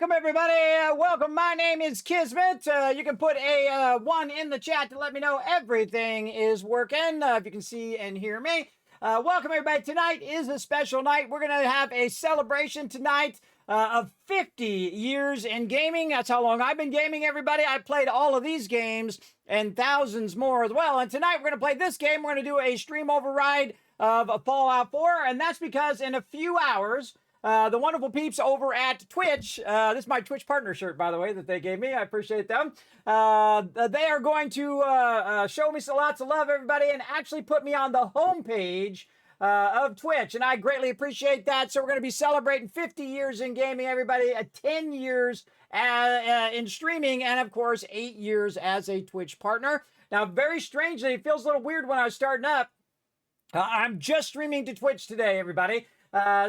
Welcome, everybody. Welcome. My name is Kismet. You can put a 1 in the chat to let me know everything is working, if you can see and hear me. Welcome, everybody. Tonight is a special night. We're going to have a celebration tonight of 50 years in gaming. That's how long I've been gaming, everybody. I played all of these games and thousands more as well. And tonight we're going to play this game. We're going to do a stream override of Fallout 4, and that's because in a few hours, the wonderful peeps over at Twitch, this is my Twitch partner shirt, by the way, that they gave me. I appreciate them. They are going to show me lots of love, everybody, and actually put me on the homepage of Twitch, and I greatly appreciate that. So we're going to be celebrating 50 years in gaming, everybody, 10 years in streaming, and of course, 8 years as a Twitch partner. Now, very strangely, it feels a little weird when I was starting up. I'm just streaming to Twitch today, everybody.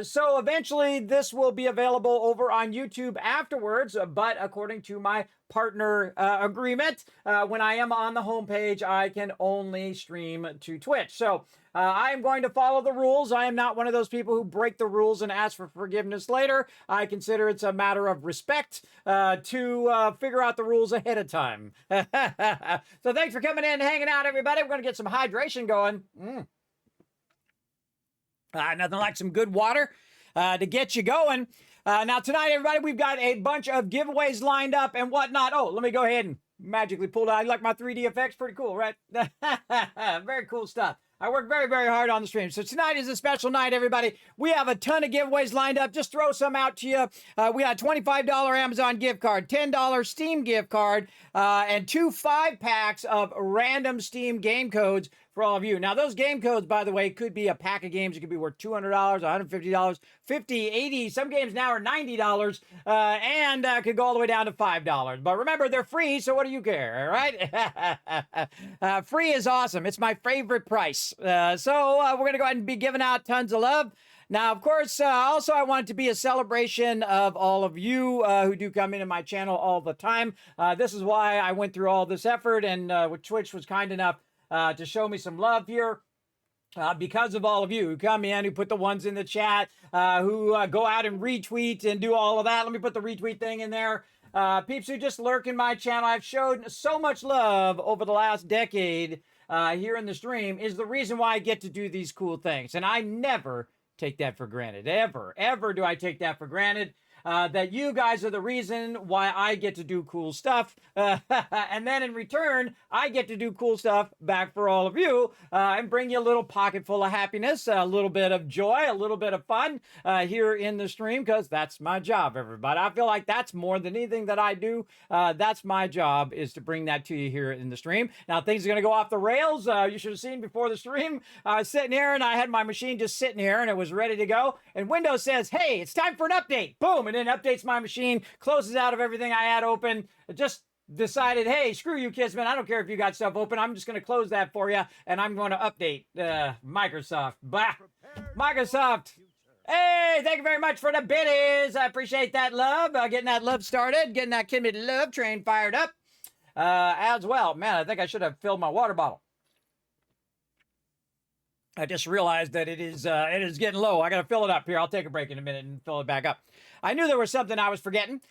So eventually this will be available over on YouTube afterwards, but according to my partner agreement, when I am on the homepage, I can only stream to Twitch. So I am going to follow the rules. I am not one of those people who break the rules and ask for forgiveness later. I consider it's a matter of respect to figure out the rules ahead of time. So thanks for coming in and hanging out, everybody. We're going to get some hydration going. Nothing like some good water to get you going. Now, tonight, everybody, we've got a bunch of giveaways lined up and whatnot. Oh, let me go ahead and magically pull out. You like my 3D effects? Pretty cool, right? Very cool stuff. I work very, very hard on the stream. So tonight is a special night, everybody. We have a ton of giveaways lined up. Just throw some out to you. We got a $25 Amazon gift card, $10 Steam gift card, and 2 5-packs of random Steam game codes for all of you. Now, those game codes, by the way, could be a pack of games. It could be worth $200, $150, $50, $80. Some games now are $90, and could go all the way down to $5. But remember, they're free, so what do you care, all right? Free is awesome. It's my favorite price. So we're going to go ahead and be giving out tons of love. Now, of course, also I want it to be a celebration of all of you who do come into my channel all the time. This is why I went through all this effort, and Twitch was kind enough to show me some love here. Because of all of you who come in, who put the ones in the chat, who go out and retweet and do all of that. Let me put the retweet thing in there. Peeps who just lurk in my channel. I've showed so much love over the last decade here in the stream is the reason why I get to do these cool things. And I never take that for granted. Ever do I take that for granted. That you guys are the reason why I get to do cool stuff. And then in return, I get to do cool stuff back for all of you and bring you a little pocket full of happiness, a little bit of joy, a little bit of fun here in the stream, because that's my job, everybody. I feel like that's more than anything that I do. That's my job, is to bring that to you here in the stream. Now, things are going to go off the rails. You should have seen before the stream. I was sitting here and I had my machine just sitting here and it was ready to go. And Windows says, hey, it's time for an update. Boom. And then updates my machine, closes out of everything I had open. It just decided, hey, screw you, Kismet. I don't care if you got stuff open. I'm just going to close that for you, and I'm going to update Microsoft. Bah! Microsoft! Hey, thank you very much for the biddies. I appreciate that love. Getting that love started, getting that Kismet love train fired up as well. Man, I think I should have filled my water bottle. I just realized that it is getting low. I got to fill it up here. I'll take a break in a minute and fill it back up. I knew there was something I was forgetting.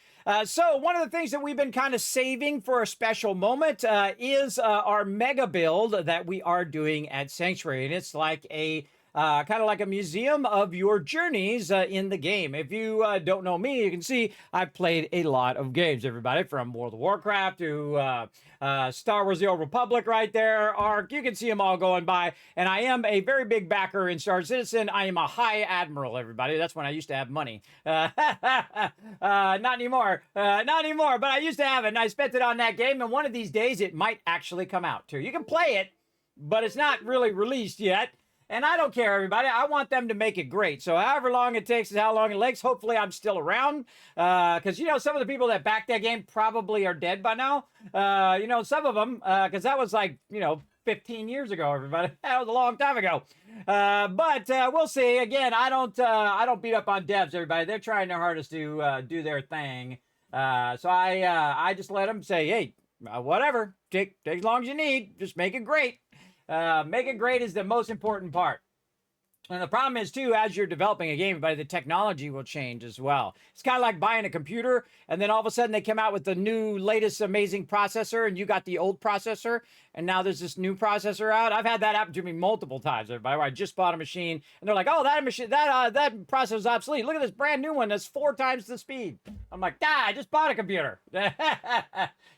So one of the things that we've been kind of saving for a special moment is our mega build that we are doing at Sanctuary. And it's like a kind of like a museum of your journeys in the game. If you don't know me, you can see I've played a lot of games, everybody, from World of Warcraft to Star Wars The Old Republic right there, Ark. You can see them all going by. And I am a very big backer in Star Citizen. I am a high admiral, everybody. That's when I used to have money. Not anymore. Not anymore, but I used to have it, and I spent it on that game, and one of these days it might actually come out, too. You can play it, but it's not really released yet. And I don't care, everybody. I want them to make it great. So however long it takes is how long it takes. Hopefully I'm still around. Because, you know, some of the people that backed that game probably are dead by now. You know, some of them. Because that was like, you know, 15 years ago, everybody. That was a long time ago. But we'll see. Again, I don't beat up on devs, everybody. They're trying their hardest to do their thing. So I just let them say, hey, whatever. Take as long as you need. Just make it great. Make it great is the most important part. And the problem is, too, as you're developing a game, the technology will change as well. It's kind of like buying a computer, and then all of a sudden they come out with the new, latest, amazing processor, and you got the old processor, and now there's this new processor out. I've had that happen to me multiple times, everybody, where I just bought a machine, and they're like, oh, that machine, that processor's obsolete. Look at this brand new one that's 4 times the speed. I'm like, I just bought a computer.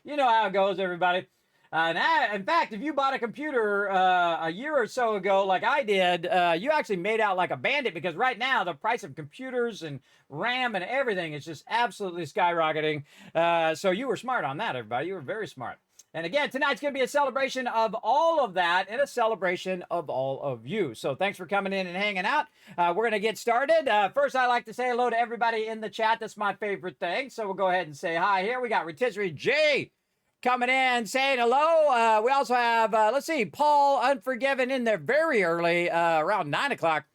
You know how it goes, everybody. In fact, if you bought a computer a year or so ago, like I did, you actually made out like a bandit, because right now the price of computers and RAM and everything is just absolutely skyrocketing. So you were smart on that, everybody. You were very smart. And again, tonight's going to be a celebration of all of that and a celebration of all of you. So thanks for coming in and hanging out. We're going to get started. First, I like to say hello to everybody in the chat. That's my favorite thing. So we'll go ahead and say hi here. We got Rotisserie J coming in, saying hello. We also have, let's see, Paul Unforgiven in there very early, around 9 o'clock.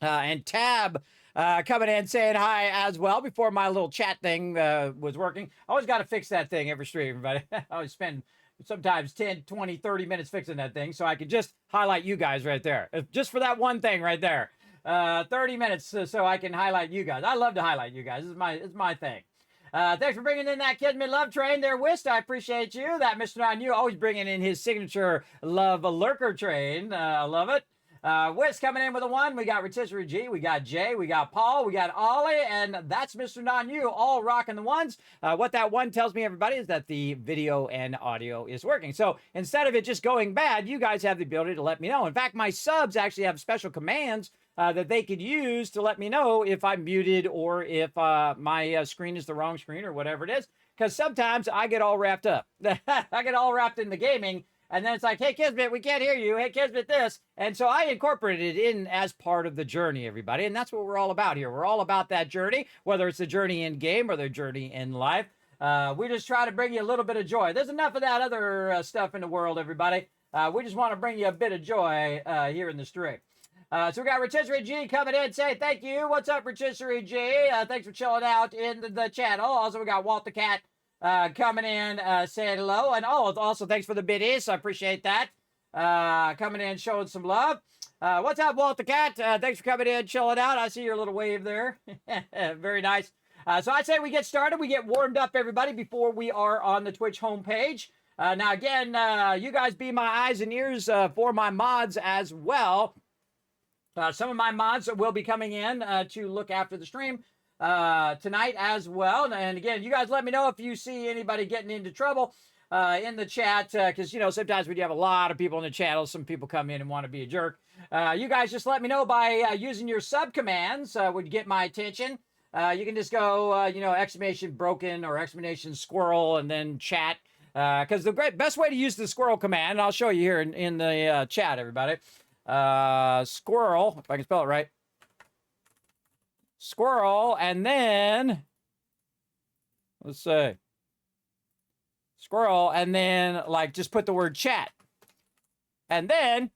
And Tab coming in, saying hi as well, before my little chat thing was working. I always got to fix that thing every stream, everybody. I always spend sometimes 10, 20, 30 minutes fixing that thing, so I could just highlight you guys right there. Just for that one thing right there. 30 minutes so I can highlight you guys. I love to highlight you guys. It's my thing. Thanks for bringing in that Kismet love train there, Wist. I appreciate you. That Mr. On You always bringing in his signature love lurker train. I love it. Wist coming in with a 1. We got Rotisserie G. We got Jay. We got Paul. We got Ollie. And that's Mr. Non You, all rocking the 1s. What that 1 tells me, everybody, is that the video and audio is working. So instead of it just going bad, you guys have the ability to let me know. In fact, my subs actually have special commands that they could use to let me know if I'm muted or if my screen is the wrong screen or whatever it is. Because sometimes I get all wrapped up. I get all wrapped in the gaming. And then it's like, hey, Kismet, we can't hear you. Hey, Kismet, this. And so I incorporated it in as part of the journey, everybody. And that's what we're all about here. We're all about that journey, whether it's the journey in game or the journey in life. We just try to bring you a little bit of joy. There's enough of that other stuff in the world, everybody. We just want to bring you a bit of joy here in the stream. So we got Rotisserie G coming in, say thank you. What's up, Rotisserie G? Thanks for chilling out in the channel. Also, we got Walt the Cat coming in, saying hello. And also thanks for the biddies. I appreciate that. Coming in, showing some love. What's up, Walt the Cat? Thanks for coming in, chilling out. I see your little wave there. Very nice. So I say we get started. We get warmed up, everybody, before we are on the Twitch homepage. Now, again, you guys be my eyes and ears for my mods as well. Some of my mods will be coming in to look after the stream tonight as well. And again, you guys let me know if you see anybody getting into trouble in the chat, because, you know, sometimes when you have a lot of people in the channel, some people come in and want to be a jerk. You guys just let me know by using your sub commands would get my attention. You can just go, you know, exclamation broken or exclamation squirrel and then chat. Because the best way to use the squirrel command, and I'll show you here in the chat, everybody. Squirrel, if I can spell it right. Squirrel, and then, let's see. Squirrel, and then, like, just put the word chat. And then,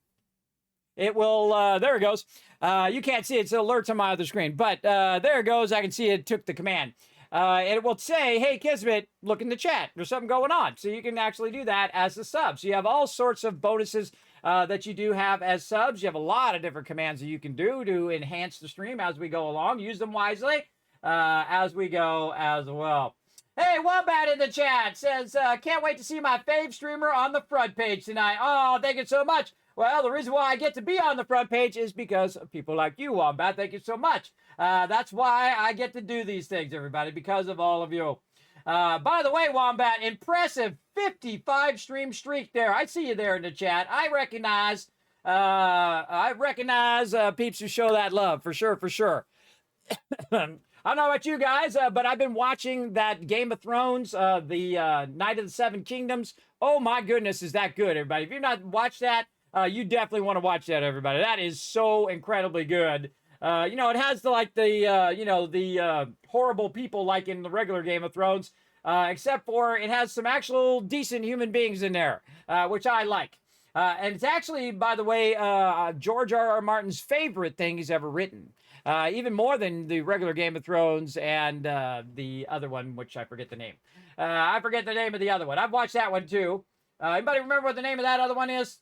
it will, there it goes. You can't see it, it's alerts on my other screen. But there it goes, I can see it took the command. And it will say, hey, Kismet, look in the chat. There's something going on. So you can actually do that as a sub. So you have all sorts of bonuses that you do have as subs. You have a lot of different commands that you can do to enhance the stream as we go along. Use them wisely as we go as well. Hey, Wombat in the chat says, can't wait to see my fave streamer on the front page tonight. Oh, thank you so much. Well, the reason why I get to be on the front page is because of people like you, Wombat. Thank you so much. That's why I get to do these things, everybody, because of all of you. By the way, Wombat, impressive 55 stream streak there. I see you there in the chat. I recognize peeps who show that love, for sure, for sure. I don't know about you guys, but I've been watching that Game of Thrones, the Night of the Seven Kingdoms. Oh my goodness, is that good, everybody? If you've not watched that, you definitely want to watch that, everybody. That is so incredibly good. You know, it has the horrible people like in the regular Game of Thrones, except for it has some actual decent human beings in there, which I like. And it's actually, by the way, George R.R. Martin's favorite thing he's ever written. Even more than the regular Game of Thrones and the other one, which I forget the name. I forget the name of the other one. I've watched that one too. Anybody remember what the name of that other one is?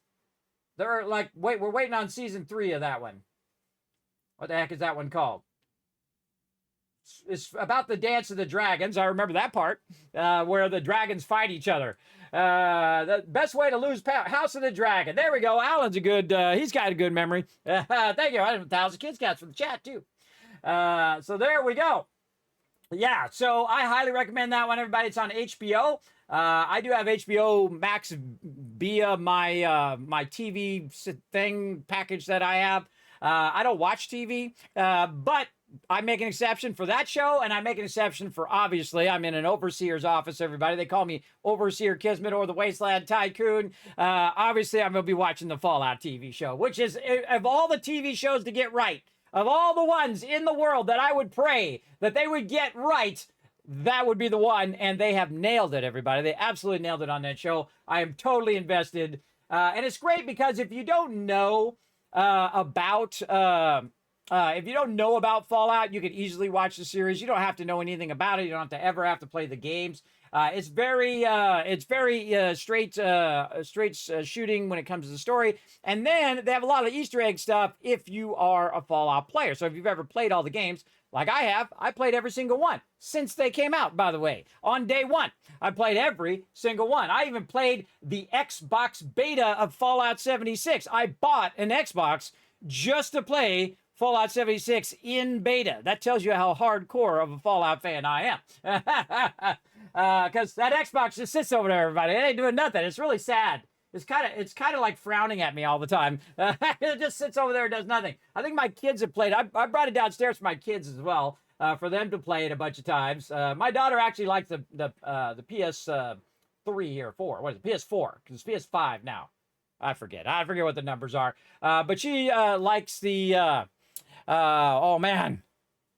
They're like, we're waiting on season 3 of that one. What the heck is that one called? It's about the Dance of the Dragons. I remember that part where the dragons fight each other. The best way to lose power. House of the Dragon. There we go. Alan's a good, he's got a good memory. Thank you. I have 1,000 kids cats for the chat too. So there we go. Yeah, so I highly recommend that one, everybody. It's on HBO. I do have HBO Max via my TV thing package that I have. I don't watch TV, but I make an exception for that show, and I make an exception for, obviously, I'm in an overseer's office, everybody. They call me Overseer Kismet or the Wasteland Tycoon. Obviously, I'm going to be watching the Fallout TV show, which is, of all the TV shows to get right, of all the ones in the world that I would pray that they would get right, that would be the one, and they have nailed it, everybody. They absolutely nailed it on that show. I am totally invested, and it's great because if you don't know about Fallout, you can easily watch the series. You don't have to know anything about it. You don't have to ever have to play the games. It's very straight shooting when it comes to the story. And then they have a lot of Easter egg stuff if you are a Fallout player. So if you've ever played all the games, like I have, I played every single one since they came out, by the way. On day one, I played every single one. I even played the Xbox beta of Fallout 76. I bought an Xbox just to play Fallout 76 in beta. That tells you how hardcore of a Fallout fan I am. Because that Xbox just sits over there, everybody. It ain't doing nothing. It's really sad. It's kind of like frowning at me all the time. It just sits over there and does nothing. I think my kids have played. I brought it downstairs for my kids as well, for them to play it a bunch of times. My daughter actually likes the PS3 or 4. What is it? PS4, because it's PS5 now. I forget what the numbers are. But she likes the. Oh man,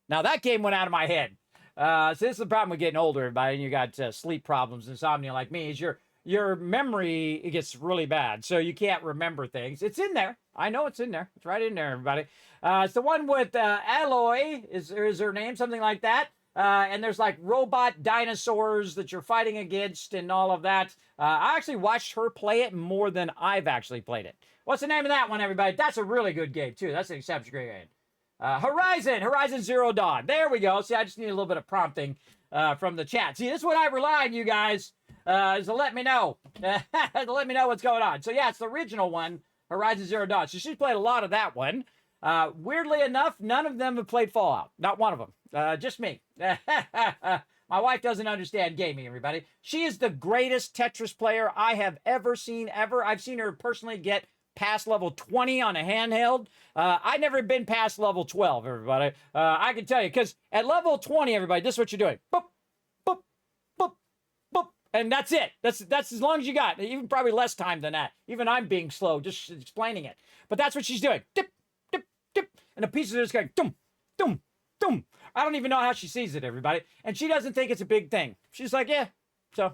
now that game went out of my head. So this is the problem with getting older, everybody. And you got sleep problems, insomnia like me. Is your memory, it gets really bad, so you can't remember things. It's in there. I know it's in there. It's right in there, everybody. It's the one with Aloy, is her name, something like that. And there's like robot dinosaurs that you're fighting against and all of that. I actually watched her play it more than I've actually played it. What's the name of that one, everybody? That's a really good game, too. That's an exceptionally great game. Horizon Zero Dawn. There we go. See, I just need a little bit of prompting from the chat. See, this is what I rely on you guys, is to let me know. To let me know what's going on. So, yeah, it's the original one, Horizon Zero Dawn. So she's played a lot of that one. Weirdly enough, none of them have played Fallout. Not one of them. Just me. My wife doesn't understand gaming, everybody. She is the greatest Tetris player I have ever seen, ever. I've seen her personally get past level 20 on a handheld. I've never been past level 12, everybody. I can tell you, because at level 20, everybody, this is what you're doing. Boop, boop, boop, boop. And that's it. That's as long as you got. Even probably less time than that. Even I'm being slow, just explaining it. But that's what she's doing. Dip, dip, dip. And the pieces are just going, dum, dum, dum. I don't even know how she sees it, everybody. And she doesn't think it's a big thing. She's like, yeah, so,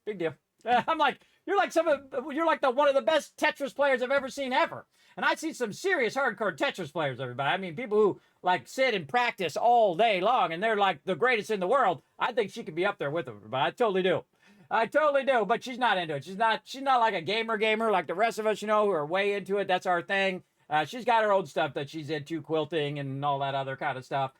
big deal. I'm like, you're like one of the best Tetris players I've ever seen ever. And I see some serious hardcore Tetris players, everybody. I mean, people who like sit and practice all day long, and they're like the greatest in the world. I think she could be up there with them, but I totally do. I totally do, but she's not into it. She's not like a gamer like the rest of us, who are way into it. That's our thing. She's got her own stuff that she's into, quilting and all that other kind of stuff.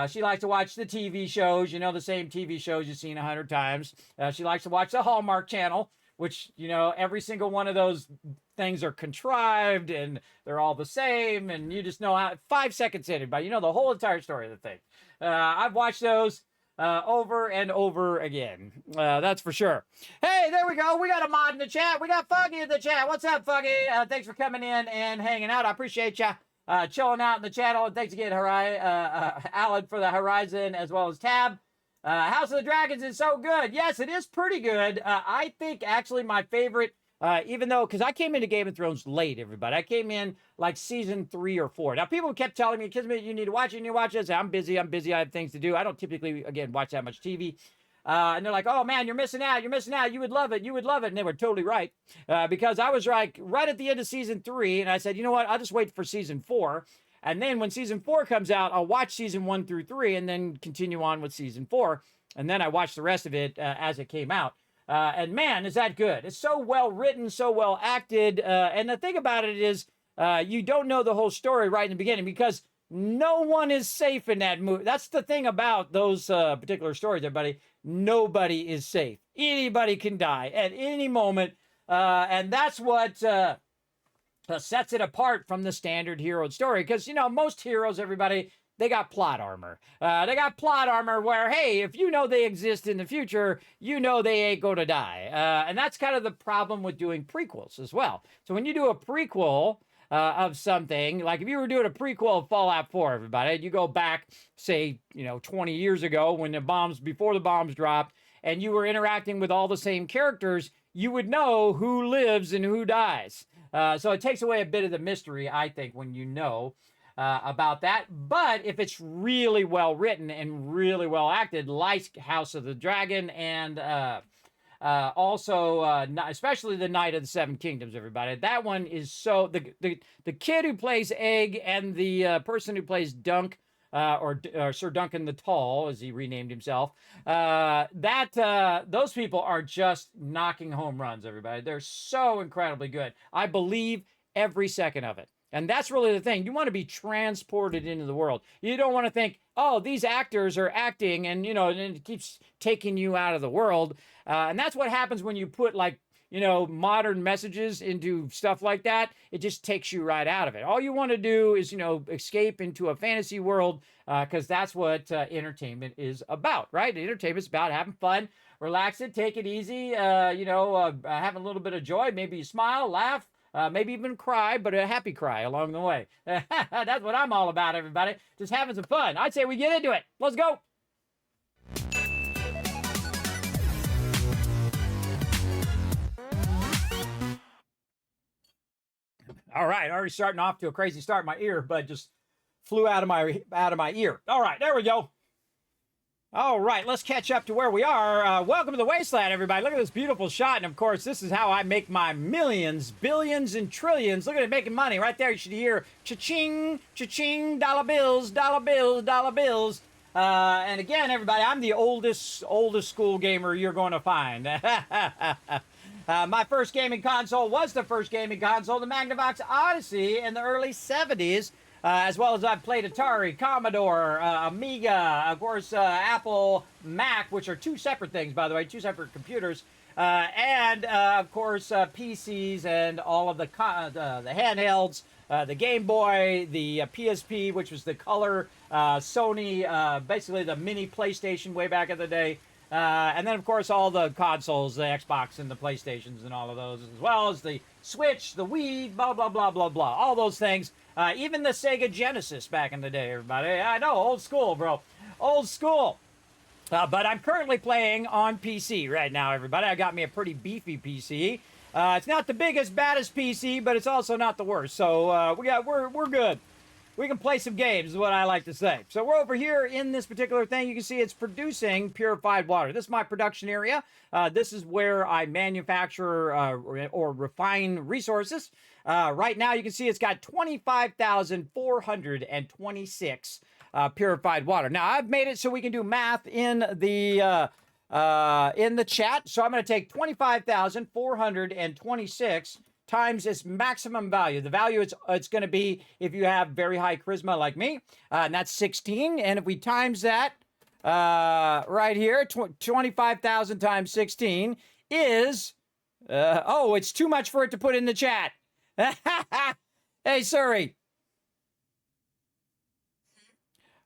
She likes to watch the TV shows, the same TV shows you've seen 100 times. She likes to watch the Hallmark Channel, which, every single one of those things are contrived and they're all the same. And you just know how 5 seconds in it, but the whole entire story of the thing. I've watched those over and over again. That's for sure. Hey, there we go. We got a mod in the chat. We got Foggy in the chat. What's up, Foggy? Thanks for coming in and hanging out. I appreciate you chilling out in the channel. And thanks again, Alan, for the Horizon as well as Tab. House of the Dragons is so good. Yes, it is pretty good. I think actually my favorite, even though, because I came into Game of Thrones late, everybody. I came in like season 3 or 4. Now, people kept telling me, Kismet, you need to watch it, I say, I'm busy, I have things to do. I don't typically, again, watch that much TV. And they're like, oh man, you're missing out. You would love it. And they were totally right. Because I was like right at the end of season 3, and I said, you know what? I'll just wait for season 4. And then when season 4 comes out, I'll watch season 1 through 3 and then continue on with season 4. And then I watched the rest of it as it came out. And man, is that good. It's so well written, so well acted. And the thing about it is you don't know the whole story right in the beginning because No one is safe in that movie. That's the thing about those particular stories, everybody. Nobody is safe. Anybody can die at any moment. And that's what sets it apart from the standard hero story. Because, you know, most heroes, everybody, they got plot armor. They got plot armor where, hey, if you know they exist in the future, you know they ain't going to die. And that's kind of the problem with doing prequels as well. So when you do a prequel of something, like if you were doing a prequel of Fallout 4, everybody, you go back, say, 20 years ago when before the bombs dropped, and you were interacting with all the same characters, you would know who lives and who dies. So it takes away a bit of the mystery, I think, when you know about that. But if it's really well written and really well acted, like House of the Dragon and also especially the Knight of the Seven Kingdoms, everybody, that one is so the kid who plays Egg and the person who plays Dunk, or Sir Duncan the Tall, as he renamed himself, those people are just knocking home runs, everybody. They're so incredibly good. I believe every second of it. And that's really the thing. You want to be transported into the world. You don't want to think, oh, these actors are acting, and, and it keeps taking you out of the world. And that's what happens when you put, like, modern messages into stuff like that. It just takes you right out of it. All you want to do is, escape into a fantasy world, because that's what entertainment is about, right? Entertainment's about having fun, relax it, take it easy, having a little bit of joy. Maybe you smile, laugh, maybe even cry, but a happy cry along the way. That's what I'm all about, everybody. Just having some fun. I'd say we get into it. Let's go. All right, already starting off to a crazy start. My earbud just flew out of my ear. All right, there we go. All right, let's catch up to where we are. Welcome to the Wasteland, everybody. Look at this beautiful shot. And, of course, this is how I make my millions, billions, and trillions. Look at it making money right there. You should hear cha-ching, cha-ching, dollar bills, dollar bills, dollar bills. And, again, everybody, I'm the oldest school gamer you're going to find. My first gaming console was the first gaming console, the Magnavox Odyssey, in the early 70s. As well as I've played Atari, Commodore, Amiga, of course, Apple, Mac, which are two separate things, by the way, two separate computers, and, of course, PCs and all of the handhelds, the Game Boy, the PSP, which was the color, Sony, basically the mini PlayStation way back in the day, and then, of course, all the consoles, the Xbox and the PlayStations and all of those, as well as the Switch, the Wii, blah, blah, blah, blah, blah, all those things. Even the Sega Genesis back in the day, everybody. I know, old school, bro. Old school. But I'm currently playing on PC right now, everybody. I got me a pretty beefy PC. It's not the biggest, baddest PC, but it's also not the worst. So we're good. We can play some games, is what I like to say. So we're over here in this particular thing. You can see it's producing purified water. This is my production area. This is where I manufacture or refine resources. Right now, you can see it's got 25,426 purified water. Now, I've made it so we can do math in the chat. So I'm going to take 25,426 times its maximum value. The value it's going to be if you have very high charisma like me, and that's 16. And if we times that right here, 25,000 times 16 is, it's too much for it to put in the chat. Hey, Suri.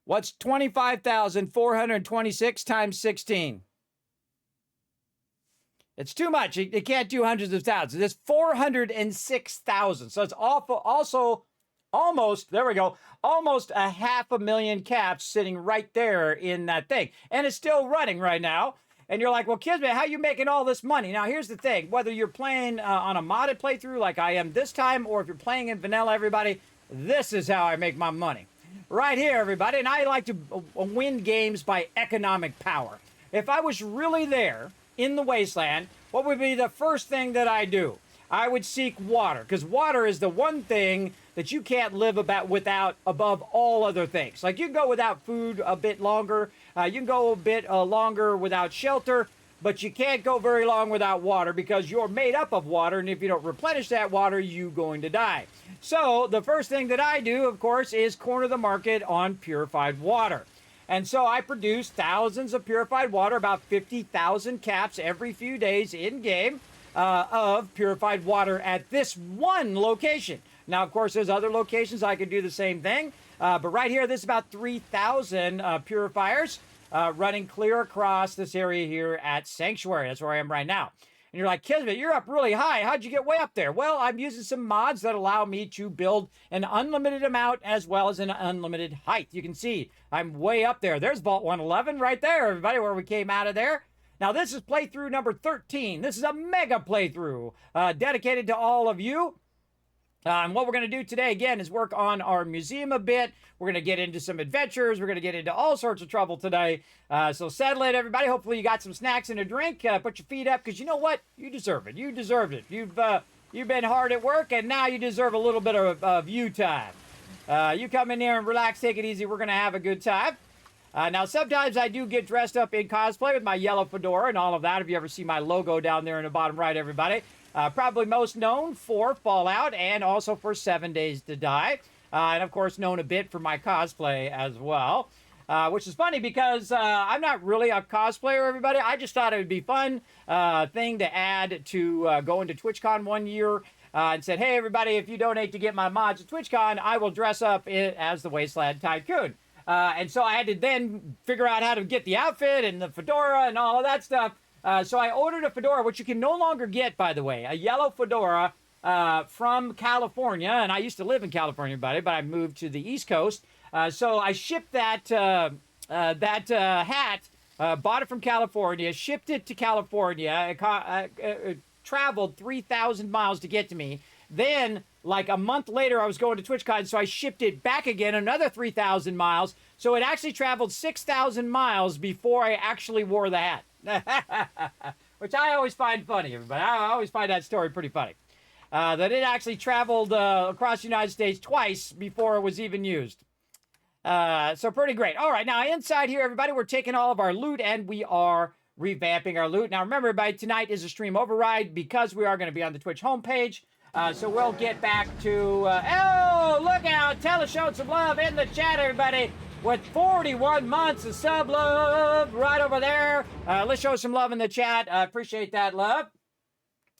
What's 25,426 times 16? It's too much. It can't do hundreds of thousands. It's 406,000. So it's also almost, there we go, almost 500,000 caps sitting right there in that thing. And it's still running right now. And you're like, well, Kismet, how are you making all this money? Now, here's the thing. Whether you're playing on a modded playthrough like I am this time, or if you're playing in vanilla, everybody, this is how I make my money. Right here, everybody. And I like to win games by economic power. If I was really there in the wasteland, what would be the first thing that I do? I would seek water, because water is the one thing that you can't live without above all other things. Like, you can go without food a bit longer. You can go a bit longer without shelter. but you can't go very long without water because you're made up of water, and if you don't replenish that water, you're going to die. So the first thing that I do, of course, is corner the market on purified water. And so I produce thousands of purified water, about 50,000 caps every few days in game of purified water at this one location. Now, of course, there's other locations I could do the same thing. But right here, this is about 3,000 purifiers running clear across this area here at Sanctuary. That's where I am right now. And you're like, Kismet, you're up really high. How'd you get way up there? Well, I'm using some mods that allow me to build an unlimited amount as well as an unlimited height. You can see I'm way up there. There's Vault 111 right there, everybody, where we came out of there. Now, this is playthrough number 13. This is a mega playthrough dedicated to all of you. And what we're going to do today, again, is work on our museum a bit. We're going to get into some adventures. We're going to get into all sorts of trouble today. So settle in, everybody. Hopefully you got some snacks and a drink. Put your feet up, because you know what? You deserve it. You deserved it. You've been hard at work, and now you deserve a little bit of you time. You come in here and relax, take it easy. We're going to have a good time. Now, sometimes I do get dressed up in cosplay with my yellow fedora and all of that. If you ever see my logo down there in the bottom right, everybody. Probably most known for Fallout and also for 7 Days to Die. And, of course, known a bit for my cosplay as well. Which is funny because I'm not really a cosplayer, everybody. I just thought it would be fun thing to add to going to TwitchCon one year and said, hey, everybody, if you donate to get my mods at TwitchCon, I will dress up as the Wasteland Tycoon. And so I had to then figure out how to get the outfit and the fedora and all of that stuff. So I ordered a fedora, which you can no longer get, by the way, a yellow fedora from California. And I used to live in California, everybody, but I moved to the East Coast. So I shipped that hat, bought it from California, shipped it to California. It traveled 3,000 miles to get to me. Then, like a month later, I was going to TwitchCon, so I shipped it back again, another 3,000 miles. So it actually traveled 6,000 miles before I actually wore the hat. Which I always find funny, everybody. I always find that story pretty funny. That it actually traveled across the United States twice before it was even used. So pretty great. All right, now inside here, everybody, we're taking all of our loot and we are revamping our loot. Now remember, everybody, tonight is a stream override because we are going to be on the Twitch homepage. So we'll get back to... oh, look out! Tell us, show some love in the chat, everybody. With 41 months of sub love right over there. Let's show some love in the chat. Appreciate that love.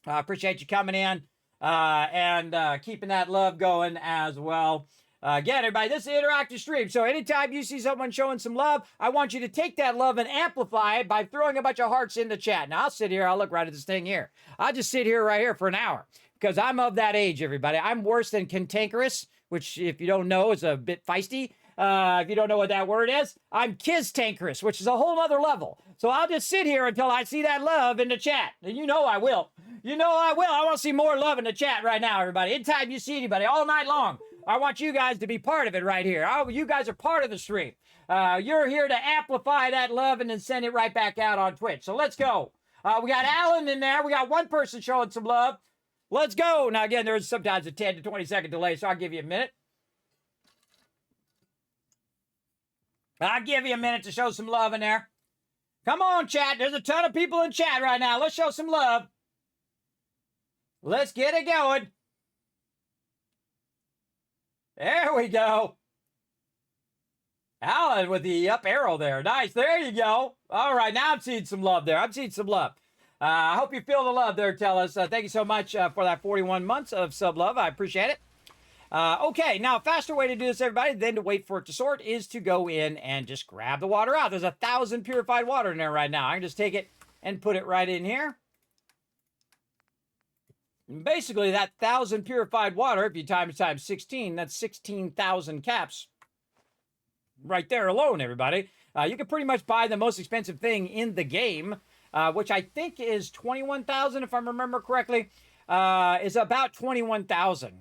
Appreciate you coming in and keeping that love going as well. Again, everybody, this is an interactive stream. So anytime you see someone showing some love, I want you to take that love and amplify it by throwing a bunch of hearts in the chat. Now, I'll sit here. I'll look right at this thing here. I'll just sit here right here for an hour because I'm of that age, everybody. I'm worse than cantankerous, which, if you don't know, is a bit feisty. If you don't know what that word is, I'm Kiz-tankerous, which is a whole other level. So I'll just sit here until I see that love in the chat. And you know I will. You know I will. I want to see more love in the chat right now, everybody. Anytime you see anybody, all night long, I want you guys to be part of it right here. You guys are part of the stream. You're here to amplify that love and then send it right back out on Twitch. So let's go. We got Alan in there. We got one person showing some love. Let's go. Now, again, there's sometimes a 10 to 20 second delay, so I'll give you a minute. I'll give you a minute to show some love in there. Come on, chat. There's a ton of people in chat right now. Let's show some love. Let's get it going. There we go. Alan with the up arrow there. Nice. There you go. All right. Now I'm seeing some love there. I'm seeing some love. I hope you feel the love there, tell us. Thank you so much for that 41 months of sub love. I appreciate it. Okay, now a faster way to do this, everybody, than to wait for it to sort is to go in and just grab the water out. There's 1,000 purified water in there right now. I can just take it and put it right in here. And basically, that 1,000 purified water, if you times 16, that's 16,000 caps right there alone, everybody. You can pretty much buy the most expensive thing in the game, which I think is 21,000, if I remember correctly. Is about 21,000.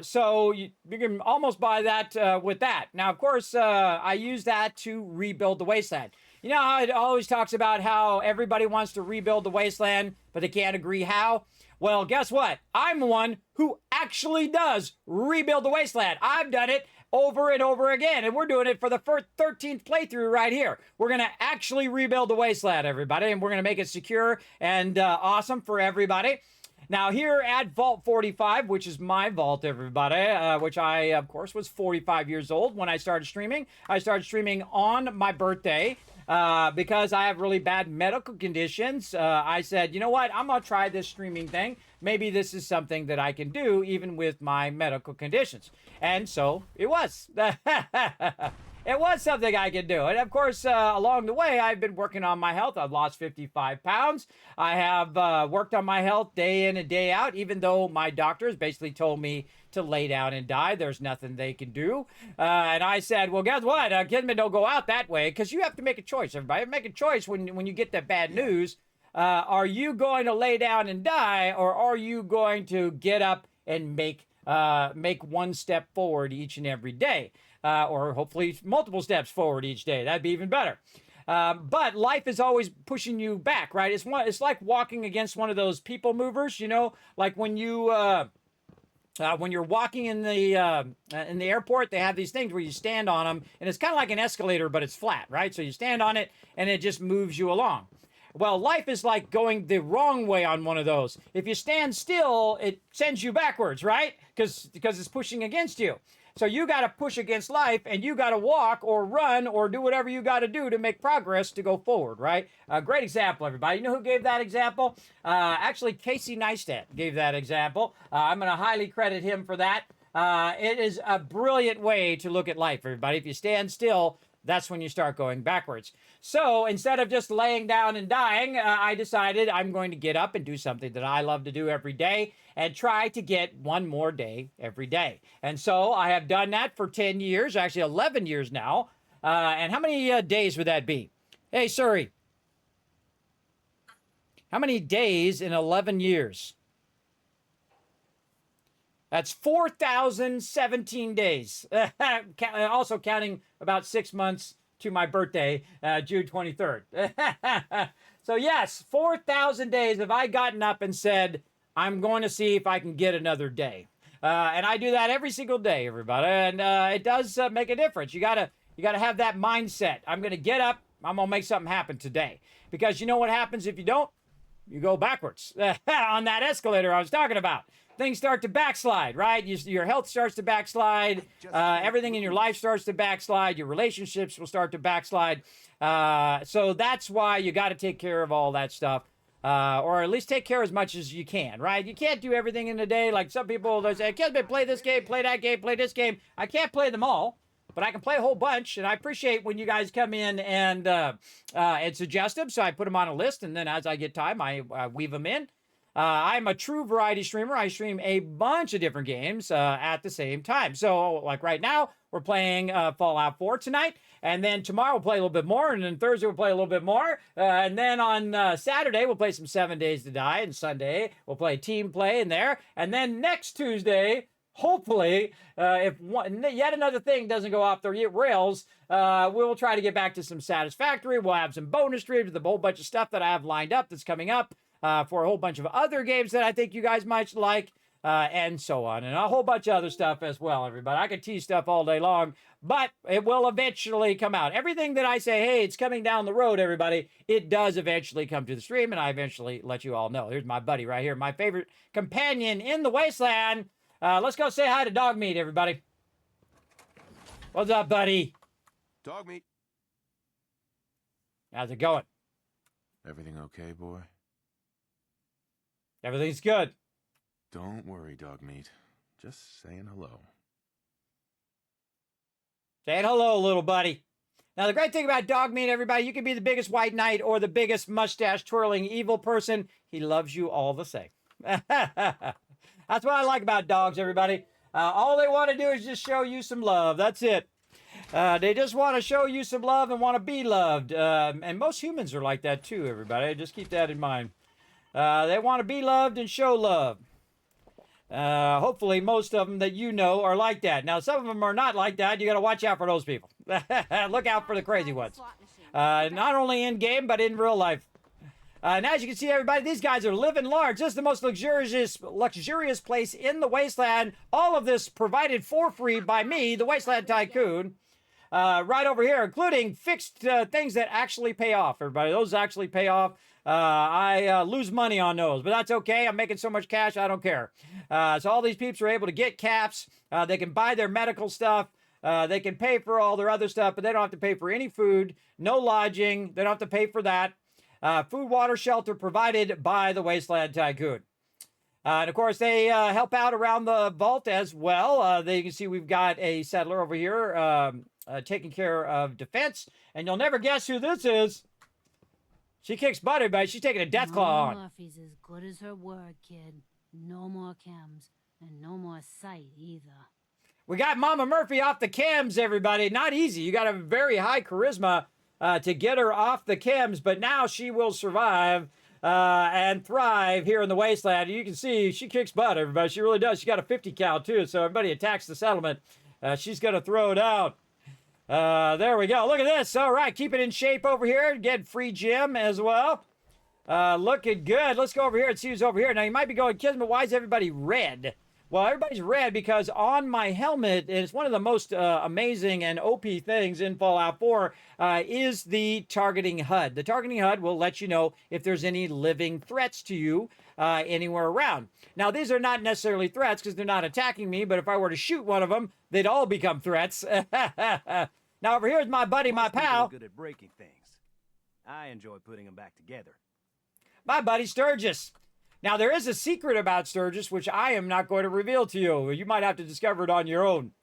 So you can almost buy that with that. Now, of course, I use that to rebuild the wasteland. You know how it always talks about how everybody wants to rebuild the wasteland, but they can't agree how? Well, guess what? I'm the one who actually does rebuild the wasteland. I've done it, over and over again. And we're doing it for the first 13th playthrough right here. We're going to actually rebuild the wasteland, everybody, and we're going to make it secure and awesome for everybody. Now, here at Vault 45, which is my vault, everybody, which I, of course, was 45 years old when I started streaming. I started streaming on my birthday because I have really bad medical conditions. I said, you know what? I'm going to try this streaming thing. Maybe this is something that I can do even with my medical conditions. And so it was. It was something I could do. And of course, along the way, I've been working on my health. I've lost 55 pounds. I have worked on my health day in and day out, even though my doctors basically told me to lay down and die. There's nothing they can do. And I said, well, guess what? Kismet, don't go out that way, because you have to make a choice, everybody. Make a choice when you get that bad news. Are you going to lay down and die, or are you going to get up and make one step forward each and every day? Or hopefully multiple steps forward each day. That'd be even better. But life is always pushing you back, right? It's like walking against one of those people movers, you know, like when you're walking in the airport, they have these things where you stand on them, and it's kind of like an escalator, but it's flat, right? So you stand on it, and it just moves you along. Well, life is like going the wrong way on one of those. If you stand still, it sends you backwards, right? Because it's pushing against you. So you got to push against life, and you got to walk or run or do whatever you got to do to make progress to go forward, right? A great example, everybody. You know who gave that example? Actually, Casey Neistat gave that example. I'm going to highly credit him for that. It is a brilliant way to look at life, everybody. If you stand still, that's when you start going backwards. So instead of just laying down and dying, I decided I'm going to get up and do something that I love to do every day and try to get one more day every day. And so I have done that for 10 years, actually 11 years now. And how many days would that be? Hey, Suri. How many days in 11 years? That's 4,017 days. Also counting about 6 months to my birthday, June 23rd. So yes, 4,000 days have I gotten up and said, I'm going to see if I can get another day. And I do that every single day, everybody. And it does make a difference. You gotta have that mindset. I'm going to get up. I'm going to make something happen today. Because you know what happens if you don't? You go backwards on that escalator I was talking about. Things start to backslide, right? Your health starts to backslide. Everything in your life starts to backslide. Your relationships will start to backslide. So that's why you got to take care of all that stuff. Or at least take care as much as you can, right? You can't do everything in a day. Like some people, they say, Kismet, play this game, play that game, play this game. I can't play them all, but I can play a whole bunch. And I appreciate when you guys come in and suggest them. So I put them on a list, and then as I get time, I weave them in. I'm a true variety streamer. I stream a bunch of different games at the same time. So, like right now, we're playing Fallout 4 tonight. And then tomorrow we'll play a little bit more. And then Thursday we'll play a little bit more. And then on Saturday we'll play some 7 Days to Die. And Sunday we'll play Team Play in there. And then next Tuesday, hopefully, if yet another thing doesn't go off the rails, we'll try to get back to some Satisfactory. We'll have some bonus streams with a whole bunch of stuff that I have lined up that's coming up. For a whole bunch of other games that I think you guys might like, and so on. And a whole bunch of other stuff as well, everybody. I could tease stuff all day long, but it will eventually come out. Everything that I say, hey, it's coming down the road, everybody, it does eventually come to the stream, and I eventually let you all know. Here's my buddy right here, my favorite companion in the wasteland. Let's go say hi to Dog Meat, everybody. What's up, buddy? Dog Meat. How's it going? Everything okay, boy? Everything's good. Don't worry, Dog Meat. Just saying hello. Saying hello, little buddy. Now, the great thing about Dog Meat, everybody, you can be the biggest white knight or the biggest mustache-twirling evil person. He loves you all the same. That's what I like about dogs, everybody. All they want to do is just show you some love. That's it. They just want to show you some love and want to be loved. And most humans are like that, too, everybody. Just keep that in mind. They want to be loved and show love. Hopefully, most of them that you know are like that. Now, some of them are not like that. You got to watch out for those people. Look out for the crazy ones. Not only in game, but in real life. And as you can see, everybody, these guys are living large. This is the most luxurious place in the wasteland. All of this provided for free by me, the Wasteland Tycoon. Right over here, including fixed things that actually pay off, everybody. Those actually pay off. I lose money on those, but that's okay. I'm making so much cash, I don't care. So all these peeps are able to get caps. They can buy their medical stuff. They can pay for all their other stuff, but they don't have to pay for any food, no lodging. They don't have to pay for that. Food, water, shelter provided by the Wasteland Tycoon. And of course, they help out around the vault as well. There you can see we've got a settler over here taking care of defense. And you'll never guess who this is. She kicks butt, everybody. She's taking a death claw on. Murphy's as good as her word, kid. No more chems, and no more sight either. We got Mama Murphy off the chems, everybody. Not easy. You got a very high charisma to get her off the chems, but now she will survive and thrive here in the wasteland. You can see she kicks butt, everybody. She really does. She got a 50 cal, too, so everybody attacks the settlement. She's going to throw it out. There we go. Look at this. All right, keep it in shape over here. Get free gym as well. Looking good. Let's go over here and see who's over here. Now, you might be going, Kismet, why is everybody red? Well, everybody's red because on my helmet, and it's one of the most amazing and OP things in Fallout 4, is the targeting HUD. The targeting HUD will let you know if there's any living threats to you anywhere around. Now, these are not necessarily threats because they're not attacking me, but if I were to shoot one of them, they'd all become threats. Now, over here is my buddy, my pal. Good at breaking things. I enjoy putting them back together. My buddy Sturgis. Now, there is a secret about Sturgis, which I am not going to reveal to you. You might have to discover it on your own.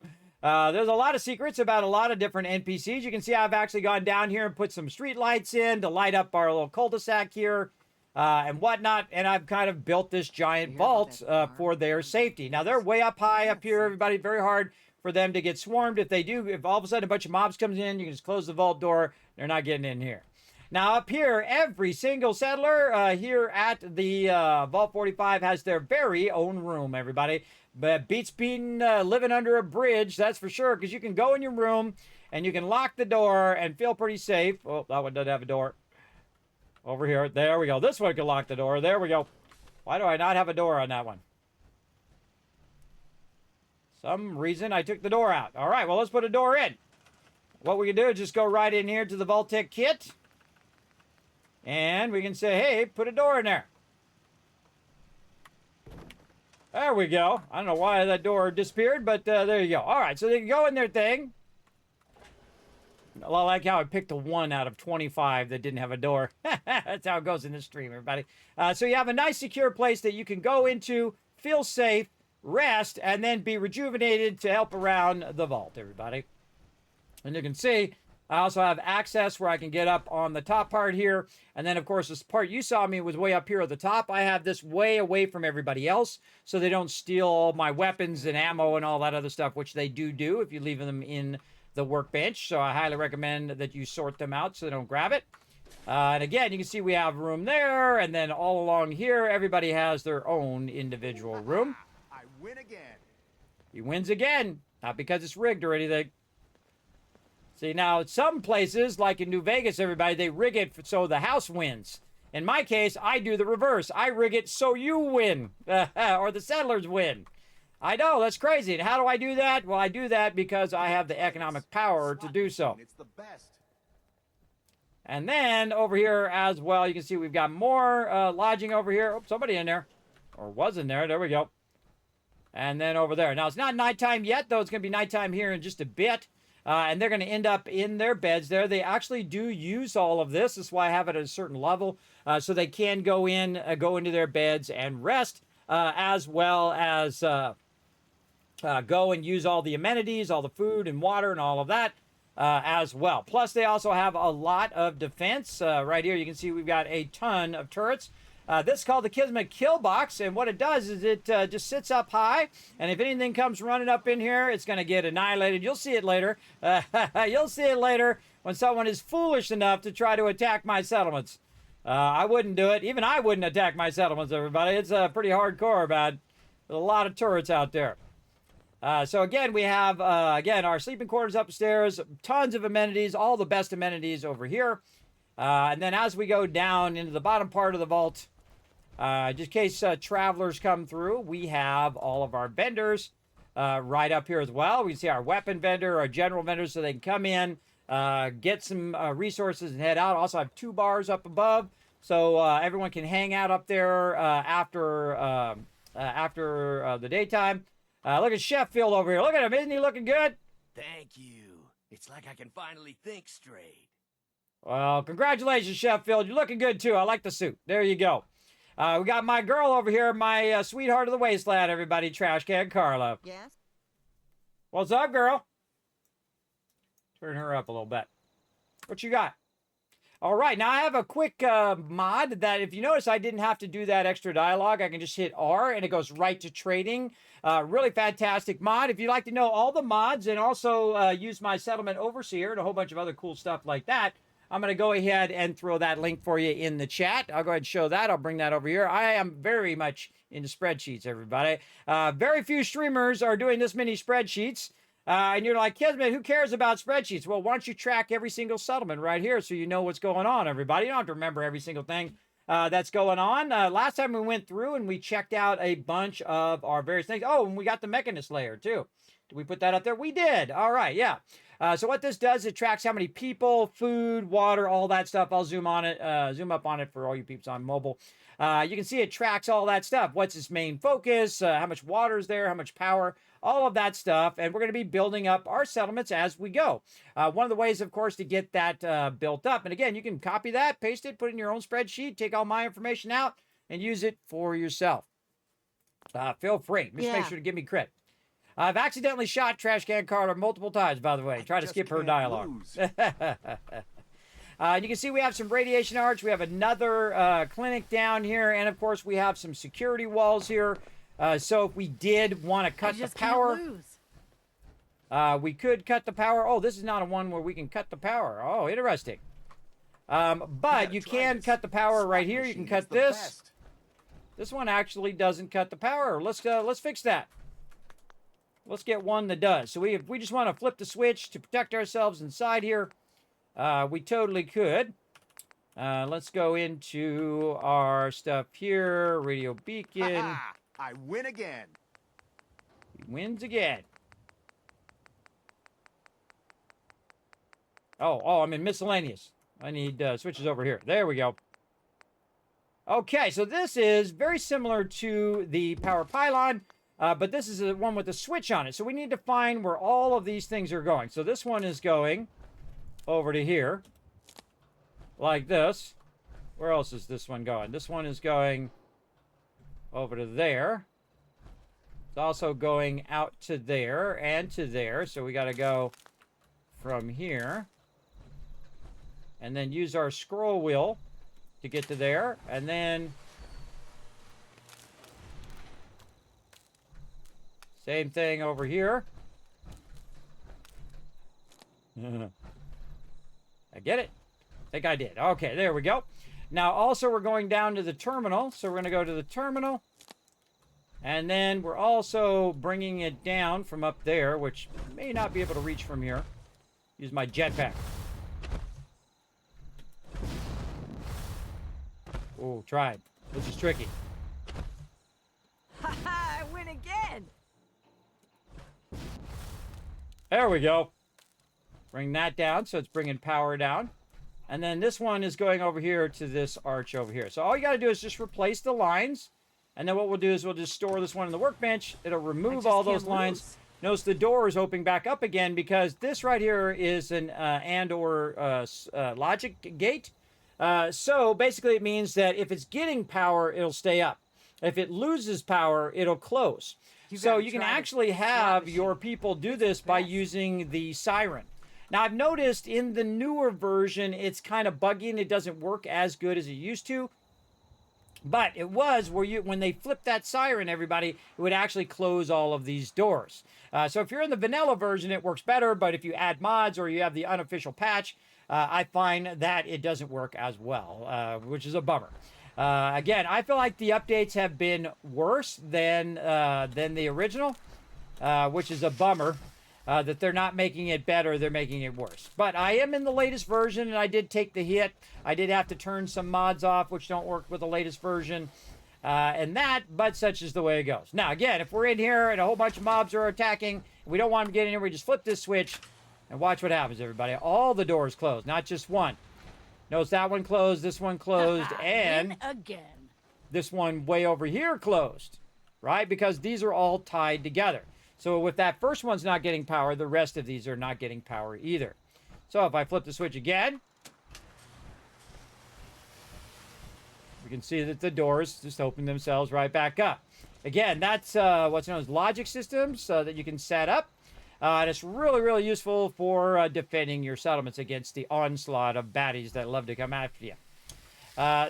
There's a lot of secrets about a lot of different NPCs. You can see I've actually gone down here and put some street lights in to light up our little cul-de-sac here and whatnot. And I've kind of built this giant vault for their safety. Now, they're way up high up here, everybody. Very hard for them to get swarmed. If they do, if all of a sudden a bunch of mobs comes in, you can just close the vault door. They're not getting in here. Now, up here, every single settler here at the Vault 45 has their very own room, everybody. But beats being living under a bridge, that's for sure, because you can go in your room and you can lock the door and feel pretty safe. Oh, that one doesn't have a door. Over here. There we go. This one can lock the door. There we go. Why do I not have a door on that one? Some reason I took the door out. All right, well, let's put a door in. What we can do is just go right in here to the Vault Tech kit. And we can say, hey, put a door in there. There we go. I don't know why that door disappeared, but there you go. All right, so they can go in their thing. I like how I picked a 1 out of 25 that didn't have a door. That's how it goes in this stream, everybody. So you have a nice, secure place that you can go into, feel safe, rest, and then be rejuvenated to help around the vault, everybody. And you can see I also have access where I can get up on the top part here. And then, of course, this part you saw me was way up here at the top. I have this way away from everybody else so they don't steal all my weapons and ammo and all that other stuff, which they do if you leave them in the workbench. So I highly recommend that you sort them out so they don't grab it. And again, you can see we have room there. And then all along here, everybody has their own individual room. I win again. He wins again. Not because it's rigged or anything. See, now, some places, like in New Vegas, everybody, they rig it so the house wins. In my case, I do the reverse. I rig it so you win, or the settlers win. I know, that's crazy. And how do I do that? Well, I do that because I have the economic power to do so. It's the best. And then, over here as well, you can see we've got more lodging over here. Oh, somebody in there. Or was in there. There we go. And then over there. Now, it's not nighttime yet, though. It's going to be nighttime here in just a bit. And they're going to end up in their beds there. They actually do use all of this. That's why I have it at a certain level. So they can go into their beds and rest, as well as go and use all the amenities, all the food and water and all of that as well. Plus, they also have a lot of defense. Right here, you can see we've got a ton of turrets. This is called the Kismet Kill Box, and what it does is it just sits up high, and if anything comes running up in here, it's going to get annihilated. You'll see it later. You'll see it later when someone is foolish enough to try to attack my settlements. I wouldn't do it. Even I wouldn't attack my settlements, everybody. It's pretty hardcore, man. There's a lot of turrets out there. So again, we have, our sleeping quarters upstairs, tons of amenities, all the best amenities over here. And then as we go down into the bottom part of the vault, just in case travelers come through, we have all of our vendors right up here as well. We can see our weapon vendor, our general vendor, so they can come in, get some resources and head out. Also have 2 bars up above, so everyone can hang out up there after the daytime. Look at Chef Phil over here. Look at him. Isn't he looking good? Thank you. It's like I can finally think straight. Well, congratulations, Chef Phil. You're looking good, too. I like the suit. There you go. We got my girl over here, my sweetheart of the wasteland, everybody, Trash Can Carla. Yes? What's up, girl? Turn her up a little bit. What you got? All right, now I have a quick mod that, if you notice, I didn't have to do that extra dialogue. I can just hit R, and it goes right to trading. Really fantastic mod. If you'd like to know all the mods and also use my settlement overseer and a whole bunch of other cool stuff like that, I'm going to go ahead and throw that link for you in the chat. I'll go ahead and show that. I'll bring that over here. I am very much into spreadsheets, everybody. Very few streamers are doing this many spreadsheets. And you're like, Kismet, who cares about spreadsheets? Well, why don't you track every single settlement right here so you know what's going on, everybody? You don't have to remember every single thing that's going on. Last time we went through and we checked out a bunch of our various things. Oh, and we got the mechanist layer, too. Did we put that up there? We did. All right, yeah. So what this does, it tracks how many people, food, water, all that stuff. I'll zoom on it, zoom up on it for all you peeps on mobile. You can see it tracks all that stuff. What's its main focus? How much water is there? How much power? All of that stuff. And we're going to be building up our settlements as we go. One of the ways, of course, to get that built up. And again, you can copy that, paste it, put it in your own spreadsheet, take all my information out, and use it for yourself. Feel free. Just make sure to give me credit. I've accidentally shot Trash Can Carla multiple times, by the way. Try to skip her dialogue. You can see we have some radiation arch. We have another clinic down here. And, of course, we have some security walls here. So if we did want to cut the power, we could cut the power. Oh, this is not a one where we can cut the power. Oh, interesting. But you can cut the power right here. You can cut this. This one actually doesn't cut the power. Let's fix that. Let's get one that does. So if we just want to flip the switch to protect ourselves inside here, we totally could. Let's go into our stuff here. Radio beacon. I win again. He wins again. Oh, I'm in miscellaneous. I need switches over here. There we go. Okay, so this is very similar to the power pylon. But this is the one with the switch on it. So we need to find where all of these things are going. So this one is going over to here. Like this. Where else is this one going? This one is going over to there. It's also going out to there and to there. So we got to go from here. And then use our scroll wheel to get to there. And then same thing over here. I get it? I think I did. Okay, there we go. Now, also, we're going down to the terminal. So we're going to go to the terminal. And then we're also bringing it down from up there, which may not be able to reach from here. Use my jetpack. Oh, tried. This is tricky. Ha ha! I win again! There we go. Bring that down, so it's bringing power down. And then this one is going over here to this arch over here. So all you got to do is just replace the lines. And then what we'll do is we'll just store this one in the workbench. It'll remove all those lines. Notice the door is opening back up again because this right here is an and/or logic gate. So basically it means that if it's getting power, it'll stay up. If it loses power, it'll close. So you can actually have your people do this by using the siren. Now, I've noticed in the newer version, it's kind of buggy and it doesn't work as good as it used to. But it was where when they flipped that siren, everybody, it would actually close all of these doors. So if you're in the vanilla version, it works better. But if you add mods or you have the unofficial patch, I find that it doesn't work as well, which is a bummer. Again, I feel like the updates have been worse than the original, which is a bummer. that they're not making it better, they're making it worse. But I am in the latest version, and I did take the hit. I did have to turn some mods off, which don't work with the latest version. But such is the way it goes. Now, again, if we're in here and a whole bunch of mobs are attacking, and we don't want them to get in here, we just flip this switch and watch what happens, everybody. All the doors close, not just one. Notice that one closed, this one closed, and Win again. this one way over here closed, right? Because these are all tied together. So if that first one's not getting power, the rest of these are not getting power either. So if I flip the switch again, we can see that the doors just open themselves right back up. Again, that's what's known as logic systems that you can set up. And it's really, really useful for defending your settlements against the onslaught of baddies that love to come after you.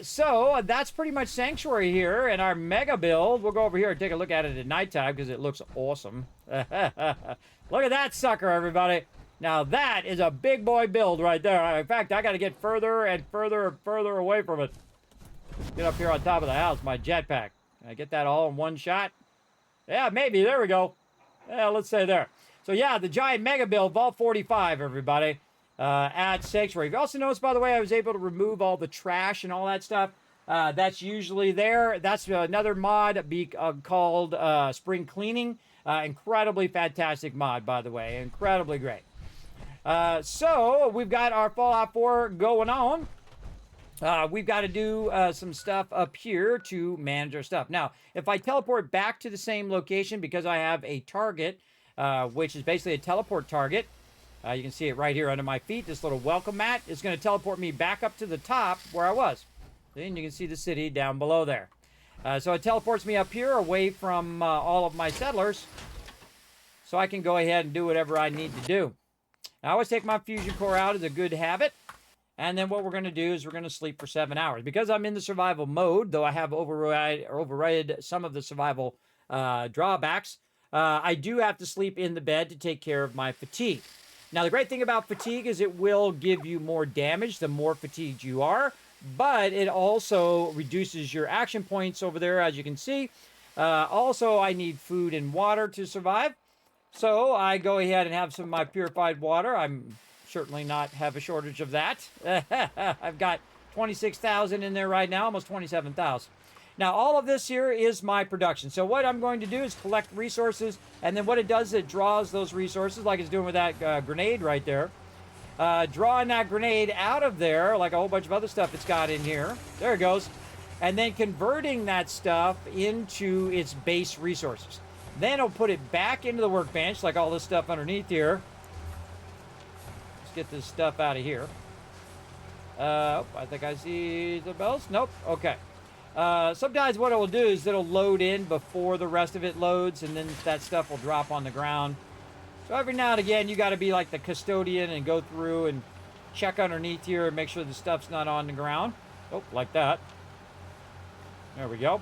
So that's pretty much Sanctuary here, and our mega build. We'll go over here and take a look at it at nighttime because it looks awesome. Look at that sucker, everybody. Now that is a big boy build right there. In fact, I got to get further and further and further away from it. Get up here on top of the house, my jetpack. Can I get that all in one shot? Yeah, maybe. There we go. Yeah, let's say there. So yeah, the giant mega build, Vault 45, everybody, at Sanctuary. You also notice, by the way, I was able to remove all the trash and all that stuff. That's usually there. That's another mod called Spring Cleaning. Incredibly fantastic mod, by the way. Incredibly great. So we've got our Fallout 4 going on. We've got to do some stuff up here to manage our stuff. Now, if I teleport back to the same location, because I have a target, which is basically a teleport target, you can see it right here under my feet. This little welcome mat is going to teleport me back up to the top where I was. Then you can see the city down below there. So it teleports me up here away from all of my settlers, so I can go ahead and do whatever I need to do. Now, I always take my fusion core out as a good habit. And then what we're going to do is we're going to sleep for 7 hours. Because I'm in the survival mode, though I have overridden some of the survival drawbacks, I do have to sleep in the bed to take care of my fatigue. Now, the great thing about fatigue is it will give you more damage the more fatigued you are, but it also reduces your action points over there, as you can see. Also, I need food and water to survive, so I go ahead and have some of my purified water. I'm certainly not have a shortage of that. I've got 26,000 in there right now, almost 27,000. Now, all of this here is my production. So what I'm going to do is collect resources, and then what it does is it draws those resources, like it's doing with that grenade right there. Drawing that grenade out of there, like a whole bunch of other stuff it's got in here. There it goes. And then converting that stuff into its base resources. Then it'll put it back into the workbench, like all this stuff underneath here. Let's get this stuff out of here. I think I see the bells. Nope. Okay. Sometimes what it will do is it'll load in before the rest of it loads, and then that stuff will drop on the ground. So every now and again, you got to be like the custodian and go through and check underneath here and make sure the stuff's not on the ground. Oh, like that. There we go.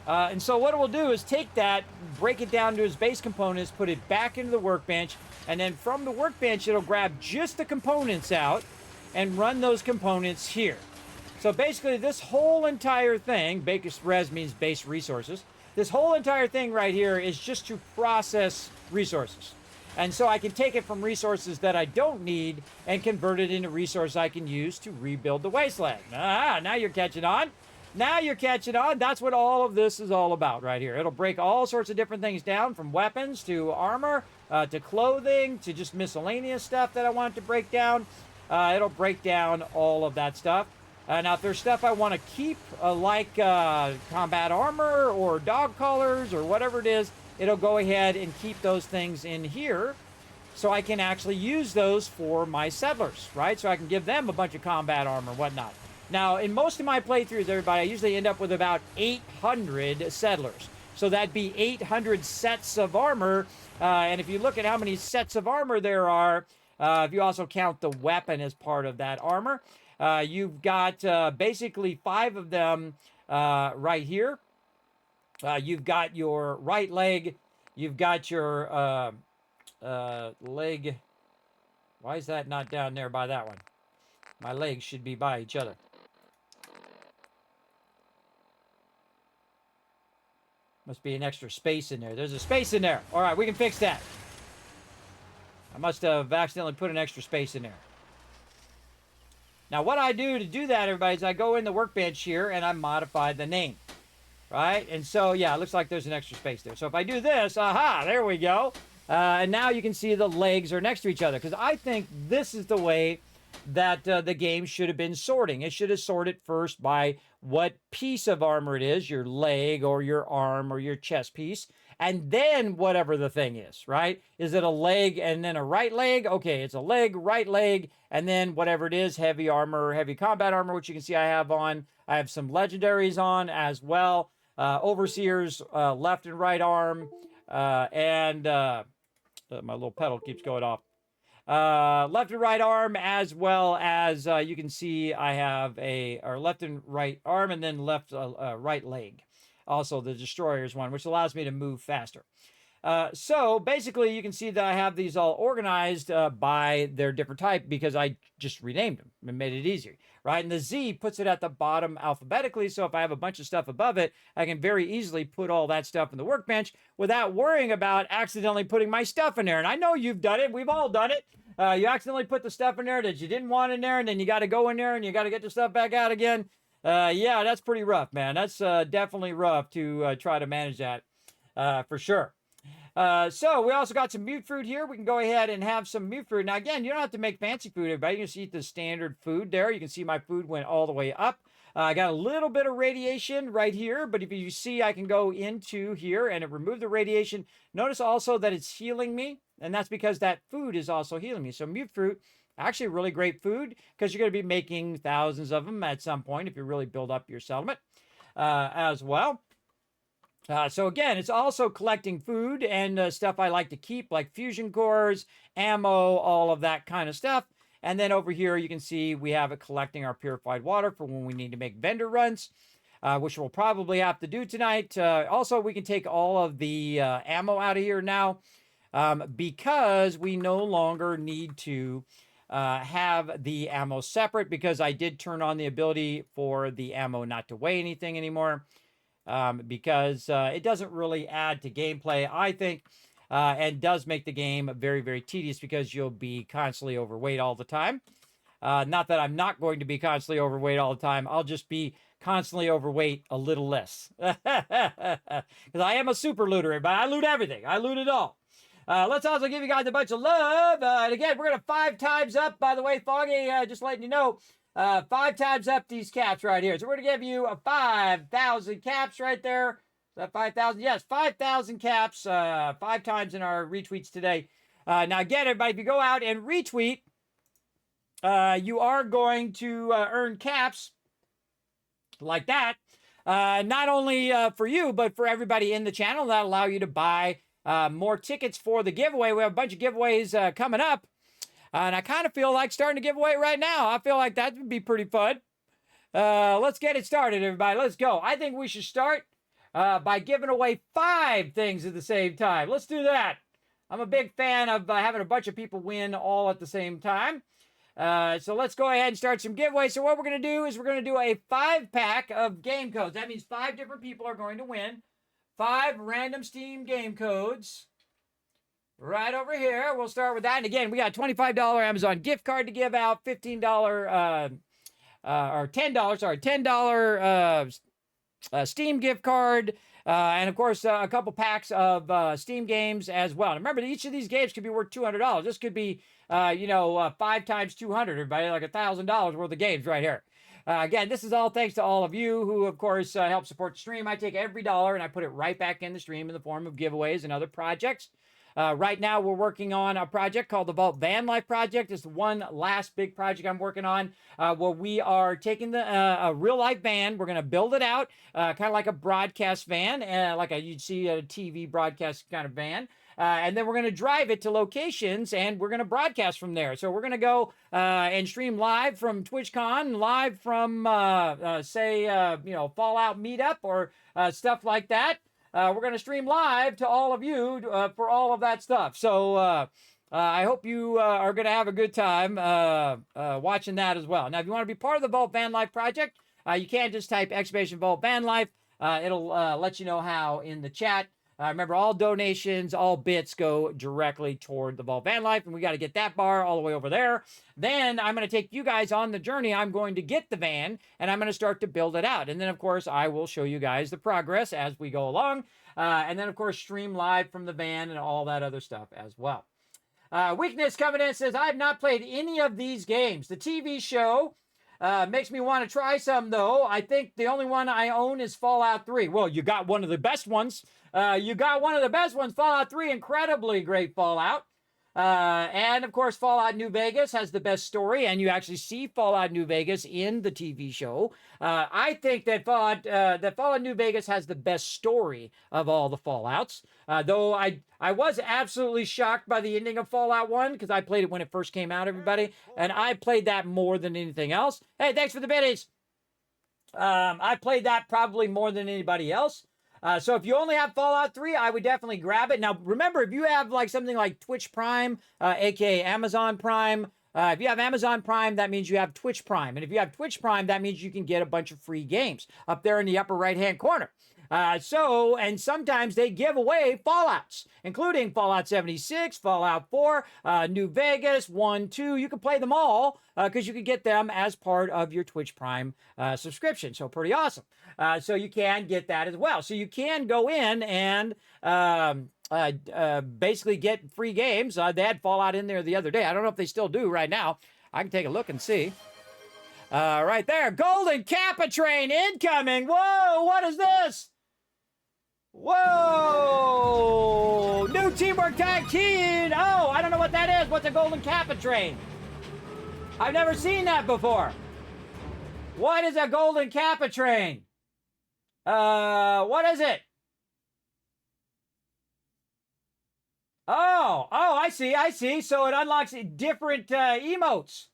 And so what it will do is take that, break it down to its base components, put it back into the workbench, and then from the workbench, it'll grab just the components out and run those components here. So basically, this whole entire thing, base res means base resources, this whole entire thing right here is just to process resources. And so I can take it from resources that I don't need and convert it into resources I can use to rebuild the wasteland. Now you're catching on. Now you're catching on. That's what all of this is all about right here. It'll break all sorts of different things down, from weapons to armor to clothing to just miscellaneous stuff that I want it to break down. It'll break down all of that stuff. Now, if there's stuff I want to keep, like combat armor or dog collars or whatever it is, it'll go ahead and keep those things in here so I can actually use those for my settlers, right? So I can give them a bunch of combat armor and whatnot. Now, in most of my playthroughs, everybody, I usually end up with about 800 settlers. So that'd be 800 sets of armor. And if you look at how many sets of armor there are, if you also count the weapon as part of that armor, you've got basically 5 of them right here. You've got your right leg. You've got your leg. Why is that not down there by that one? My legs should be by each other. Must be an extra space in there. There's a space in there. All right, we can fix that. I must have accidentally put an extra space in there. Now, what I do to do that, everybody, is I go in the workbench here and I modify the name, right? And so, yeah, it looks like there's an extra space there. So if I do this, aha, there we go. And now you can see the legs are next to each other, because I think this is the way that the game should have been sorting. It should have sorted first by what piece of armor it is, your leg or your arm or your chest piece, and then whatever the thing is, right? Is it a leg and then a right leg? Okay, it's a leg, right leg, and then whatever it is, heavy armor, heavy combat armor, which you can see I have on. I have some legendaries on as well. Overseer's left and right arm, and my little pedal keeps going off. Left and right arm, as well as you can see I have or left and right arm, and then left right leg. Also the Destroyer's one, which allows me to move faster. So basically you can see that I have these all organized by their different type, because I just renamed them and made it easier, right? And the Z puts it at the bottom alphabetically, so if I have a bunch of stuff above it, I can very easily put all that stuff in the workbench without worrying about accidentally putting my stuff in there. And I know you've done it. We've all done it. You accidentally put the stuff in there that you didn't want in there, and then you got to go in there and you got to get the stuff back out again. Yeah, that's pretty rough, man. That's definitely rough to try to manage that for sure. So we also got some mute fruit here. We can go ahead and have some mute fruit. Now, again, you don't have to make fancy food, everybody. You can see the standard food there. You can see my food went all the way up. I got a little bit of radiation right here, but if you see, I can go into here and remove the radiation. Notice also that it's healing me, and that's because that food is also healing me. So mute fruit, actually really great food, because you're going to be making thousands of them at some point if you really build up your settlement as well. So again, it's also collecting food and stuff I like to keep, like fusion cores, ammo, all of that kind of stuff. And then over here, you can see we have it collecting our purified water for when we need to make vendor runs, which we'll probably have to do tonight. Also, we can take all of the ammo out of here now, because we no longer need to have the ammo separate, because I did turn on the ability for the ammo not to weigh anything anymore. Because it doesn't really add to gameplay, I think, and does make the game very, very tedious, because you'll be constantly overweight all the time. Not that I'm not going to be constantly overweight all the time. I'll just be constantly overweight a little less. Because I am a super looter, but I loot everything. I loot it all. Let's also give you guys a bunch of love. And again, we're going to 5 times up, by the way, Foggy, just letting you know. 5 times up these caps right here. So we're going to give you a 5,000 caps right there. Is that 5,000? Yes, 5,000 caps, 5 times in our retweets today. Now, again, everybody, if you go out and retweet, you are going to earn caps like that. Not only for you, but for everybody in the channel. That'll allow you to buy more tickets for the giveaway. We have a bunch of giveaways coming up. And I kind of feel like starting to give away right now. I feel like that would be pretty fun. Let's get it started, everybody. Let's go. I think we should start by giving away 5 things at the same time. Let's do that. I'm a big fan of having a bunch of people win all at the same time. So let's go ahead and start some giveaways. So what we're going to do is we're going to do a 5-pack of game codes. That means 5 different people are going to win 5 random Steam game codes. Right over here, we'll start with that. And again, we got a $25 Amazon gift card to give out, $15 or $10, sorry, $10 Steam gift card, and of course, a couple packs of Steam games as well. And remember, each of these games could be worth $200. This could be, 5 times 200, everybody, like $1,000 worth of games right here. Again, this is all thanks to all of you who, of course, help support the stream. I take every dollar and I put it right back in the stream in the form of giveaways and other projects. Right now, we're working on a project called the Vault Van Life Project. It's one last big project I'm working on, where we are taking a real-life van. We're going to build it out, kind of like a broadcast van, like you'd see a TV broadcast kind of van. And then we're going to drive it to locations, and we're going to broadcast from there. So we're going to go and stream live from TwitchCon, live from, Fallout Meetup or stuff like that. We're going to stream live to all of you for all of that stuff. So I hope you are going to have a good time watching that as well. Now, if you want to be part of the Vault Van Life project, you can just type !Vault Van Life. It'll let you know how in the chat. Remember, all donations, all bits go directly toward the Vault Van Life, and we got to get that bar all the way over there. Then I'm going to take you guys on the journey. I'm going to get the van, and I'm going to start to build it out. And then, of course, I will show you guys the progress as we go along. And then, of course, stream live from the van and all that other stuff as well. Weakness coming in says, I have not played any of these games. The TV show makes me want to try some, though. I think the only one I own is Fallout 3. Well, you got one of the best ones. Fallout 3, incredibly great Fallout. And, of course, Fallout New Vegas has the best story, and you actually see Fallout New Vegas in the TV show. I think that Fallout New Vegas has the best story of all the Fallouts, though I was absolutely shocked by the ending of Fallout 1, because I played it when it first came out, everybody, and I played that more than anything else. Hey, thanks for the biddies. I played that probably more than anybody else. So if you only have Fallout 3, I would definitely grab it. Now, remember, if you have like something like Twitch Prime, aka Amazon Prime, if you have Amazon Prime, that means you have Twitch Prime. And if you have Twitch Prime, that means you can get a bunch of free games up there in the upper right-hand corner. And sometimes they give away Fallouts, including Fallout 76, Fallout 4, New Vegas, 1, 2. You can play them all because you can get them as part of your Twitch Prime subscription. So pretty awesome. So you can get that as well. So you can go in and basically get free games. They had Fallout in there the other day. I don't know if they still do right now. I can take a look and see. Right there, Golden Kappa Train incoming. Whoa, what is this? Whoa! New Teamwork Tycoon! Oh, I don't know what that is. What's a Golden Kappa Train? I've never seen that before. What is a Golden Kappa Train? What is it? Oh, I see. So it unlocks different emotes.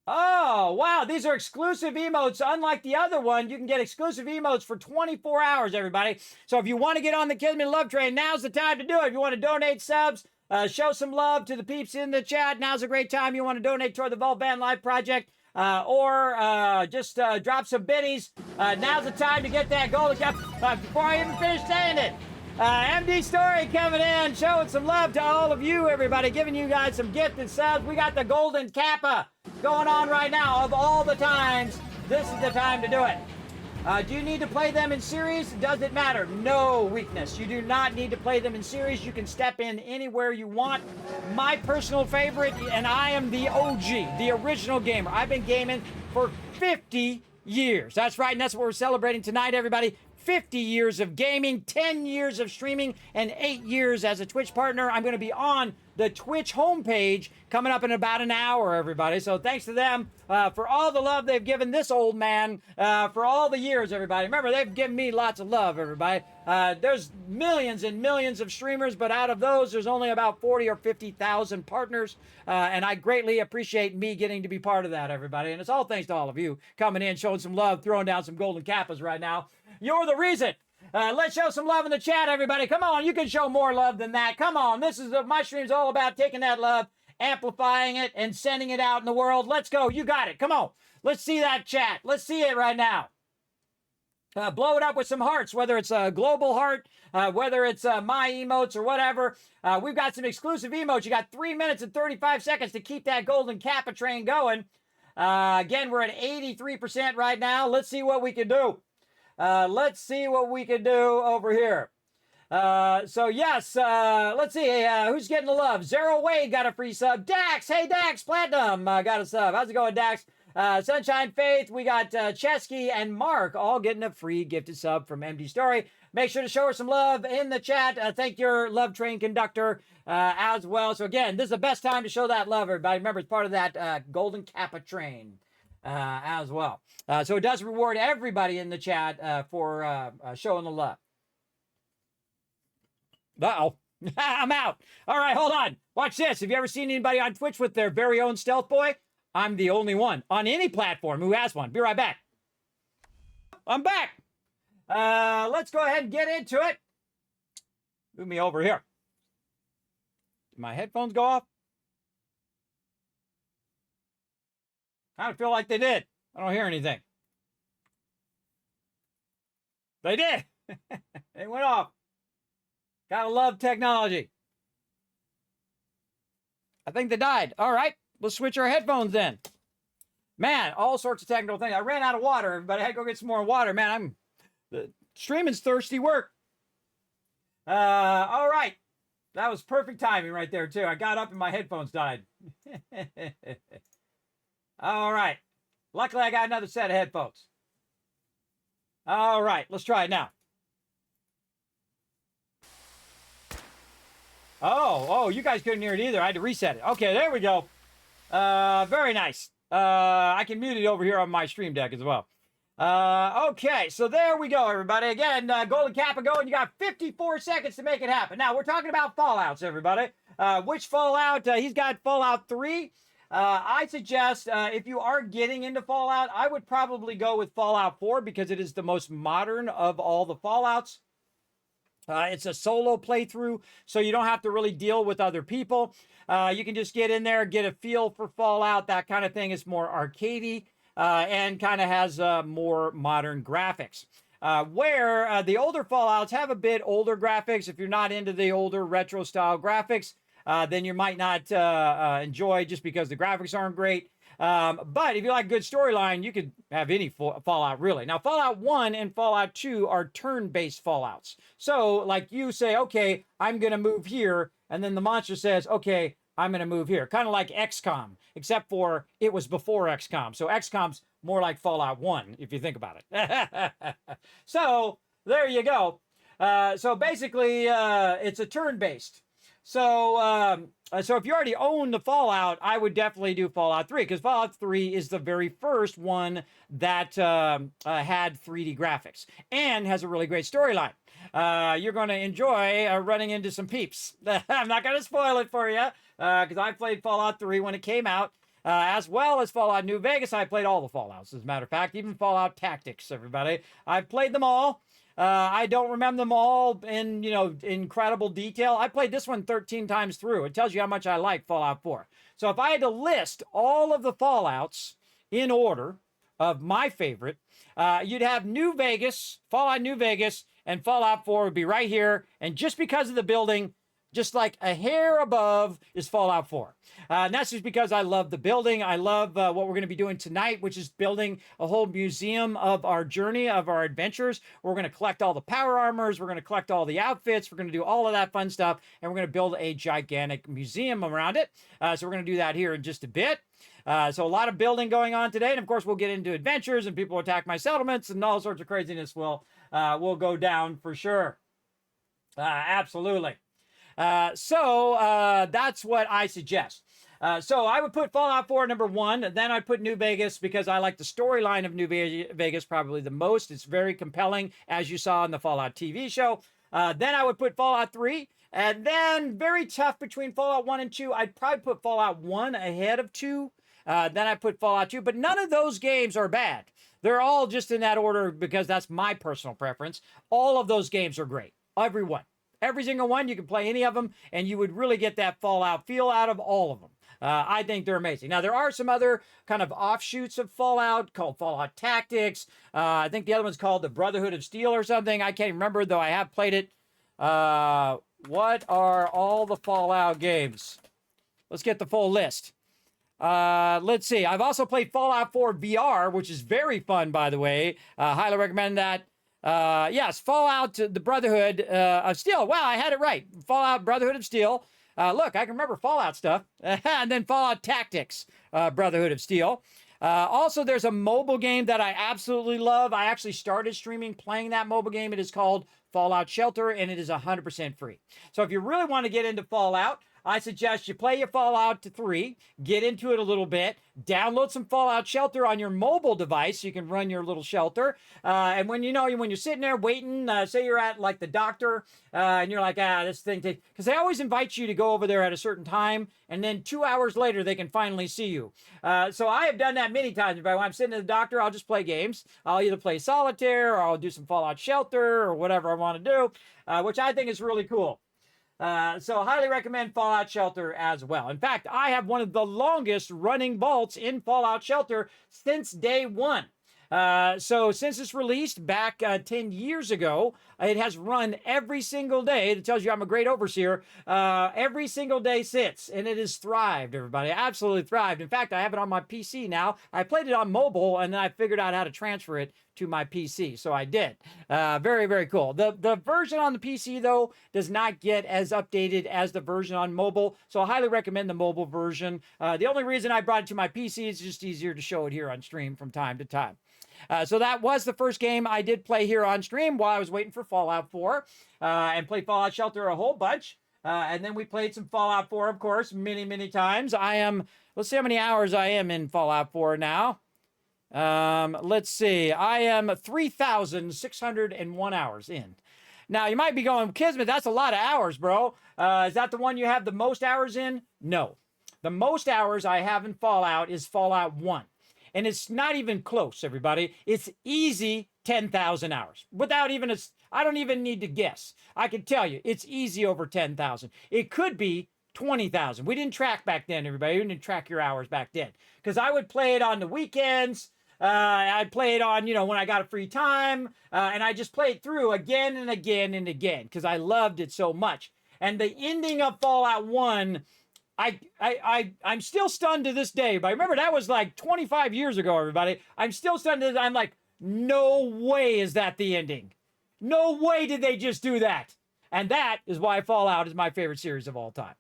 Oh, wow. These are exclusive emotes. Unlike the other one, you can get exclusive emotes for 24 hours, everybody. So if you want to get on the Kismet Love Train, now's the time to do it. If you want to donate subs, show some love to the peeps in the chat, now's a great time. You want to donate toward the Vault Van Life Project, or just drop some biddies. Now's the time to get that Golden Cup. Before I even finish saying it, MD Story coming in, showing some love to all of you, everybody, giving you guys some gifted subs. We got the Golden Kappa going on right now. Of all the times, this is the time to do it. Do you need to play them in series? Does it matter? No, Weakness. You do not need to play them in series. You can step in anywhere you want. My personal favorite, and I am the OG, the original gamer. I've been gaming for 50 years. That's right, and that's what we're celebrating tonight, everybody. 50 years of gaming, 10 years of streaming, and 8 years as a Twitch partner. I'm going to be on the Twitch homepage coming up in about an hour, everybody. So thanks to them for all the love they've given this old man for all the years, everybody. Remember, they've given me lots of love, everybody. There's millions and millions of streamers, but out of those, there's only about 40 or 50,000 partners. And I greatly appreciate me getting to be part of that, everybody. And it's all thanks to all of you coming in, showing some love, throwing down some golden kappas right now. You're the reason. Let's show some love in the chat, everybody. Come on, you can show more love than that. Come on, this is my stream's all about taking that love, amplifying it, and sending it out in the world. Let's go. You got it. Come on. Let's see that chat. Let's see it right now. Blow it up with some hearts, whether it's a global heart, whether it's my emotes or whatever. We've got some exclusive emotes. You got 3 minutes and 35 seconds to keep that Golden Kappa train going. Again, we're at 83% right now. Let's see what we can do. Let's see what we can do over here. So yes, let's see, who's getting the love? Zero Wade got a free sub. Dax, hey Dax, Platinum, got a sub. How's it going, Dax? Sunshine Faith, we got Chesky and Mark all getting a free gifted sub from MD Story. Make sure to show her some love in the chat. Thank your love train conductor as well. So again, this is the best time to show that love, everybody. Remember, it's part of that Golden Kappa train. As well. So it does reward everybody in the chat for showing the love. Uh-oh. I'm out. All right, hold on. Watch this. Have you ever seen anybody on Twitch with their very own stealth boy? I'm the only one on any platform who has one. Be right back. I'm back. Let's go ahead and get into it. Move me over here. Did my headphones go off? I don't feel like they did. I don't hear anything. They did. They went off. Gotta love technology. I think they died. All right, let's switch our headphones then. Man, all sorts of technical things. I ran out of water, but I had to go get some more water. Man, streaming's thirsty work. All right. That was perfect timing right there, too. I got up and my headphones died. All right. Luckily, I got another set of headphones. All right, let's try it now. Oh, you guys couldn't hear it either. I had to reset it. Okay, there we go. Very nice. I can mute it over here on my stream deck as well. Okay, so there we go, everybody. Again, Golden Kappa going. You got 54 seconds to make it happen. Now, we're talking about Fallouts, everybody. Which Fallout? He's got Fallout 3. I suggest if you are getting into Fallout, I would probably go with Fallout 4 because it is the most modern of all the Fallouts. It's a solo playthrough, so you don't have to really deal with other people. You can just get in there, get a feel for Fallout, that kind of thing. It's more arcadey and kind of has more modern graphics. Where the older Fallouts have a bit older graphics. If you're not into the older retro style graphics, then you might not enjoy just because the graphics aren't great. But if you like good storyline, you could have any Fallout, really. Now, Fallout 1 and Fallout 2 are turn-based Fallouts. So, like, you say, okay, I'm going to move here, and then the monster says, okay, I'm going to move here. Kind of like XCOM, except for it was before XCOM. So XCOM's more like Fallout 1, if you think about it. So, there you go. So, basically, it's a turn-based. So if you already own the Fallout, I would definitely do Fallout 3 because Fallout 3 is the very first one that had 3D graphics and has a really great storyline. You're going to enjoy running into some peeps. I'm not going to spoil it for you because I played Fallout 3 when it came out. As well as Fallout New Vegas, I played all the Fallouts, as a matter of fact, even Fallout Tactics, everybody. I've played them all. I don't remember them all in, incredible detail. I played this one 13 times through. It tells you how much I like Fallout 4. So if I had to list all of the Fallouts in order of my favorite, you'd have New Vegas, Fallout New Vegas, and Fallout 4 would be right here. And just because of the building, just like a hair above is Fallout 4. And that's just because I love the building. I love what we're going to be doing tonight, which is building a whole museum of our journey, of our adventures. We're going to collect all the power armors. We're going to collect all the outfits. We're going to do all of that fun stuff. And we're going to build a gigantic museum around it. So we're going to do that here in just a bit. So a lot of building going on today. And of course, we'll get into adventures and people attack my settlements and all sorts of craziness will go down for sure. Absolutely. So that's what I suggest. So I would put Fallout 4 number 1. Then I'd put New Vegas because I like the storyline of New Vegas probably the most. It's very compelling, as you saw in the Fallout TV show. Then I would put Fallout 3. And then very tough between Fallout 1 and 2. I'd probably put Fallout 1 ahead of 2. Then I put Fallout 2. But none of those games are bad. They're all just in that order because that's my personal preference. All of those games are great. Every one. Every single one, you can play any of them, and you would really get that Fallout feel out of all of them. I think they're amazing. Now, there are some other kind of offshoots of Fallout called Fallout Tactics. I think the other one's called the Brotherhood of Steel or something. I can't remember, though I have played it. What are all the Fallout games? Let's get the full list. Let's see. I've also played Fallout 4 VR, which is very fun, by the way. Highly recommend that. Yes, Fallout, the Brotherhood of Steel. Wow, I had it right. Fallout Brotherhood of Steel. Look, I can remember Fallout stuff. And then Fallout Tactics, Brotherhood of Steel. Also, there's a mobile game that I absolutely love. I actually started streaming playing that mobile game. It is called Fallout Shelter, and it is 100% free. So if you really want to get into Fallout, I suggest you play your Fallout 3, get into it a little bit, download some Fallout Shelter on your mobile device so you can run your little shelter. And when you're sitting there waiting, say you're at like the doctor, and you're like, this thing takes, because they always invite you to go over there at a certain time, and then 2 hours later they can finally see you. So I have done that many times. When I'm sitting at the doctor, I'll just play games. I'll either play solitaire or I'll do some Fallout Shelter or whatever I want to do, which I think is really cool. So highly recommend Fallout Shelter as well. In fact, I have one of the longest running vaults in Fallout Shelter since day one. So since it's released back 10 years ago, it has run every single day. It tells you I'm a great overseer. Every single day since, and it has thrived, everybody. Absolutely thrived. In fact, I have it on my PC now. I played it on mobile, and then I figured out how to transfer it to my PC. So I did. Very, very cool. The version on the PC, though, does not get as updated as the version on mobile. So I highly recommend the mobile version. The only reason I brought it to my PC is just easier to show it here on stream from time to time. So that was the first game I did play here on stream while I was waiting for Fallout 4 and played Fallout Shelter a whole bunch. And then we played some Fallout 4, of course, many, many times. Let's see how many hours I am in Fallout 4 now. Let's see. I am 3,601 hours in. Now, you might be going, Kismet, that's a lot of hours, bro. Is that the one you have the most hours in? No. The most hours I have in Fallout is Fallout 1. And it's not even close, everybody. It's easy 10,000 hours. Without even I don't even need to guess. I can tell you, it's easy over 10,000. It could be 20,000. We didn't track back then, everybody. We didn't track your hours back then. Because I would play it on the weekends. I'd play it on, when I got a free time. And I just played through again and again and again. Because I loved it so much. And the ending of Fallout 1... I'm still stunned to this day, but I remember that was like 25 years ago, everybody. I'm still stunned to this. I'm like, no way is that the ending. No way did they just do that. And that is why Fallout is my favorite series of all time.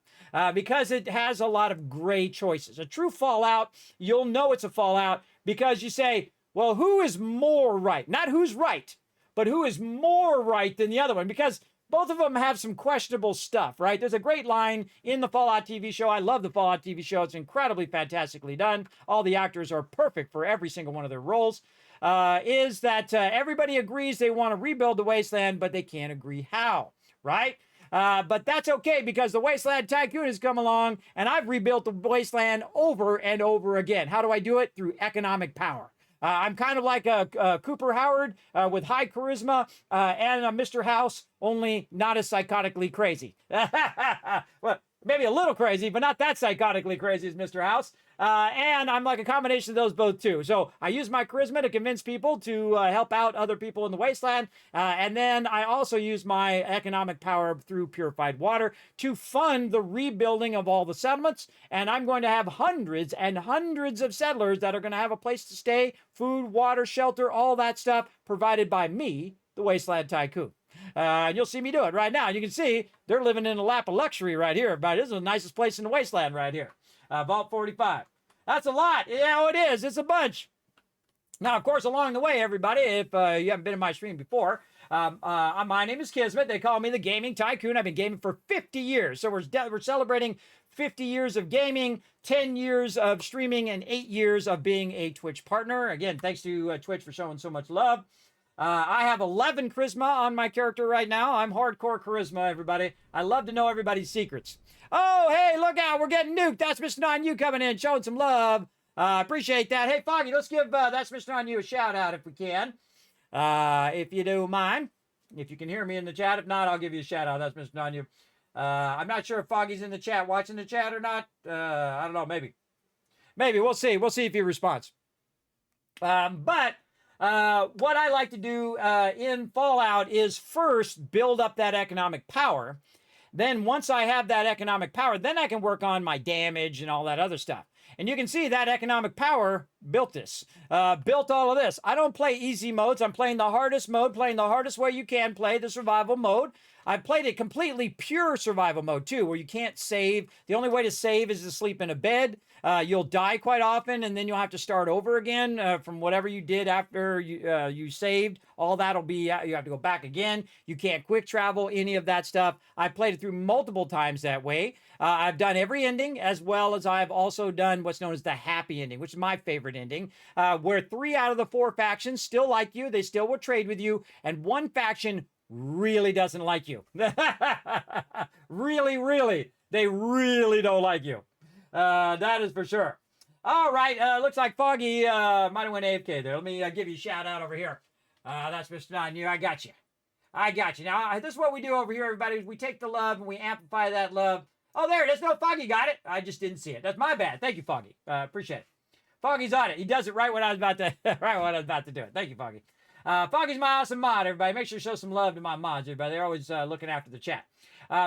Because it has a lot of gray choices. A true Fallout, you'll know it's a Fallout because you say, well, who is more right? Not who's right, but who is more right than the other one? Because both of them have some questionable stuff, right? There's a great line in the Fallout TV show. I love the Fallout TV show. It's incredibly fantastically done. All the actors are perfect for every single one of their roles. Is that everybody agrees they want to rebuild the wasteland, but they can't agree how, right? But that's okay because the Wasteland Tycoon has come along and I've rebuilt the wasteland over and over again. How do I do it? Through economic power. I'm kind of like a Cooper Howard with high charisma and a Mr. House, only not as psychotically crazy. Well, maybe a little crazy, but not that psychotically crazy as Mr. House. And I'm like a combination of those both too. So I use my charisma to convince people to help out other people in the wasteland. And then I also use my economic power through purified water to fund the rebuilding of all the settlements. And I'm going to have hundreds and hundreds of settlers that are going to have a place to stay, food, water, shelter, all that stuff provided by me, the Wasteland Tycoon. And you'll see me do it right now. You can see they're living in a lap of luxury right here. Everybody, this is the nicest place in the wasteland right here. Vault 45. That's a lot. Yeah, it is. It's a bunch. Now, of course, along the way, everybody, if you haven't been in my stream before, my name is Kismet. They call me the Gaming Tycoon. I've been gaming for 50 years. So we're celebrating 50 years of gaming, 10 years of streaming, and 8 years of being a Twitch partner. Again, thanks to Twitch for showing so much love. I have 11 charisma on my character right now. I'm hardcore charisma, everybody. I love to know everybody's secrets. Oh, hey, look out. We're getting nuked. That's Mr. Non-You coming in, showing some love. Appreciate that. Hey, Foggy, let's give That's Mr. Non-You a shout-out if we can. If you do mind. If you can hear me in the chat. If not, I'll give you a shout-out. That's Mr. Non-You. I'm not sure if Foggy's in the chat, watching the chat or not. I don't know, maybe. Maybe. We'll see. We'll see if he responds. But what I like to do in Fallout is first build up that economic power. Then once I have that economic power, then I can work on my damage and all that other stuff. And you can see that economic power built this, built all of this. I don't play easy modes. I'm playing the hardest mode, playing the hardest way you can play, the survival mode. I played a completely pure survival mode too, where you can't save. The only way to save is to sleep in a bed. You'll die quite often, and then you'll have to start over again from whatever you did after you saved. All that'll be, you have to go back again. You can't quick travel, any of that stuff. I played it through multiple times that way. I've done every ending, as well as I've also done what's known as the happy ending, which is my favorite ending, where 3 out of the 4 factions still like you. They still will trade with you, and 1 faction really doesn't like you. Really. They really don't like you. That is for sure. All right. Looks like Foggy might have went AFK there. Let me give you a shout out over here. That's Mr. Non-You. I got you. Now, this is what we do over here, everybody. We take the love and we amplify that love. Oh, there it is. No, Foggy got it. I just didn't see it. That's my bad. Thank you, Foggy. Appreciate it. Foggy's on it. He does it right when I was about to do it. Thank you, Foggy. Foggy's my awesome mod, everybody. Make sure to show some love to my mods, everybody. They're always looking after the chat.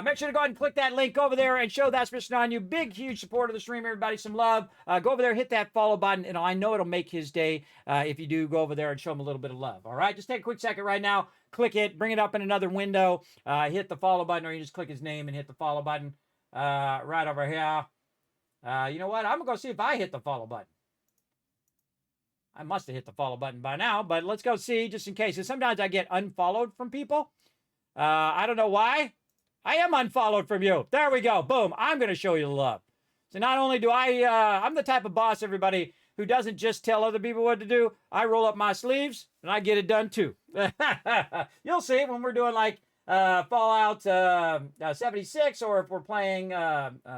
Make sure to go ahead and click that link over there and show that mission on you. Big, huge support of the stream, everybody. Some love. Go over there, hit that follow button, and I know it'll make his day if you do go over there and show him a little bit of love. All right? Just take a quick second right now. Click it. Bring it up in another window. Hit the follow button, or you just click his name and hit the follow button right over here. You know what? I'm going to go see if I hit the follow button. I must have hit the follow button by now, but let's go see just in case. Because sometimes I get unfollowed from people. I don't know why. I am unfollowed from you. There we go. Boom. I'm going to show you the love. So not only do I'm the type of boss, everybody, who doesn't just tell other people what to do. I roll up my sleeves and I get it done too. You'll see when we're doing like Fallout 76, or if we're playing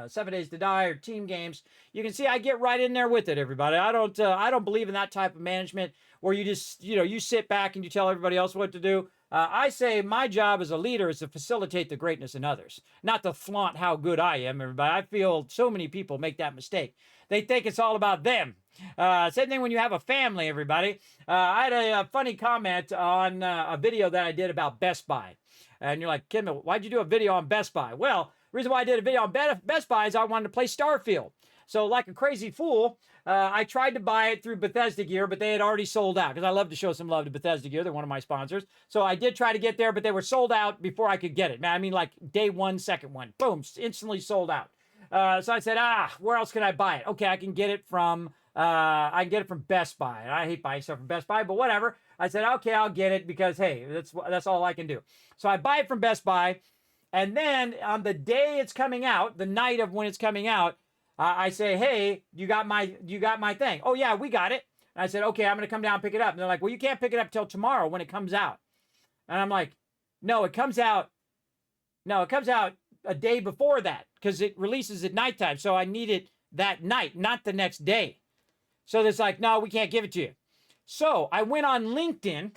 7 Days to Die or team games, you can see I get right in there with it, everybody. I don't believe in that type of management where you just, you sit back and you tell everybody else what to do. I say my job as a leader is to facilitate the greatness in others, not to flaunt how good I am, everybody. I feel so many people make that mistake. They think it's all about them. Same thing when you have a family, everybody. I had a funny comment on a video that I did about Best Buy. And you're like, Kismet, why'd you do a video on Best Buy? Well, the reason why I did a video on Best Buy is I wanted to play Starfield. So like a crazy fool, I tried to buy it through Bethesda Gear, but they had already sold out, because I love to show some love to Bethesda Gear. They're one of my sponsors. So I did try to get there, but they were sold out before I could get it. Man, I mean, like day one, second one, boom, instantly sold out. So I said, where else can I buy it? Okay, I can get it from Best Buy. I hate buying stuff from Best Buy, but whatever. I said, okay, I'll get it because, hey, that's all I can do. So I buy it from Best Buy, and then on the day it's coming out, the night of when it's coming out, I say, hey, you got my thing. Oh yeah, we got it. And I said, okay, I'm gonna come down and pick it up. And they're like, well, you can't pick it up till tomorrow when it comes out. And I'm like, no, it comes out a day before that, because it releases at nighttime. So I need it that night, not the next day. So it's like, no, we can't give it to you. So I went on LinkedIn.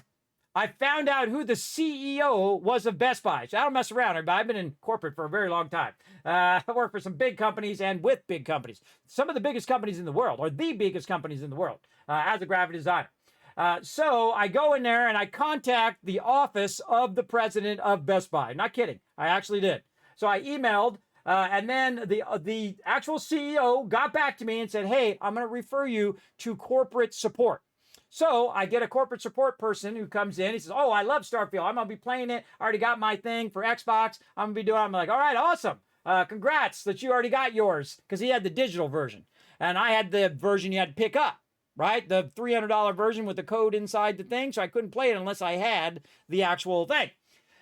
I found out who the CEO was of Best Buy. So I don't mess around, everybody. I've been in corporate for a very long time. I work for some big companies and with big companies. Some of the biggest companies in the world, or the biggest companies in the world, as a graphic designer. So I go in there and I contact the office of the president of Best Buy. Not kidding. I actually did. So I emailed, and then the actual CEO got back to me and said, hey, I'm going to refer you to corporate support. So I get a corporate support person who comes in. He says, oh, I love Starfield. I'm going to be playing it. I already got my thing for Xbox. I'm going to be doing it. I'm like, all right, awesome. Congrats that you already got yours, because he had the digital version. And I had the version you had to pick up, right? The $300 version with the code inside the thing. So I couldn't play it unless I had the actual thing.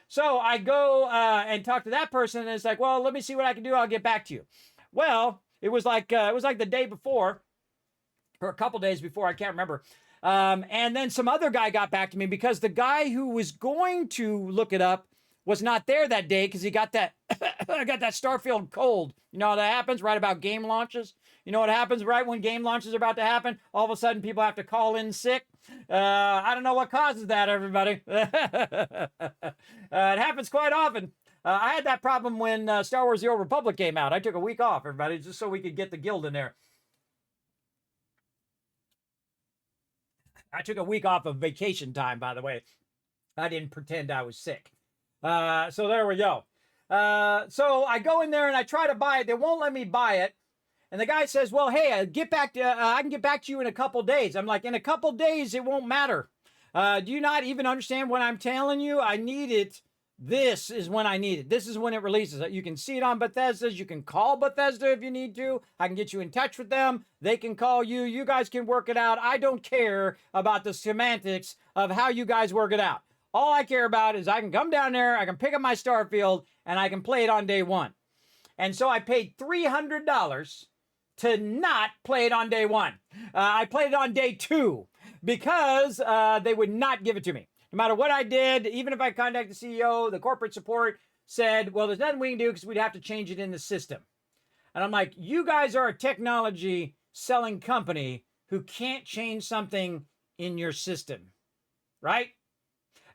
So I go and talk to that person, and it's like, well, let me see what I can do. I'll get back to you. Well, it was like the day before, or a couple days before. I can't remember. And then some other guy got back to me, because the guy who was going to look it up was not there that day, because he got that Starfield cold. You know how that happens right about game launches? You know what happens right when game launches are about to happen? All of a sudden people have to call in sick. I don't know what causes that, everybody. It happens quite often. I had that problem when Star Wars The Old Republic came out. I took a week off, everybody, just so we could get the guild in there. I took a week off of vacation time, by the way. I didn't pretend I was sick. So there we go. So I go in there and I try to buy it. They won't let me buy it. And the guy says, well, hey, I can get back to you in a couple days. I'm like, in a couple days, it won't matter. Do you not even understand what I'm telling you? I need it. This is when I need it. This is when it releases. You can see it on Bethesda's. You can call Bethesda if you need to. I can get you in touch with them. They can call you. You guys can work it out. I don't care about the semantics of how you guys work it out. All I care about is I can come down there, I can pick up my Starfield, and I can play it on day one. And so I paid $300 to not play it on day one. I played it on day two because they would not give it to me. No matter what I did, even if I contacted the CEO, the corporate support said, well, there's nothing we can do because we'd have to change it in the system. And I'm like, you guys are a technology selling company who can't change something in your system, right?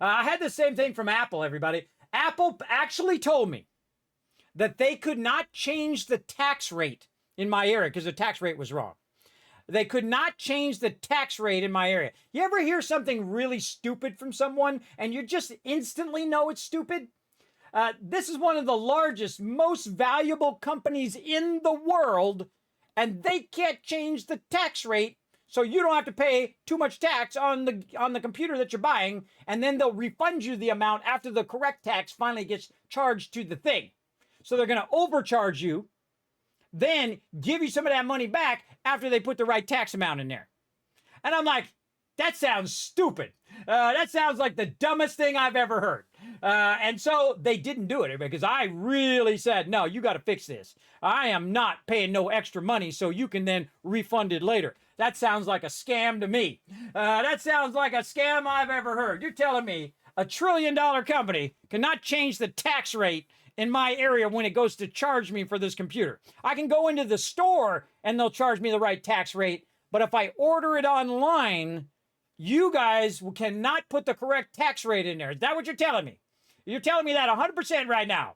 I had the same thing from Apple, everybody. Apple actually told me that they could not change the tax rate in my area because the tax rate was wrong. they could not change the tax rate in my area. You ever hear something really stupid from someone and you just instantly know it's stupid? This is one of the largest, most valuable companies in the world, and they can't change the tax rate, so you don't have to pay too much tax on the computer that you're buying, and then they'll refund you the amount after the correct tax finally gets charged to the thing. So they're going to overcharge you, then give you some of that money back after they put the right tax amount in there. And I'm like, that sounds stupid. That sounds like the dumbest thing I've ever heard. And so they didn't do it because I really said, no, you got to fix this. I am not paying no extra money so you can then refund it later. That sounds like a scam to me. That sounds like a scam I've ever heard. You're telling me a $1 trillion company cannot change the tax rate in my area when it goes to charge me for this computer. I can go into the store and they'll charge me the right tax rate. But if I order it online, you guys cannot put the correct tax rate in there. Is that what you're telling me? You're telling me that 100% right now.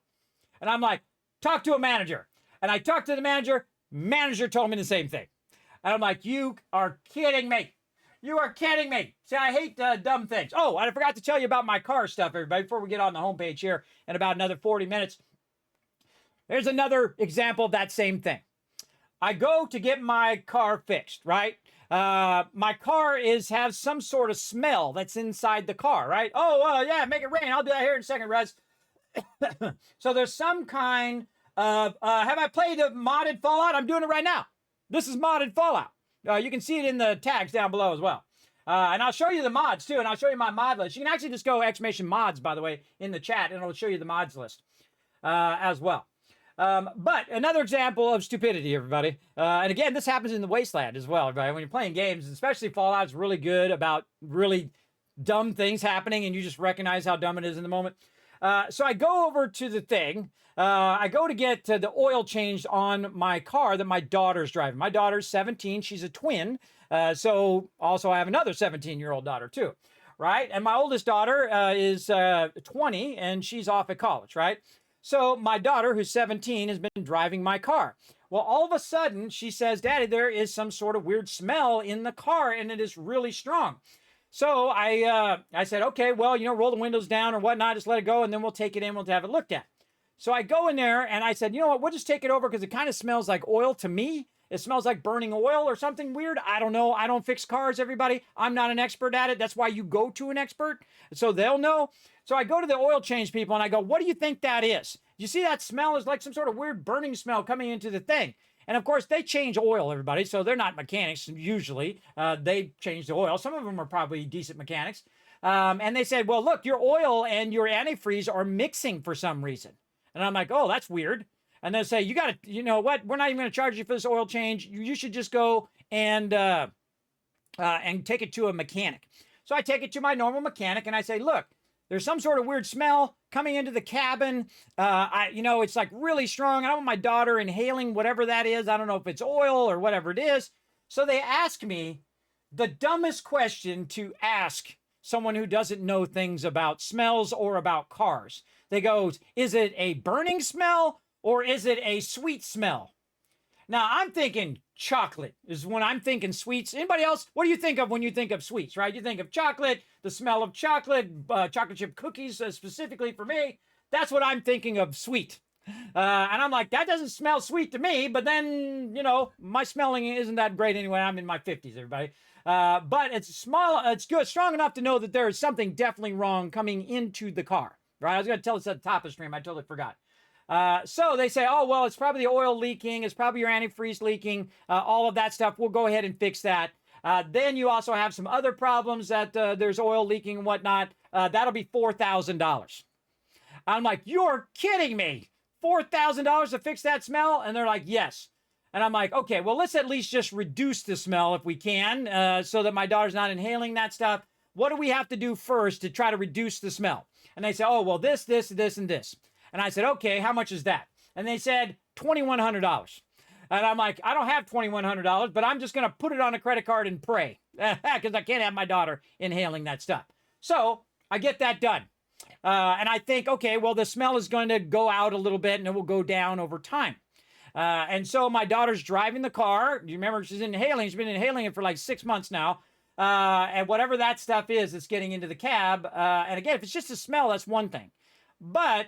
And I'm like, talk to a manager. And I talked to the manager. Manager told me the same thing. And I'm like, you are kidding me. You are kidding me. See, I hate dumb things. Oh, and I forgot to tell you about my car stuff, everybody, before we get on the homepage here in about another 40 minutes. There's another example of that same thing. I go to get my car fixed, right? My car has some sort of smell that's inside the car, right? Oh, yeah, make it rain. I'll do that here in a second, Rez. So there's some kind of, have I played a modded Fallout? I'm doing it right now. This is modded Fallout. You can see it in the tags down below as well. And I'll show you the mods too, and I'll show you my mod list. You can actually just go !mods, by the way, in the chat, and it'll show you the mods list as well. But another example of stupidity, everybody. And again, this happens in the Wasteland as well, everybody. When you're playing games, especially Fallout's really good about really dumb things happening, and you just recognize how dumb it is in the moment. So I go over to the thing. I go to get the oil changed on my car that my daughter's driving. My daughter's 17. She's a twin. So also I have another 17-year-old daughter too, right? And my oldest daughter is 20, and she's off at college, right? So my daughter, who's 17, has been driving my car. Well, all of a sudden, she says, Daddy, there is some sort of weird smell in the car, and it is really strong. So I said, okay, well, roll the windows down or whatnot, just let it go, and then we'll take it in, we'll have it looked at. So I go in there, and I said, you know what, we'll just take it over because it kind of smells like oil to me. It smells like burning oil or something weird. I don't know. I don't fix cars, everybody. I'm not an expert at it. That's why you go to an expert, so they'll know. So I go to the oil change people, and I go, what do you think that is? You see that smell is like some sort of weird burning smell coming into the thing. And of course, they change oil, everybody. So they're not mechanics usually. They change the oil. Some of them are probably decent mechanics. And they said, well, look, your oil and your antifreeze are mixing for some reason. And I'm like, oh, that's weird. And they say, you got to, you know what? We're not even going to charge you for this oil change. You should just go and take it to a mechanic. So I take it to my normal mechanic and I say, look, there's some sort of weird smell coming into the cabin. It's like really strong. I don't want my daughter inhaling whatever that is. I don't know if it's oil or whatever it is. So they ask me the dumbest question to ask someone who doesn't know things about smells or about cars. They go, is it a burning smell or is it a sweet smell? Now, I'm thinking chocolate is when I'm thinking sweets. Anybody else? What do you think of when you think of sweets, right? You think of chocolate, the smell of chocolate, chocolate chip cookies specifically for me. That's what I'm thinking of sweet. And I'm like, that doesn't smell sweet to me. But then, my smelling isn't that great anyway. I'm in my 50s, everybody. But it's small. It's good, strong enough to know that there is something definitely wrong coming into the car, right? I was going to tell this at the top of the stream. I totally forgot. So they say, oh, well, it's probably the oil leaking. It's probably your antifreeze leaking, all of that stuff. We'll go ahead and fix that. Then you also have some other problems that there's oil leaking and whatnot. That'll be $4,000. I'm like, you're kidding me. $4,000 to fix that smell? And they're like, yes. And I'm like, okay, well, let's at least just reduce the smell if we can, so that my daughter's not inhaling that stuff. What do we have to do first to try to reduce the smell? And they say, oh, well, this, and this. And I said, okay, how much is that? And they said, $2,100. And I'm like, I don't have $2,100, but I'm just going to put it on a credit card and pray because I can't have my daughter inhaling that stuff. So I get that done. And I think, okay, well, the smell is going to go out a little bit and it will go down over time. And so my daughter's driving the car. You remember she's inhaling. She's been inhaling it for like 6 months now. And whatever that stuff is, it's getting into the cab. And again, if it's just a smell, that's one thing. But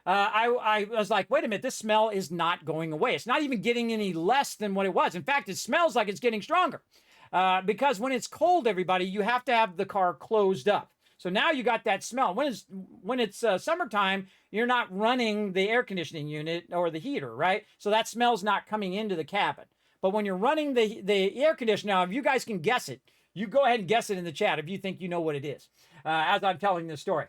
I was like, wait a minute, this smell is not going away. It's not even getting any less than what it was. In fact, it smells like it's getting stronger. Because when it's cold, everybody, you have to have the car closed up. So now you got that smell. When it's summertime, you're not running the air conditioning unit or the heater, right? So that smell's not coming into the cabin. But when you're running the air conditioner, now if you guys can guess it, you go ahead and guess it in the chat if you think you know what it is, as I'm telling this story.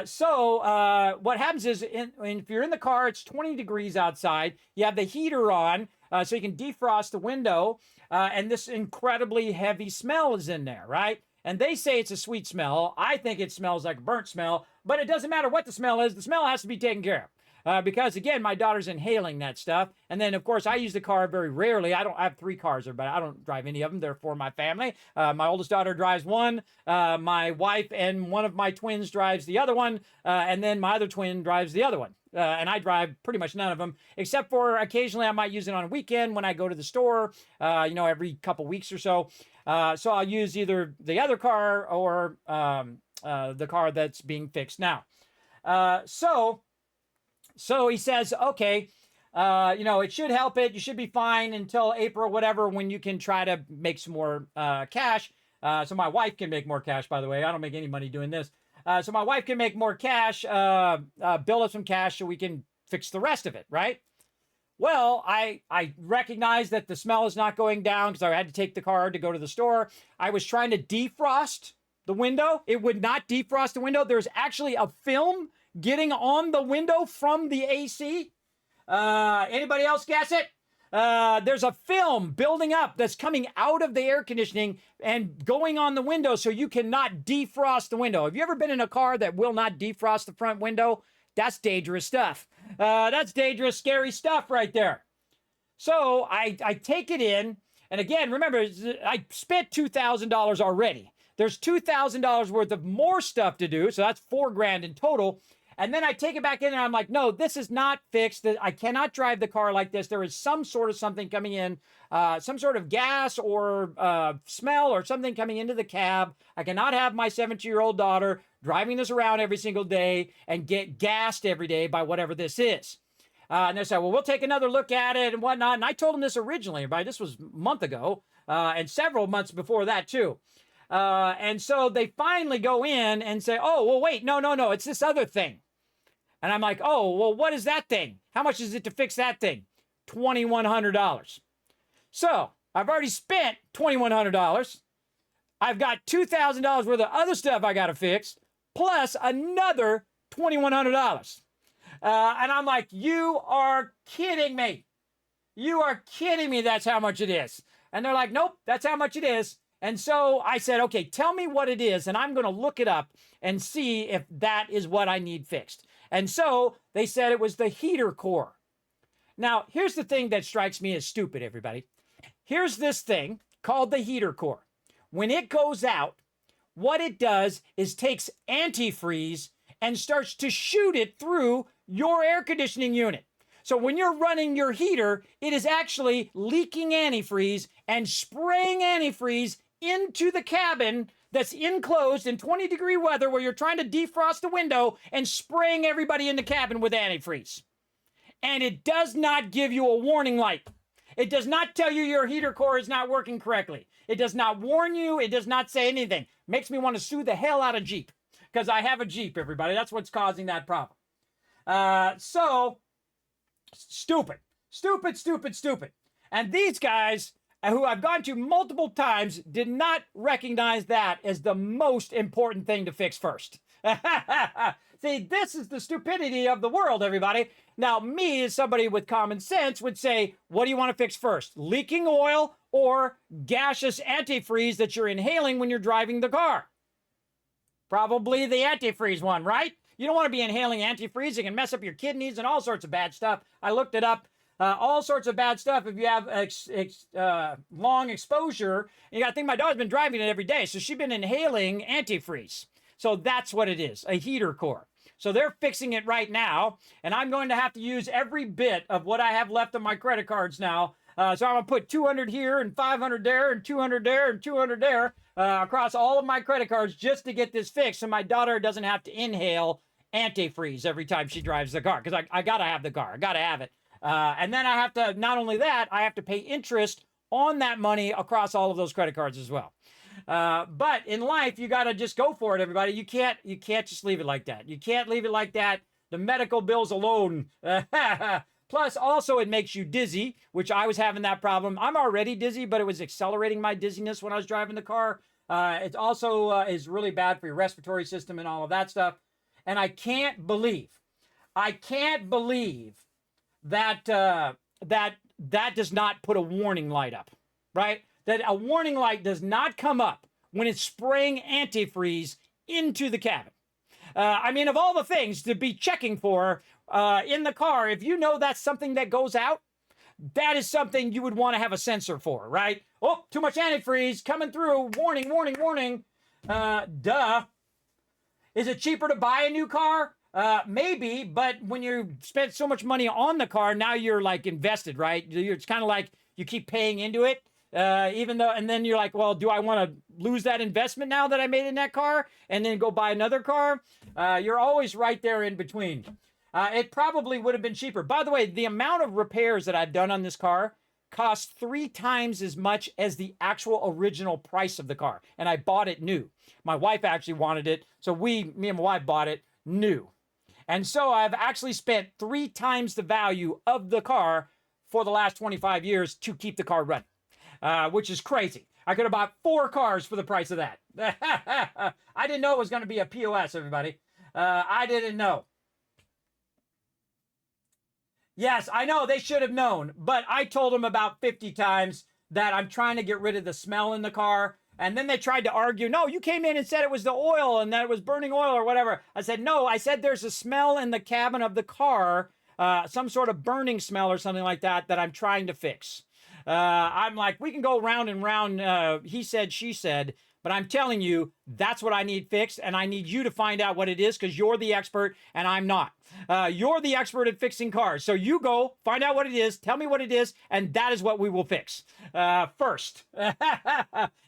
So what happens is if you're in the car, it's 20 degrees outside. You have the heater on so you can defrost the window. And this incredibly heavy smell is in there, right? And they say it's a sweet smell. I think it smells like a burnt smell, but it doesn't matter what the smell is. The smell has to be taken care of. Because again, my daughter's inhaling that stuff. And then of course I use the car very rarely. I have 3 cars, but I don't drive any of them. They're for my family. My oldest daughter drives one. My wife and one of my twins drives the other one. And then my other twin drives the other one. And I drive pretty much none of them, except for occasionally I might use it on a weekend when I go to the store, every couple weeks or so. So I'll use either the other car or the car that's being fixed now. So he says, okay, it should help it. You should be fine until April, whatever, when you can try to make some more cash. So my wife can make more cash, by the way. I don't make any money doing this. So my wife can make more cash, build up some cash so we can fix the rest of it, right? Well, I recognize that the smell is not going down because I had to take the car to go to the store. I was trying to defrost the window. It would not defrost the window. There's actually a film getting on the window from the AC. Anybody else guess it? There's a film building up that's coming out of the air conditioning and going on the window so you cannot defrost the window. Have you ever been in a car that will not defrost the front window? That's dangerous stuff. That's dangerous, scary stuff right there. So I take it in. And again, remember, I spent $2,000 already. There's $2,000 worth of more stuff to do. So that's $4,000 in total. And then I take it back in and I'm like, no, this is not fixed. I cannot drive the car like this. There is some sort of something coming in, some sort of gas or smell or something coming into the cab. I cannot have my 17-year-old daughter driving this around every single day and get gassed every day by whatever this is. And they said, well, we'll take another look at it and whatnot. And I told them this originally, right? This was a month ago and several months before that too. And so they finally go in and say, oh, well, wait, no, it's this other thing. And I'm like, oh, well, what is that thing? How much is it to fix that thing? $2,100. So I've already spent $2,100. I've got $2,000 worth of other stuff I got to fix, plus another $2,100. And I'm like, you are kidding me. You are kidding me. That's how much it is. And they're like, nope, that's how much it is. And so I said, okay, tell me what it is. And I'm going to look it up and see if that is what I need fixed. And so they said it was the heater core. Now, here's the thing that strikes me as stupid, everybody. Here's this thing called the heater core. When it goes out, what it does is takes antifreeze and starts to shoot it through your air conditioning unit. So when you're running your heater, it is actually leaking antifreeze and spraying antifreeze into the cabin that's enclosed in 20-degree weather where you're trying to defrost the window and spraying everybody in the cabin with antifreeze. And it does not give you a warning light. It does not tell you your heater core is not working correctly. It does not warn you. It does not say anything. Makes me want to sue the hell out of Jeep because I have a Jeep, everybody. That's what's causing that problem. So stupid. And these guys, who I've gone to multiple times, did not recognize that as the most important thing to fix first. See, this is the stupidity of the world, everybody. Now, me, as somebody with common sense, would say, what do you want to fix first? Leaking oil or gaseous antifreeze that you're inhaling when you're driving the car? Probably the antifreeze one, right? You don't want to be inhaling antifreeze. It can mess up your kidneys and all sorts of bad stuff. I looked it up. All sorts of bad stuff if you have long exposure. You got to think my daughter's been driving it every day, so she's been inhaling antifreeze. So that's what it is, a heater core. So they're fixing it right now, and I'm going to have to use every bit of what I have left on my credit cards now. So I'm going to put 200 here and 500 there and 200 there and 200 there across all of my credit cards just to get this fixed so my daughter doesn't have to inhale antifreeze every time she drives the car, because I got to have the car. I got to have it. And then I have to, not only that, I have to pay interest on that money across all of those credit cards as well. But in life, you got to just go for it, everybody. You can't just leave it like that. You can't leave it like that. The medical bills alone. Plus, also, it makes you dizzy, which I was having that problem. I'm already dizzy, but it was accelerating my dizziness when I was driving the car. It also is really bad for your respiratory system and all of that stuff. And I can't believe that that does not put a warning light up, right? That a warning light does not come up when it's spraying antifreeze into the cabin. I mean, of all the things to be checking for in the car, if you know that's something that goes out, that is something you would want to have a sensor for, right? Oh, too much antifreeze coming through. Warning, warning, warning. Duh. Is it cheaper to buy a new car? Maybe, but when you spent so much money on the car, now you're like invested, right? It's kind of like you keep paying into it, even though, and then you're like, well, do I want to lose that investment now that I made in that car and then go buy another car? You're always right there in between. It probably would have been cheaper. By the way, the amount of repairs that I've done on this car cost 3 times as much as the actual original price of the car. And I bought it new. My wife actually wanted it. So me and my wife bought it new. And so I've actually spent 3 times the value of the car for the last 25 years to keep the car running, which is crazy. I could have bought 4 cars for the price of that. I didn't know it was going to be a POS, everybody. I didn't know. Yes, I know they should have known, but I told them about 50 times that I'm trying to get rid of the smell in the car. And then they tried to argue, no, you came in and said it was the oil and that it was burning oil or whatever. I said, no, I said there's a smell in the cabin of the car, some sort of burning smell or something like that, that I'm trying to fix. I'm like, we can go round and round, he said, she said, but I'm telling you, that's what I need fixed, and I need you to find out what it is because you're the expert and I'm not. You're the expert at fixing cars. So you go, find out what it is, tell me what it is, and that is what we will fix first.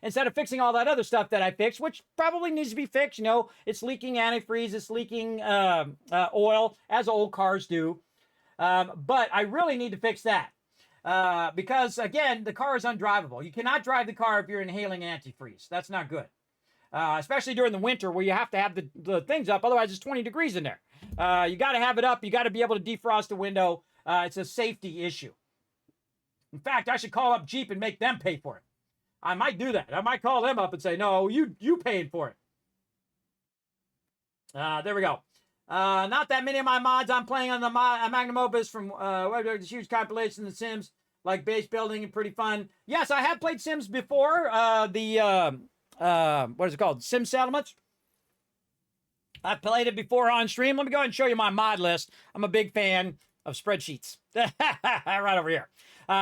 Instead of fixing all that other stuff that I fixed, which probably needs to be fixed. You know, it's leaking antifreeze, it's leaking oil, as old cars do. But I really need to fix that. Because again, the car is undrivable. You cannot drive the car if you're inhaling antifreeze. That's not good. Especially during the winter where you have to have the things up. Otherwise, it's 20 degrees in there. You got to have it up. You got to be able to defrost the window. It's a safety issue. In fact, I should call up Jeep and make them pay for it. I might do that. I might call them up and say, no, you paying for it. There we go. Not that many of my mods I'm playing on the Magnum Opus from this huge compilation of The Sims, like base building and pretty fun. Yes, I have played Sims before. What is it called? Sim Settlements. I've played it before on stream. Let me go ahead and show you my mod list. I'm a big fan of spreadsheets. Right over here.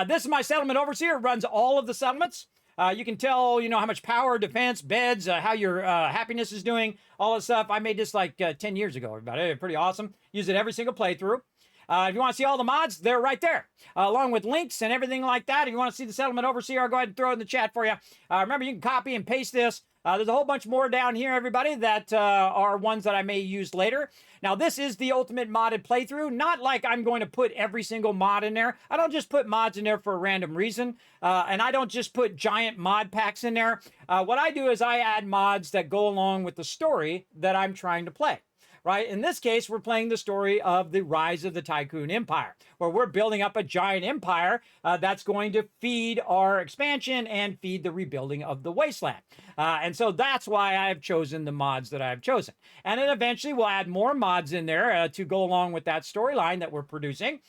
This is my settlement overseer. It runs all of the settlements. You can tell, you know, how much power, defense, beds, how your happiness is doing, all this stuff. I made this like 10 years ago, everybody. Pretty awesome. Use it every single playthrough. If you want to see all the mods, they're right there, along with links and everything like that. If you want to see the settlement overseer, I'll go ahead and throw it in the chat for you. Remember, you can copy and paste this. There's a whole bunch more down here, everybody, that are ones that I may use later. Now, this is the ultimate modded playthrough. Not like I'm going to put every single mod in there. I don't just put mods in there for a random reason. And I don't just put giant mod packs in there. What I do is I add mods that go along with the story that I'm trying to play. Right? In this case, we're playing the story of the rise of the Tycoon Empire, where we're building up a giant empire that's going to feed our expansion and feed the rebuilding of the wasteland. And so that's why I've chosen the mods that I've chosen. And then eventually we'll add more mods in there to go along with that storyline that we're producing.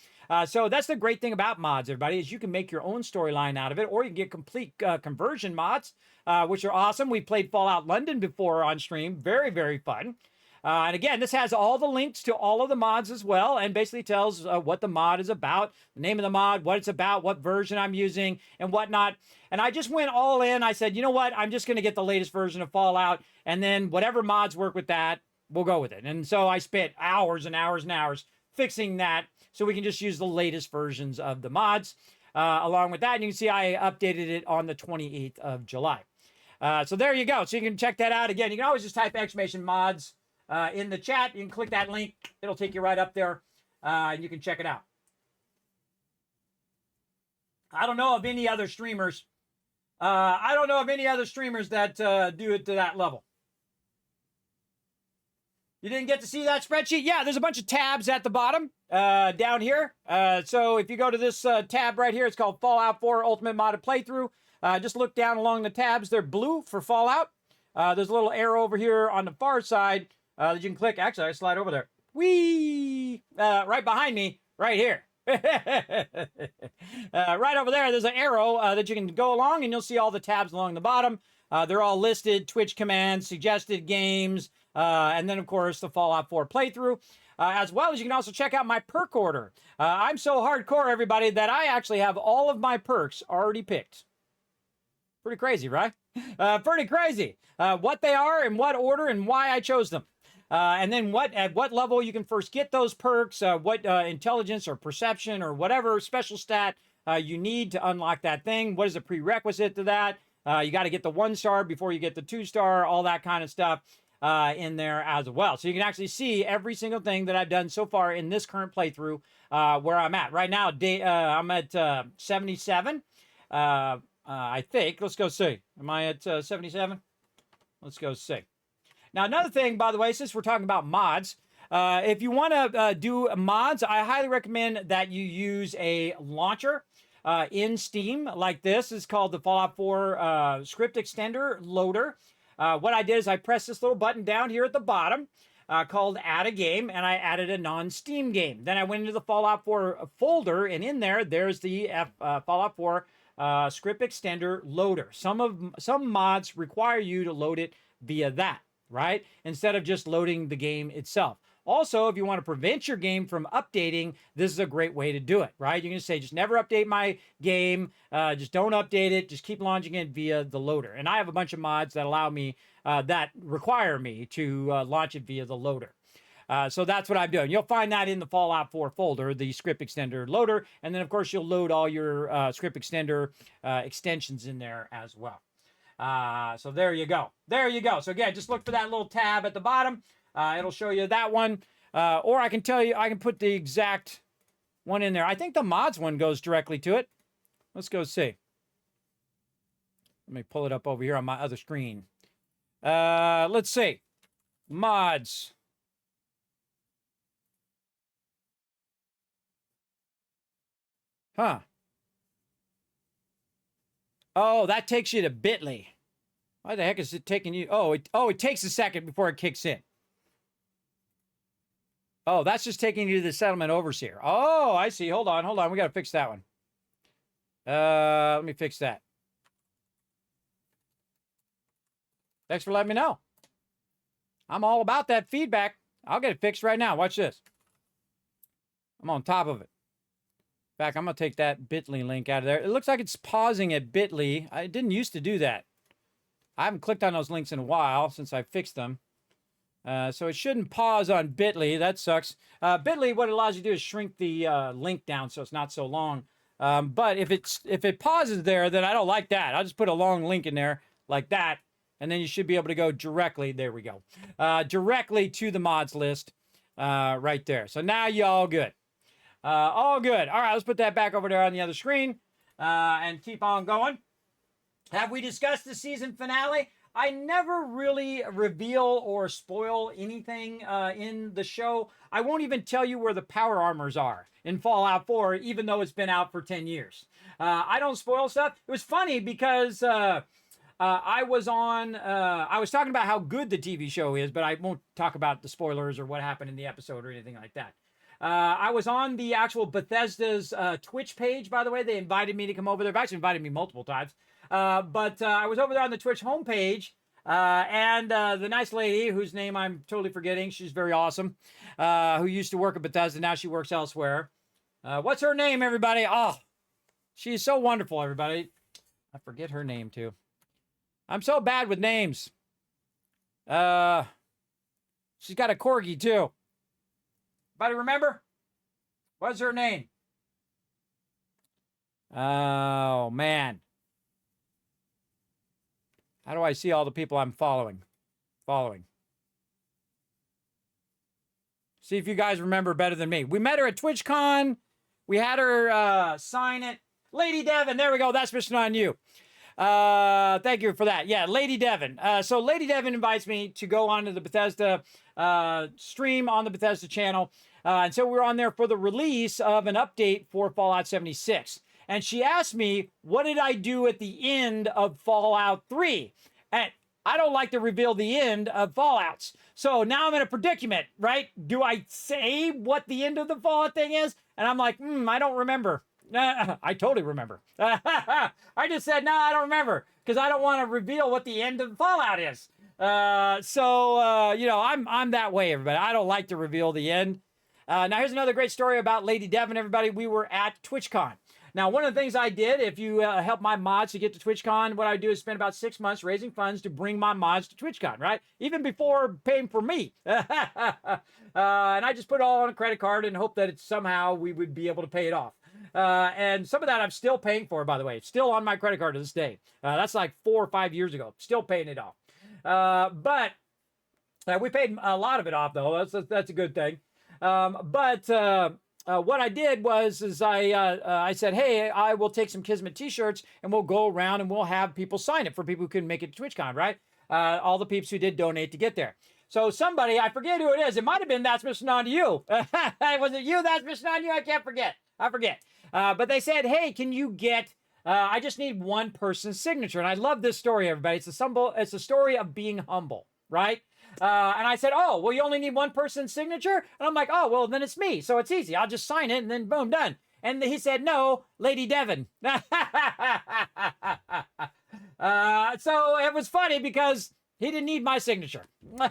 So that's the great thing about mods, everybody, is you can make your own storyline out of it, or you can get complete conversion mods, which are awesome. We played Fallout London before on stream. Very, very fun. And again, this has all the links to all of the mods as well, and basically tells what the mod is about, the name of the mod, what it's about, what version I'm using, and whatnot. And I just went all in. I said, you know what? I'm just going to get the latest version of Fallout, and then whatever mods work with that, we'll go with it. And so I spent hours and hours and hours fixing that so we can just use the latest versions of the mods. Along with that, and you can see I updated it on the 28th of July. So there you go. So you can check that out. Again, you can always just type exclamation mods in the chat. You can click that link. It'll take you right up there, and you can check it out. I don't know of any other streamers. I don't know of any other streamers that do it to that level. You didn't get to see that spreadsheet? Yeah, there's a bunch of tabs at the bottom down here. So if you go to this tab right here, it's called Fallout 4 Ultimate Modded Playthrough. Just look down along the tabs. They're blue for Fallout. There's a little arrow over here on the far side that you can click. Actually, I slide over there. Whee! Right behind me, right here. Right over there, there's an arrow that you can go along, and you'll see all the tabs along the bottom. They're all listed, Twitch commands, suggested games, and then, of course, the Fallout 4 playthrough. As well as you can also check out my perk order. I'm so hardcore, everybody, that I actually have all of my perks already picked. Pretty crazy, right? Pretty crazy. What they are and what order and why I chose them. And then at what level you can first get those perks, what intelligence or perception or whatever special stat you need to unlock that thing. What is a prerequisite to that? You got to get the 1-star before you get the 2-star, all that kind of stuff in there as well. So you can actually see every single thing that I've done so far in this current playthrough where I'm at. Right now, I'm at 77. I think. Let's go see. Am I at 77? Let's go see. Now, another thing, by the way, since we're talking about mods, if you want to do mods, I highly recommend that you use a launcher in Steam like this. It's called the Fallout 4 Script Extender Loader. What I did is I pressed this little button down here at the bottom called Add a Game, and I added a non-Steam game. Then I went into the Fallout 4 folder, and in there's the Fallout 4 Script Extender Loader. Some mods require you to load it via that, right? Instead of just loading the game itself. Also, if you want to prevent your game from updating, this is a great way to do it, right? You can just say, just never update my game. Just don't update it. Just keep launching it via the loader. And I have a bunch of mods that allow me, that require me to launch it via the loader. So that's what I'm doing. You'll find that in the Fallout 4 folder, the Script Extender Loader. And then, of course, you'll load all your Script Extender extensions in there as well. So there you go. There you go. So again, just look for that little tab at the bottom. It'll show you that one. Or I can tell you, I can put the exact one in there. I think the mods one goes directly to it. Let's go see. Let me pull it up over here on my other screen. Let's see. Mods. Huh. Oh, that takes you to Bitly. Why the heck is it taking you? Oh, it takes a second before it kicks in. Oh, that's just taking you to the settlement overseer. Oh, I see. Hold on. We got to fix that one. Let me fix that. Thanks for letting me know. I'm all about that feedback. I'll get it fixed right now. Watch this. I'm on top of it. In fact, I'm going to take that Bitly link out of there. It looks like it's pausing at Bitly. I didn't used to do that. I haven't clicked on those links in a while since I fixed them. So it shouldn't pause on Bitly. That sucks. Bitly, what it allows you to do is shrink the link down so it's not so long. But if it pauses there, then I don't like that. I'll just put a long link in there like that. And then you should be able to go directly. There we go. Directly to the mods list right there. So now you all good. All good. All right, let's put that back over there on the other screen and keep on going. Have we discussed the season finale? I never really reveal or spoil anything in the show. I won't even tell you where the power armors are in Fallout 4, even though it's been out for 10 years. I don't spoil stuff. It was funny because I was talking about how good the TV show is, but I won't talk about the spoilers or what happened in the episode or anything like that. I was on the actual Bethesda's Twitch page, by the way. They invited me to come over there. They've actually invited me multiple times. But I was over there on the Twitch homepage, and the nice lady, whose name I'm totally forgetting, she's very awesome, who used to work at Bethesda, now she works elsewhere. What's her name, everybody? Oh, she's so wonderful, everybody. I forget her name, too. I'm so bad with names. She's got a corgi too. Anybody remember? What's her name? Oh, man. How do I see all the people I'm following? See if you guys remember better than me. We met her at TwitchCon. We had her sign it. Lady Devon. There we go. That's Mr. On You. Thank you for that. Yeah, Lady Devon. So Lady Devon invites me to go onto the Bethesda stream on the Bethesda channel. And so we're on there for the release of an update for Fallout 76. And she asked me, what did I do at the end of Fallout 3? And I don't like to reveal the end of Fallouts. So now I'm in a predicament, right? Do I say what the end of the Fallout thing is? And I'm like, I don't remember. I totally remember. I just said, no, I don't remember. Because I don't want to reveal what the end of Fallout is. You know, I'm that way, everybody. I don't like to reveal the end. Now, here's another great story about Lady Devon, everybody. We were at TwitchCon. Now, one of the things I did, if you help my mods to get to TwitchCon, what I do is spend about 6 months raising funds to bring my mods to TwitchCon, right? Even before paying for me. And I just put it all on a credit card and hope that somehow we would be able to pay it off. And some of that I'm still paying for, by the way. It's still on my credit card to this day. That's like 4 or 5 years ago. Still paying it off. But we paid a lot of it off, though. That's a good thing. What I did was I said, hey, I will take some Kismet t-shirts and we'll go around and we'll have people sign it for people who couldn't make it to TwitchCon, right? All the peeps who did donate to get there. So somebody, I forget who it is. It might have been That's Mr. On You. Was it you, That's Mr. On You? I can't forget. I forget. But they said, hey, can you get, I just need one person's signature. And I love this story, everybody. It's a story of being humble, right? And I said, oh, well, you only need one person's signature? And I'm like, oh, well, then it's me. So it's easy. I'll just sign it and then boom, done. And he said, no, Lady Devon. So it was funny because he didn't need my signature. Which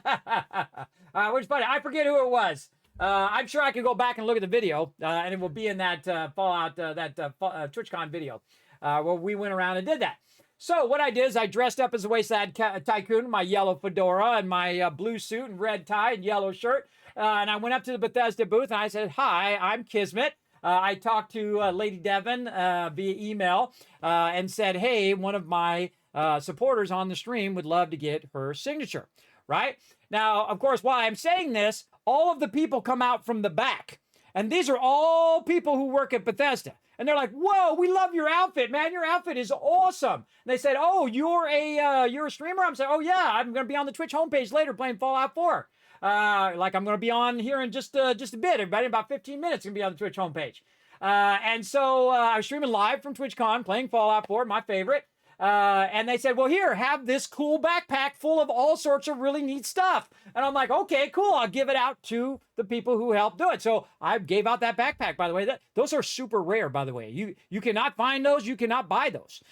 is funny. I forget who it was. I'm sure I could go back and look at the video, and it will be in that Fallout, TwitchCon video, where we went around and did that. So what I did is I dressed up as a Wayside Tycoon, my yellow fedora and my blue suit and red tie and yellow shirt. And I went up to the Bethesda booth and I said, hi, I'm Kismet. I talked to Lady Devon via email and said, hey, one of my supporters on the stream would love to get her signature, right? Now, of course, while I'm saying this, all of the people come out from the back. And these are all people who work at Bethesda. And they're like, whoa, we love your outfit, man. Your outfit is awesome. And they said, oh, you're a streamer? I'm saying, oh, yeah, I'm going to be on the Twitch homepage later playing Fallout 4. Like I'm going to be on here in just a bit. Everybody, in about 15 minutes, going to be on the Twitch homepage. And so I was streaming live from TwitchCon, playing Fallout 4, my favorite. And they said, well, here, have this cool backpack full of all sorts of really neat stuff. And I'm like, okay, cool. I'll give it out to the people who helped do it. So I gave out that backpack, by the way. Those are super rare, by the way. You cannot find those. You cannot buy those.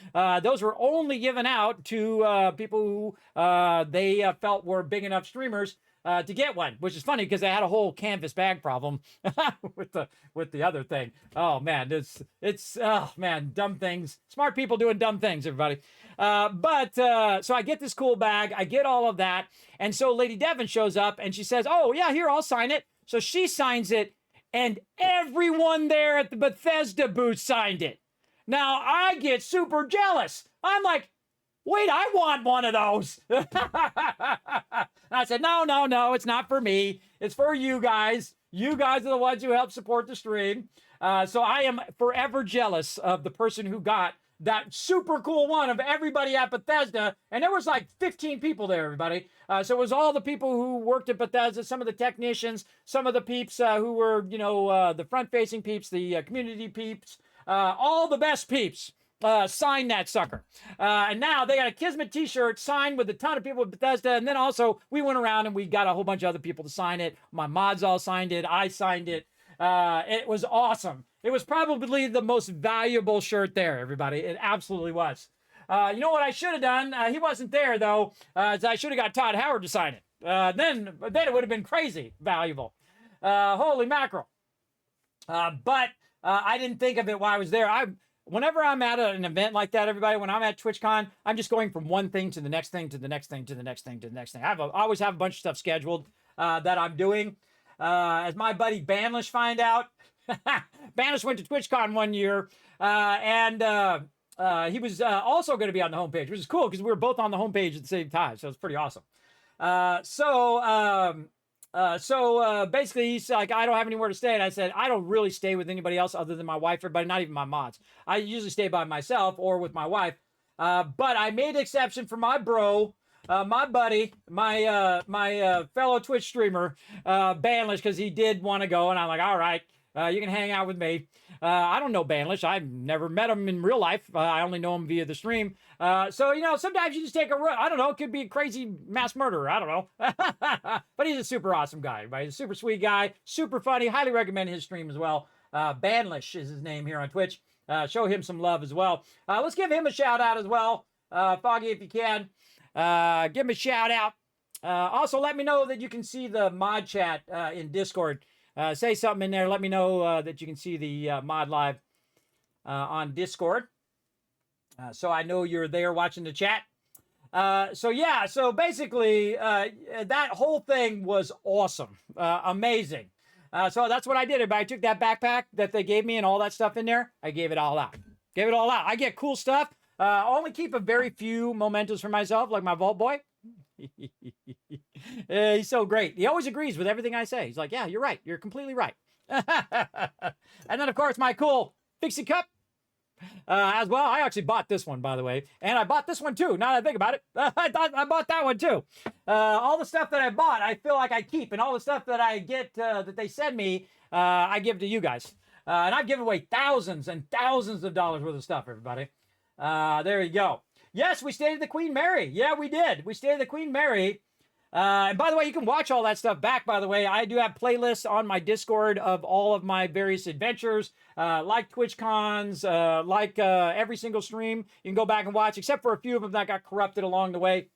Those were only given out to people who they felt were big enough streamers to get one, which is funny because they had a whole canvas bag problem with the other thing. Oh man, it's oh man, dumb things. Smart people doing dumb things, everybody. So I get this cool bag, I get all of that, and so Lady Devon shows up and she says, "Oh yeah, here, I'll sign it." So she signs it, and everyone there at the Bethesda booth signed it. Now I get super jealous. I'm like, wait, I want one of those. I said, no, it's not for me. It's for you guys. You guys are the ones who help support the stream. So I am forever jealous of the person who got that super cool one of everybody at Bethesda. And there was like 15 people there, everybody. So it was all the people who worked at Bethesda, some of the technicians, some of the peeps who were, the front-facing peeps, the community peeps, all the best peeps. Sign that sucker. And now they got a Kismet t-shirt signed with a ton of people at Bethesda. And then also we went around and we got a whole bunch of other people to sign it. My mods all signed it. I signed it. It was awesome. It was probably the most valuable shirt there, everybody. It absolutely was. You know what I should have done? He wasn't there, though. I should have got Todd Howard to sign it. Then it would have been crazy valuable. Holy mackerel. But I didn't think of it while I was there. Whenever I'm at an event like that, everybody, when I'm at TwitchCon, I'm just going from one thing to the next thing, to the next thing, to the next thing, to the next thing. I always have a bunch of stuff scheduled. that I'm doing. As my buddy Banlish find out, Banlish went to TwitchCon one year, and he was also going to be on the homepage, which is cool because we were both on the homepage at the same time, so it's pretty awesome. So basically, he's like, I don't have anywhere to stay, and I said, I don't really stay with anybody else other than my wife, everybody, not even my mods. I usually stay by myself or with my wife, but I made an exception for my bro. My buddy, my fellow Twitch streamer, Banlish, because he did want to go, and I'm like, all right, you can hang out with me. I don't know Banlish. I've never met him in real life. I only know him via the stream. So, you know, sometimes you just take a run. I don't know. It could be a crazy mass murderer. I don't know. But he's a super awesome guy. Everybody. He's a super sweet guy. Super funny. Highly recommend his stream as well. Banlish is his name here on Twitch. Show him some love as well. Let's give him a shout out as well. Foggy, if you can. Give him a shout out. Also, let me know that you can see the mod chat in Discord. Say something in there. Let me know that you can see the mod live on Discord. So I know you're there watching the chat. So basically, that whole thing was awesome. Amazing. So that's what I did. I took that backpack that they gave me and all that stuff in there. I gave it all out. Gave it all out. I get cool stuff. I only keep a very few mementos for myself, like my Vault Boy. He's so great. He always agrees with everything I say. He's like, yeah, you're right. You're completely right. And then, of course, my cool Fixie Cup as well. I actually bought this one, by the way. And I bought this one, too. Now that I think about it, I bought that one, too. All the stuff that I bought, I feel like I keep. And all the stuff that I get that they send me, I give to you guys. And I've given away thousands and thousands of dollars worth of stuff, everybody. There you go. Yes, we stayed at the Queen Mary. Yeah, we did. We stayed at the Queen Mary. And by the way, you can watch all that stuff back, by the way. I do have playlists on my Discord of all of my various adventures, like TwitchCons, like every single stream. You can go back and watch, except for a few of them that got corrupted along the way.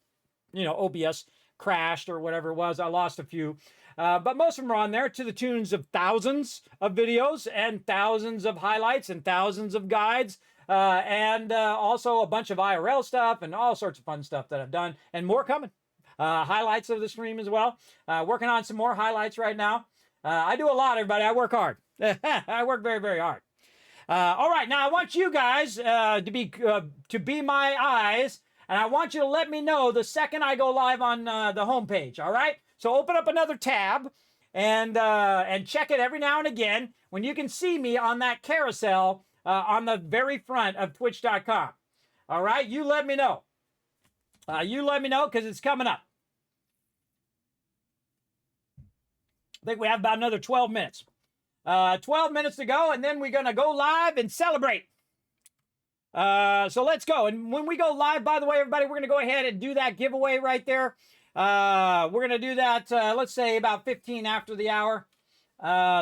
You know, OBS crashed or whatever it was. I lost a few. But most of them are on there to the tunes of thousands of videos and thousands of highlights and thousands of guides. And also a bunch of IRL stuff and all sorts of fun stuff that I've done and more coming. Highlights of the stream as well. Working on some more highlights right now. I do a lot, everybody. I work hard. I work very, very hard. All right, now I want you guys to be my eyes, and I want you to let me know the second I go live on the homepage. All right, so open up another tab and check it every now and again when you can see me on that carousel on the very front of Twitch.com. All right, you let me know. You let me know because it's coming up. I think we have about another 12 minutes. 12 minutes to go, and then we're going to go live and celebrate. So let's go. And when we go live, by the way, everybody, we're going to go ahead and do that giveaway right there. We're going to do that, let's say, about 15 after the hour.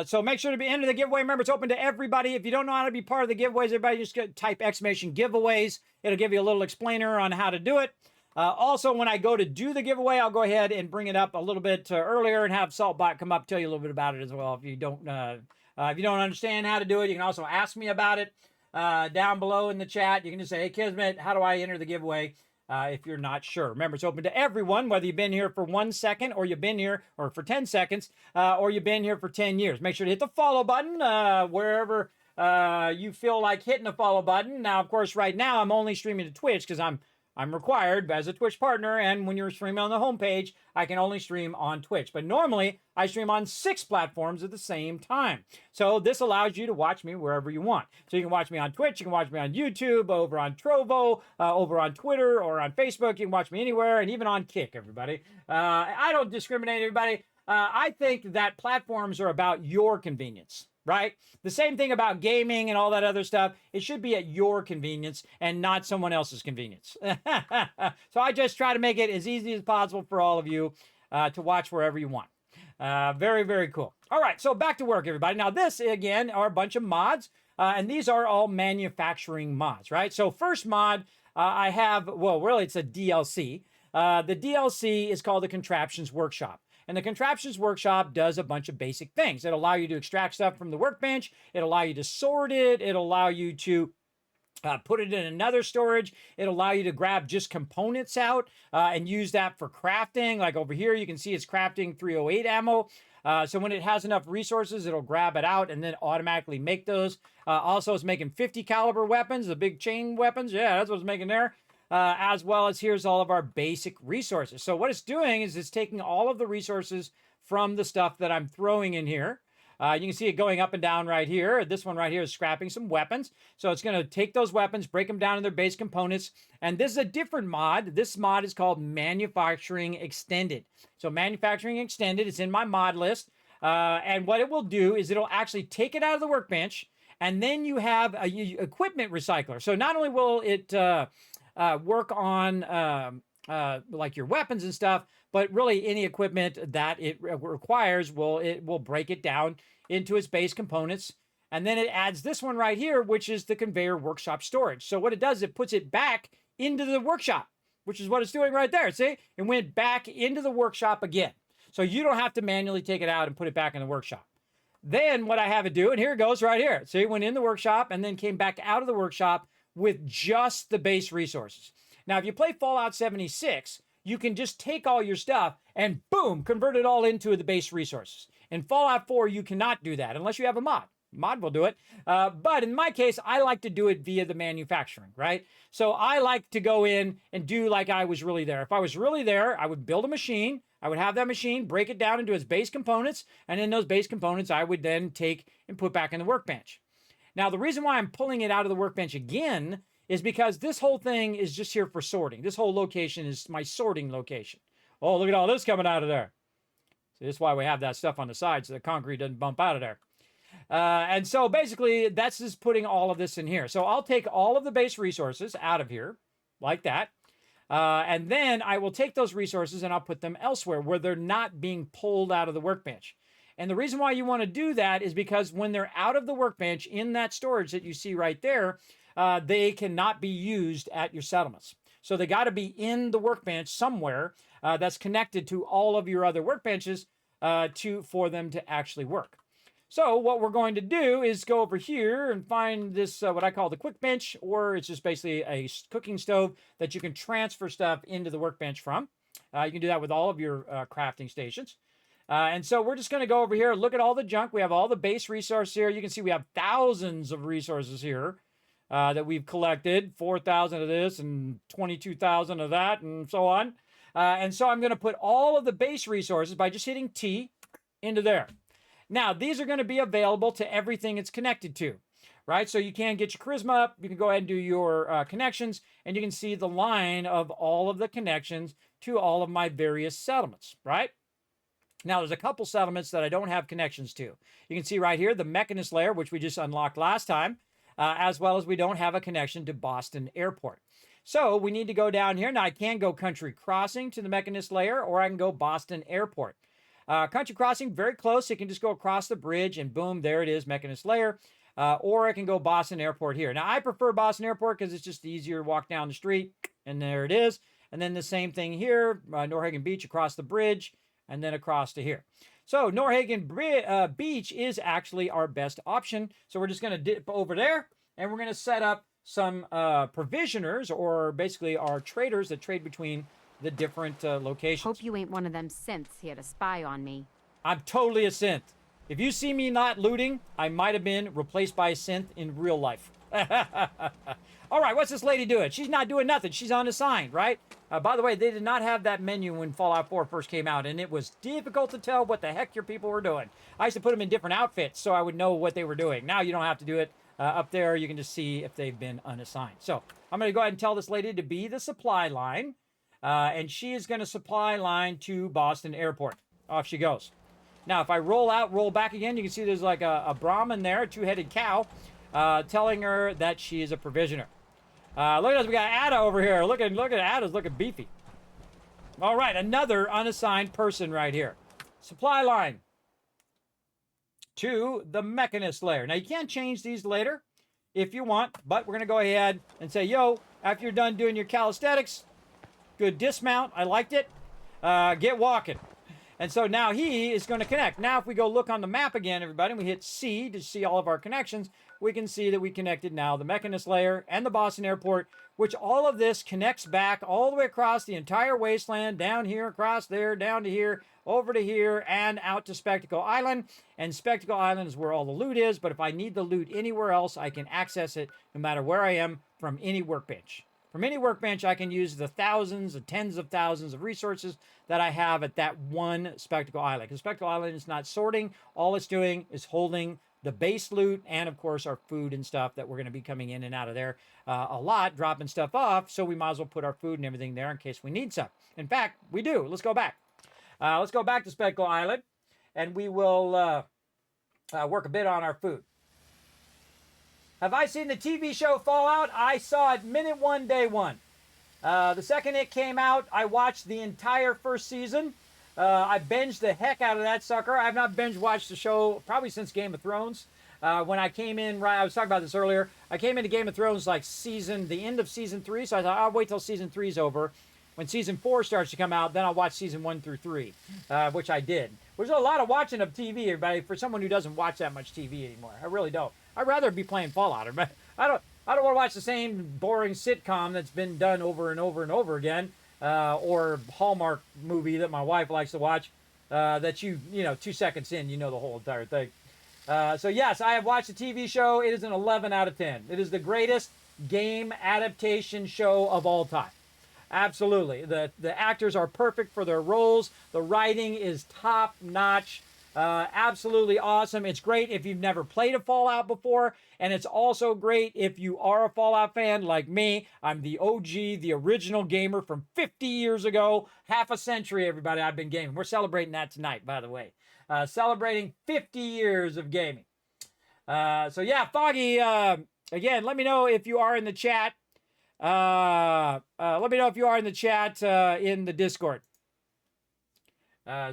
So make sure to be into the giveaway. Remember, it's open to everybody. If you don't know how to be part of the giveaways, everybody just type exclamation giveaways. It'll give you a little explainer on how to do it. Also, when I go to do the giveaway, I'll go ahead and bring it up a little bit earlier and have Saltbot come up, tell you a little bit about it as well. If you don't understand how to do it, you can also ask me about it down below in the chat. You can just say, hey, Kismet, how do I enter the giveaway? If you're not sure. Remember, it's open to everyone, whether you've been here for 1 second or you've been here or for 10 seconds or you've been here for 10 years. Make sure to hit the follow button wherever you feel like hitting the follow button. Now, of course, right now I'm only streaming to Twitch because I'm required as a Twitch partner, and when you're streaming on the homepage, I can only stream on Twitch. But normally, I stream on 6 platforms at the same time. So this allows you to watch me wherever you want. So you can watch me on Twitch, you can watch me on YouTube, over on Trovo, over on Twitter, or on Facebook. You can watch me anywhere, and even on Kick, everybody. I don't discriminate, everybody. I think that platforms are about your convenience. Right? The same thing about gaming and all that other stuff. It should be at your convenience and not someone else's convenience. So I just try to make it as easy as possible for all of you to watch wherever you want. Very, very cool. All right, so back to work, everybody. Now this, again, are a bunch of mods, and these are all manufacturing mods, right? So first mod I have, well, really it's a DLC. The DLC is called the Contraptions Workshop. And the Contraptions Workshop does a bunch of basic things. It'll allow you to extract stuff from the workbench. It'll allow you to sort it. It'll allow you to Put it in another storage. It'll allow you to grab just components out and use that for crafting. Like over here, you can see it's crafting 308 ammo. So when it has enough resources, it'll grab it out and then automatically make those. Also, it's making 50 caliber weapons, the big chain weapons. Yeah, that's what it's making there. As well as here's all of our basic resources. So what it's doing is it's taking all of the resources from the stuff that I'm throwing in here. You can see it going up and down right here. This one right here is scrapping some weapons. So it's going to take those weapons, break them down in their base components. And this is a different mod. This mod is called Manufacturing Extended. So Manufacturing Extended is in my mod list. And what it will do is it'll actually take it out of the workbench. And then you have a equipment recycler. So not only will it work on like your weapons and stuff, but really any equipment that it requires will break it down into its base components. And then it adds this one right here, which is the conveyor workshop storage. So what it does, it puts it back into the workshop, which is what it's doing right there. See, it went back into the workshop again. So you don't have to manually take it out and put it back in the workshop. Then what I have it do, and here it goes right here. See, it went in the workshop and then came back out of the workshop with just the base resources. Now, if you play Fallout 76, you can just take all your stuff and boom, convert it all into the base resources. In Fallout 4, you cannot do that unless you have a mod. Mod will do it. But in my case, I like to do it via the manufacturing, right? So I like to go in and do like I was really there. If I was really there, I would build a machine. I would have that machine, break it down into its base components. And then those base components, I would then take and put back in the workbench. Now, the reason why I'm pulling it out of the workbench again is because this whole thing is just here for sorting. This whole location is my sorting location. Oh, look at all this coming out of there. So this is why we have that stuff on the side so the concrete doesn't bump out of there. And so basically, that's just putting all of this in here. So I'll take all of the base resources out of here, like that. And then I will take those resources and I'll put them elsewhere where they're not being pulled out of the workbench. And the reason why you want to do that is because when they're out of the workbench in that storage that you see right there, they cannot be used at your settlements. So they got to be in the workbench somewhere that's connected to all of your other workbenches for them to actually work. So what we're going to do is go over here and find this, what I call the quick bench, or it's just basically a cooking stove that you can transfer stuff into the workbench from. You can do that with all of your crafting stations. And so we're just going to go over here, look at all the junk. We have all the base resources here. You can see we have thousands of resources here that we've collected, 4,000 of this and 22,000 of that and so on. And so I'm going to put all of the base resources by just hitting T into there. Now, these are going to be available to everything it's connected to, right? So you can get your charisma up. You can go ahead and do your connections, and you can see the line of all of the connections to all of my various settlements, right? Now, there's a couple settlements that I don't have connections to. You can see right here the Mechanist layer, which we just unlocked last time, as well as we don't have a connection to Boston Airport. So we need to go down here. Now, I can go Country Crossing to the Mechanist layer, or I can go Boston Airport. Country Crossing, very close. You can just go across the bridge and boom, there it is, Mechanist layer. Or I can go Boston Airport here. Now, I prefer Boston Airport because it's just easier to walk down the street, and there it is. And then the same thing here, Norhagen Beach across the bridge, and then across to here. So Norhagen Beach is actually our best option. So we're just going to dip over there, and we're going to set up some provisioners, or basically our traders that trade between the different locations. Hope you ain't one of them synths here to spy on me. I'm totally a synth. If you see me not looting, I might have been replaced by a synth in real life. All right, what's this lady doing? She's not doing nothing. She's unassigned, right? By the way, they did not have that menu when Fallout 4 first came out, and it was difficult to tell what the heck your people were doing. I used to put them in different outfits so I would know what they were doing. Now you don't have to do it. Up there, you can just see if they've been unassigned. So I'm going to go ahead and tell this lady to be the supply line. And she is going to supply line to Boston Airport. Off she goes. Now, if I roll out, roll back again, you can see there's like a Brahmin there, a two-headed cow, telling her that she is a provisioner. Look at us, we got Ada over here. Look at Ada's looking beefy. All right, another unassigned person right here. Supply line to the Mechanist layer. Now, you can change these later if you want, but we're going to go ahead and say, yo, after you're done doing your calisthenics, good dismount. I liked it. Get walking. And so now he is going to connect. Now, if we go look on the map again, everybody, and we hit C to see all of our connections, we can see that we connected now the Mechanist layer and the Boston Airport, which all of this connects back all the way across the entire wasteland, down here, across there, down to here, over to here, and out to Spectacle Island. And Spectacle Island is where all the loot is, but if I need the loot anywhere else, I can access it no matter where I am from any workbench. From any workbench, I can use the thousands, the tens of thousands of resources that I have at that one Spectacle Island. Because Spectacle Island is not sorting. All it's doing is holding the base loot and, of course, our food and stuff that we're going to be coming in and out of there a lot, dropping stuff off. So we might as well put our food and everything there in case we need some. In fact, we do. Let's go back. Let's go back to Spectacle Island, and we will work a bit on our food. Have I seen the TV show Fallout? I saw it minute one, day one. The second it came out, I watched the entire first season. I binged the heck out of that sucker. I've not binge watched the show probably since Game of Thrones. When I came in, I was talking about this earlier. I came into Game of Thrones like the end of season 3, so I thought I'll wait till season 3's over. When season 4 starts to come out, then I'll watch season 1 through 3, which I did. There's a lot of watching of TV, everybody, for someone who doesn't watch that much TV anymore. I really don't. I'd rather be playing Fallout. But I don't want to watch the same boring sitcom that's been done over and over and over again, or Hallmark movie that my wife likes to watch. That you know, 2 seconds in, you know the whole entire thing. So yes, I have watched the TV show. It is an 11 out of 10. It is the greatest game adaptation show of all time. Absolutely. The actors are perfect for their roles. The writing is top notch. Absolutely awesome. It's great if you've never played a Fallout before, and it's also great if you are a Fallout fan like me. I'm the OG, the original gamer from 50 years ago. Half a century, everybody, I've been gaming. We're celebrating that tonight, by the way. Celebrating 50 years of gaming. So yeah, Foggy, again, let me know if you are in the chat. Let me know if you are in the chat in the Discord.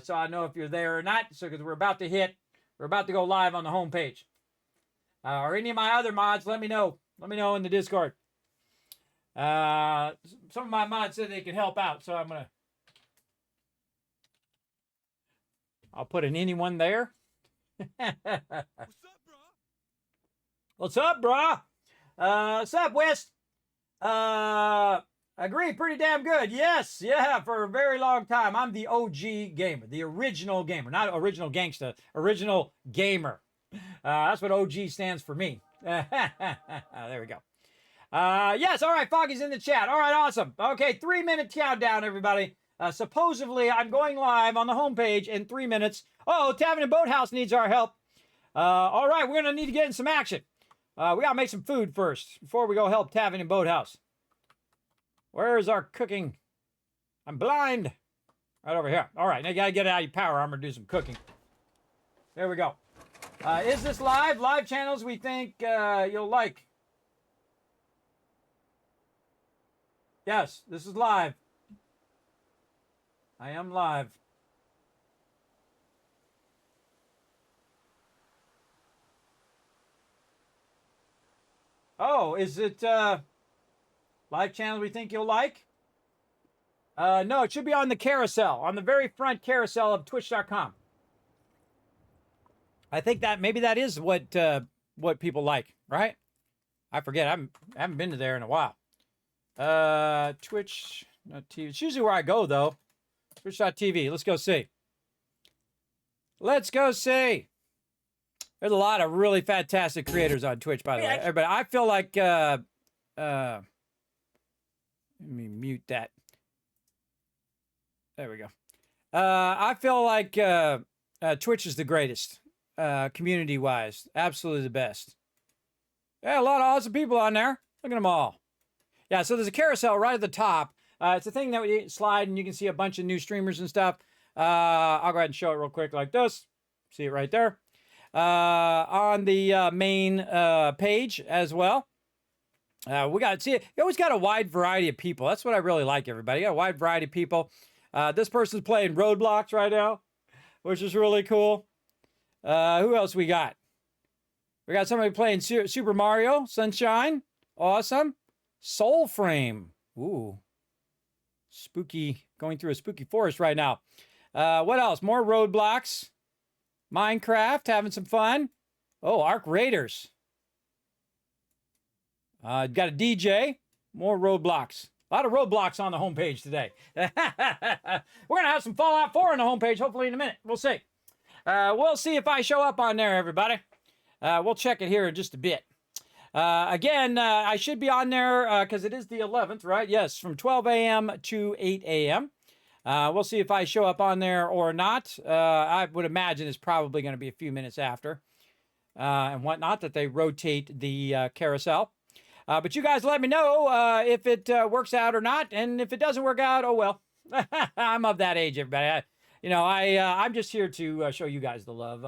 So I know if you're there or not. So because we're about to go live on the homepage. Or any of my other mods, let me know. Let me know in the Discord. Some of my mods said they can help out, so I'll put an anyone there. What's up, brah? What's up, West? Agree, pretty damn good. Yes, yeah, for a very long time. I'm the OG gamer, the original gamer, not original gangsta, original gamer. That's what OG stands for me. There we go. Yes, all right, Foggy's in the chat. All right, awesome. Okay, 3-minute countdown, everybody. Supposedly, I'm going live on the homepage in 3 minutes. Oh, Tavern and Boathouse needs our help. All right, we're going to need to get in some action. We got to make some food first before we go help Tavern and Boathouse. Where is our cooking? I'm blind. Right over here. All right, now you got to get out your power armor and do some cooking. There we go. Is this live? Live channels we think you'll like. Yes, this is live. I am live. Oh, is it live channel we think you'll like? No, it should be on the carousel, on the very front carousel of twitch.com. I think that maybe that is what people like, right? I forget. I haven't been to there in a while. Twitch, not TV. It's usually where I go, though. Twitch.tv. Let's go see. Let's go see. There's a lot of really fantastic creators on Twitch, by the way. Everybody, I feel like, let me mute that. There we go. I feel like Twitch is the greatest, community-wise. Absolutely the best. Yeah, a lot of awesome people on there. Look at them all. Yeah, so there's a carousel right at the top. It's a thing that we slide, and you can see a bunch of new streamers and stuff. I'll go ahead and show it real quick like this. See it right there. On the main page as well. We got, see, you always got a wide variety of people. That's what I really like, everybody. You got a wide variety of people. This person's playing Roadblocks right now, which is really cool. Who else we got? We got somebody playing Super Mario Sunshine. Awesome. Soul Frame. Ooh. Spooky, going through a spooky forest right now. What else? More Roadblocks. Minecraft, having some fun. Oh, Ark Raiders. Got a DJ. More Roadblocks. A lot of Roadblocks on the homepage today. We're going to have some Fallout 4 on the homepage, hopefully in a minute. We'll see. We'll see if I show up on there, everybody. We'll check it here in just a bit. Again, I should be on there because it is the 11th, right? Yes, from 12 a.m. to 8 a.m. We'll see if I show up on there or not. I would imagine it's probably going to be a few minutes after and whatnot that they rotate the carousel. But you guys let me know if it works out or not. And if it doesn't work out, oh well. I'm of that age, everybody. I'm just here to show you guys the love.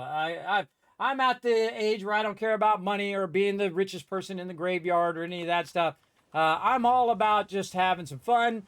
I'm at the age where I don't care about money or being the richest person in the graveyard or any of that stuff. I'm all about just having some fun,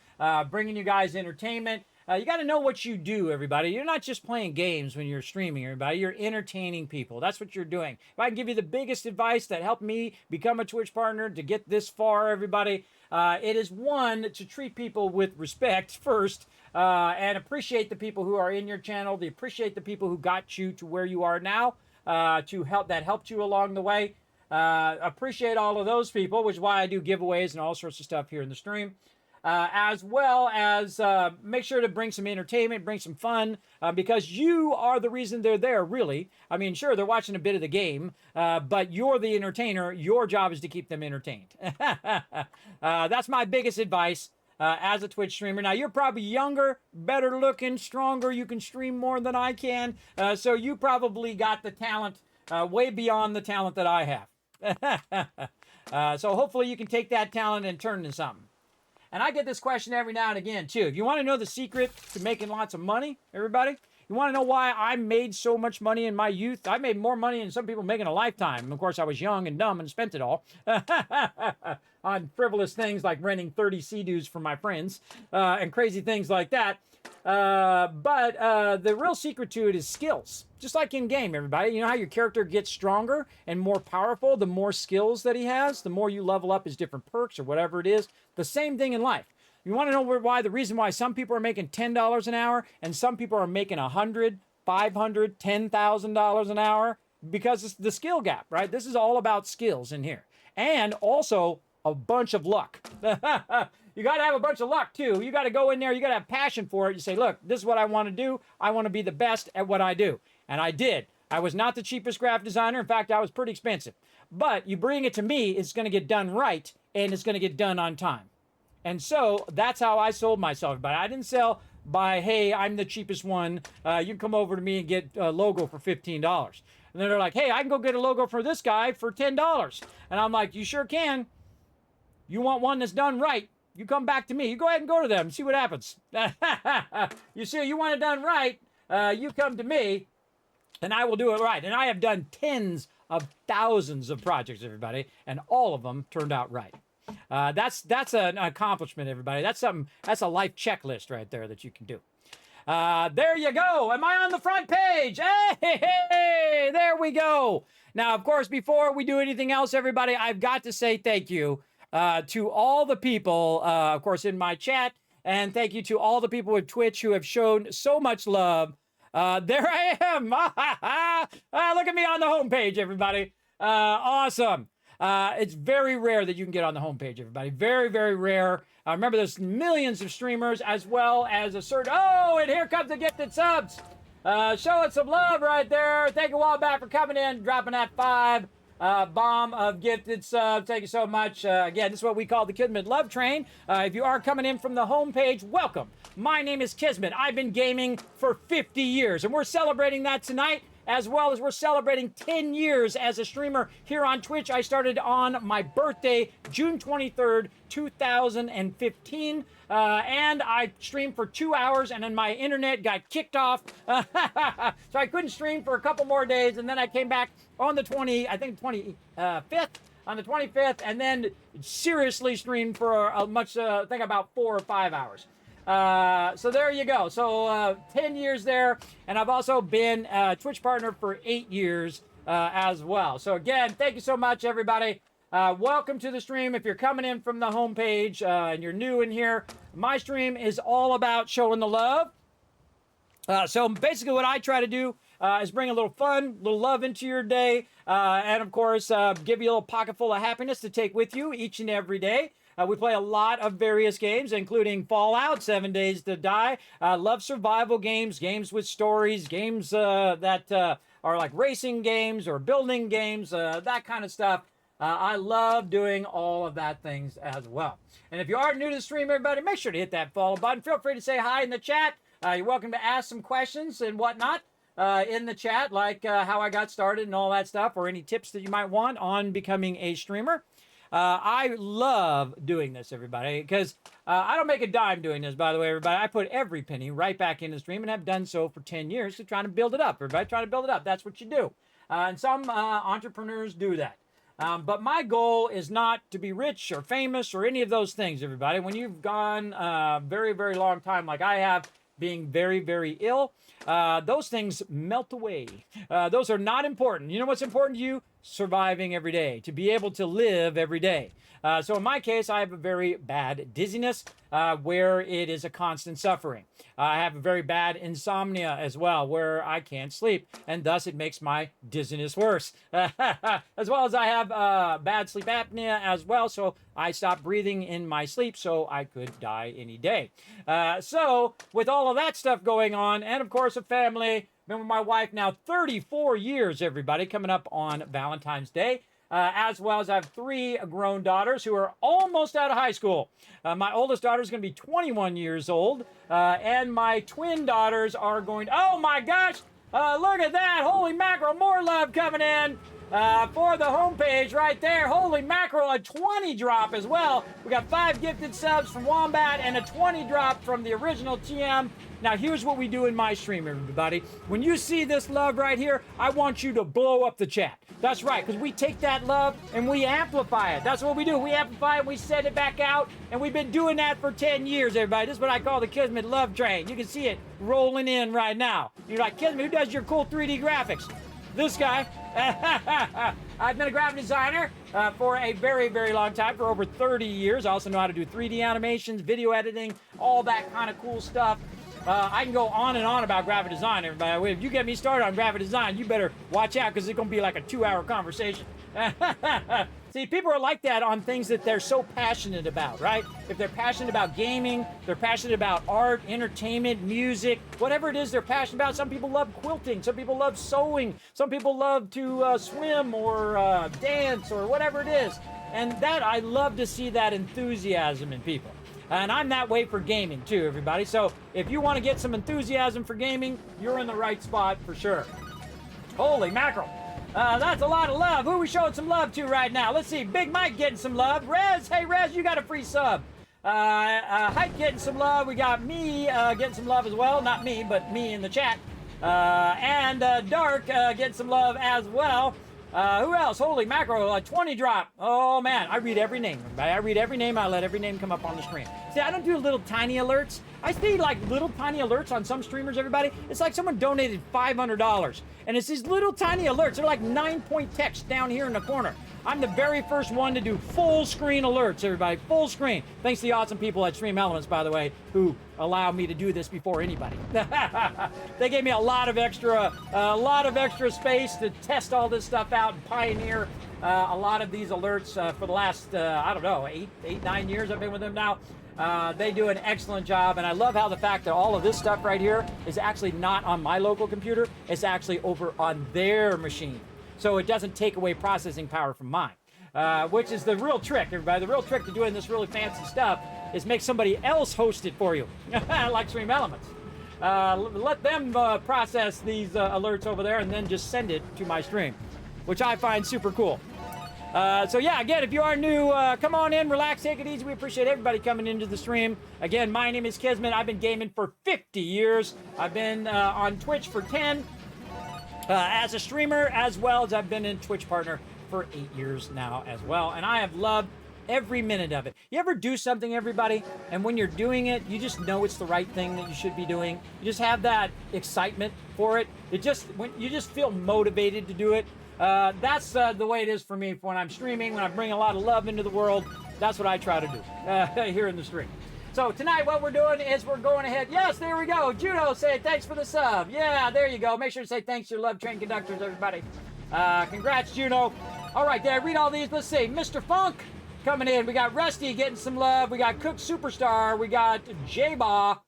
bringing you guys entertainment. You got to know what you do, everybody. You're not just playing games when you're streaming, everybody. You're entertaining people. That's what you're doing. If I can give you the biggest advice that helped me become a Twitch partner to get this far, everybody, it is one, to treat people with respect first and appreciate the people who are in your channel. To appreciate the people who got you to where you are now, that helped you along the way. Appreciate all of those people, which is why I do giveaways and all sorts of stuff here in the stream. As well as make sure to bring some entertainment, bring some fun, because you are the reason they're there, really. I mean, sure, they're watching a bit of the game, but you're the entertainer. Your job is to keep them entertained. That's my biggest advice as a Twitch streamer. Now, you're probably younger, better looking, stronger. You can stream more than I can, so you probably got the talent way beyond the talent that I have. So hopefully you can take that talent and turn it into something. And I get this question every now and again, too. If you want to know the secret to making lots of money, everybody, you want to know why I made so much money in my youth? I made more money than some people make in a lifetime. And of course, I was young and dumb and spent it all on frivolous things like renting 30 Sea-Doos for my friends and crazy things like that. But the real secret to it is skills. Just like in game, everybody. You know how your character gets stronger and more powerful the more skills that he has, the more you level up his different perks or whatever it is. The same thing in life. You want to know why? The reason why some people are making $10 an hour and some people are making $100, $500, $10,000 an hour, because it's the skill gap, right? This is all about skills in here. And also a bunch of luck. You got to have a bunch of luck, too. You got to go in there. You got to have passion for it. You say, look, this is what I want to do. I want to be the best at what I do. And I did. I was not the cheapest graphic designer. In fact, I was pretty expensive. But you bring it to me, it's going to get done right, and it's going to get done on time. And so that's how I sold myself. But I didn't sell by, hey, I'm the cheapest one. You can come over to me and get a logo for $15. And then they're like, hey, I can go get a logo for this guy for $10. And I'm like, you sure can. You want one that's done right, you come back to me. You go ahead and go to them and see what happens. You see, you want it done right, you come to me, and I will do it right. And I have done tens of thousands of projects, everybody, and all of them turned out right. That's an accomplishment, everybody. That's a life checklist right there that you can do. There you go. Am I on the front page? Hey, there we go. Now, of course, before we do anything else, everybody, I've got to say thank you to all the people, of course, in my chat, and thank you to all the people with Twitch who have shown so much love. There I am. Look at me on the homepage, everybody. Awesome. It's very rare that you can get on the homepage, everybody. Very, very rare. Remember, there's millions of streamers as well as a certain... Oh, and here comes the gifted subs. Showing some love right there. Thank you all back for coming in, dropping that 5 bomb of gifted subs. Thank you so much. Again, this is what we call the Kismet Love Train. If you are coming in from the homepage, welcome. My name is Kismet. I've been gaming for 50 years, and we're celebrating that tonight, as well as we're celebrating 10 years as a streamer here on Twitch. I started on my birthday, June 23rd, 2015, and I streamed for 2 hours, and then my internet got kicked off, so I couldn't stream for a couple more days, and then I came back on the 25th, on the 25th, and then seriously streamed for I think about 4 or 5 hours. So there you go. So 10 years there, and I've also been a Twitch partner for 8 years as well. So again, thank you so much, everybody. Welcome to the stream. If you're coming in from the homepage and you're new in here, my stream is all about showing the love. So basically what I try to do is bring a little fun, a little love into your day, and of course, give you a little pocket full of happiness to take with you each and every day. We play a lot of various games, including Fallout, 7 Days to Die. Love survival games, games with stories, games that are like racing games or building games, that kind of stuff. I love doing all of that things as well. And if you are new to the stream, everybody, make sure to hit that follow button. Feel free to say hi in the chat. You're welcome to ask some questions and whatnot in the chat, like how I got started and all that stuff, or any tips that you might want on becoming a streamer. I love doing this, everybody, because I don't make a dime doing this, by the way, everybody. I put every penny right back in the stream and have done so for 10 years to try to build it up. Everybody, try to build it up. That's what you do. And some entrepreneurs do that. But my goal is not to be rich or famous or any of those things, everybody. When you've gone a very, very long time like I have, being very, very ill, those things melt away. Those are not important. You know what's important to you? Surviving every day, to be able to live every day. So in my case, I have a very bad dizziness where it is a constant suffering. I have a very bad insomnia as well, where I can't sleep, and thus it makes my dizziness worse. As well as I have bad sleep apnea as well, so I stopped breathing in my sleep so I could die any day. So with all of that stuff going on, and of course a family, been with my wife now 34 years, everybody, coming up on Valentine's Day. As well as I have 3 grown daughters who are almost out of high school. My oldest daughter is going to be 21 years old, and my twin daughters are going, oh my gosh, look at that, holy mackerel, more love coming in for the homepage right there. Holy mackerel, a 20 drop as well. We got 5 gifted subs from Wombat and a 20 drop from the original TM. Now, here's what we do in my stream, everybody. When you see this love right here, I want you to blow up the chat. That's right, because we take that love and we amplify it. That's what we do. We amplify it, we send it back out, and we've been doing that for 10 years, everybody. This is what I call the Kismet love train. You can see it rolling in right now. You're like, Kismet, who does your cool 3D graphics? This guy. I've been a graphic designer for a very, very long time, for over 30 years. I also know how to do 3D animations, video editing, all that kind of cool stuff. I can go on and on about graphic design, everybody. If you get me started on graphic design, you better watch out, because it's going to be like a 2-hour conversation. See, people are like that on things that they're so passionate about, right? If they're passionate about gaming, they're passionate about art, entertainment, music, whatever it is they're passionate about. Some people love quilting. Some people love sewing. Some people love to swim or dance or whatever it is. And that, I love to see that enthusiasm in people. And I'm that way for gaming too, everybody. So if you want to get some enthusiasm for gaming, you're in the right spot for sure. Holy mackerel. That's a lot of love. Who are we showing some love to right now? Let's see. Big Mike getting some love. Rez, hey Rez, you got a free sub. Hype getting some love. We got me getting some love as well. Not me, but me in the chat. And Dark getting some love as well. Who else? Holy mackerel, a 20 drop. Oh man, I read every name. I read every name. I let every name come up on the screen. See, I don't do little tiny alerts. I see like little tiny alerts on some streamers, everybody. It's like someone donated $500. And it's these little tiny alerts. They're like 9-point text down here in the corner. I'm the very first one to do full screen alerts, everybody. Full screen. Thanks to the awesome people at Stream Elements, by the way, who allow me to do this before anybody. They gave me a lot of extra space to test all this stuff out and pioneer a lot of these alerts for the last, I don't know, 9 years I've been with them now. They do an excellent job, and I love how the fact that all of this stuff right here is actually not on my local computer. It's actually over on their machine. So it doesn't take away processing power from mine, which is the real trick, everybody. The real trick to doing this really fancy stuff is make somebody else host it for you, like Stream Elements. Let them process these alerts over there and then just send it to my stream, which I find super cool. So yeah, again, if you are new, come on in, relax, take it easy. We appreciate everybody coming into the stream. Again, my name is Kismet. I've been gaming for 50 years. I've been on Twitch for 10 as a streamer, as well as I've been a Twitch partner for 8 years now as well. And I have loved every minute of it. You ever do something, everybody, and when you're doing it, you just know it's the right thing that you should be doing. You just have that excitement for it. When you just feel motivated to do it. That's the way it is for me when I'm streaming, when I bring a lot of love into the world. That's what I try to do here in the stream. So So tonight what we're doing is we're going ahead. Yes, there we go. Judo say thanks for the sub. Yeah, there you go. Make sure to say thanks to your love train conductors, everybody. Congrats, Juno. All right, did I read all these? Let's see. Mr. Funk coming in. We got Rusty getting some love. We got Cook Superstar. We got J-Ba.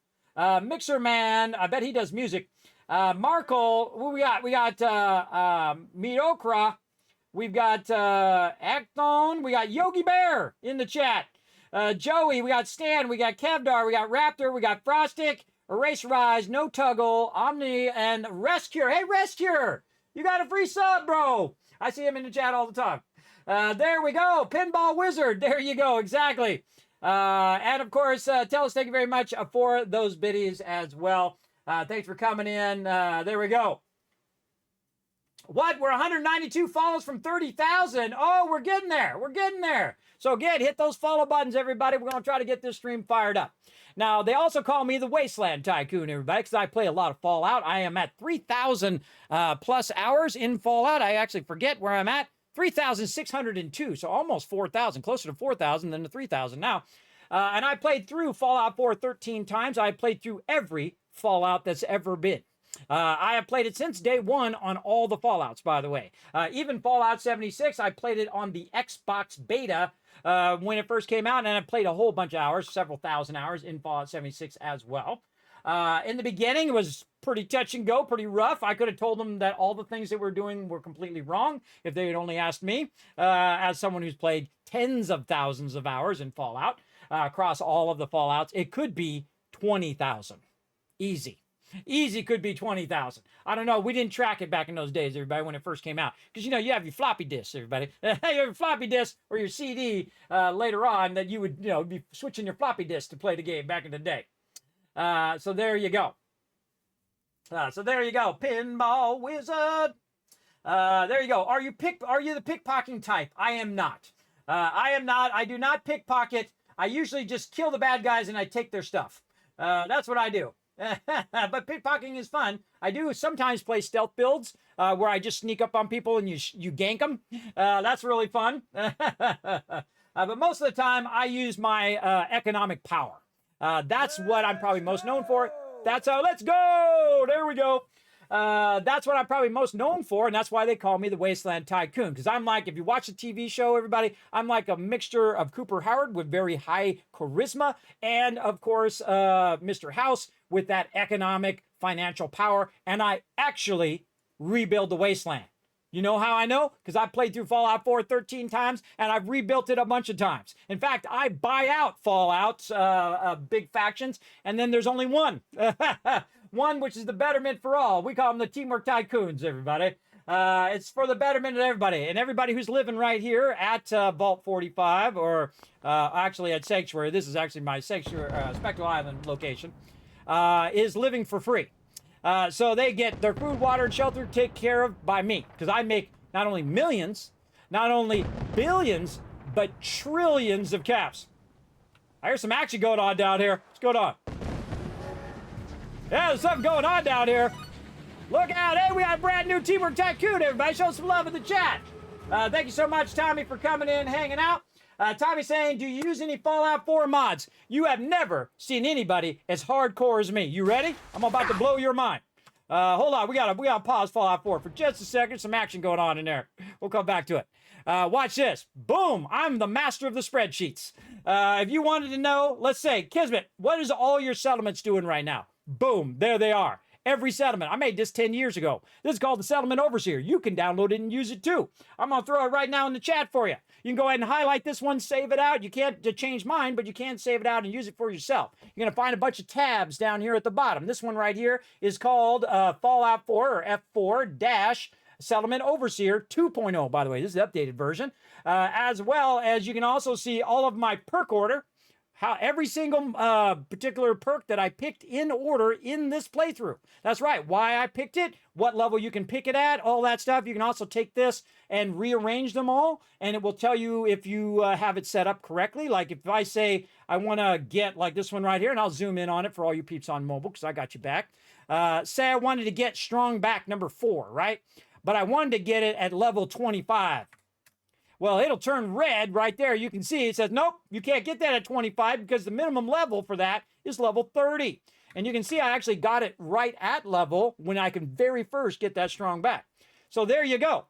Mixer Man. I bet he does music. Markle. Who we got? We got Meat Okra. We've got Acton. We got Yogi Bear in the chat. Joey. We got Stan. We got Kevdar. We got Raptor. We got Frostic. Erase Rise. No Tuggle. Omni. And Rescure. Hey, Rescure. You got a free sub, bro. I see him in the chat all the time. There we go. Pinball Wizard. There you go. Exactly. And of course, tell us thank you very much for those biddies as well. Thanks for coming in. There we go. What? We're 192 follows from 30,000. Oh, we're getting there. We're getting there. So again, hit those follow buttons, everybody. We're going to try to get this stream fired up. Now, they also call me the Wasteland Tycoon, everybody, because I play a lot of Fallout. I am at 3,000 plus hours in Fallout. I actually forget where I'm at. 3,602, so almost 4,000, closer to 4,000 than to 3,000 now. And I played through Fallout 4 13 times. I played through every Fallout that's ever been. I have played it since day one on all the Fallouts, by the way. Even Fallout 76, I played it on the Xbox beta when it first came out, and I played a whole bunch of hours, several thousand hours in Fallout 76 as well. In the beginning, it was pretty touch and go, pretty rough. I could have told them that all the things that we're doing were completely wrong if they had only asked me, as someone who's played tens of thousands of hours in Fallout across all of the Fallouts. It could be 20,000. Easy. Easy could be 20,000. I don't know. We didn't track it back in those days, everybody, when it first came out. Because, you know, you have your floppy disks, everybody. You have your floppy disk or your CD later on that you would, you know, be switching your floppy disk to play the game back in the day. So there you go. Pinball Wizard. There you go. Are you the pickpocketing type? I am not. I am not. I do not pickpocket. I usually just kill the bad guys and I take their stuff. That's what I do. But pickpocketing is fun. I do sometimes play stealth builds where I just sneak up on people and you gank them. That's really fun. But most of the time I use my economic power. That's what I'm probably most known for. That's how, let's go. There we go. That's what I'm probably most known for, and that's why they call me the Wasteland Tycoon. Because I'm like, if you watch the TV show, everybody, I'm like a mixture of Cooper Howard with very high charisma, and of course, Mr. House with that economic financial power. And I actually rebuild the wasteland. You know how I know? Because I've played through Fallout 4 13 times, and I've rebuilt it a bunch of times. In fact, I buy out Fallout's big factions, and then there's only one. One, which is the betterment for all. We call them the Teamwork Tycoons, everybody. It's for the betterment of everybody. And everybody who's living right here at Vault 45, or actually at Sanctuary, this is actually my Sanctuary, Spectral Island location, is living for free. So they get their food, water, and shelter taken care of by me. Because I make not only millions, not only billions, but trillions of caps. I hear some action going on down here. What's going on? Yeah, there's something going on down here. Look out. Hey, we got a brand new Teamwork Tycoon, everybody. Show some love in the chat. Thank you so much, Tommy, for coming in, hanging out. Tommy saying, do you use any Fallout 4 mods? You have never seen anybody as hardcore as me. You ready? I'm about to blow your mind. Hold on. We gotta pause Fallout 4 for just a second. Some action going on in there. We'll come back to it. Watch this. Boom. I'm the master of the spreadsheets. If you wanted to know, let's say, Kismet, what is all your settlements doing right now? Boom. There they are. Every settlement. I made this 10 years ago. This is called the Settlement Overseer. You can download it and use it too. I'm going to throw it right now in the chat for you. You can go ahead and highlight this one, save it out. You can't change mine, but you can save it out and use it for yourself. You're going to find a bunch of tabs down here at the bottom. This one right here is called Fallout 4 or F4- Settlement Overseer 2.0, by the way. This is the updated version. As well as you can also see all of my perk order. How every single particular perk that I picked in order in this playthrough. That's right, why I picked it, what level you can pick it at, all that stuff. You can also take this and rearrange them all, and it will tell you if you have it set up correctly. Like if I say I want to get like this one right here, and I'll zoom in on it for all you peeps on mobile because I got you back. Say I wanted to get Strong Back number 4, right? But I wanted to get it at level 25. Well, it'll turn red right there. You can see it says, nope, you can't get that at 25 because the minimum level for that is level 30. And you can see I actually got it right at level when I can very first get that strong back. So there you go.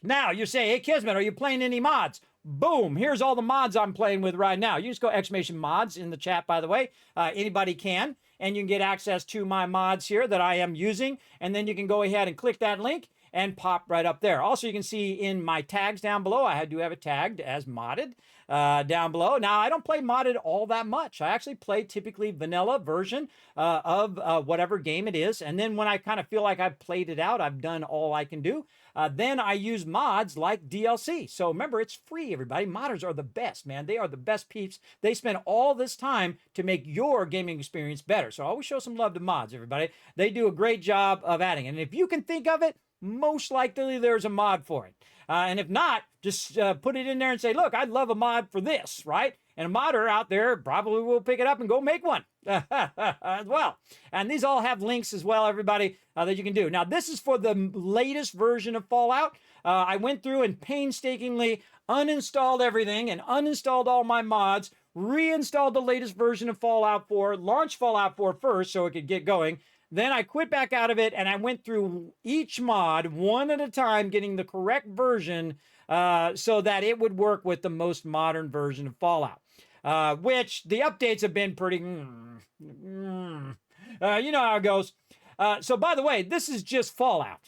Now you say, hey, Kismet, are you playing any mods? Boom, here's all the mods I'm playing with right now. You just go exclamation mods in the chat, by the way. Anybody can. And you can get access to my mods here that I am using. And then you can go ahead and click that link and pop right up there. Also, you can see in my tags down below, I do have it tagged as modded down below. Now, I don't play modded all that much. I actually play typically vanilla version of whatever game it is. And then when I kind of feel like I've played it out, I've done all I can do, then I use mods like DLC. So remember, it's free, everybody. Modders are the best, man. They are the best peeps. They spend all this time to make your gaming experience better. So always show some love to mods, everybody. They do a great job of adding. And if you can think of it, most likely there's a mod for it. And if not, just put it in there and say, look, I'd love a mod for this, right? And a modder out there probably will pick it up and go make one as well. And these all have links as well, everybody, that you can do. Now, this is for the latest version of Fallout. I went through and painstakingly uninstalled everything and uninstalled all my mods, reinstalled the latest version of Fallout 4, launched Fallout 4 first so it could get going. Then I quit back out of it, and I went through each mod one at a time, getting the correct version so that it would work with the most modern version of Fallout, which the updates have been pretty... you know how it goes. So, by the way, this is just Fallout.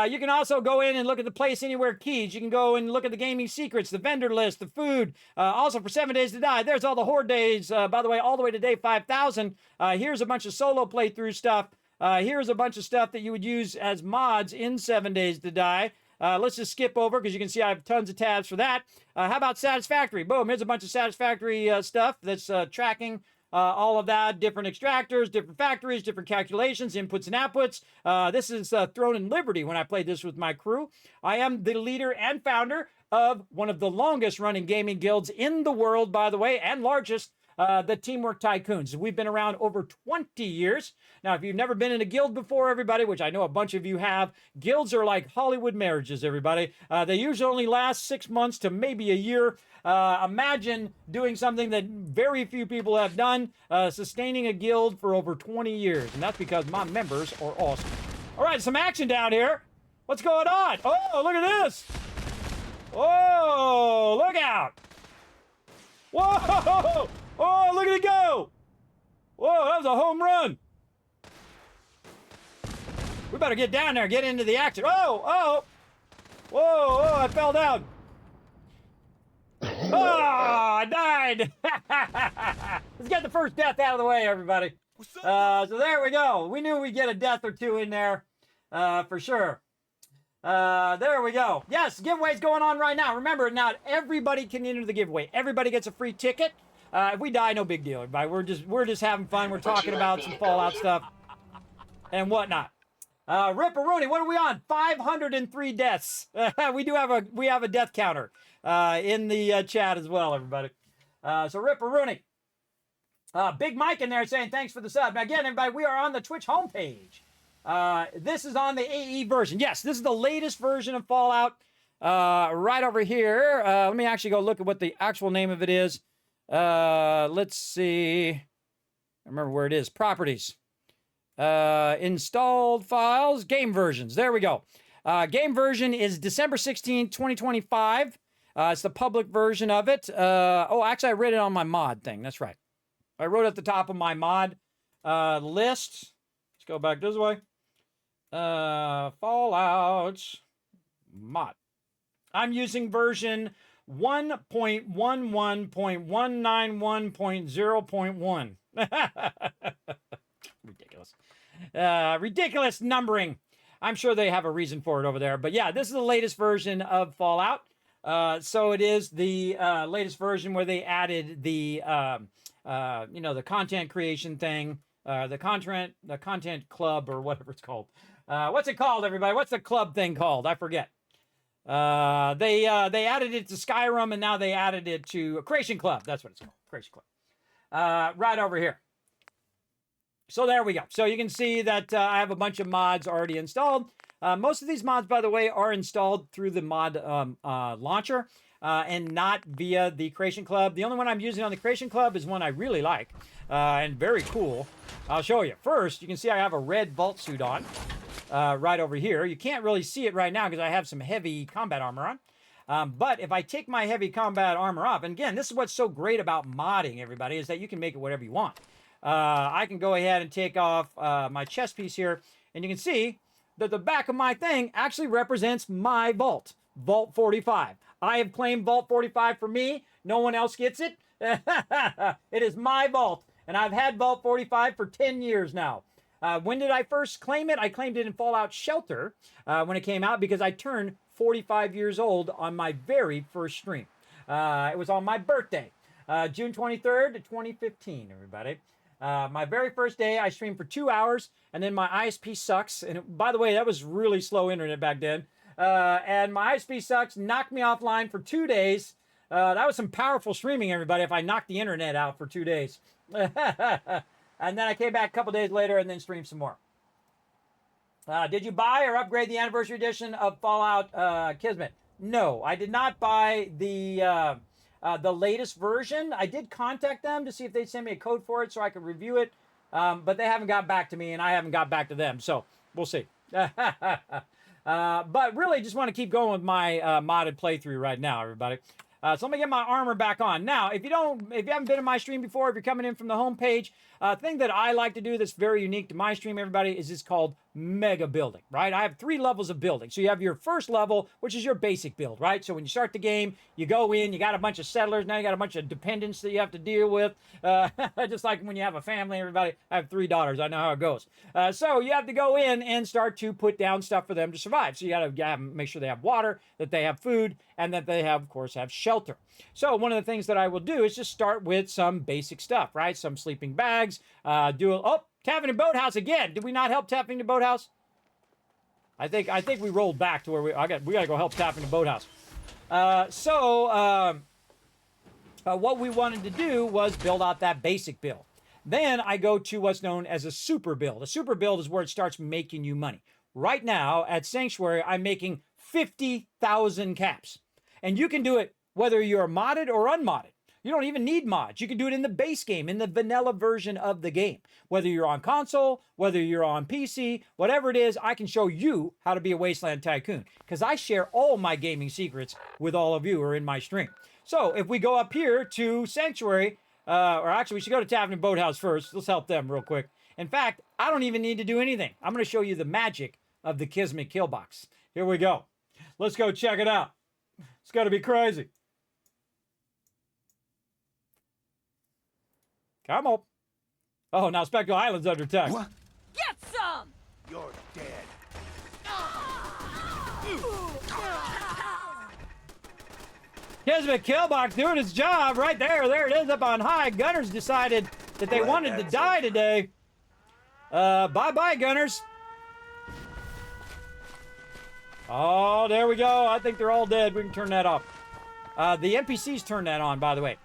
You can also go in and look at the Place Anywhere keys. You can go and look at the gaming secrets, the vendor list, the food. Also, for 7 Days to Die, there's all the horde days, by the way, all the way to day 5,000. Here's a bunch of solo playthrough stuff. Here's a bunch of stuff that you would use as mods in 7 Days to Die. Let's just skip over because you can see I have tons of tabs for that. How about Satisfactory? Boom, here's a bunch of Satisfactory stuff that's tracking all of that, different extractors, different factories, different calculations, inputs and outputs. This is Throne and Liberty when I played this with my crew. I am the leader and founder of one of the longest running gaming guilds in the world, by the way, and largest, the Teamwork Tycoons. We've been around over 20 years. Now, if you've never been in a guild before, everybody, which I know a bunch of you have, guilds are like Hollywood marriages, everybody. They usually only last 6 months to maybe a year. Imagine doing something that very few people have done, sustaining a guild for over 20 years. And that's because my members are awesome. All right, some action down here. What's going on? Oh, look at this. Oh, look out. Whoa. Oh, look at it go. Whoa, that was a home run. We better get down there, get into the action. Oh. Whoa, I fell down. Oh, I died. Let's get the first death out of the way, everybody. So there we go. We knew we'd get a death or two in there, for sure. There we go. Yes, giveaway's going on right now. Remember, not everybody can enter the giveaway. Everybody gets a free ticket. If we die, no big deal, everybody. We're just having fun. We're talking about some Fallout stuff and whatnot. Ripperoonie, what are we on? 503 deaths. We have a death counter in the chat as well, everybody. So Ripperoonie. Big Mike in there saying thanks for the sub. Now again, everybody, we are on the Twitch homepage. This is on the AE version. Yes, this is the latest version of Fallout. Right over here. Let me actually go look at what the actual name of it is. Let's see. I remember where it is. Properties. Installed files. Game versions. There we go. Game version is December 16th, 2025. It's the public version of it. Actually, I read it on my mod thing. That's right. I wrote at the top of my mod list. Let's go back this way. Fallout mod. I'm using version 1.11.191.0.1. Ridiculous. Ridiculous numbering. I'm sure they have a reason for it over there. But yeah, this is the latest version of Fallout. So it is the latest version where they added the, the content creation thing, the content club or whatever it's called. What's it called, everybody? What's the club thing called? I forget. They added it to Skyrim, and now they added it to Creation Club. That's what it's called, Creation Club. Right over here. So there we go. So you can see that I have a bunch of mods already installed. Most of these mods, by the way, are installed through the mod launcher and not via the Creation Club. The only one I'm using on the Creation Club is one I really like and very cool. I'll show you. First, you can see I have a red vault suit on right over here. You can't really see it right now because I have some heavy combat armor on. But if I take my heavy combat armor off, and again, this is what's so great about modding, everybody, is that you can make it whatever you want. I can go ahead and take off my chest piece here, and you can see that the back of my thing actually represents my vault, Vault 45. I have claimed Vault 45 for me. No one else gets it. It is my vault, and I've had Vault 45 for 10 years now. When did I first claim it? I claimed it in Fallout Shelter when it came out because I turned 45 years old on my very first stream. It was on my birthday, June 23rd, 2015, everybody. My very first day, I streamed for 2 hours, and then my ISP sucks. And by the way, that was really slow internet back then. And my ISP sucks, knocked me offline for 2 days. That was some powerful streaming, everybody, if I knocked the internet out for 2 days. And then I came back a couple days later and then streamed some more. Did you buy or upgrade the anniversary edition of Fallout Kismet? No, I did not buy the latest version. I did contact them to see if they'd send me a code for it so I could review it, but they haven't got back to me, and I haven't got back to them, so we'll see. But really just want to keep going with my modded playthrough right now, everybody. So let me get my armor back on. Now, if you haven't been in my stream before, if you're coming in from the home page, thing that I like to do that's very unique to my stream, everybody, is it's called mega building, right? I have 3 levels of building. So you have your first level, which is your basic build, right? So when you start the game, you go in, you got a bunch of settlers, now you got a bunch of dependents that you have to deal with. Just like when you have a family, everybody. I have 3 daughters. I know how it goes. So you have to go in and start to put down stuff for them to survive. So you got to make sure they have water, that they have food, and that they have, of course, have shelter. So one of the things that I will do is just start with some basic stuff, right? Some sleeping bags, Taffing and Boathouse again. Did we not help Taffing and Boathouse? I think we rolled back to where we got to go help Taffing and Boathouse. What we wanted to do was build out that basic build. Then I go to what's known as a super build. A super build is where it starts making you money. Right now at Sanctuary, I'm making 50,000 caps. And you can do it whether you're modded or unmodded. You don't even need mods. You can do it in the base game, in the vanilla version of the game. Whether you're on console, whether you're on PC, whatever it is, I can show you how to be a Wasteland Tycoon. Because I share all my gaming secrets with all of you who are in my stream. So if we go up here to Sanctuary, or actually we should go to Tavern and Boathouse first. Let's help them real quick. In fact, I don't even need to do anything. I'm going to show you the magic of the Kismet kill box. Here we go. Let's go check it out. It's got to be crazy. Come on. Oh, now Spectral Island's under attack. What? Get some! You're dead. Kismet Killbox doing its job right there. There it is up on high. Gunners decided that they wanted to die today. Bye-bye, Gunners. Oh, there we go. I think they're all dead. We can turn that off. The NPCs turned that on, by the way.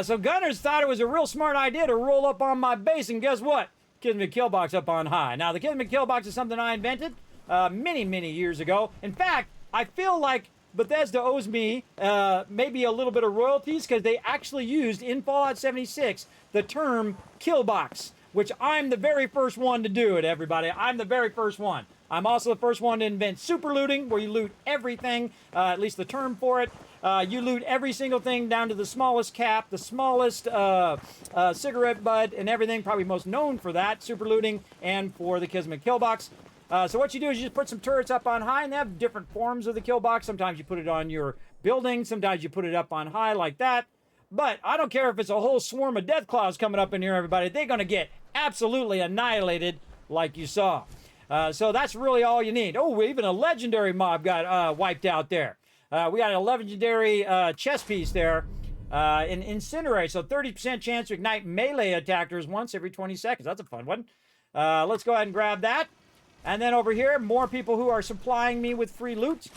So Gunners thought it was a real smart idea to roll up on my base, and guess what? Kismet Killbox up on high. Now, the Kismet Killbox is something I invented many, many years ago. In fact, I feel like Bethesda owes me maybe a little bit of royalties because they actually used in Fallout 76 the term Killbox, which I'm the very first one to do it, everybody. I'm the very first one. I'm also the first one to invent super looting, where you loot everything, at least the term for it. You loot every single thing down to the smallest cap, the smallest cigarette butt, and everything. Probably most known for that, super looting, and for the Kismet Killbox. So what you do is you just put some turrets up on high, and they have different forms of the Killbox. Sometimes you put it on your building. Sometimes you put it up on high like that. But I don't care if it's a whole swarm of Deathclaws coming up in here, everybody. They're going to get absolutely annihilated like you saw. So that's really all you need. Oh, even a legendary mob got wiped out there. We got a legendary chess piece there in Incinerate. So 30% chance to ignite melee attackers once every 20 seconds. That's a fun one. Let's go ahead and grab that. And then over here, more people who are supplying me with free loot.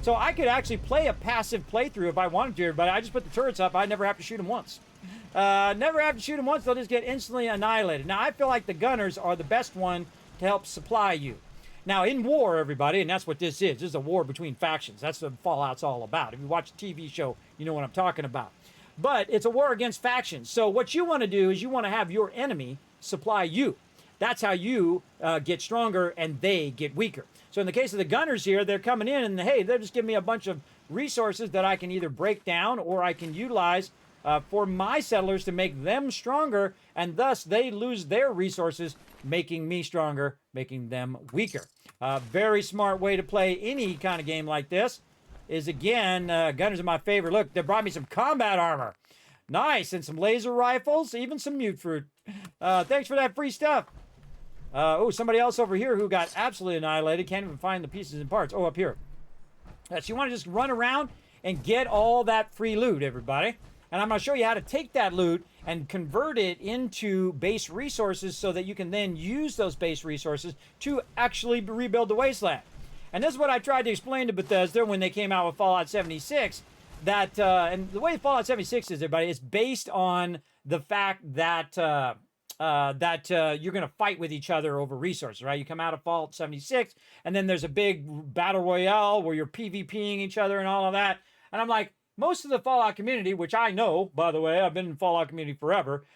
So I could actually play a passive playthrough if I wanted to, but I just put the turrets up. I never have to shoot them once. Never have to shoot them once. They'll just get instantly annihilated. Now, I feel like the gunners are the best one to help supply you. Now, in war, everybody, and that's what this is. This is a war between factions. That's what Fallout's all about. If you watch the TV show, you know what I'm talking about. But it's a war against factions. So what you want to do is you want to have your enemy supply you. That's how you get stronger and they get weaker. So in the case of the gunners here, they're coming in and, hey, they're just giving me a bunch of resources that I can either break down or I can utilize for my settlers to make them stronger, and thus they lose their resources, making me stronger, making them weaker. Very smart way to play any kind of game like this is, again, gunners are my favorite. Look, they brought me some combat armor. Nice, and some laser rifles, even some mute fruit. Thanks for that free stuff. Oh, somebody else over here who got absolutely annihilated. Can't even find the pieces and parts. Oh, up here. So you want to just run around and get all that free loot, everybody. And I'm going to show you how to take that loot and convert it into base resources so that you can then use those base resources to actually rebuild the wasteland. And this is what I tried to explain to Bethesda when they came out with Fallout 76. That and the way Fallout 76 is, everybody, is based on the fact that you're going to fight with each other over resources, right? You come out of Fallout 76, and then there's a big battle royale where you're PvPing each other and all of that. And I'm like, most of the Fallout community, which I know, by the way, I've been in Fallout community forever,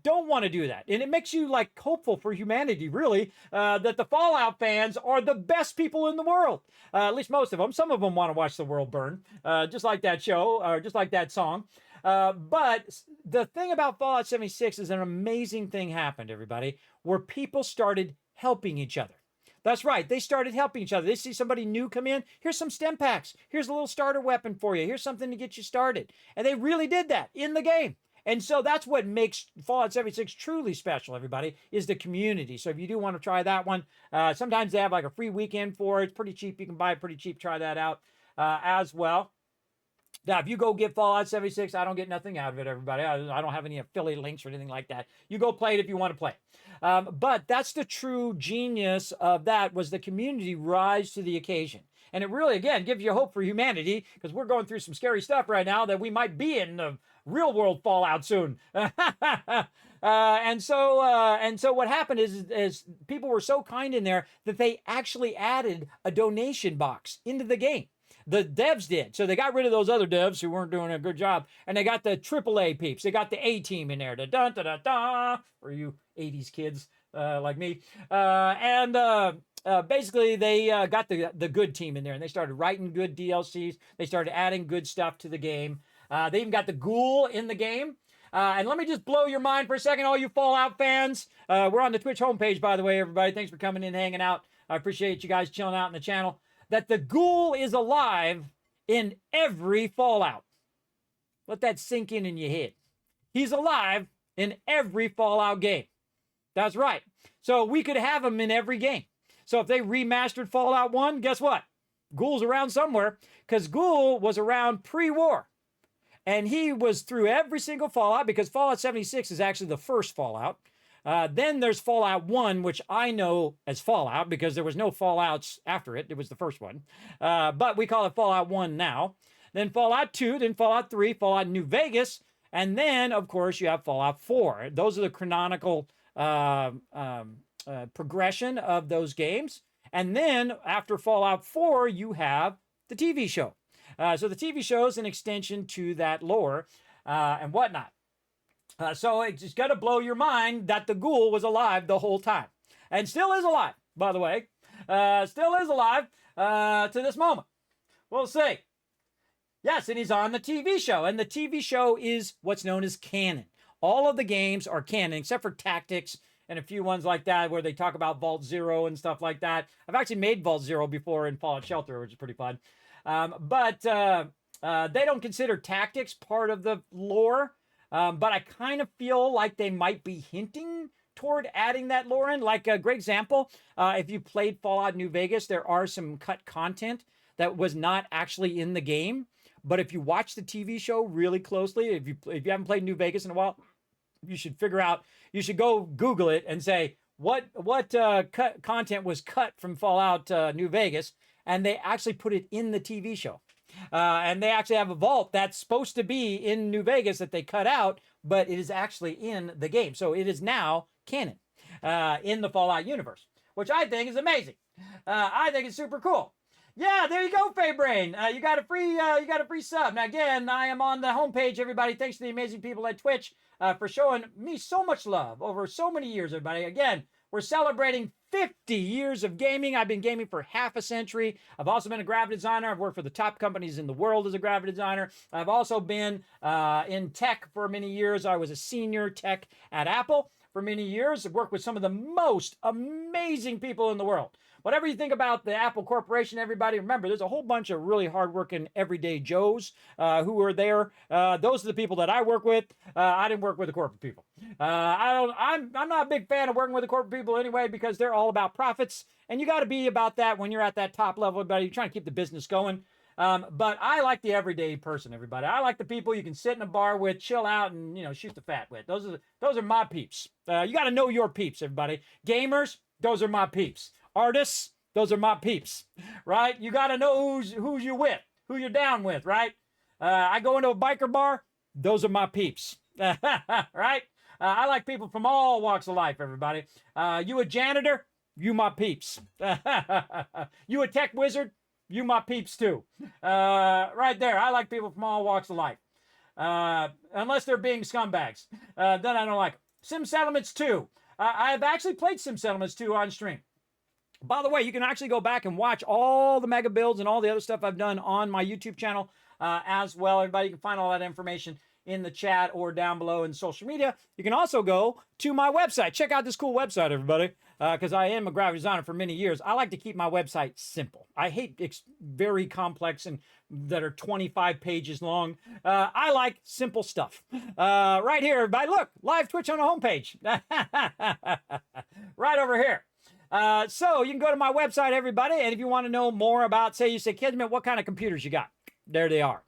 don't want to do that. And it makes you, like, hopeful for humanity, really, that the Fallout fans are the best people in the world. At least most of them. Some of them want to watch the world burn, just like that show, or just like that song. But the thing about Fallout 76 is an amazing thing happened, everybody, where people started helping each other. That's right. They started helping each other. They see somebody new come in. Here's some stem packs. Here's a little starter weapon for you. Here's something to get you started. And they really did that in the game. And so that's what makes Fallout 76 truly special, everybody, is the community. So if you do want to try that one, sometimes they have like a free weekend for it. It's pretty cheap. You can buy it pretty cheap. Try that out as well. Now, if you go get Fallout 76, I don't get nothing out of it, everybody. I don't have any affiliate links or anything like that. You go play it if you want to play. But that's the true genius of that, was the community rise to the occasion. And it really, again, gives you hope for humanity, because we're going through some scary stuff right now that we might be in the real world Fallout soon. And so what happened is people were so kind in there that they actually added a donation box into the game. The devs did. So they got rid of those other devs who weren't doing a good job. And they got the AAA peeps. They got the A-team in there. The dun-da-da-da, for you 80s kids like me. Basically, they got the good team in there. And they started writing good DLCs. They started adding good stuff to the game. They even got the ghoul in the game. And let me just blow your mind for a second, all you Fallout fans. We're on the Twitch homepage, by the way, everybody. Thanks for coming in and hanging out. I appreciate you guys chilling out in the channel. That the ghoul is alive in every Fallout. Let that sink in your head. He's alive in every Fallout game. That's right. So we could have him in every game. So if they remastered Fallout 1, guess what? Ghoul's around somewhere, because Ghoul was around pre-war. And he was through every single Fallout, because Fallout 76 is actually the first Fallout. Then there's Fallout 1, which I know as Fallout because there was no Fallouts after it. It was the first one. But we call it Fallout 1 now. Then Fallout 2, then Fallout 3, Fallout New Vegas, and then, of course, you have Fallout 4. Those are the canonical progression of those games. And then after Fallout 4, you have the TV show. So the TV show is an extension to that lore and whatnot. So it's just got to blow your mind that the ghoul was alive the whole time. And still is alive, by the way. Still is alive to this moment. We'll see. Yes, and he's on the TV show. And the TV show is what's known as canon. All of the games are canon, except for Tactics and a few ones like that where they talk about Vault Zero and stuff like that. I've actually made Vault Zero before in Fallout Shelter, which is pretty fun. But they don't consider Tactics part of the lore. But I kind of feel like they might be hinting toward adding that lore in. Like a great example, if you played Fallout New Vegas, there are some cut content that was not actually in the game. But if you watch the TV show really closely, if you haven't played New Vegas in a while, you should figure out, you should go Google it and say, what content was cut from Fallout New Vegas, and they actually put it in the TV show. And they actually have a vault that's supposed to be in New Vegas that they cut out, but it is actually in the game. So it is now canon in the Fallout universe, which I think is amazing. I think it's super cool. Yeah, there you go, Faye Brain. You got a free sub. Now again, I am on the homepage, everybody. Thanks to the amazing people at Twitch for showing me so much love over so many years, everybody. Again, we're celebrating 50 years of gaming. I've been gaming for half a century. I've also been a graphic designer. I've worked for the top companies in the world as a graphic designer. I've also been in tech for many years. I was a senior tech at Apple for many years. I've worked with some of the most amazing people in the world. Whatever you think about the Apple Corporation, everybody, remember, there's a whole bunch of really hardworking everyday Joes who are there. Those are the people that I work with. I didn't work with the corporate people. I'm not a big fan of working with the corporate people anyway, because they're all about profits, and you got to be about that when you're at that top level. Everybody, you're trying to keep the business going. But I like the everyday person, everybody. I like the people you can sit in a bar with, chill out, and shoot the fat with. Those are my peeps. You got to know your peeps, everybody. Gamers, those are my peeps. Artists, those are my peeps, right? You got to know who's you're with, who you're down with, right? I go into a biker bar, those are my peeps, right? I like people from all walks of life, everybody. You a janitor, you my peeps. You a tech wizard, you my peeps too. Right there, I like people from all walks of life. Unless they're being scumbags, then I don't like them. Sim Settlements 2. I've actually played Sim Settlements 2 on stream. By the way, you can actually go back and watch all the mega builds and all the other stuff I've done on my YouTube channel as well. Everybody, you can find all that information in the chat or down below in social media. You can also go to my website. Check out this cool website, everybody, because I am a graphic designer for many years. I like to keep my website simple. I hate very complex and that are 25 pages long. I like simple stuff. Right here, everybody, look, live Twitch on the homepage. Right over here. So you can go to my website, everybody, and if you want to know more about, say, Kismet, what kind of computers you got? There they are.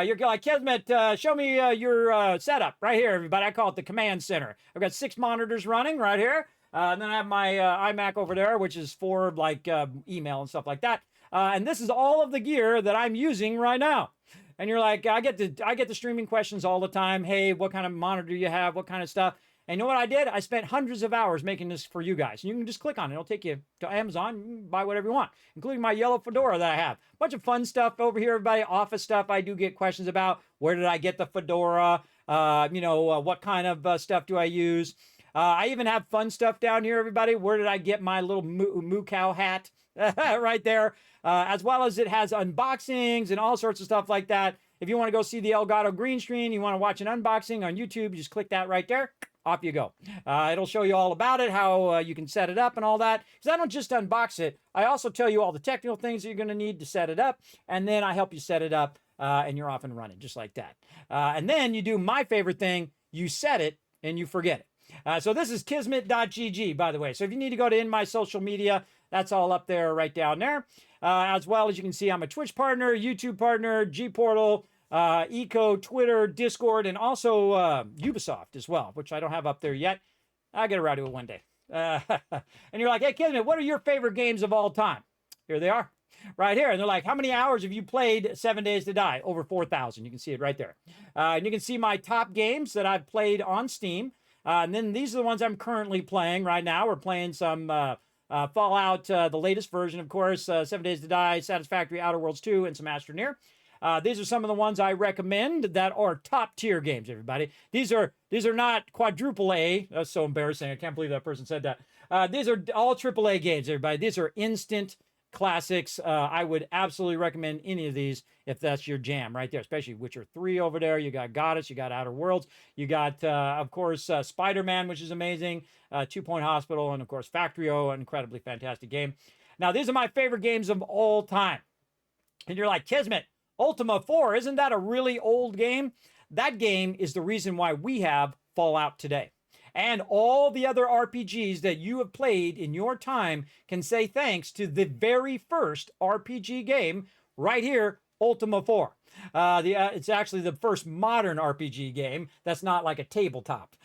You're like, Kismet, show me your setup right here, everybody. I call it the command center. I've got 6 monitors running right here. And then I have my iMac over there, which is for like email and stuff like that. And this is all of the gear that I'm using right now. And you're like, I get the streaming questions all the time. Hey, what kind of monitor do you have? What kind of stuff? And you know what I did? I spent hundreds of hours making this for you guys. You can just click on it. It'll take you to Amazon. You can buy whatever you want, including my yellow fedora that I have. A bunch of fun stuff over here, everybody. Office stuff I do get questions about. Where did I get the fedora? What kind of stuff do I use? I even have fun stuff down here, everybody. Where did I get my little moo cow hat? Right there. As well as it has unboxings and all sorts of stuff like that. If you want to go see the Elgato green screen, you want to watch an unboxing on YouTube, you just click that right there. Off you go. It'll show you all about it, how you can set it up and all that. Because I don't just unbox it. I also tell you all the technical things that you're going to need to set it up. And then I help you set it up and you're off and running just like that. And then you do my favorite thing. You set it and you forget it. So this is kismet.gg, by the way. So if you need to go to in my social media, that's all up there right down there. As well as you can see, I'm a Twitch partner, YouTube partner, G-Portal, Eco, Twitter, Discord, and also Ubisoft as well, which I don't have up there yet. I'll get around to it one day. And you're like, hey, Kismet, what are your favorite games of all time? Here they are, right here. And they're like, how many hours have you played 7 Days to Die? Over 4,000. You can see it right there. And you can see my top games that I've played on Steam. And then these are the ones I'm currently playing right now. We're playing some Fallout, the latest version, of course, 7 Days to Die, Satisfactory, Outer Worlds 2, and some Astroneer. These are some of the ones I recommend that are top tier games, everybody. These are not quadruple A. That's so embarrassing. I can't believe that person said that. These are all triple A games, everybody. These are instant classics. I would absolutely recommend any of these if that's your jam right there, especially Witcher 3 over there. You got Goddess, you got Outer Worlds, you got, of course, Spider-Man, which is amazing, 2 Point Hospital, and, of course, Factorio, an incredibly fantastic game. Now, these are my favorite games of all time. And you're like, Kismet, Ultima 4, isn't that a really old game? That game is the reason why we have Fallout today. And all the other RPGs that you have played in your time can say thanks to the very first RPG game right here, Ultima 4. It's actually the first modern RPG game that's not like a tabletop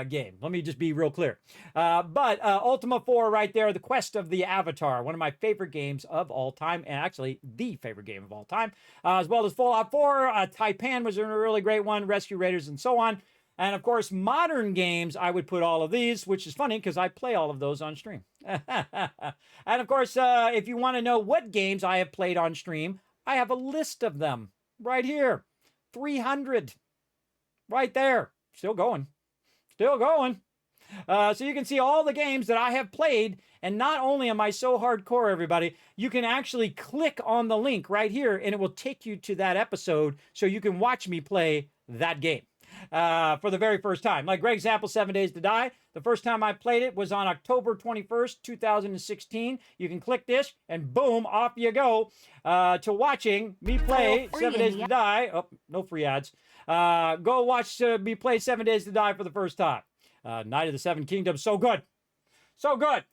game. Let me just be real clear. But Ultima 4 right there, The Quest of the Avatar, one of my favorite games of all time, and actually the favorite game of all time, as well as Fallout 4, Taipan was a really great one, Rescue Raiders, and so on. And of course, modern games, I would put all of these, which is funny because I play all of those on stream. And of course, if you want to know what games I have played on stream, I have a list of them right here. 300. Right there. Still going. Still going. So you can see all the games that I have played. And not only am I so hardcore, everybody, you can actually click on the link right here and it will take you to that episode so you can watch me play that game. For the very first time. Like Greg's example, 7 Days to Die. The first time I played it was on October 21st, 2016. You can click this and boom, off you go to watching me play 7 Days to Die. Oh, no free ads. Go watch me play 7 Days to Die for the first time. Night of the Seven Kingdoms. So good. So good.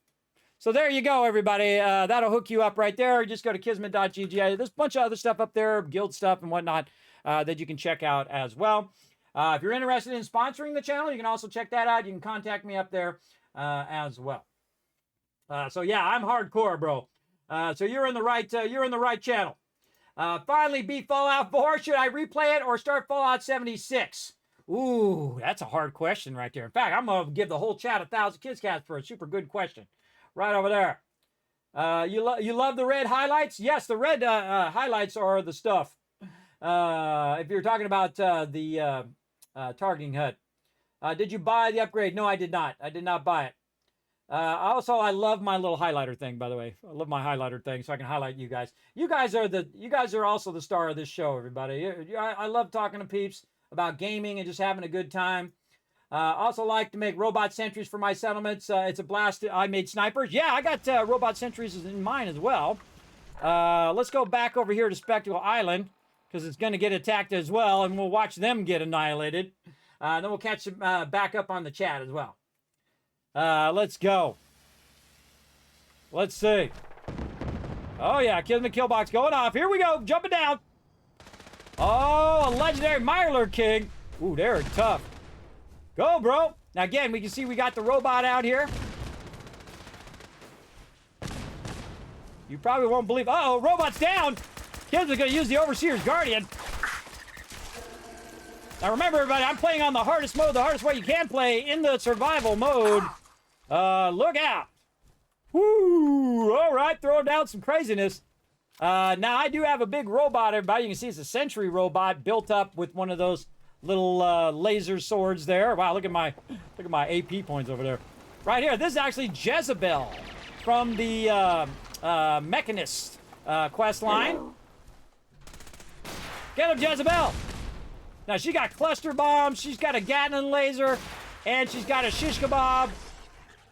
So there you go, everybody. That'll hook you up right there. Just go to kismet.gg. There's a bunch of other stuff up there, guild stuff and whatnot, that you can check out as well. If you're interested in sponsoring the channel, you can also check that out. You can contact me up there as well. So yeah, I'm hardcore, bro. So you're in the right channel. Finally, beat Fallout 4. Should I replay it or start Fallout 76? Ooh, that's a hard question right there. In fact, I'm gonna give the whole chat 1,000 Kids Cats for a super good question, right over there. You love the red highlights? Yes, the red highlights are the stuff. If you're talking about the targeting HUD. Did you buy the upgrade? No, I did not. I did not buy it. Also, I love my little highlighter thing, by the way. I love my highlighter thing so I can highlight you guys. You guys are also the star of this show, everybody. I love talking to peeps about gaming and just having a good time. Also like to make robot sentries for my settlements. It's a blast. I made snipers. Yeah, I got robot sentries in mine as well. Let's go back over here to Spectacle Island, because it's going to get attacked as well, and we'll watch them get annihilated. Then we'll catch them back up on the chat as well. Let's go. Let's see. Oh, yeah, Kismet Killbox going off. Here we go, jumping down. Oh, a legendary Mirelurk King. Ooh, they're tough. Go, bro. Now, again, we can see we got the robot out here. You probably won't believe. Uh-oh, robot's down. Kids are going to use the Overseer's Guardian. Now remember, everybody, I'm playing on the hardest mode, the hardest way you can play, in the survival mode. Look out. Woo! All right, throw down some craziness. Now, I do have a big robot, everybody. You can see it's a sentry robot built up with one of those little laser swords there. Wow, look at my AP points over there. Right here, this is actually Jezebel from the Mechanist quest line. Get him, Jezebel! Now, she got cluster bombs, she's got a Gatling laser, and she's got a shish kebab.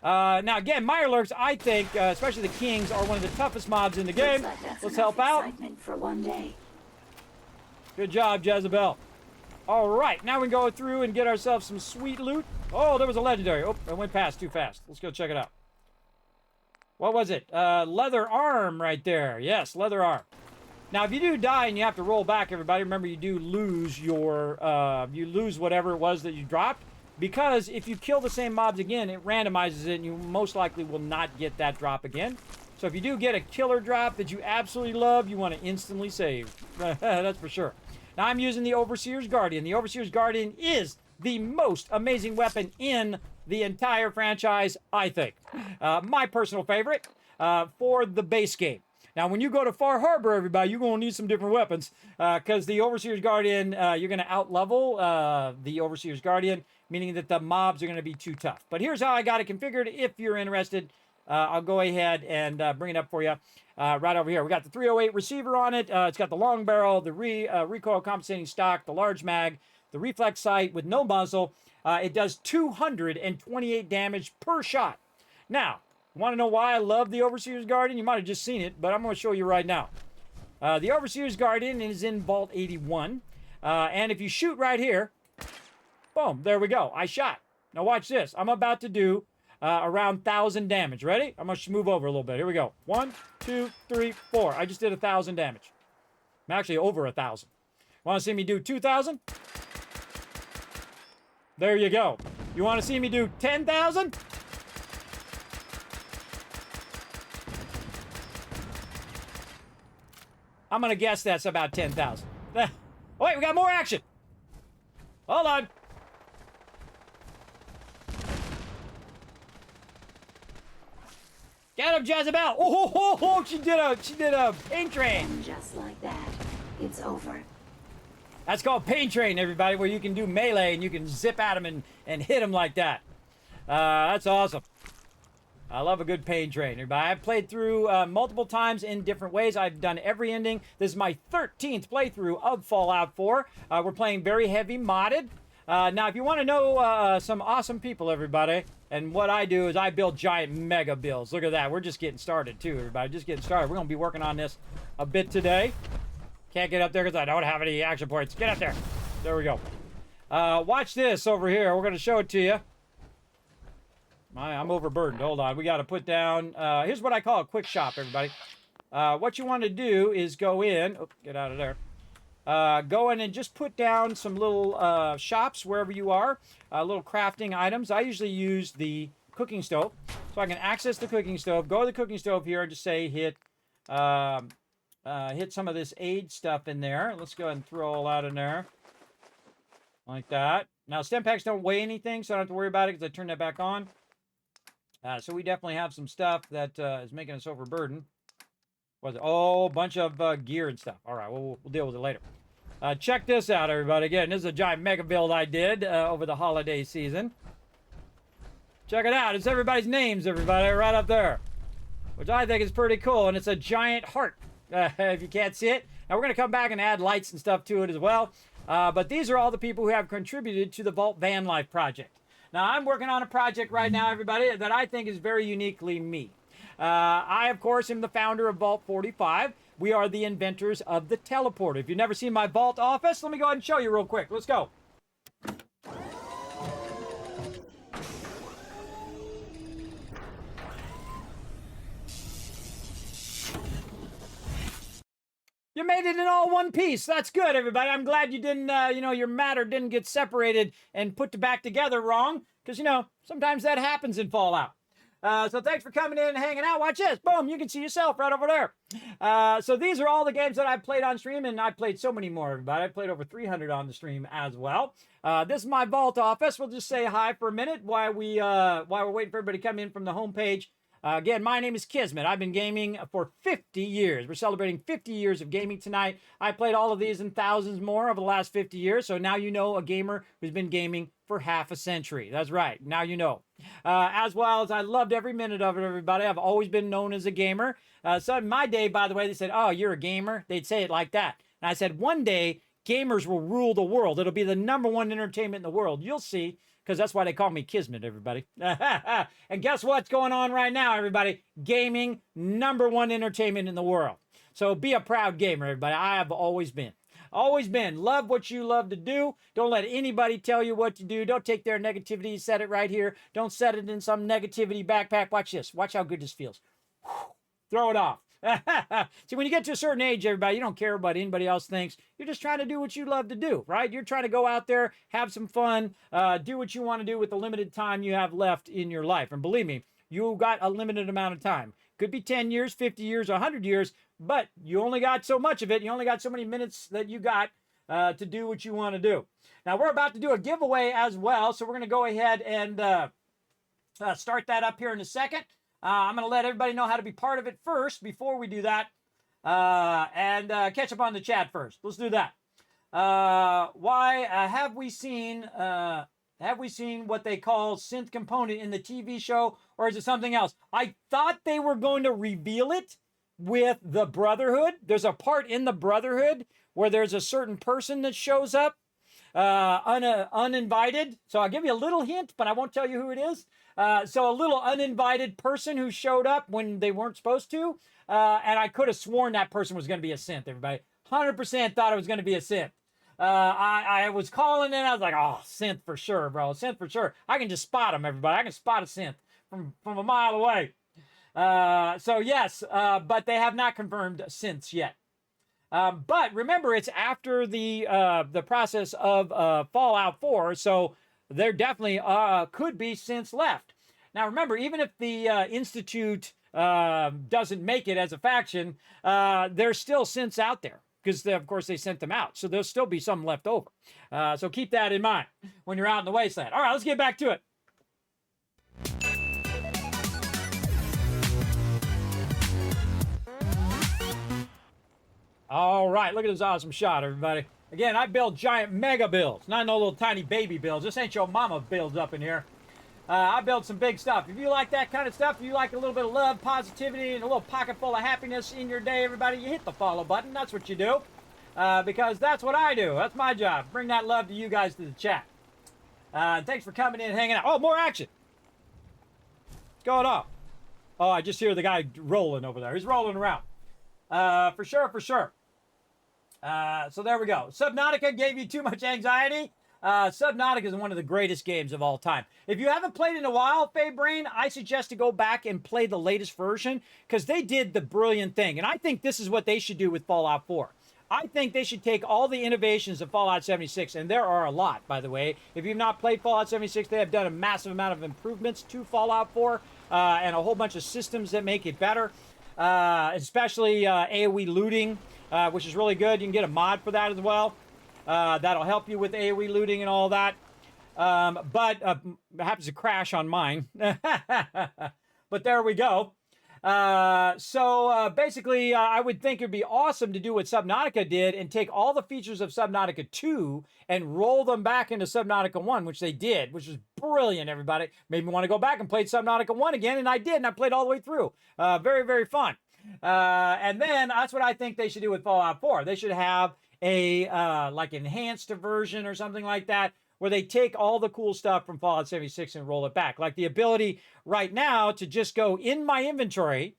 Now, again, Mirelurks, I think, especially the Kings, are one of the toughest mobs in the game. Let's help out. For one day. Good job, Jezebel. All right, now we can go through and get ourselves some sweet loot. Oh, there was a legendary. Oh, I went past too fast. Let's go check it out. What was it? Leather arm right there. Yes, leather arm. Now, if you do die and you have to roll back, everybody, remember you do lose your, you lose whatever it was that you dropped. Because if you kill the same mobs again, it randomizes it and you most likely will not get that drop again. So if you do get a killer drop that you absolutely love, you want to instantly save. That's for sure. Now, I'm using the Overseer's Guardian. The Overseer's Guardian is the most amazing weapon in the entire franchise, I think. My personal favorite for the base game. Now, when you go to Far Harbor, everybody, you're going to need some different weapons because the Overseer's Guardian, you're going to outlevel the Overseer's Guardian, meaning that the mobs are going to be too tough. But here's how I got it configured. If you're interested, I'll go ahead and bring it up for you right over here. We got the 308 receiver on it. It's got the long barrel, the recoil compensating stock, the large mag, the reflex sight with no muzzle. It does 228 damage per shot. Now, want to know why I love the Overseer's Guardian? You might have just seen it, but I'm going to show you right now. The Overseer's Guardian is in Vault 81. And if you shoot right here, boom, there we go. I shot. Now watch this. I'm about to do around 1,000 damage. Ready? I'm going to move over a little bit. Here we go. 1, 2, 3, 4. I just did 1,000 damage. I'm actually over 1,000. Want to see me do 2,000? There you go. You want to see me do 10,000? I'm going to guess that's about 10,000. Oh, wait, we got more action. Hold on. Get him, Jezebel. Oh, she did a pain train. And just like that, it's over. That's called pain train, everybody, where you can do melee and you can zip at them and hit them like that. That's awesome. I love a good pain train, everybody. I've played through multiple times in different ways. I've done every ending. This is my 13th playthrough of Fallout 4. We're playing very heavy modded. Now, if you want to know some awesome people, everybody, and what I do is I build giant mega builds. Look at that. We're just getting started, too, everybody. Just getting started. We're going to be working on this a bit today. Can't get up there because I don't have any action points. Get up there. There we go. Watch this over here. We're going to show it to you. I'm overburdened. Hold on. We got to put down... here's what I call a quick shop, everybody. What you want to do is go in... Oh, get out of there. Go in and just put down some little shops wherever you are. Little crafting items. I usually use the cooking stove. So I can access the cooking stove. Go to the cooking stove here and just say hit some of this aid stuff in there. Let's go ahead and throw all that in there. Like that. Now, stem packs don't weigh anything, so I don't have to worry about it because I turned that back on. So we definitely have some stuff that is making us overburdened. Was it? Oh, a bunch of gear and stuff. All right, we'll deal with it later. Check this out, everybody. Again, this is a giant mega build I did over the holiday season. Check it out. It's everybody's names, everybody, right up there. Which I think is pretty cool. And it's a giant heart, if you can't see it. Now, we're going to come back and add lights and stuff to it as well. But these are all the people who have contributed to the Vault Van Life project. Now, I'm working on a project right now, everybody, that I think is very uniquely me. I, of course, am the founder of Vault 45. We are the inventors of the teleporter. If you've never seen my Vault office, let me go ahead and show you real quick. Let's go. You made it in all one piece. That's good, everybody. I'm glad you didn't, your matter didn't get separated and put back together wrong. Because, sometimes that happens in Fallout. So thanks for coming in and hanging out. Watch this. Boom. You can see yourself right over there. So these are all the games that I've played on stream, and I've played so many more, everybody. I've played over 300 on the stream as well. This is my Vault office. We'll just say hi for a minute while we're waiting for everybody to come in from the homepage. Again, my name is Kismet. I've been gaming for 50 years. We're celebrating 50 years of gaming tonight. I played all of these and thousands more over the last 50 years. So now you know a gamer who's been gaming for half a century. That's right. Now you know. As well as I loved every minute of it, everybody. I've always been known as a gamer. So in my day, by the way, they said, "Oh, you're a gamer." They'd say it like that. And I said, one day, gamers will rule the world. It'll be the #1 entertainment in the world. You'll see. Because that's why they call me Kismet, everybody. And guess what's going on right now, everybody? Gaming, #1 entertainment in the world. So be a proud gamer, everybody. I have always been. Always been. Love what you love to do. Don't let anybody tell you what to do. Don't take their negativity. Set it right here. Don't set it in some negativity backpack. Watch this. Watch how good this feels. Throw it off. See, when you get to a certain age, everybody, you don't care what anybody else thinks. You're just trying to do what you love to do, right? You're trying to go out there, have some fun, do what you want to do with the limited time you have left in your life. And believe me, you got a limited amount of time. Could be 10 years, 50 years, 100 years, but you only got so much of it. You only got so many minutes that you got to do what you want to do. Now, we're about to do a giveaway as well, so we're going to go ahead and start that up here in a second. I'm going to let everybody know how to be part of it first before we do that. And catch up on the chat first. Let's do that. Have we seen what they call synth component in the TV show, or is it something else? I thought they were going to reveal it with the Brotherhood. There's a part in the Brotherhood where there's a certain person that shows up uninvited. So I'll give you a little hint, but I won't tell you who it is. So a little uninvited person who showed up when they weren't supposed to. And I could have sworn that person was going to be a synth, everybody. 100% thought it was going to be a synth. I was calling in. I was like, oh, synth for sure, bro. Synth for sure. I can just spot them, everybody. I can spot a synth from a mile away. So yes, but they have not confirmed synths yet. But remember, it's after the process of Fallout 4, so there definitely could be synths left. Now, remember, even if the Institute doesn't make it as a faction, there's still synths out there because, of course, they sent them out. So there'll still be some left over. So keep that in mind when you're out in the wasteland. All right, let's get back to it. All right, look at this awesome shot, everybody. Again, I build giant mega builds, not no little tiny baby builds. This ain't your mama builds up in here. I build some big stuff. If you like that kind of stuff, if you like a little bit of love, positivity, and a little pocket full of happiness in your day, everybody, you hit the follow button. That's what you do. Because that's what I do. That's my job. Bring that love to you guys to the chat. Thanks for coming in and hanging out. Oh, more action. What's going on? Oh, I just hear the guy rolling over there. He's rolling around. For sure, for sure. So there we go. Subnautica gave you too much anxiety. Subnautica is one of the greatest games of all time. If you haven't played in a while, Faye Brain, I suggest to go back and play the latest version because they did the brilliant thing. And I think this is what they should do with Fallout 4. I think they should take all the innovations of Fallout 76, and there are a lot, by the way. If you've not played Fallout 76, they have done a massive amount of improvements to Fallout 4 and a whole bunch of systems that make it better, especially AoE looting, which is really good. You can get a mod for that as well. That'll help you with AoE looting and all that. But it happens to crash on mine. But there we go. So basically, I would think it'd be awesome to do what Subnautica did and take all the features of Subnautica 2 and roll them back into Subnautica 1, which they did, which was brilliant, everybody. Made me want to go back and play Subnautica 1 again, and I did, and I played all the way through. Very, very fun. And then that's what I think they should do with Fallout 4. They should have a like enhanced version or something like that, where they take all the cool stuff from Fallout 76 and roll it back. Like the ability right now to just go in my inventory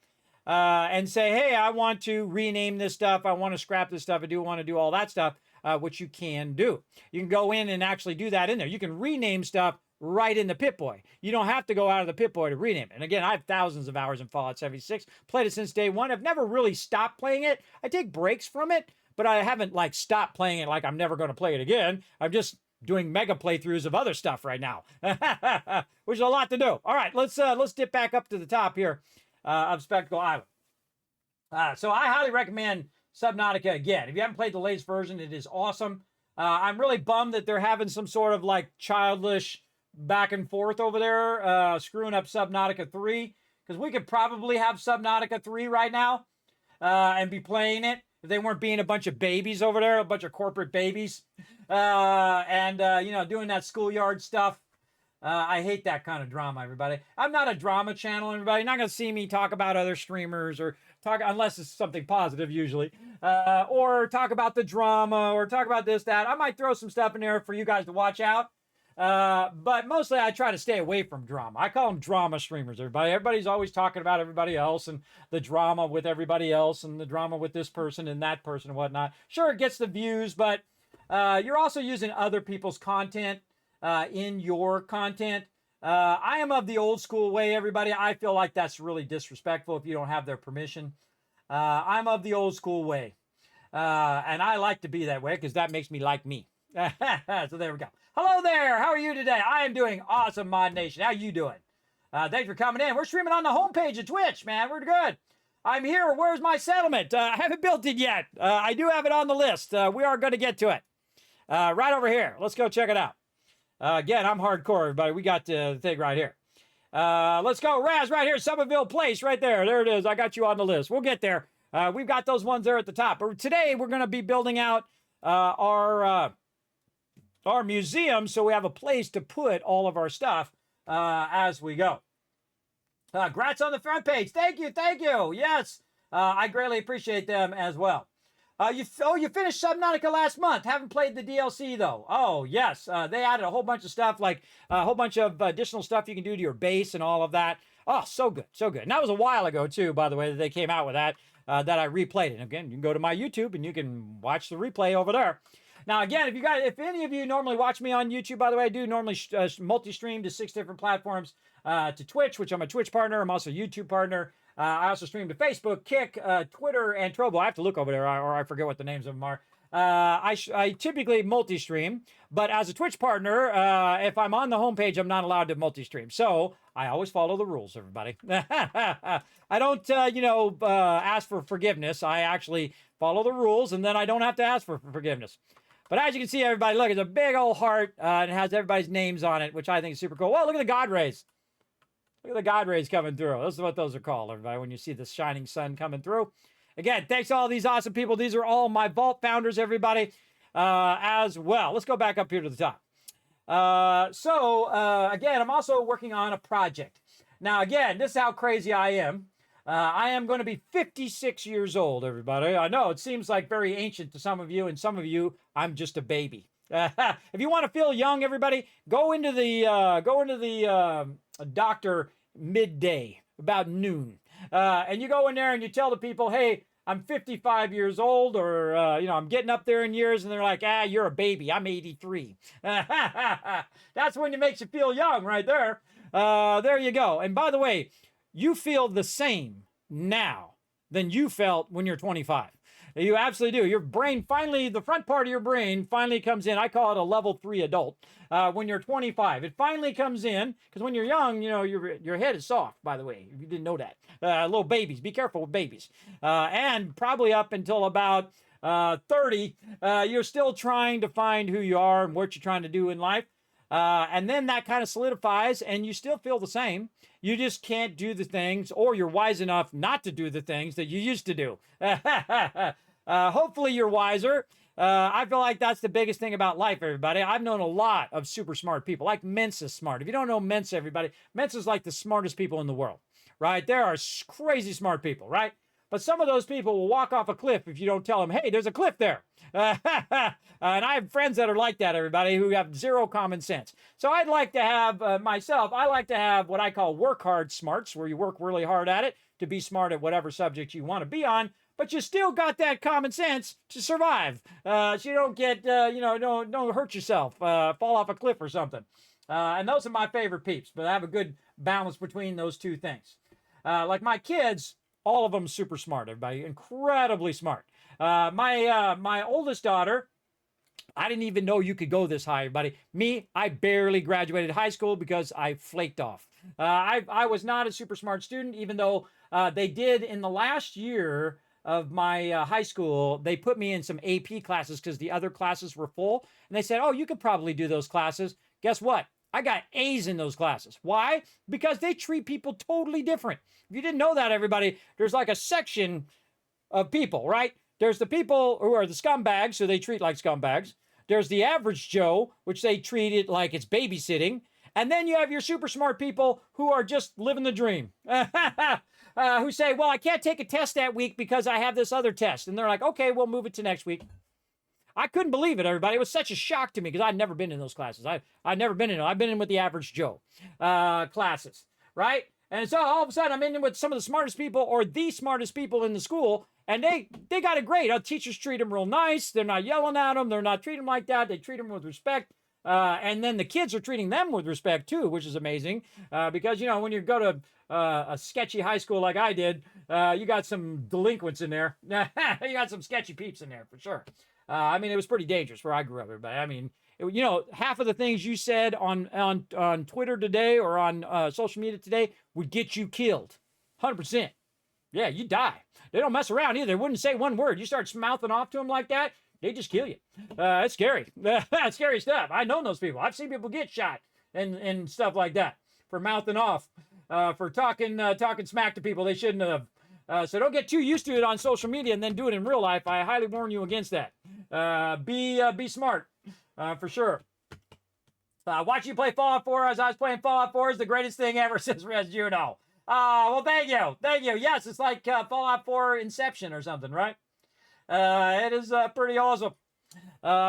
and say, hey, I want to rename this stuff. I want to scrap this stuff. I do want to do all that stuff, which you can do. You can go in and actually do that in there. You can rename stuff right in the Pip-Boy. You don't have to go out of the Pip-Boy to rename it. And again, I have thousands of hours in Fallout 76. Played it since day one. I've never really stopped playing it. I take breaks from it, but I haven't like stopped playing it like I'm never going to play it again. I'm just doing mega playthroughs of other stuff right now, which is a lot to do. All right, let's dip back up to the top here of Spectacle Island. So I highly recommend Subnautica again. If you haven't played the latest version, it is awesome. I'm really bummed that they're having some sort of like childish back and forth over there, screwing up Subnautica 3, because we could probably have Subnautica 3 right now and be playing it if they weren't being a bunch of babies over there, a bunch of corporate babies. You know, doing that schoolyard stuff. I hate that kind of drama, everybody. I'm not a drama channel, everybody. You're not going to see me talk about other streamers or talk, unless it's something positive, usually, or talk about the drama or talk about this, that. I might throw some stuff in there for you guys to watch out. But mostly I try to stay away from drama. I call them drama streamers, everybody. Everybody's always talking about everybody else and the drama with everybody else and the drama with this person and that person and whatnot. Sure, it gets the views, but you're also using other people's content in your content. I am of the old school way, everybody. I feel like that's really disrespectful if you don't have their permission. I'm of the old school way. And I like to be that way because that makes me like me. So there we go. Hello there. How are you today? I am doing awesome, Mod Nation. How you doing? Thanks for coming in. We're streaming on the homepage of Twitch, man. We're good. I'm here. Where's my settlement? I haven't built it yet. I do have it on the list. We are going to get to it. Right over here. Let's go check it out. Again, I'm hardcore, everybody. We got the thing right here. Let's go. Raz right here. Somerville Place right there. There it is. I got you on the list. We'll get there. We've got those ones there at the top. But today, we're going to be building out our museum so we have a place to put all of our stuff as we go. Grats on the front page. Thank you. Thank you. Yes. I greatly appreciate them as well. You finished Subnautica last month. Haven't played the DLC, though. Oh, yes. They added a whole bunch of stuff, like a whole bunch of additional stuff you can do to your base and all of that. Oh, so good. So good. And that was a while ago, too, by the way, that they came out with that I replayed it. Again, you can go to my YouTube and you can watch the replay over there. Now, again, if any of you normally watch me on YouTube, by the way, I do normally multi-stream to 6 different platforms, to Twitch, which I'm a Twitch partner. I'm also a YouTube partner. I also stream to Facebook, Kick, Twitter, and Trovo. I have to look over there, or I forget what the names of them are. I typically multi-stream, but as a Twitch partner, if I'm on the homepage, I'm not allowed to multi-stream. So I always follow the rules, everybody. I don't, ask for forgiveness. I actually follow the rules, and then I don't have to ask for forgiveness. But as you can see, everybody, look, it's a big old heart, and it has everybody's names on it, which I think is super cool. Whoa, look at the God rays. Look at the God rays coming through. Those are what those are called, everybody, when you see the shining sun coming through. Again, thanks to all these awesome people. These are all my vault founders, everybody, as well. Let's go back up here to the top. Again, I'm also working on a project. Now, again, this is how crazy I am. I am going to be 56 years old, everybody. I know it seems like very ancient to some of you, and some of you, I'm just a baby. If you want to feel young, everybody, go into the doctor midday, about noon, and you go in there and you tell the people, hey, I'm 55 years old, or I'm getting up there in years, and they're like, you're a baby. I'm 83. That's when it makes you feel young, right there. There you go. And by the way, you feel the same now than you felt when you're 25. You absolutely do. Your brain finally, the front part of your brain finally comes in. I call it a level 3 adult. When you're 25, it finally comes in, because when you're young, your head is soft, by the way, if you didn't know that. Little babies, be careful with babies. And probably up until about 30, you're still trying to find who you are and what you're trying to do in life. And then that kind of solidifies, and you still feel the same. You just can't do the things, or you're wise enough not to do the things that you used to do. Hopefully you're wiser. I feel like that's the biggest thing about life, everybody. I've known a lot of super smart people, like Mensa's smart. If you don't know Mensa, everybody, Mensa's like the smartest people in the world, right? There are crazy smart people, right? But some of those people will walk off a cliff if you don't tell them, hey, there's a cliff there. And I have friends that are like that, everybody, who have zero common sense. So I'd like to have, I like to have what I call work hard smarts, where you work really hard at it to be smart at whatever subject you want to be on, but you still got that common sense to survive. So you don't get, don't hurt yourself, fall off a cliff or something. And those are my favorite peeps, but I have a good balance between those two things. Like my kids, all of them super smart, everybody, incredibly smart. My oldest daughter, I didn't even know you could go this high, everybody. Me, I barely graduated high school because I flaked off. I was not a super smart student, even though they did in the last year of my high school, they put me in some AP classes because the other classes were full. And they said, oh, you could probably do those classes. Guess what? I got A's in those classes. Why? Because they treat people totally different. If you didn't know that, everybody, there's like a section of people, right? There's the people who are the scumbags, so they treat like scumbags. There's the average Joe, which they treat it like it's babysitting. And then you have your super smart people who are just living the dream. Who say, well, I can't take a test that week because I have this other test. And they're like, okay, we'll move it to next week. I couldn't believe it, everybody. It was such a shock to me because I'd never been in those classes. I'd never been in them. I've been in with the average Joe classes, right? And so all of a sudden I'm in with some of the smartest people or the smartest people in the school, and they got it great. Our teachers treat them real nice. They're not yelling at them. They're not treating them like that. They treat them with respect. And then the kids are treating them with respect too, which is amazing. Because, when you go to a sketchy high school like I did, you got some delinquents in there. You got some sketchy peeps in there for sure. It was pretty dangerous where I grew up, everybody. Half of the things you said on Twitter today or on social media today would get you killed. 100%. Yeah, you die. They don't mess around either. They wouldn't say one word. You start mouthing off to them like that, they just kill you. It's scary. That's scary stuff. I know those people. I've seen people get shot and stuff like that for mouthing off, for talking smack to people they shouldn't have. So don't get too used to it on social media and then do it in real life. I highly warn you against that. Be smart, for sure. Watching you play Fallout 4 as I was playing Fallout 4 is the greatest thing ever, says Res Juno. Well, thank you. Thank you. Yes, it's like Fallout 4 Inception or something, right? It is pretty awesome.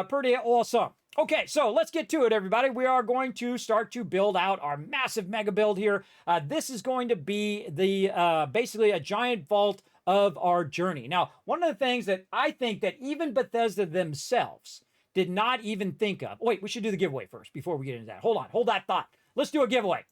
Pretty awesome. Okay, so let's get to it, everybody. We are going to start to build out our massive mega build here. This is going to be the basically a giant vault of our journey. Now, one of the things that I think that even Bethesda themselves did not even think of. Wait, we should do the giveaway first before we get into that. Hold on, hold that thought. Let's do a giveaway.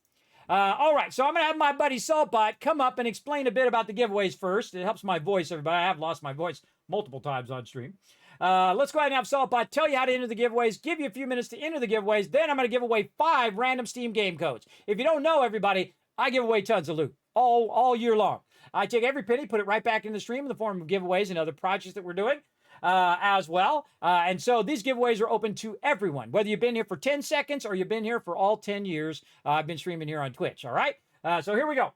All right, so I'm going to have my buddy Saltbot come up and explain a bit about the giveaways first. It helps my voice, everybody. I have lost my voice multiple times on stream. Let's go ahead and have Saltbot tell you how to enter the giveaways, give you a few minutes to enter the giveaways. Then I'm going to give away 5 random Steam game codes. If you don't know, everybody, I give away tons of loot all year long. I take every penny, put it right back in the stream in the form of giveaways and other projects that we're doing as well. And so these giveaways are open to everyone, whether you've been here for 10 seconds or you've been here for all 10 years. I've been streaming here on Twitch, all right? So here we go.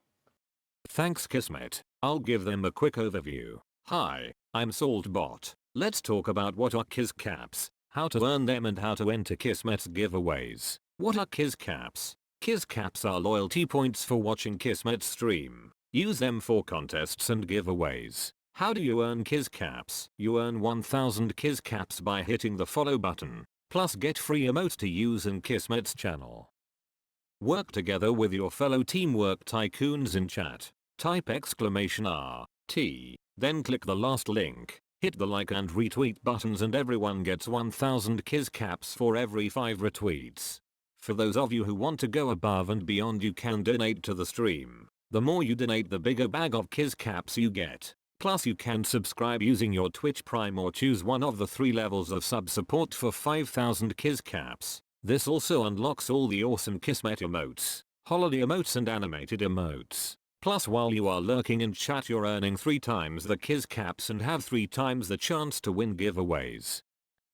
Thanks, Kismet. I'll give them a quick overview. Hi, I'm Saltbot. Let's talk about what are Kiz Caps, how to earn them and how to enter Kismet's giveaways. What are Kiz Caps? Kiz Caps are loyalty points for watching Kismet's stream. Use them for contests and giveaways. How do you earn Kiz Caps? You earn 1000 Kiz Caps by hitting the follow button, plus get free emotes to use in Kismet's channel. Work together with your fellow Teamwork Tycoons in chat. Type !RT, then click the last link, hit the like and retweet buttons and everyone gets 1000 Kiz Caps for every 5 retweets. For those of you who want to go above and beyond, you can donate to the stream. The more you donate, the bigger bag of Kiz Caps you get. Plus you can subscribe using your Twitch Prime or choose one of the 3 levels of sub support for 5000 Kiz Caps. This also unlocks all the awesome Kismet emotes, holiday emotes and animated emotes. Plus while you are lurking in chat, you're earning 3 times the Kiz Caps and have 3 times the chance to win giveaways.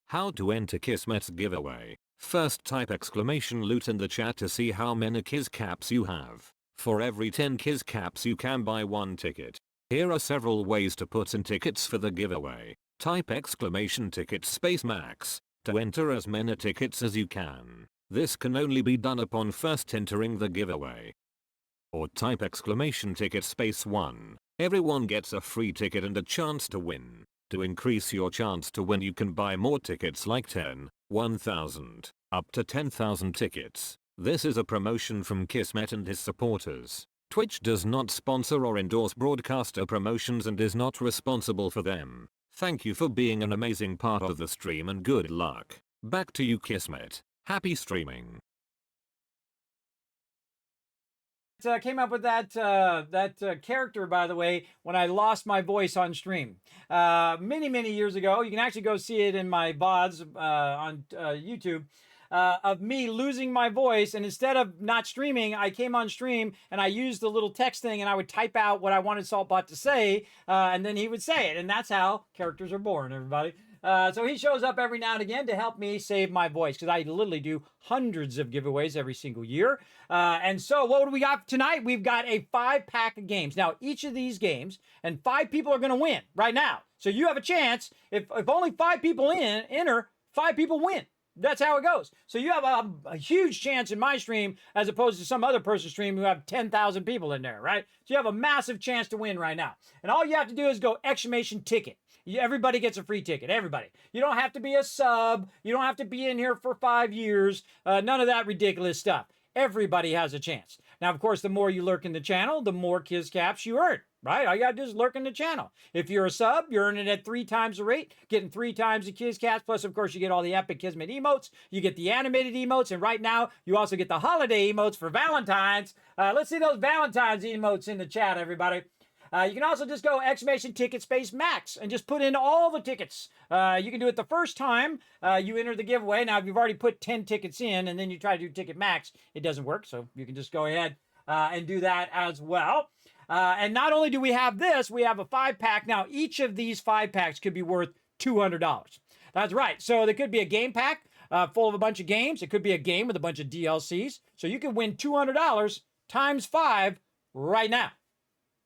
How to enter Kismet's giveaway? First type !loot in the chat to see how many Kiz Caps you have. For every 10 Kiz Caps you can buy 1 ticket. Here are several ways to put in tickets for the giveaway. Type !ticket max to enter as many tickets as you can. This can only be done upon first entering the giveaway. Or type !ticket 1. Everyone gets a free ticket and a chance to win. To increase your chance to win, you can buy more tickets like 10, 1000, up to 10,000 tickets. This is a promotion from Kismet and his supporters. Twitch does not sponsor or endorse broadcaster promotions and is not responsible for them. Thank you for being an amazing part of the stream and good luck. Back to you, Kismet. Happy streaming. Came up with that character, by the way, when I lost my voice on stream many years ago. You can actually go see it in my VODs on YouTube. Of me losing my voice, and instead of not streaming, I came on stream and I used the little text thing and I would type out what I wanted Saltbot to say, and then he would say it, and that's how characters are born, everybody. So he shows up every now and again to help me save my voice, because I literally do hundreds of giveaways every single year. And so what do we got tonight? We've got a 5-pack of games. Now, each of these games, and 5 people are going to win right now. So you have a chance. If only 5 people enter, 5 people win. That's how it goes. So you have a huge chance in my stream as opposed to some other person's stream who have 10,000 people in there, right? So you have a massive chance to win right now. And all you have to do is go !ticket. Everybody gets a free ticket. Everybody. You don't have to be a sub. You don't have to be in here for 5 years. None of that ridiculous stuff. Everybody has a chance. Now, of course, the more you lurk in the channel, the more Kiz Caps you earn, right? All you gotta do is lurk in the channel. If you're a sub, you're earning at 3 times the rate, getting 3 times the Kiz Caps. Plus, of course, you get all the epic Kismet emotes. You get the animated emotes. And right now, you also get the holiday emotes for Valentine's. Let's see those Valentine's emotes in the chat, everybody. You can also just go !ticket max and just put in all the tickets. You can do it the first time you enter the giveaway. Now, if you've already put 10 tickets in and then you try to do ticket max, it doesn't work. So you can just go ahead and do that as well. And not only do we have this, we have a 5-pack. Now, each of these 5-packs could be worth $200. That's right. So there could be a game pack full of a bunch of games. It could be a game with a bunch of DLCs. So you can win $200 times 5 right now.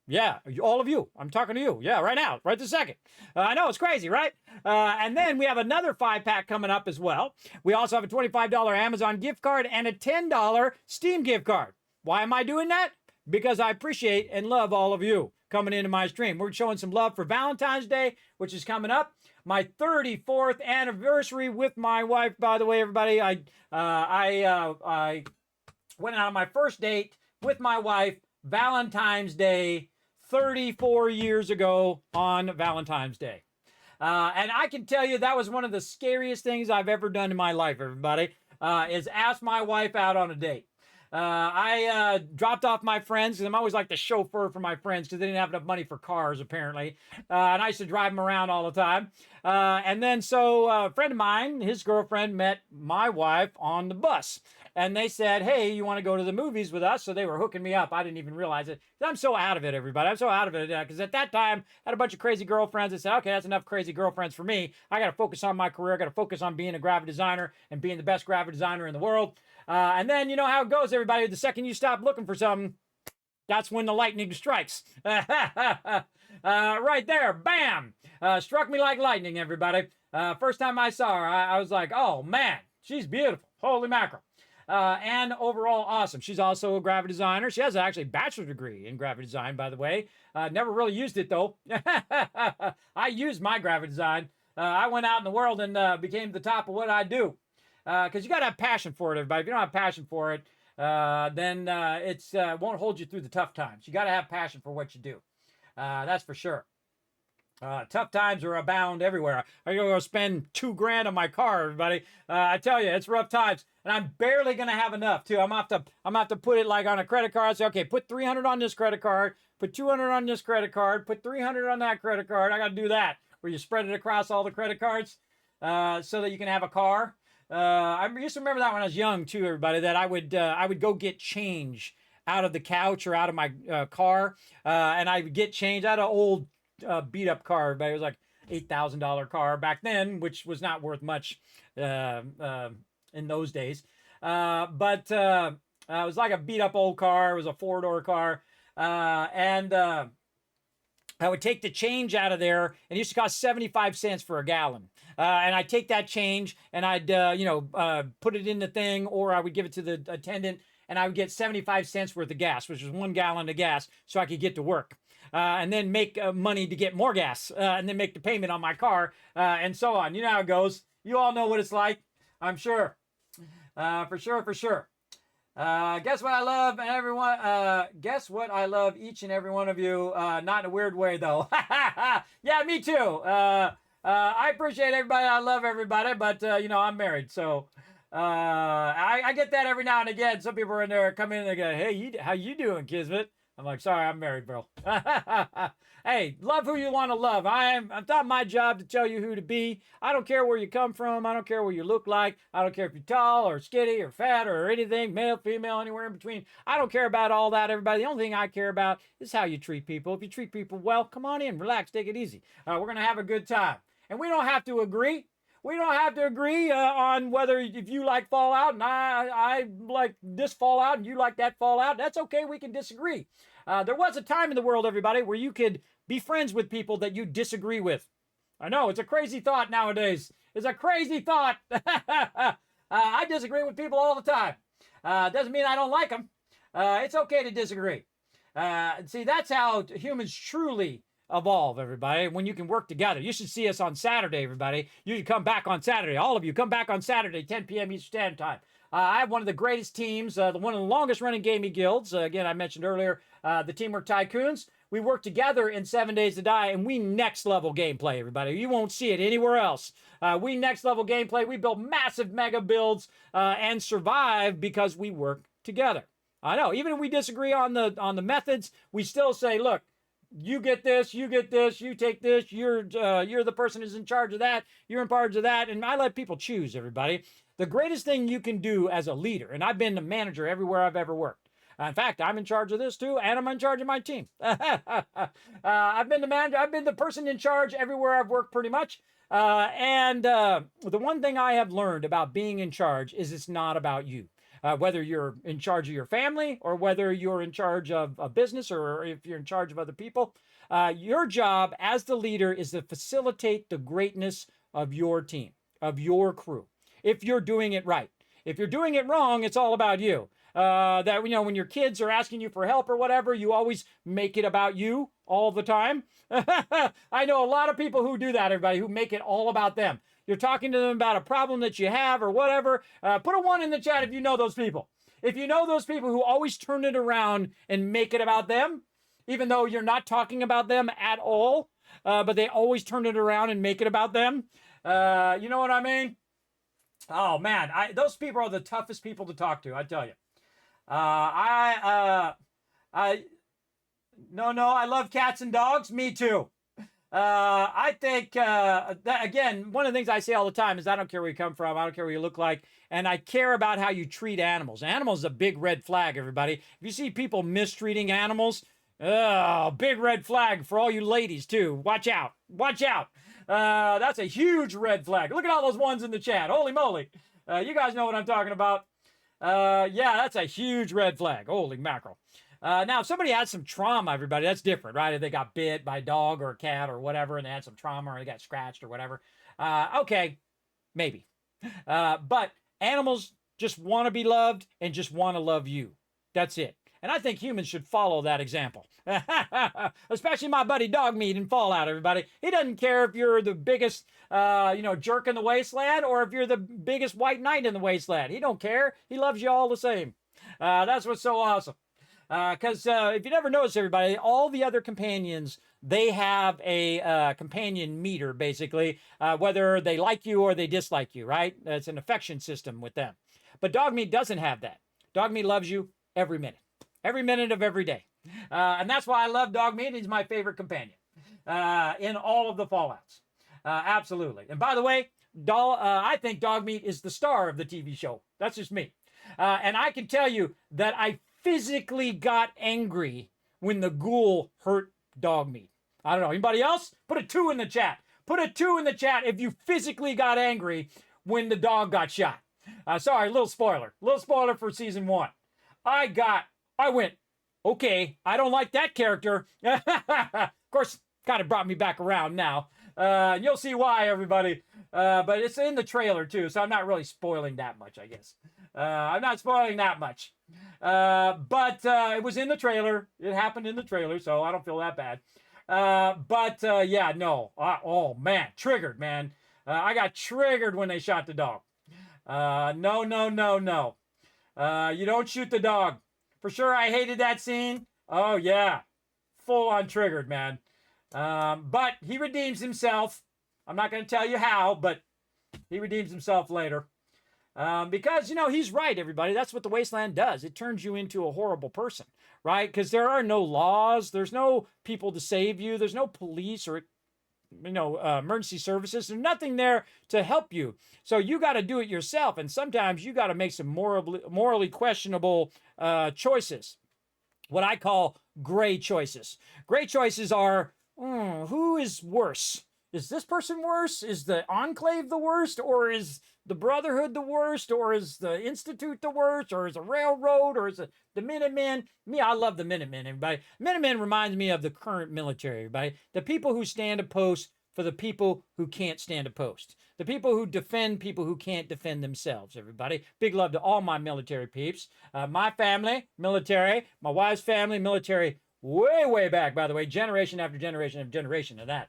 Yeah, all of you. I'm talking to you. Yeah, right now, right this second. I know, it's crazy, right? And then we have another 5-pack coming up as well. We also have a $25 Amazon gift card and a $10 Steam gift card. Why am I doing that? Because I appreciate and love all of you coming into my stream. We're showing some love for Valentine's Day, which is coming up. My 34th anniversary with my wife, by the way, everybody. I went out on my first date with my wife, Valentine's Day, 34 years ago on Valentine's Day. And I can tell you that was one of the scariest things I've ever done in my life, everybody, is ask my wife out on a date. I dropped off my friends because I'm always like the chauffeur for my friends because they didn't have enough money for cars apparently, and I used to drive them around all the time. And then so a friend of mine, his girlfriend met my wife on the bus. And they said, hey, you want to go to the movies with us? So they were hooking me up. I didn't even realize it. I'm so out of it, everybody. I'm so out of it because at that time, I had a bunch of crazy girlfriends that said, okay, that's enough crazy girlfriends for me. I got to focus on my career. I got to focus on being a graphic designer and being the best graphic designer in the world. And then you know how it goes, everybody. The second you stop looking for something, that's when the lightning strikes. Right there, bam! Struck me like lightning, everybody. First time I saw her, I was like, oh man, she's beautiful. Holy mackerel. And overall awesome. She's also a graphic designer. She has actually a bachelor's degree in graphic design, by the way. Never really used it though. I used my graphic design. I went out in the world and became the top of what I do. Because you got to have passion for it, everybody. If you don't have passion for it, then it won't hold you through the tough times. You got to have passion for what you do. That's for sure. Tough times are abound everywhere. I'm going to go spend $2,000 on my car, everybody. I tell you, it's rough times. And I'm barely going to have enough, too. I'm going to have to put it like on a credit card. Say, okay, put $300 on this credit card, put $200 on this credit card, put $300 on that credit card. I got to do that, where you spread it across all the credit cards so that you can have a car. I used to remember that when I was young, too, everybody, that I would go get change out of the couch or out of my car, and I would get change. I had an old beat up car, but it was like $8,000 car back then, which was not worth much in those days. But it was like a beat up old car. It was a 4-door car. And I would take the change out of there, and it used to cost 75 cents for a gallon. And I'd take that change and I'd, put it in the thing, or I would give it to the attendant, and I would get 75 cents worth of gas, which was 1 gallon of gas, so I could get to work. And then make money to get more gas, and then make the payment on my car, and so on. You know how it goes. You all know what it's like, I'm sure. For sure. Guess what I love, everyone? Guess what I love each and every one of you. Not in a weird way, though. Yeah, me too. I appreciate everybody. I love everybody, but I'm married, so I get that every now and again. Some people are in there come in and they go, "Hey, how you doing, Kismet?" I'm like, sorry, I'm married, bro. Hey, love who you want to love. It's not my job to tell you who to be. I don't care where you come from. I don't care what you look like. I don't care if you're tall or skinny or fat or anything, male, female, anywhere in between. I don't care about all that, everybody. The only thing I care about is how you treat people. If you treat people well, come on in, relax, take it easy. We're going to have a good time. And we don't have to agree. We don't have to agree on whether if you like Fallout and I like this Fallout and you like that Fallout. That's okay. We can disagree. There was a time in the world, everybody, where you could be friends with people that you disagree with. I know, it's a crazy thought nowadays. It's a crazy thought. I disagree with people all the time. Doesn't mean I don't like them. It's okay to disagree. See, that's how humans truly evolve, everybody, when you can work together. You should see us on Saturday, everybody. You should come back on Saturday. All of you, come back on Saturday, 10 p.m. Eastern Standard Time. I have one of the greatest teams, one of the longest running gaming guilds. Again, I mentioned earlier, the Teamwork Tycoons. We work together in 7 Days to Die, and we next level gameplay, everybody. You won't see it anywhere else. We next level gameplay. We build massive mega builds and survive because we work together. I know, even if we disagree on the methods, we still say, look, you get this, you take this, you're the person who's in charge of that, you're in charge of that, and I let people choose, everybody. The greatest thing you can do as a leader, and I've been the manager everywhere I've ever worked. In fact, I'm in charge of this too, and I'm in charge of my team. I've been the manager, I've been the person in charge everywhere I've worked pretty much. And the one thing I have learned about being in charge is it's not about you. Whether you're in charge of your family or whether you're in charge of a business or if you're in charge of other people, your job as the leader is to facilitate the greatness of your team, of your crew, if you're doing it right. If you're doing it wrong, it's all about you. When your kids are asking you for help or whatever, you always make it about you all the time. I know a lot of people who do that, everybody, who make it all about them. You're talking to them about a problem that you have or whatever. Put a 1 in the chat if you know those people. If you know those people who always turn it around and make it about them, even though you're not talking about them at all, but they always turn it around and make it about them. You know what I mean? Oh, man. Those people are the toughest people to talk to, I tell you. I no, I love cats and dogs. Me too. I think that again, one of the things I say all the time is I don't care where you come from, I don't care what you look like, and I care about how you treat animals. Animals is a big red flag, everybody. If you see people mistreating animals, big red flag for all you ladies too. Watch out, watch out. That's a huge red flag. Look at all those ones in the chat. Holy moly, you guys know what I'm talking about. Yeah, that's a huge red flag. Holy mackerel. Now, if somebody has some trauma, everybody, that's different, right? If they got bit by a dog or a cat or whatever, and they had some trauma or they got scratched or whatever, okay, maybe. But animals just want to be loved and just want to love you. That's it. And I think humans should follow that example. Especially my buddy Dogmeat in Fallout, everybody. He doesn't care if you're the biggest, jerk in the wasteland or if you're the biggest white knight in the wasteland. He don't care. He loves you all the same. That's what's so awesome. Because if you never notice, everybody, all the other companions, they have a companion meter, basically, whether they like you or they dislike you, right? It's an affection system with them. But Dogmeat doesn't have that. Dogmeat loves you every minute of every day. And that's why I love Dogmeat. He's my favorite companion in all of the Fallouts. Absolutely. And by the way, I think Dogmeat is the star of the TV show. That's just me. And I can tell you that I physically got angry when the ghoul hurt Dogmeat. I don't know. Anybody else? Put a 2 in the chat. Put a 2 in the chat if you physically got angry when the dog got shot. Sorry, little spoiler. Little spoiler for season 1. I went, okay, I don't like that character. Of course, kind of brought me back around now. You'll see why, everybody. But it's in the trailer, too, so I'm not really spoiling that much, I guess. I'm not spoiling that much. But it was in the trailer. It happened in the trailer, so I don't feel that bad. Yeah, no. Oh, man. Triggered, man. I got triggered when they shot the dog. No. You don't shoot the dog. For sure, I hated that scene. Oh, yeah. Full on triggered, man. But he redeems himself. I'm not going to tell you how, but he redeems himself later. Because, he's right, everybody. That's what the wasteland does. It turns you into a horrible person, right? Because there are no laws. There's no people to save you. There's no police or, emergency services. There's nothing there to help you. So you got to do it yourself. And sometimes you got to make some morally questionable choices. What I call gray choices. Gray choices are, who is worse? Is this person worse? Is the Enclave the worst? Or is the Brotherhood the worst? Or is the Institute the worst? Or is the Railroad? Or is it the Minutemen? Me, I love the Minutemen, everybody. Minutemen reminds me of the current military, everybody. The people who stand a post for the people who can't stand a post. The people who defend people who can't defend themselves, everybody. Big love to all my military peeps. My family, military. My wife's family, military. Way back, by the way. Generation after generation after generation of that.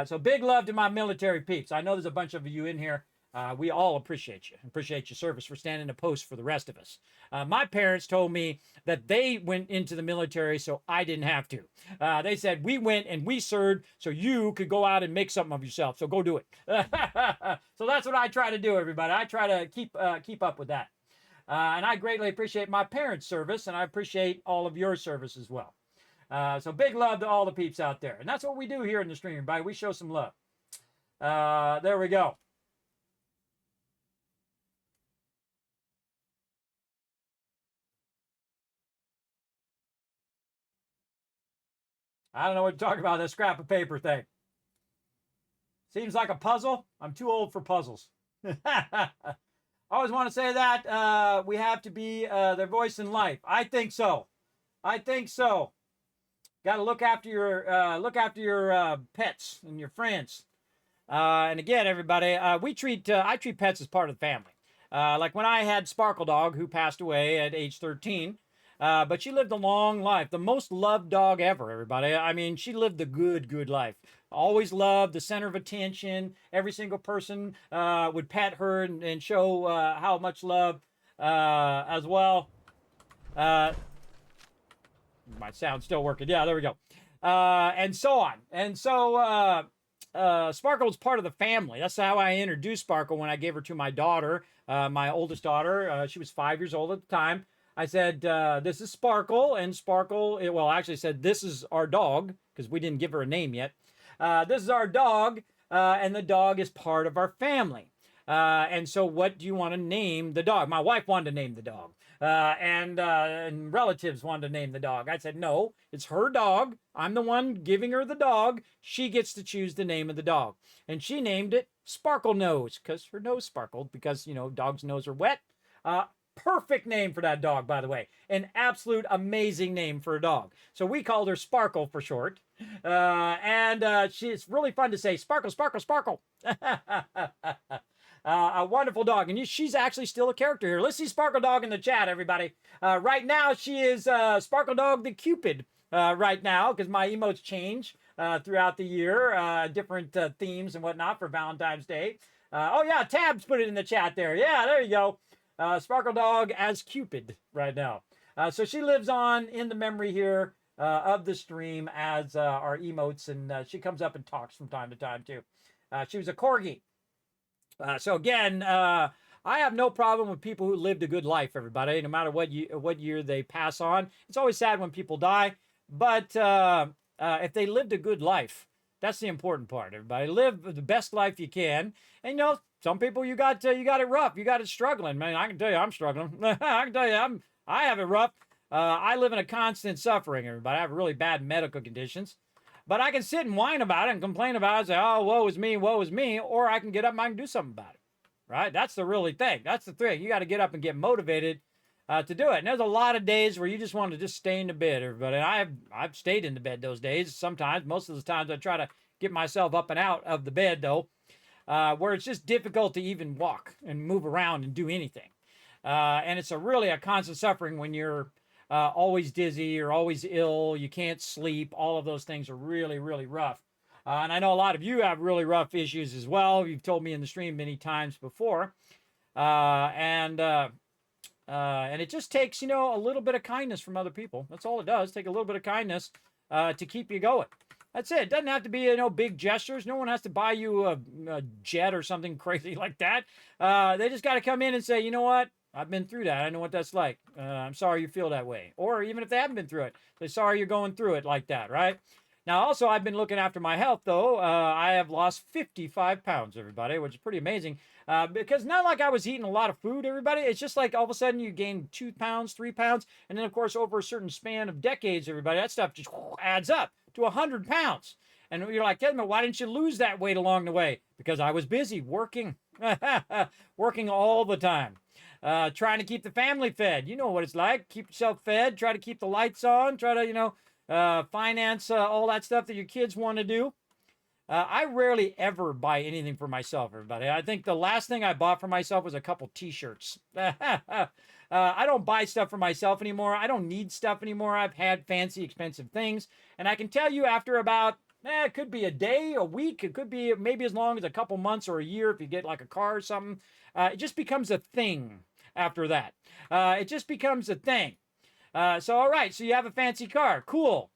So big love to my military peeps. I know there's a bunch of you in here. We all appreciate you. Appreciate your service for standing a post for the rest of us. My parents told me that they went into the military so I didn't have to. They said, we went and we served so you could go out and make something of yourself. So go do it. So that's what I try to do, everybody. I try to keep up with that. And I greatly appreciate my parents' service, and I appreciate all of your service as well. So big love to all the peeps out there. And that's what we do here in the stream, everybody. We show some love. There we go. I don't know what to talk about, that scrap of paper thing. Seems like a puzzle. I'm too old for puzzles. I always want to say that we have to be their voice in life. I think so. Got to look after your pets and your friends. And again, everybody, I treat pets as part of the family. Like when I had Sparkle Dog, who passed away at age 13. But she lived a long life. The most loved dog ever, everybody. I mean, she lived the good life. Always loved, the center of attention. Every single person would pet her and show how much love as well. My sound's still working. Yeah, there we go. And so on. And so Sparkle was part of the family. That's how I introduced Sparkle when I gave her to my daughter, my oldest daughter. She was 5 years old at the time. I said, this is Sparkle, and Sparkle, well, I actually said, this is our dog, because we didn't give her a name yet. This is our dog, and the dog is part of our family. And so what do you want to name the dog? My wife wanted to name the dog. And relatives wanted to name the dog. I said, no, it's her dog. I'm the one giving her the dog. She gets to choose the name of the dog. And she named it Sparkle Nose, because her nose sparkled, because, you know, dog's nose are wet. Perfect name for that dog, by the way. An absolute amazing name for a dog. So we called her Sparkle for short. She's really fun to say, Sparkle, Sparkle, Sparkle. A wonderful dog. And she's actually still a character here. Let's see Sparkle Dog in the chat, everybody. Right now, she is Sparkle Dog the Cupid right now, because my emotes change throughout the year. Different themes and whatnot for Valentine's Day. Oh, yeah, Tabs put it in the chat there. Yeah, there you go. Sparkle Dog as Cupid right now. So she lives on in the memory here of the stream as our emotes, and she comes up and talks from time to time too. She was a corgi. So again, I have no problem with people who lived a good life, everybody, no matter what year they pass on. It's always sad when people die, but if they lived a good life, that's the important part, everybody. Live the best life you can. And, you know, some people, you got it rough. You got it struggling. Man, I can tell you I'm struggling. I can tell you I have it rough. I live in a constant suffering, everybody. I have really bad medical conditions. But I can sit and whine about it and complain about it and say, oh, woe is me, or I can get up and I can do something about it, right? That's the really thing. That's the thing. You got to get up and get motivated to do it. And there's a lot of days where you just want to just stay in the bed, everybody. And I've stayed in the bed those days. Sometimes, most of the times I try to get myself up and out of the bed, though, where it's just difficult to even walk and move around and do anything. And it's really a constant suffering when you're always dizzy or always ill, you can't sleep. All of those things are really, really rough. And I know a lot of you have really rough issues as well. You've told me in the stream many times before. And it just takes, you know, a little bit of kindness from other people. That's all it does. Take a little bit of kindness to keep you going. That's it. It doesn't have to be, you know, big gestures. No one has to buy you a jet or something crazy like that. They just got to come in and say, you know what? I've been through that. I know what that's like. I'm sorry you feel that way. Or even if they haven't been through it, they're sorry you're going through it like that, right? Now, also, I've been looking after my health, though. I have lost 55 pounds, everybody, which is pretty amazing. Because not like I was eating a lot of food, everybody. It's just like all of a sudden you gain 2 pounds, 3 pounds. And then, of course, over a certain span of decades, everybody, that stuff just adds up to 100 pounds. And you're like, Kismet, why didn't you lose that weight along the way? Because I was busy working, working all the time. Trying to keep the family fed. You know what it's like. Keep yourself fed. Try to keep the lights on. Try to, you know, finance all that stuff that your kids want to do. I rarely ever buy anything for myself, everybody. I think the last thing I bought for myself was a couple t-shirts. I don't buy stuff for myself anymore. I don't need stuff anymore. I've had fancy, expensive things. And I can tell you after about, it could be a day, a week. It could be maybe as long as a couple months or a year if you get like a car or something. It just becomes a thing after that. It just becomes a thing. So, all right, so you have a fancy car. Cool.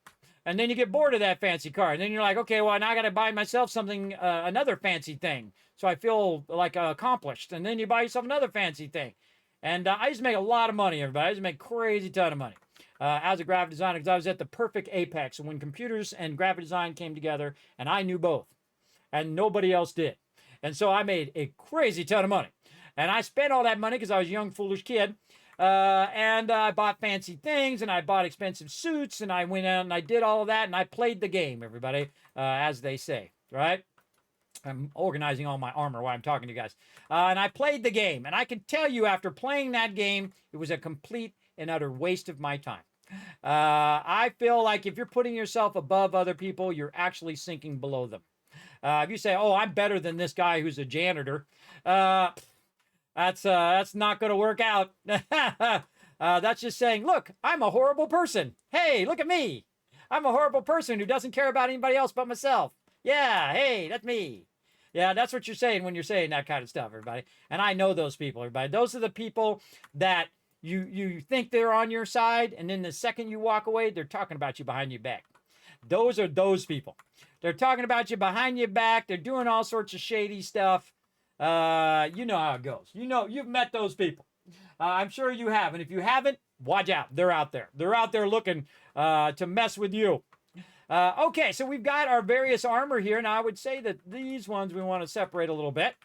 And then you get bored of that fancy car. And then you're like, okay, well, now I got to buy myself something, another fancy thing. So I feel like accomplished. And then you buy yourself another fancy thing. And I used to make a lot of money, everybody. I used to make crazy ton of money as a graphic designer because I was at the perfect apex when computers and graphic design came together, and I knew both. And nobody else did. And so I made a crazy ton of money. And I spent all that money because I was a young, foolish kid. And I bought fancy things, and I bought expensive suits, and I went out and I did all of that, and I played the game, everybody, as they say, right? I'm organizing all my armor while I'm talking to you guys. And I played the game, and I can tell you after playing that game, it was a complete and utter waste of my time. I feel like if you're putting yourself above other people, you're actually sinking below them. If you say, oh, I'm better than this guy who's a janitor, that's not going to work out. That's just saying, look, I'm a horrible person. Hey, look at me. I'm a horrible person who doesn't care about anybody else but myself. Yeah, hey, that's me. Yeah, that's what you're saying when you're saying that kind of stuff, everybody. And I know those people, everybody. Those are the people that you think they're on your side, and then the second you walk away, they're talking about you behind your back. Those are those people. They're talking about you behind your back. They're doing all sorts of shady stuff. You know how it goes. You know, you've met those people. I'm sure you have. And if you haven't, watch out. They're out there. They're out there looking to mess with you. Okay, so we've got our various armor here. Now, I would say that these ones we want to separate a little bit.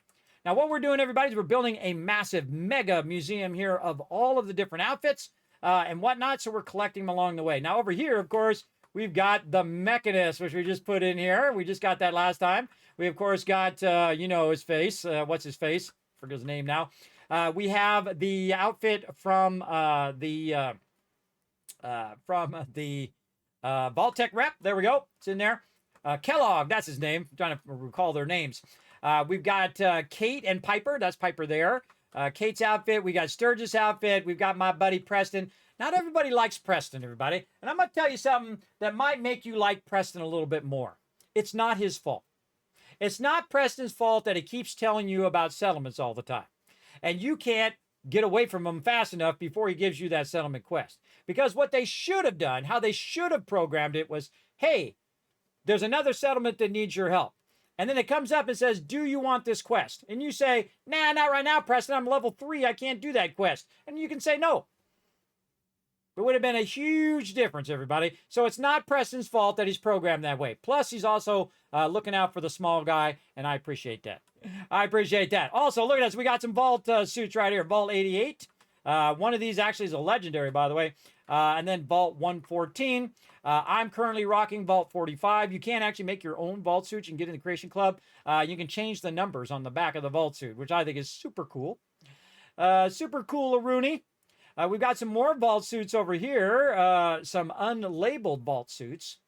Now, what we're doing, everybody, is we're building a massive mega museum here of all of the different outfits and whatnot. So we're collecting them along the way. Now, over here, of course, we've got the Mechanist, which we just put in here. We just got that last time. We, of course, got, his face. What's his face? Forget his name now. We have the outfit from the Vault-Tec rep. There we go. It's in there. Kellogg, that's his name. I'm trying to recall their names. We've got Kate and Piper. That's Piper there. Kate's outfit. We got Sturgis' outfit. We've got my buddy Preston. Not everybody likes Preston, everybody. And I'm going to tell you something that might make you like Preston a little bit more. It's not his fault. It's not Preston's fault that he keeps telling you about settlements all the time. And you can't get away from him fast enough before he gives you that settlement quest. Because what they should have done, how they should have programmed it was, hey, there's another settlement that needs your help. And then it comes up and says, do you want this quest? And you say, nah, not right now, Preston. I'm level 3. I can't do that quest. And you can say no. It would have been a huge difference, everybody. So it's not Preston's fault that he's programmed that way. Plus, he's also looking out for the small guy, and I appreciate that. I appreciate that. Also, look at this. We got some Vault suits right here. Vault 88. One of these actually is a legendary, by the way. And then Vault 114. I'm currently rocking Vault 45. You can actually make your own Vault suit. You can get in the Creation Club. You can change the numbers on the back of the Vault suit, which I think is super cool. Super cool, Rooney. We've got some more Vault suits over here. Some unlabeled Vault suits.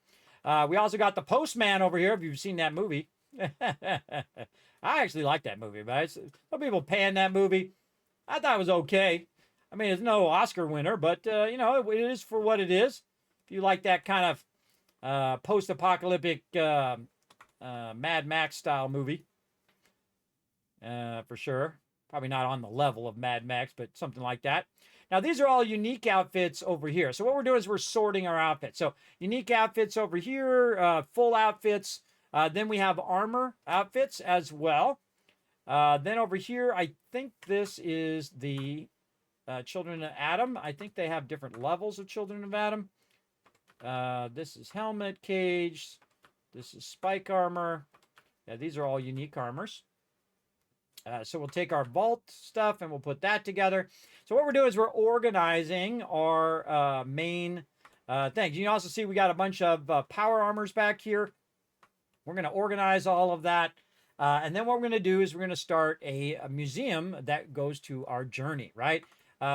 We also got the Postman over here, if you've seen that movie. I actually like that movie, but some people pan that movie. I thought it was okay. I mean, it's no Oscar winner, but, it is for what it is. If you like that kind of post-apocalyptic Mad Max style movie, for sure. Probably not on the level of Mad Max, but something like that. Now, these are all unique outfits over here. So what we're doing is we're sorting our outfits. So unique outfits over here, full outfits. Then we have armor outfits as well. Then over here, I think this is the Children of Adam. I think they have different levels of Children of Adam. This is helmet, cage. This is spike armor. Yeah, these are all unique armors. So we'll take our vault stuff and we'll put that together. So what we're doing is we're organizing our main things. You can also see we got a bunch of power armors back here. We're going to organize all of that. And then what we're going to do is we're going to start a museum that goes to our journey, right?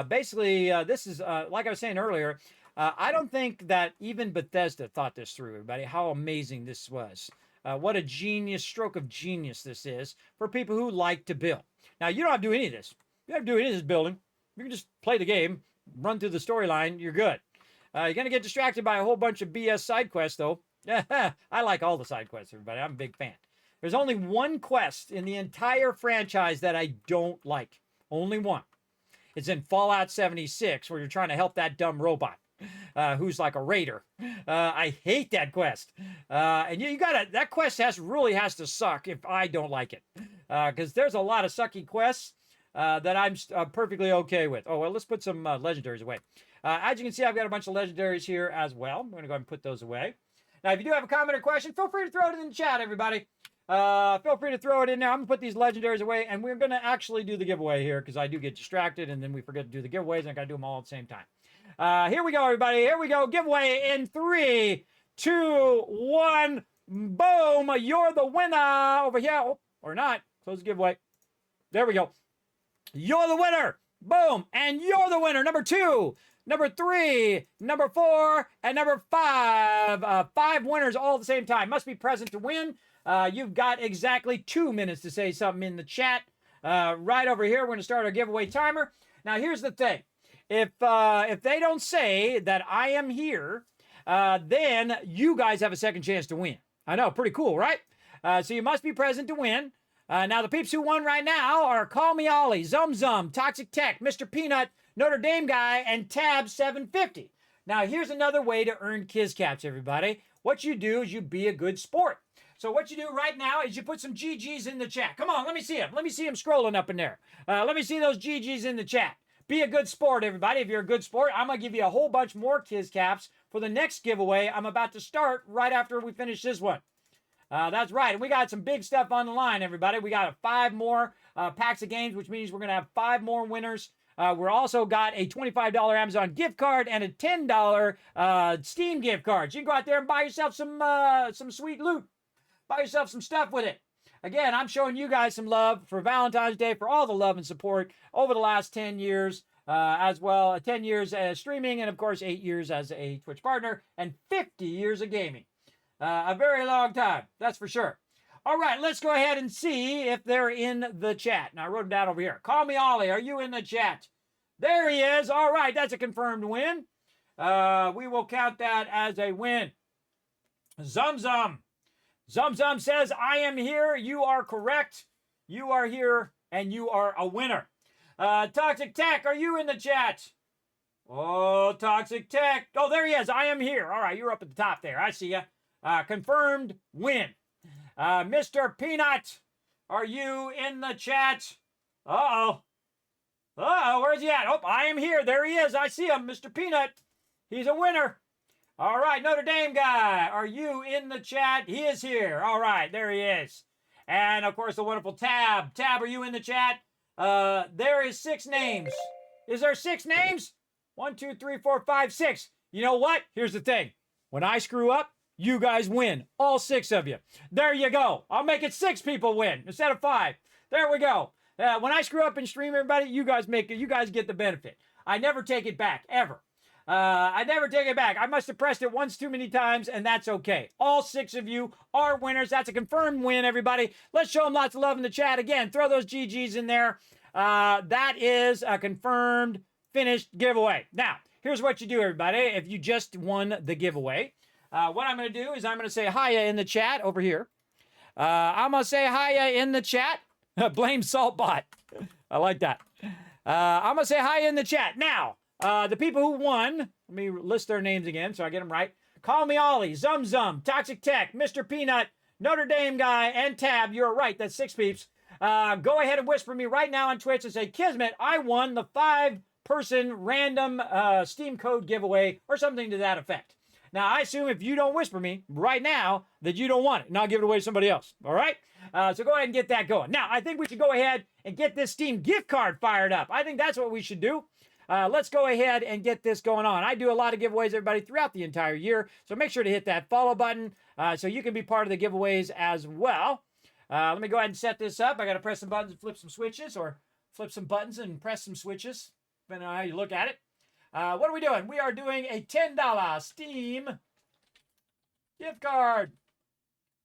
Basically, this is, like I was saying earlier, I don't think that even Bethesda thought this through, everybody, how amazing this was. What a genius, stroke of genius this is for people who like to build. Now, you don't have to do any of this. You don't have to do any of this building. You can just play the game, run through the storyline, you're good. You're going to get distracted by a whole bunch of BS side quests, though. I like all the side quests, everybody. I'm a big fan. There's only one quest in the entire franchise that I don't like. Only one. It's in Fallout 76, where you're trying to help that dumb robot. Who's like a raider. I hate that quest. And you gotta, that quest really has to suck if I don't like it. Because there's a lot of sucky quests that I'm perfectly okay with. Oh, well, let's put some legendaries away. As you can see, I've got a bunch of legendaries here as well. I'm gonna go ahead and put those away. Now, if you do have a comment or question, feel free to throw it in the chat, everybody. Feel free to throw it in there. I'm gonna put these legendaries away, and we're gonna actually do the giveaway here because I do get distracted, and then we forget to do the giveaways, and I gotta do them all at the same time. Here we go, everybody. Here we go. Giveaway in 3, 2, 1. Boom. You're the winner over here. Oh, or not. Close the giveaway. There we go. You're the winner. Boom. And you're the winner. Number 2, number 3, number 4, and number 5. 5 winners all at the same time. Must be present to win. You've got exactly 2 minutes to say something in the chat. Right over here, we're going to start our giveaway timer. Now, here's the thing. If they don't say that I am here, then you guys have a second chance to win. I know, pretty cool, right? So you must be present to win. Now, the peeps who won right now are Call Me Ollie, Zum Zum, Toxic Tech, Mr. Peanut, Notre Dame Guy, and Tab 750. Now, here's another way to earn Kizcaps, everybody. What you do is you be a good sport. So what you do right now is you put some GGs in the chat. Come on, let me see them. Let me see them scrolling up in there. Let me see those GGs in the chat. Be a good sport, everybody. If you're a good sport, I'm going to give you a whole bunch more Kiz Caps for the next giveaway I'm about to start right after we finish this one. That's right. And we got some big stuff on the line, everybody. We got 5 more packs of games, which means we're going to have 5 more winners. We're also got a $25 Amazon gift card and a $10 Steam gift card. So you can go out there and buy yourself some sweet loot. Buy yourself some stuff with it. Again, I'm showing you guys some love for Valentine's Day, for all the love and support over the last 10 years as well. 10 years as streaming, and of course 8 years as a Twitch partner, and 50 years of gaming. A very long time, that's for sure. All right, let's go ahead and see if they're in the chat. Now, I wrote them down over here. Call me Ollie. Are you in the chat? There he is. All right, that's a confirmed win. We will count that as a win. Zum Zum. Zum Zum says, I am here. You are correct. You are here, and you are a winner. Toxic Tech, are you in the chat? Oh, Toxic Tech. Oh, there he is. I am here. All right, you're up at the top there. I see you. Confirmed win. Mr. Peanut, are you in the chat? Uh-oh. Uh-oh, where's he at? Oh, I am here. There he is. I see him, Mr. Peanut. He's a winner. All right, Notre Dame guy, are you in the chat? He is here. All right, there he is. And, of course, the wonderful Tab. Tab, are you in the chat? There is 6 names. Is there 6 names? 1, 2, 3, 4, 5, 6. You know what? Here's the thing. When I screw up, you guys win. All 6 of you. There you go. I'll make it 6 people win instead of 5. There we go. When I screw up in stream, everybody, you guys get the benefit. I never take it back, ever. I never take it back. I must have pressed it once too many times, and that's okay. All 6 of you are winners. That's a confirmed win, everybody. Let's show them lots of love in the chat. Again, throw those GGs in there. That is a confirmed, finished giveaway. Now, here's what you do, everybody, if you just won the giveaway. What I'm going to do is I'm going to say hiya in the chat over here. I'm going to say hiya in the chat. Blame Saltbot. I like that. I'm going to say hiya in the chat. Now, the people who won, let me list their names again so I get them right. Call Me Ollie, Zum Zum, Toxic Tech, Mr. Peanut, Notre Dame Guy, and Tab. You're right, that's 6 peeps. Go ahead and whisper me right now on Twitch and say, Kismet, I won the 5-person random Steam code giveaway or something to that effect. Now, I assume if you don't whisper me right now that you don't want it, and I'll give it away to somebody else. All right? So go ahead and get that going. Now, I think we should go ahead and get this Steam gift card fired up. I think that's what we should do. Let's go ahead and get this going on. I do a lot of giveaways, everybody, throughout the entire year. So make sure to hit that follow button so you can be part of the giveaways as well. Let me go ahead and set this up. I got to press some buttons and flip some switches, or flip some buttons and press some switches, depending on how you look at it. What are we doing? We are doing a $10 Steam gift card.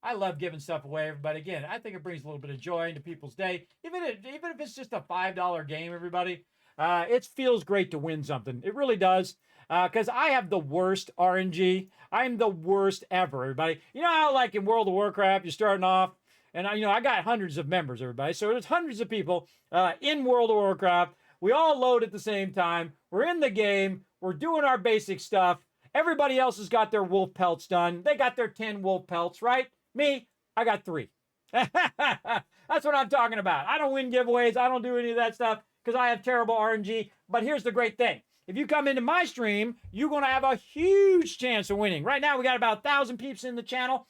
I love giving stuff away, everybody. Again, I think it brings a little bit of joy into people's day. Even if it's just a $5 game, everybody, it feels great to win something. It really does. Because I have the worst RNG. I'm the worst ever, everybody. You know how, like, in World of Warcraft, you're starting off, and, I got hundreds of members, everybody. So there's hundreds of people in World of Warcraft. We all load at the same time. We're in the game. We're doing our basic stuff. Everybody else has got their wolf pelts done. They got their 10 wolf pelts, right? Me, I got 3. That's what I'm talking about. I don't win giveaways. I don't do any of that stuff because I have terrible RNG. But here's the great thing. If you come into my stream, you're going to have a huge chance of winning. Right now, we got about 1,000 peeps in the channel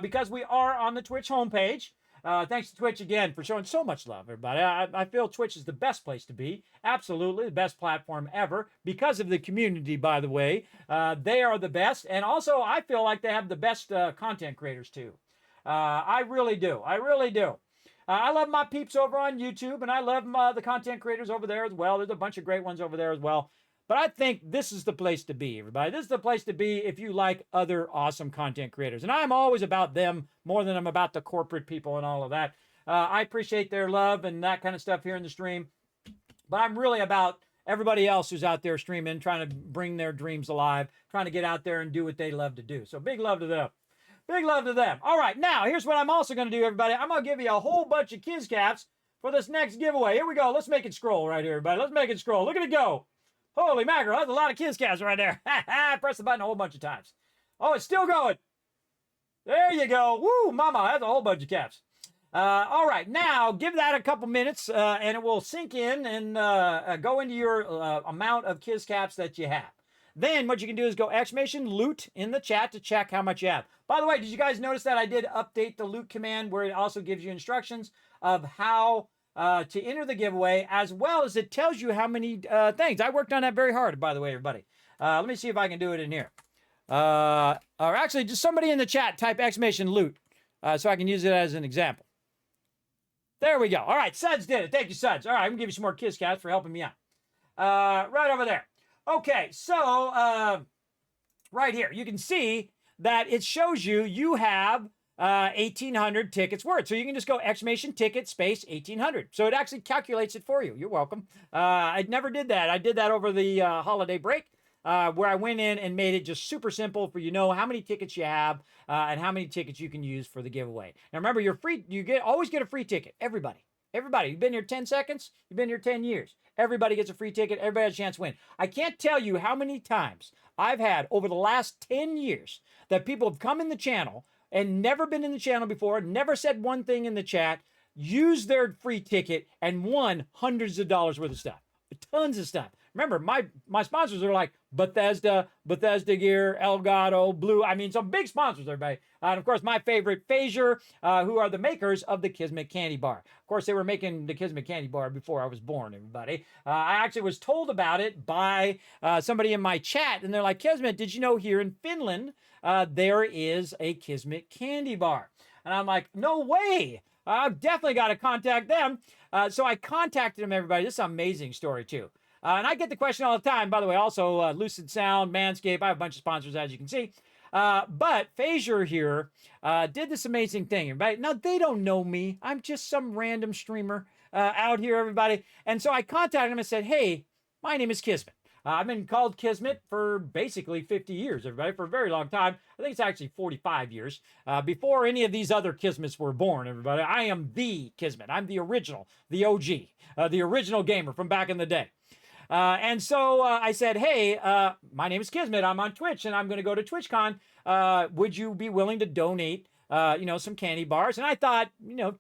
because we are on the Twitch homepage. Thanks to Twitch again for showing so much love, everybody. I feel Twitch is the best place to be. Absolutely, the best platform ever. Because of the community, by the way. They are the best. And also, I feel like they have the best content creators, too. I really do. I really do. I love my peeps over on YouTube, and I love the content creators over there as well. There's a bunch of great ones over there as well. But I think this is the place to be, everybody. This is the place to be if you like other awesome content creators. And I'm always about them more than I'm about the corporate people and all of that. I appreciate their love and that kind of stuff here in the stream. But I'm really about everybody else who's out there streaming, trying to bring their dreams alive, trying to get out there and do what they love to do. So big love to them. Big love to them. All right, now, here's what I'm also going to do, everybody. I'm going to give you a whole bunch of Kiz Caps for this next giveaway. Here we go. Let's make it scroll right here, everybody. Let's make it scroll. Look at it go. Holy mackerel, that's a lot of Kiz Caps right there. Press the button a whole bunch of times. Oh, it's still going. There you go. Woo, mama, that's a whole bunch of caps. All right, now give that a couple minutes and it will sink in and go into your amount of Kiz caps that you have. Then what you can do is go exclamation loot in the chat to check how much you have. By the way, did you guys notice that I did update the loot command where it also gives you instructions of how to enter the giveaway, as well as it tells you how many things. I worked on that very hard, by the way, everybody. Let me see if I can do it in here. Or actually, just somebody in the chat type exclamation loot so I can use it as an example. There we go. All right, Suds did it. Thank you, Suds. All right, I'm going to give you some more Kiz caps for helping me out. Right over there. Okay, so right here, you can see that it shows you have 1,800 tickets worth. So you can just go exclamation ticket space 1,800. So it actually calculates it for you. You're welcome. I never did that. I did that over the holiday break. Where I went in and made it just super simple for you to know how many tickets you have and how many tickets you can use for the giveaway. Now remember, you're free. You always get a free ticket. Everybody. You've been here 10 seconds. You've been here 10 years. Everybody gets a free ticket. Everybody has a chance to win. I can't tell you how many times I've had over the last 10 years that people have come in the channel and never been in the channel before, never said one thing in the chat, used their free ticket and won hundreds of dollars worth of stuff. Tons of stuff. Remember, my sponsors are like Bethesda Gear, Elgato, Blue. I mean, some big sponsors, everybody. And of course, my favorite, Phasure, who are the makers of the Kismet candy bar. Of course, they were making the Kismet candy bar before I was born, everybody. I actually was told about it by somebody in my chat, and they're like, Kismet, did you know here in Finland, there is a Kismet candy bar? And I'm like, no way. I've definitely got to contact them. So I contacted them, everybody. This is an amazing story, too. And I get the question all the time, by the way, also Lucid Sound, Manscaped. I have a bunch of sponsors, as you can see. But Phasure here did this amazing thing, everybody. Now, they don't know me. I'm just some random streamer out here, everybody. And so I contacted him and said, hey, my name is Kismet. I've been called Kismet for basically 50 years, everybody, for a very long time. I think it's actually 45 years. Before any of these other Kismets were born, everybody, I am the Kismet. I'm the original, the OG, the original gamer from back in the day. And so I said, hey, my name is Kismet. I'm on Twitch, and I'm going to go to TwitchCon. Would you be willing to donate, some candy bars? And I thought,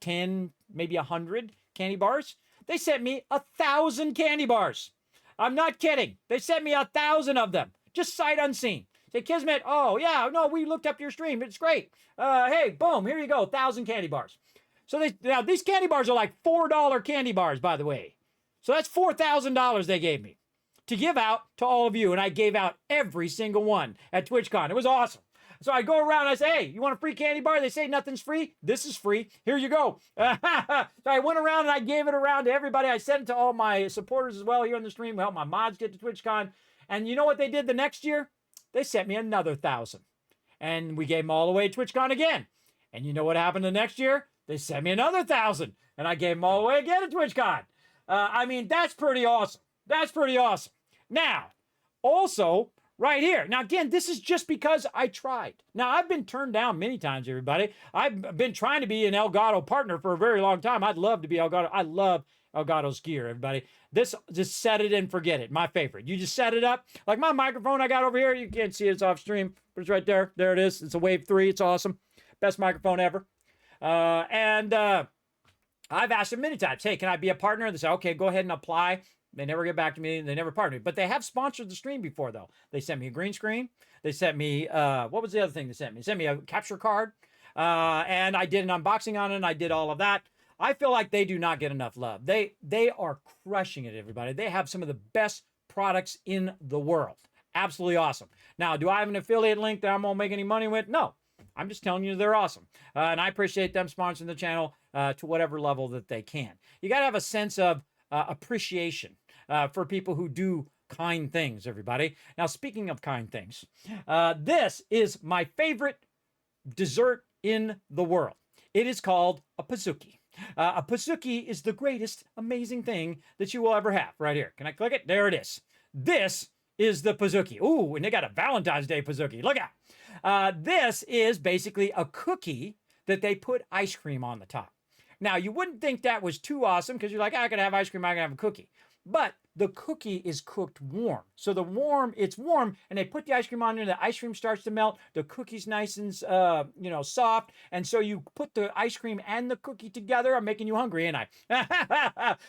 10, maybe 100 candy bars. They sent me 1,000 candy bars. I'm not kidding. They sent me 1,000 of them, just sight unseen. Say, Kismet, oh, yeah, no, we looked up your stream. It's great. Hey, boom, here you go, 1,000 candy bars. So now these candy bars are like $4 candy bars, by the way. So that's $4,000 they gave me to give out to all of you. And I gave out every single one at TwitchCon. It was awesome. So I go around and I say, hey, you want a free candy bar? They say nothing's free. This is free. Here you go. So I went around and I gave it around to everybody. I sent it to all my supporters as well here on the stream. Help my mods get to TwitchCon. And you know what they did the next year? They sent me another 1,000. And we gave them all away at TwitchCon again. And you know what happened the next year? They sent me another 1,000. And I gave them all away again at TwitchCon. I mean, that's pretty awesome. That's pretty awesome. Now, also, right here. Now, again, this is just because I tried. Now, I've been turned down many times, everybody. I've been trying to be an Elgato partner for a very long time. I'd love to be Elgato. I love Elgato's gear, everybody. This, just set it and forget it. My favorite. You just set it up. Like my microphone I got over here. You can't see it. It's off stream, but it's right there. There it is. It's a Wave 3. It's awesome. Best microphone ever. I've asked them many times, hey, can I be a partner? They say, okay, go ahead and apply. They never get back to me. They never partner me. But they have sponsored the stream before, though. They sent me a green screen. They sent me, what was the other thing they sent me? They sent me a capture card. And I did an unboxing on it, and I did all of that. I feel like they do not get enough love. They are crushing it, everybody. They have some of the best products in the world. Absolutely awesome. Now, do I have an affiliate link that I'm going to make any money with? No. I'm just telling you they're awesome. And I appreciate them sponsoring the channel to whatever level that they can. You got to have a sense of appreciation for people who do kind things, everybody. Now, speaking of kind things, this is my favorite dessert in the world. It is called a pizookie. A pizookie is the greatest, amazing thing that you will ever have. Right here. Can I click it? There it is. This is the pizookie. Ooh, and they got a Valentine's Day pizookie. Look out. This is basically a cookie that they put ice cream on the top. Now, you wouldn't think that was too awesome because you're like, I could have ice cream, I can have a cookie. but the cookie is cooked warm. So it's warm, and they put the ice cream on there, the ice cream starts to melt, the cookie's nice and, soft, and so you put the ice cream and the cookie together. I'm making you hungry, ain't I?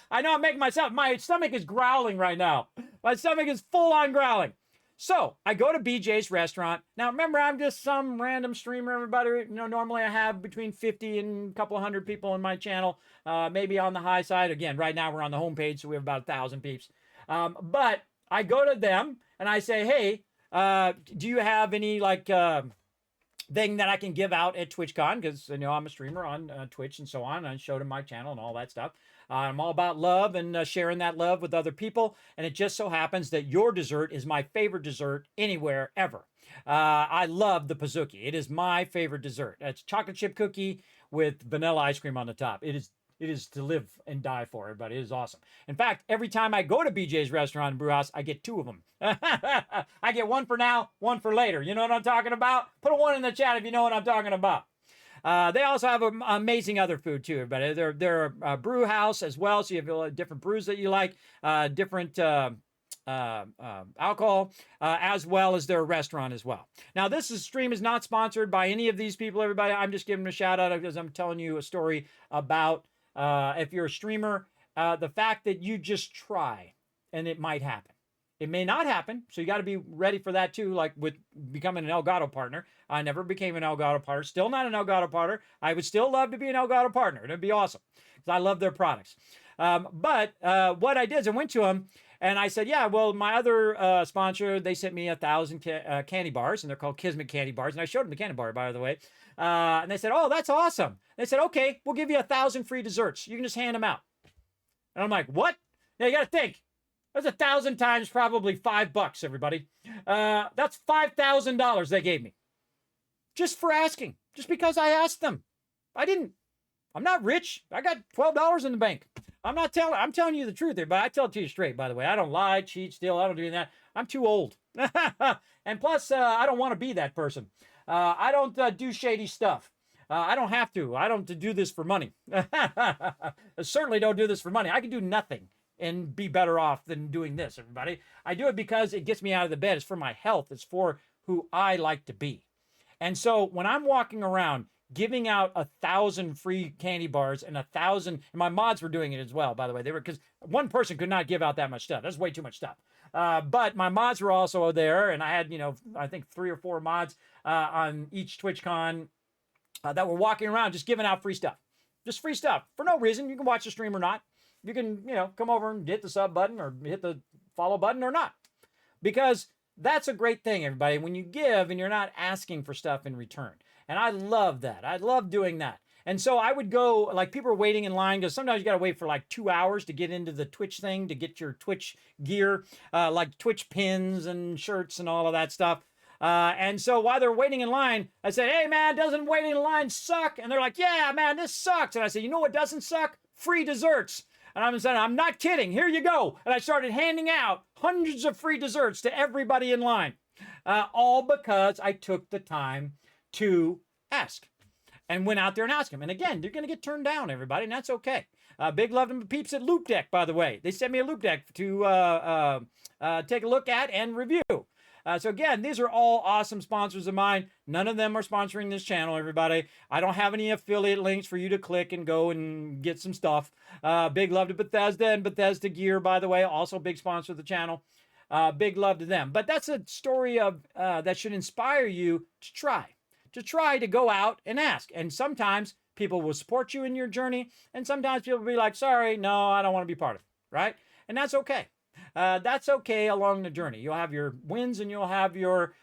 I know I'm making myself, my stomach is growling right now. My stomach is full on growling. So I go to BJ's restaurant. Now, remember, I'm just some random streamer, everybody. Normally I have between 50 and a couple of hundred people on my channel, maybe on the high side. Again, right now we're on the homepage, so we have about 1,000 peeps. But I go to them and I say, hey, do you have any thing that I can give out at TwitchCon? Because I'm a streamer on Twitch and so on. And I showed them my channel and all that stuff. I'm all about love and sharing that love with other people. And it just so happens that your dessert is my favorite dessert anywhere ever. I love the Pizookie. It is my favorite dessert. It's chocolate chip cookie with vanilla ice cream on the top. It is to live and die for, everybody. It is awesome. In fact, every time I go to BJ's restaurant and brew house, I get 2 of them. I get one for now, one for later. You know what I'm talking about? Put a 1 in the chat if you know what I'm talking about. They also have amazing other food too, everybody. They're a brew house as well, so you have different brews that you like, different alcohol, as well as their restaurant as well. Now, this stream is not sponsored by any of these people, everybody. I'm just giving them a shout out because I'm telling you a story about if you're a streamer, the fact that you just try and it might happen. It may not happen, so you got to be ready for that too, like with becoming an Elgato partner. I never became an Elgato partner, still not an Elgato partner. I would still love to be an Elgato partner. It'd be awesome because I love their products. But what I did is I went to them and I said, yeah, well, my other sponsor, they sent me 1,000 candy bars, and they're called Kismet candy bars. And I showed them the candy bar, by the way. And they said, oh, that's awesome. They said, okay, we'll give you 1,000 free desserts. You can just hand them out. And I'm like, what? Now you got to think. That's 1,000 times probably $5, everybody. That's $5,000 they gave me. Just for asking. Just because I asked them. I'm not rich. I got $12 in the bank. I'm telling you the truth there, but I tell it to you straight, by the way. I don't lie, cheat, steal. I don't do that. I'm too old. And plus, I don't want to be that person. I don't do shady stuff. I don't have to. I don't do this for money. I certainly don't do this for money. I can do nothing and be better off than doing this, everybody. I do it because it gets me out of the bed. It's for my health. It's for who I like to be. And so when I'm walking around giving out 1,000 free candy bars and 1,000, and my mods were doing it as well, by the way. They were, because one person could not give out that much stuff. That's way too much stuff. But my mods were also there, and I had, I think 3 or 4 mods on each TwitchCon that were walking around just giving out free stuff. Just free stuff for no reason. You can watch the stream or not. You can, come over and hit the sub button or hit the follow button or not. Because that's a great thing, everybody, when you give and you're not asking for stuff in return. And I love that. I love doing that. And so I would go, like, people are waiting in line because sometimes you got to wait for like 2 hours to get into the Twitch thing, to get your Twitch gear, like Twitch pins and shirts and all of that stuff. And so while they're waiting in line, I said, hey, man, doesn't waiting in line suck? And they're like, yeah, man, this sucks. And I said, you know what doesn't suck? Free desserts. And I'm saying, I'm not kidding. Here you go. And I started handing out hundreds of free desserts to everybody in line, all because I took the time to ask and went out there and asked them. And again, you're going to get turned down, everybody, and that's okay. Big love to the peeps at Loop Deck, by the way. They sent me a Loop Deck to take a look at and review. So again, these are all awesome sponsors of mine. None of them are sponsoring this channel, everybody. I don't have any affiliate links for you to click and go and get some stuff. Big love to Bethesda and Bethesda Gear, by the way, also big sponsor of the channel. Big love to them. But that's a story of that should inspire you to try to go out and ask. And sometimes people will support you in your journey, and sometimes people will be like, sorry, no, I don't want to be part of it, right? And that's okay. That's okay along the journey. You'll have your wins and you'll have your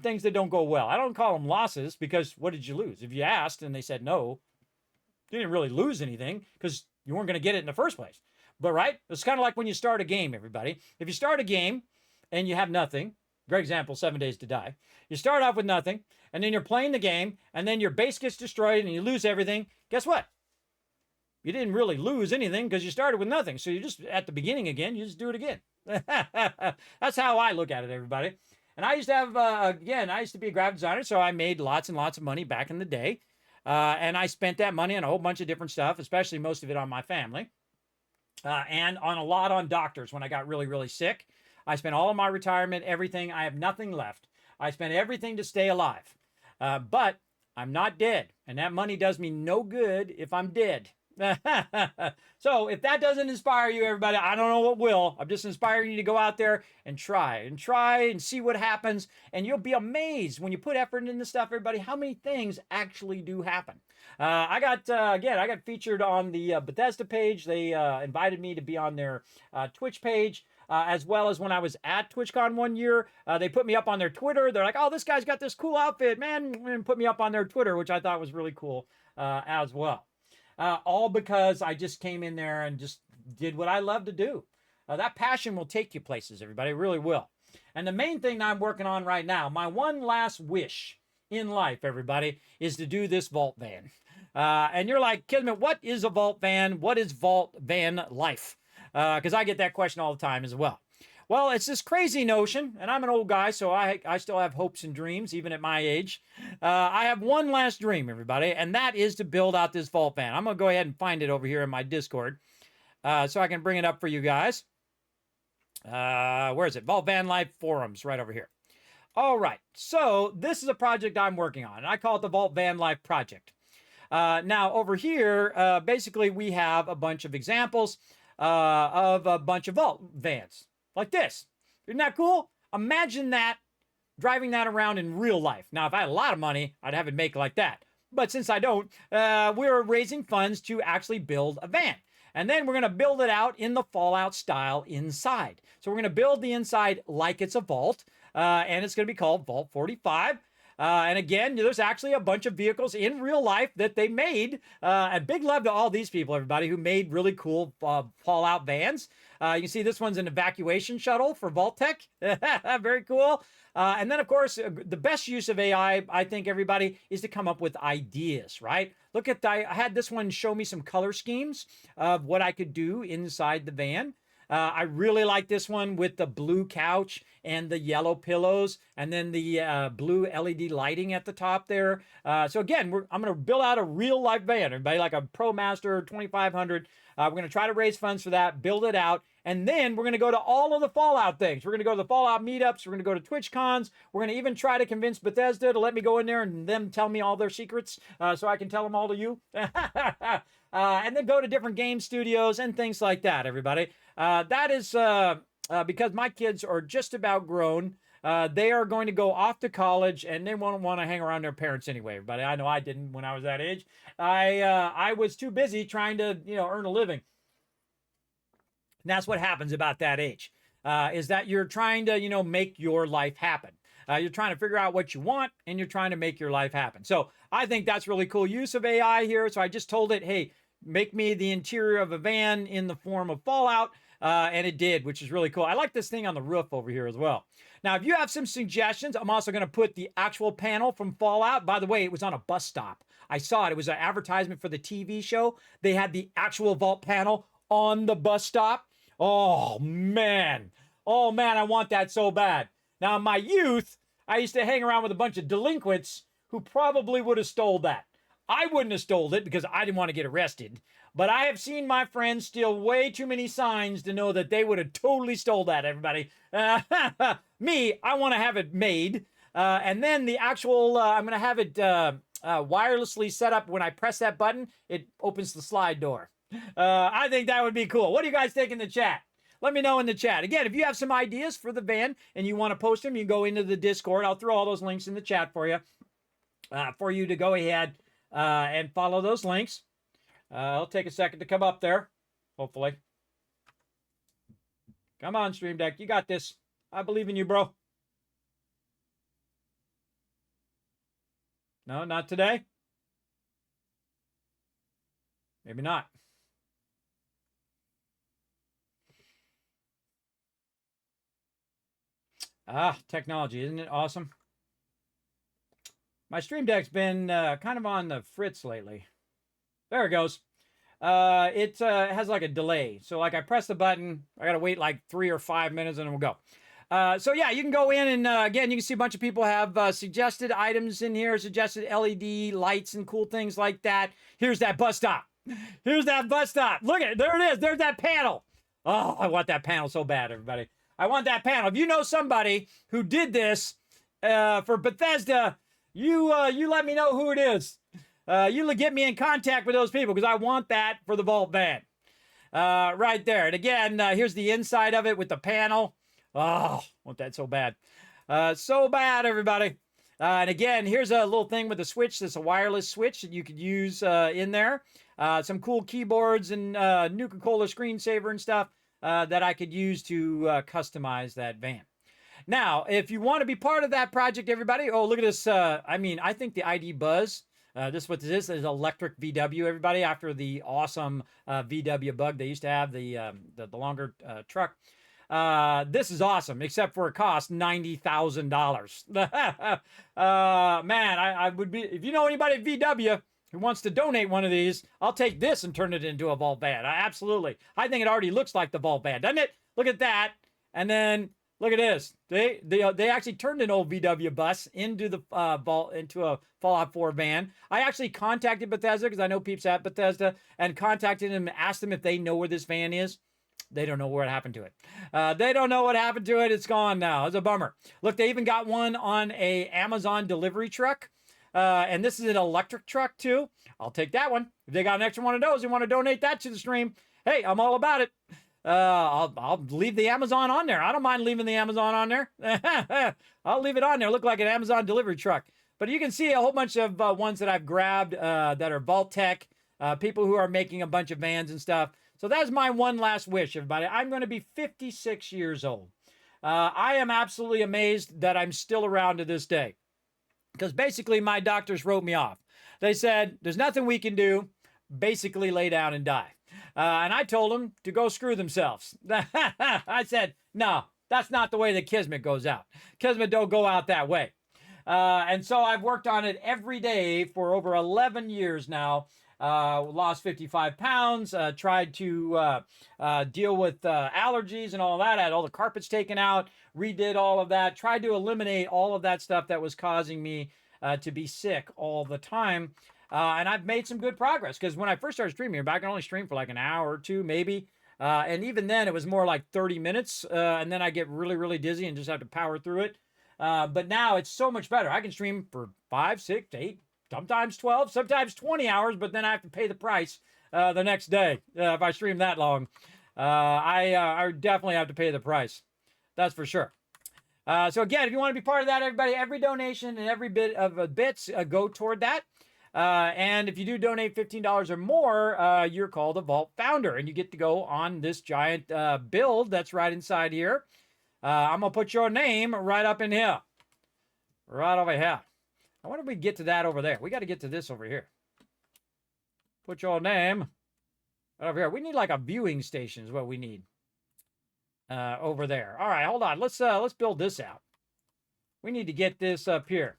things that don't go well. I don't call them losses, because what did you lose? If you asked and they said no, you didn't really lose anything because you weren't going to get it in the first place. But right? It's kind of like when you start a game, everybody. If you start a game and you have nothing, great example, 7 Days to Die. You start off with nothing, and then you're playing the game, and then your base gets destroyed and you lose everything. Guess what? You didn't really lose anything because you started with nothing. So you just, at the beginning again, you just do it again. That's how I look at it, everybody. And I used to have, I used to be a graphic designer, so I made lots and lots of money back in the day. And I spent that money on a whole bunch of different stuff, especially most of it on my family. and on a lot on doctors when I got really, really sick. I spent all of my retirement, everything. I have nothing left. I spent everything to stay alive. But I'm not dead, and that money does me no good if I'm dead. So if that doesn't inspire you, everybody, I don't know what will. I'm just inspiring you to go out there and try and see what happens. And you'll be amazed when you put effort into stuff, everybody, how many things actually do happen. I got featured on the Bethesda page. They invited me to be on their Twitch page. As well as when I was at TwitchCon one year, they put me up on their Twitter. They're like, oh, this guy's got this cool outfit, man, and put me up on their Twitter, which I thought was really cool as well. All because I just came in there and just did what I love to do. That passion will take you places, everybody. It really will. And the main thing I'm working on right now, my one last wish in life, everybody, is to do this vault van. And you're like, Kismet, what is a vault van? What is vault van life? Because I get that question all the time as well. Well, it's this crazy notion, and I'm an old guy, so I still have hopes and dreams, even at my age. I have one last dream, everybody, and that is to build out this vault van. I'm going to go ahead and find it over here in my Discord so I can bring it up for you guys. Where is it? Vault Van Life Forums, right over here. All right, so this is a project I'm working on, and I call it the Vault Van Life Project. Now, over here, basically, we have a bunch of examples of a bunch of vault vans. Like this. Isn't that cool? Imagine that, driving that around in real life. Now, if I had a lot of money, I'd have it make like that. But since I don't, we're raising funds to actually build a van. And then we're going to build it out in the Fallout style inside. So we're going to build the inside like it's a vault. And it's going to be called Vault 45. And again, there's actually a bunch of vehicles in real life that they made. And big love to all these people, everybody, who made really cool Fallout vans. You can see this one's an evacuation shuttle for Vault Tech. Very cool. And then, of course, the best use of AI, I think, everybody, is to come up with ideas, right? Look at, I had this one show me some color schemes of what I could do inside the van. I really like this one with the blue couch and the yellow pillows and then the blue LED lighting at the top there. So again, I'm going to build out a real life van, everybody, like a ProMaster 2500. We're going to try to raise funds for that, build it out, and then we're going to go to all of the Fallout things. We're going to go to the Fallout meetups. We're going to go to TwitchCons. We're going to even try to convince Bethesda to let me go in there and them tell me all their secrets so I can tell them all to you. And then go to different game studios and things like that, everybody. That is because my kids are just about grown. They are going to go off to college, and they won't want to hang around their parents anyway. Everybody, I know I didn't when I was that age. I was too busy trying to, earn a living. And that's what happens about that age, is that you're trying to, make your life happen. You're trying to figure out what you want, and you're trying to make your life happen. So I think that's really cool use of AI here. So I just told it, hey, make me the interior of a van in the form of Fallout. And it did, which is really cool. I like this thing on the roof over here as well. Now, if you have some suggestions, I'm also going to put the actual panel from Fallout. By the way, it was on a bus stop. I saw it. It was an advertisement for the TV show. They had the actual vault panel on the bus stop. Oh, man. Oh, man, I want that so bad. Now, in my youth, I used to hang around with a bunch of delinquents who probably would have stole that. I wouldn't have stole it because I didn't want to get arrested. But I have seen my friends steal way too many signs to know that they would have totally stole that, everybody. Me, I want to have it made. And then the actual, I'm going to have it wirelessly set up. When I press that button, it opens the slide door. I think that would be cool. What do you guys think in the chat? Let me know in the chat. Again, if you have some ideas for the van and you want to post them, you can go into the Discord. I'll throw all those links in the chat for you to go ahead and follow those links. It'll take a second to come up there, hopefully. Come on, Stream Deck. You got this. I believe in you, bro. No, not today. Maybe not. Technology. Isn't it awesome? My Stream Deck's been kind of on the fritz lately. There it goes. It has like a delay. So like I press the button, I got to wait like 3 or 5 minutes and it will go. So yeah, you can go in and again, you can see a bunch of people have suggested items in here, suggested LED lights and cool things like that. Here's that bus stop. Here's that bus stop. Look at it. There it is. There's that panel. Oh, I want that panel so bad, everybody. I want that panel. If you know somebody who did this for Bethesda, you let me know who it is. You get me in contact with those people because I want that for the Vault van. Right there. And again, here's the inside of it with the panel. Oh, I want that so bad. So bad, everybody. And again, here's a little thing with a switch. That's a wireless switch that you could use in there. Some cool keyboards and Nuka-Cola screensaver and stuff that I could use to customize that van. Now, if you want to be part of that project, everybody, oh, look at this. I think the ID Buzz, this is what this is. This is electric VW, everybody, after the awesome VW Bug. They used to have the longer truck. This is awesome, except for it costs $90,000. Man, I would be, if you know anybody at VW who wants to donate one of these, I'll take this and turn it into a Vault van. Absolutely. I think it already looks like the Vault van, doesn't it? Look at that. And then look at this. They actually turned an old VW bus into the Vault, into a Fallout 4 van. I actually contacted Bethesda because I know peeps at Bethesda and contacted them and asked them if they know where this van is. They don't know what happened to it. They don't know what happened to it. It's gone now. It's a bummer. Look, they even got one on a Amazon delivery truck. And this is an electric truck too. I'll take that one. If they got an extra one of those and want to donate that to the stream, hey, I'm all about it. I'll leave the Amazon on there. I don't mind leaving the Amazon on there. I'll leave it on there. Look like an Amazon delivery truck. But you can see a whole bunch of ones that I've grabbed that are Vault Tech, people who are making a bunch of vans and stuff. So that's my one last wish, everybody. I'm going to be 56 years old. I am absolutely amazed that I'm still around to this day. Because basically my doctors wrote me off. They said, there's nothing we can do. Basically lay down and die. And I told them to go screw themselves. I said, no, that's not the way that Kismet goes out. Kismet don't go out that way. And so I've worked on it every day for over 11 years now. Lost 55 pounds, tried to deal with allergies and all that. I had all the carpets taken out, redid all of that, tried to eliminate all of that stuff that was causing me to be sick all the time. And I've made some good progress because when I first started streaming, I can only stream for like an hour or two, maybe. And even then, it was more like 30 minutes. And then I get really, really dizzy and just have to power through it. But now it's so much better. I can stream for 5, 6, 8, sometimes 12, sometimes 20 hours, but then I have to pay the price the next day if I stream that long. I definitely have to pay the price. That's for sure. So again, if you want to be part of that, everybody, every donation and every bit of bits go toward that. And if you do donate $15 or more, you're called a Vault Founder, and you get to go on this giant build that's right inside here. I'm going to put your name right up in here. Right over here. I wonder if we get to that over there. We got to get to this over here. Put your name right over here. We need like a viewing station is what we need. Over there. All right, hold on. Let's build this out. We need to get this up here.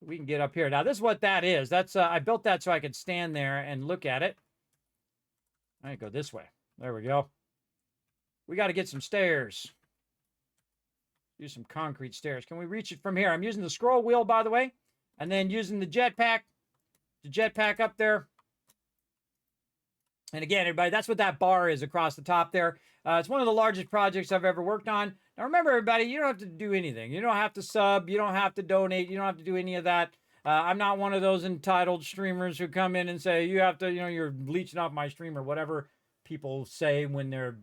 We can get up here. Now, this is what that is. That's I built that so I could stand there and look at it. I go this way. There we go. We got to get some stairs. Use some concrete stairs. Can we reach it from here? I'm using the scroll wheel, by the way, and then using the jetpack. The jetpack up there. And again, everybody, that's what that bar is across the top there. It's one of the largest projects I've ever worked on. Now, remember, everybody, you don't have to do anything. You don't have to sub. You don't have to donate. You don't have to do any of that. I'm not one of those entitled streamers who come in and say, you have to, you're leeching off my stream or whatever people say when they're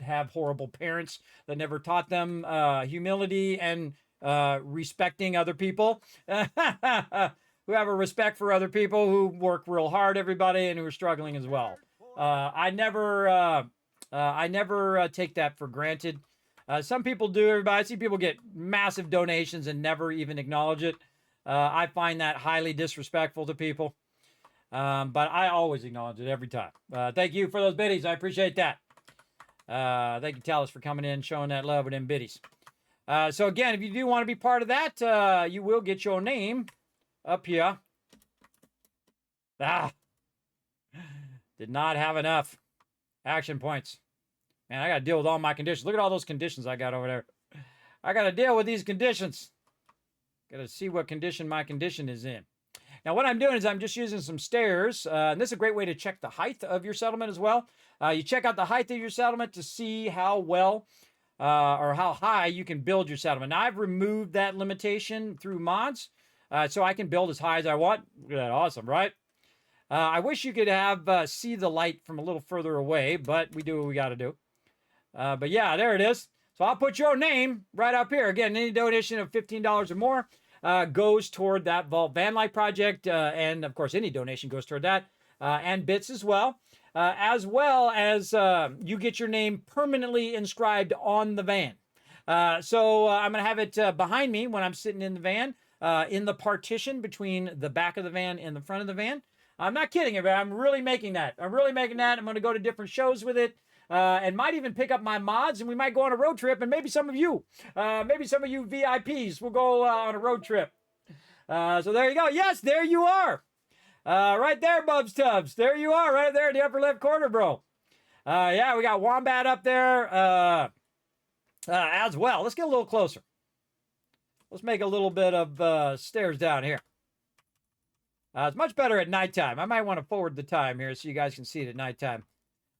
have horrible parents that never taught them humility and respecting other people. Who have a respect for other people, who work real hard, everybody, and who are struggling as well. I never take that for granted. Some people do, everybody. I see people get massive donations and never even acknowledge it. I find that highly disrespectful to people. But I always acknowledge it every time. Thank you for those biddies. I appreciate that. Thank you, Talus, for coming in, showing that love with them biddies. So again, if you do want to be part of that, you will get your name up here. Did not have enough action points. Man, I got to deal with all my conditions. Look at all those conditions I got over there. I got to deal with these conditions. Got to see what condition my condition is in. Now, what I'm doing is I'm just using some stairs. And this is a great way to check the height of your settlement as well. You check out the height of your settlement to see how well or how high you can build your settlement. Now, I've removed that limitation through mods, so I can build as high as I want. Look at that. Awesome, right? I wish you could have see the light from a little further away, but we do what we got to do. But yeah, there it is. So I'll put your name right up here. Again, any donation of $15 or more goes toward that Vault Van Life project. And of course, any donation goes toward that. And bits as well as you get your name permanently inscribed on the van. So I'm going to have it behind me when I'm sitting in the van, in the partition between the back of the van and the front of the van. I'm not kidding you, but I'm really making that. I'm going to go to different shows with it. And might even pick up my mods, and we might go on a road trip, and maybe some of you VIPs will go on a road trip. So there you go. Yes, there you are. Right there, Bubs Tubbs. There you are, right there in the upper left corner, bro. Yeah, we got Wombat up there as well. Let's get a little closer. Let's make a little bit of stairs down here. It's much better at nighttime. I might want to forward the time here so you guys can see it at nighttime.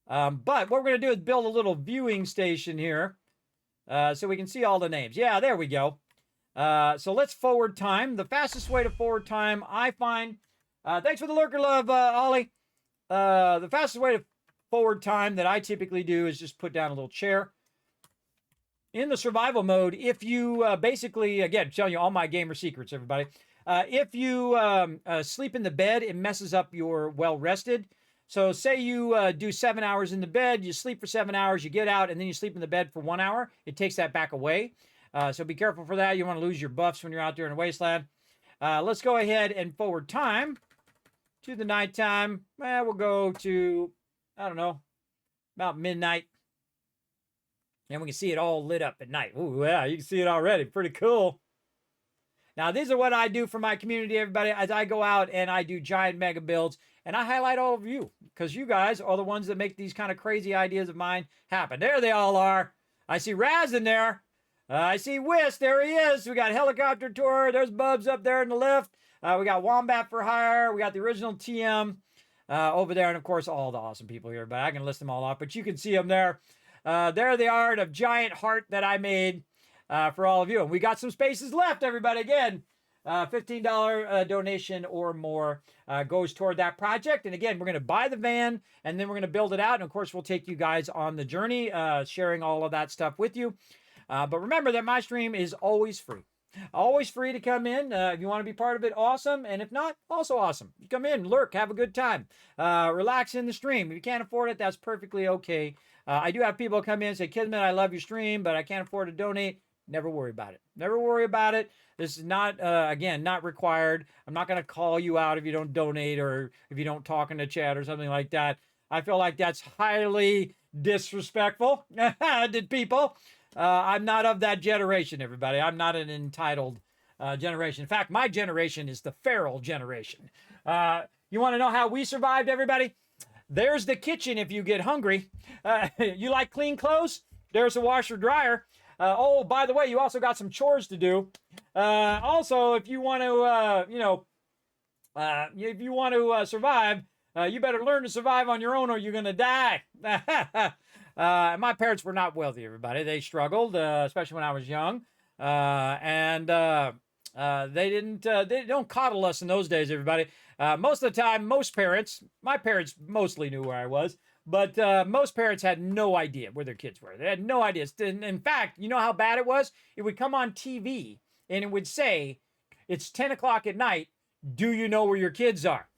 But what we're going to do is build a little viewing station here so we can see all the names. Yeah, there we go. So let's forward time. The fastest way to forward time, I find... thanks for the lurker love, Ollie. The fastest way to forward time that I typically do is just put down a little chair. In the survival mode, if you basically, again, telling you all my gamer secrets, everybody. If you sleep in the bed, it messes up your well-rested. So say you do 7 hours in the bed, you sleep for 7 hours, you get out, and then you sleep in the bed for 1 hour. It takes that back away. So be careful for that. You want to lose your buffs when you're out there in the wasteland. Let's go ahead and forward time to the nighttime. We'll go to, I don't know, about midnight. And we can see it all lit up at night. Ooh, yeah, you can see it already. Pretty cool. Now, these are what I do for my community, everybody, as I go out and I do giant mega builds. And I highlight all of you because you guys are the ones that make these kind of crazy ideas of mine happen. There they all are. I see Raz in there. I see Whis. There he is. We got Helicopter Tour. There's Bubs up there in the left. We got Wombat for Hire. We got the original TM over there. And, of course, all the awesome people here. But I can list them all off. But you can see them there. There they are, a giant heart that I made for all of you. And we got some spaces left, everybody. Again, $15 donation or more goes toward that project. And again, we're going to buy the van and then we're going to build it out. And of course, we'll take you guys on the journey, sharing all of that stuff with you. But remember that my stream is always free. Always free to come in. If you want to be part of it, awesome. And if not, also awesome. You come in, lurk, have a good time. Relax in the stream. If you can't afford it, that's perfectly okay. I do have people come in and say, Kismet, I love your stream, but I can't afford to donate. Never worry about it. Never worry about it. This is not, again, not required. I'm not going to call you out if you don't donate or if you don't talk in the chat or something like that. I feel like that's highly disrespectful to people. I'm not of that generation, everybody. I'm not an entitled generation. In fact, my generation is the feral generation. You want to know how we survived, everybody? There's the kitchen if you get hungry. You like clean clothes? There's a washer dryer. Oh, by the way, you also got some chores to do. Also, if you want to, if you want to survive, you better learn to survive on your own or you're going to die. My parents were not wealthy, everybody. They struggled, especially when I was young. They don't coddle us in those days, everybody. Most of the time, most parents, my parents mostly knew where I was. But most parents had no idea where their kids were. They had no idea. In fact, you know how bad it was? It would come on TV and it would say, it's 10 o'clock at night. Do you know where your kids are?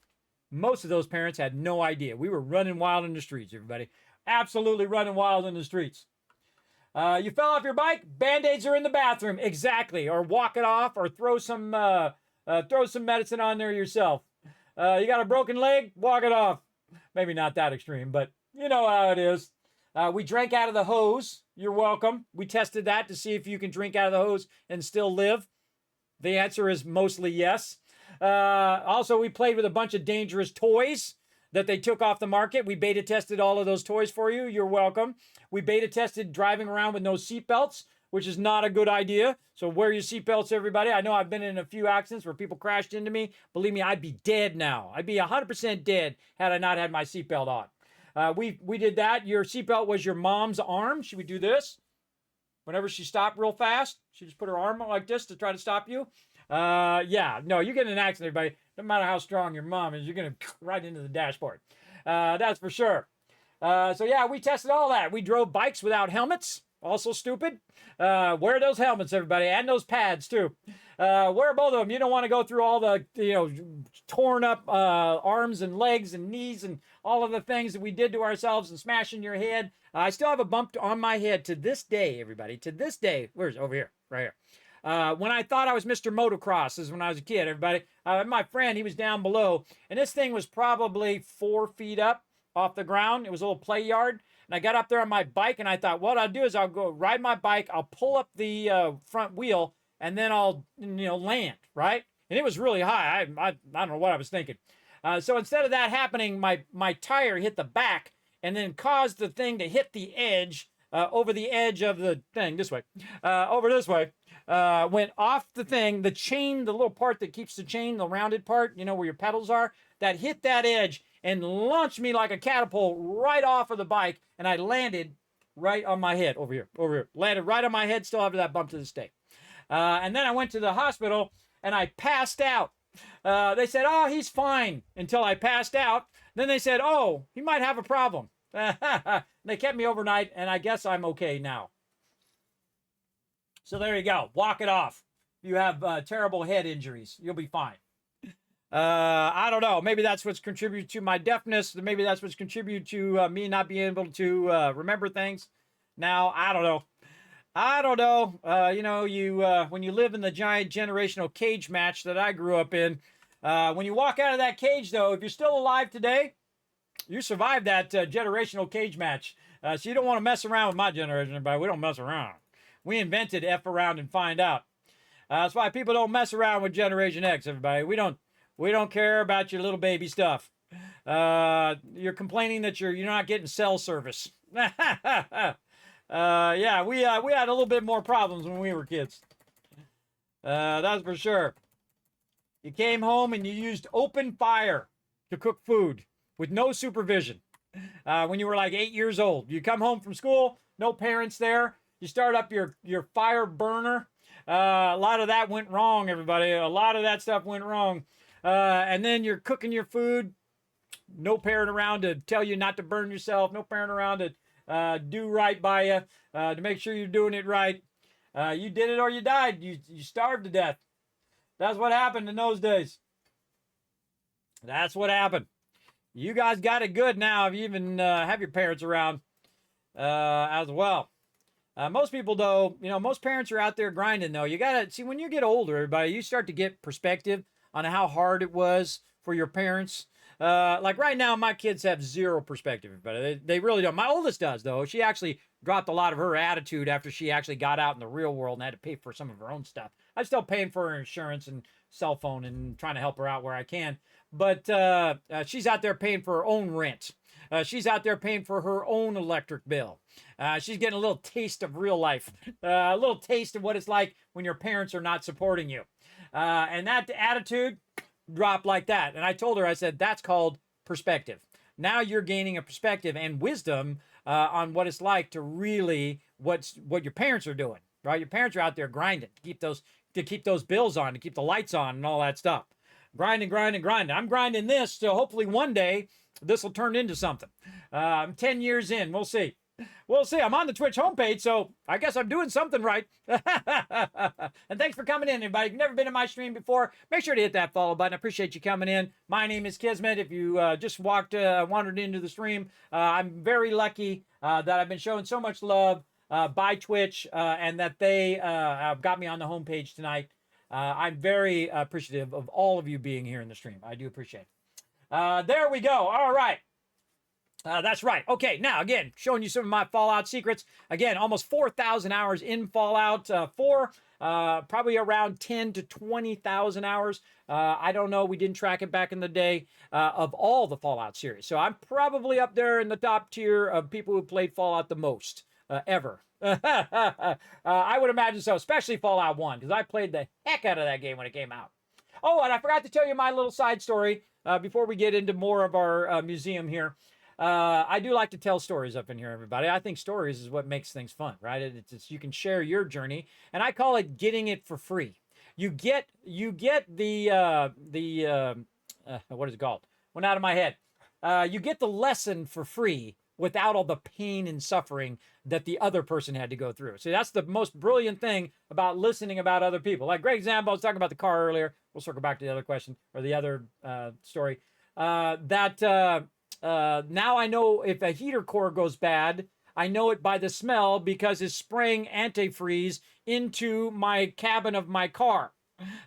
Most of those parents had no idea. We were running wild in the streets, everybody. Absolutely running wild in the streets. You fell off your bike? Band-Aids are in the bathroom. Exactly. Or walk it off or throw some medicine on there yourself. You got a broken leg? Walk it off. Maybe not that extreme, but you know how it is. We drank out of the hose. You're welcome. We tested that to see if you can drink out of the hose and still live. The answer is mostly yes. Also, we played with a bunch of dangerous toys that they took off the market. We beta tested all of those toys for you. You're welcome. We beta tested driving around with no seatbelts which is not a good idea. So wear your seatbelts, everybody. I know I've been in a few accidents where people crashed into me. Believe me, I'd be dead now. I'd be 100% dead had I not had my seatbelt on. We did that. Your seatbelt was your mom's arm. She would do this. Whenever she stopped real fast, she just put her arm like this to try to stop you. Yeah, no, you get in an accident, everybody. No matter how strong your mom is, you're going to right into the dashboard. That's for sure. So yeah, we tested all that. We drove bikes without helmets. Also stupid. Wear those helmets, everybody, and those pads too. Wear both of them. You don't want to go through all the, torn up arms and legs and knees and all of the things that we did to ourselves and smashing your head. I still have a bump on my head to this day, everybody. To this day. Where's over here? Right here. When I thought I was Mr. Motocross, this is when I was a kid, everybody. My friend, he was down below, and this thing was probably 4 feet up off the ground. It was a little play yard. And I got up there on my bike, and I thought, what I'll do is I'll go ride my bike, I'll pull up the front wheel, and then I'll, land, right? And it was really high. I don't know what I was thinking. So instead of that happening, my tire hit the back and then caused the thing to hit the edge, over the edge of the thing, this way, over this way. Went off the thing, the chain, the little part that keeps the chain, the rounded part, where your pedals are, that hit that edge and launched me like a catapult right off of the bike, and I landed right on my head, over here. Landed right on my head, still have that bump to this day. And then I went to the hospital, and I passed out. They said, oh, he's fine, until I passed out. Then they said, oh, he might have a problem. They kept me overnight, and I guess I'm okay now. So there you go. Walk it off. If you have terrible head injuries, you'll be fine. I don't know. Maybe that's what's contributed to my deafness. Maybe that's what's contributed to me not being able to remember things. Now, I don't know. When you live in the giant generational cage match that I grew up in, when you walk out of that cage, though, if you're still alive today, you survived that generational cage match. So you don't want to mess around with my generation, everybody. We don't mess around. We invented F around and find out. That's why people don't mess around with Generation X, everybody. We don't care about your little baby stuff. You're complaining that you're not getting cell service. Yeah, we had a little bit more problems when we were kids. That's for sure. You came home and you used open fire to cook food with no supervision. When you were like 8 years old, you come home from school, no parents there. You start up your fire burner. A lot of that went wrong, everybody. A lot of that stuff went wrong. And then you're cooking your food. No parent around to tell you not to burn yourself. No parent around to do right by you, to make sure you're doing it right. You did it or you died. You starved to death. That's what happened in those days. That's what happened. You guys got it good now if you even have your parents around as well. Most people, though, most parents are out there grinding, though. You got to see, when you get older, everybody, you start to get perspective on how hard it was for your parents. Like right now, my kids have zero perspective, but they really don't. My oldest does, though. She actually dropped a lot of her attitude after she actually got out in the real world and had to pay for some of her own stuff. I'm still paying for her insurance and cell phone and trying to help her out where I can. But she's out there paying for her own rent. She's out there paying for her own electric bill. She's getting a little taste of real life, a little taste of what it's like when your parents are not supporting you. And that attitude dropped like that. And I told her, I said, that's called perspective. Now you're gaining a perspective and wisdom on what it's like to really what your parents are doing, right? Your parents are out there grinding to keep those bills on, to keep the lights on and all that stuff. Grinding. I'm grinding this, so hopefully one day this will turn into something. I'm 10 years in. We'll see. I'm on the Twitch homepage, so I guess I'm doing something right. And thanks for coming in, everybody. If you've never been in my stream before, make sure to hit that follow button. I appreciate you coming in. My name is Kismet. If you just wandered into the stream, I'm very lucky that I've been showing so much love by Twitch and that they got me on the homepage tonight. I'm very appreciative of all of you being here in the stream. I do appreciate it. There we go. All right. That's right. Okay, now, again, showing you some of my Fallout secrets. Again, almost 4,000 hours in Fallout 4. Probably around 10 to 20,000 hours. I don't know. We didn't track it back in the day of all the Fallout series. So I'm probably up there in the top tier of people who played Fallout the most. ever. I would imagine so, especially Fallout 1, because I played the heck out of that game when it came out. Oh, and I forgot to tell you my little side story before we get into more of our museum here. I do like to tell stories up in here, everybody. I think stories is what makes things fun, right? It's you can share your journey, and I call it getting it for free. You get the what is it called? Went out of my head. You get the lesson for free without all the pain and suffering that the other person had to go through. So that's the most brilliant thing about listening about other people. Like great example, I was talking about the car earlier. We'll circle back to the other question or the other story. Now I know if a heater core goes bad, I know it by the smell because it's spraying antifreeze into my cabin of my car.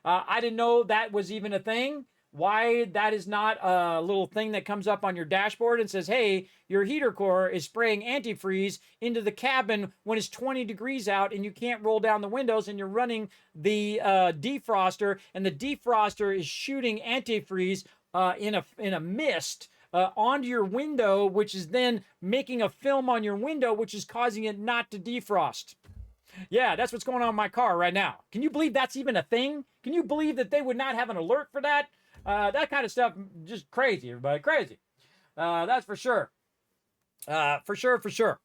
I didn't know that was even a thing. Why that is not a little thing that comes up on your dashboard and says, hey, your heater core is spraying antifreeze into the cabin when it's 20 degrees out and you can't roll down the windows and you're running the defroster and the defroster is shooting antifreeze in a mist onto your window, which is then making a film on your window, which is causing it not to defrost. Yeah, that's what's going on in my car right now. Can you believe that's even a thing? Can you believe that they would not have an alert for that? That kind of stuff, just crazy, everybody, crazy. That's for sure. For sure.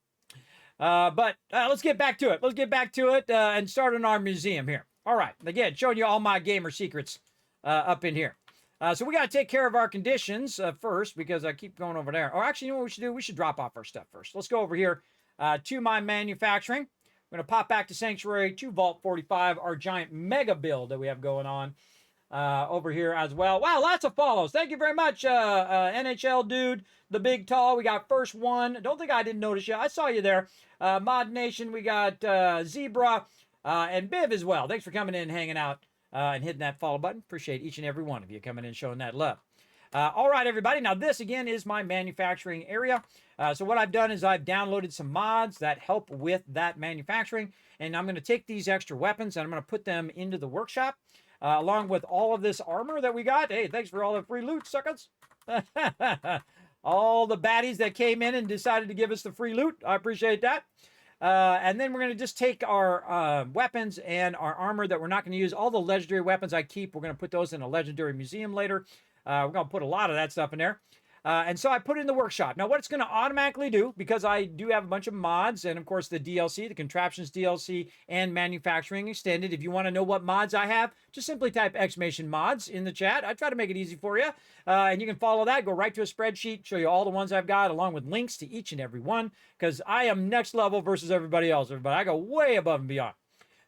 But let's get back to it. Let's get back to it and start in our museum here. All right, again, showing you all my gamer secrets up in here. So we got to take care of our conditions first because I keep going over there. Or actually, you know what we should do? We should drop off our stuff first. Let's go over here to my manufacturing. I'm going to pop back to Sanctuary, to Vault 45, our giant mega build that we have going on over here as well. Wow, lots of follows. Thank you very much, NHL dude, the big tall. We got first one. Don't think I didn't notice you. I saw you there. Mod Nation, we got Zebra and Biv as well. Thanks for coming in and hanging out and hitting that follow button. Appreciate each and every one of you coming in and showing that love. All right, everybody. Now, this, again, is my manufacturing area. So what I've done is I've downloaded some mods that help with that manufacturing. And I'm going to take these extra weapons and I'm going to put them into the workshop along with all of this armor that we got. Hey, thanks for all the free loot, suckers. All the baddies that came in and decided to give us the free loot. I appreciate that. And then we're going to just take our weapons and our armor that we're not going to use. All the legendary weapons I keep, we're going to put those in a legendary museum later. We're going to put a lot of that stuff in there. And so I put it in the workshop. Now, what it's going to automatically do, because I do have a bunch of mods and, of course, the DLC, the Contraptions DLC, and Manufacturing Extended. If you want to know what mods I have, just simply type !mods in the chat. I try to make it easy for you. And you can follow that. Go right to a spreadsheet, show you all the ones I've got, along with links to each and every one, because I am next level versus everybody else. I go way above and beyond.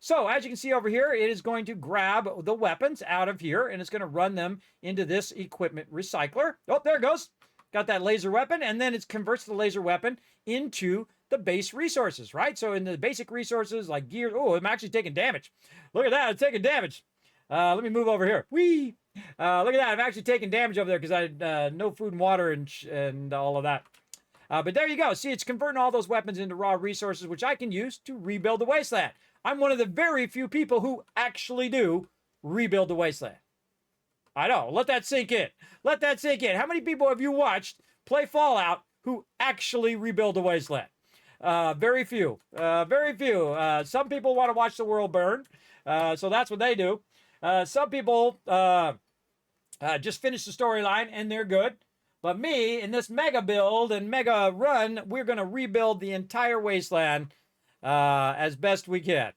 So, as you can see over here, it is going to grab the weapons out of here, and it's going to run them into this equipment recycler. Oh, there it goes. Got that laser weapon, and then it converts the laser weapon into the base resources, right? So in the basic resources like gear, oh, I'm actually taking damage. Look at that, I'm taking damage. Let me move over here. Whee! Look at that, I'm actually taking damage over there because I had no food and water and all of that. But there you go. See, it's converting all those weapons into raw resources, which I can use to rebuild the wasteland. I'm one of the very few people who actually do rebuild the wasteland. I know. Let that sink in. Let that sink in. How many people have you watched play Fallout who actually rebuild the wasteland? Very few. Very few. Some people want to watch the world burn, so that's what they do. Some people just finish the storyline and they're good. But me, in this mega build and mega run, we're going to rebuild the entire wasteland as best we can.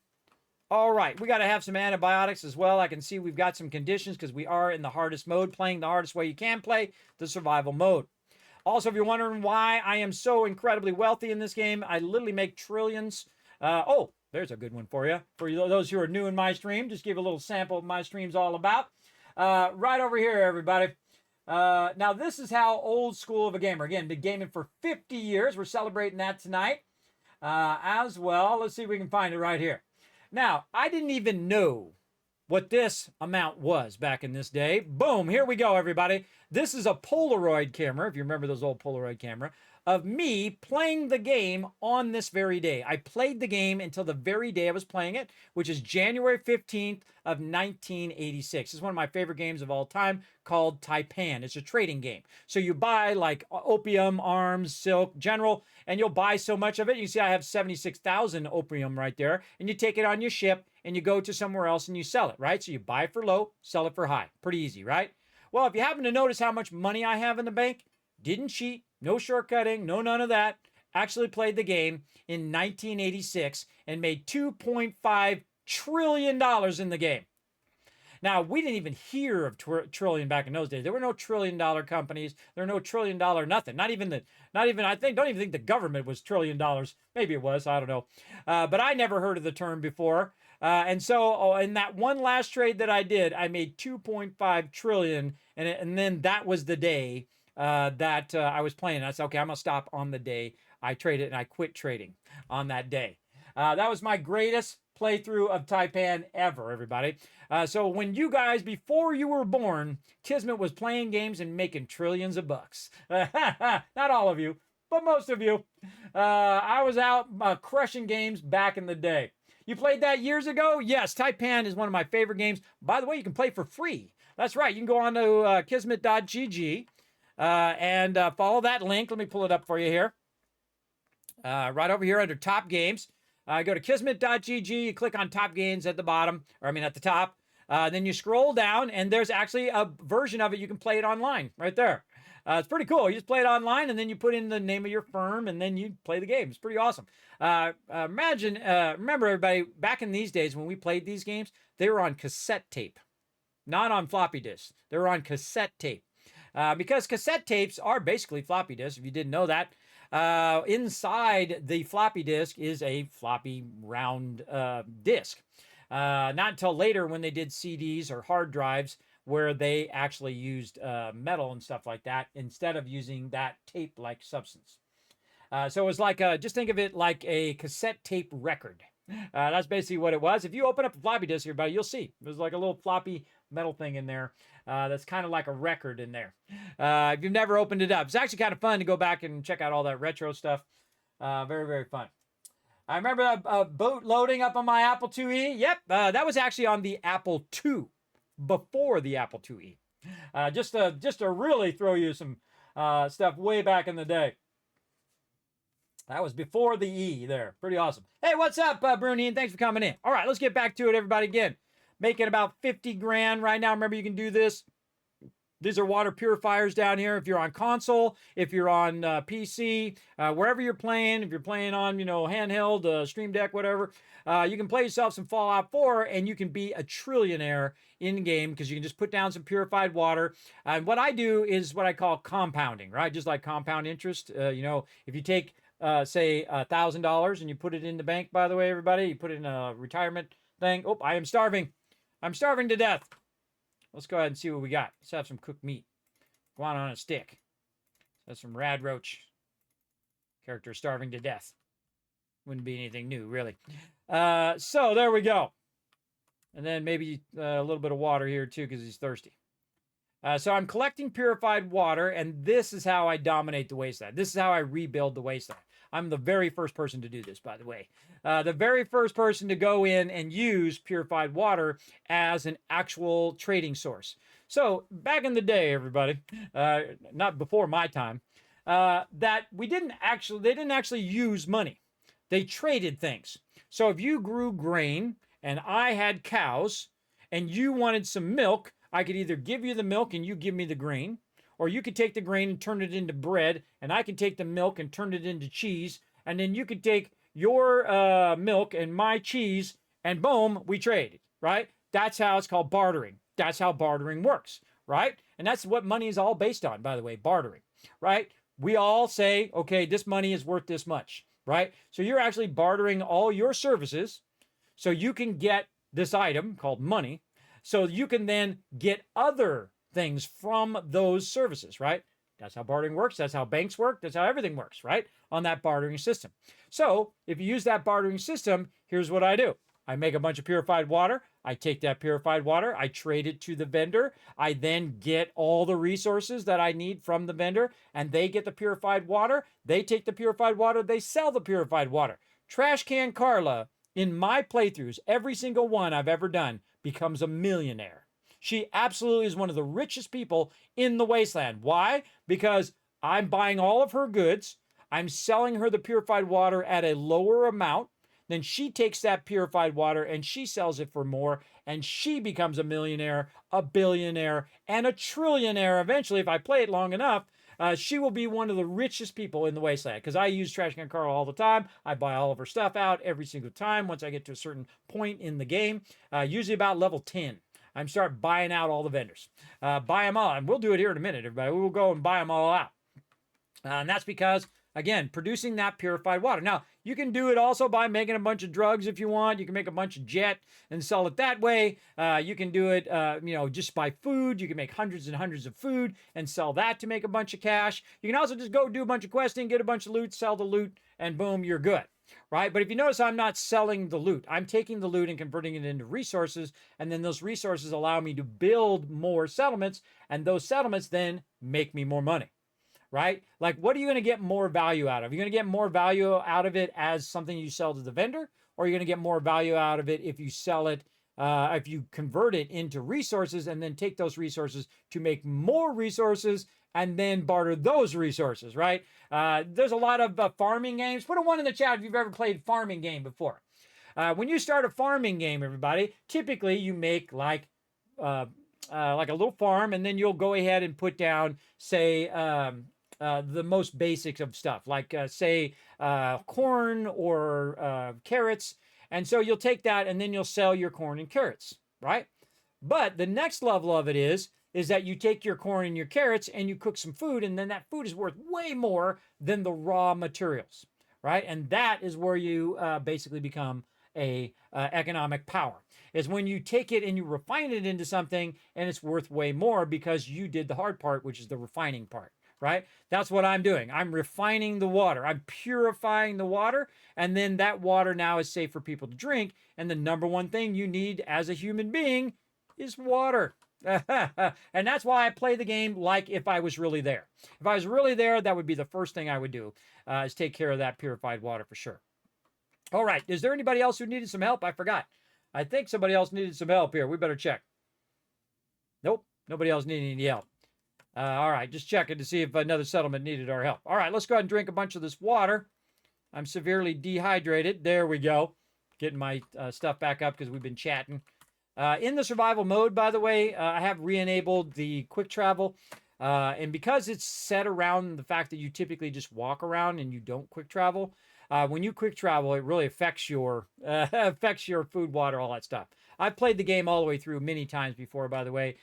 All right, we got to have some antibiotics as well. I can see we've got some conditions because we are in the hardest mode, playing the hardest way you can play, the survival mode. Also, if you're wondering why I am so incredibly wealthy in this game, I literally make trillions. Oh, there's a good one for you. For those who are new in my stream, just give a little sample of my stream's all about. Right over here, everybody. Now, this is how old school of a gamer. Again, been gaming for 50 years. We're celebrating that tonight as well. Let's see if we can find it right here. Now, I didn't even know what this amount was back in this day. Boom, here we go, everybody. This is a Polaroid camera, if you remember those old Polaroid camera. of me playing the game on this very day. I played the game until the very day I was playing it, which is January 15th of 1986. It's one of my favorite games of all time, called Taipan. It's a trading game. So you buy like opium, arms, silk, general, and you'll buy so much of it. You see I have 76,000 opium right there, and you take it on your ship and you go to somewhere else and you sell it, right? So you buy it for low, sell it for high. Pretty easy, right? Well, if you happen to notice how much money I have in the bank, didn't cheat, no shortcutting, no none of that. Actually played the game in 1986 and made $2.5 trillion in the game. Now, we didn't even hear of trillion back in those days. There were no trillion-dollar companies. There were no trillion-dollar nothing. Don't even think the government was $1 trillion. Maybe it was, I don't know. But I never heard of the term before. And so in that one last trade that I did, I made 2.5 trillion. And then that was the day that I was playing. I said, okay, I'm going to stop on the day I traded, and I quit trading on that day. That was my greatest playthrough of Taipan ever, everybody. So when you guys, before you were born, Kismet was playing games and making trillions of bucks. Not all of you, but most of you. I was out crushing games back in the day. You played that years ago? Yes, Taipan is one of my favorite games. By the way, you can play for free. That's right. You can go on to kismet.gg and follow that link. Let me pull it up for you here. Right over here under Top Games. Go to kismet.gg, you click on Top Games at the bottom, at the top. Then you scroll down, and there's actually a version of it. You can play it online right there. It's pretty cool. You just play it online, and then you put in the name of your firm, and then you play the game. It's pretty awesome. Remember everybody, back in these days when we played these games, they were on cassette tape, not on floppy disks. They were on cassette tape. Because cassette tapes are basically floppy disks, if you didn't know that. Inside the floppy disk is a floppy round disk. Not until later when they did CDs or hard drives where they actually used metal and stuff like that instead of using that tape-like substance. So it was like, just think of it like a cassette tape record. That's basically what it was. If you open up a floppy disk, everybody, you'll see. There's like a little floppy metal thing in there. That's kind of like a record in there. If you've never opened it up, it's actually kind of fun to go back and check out all that retro stuff. Very, very fun. I remember a boot loading up on my Apple IIe. Yep, that was actually on the Apple II, before the Apple IIe. Just to really throw you some stuff way back in the day. That was before the E there. Pretty awesome. Hey, what's up, Bruni? And thanks for coming in. All right, let's get back to it, everybody, again. Making about 50 grand right now. Remember, you can do this. These are water purifiers down here. If you're on console, if you're on PC, wherever you're playing, if you're playing on, handheld, Stream Deck, whatever, you can play yourself some Fallout 4 and you can be a trillionaire in game because you can just put down some purified water. And what I do is what I call compounding, right? Just like compound interest. If you take, say, $1,000 and you put it in the bank, by the way, everybody, you put it in a retirement thing. Oh, I am starving. I'm starving to death. Let's go ahead and see what we got. Let's have some cooked meat. Go on a stick. That's some rad roach. Character starving to death. Wouldn't be anything new, really. So there we go. And then maybe a little bit of water here, too, because he's thirsty. So I'm collecting purified water, and this is how I dominate the wasteland. This is how I rebuild the wasteland. I'm the very first person to do this, by the way. The very first person to go in and use purified water as an actual trading source. So back in the day, everybody, not before my time, that they didn't actually use money. They traded things. So if you grew grain and I had cows and you wanted some milk, I could either give you the milk and you give me the grain, or you could take the grain and turn it into bread, and I could take the milk and turn it into cheese, and then you could take your milk and my cheese, and boom, we traded, right? That's how it's called bartering. That's how bartering works, right? And that's what money is all based on, by the way, bartering, right? We all say, okay, this money is worth this much, right? So you're actually bartering all your services so you can get this item called money, so you can then get other things from those services, right? That's how bartering works. That's how banks work. That's how everything works, right? On that bartering system. So if you use that bartering system, here's what I do. I make a bunch of purified water. I take that purified water, I trade it to the vendor. I then get all the resources that I need from the vendor, and they get the purified water. They take the purified water, they sell the purified water. Trash Can Carla, in my playthroughs, every single one I've ever done, becomes a millionaire. She absolutely is one of the richest people in the wasteland. Why? Because I'm buying all of her goods. I'm selling her the purified water at a lower amount. Then she takes that purified water and she sells it for more, and she becomes a millionaire, a billionaire, and a trillionaire eventually. If I play it long enough, she will be one of the richest people in the wasteland, because I use Trash Can Carl all the time. I buy all of her stuff out every single time once I get to a certain point in the game, usually about level 10. I'm start buying out all the vendors. Buy them all. And we'll do it here in a minute, everybody. We will go and buy them all out. And that's because, again, producing that purified water. Now, you can do it also by making a bunch of drugs if you want. You can make a bunch of jet and sell it that way. You can do it, just by food. You can make hundreds and hundreds of food and sell that to make a bunch of cash. You can also just go do a bunch of questing, get a bunch of loot, sell the loot, and boom, you're good. Right? But if you notice, I'm not selling the loot. I'm taking the loot and converting it into resources, and then those resources allow me to build more settlements, and those settlements then make me more money. Right? Like, what are you going to get more value out of? You're going to get more value out of it as something you sell to the vendor, or you're going to get more value out of it if you sell it, if you convert it into resources and then take those resources to make more resources and then barter those resources, right? There's a lot of farming games. Put a 1 in the chat if you've ever played farming game before. When you start a farming game, everybody, typically you make like a little farm, and then you'll go ahead and put down, say, the most basics of stuff, like say corn or carrots. And so you'll take that and then you'll sell your corn and carrots, right? But the next level of it is that you take your corn and your carrots and you cook some food, and then that food is worth way more than the raw materials, right? And that is where you basically become a economic power. Is when you take it and you refine it into something, and it's worth way more because you did the hard part, which is the refining part. Right? That's what I'm doing. I'm refining the water. I'm purifying the water. And then that water now is safe for people to drink. And the number one thing you need as a human being is water. And that's why I play the game like if I was really there. If I was really there, that would be the first thing I would do, is take care of that purified water for sure. All right. Is there anybody else who needed some help? I forgot. I think somebody else needed some help here. We better check. Nope. Nobody else needed any help. All right, just checking to see if another settlement needed our help. All right, let's go ahead and drink a bunch of this water. I'm severely dehydrated. There we go. Getting my stuff back up because we've been chatting. In the survival mode, by the way, I have re-enabled the quick travel. And because it's set around the fact that you typically just walk around and you don't quick travel, when you quick travel, it really affects your food, water, all that stuff. I've played the game all the way through many times before, by the way,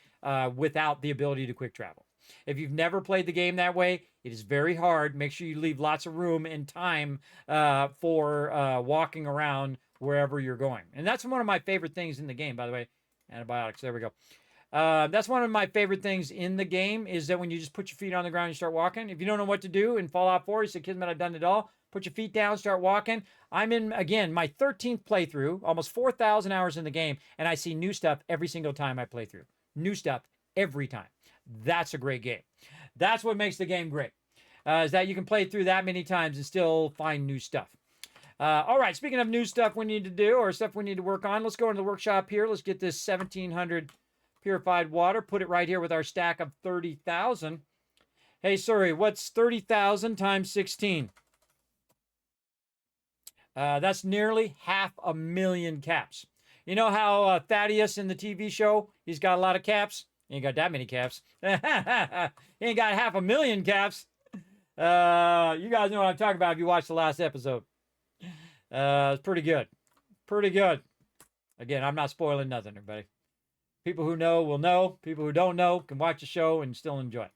without the ability to quick travel. If you've never played the game that way, it is very hard. Make sure you leave lots of room and time for walking around wherever you're going. And that's one of my favorite things in the game, by the way. Antibiotics, there we go. That's one of my favorite things in the game, is that when you just put your feet on the ground and start walking. If you don't know what to do in Fallout 4, you say, Kismet, I've done it all. Put your feet down, start walking. I'm in, again, my 13th playthrough, almost 4,000 hours in the game, and I see new stuff every single time I play through. New stuff every time. That's a great game. That's what makes the game great, is that you can play through that many times and still find new stuff. All right, speaking of new stuff we need to do, or stuff we need to work on, let's go into the workshop here. Let's get this 1,700 purified water, put it right here with our stack of 30,000. Hey, sorry, what's 30,000 times 16? That's nearly 500,000 caps. You know how Thaddeus in the TV show, he's got a lot of caps? He ain't got that many caps. He ain't got 500,000 caps. You guys know what I'm talking about if you watched the last episode. It's pretty good. Pretty good. Again, I'm not spoiling nothing, everybody. People who know will know. People who don't know can watch the show and still enjoy it.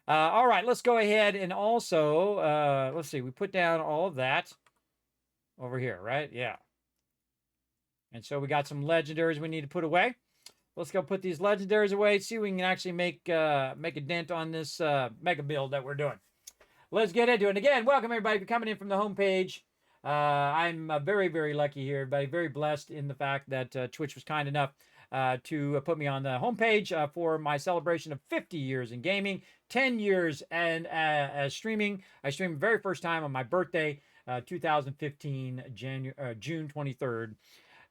All right, let's go ahead and also, let's see, we put down all of that over here, right? Yeah. And so we got some legendaries we need to put away. Let's go put these legendaries away, see if we can actually make a dent on this mega build that we're doing. Let's get into it. And again, welcome everybody for coming in from the homepage. I'm very, very lucky here, everybody. Very blessed in the fact that Twitch was kind enough to put me on the homepage for my celebration of 50 years in gaming, 10 years and streaming. I streamed the very first time on my birthday, 2015, June 23rd.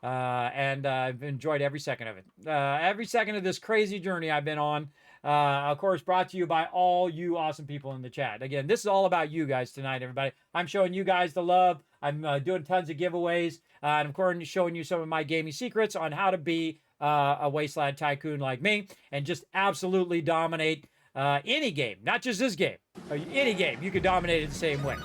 And I've enjoyed every second of it. Every second of this crazy journey I've been on. Of course, brought to you by all you awesome people in the chat. Again, this is all about you guys tonight, everybody. I'm showing you guys the love. I'm doing tons of giveaways. And of course, showing you some of my gaming secrets on how to be a wasteland tycoon like me and just absolutely dominate any game, not just this game. Any game, you could dominate it the same way.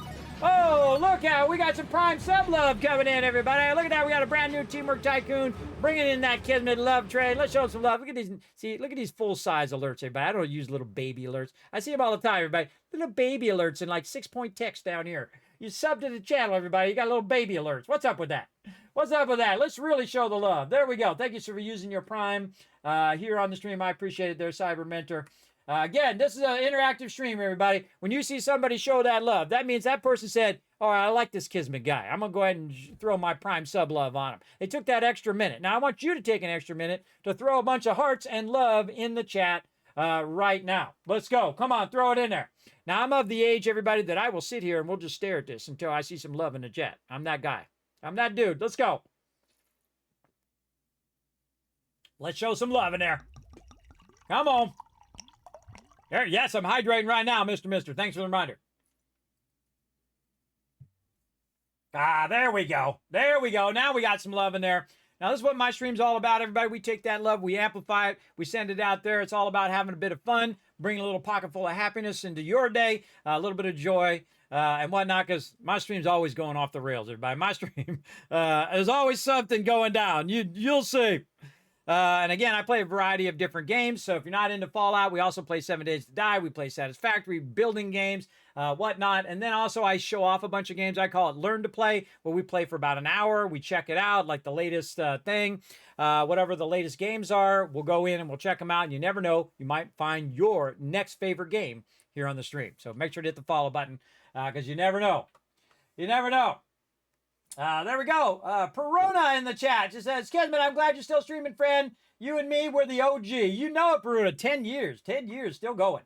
Oh, look out. We got some prime sub love coming in, everybody. Look at that. We got a brand new Teamwork Tycoon bringing in that Kismet love train. Let's show some love. Look at these. See, look at these full-size alerts, everybody. I don't use little baby alerts. I see them all the time, everybody. Little baby alerts in like 6-point text down here. You sub to the channel, everybody. You got little baby alerts. What's up with that? What's up with that? Let's really show the love. There we go. Thank you for using your prime here on the stream. I appreciate it there, Cyber Mentor. Again, this is an interactive stream, everybody. When you see somebody show that love, that means that person said, all right, I like this Kismet guy. I'm going to go ahead and throw my prime sub love on him. They took that extra minute. Now, I want you to take an extra minute to throw a bunch of hearts and love in the chat right now. Let's go. Come on, throw it in there. Now, I'm of the age, everybody, that I will sit here and we'll just stare at this until I see some love in the chat. I'm that guy. I'm that dude. Let's go. Let's show some love in there. Come on. There, yes, I'm hydrating right now, Mr. Mister. Thanks for the reminder. There we go. There we go. Now we got some love in there. Now, this is what my stream's all about, everybody. We take that love, we amplify it, we send it out there. It's all about having a bit of fun, bringing a little pocket full of happiness into your day, a little bit of joy, and whatnot, because my stream's always going off the rails, everybody. My stream, there's always something going down. You'll see. And again, I play a variety of different games. So if you're not into Fallout, we also play 7 Days to Die. We play Satisfactory, building games, whatnot. And then also I show off a bunch of games. I call it Learn to Play, where we play for about an hour. We check it out, like the latest thing, whatever the latest games are. We'll go in and we'll check them out. And you never know, you might find your next favorite game here on the stream. So make sure to hit the follow button because you never know. You never know. There we go. Peruna in the chat just says, Kismet, I'm glad you're still streaming, friend. You and me, we're the OG. You know it, Peruna. 10 years. 10 years, still going.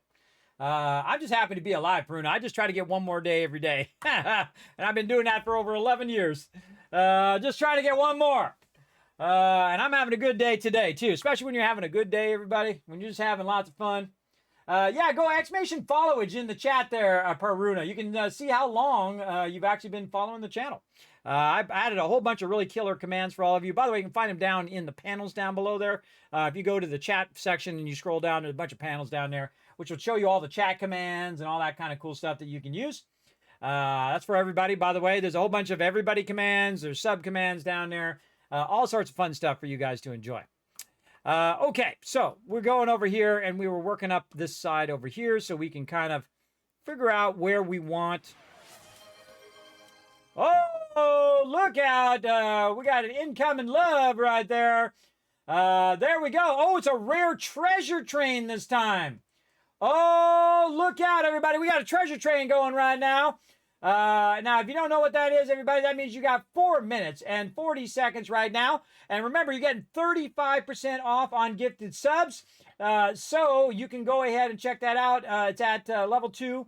I'm just happy to be alive, Peruna. I just try to get one more day every day. And I've been doing that for over 11 years. Just trying to get one more. And I'm having a good day today, too. Especially when you're having a good day, everybody. When you're just having lots of fun. Yeah, go exclamation followage in the chat there, Peruna. You can see how long you've actually been following the channel. I've added a whole bunch of really killer commands for all of you. By the way, you can find them down in the panels down below there. If you go to the chat section and you scroll down, there's a bunch of panels down there, which will show you all the chat commands and all that kind of cool stuff that you can use. That's for everybody, by the way. There's a whole bunch of everybody commands. There's sub commands down there. All sorts of fun stuff for you guys to enjoy. Okay, so we're going over here, and we were working up this side over here so we can kind of figure out where we want. Oh, look out. We got an incoming love right there. There we go. Oh, it's a rare treasure train this time. Oh, look out, everybody. We got a treasure train going right now. Now, if you don't know what that is, everybody, that means you got 4 minutes and 40 seconds right now. And remember, you're getting 35% off on gifted subs. So you can go ahead and check that out. It's at level 2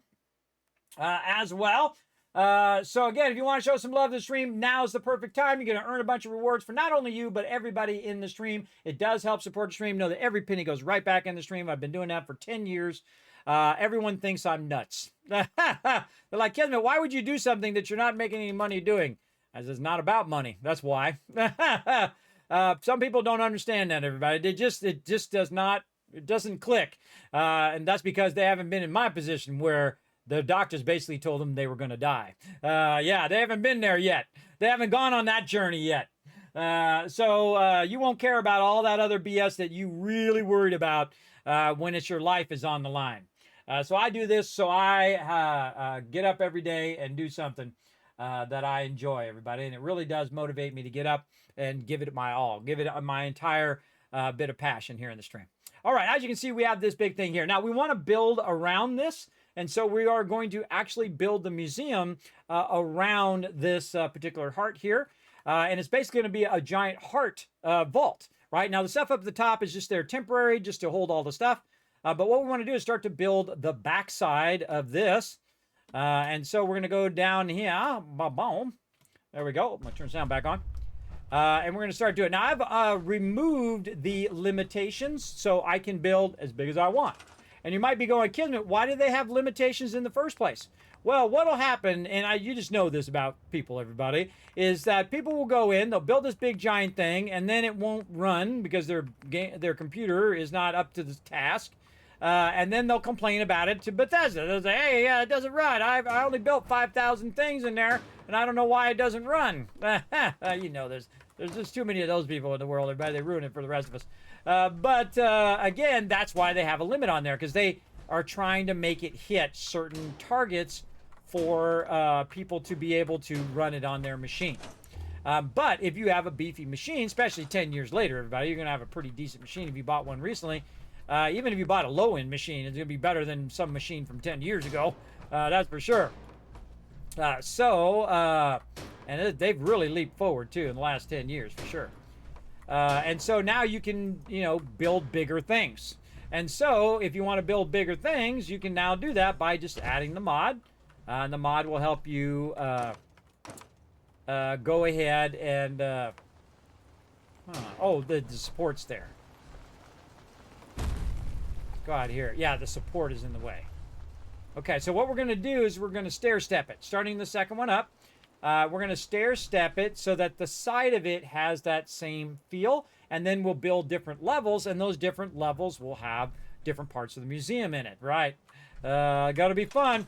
as well. So again, if you want to show some love to the stream, now's the perfect time. You're going to earn a bunch of rewards for not only you, but everybody in the stream. It does help support the stream. Know that every penny goes right back in the stream. I've been doing that for 10 years. Everyone thinks I'm nuts. They're like, Kismet, why would you do something that you're not making any money doing? As it's not about money. That's why. Some people don't understand that, everybody. It just does not, it doesn't click. And that's because they haven't been in my position where the doctors basically told them they were going to die. Yeah, they haven't been there yet. They haven't gone on that journey yet. So you won't care about all that other BS that you really worried about when it's your life is on the line. So I do this so I get up every day and do something that I enjoy, everybody. And it really does motivate me to get up and give it my all. Give it my entire bit of passion here in the stream. All right, as you can see, we have this big thing here. Now, we want to build around this. And so we are going to actually build the museum around this particular heart here. And it's basically going to be a giant heart vault, right? Now, the stuff up at the top is just there temporary, just to hold all the stuff. But what we want to do is start to build the backside of this. And so we're going to go down here. Boom. There we go. I'm going to turn the sound back on. And we're going to start doing it. Now, I've removed the limitations so I can build as big as I want. And you might be going, Kismet, why do they have limitations in the first place? Well, what will happen, and you just know this about people, everybody, is that people will go in, they'll build this big giant thing, and then it won't run because their computer is not up to the task. And then they'll complain about it to Bethesda. They'll say, hey, yeah, it doesn't run. I only built 5,000 things in there, and I don't know why it doesn't run. You know, there's just too many of those people in the world. Everybody, they ruin it for the rest of us. But again, that's why they have a limit on there, because they are trying to make it hit certain targets for people to be able to run it on their machine. But if you have a beefy machine, especially 10 years later, everybody, you're going to have a pretty decent machine if you bought one recently. Even if you bought a low-end machine, it's going to be better than some machine from 10 years ago. That's for sure. And they've really leaped forward, too, in the last 10 years, for sure. And so now you can, build bigger things. And so if you want to build bigger things, you can now do that by just adding the mod. And the mod will help you go ahead and... the support's there. Go out here. Yeah, the support is in the way. Okay, so what we're going to do is we're going to stair step it. Starting the second one up, we're going to stair step it so that the side of it has that same feel, and then we'll build different levels, and those different levels will have different parts of the museum in it, right? Got to be fun.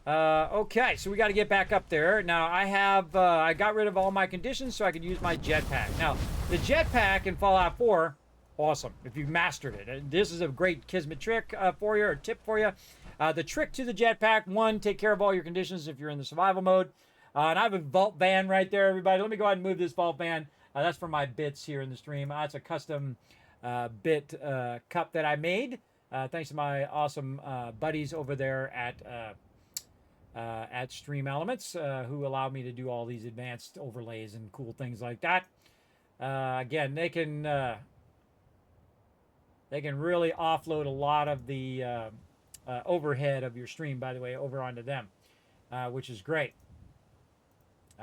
Okay, so we got to get back up there. Now, I got rid of all my conditions so I could use my jetpack. Now, the jetpack in Fallout 4, awesome, if you've mastered it. And this is a great Kismet trick for you, or tip for you. The trick to the jetpack, one, take care of all your conditions if you're in the survival mode. And I have a vault van right there, everybody. Let me go ahead and move this vault van. That's for my bits here in the stream. That's a custom bit cup that I made. Thanks to my awesome buddies over there at Stream Elements, who allow me to do all these advanced overlays and cool things like that. Again, they can really offload a lot of the overhead of your stream, by the way, over onto them, which is great.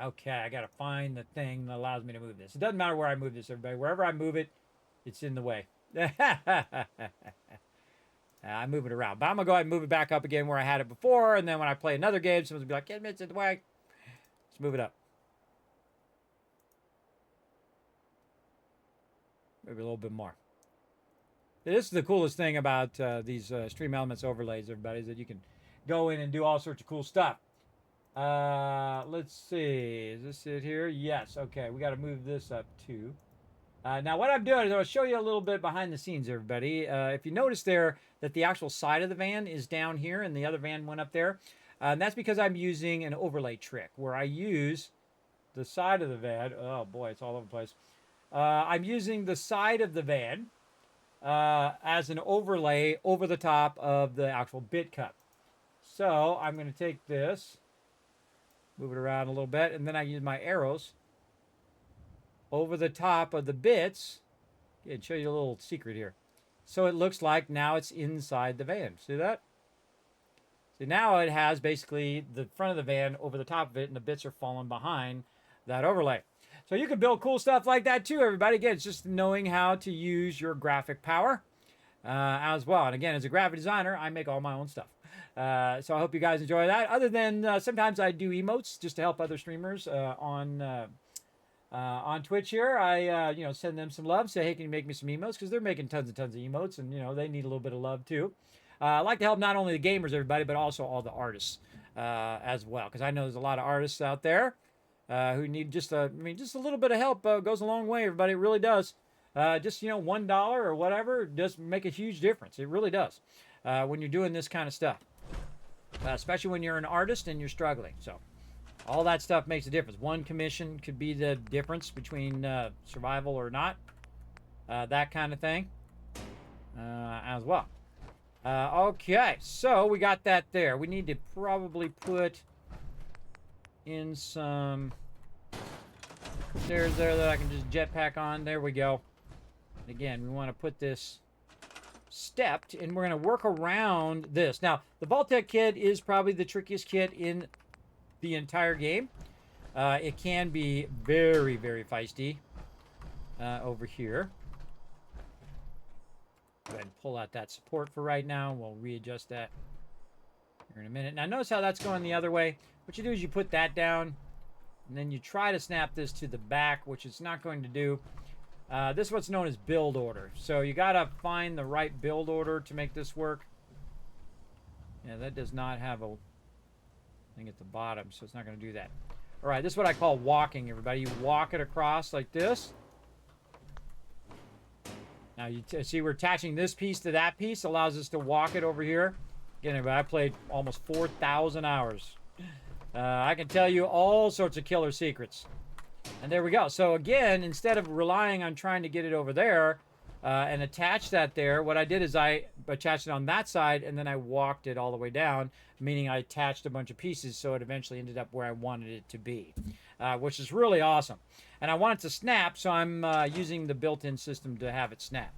Okay, I got to find the thing that allows me to move this. It doesn't matter where I move this, everybody. Wherever I move it, it's in the way. I move it around. But I'm going to go ahead and move it back up again where I had it before, and then when I play another game, someone's going to be like, it's in the way. Let's move it up. Maybe a little bit more. This is the coolest thing about these Stream Elements overlays, everybody, is that you can go in and do all sorts of cool stuff. Let's see. Is this it here? Yes. Okay. We got to move this up too. Now what I'm doing is I'll show you a little bit behind the scenes, everybody. If you notice there that the actual side of the van is down here and the other van went up there, and that's because I'm using an overlay trick where I use the side of the van. Oh boy, it's all over the place. I'm using the side of the van as an overlay over the top of the actual bit cup. So I'm going to take this, move it around a little bit, and then I use my arrows over the top of the bits. Yeah, show you a little secret here. So it looks like now it's inside the van. See that? So now it has basically the front of the van over the top of it, and the bits are falling behind that overlay. So you can build cool stuff like that too, everybody. Again, it's just knowing how to use your graphic power as well. And again, as a graphic designer, I make all my own stuff. So I hope you guys enjoy that. Other than sometimes I do emotes just to help other streamers on Twitch here. I send them some love. Say, hey, can you make me some emotes? Because they're making tons and tons of emotes, and they need a little bit of love too. I like to help not only the gamers, everybody, but also all the artists as well. Because I know there's a lot of artists out there who need just a little bit of help. Goes a long way, everybody. It really does. Just $1 or whatever does make a huge difference. It really does when you're doing this kind of stuff, especially when you're an artist and you're struggling. So all that stuff makes a difference. One commission could be the difference between survival or not, that kind of thing as well. Okay, so we got that there. We need to probably put in some stairs there that I can just jetpack on. There we go. Again, we want to put this stepped, and we're going to work around this. Now, the Vault-Tec kit is probably the trickiest kit in the entire game. It can be very, very feisty over here. Go ahead and pull out that support for right now. We'll readjust that here in a minute. Now, notice how that's going the other way. What you do is you put that down, and then you try to snap this to the back, which it's not going to do. This is what's known as build order. So you got to find the right build order to make this work. Yeah, that does not have a thing at the bottom, so it's not going to do that. All right, this is what I call walking, everybody. You walk it across like this. Now, you see we're attaching this piece to that piece. Allows us to walk it over here. Again, everybody, I played almost 4,000 hours. I can tell you all sorts of killer secrets. And there we go. So again, instead of relying on trying to get it over there and attach that there, what I did is I attached it on that side, and then I walked it all the way down, meaning I attached a bunch of pieces so it eventually ended up where I wanted it to be, which is really awesome. And I want it to snap, so I'm using the built-in system to have it snap.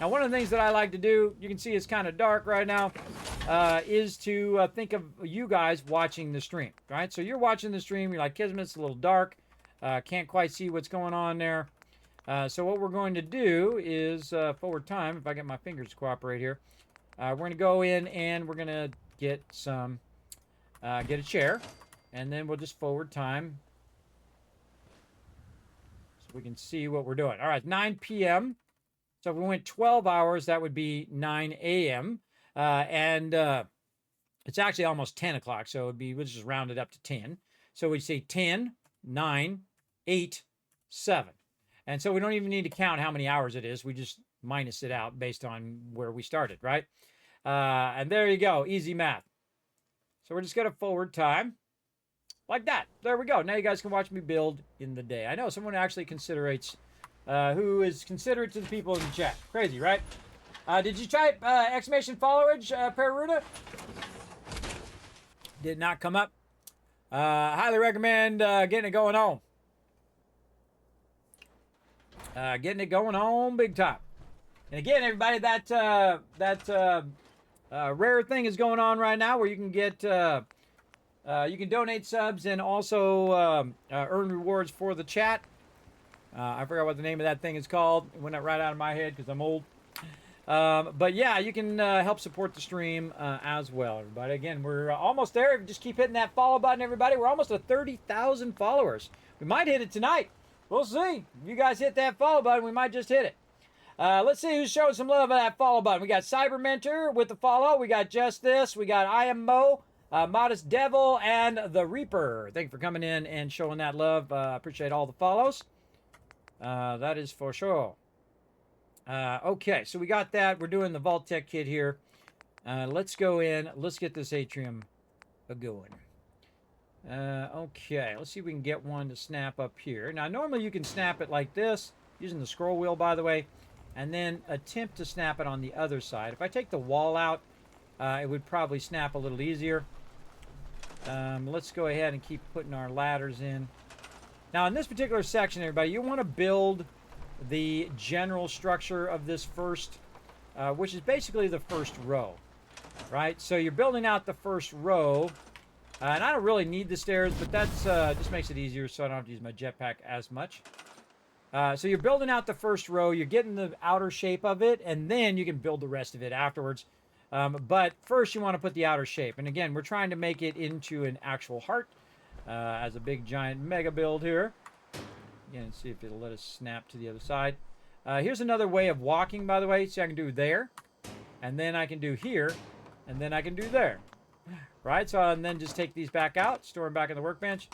Now, one of the things that I like to do, you can see it's kind of dark right now, is to think of you guys watching the stream, right? So you're watching the stream, you're like, Kismet, it's a little dark. Can't quite see what's going on there. So what we're going to do is forward time, if I get my fingers to cooperate here. We're going to go in and we're going to get some, get a chair, and then we'll just forward time so we can see what we're doing. All right, 9 p.m. So if we went 12 hours, that would be 9 a.m. And it's actually almost 10 o'clock, so it'd be, we'll just round it up to 10. So we'd say 10, 9, 8, 7. And so we don't even need to count how many hours it is. We just minus it out based on where we started, right? And there you go. Easy math. So we're just going to forward time like that. There we go. Now you guys can watch me build in the day. I know someone actually considerates, who is considerate to the people in the chat. Crazy, right? Did you type exclamation followage, Peruda? Did not come up. Highly recommend getting it going on. Getting it going on big time. And again, everybody, that rare thing is going on right now where you can get, you can donate subs and also earn rewards for the chat. I forgot what the name of that thing is called. It went right out of my head because I'm old. But yeah, you can help support the stream as well, everybody. Again, we're almost there. Just keep hitting that follow button, everybody. We're almost at 30,000 followers. We might hit it tonight. We'll see. If you guys hit that follow button, we might just hit it. Let's see who's showing some love at that follow button. We got Cyber Mentor with the follow. We got Just This. We got I Am Mo, Modest Devil, and The Reaper. Thank you for coming in and showing that love. Appreciate all the follows. That is for sure. Okay, so we got that. We're doing the Vault-Tec kit here. Let's go in. Let's get this atrium going. Okay, let's see if we can get one to snap up here. Now, normally you can snap it like this, using the scroll wheel, by the way, and then attempt to snap it on the other side. If I take the wall out, it would probably snap a little easier. Let's go ahead and keep putting our ladders in. Now, in this particular section, everybody, you want to build the general structure of this first, which is basically the first row, right? So you're building out the first row, and I don't really need the stairs, but that's just makes it easier so I don't have to use my jetpack as much. So you're building out the first row, you're getting the outer shape of it, and then you can build the rest of it afterwards. But first you want to put the outer shape. And again, we're trying to make it into an actual heart as a big giant mega build here. Again, see if it'll let us snap to the other side. Here's another way of walking, by the way. See, I can do there, and then I can do here, and then I can do there. Right? So, and then just take these back out, store them back in the workbench.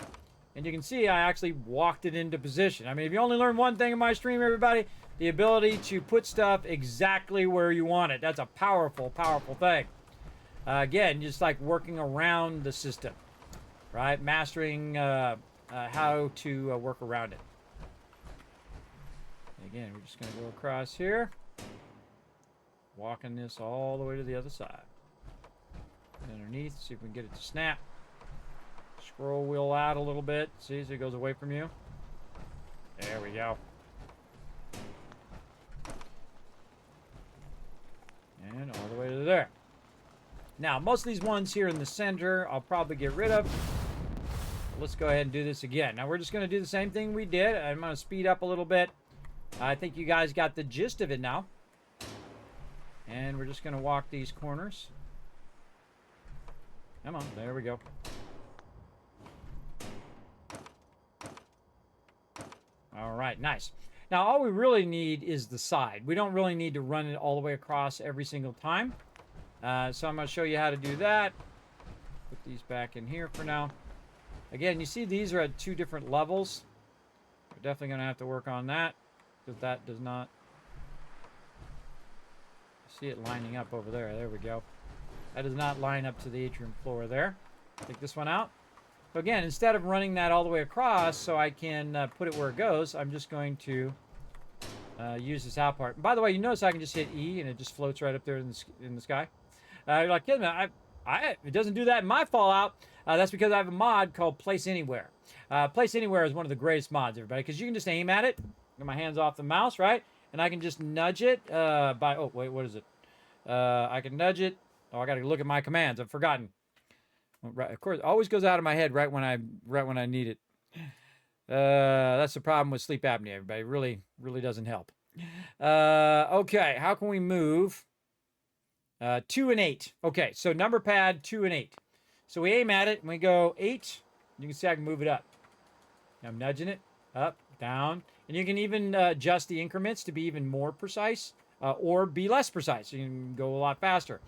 And you can see I actually walked it into position. I mean, if you only learn one thing in my stream, everybody, the ability to put stuff exactly where you want it. That's a powerful, powerful thing. Again, just like working around the system, right? Mastering how to work around it. Again, we're just going to go across here. walking this all the way to the other side. Underneath, see if we can get it to snap. Scroll wheel out a little bit. See as it goes away from you. There we go. And all the way to there. Now, most of these ones here in the center, I'll probably get rid of. Let's go ahead and do this again. Now, we're just going to do the same thing we did. I'm going to speed up a little bit. I think you guys got the gist of it now. And we're just going to walk these corners. Come on, there we go. All right, nice. Now, all we really need is the side. We don't really need to run it all the way across every single time. So I'm going to show you how to do that. Put these back in here for now. Again, you see these are at 2 different levels. We're definitely going to have to work on that, because that does not... See it lining up over there. There we go. That does not line up to the atrium floor there. Take this one out. So again, instead of running that all the way across so I can put it where it goes, I'm just going to use this out part. And by the way, you notice I can just hit E and it just floats right up there in the sky. You're like, Kismet, it doesn't do that in my Fallout. That's because I have a mod called Place Anywhere. Place Anywhere is one of the greatest mods, everybody, because you can just aim at it. Get my hands off the mouse, right? And I can just nudge it by... Oh, wait, what is it? I can nudge it. Oh, I got to look at my commands. I've forgotten. Right, of course, it always goes out of my head right when I need it. That's the problem with sleep apnea, everybody. Really doesn't help. Okay, how can we move? 2 and 8. Okay, so number pad 2 and 8. So we aim at it and we go 8. You can see I can move it up. I'm nudging it up, down, and you can even adjust the increments to be even more precise or be less precise. So you can go a lot faster.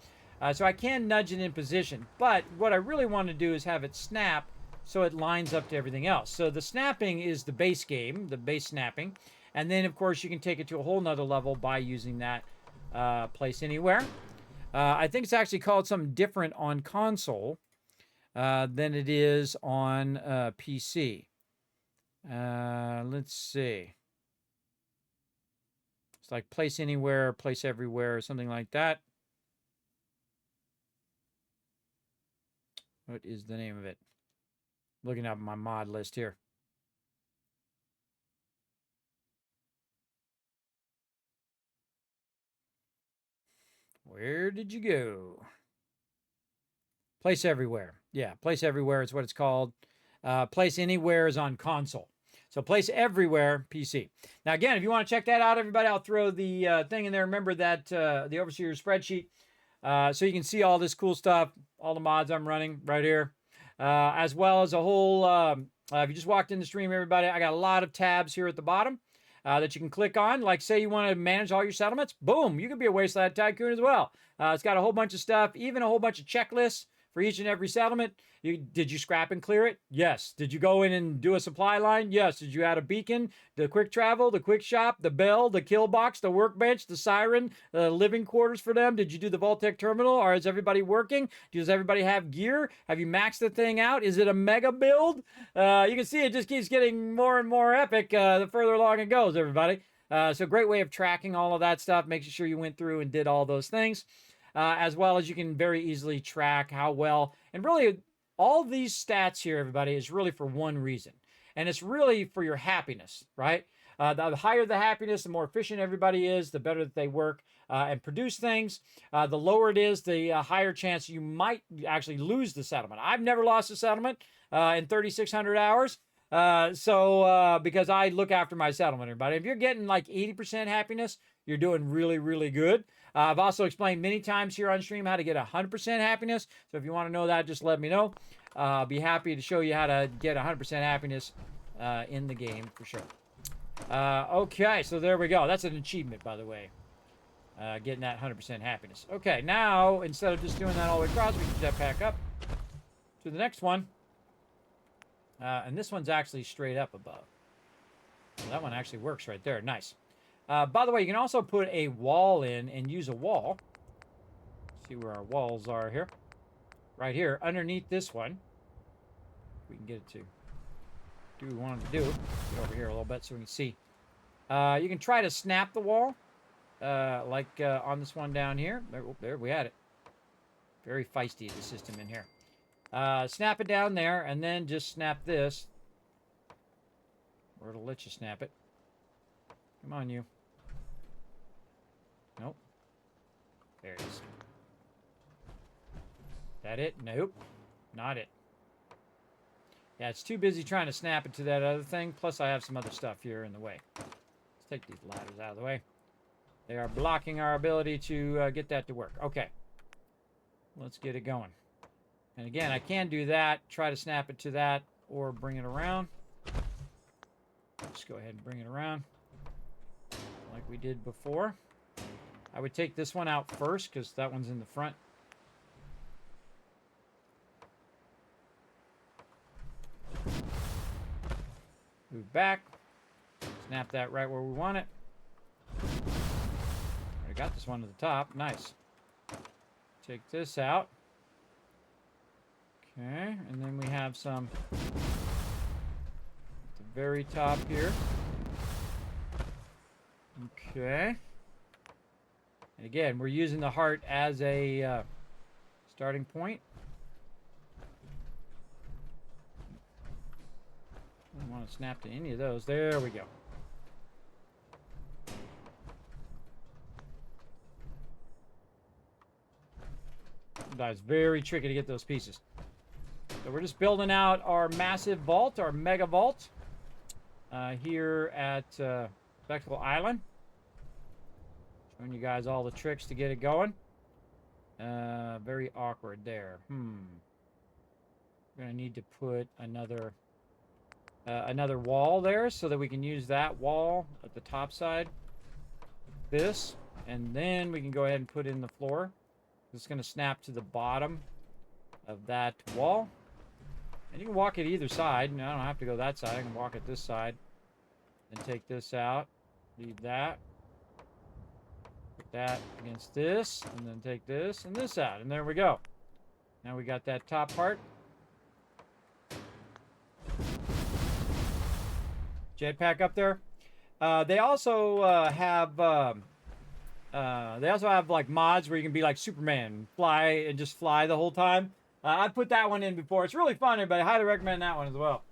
So I can nudge it in position, but what I really want to do is have it snap so it lines up to everything else. So the snapping is the base game, the base snapping. And then, of course, you can take it to a whole nother level by using that Place Anywhere. I think it's actually called something different on console than it is on PC. Let's see. It's like Place Anywhere, Place Everywhere, or something like that. What is the name of it? Looking up my mod list here. Where did you go? Place Everywhere. Yeah, Place Everywhere is what it's called. Place Anywhere is on console. So Place Everywhere, PC. Now, again, if you want to check that out, everybody, I'll throw the thing in there. Remember that the Overseer spreadsheet. So you can see all this cool stuff, all the mods I'm running right here, as well as a whole, if you just walked in the stream, everybody, I got a lot of tabs here at the bottom that you can click on. Like, say you want to manage all your settlements, boom, you can be a Wasteland Tycoon as well. It's got a whole bunch of stuff, even a whole bunch of checklists for each and every settlement. Did you scrap and clear it? Yes. Did you go in and do a supply line? Yes. Did you add a beacon, the quick travel, the quick shop, the bell, the kill box, the workbench, the siren, the living quarters for them? Did you do the Vault-Tec terminal? Or is everybody working? Does everybody have gear? Have you maxed the thing out? Is it a mega build? You can see it just keeps getting more and more epic the further along it goes, everybody. So great way of tracking all of that stuff, making sure you went through and did all those things. As well as you can very easily track how well, and really all these stats here, everybody, is really for one reason. And it's really for your happiness, right? The higher the happiness, the more efficient everybody is, the better that they work and produce things. The lower it is, the higher chance you might actually lose the settlement. I've never lost a settlement in 3,600 hours. Because I look after my settlement, everybody. If you're getting like 80% happiness, you're doing really good. I've also explained many times here on stream how to get 100% happiness. So if you want to know that, just let me know. I'll be happy to show you how to get 100% happiness in the game for sure. Okay, so there we go. That's an achievement, by the way. Getting that 100% happiness. Okay, now, instead of just doing that all the way across, we can jetpack up to the next one. And this one's actually straight up above. So that one actually works right there. Nice. By the way, you can also put a wall in and use a wall. See where our walls are here. Right here, underneath this one. We can get it to do what we want it to do. Get over here a little bit so we can see. You can try to snap the wall. on this one down here. There we had it. Very feisty, the system in here. Snap it down there, and then just snap this. Or it'll let you snap it. Come on, you. Nope. There it is. That it? Nope. Not it. Yeah, it's too busy trying to snap it to that other thing. Plus, I have some other stuff here in the way. Let's take these ladders out of the way. They are blocking our ability to get that to work. Okay. Let's get it going. And again, I can do that. Try to snap it to that or bring it around. Let's go ahead and bring it around like we did before. I would take this one out first because that one's in the front. Move back. Snap that right where we want it. I got this one to the top. Nice. Take this out. Okay, and then we have some at the very top here. Okay. And again, we're using the heart as a starting point. I don't want to snap to any of those. There we go. It's very tricky to get those pieces. So we're just building out our massive vault, our mega vault, here at Spectacle Island. Showing you guys all the tricks to get it going. Very awkward there. We're gonna need to put another wall there so that we can use that wall at the top side. This, and then we can go ahead and put in the floor. It's going to snap to the bottom of that wall. And you can walk it either side. No, I don't have to go that side. I can walk it this side. Then take this out. Leave that. Put that against this. And then take this and this out. And there we go. Now we got that top part. Jetpack up there. They also have like mods where you can be like Superman, fly and just fly the whole time. I put that one in before. It's really fun, everybody. I highly recommend that one as well.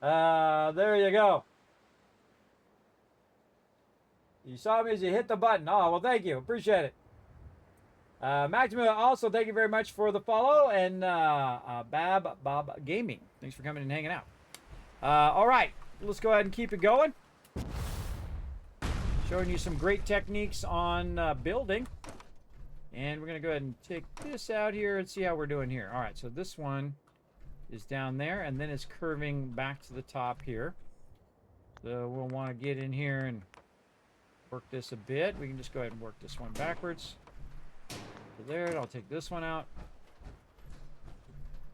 There you go. You saw me as you hit the button. Oh, well, thank you. Appreciate it. Maxima, also, thank you very much for the follow. And Bob Gaming, thanks for coming and hanging out. All right, let's go ahead and keep it going. Showing you some great techniques on building. And we're going to go ahead and take this out here and see how we're doing here. All right, so this one is down there, and then it's curving back to the top here. So we'll want to get in here and work this a bit. We can just go ahead and work this one backwards. So there, and I'll take this one out.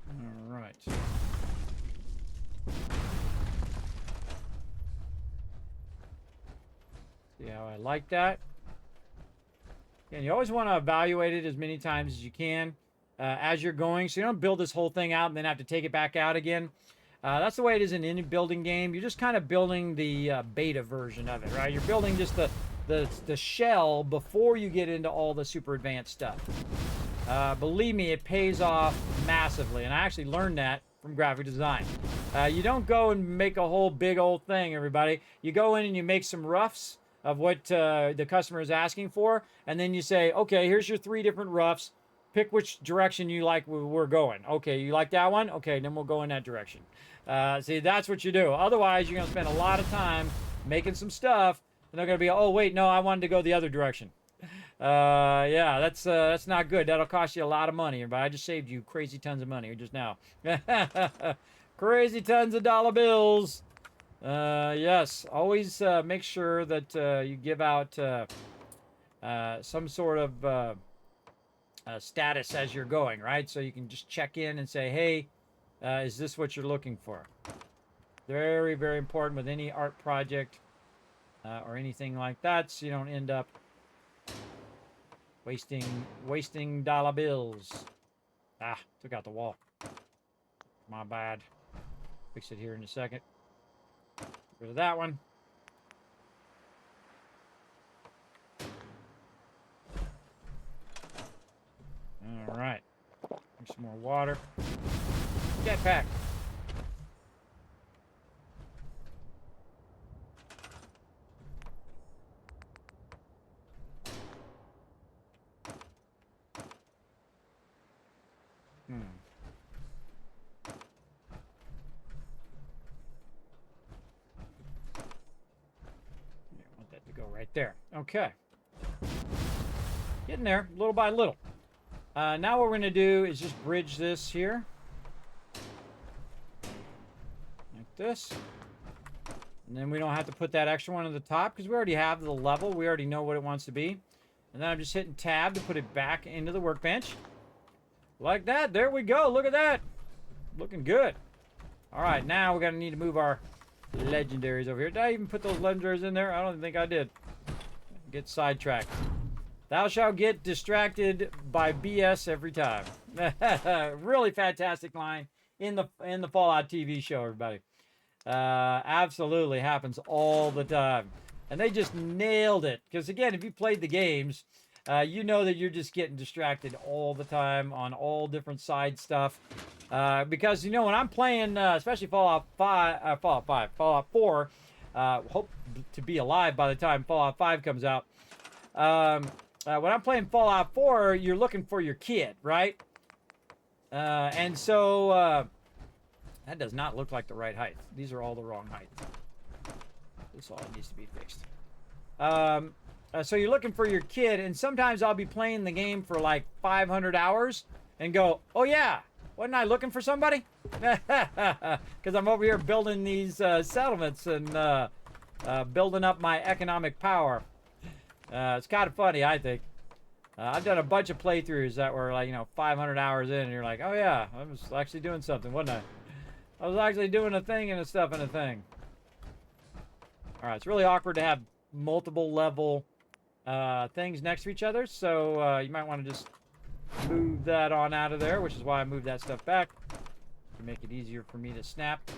All right. See how I like that? And you always want to evaluate it as many times as you can as you're going, so you don't build this whole thing out and then have to take it back out again. That's the way it is in any building game. You're just kind of building the beta version of it, right? You're building just the shell before you get into all the super advanced stuff. Believe me, it pays off massively, and I actually learned that from graphic design. You don't go and make a whole big old thing, everybody. You go in and you make some roughs of what the customer is asking for, and then you say, okay, here's your 3 different roughs. Pick which direction you like we're going. Okay, you like that one? Okay, then we'll go in that direction. See, that's what you do. Otherwise, you're going to spend a lot of time making some stuff, and they're going to be, oh, wait, no, I wanted to go the other direction. Yeah, that's not good. That'll cost you a lot of money, but I just saved you crazy tons of money just now. Crazy tons of dollar bills. Yes, always make sure that you give out some sort of status as you're going, right? So you can just check in and say, hey, is this what you're looking for? Very, very important with any art project or anything like that, so you don't end up wasting dollar bills. Ah, took out the wall. My bad. Fix it here in a second. Get rid of that one. some more water. Jetpack. Want that to go right there. Okay. Getting there, little by little. Now what we're going to do is just bridge this here. Like this. And then we don't have to put that extra one on the top because we already have the level. We already know what it wants to be. And then I'm just hitting tab to put it back into the workbench. Like that. There we go. Look at that. Looking good. All right, now we're going to need to move our legendaries over here. Did I even put those legendaries in there? I don't think I did. Get sidetracked. Thou shalt get distracted by BS every time. Really fantastic line in the Fallout TV show, everybody. Absolutely happens all the time. And they just nailed it. Because again, if you played the games, you know that you're just getting distracted all the time on all different side stuff. Because, you know, when I'm playing, especially Fallout 4, hope to be alive by the time Fallout 5 comes out. When I'm playing Fallout 4, you're looking for your kid, right? And so, that does not look like the right height. These are all the wrong height. This all needs to be fixed. So you're looking for your kid, and sometimes I'll be playing the game for like 500 hours and go, oh yeah, wasn't I looking for somebody? Because I'm over here building these settlements and building up my economic power. It's kind of funny, I think. I've done a bunch of playthroughs that were like, 500 hours in, and you're like, oh yeah, I was actually doing something, wasn't I? I was actually doing a thing and a stuff and a thing. All right, it's really awkward to have multiple level things next to each other, so you might want to just move that on out of there, which is why I moved that stuff back to make it easier for me to snap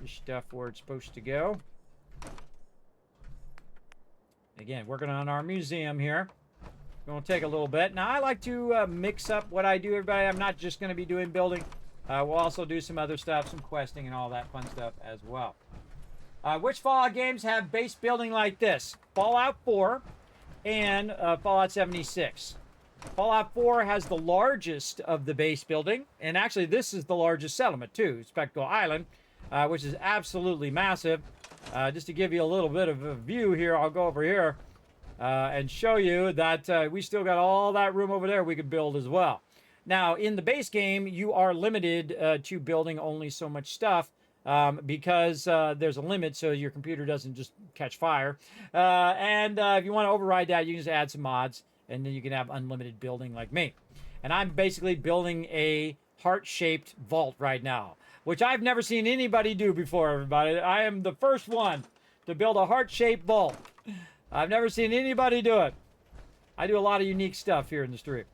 this stuff where it's supposed to go. Again, working on our museum here. Going to take a little bit. Now, I like to mix up what I do, everybody. I'm not just going to be doing building. We'll also do some other stuff, some questing and all that fun stuff as well. Which Fallout games have base building like this? Fallout 4 and Fallout 76. Fallout 4 has the largest of the base building, and actually this is the largest settlement too, Spectral Island, which is absolutely massive. Just to give you a little bit of a view here, I'll go over here and show you that we still got all that room over there we could build as well. Now, in the base game, you are limited to building only so much stuff because there's a limit so your computer doesn't just catch fire. And if you want to override that, you can just add some mods, and then you can have unlimited building like me. And I'm basically building a heart-shaped vault right now, which I've never seen anybody do before, everybody. I am the first one to build a heart-shaped vault. I've never seen anybody do it. I do a lot of unique stuff here in the stream.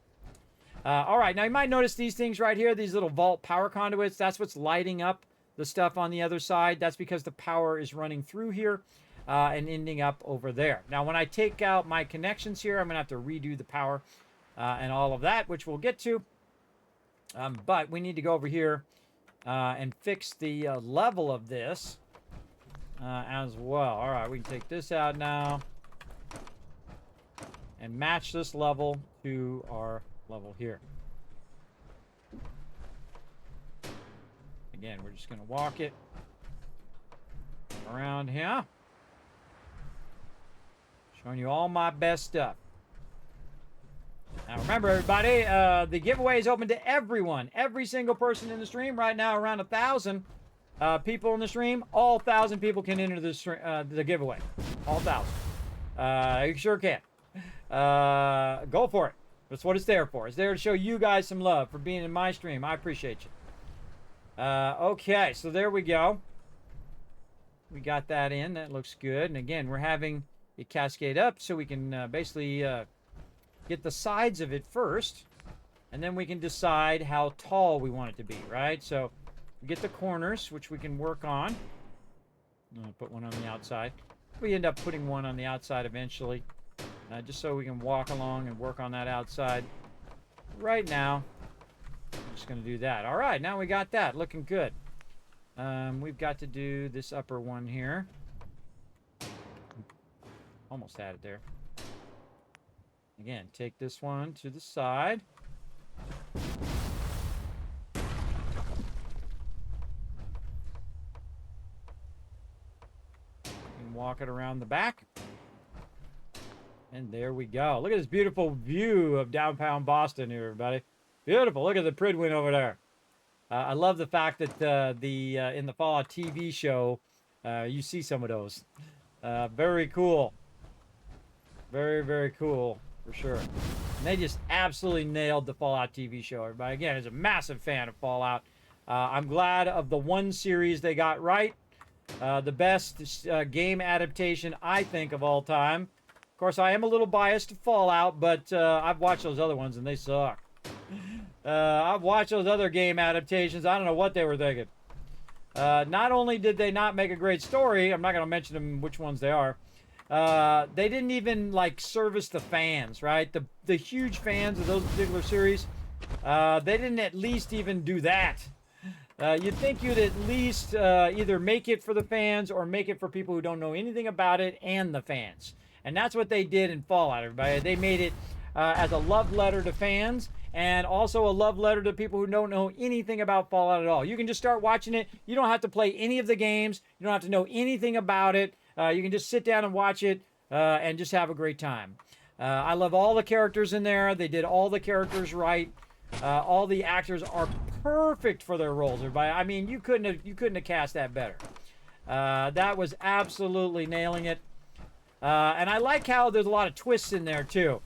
All right, now you might notice these things right here, these little vault power conduits. That's what's lighting up the stuff on the other side. That's because the power is running through here and ending up over there. Now, when I take out my connections here, I'm going to have to redo the power and all of that, which we'll get to. But we need to go over here and fix the level of this as well. All right, we can take this out now and match this level to our level here. Again, we're just going to walk it around here. Showing you all my best stuff. Now remember, everybody, the giveaway is open to everyone. Every single person in the stream. Right now, around 1,000 people in the stream. All 1,000 people can enter the giveaway. All 1,000. You sure can. Go for it. That's what it's there for. It's there to show you guys some love for being in my stream. I appreciate you. Okay, so there we go. We got that in. That looks good. And again, we're having it cascade up so we can basically get the sides of it first. And then we can decide how tall we want it to be, right? So we get the corners, which we can work on. I'm going to put one on the outside. We end up putting one on the outside eventually. Just so we can walk along and work on that outside. Right now, Just going to do that. All right, now we got that. Looking good. We've got to do this upper one here. Almost had it there. Again, take this one to the side. And walk it around the back. And there we go. Look at this beautiful view of downtown Boston here, everybody. Beautiful. Look at the Pridwin over there. I love the fact that in the Fallout TV show, you see some of those. Very cool. Very, very cool, for sure. And they just absolutely nailed the Fallout TV show, everybody. Again, as a massive fan of Fallout, I'm glad of the one series they got right. The best game adaptation, I think, of all time. Of course, I am a little biased to Fallout, but I've watched those other ones, and they suck. I've watched those other game adaptations. I don't know what they were thinking. Not only did they not make a great story, I'm not going to mention them which ones they are. They didn't even like service the fans, right? The huge fans of those particular series. They didn't at least even do that. You'd think you'd at least either make it for the fans or make it for people who don't know anything about it and the fans. And that's what they did in Fallout, everybody. They made it as a love letter to fans and also a love letter to people who don't know anything about Fallout at all. You can just start watching it. You don't have to play any of the games. You don't have to know anything about it. You can just sit down and watch it and just have a great time. I love all the characters in there. They did all the characters right. All the actors are perfect for their roles, everybody. I mean, you couldn't have cast that better. That was absolutely nailing it. And I like how there's a lot of twists in there too.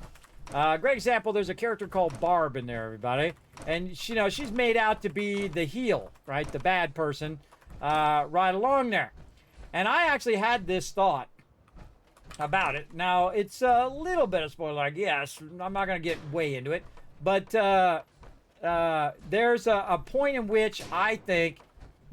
Great example, there's a character called Barb in there, everybody. And she's made out to be the heel, right? The bad person, right along there. And I actually had this thought about it. Now, it's a little bit of spoiler, I guess. I'm not going to get way into it. But there's a point in which I think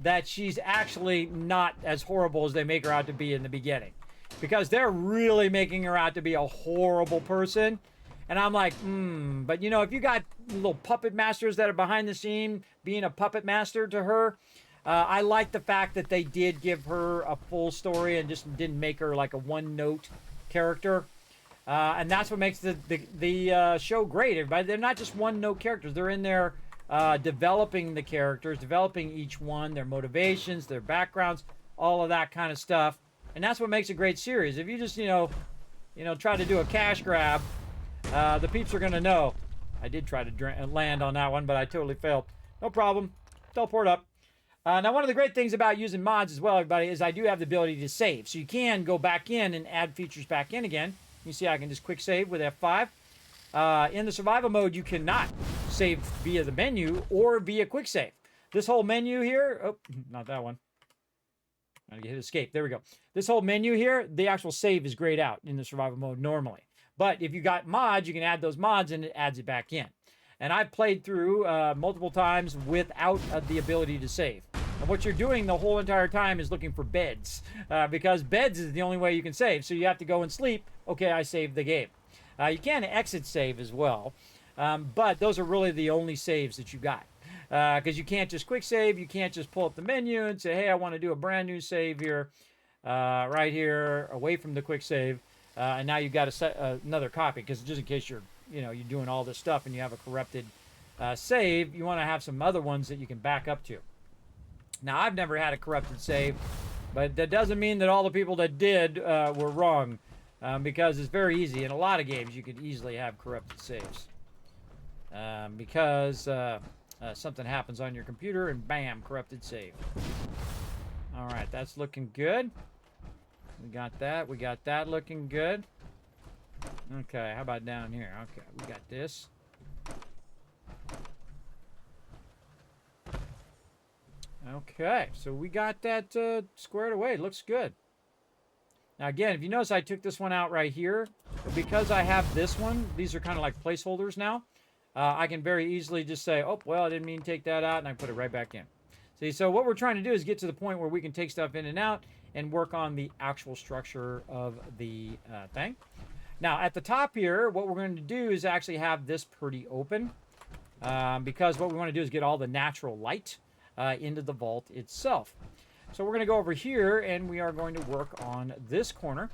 that she's actually not as horrible as they make her out to be in the beginning. Because they're really making her out to be a horrible person. And I'm like, but if you got little puppet masters that are behind the scene being a puppet master to her, I like the fact that they did give her a full story and just didn't make her like a one-note character. And that's what makes the show great, everybody. They're not just one-note characters. They're in there developing the characters, developing each one, their motivations, their backgrounds, all of that kind of stuff. And that's what makes a great series. If you just, try to do a cash grab, the peeps are going to know. I did try to land on that one, but I totally failed. No problem. Teleport up. Now, one of the great things about using mods as well, everybody, is I do have the ability to save. So you can go back in and add features back in again. You see I can just quick save with F5. In the survival mode, you cannot save via the menu or via quick save. This whole menu here, oh, not that one. I hit escape. There we go. This whole menu here, the actual save is grayed out in the survival mode normally. But if you got mods, you can add those mods and it adds it back in. And I've played through multiple times without the ability to save. And what you're doing the whole entire time is looking for beds. Because beds is the only way you can save. So you have to go and sleep. Okay, I saved the game. You can exit save as well. But those are really the only saves that you got. Because you can't just quick save. You can't just pull up the menu and say, hey, I want to do a brand new save here. Right here, away from the quick save. And now you've got to set another copy. Because just in case you're doing all this stuff and you have a corrupted save, you want to have some other ones that you can back up to. Now, I've never had a corrupted save. But that doesn't mean that all the people that did were wrong. Because it's very easy. In a lot of games, you could easily have corrupted saves. Because something happens on your computer and bam, corrupted save. All right, that's looking good. We got that. We got that looking good. Okay, how about down here? Okay, we got this. Okay, so we got that squared away. Looks good. Now, again, if you notice, I took this one out right here. But because I have this one, these are kind of like placeholders now. I can very easily just say, oh, well, I didn't mean to take that out, and I put it right back in. See, so what we're trying to do is get to the point where we can take stuff in and out and work on the actual structure of the thing. Now, at the top here, what we're going to do is actually have this pretty open. because what we want to do is get all the natural light into the vault itself. So we're going to go over here, and we are going to work on this corner.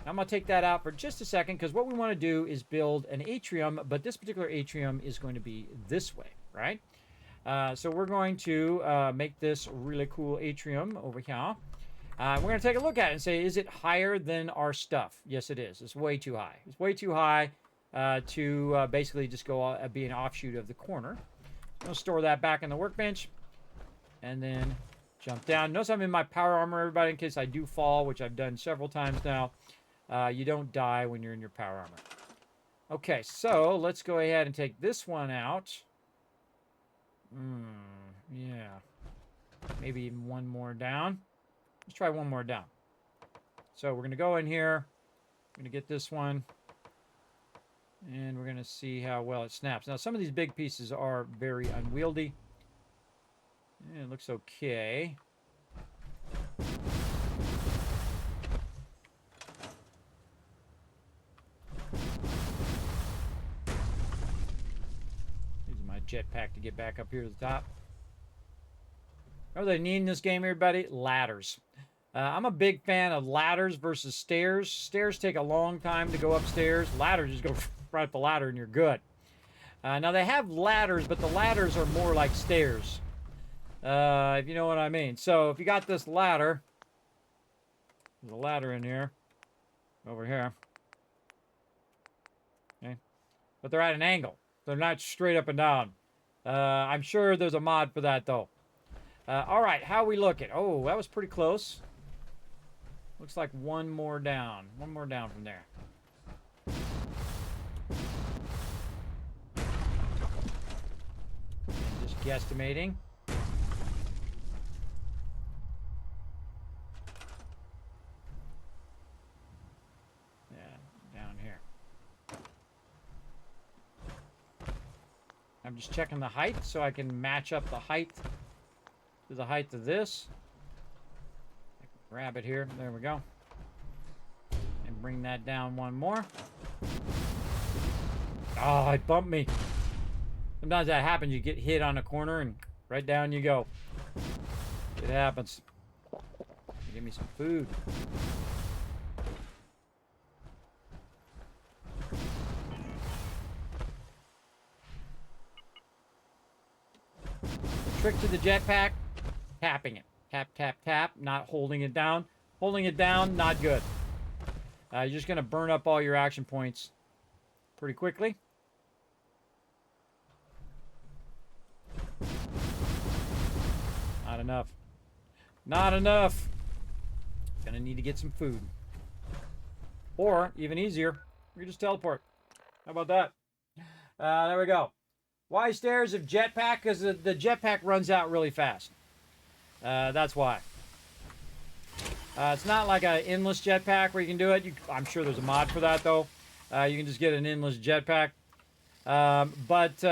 I'm going to take that out for just a second, because what we want to do is build an atrium, but this particular atrium is going to be this way, right? So we're going to make this really cool atrium over here. We're going to take a look at it and say, is it higher than our stuff? Yes, it is. It's way too high. It's way too high to basically just go be an offshoot of the corner. I'm going to store that back in the workbench, and then jump down. Notice I'm in my power armor, everybody, in case I do fall, which I've done several times now. You don't die when you're in your power armor. Okay, so let's go ahead and take this one out. Yeah. Maybe even one more down. Let's try one more down. So we're going to go in here. We're going to get this one. And we're going to see how well it snaps. Now, some of these big pieces are very unwieldy. Yeah, it looks okay. Using my jetpack to get back up here to the top. What do they need in this game, everybody? Ladders. I'm a big fan of ladders versus stairs. Stairs take a long time to go upstairs. Ladders, just go right up the ladder and you're good. Now, they have ladders, but the ladders are more like stairs. If you know what I mean. So, if you got this ladder, there's a ladder in here, over here. Okay. But they're at an angle. They're not straight up and down. I'm sure there's a mod for that, though. All right, how we looking? Oh, that was pretty close. Looks like one more down. One more down from there. And just guesstimating. Down here. I'm just checking the height so I can match up the height to the height of this. I can grab it here. There we go. And bring that down one more. Oh, it bumped me. Sometimes that happens. You get hit on a corner and right down you go. It happens. Give me some food. Trick to the jetpack, tapping it. Tap, tap, tap, not holding it down. Holding it down, not good. You're just going to burn up all your action points pretty quickly. Not enough. Not enough. Gonna need to get some food. Or, even easier, we can just teleport. How about that? There we go. Why stairs of jetpack? Because the jetpack runs out really fast. That's why. It's not like an endless jetpack where you can do it. I'm sure there's a mod for that, though. You can just get an endless jetpack. But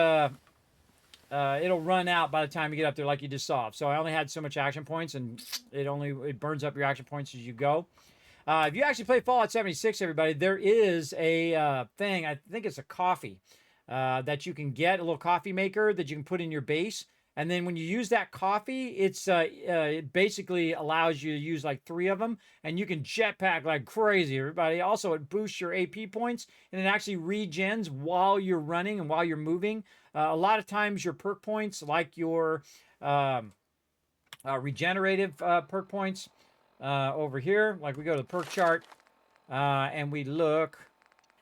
it'll run out by the time you get up there, like you just saw. So I only had so much action points, and it burns up your action points as you go. If you actually play Fallout 76, everybody, there is a thing. I think it's a coffee. That you can get, a little coffee maker that you can put in your base. And then when you use that coffee, it basically allows you to use like 3 of them. And you can jetpack like crazy, everybody. Also, it boosts your AP points. And it actually regens while you're running and while you're moving. A lot of times your perk points, like your regenerative perk points over here. Like we go to the perk chart and we look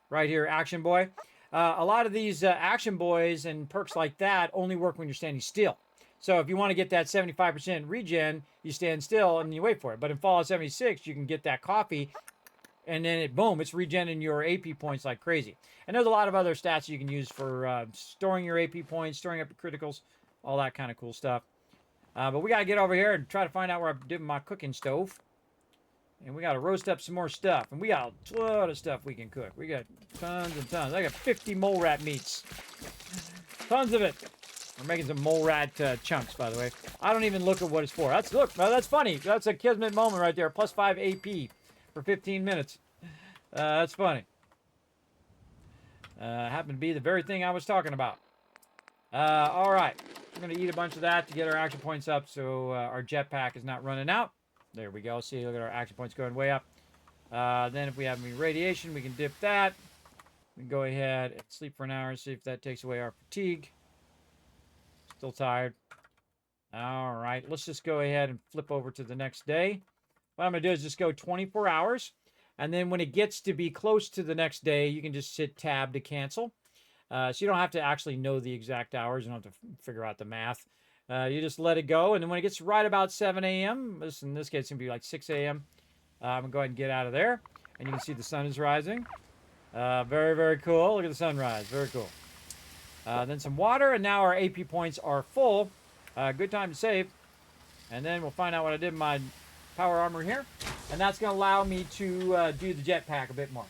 right here, Action Boy. A lot of these action boys and perks like that only work when you're standing still. So if you want to get that 75% regen, you stand still and you wait for it. But in Fallout 76, you can get that coffee, and then boom, it's regenerating your AP points like crazy. And there's a lot of other stats you can use for storing your AP points, storing up your criticals, all that kind of cool stuff. But we got to get over here and try to find out where I did my cooking stove. And we got to roast up some more stuff. And we got a lot of stuff we can cook. We got tons and tons. I got 50 mole rat meats. Tons of it. We're making some mole rat chunks, by the way. I don't even look at what it's for. Look, that's funny. That's a Kismet moment right there. Plus 5 AP for 15 minutes. That's funny. Happened to be the very thing I was talking about. All right. We're going to eat a bunch of that to get our action points up so our jetpack is not running out. There we go. See, look at our action points going way up. Then if we have any radiation, we can dip that. We can go ahead and sleep for an hour and see if that takes away our fatigue. Still tired. All right. Let's just go ahead and flip over to the next day. What I'm going to do is just go 24 hours. And then when it gets to be close to the next day, you can just hit tab to cancel. So you don't have to actually know the exact hours. You don't have to figure out the math. You just let it go. And then when it gets right about 7 a.m., in this case, it's going to be like 6 a.m., I'm going to go ahead and get out of there. And you can see the sun is rising. Very, very cool. Look at the sunrise. Very cool. Then some water, and now our AP points are full. Good time to save. And then we'll find out what I did with my power armor here. And that's going to allow me to do the jetpack a bit more.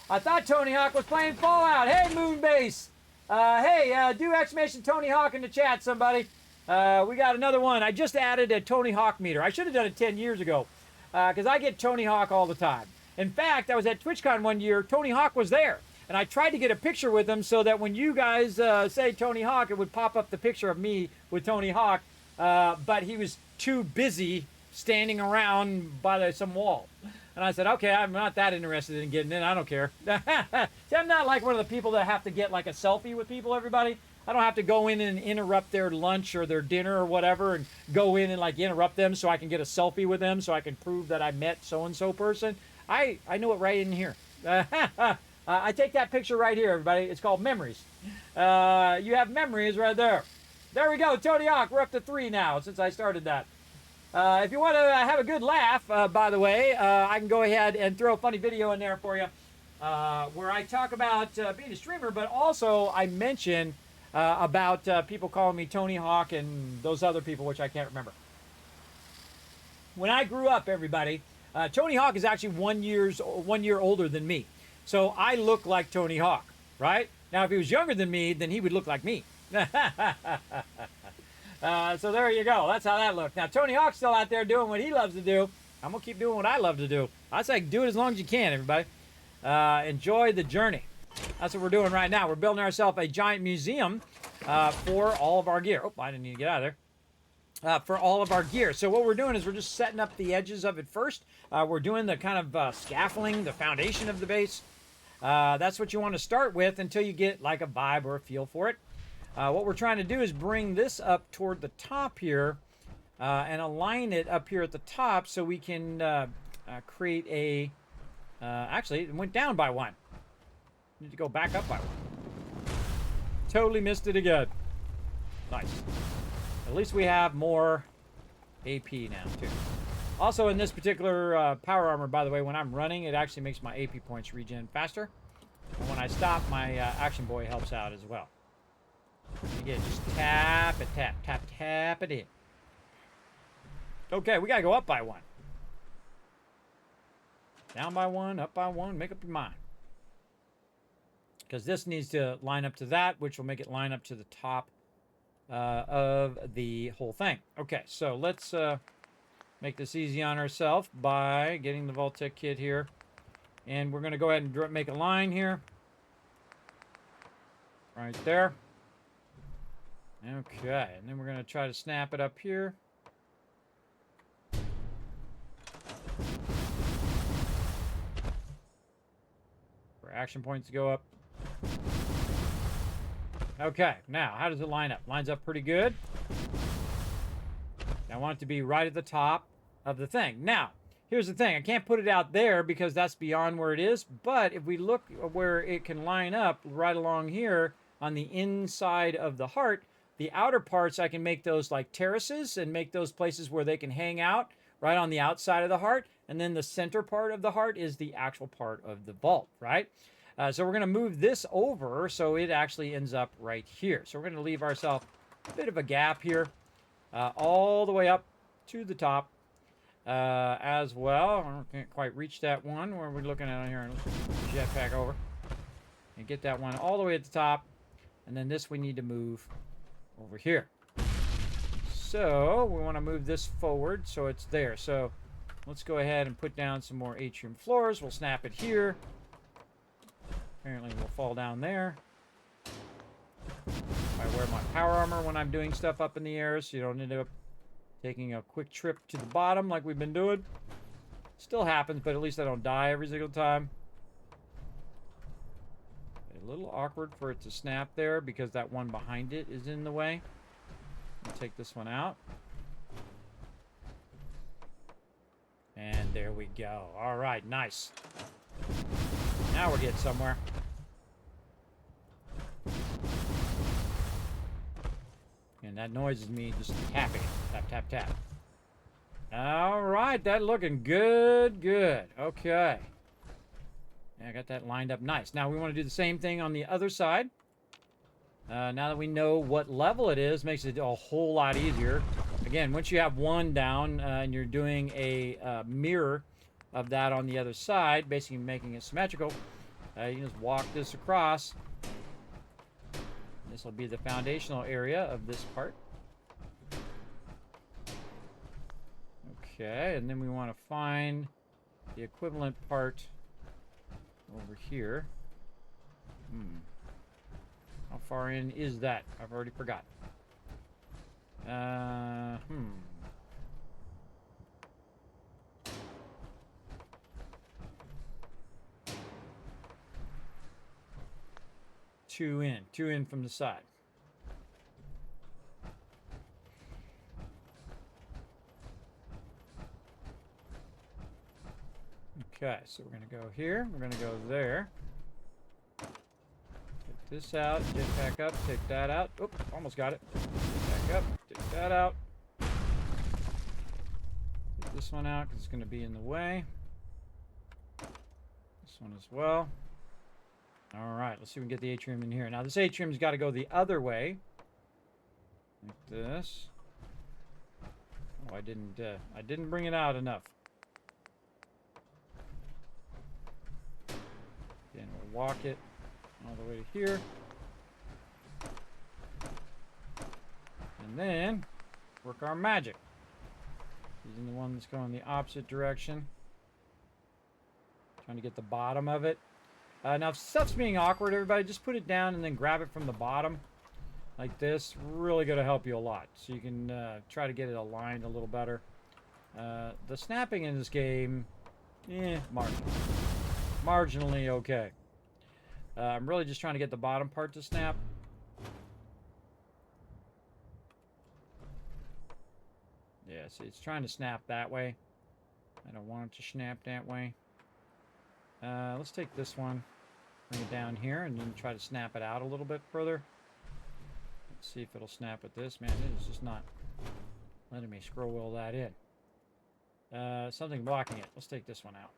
I thought Tony Hawk was playing Fallout. Hey, Moonbase. Hey, do exclamation Tony Hawk in the chat, somebody. We got another one. I just added a Tony Hawk meter. I should have done it 10 years ago because I get Tony Hawk all the time. In fact, I was at TwitchCon one year. Tony Hawk was there. And I tried to get a picture with him so that when you guys say Tony Hawk, it would pop up the picture of me with Tony Hawk. But he was too busy standing around by some wall. And I said, okay, I'm not that interested in getting in. I don't care. See, I'm not like one of the people that have to get like a selfie with people, everybody. I don't have to go in and interrupt their lunch or their dinner or whatever and go in and like interrupt them so I can get a selfie with them so I can prove that I met so-and-so person. I know it right in here. I take that picture right here, everybody. It's called memories. You have memories right there. There we go, Tony Hawk. We're up to 3 now since I started that. If you want to have a good laugh, by the way, I can go ahead and throw a funny video in there for you where I talk about being a streamer, but also I mention about people calling me Tony Hawk and those other people, which I can't remember. When I grew up, everybody, Tony Hawk is actually 1 year older than me. So I look like Tony Hawk, right? Now, if he was younger than me, then he would look like me. So there you go. That's how that looks. Now, Tony Hawk's still out there doing what he loves to do. I'm going to keep doing what I love to do. I say do it as long as you can, everybody. Enjoy the journey. That's what we're doing right now. We're building ourselves a giant museum for all of our gear. Oh, I didn't need to get out of there. For all of our gear. So what we're doing is we're just setting up the edges of it first. We're doing the kind of scaffolding, the foundation of the base. That's what you want to start with until you get like a vibe or a feel for it. What we're trying to do is bring this up toward the top here and align it up here at the top so we can create a... actually, it went down by 1. Need to go back up by 1. Totally missed it again. Nice. At least we have more AP now, too. Also, in this particular power armor, by the way, when I'm running, it actually makes my AP points regen faster. And when I stop, my Action Boy helps out as well. Again, just tap it, tap it in. Okay, we gotta go up by 1. Down by 1, up by 1, make up your mind. Because this needs to line up to that, which will make it line up to the top of the whole thing. Okay, so let's make this easy on ourselves by getting the Vault-Tec kit here. And we're gonna go ahead and make a line here. Right there. Okay, and then we're going to try to snap it up here. For action points to go up. Okay, now, how does it line up? Lines up pretty good. I want it to be right at the top of the thing. Now, here's the thing. I can't put it out there because that's beyond where it is, but if we look where it can line up right along here on the inside of the heart, the outer parts, I can make those like terraces and make those places where they can hang out right on the outside of the heart. And then the center part of the heart is the actual part of the vault, right? So we're going to move this over so it actually ends up right here. So we're going to leave ourselves a bit of a gap here all the way up to the top as well. I can't quite reach that one. Where are we looking at here? Let's jetpack over and get that one all the way at the top. And then this we need to move over here. So we want to move this forward so it's there. So let's go ahead and put down some more atrium floors. We'll snap it here. Apparently we'll fall down there. By I wear my power armor when I'm doing stuff up in the air so you don't end up taking a quick trip to the bottom like we've been doing. Still happens, but at least I don't die every single time. A little awkward for it to snap there because that one behind it is in the way. I'll take this one out. And there we go. All right, nice. Now we're getting somewhere. And that noise is me just tapping it. Tap, tap, tap. All right, that looking good, good. Okay. Yeah, I got that lined up nice. Now we want to do the same thing on the other side. Now that we know what level it is, makes it a whole lot easier. Again, once you have one down and you're doing a mirror of that on the other side, basically making it symmetrical, you can just walk this across. This will be the foundational area of this part. Okay, and then we want to find the equivalent part over here. How far in is that? I've already forgot. 2 in from the side. Okay, so we're gonna go here, we're gonna go there. Take this out, get back up, take that out. Oop, almost got it. Get back up, take that out. Take this one out because it's gonna be in the way. This one as well. All right, let's see if we can get the atrium in here. Now this atrium's got to go the other way, like this. Oh, I didn't bring it out enough. Again, we'll walk it all the way to here, and then work our magic. Using the one that's going the opposite direction. Trying to get the bottom of it. Now, if stuff's being awkward, everybody, just put it down and then grab it from the bottom. Like this. Really going to help you a lot. So you can try to get it aligned a little better. The snapping in this game, marginally okay. I'm really just trying to get the bottom part to snap. Yeah, see, it's trying to snap that way. I don't want it to snap that way. Let's take this one, bring it down here, and then try to snap it out a little bit further. Let's see if it'll snap with this. Man, it is just not letting me scroll wheel that in. Something blocking it. Let's take this one out.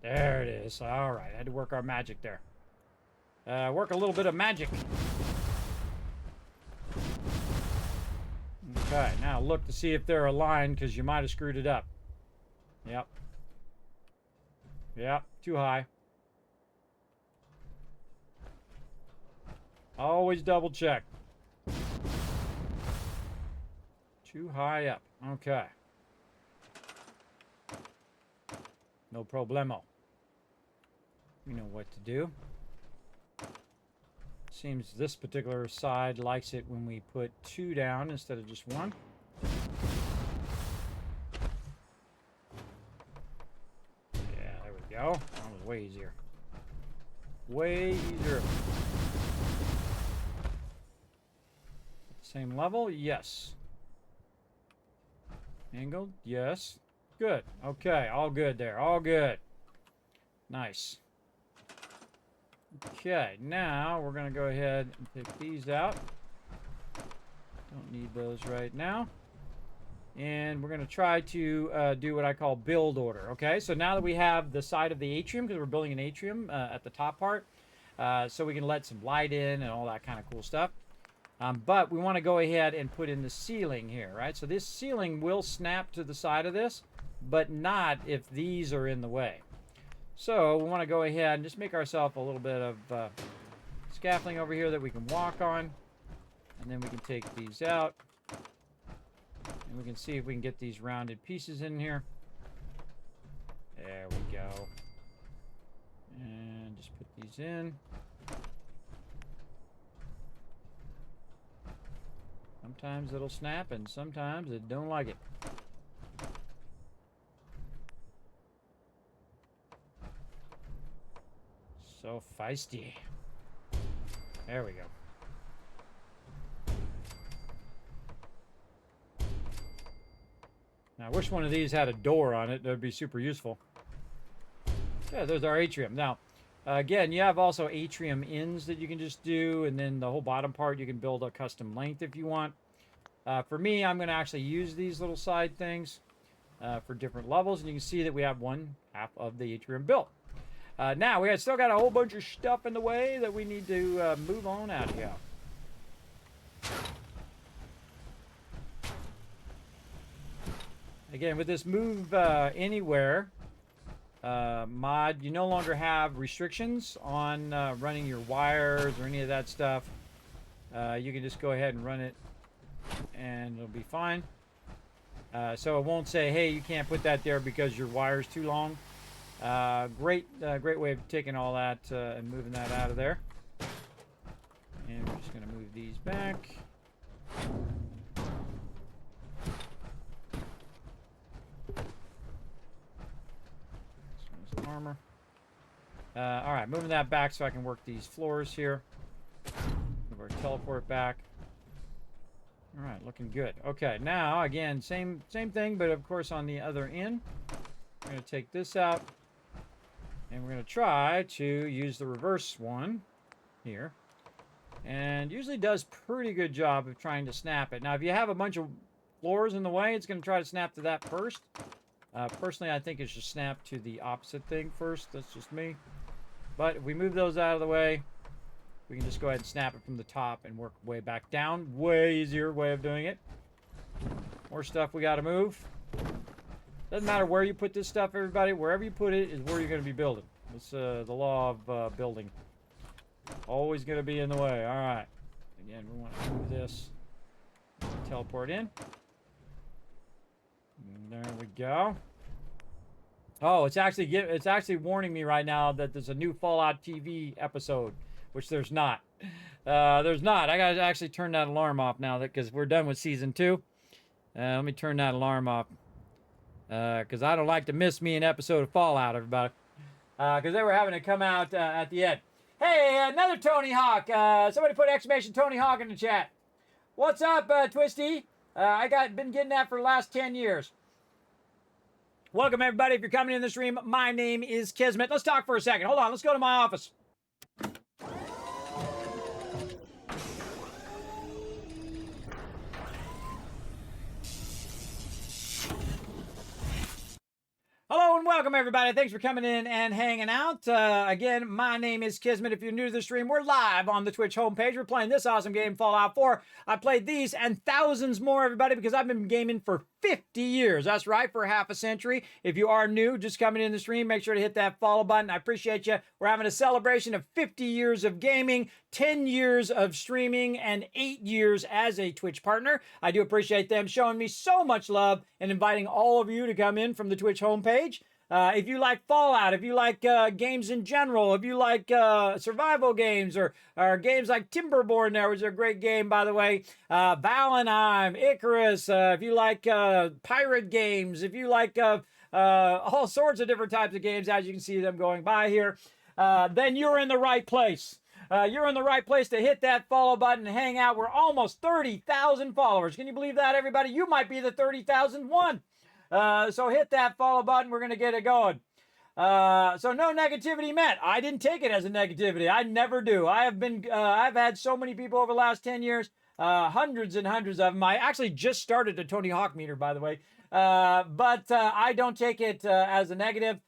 There it is. All right, I had to work our magic there. Work a little bit of magic. Okay, now look to see if they're aligned, because you might have screwed it up. Yep. Yep, too high. Always double check. Too high up. Okay. No problemo. We know what to do. Seems this particular side likes it when we put 2 down instead of just 1. Go. That was way easier. Way easier. Same level? Yes. Angled? Yes. Good. Okay. All good there. All good. Nice. Okay. Now we're going to go ahead and pick these out. Don't need those right now. And we're going to try to do what I call build order. Okay, so now that we have the side of the atrium, because we're building an atrium at the top part, so we can let some light in and all that kind of cool stuff. But we want to go ahead and put in the ceiling here, right? So this ceiling will snap to the side of this, but not if these are in the way. So we want to go ahead and just make ourselves a little bit of scaffolding over here that we can walk on. And then we can take these out. And we can see if we can get these rounded pieces in here. There we go. And just put these in. Sometimes it'll snap, and sometimes it don't like it. So feisty. There we go. Now, I wish one of these had a door on it. That would be super useful. Yeah, there's our atrium. Now, again, you have also atrium ends that you can just do, and then the whole bottom part you can build a custom length if you want. For me, I'm going to actually use these little side things for different levels, and you can see that we have one half of the atrium built. Now, we still got a whole bunch of stuff in the way that we need to move on out of here. Again, with this move anywhere mod, you no longer have restrictions on running your wires or any of that stuff. You can just go ahead and run it and it'll be fine. So it won't say, hey, you can't put that there because your wire's too long. Great way of taking all that and moving that out of there. And we're just going to move these back. This one's armor. All right, moving that back so I can work these floors here. Move our teleport back. All right, looking good. Okay, now again, same thing, but of course on the other end, we're going to take this out, and we're going to try to use the reverse one here, and usually does pretty good job of trying to snap it. Now, if you have a bunch of floors in the way, it's going to try to snap to that first. Personally, I think it should snap to the opposite thing first. That's just me. But if we move those out of the way, we can just go ahead and snap it from the top and work way back down. Way easier way of doing it. More stuff we got to move. Doesn't matter where you put this stuff, everybody. Wherever you put it is where you're going to be building. It's the law of building. Always going to be in the way. All right. Again, we want to move this. Teleport in. And there we go. Oh, it's actually warning me right now that there's a new Fallout TV episode. Which there's not. There's not. I gotta actually turn that alarm off now because we're done with season 2. Let me turn that alarm off. Because I don't like to miss me an episode of Fallout, everybody. Because they were having to come out at the end. Hey, another Tony Hawk. Somebody put exclamation Tony Hawk in the chat. What's up, Twisty? Been getting that for the last 10 years. Welcome, everybody. If you're coming in the stream, my name is Kismet. Let's talk for a second. Hold on. Let's go to my office. Hello and welcome, everybody. Thanks for coming in and hanging out. Again, my name is Kismet. If you're new to the stream, we're live on the Twitch homepage. We're playing this awesome game, Fallout 4. I played these and thousands more, everybody, because I've been gaming for 50 years. That's right, for half a century. If you are new, just coming in the stream, make sure to hit that follow button. I appreciate you. We're having a celebration of 50 years of gaming, 10 years of streaming, and 8 years as a Twitch partner. I do appreciate them showing me so much love and inviting all of you to come in from the Twitch homepage. If you like Fallout, if you like games in general, if you like survival games or games like Timberborn there, which is a great game, by the way, Valheim, Icarus, if you like pirate games, if you like all sorts of different types of games, as you can see them going by here, then you're in the right place. You're in the right place to hit that follow button and hang out. We're almost 30,000 followers. Can you believe that, everybody? You might be the 30,001. So hit that follow button. We're going to get it going. So no negativity meant. I didn't take it as a negativity. I never do. I've had so many people over the last 10 years, hundreds and hundreds of them. I actually just started a Tony Hawk meter, by the way. But I don't take it as a negative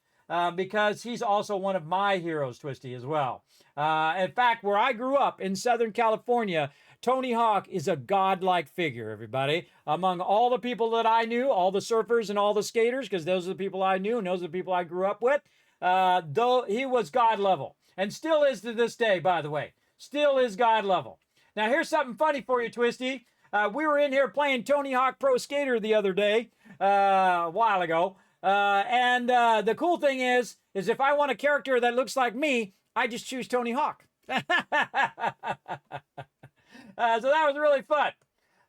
because he's also one of my heroes, Twisty, as well. In fact, where I grew up in Southern California, Tony Hawk is a godlike figure, everybody. Among all the people that I knew, all the surfers and all the skaters, because those are the people I knew and those are the people I grew up with, though he was God level. And still is to this day, by the way. Still is God level. Now, here's something funny for you, Twisty. We were in here playing Tony Hawk Pro Skater the other day, a while ago. And the cool thing is if I want a character that looks like me, I just choose Tony Hawk. So that was really fun.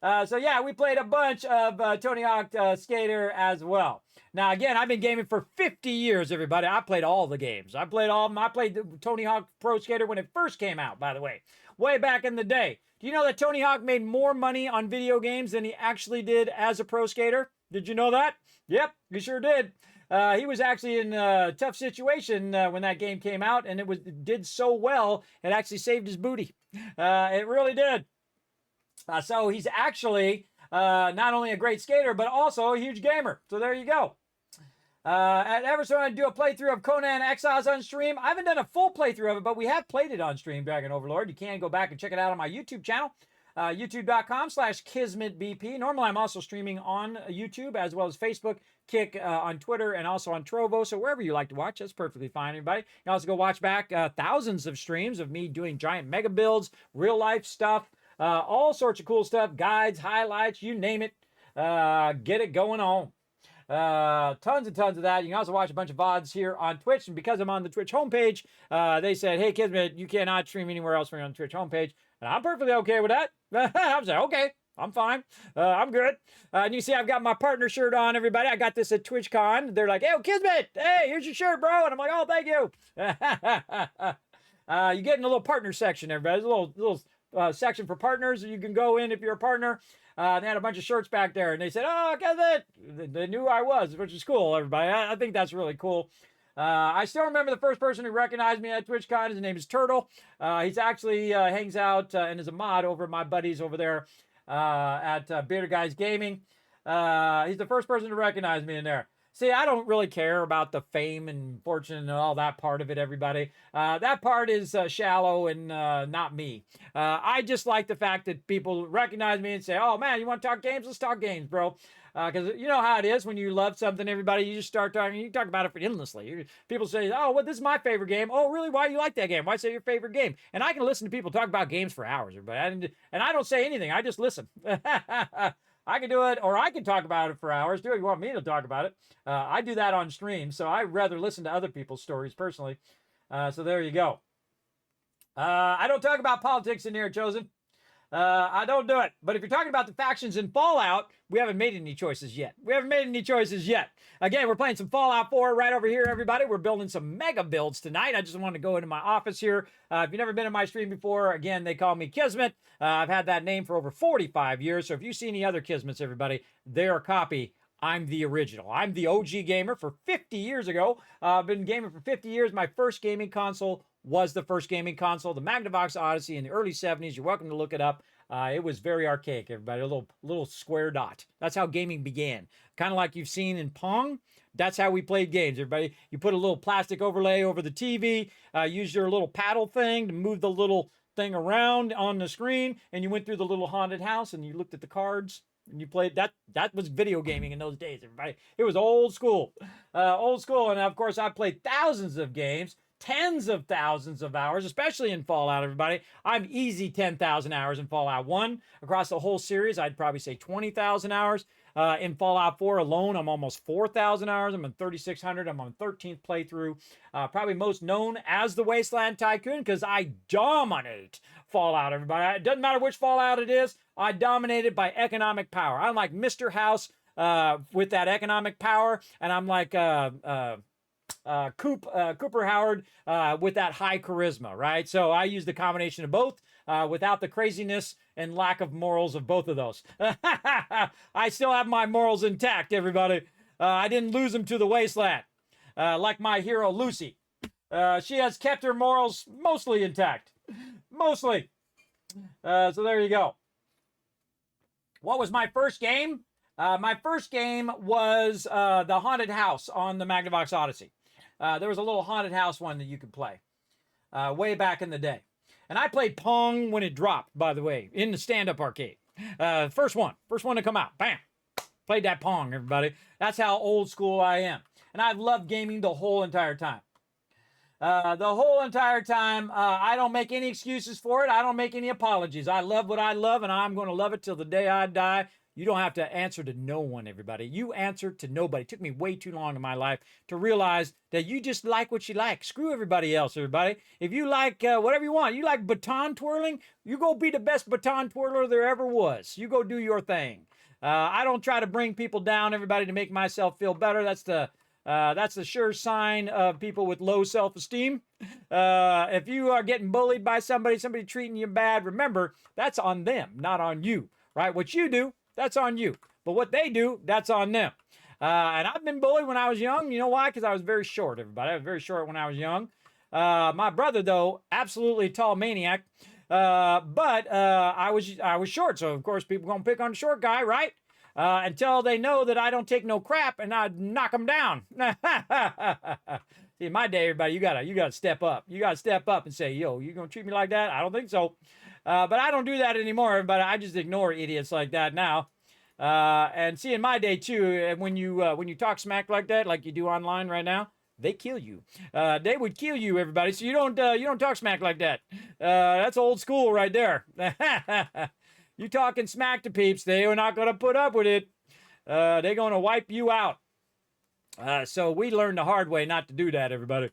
So yeah, we played a bunch of Tony Hawk Skater as well. Now again, I've been gaming for 50 years, everybody. I played all the games. I played the Tony Hawk Pro Skater when it first came out, by the way, way back in the day. Do you know that Tony Hawk made more money on video games than he actually did as a pro skater? Did you know that? Yep, he sure did. He was actually in a tough situation when that game came out, and it did so well, it actually saved his booty. It really did. So he's actually not only a great skater, but also a huge gamer. So there you go. And ever so I do a playthrough of Conan Exiles on stream. I haven't done a full playthrough of it, but we have played it on stream, Dragon Overlord. You can go back and check it out on my YouTube channel, youtube.com/KismetBP. Normally, I'm also streaming on YouTube as well as Facebook, Kick, on Twitter, and also on Trovo. So wherever you like to watch, that's perfectly fine, everybody. You can also go watch back thousands of streams of me doing giant mega builds, real life stuff, all sorts of cool stuff, guides, highlights, you name it. Get it going on. Tons and tons of that. You can also watch a bunch of VODs here on Twitch. And because I'm on the Twitch homepage, they said, hey, Kismet, you cannot stream anywhere else when you're on the Twitch homepage. And I'm perfectly okay with that. I was like, okay, I'm fine. I'm good. And you see, I've got my partner shirt on, everybody. I got this at TwitchCon. They're like, hey, Kismet, hey, here's your shirt, bro. And I'm like, oh, thank you. You get in a little partner section, everybody. There's a little section for partners. You can go in if you're a partner. They had a bunch of shirts back there, and they said, oh, Kismet. They knew who I was, which is cool, everybody. I think that's really cool. I still remember the first person who recognized me at TwitchCon. His name is Turtle. He's actually hangs out and is a mod over my buddies over there at Bearded Guys Gaming. He's the first person to recognize me in there. See, I don't really care about the fame and fortune and all that part of it, everybody. That part is shallow and not me. I just like the fact that people recognize me and say, oh, man, you want to talk games? Let's talk games, bro. Because you know how it is when you love something, everybody, you just start talking, you talk about it endlessly. People say, oh, well, this is my favorite game. Oh, really? Why do you like that game? Why say your favorite game? And I can listen to people talk about games for hours, everybody. And I don't say anything. I just listen. I can do it, or I can talk about it for hours. Do it if you want me to talk about it. I do that on stream, so I rather listen to other people's stories personally. So there you go. I don't talk about politics in here, Chosen. I don't do it. But if you're talking about the factions in Fallout, we haven't made any choices yet. Again, we're playing some Fallout 4 right over here, everybody. We're building some mega builds tonight. I just wanted to go into my office here. If you've never been in my stream before, again, they call me Kismet. I've had that name for over 45 years. So if you see any other Kismets, everybody, they're a copy. I'm the original. I'm the OG gamer for 50 years ago. I've been gaming for 50 years. My first gaming console was the first gaming console, the Magnavox Odyssey in the early 70s. You're welcome to look it up. It was very archaic, everybody. A little square dot. That's how gaming began. Kind of like you've seen in Pong. That's how we played games, everybody. You put a little plastic overlay over the TV, use your little paddle thing to move the little thing around on the screen, and you went through the little haunted house and you looked at the cards and you played. That was video gaming in those days, everybody. It was old school. And of course, I played thousands of games. Tens of thousands of hours, especially in Fallout, everybody. I'm easy 10,000 hours in Fallout 1. Across the whole series, I'd probably say 20,000 hours. In Fallout 4 alone, I'm almost 4,000 hours. I'm on 3,600. I'm on 13th playthrough. Probably most known as the Wasteland Tycoon because I dominate Fallout, everybody. It doesn't matter which Fallout it is. I dominate it by economic power. I'm like Mr. House with that economic power, and I'm like Cooper Howard with that high charisma, right? So I use the combination of both without the craziness and lack of morals of both of those. I still have my morals intact, everybody. I didn't lose them to the wasteland like my hero Lucy. She has kept her morals mostly intact. Mostly. So there you go. What was my first game? My first game was the Haunted House on the Magnavox Odyssey. There was a little haunted house one that you could play way back in the day. And I played Pong when it dropped, by the way, in the stand-up arcade. First one to come out. Bam! Played that Pong, everybody. That's how old school I am. And I've loved gaming the whole entire time. I don't make any excuses for it. I don't make any apologies. I love what I love, and I'm going to love it till the day I die. You don't have to answer to no one, everybody. You answer to nobody. It took me way too long in my life to realize that you just like what you like. Screw everybody else, everybody. If you like whatever you want, you like baton twirling, you go be the best baton twirler there ever was. You go do your thing. I don't try to bring people down, everybody, to make myself feel better. That's the sure sign of people with low self-esteem. If you are getting bullied by somebody treating you bad, remember, that's on them, not on you, right? What you do, that's on you. But what they do, that's on them. And I've been bullied when I was young. You know why? Because I was very short, everybody. I was very short when I was young. My brother, though, absolutely tall maniac. But I was short. So, of course, people going to pick on the short guy, right? Until they know that I don't take no crap and I knock them down. See, in my day, everybody, you gotta step up. You gotta step up and say, yo, you gonna treat me like that? I don't think so. But I don't do that anymore, everybody. I just ignore idiots like that now. And see, in my day too, when you talk smack like that, like you do online right now, they kill you. They would kill you, everybody. So you don't talk smack like that. That's old school right there. You talking smack to peeps, they are not going to put up with it. They're going to wipe you out. So we learned the hard way not to do that, everybody.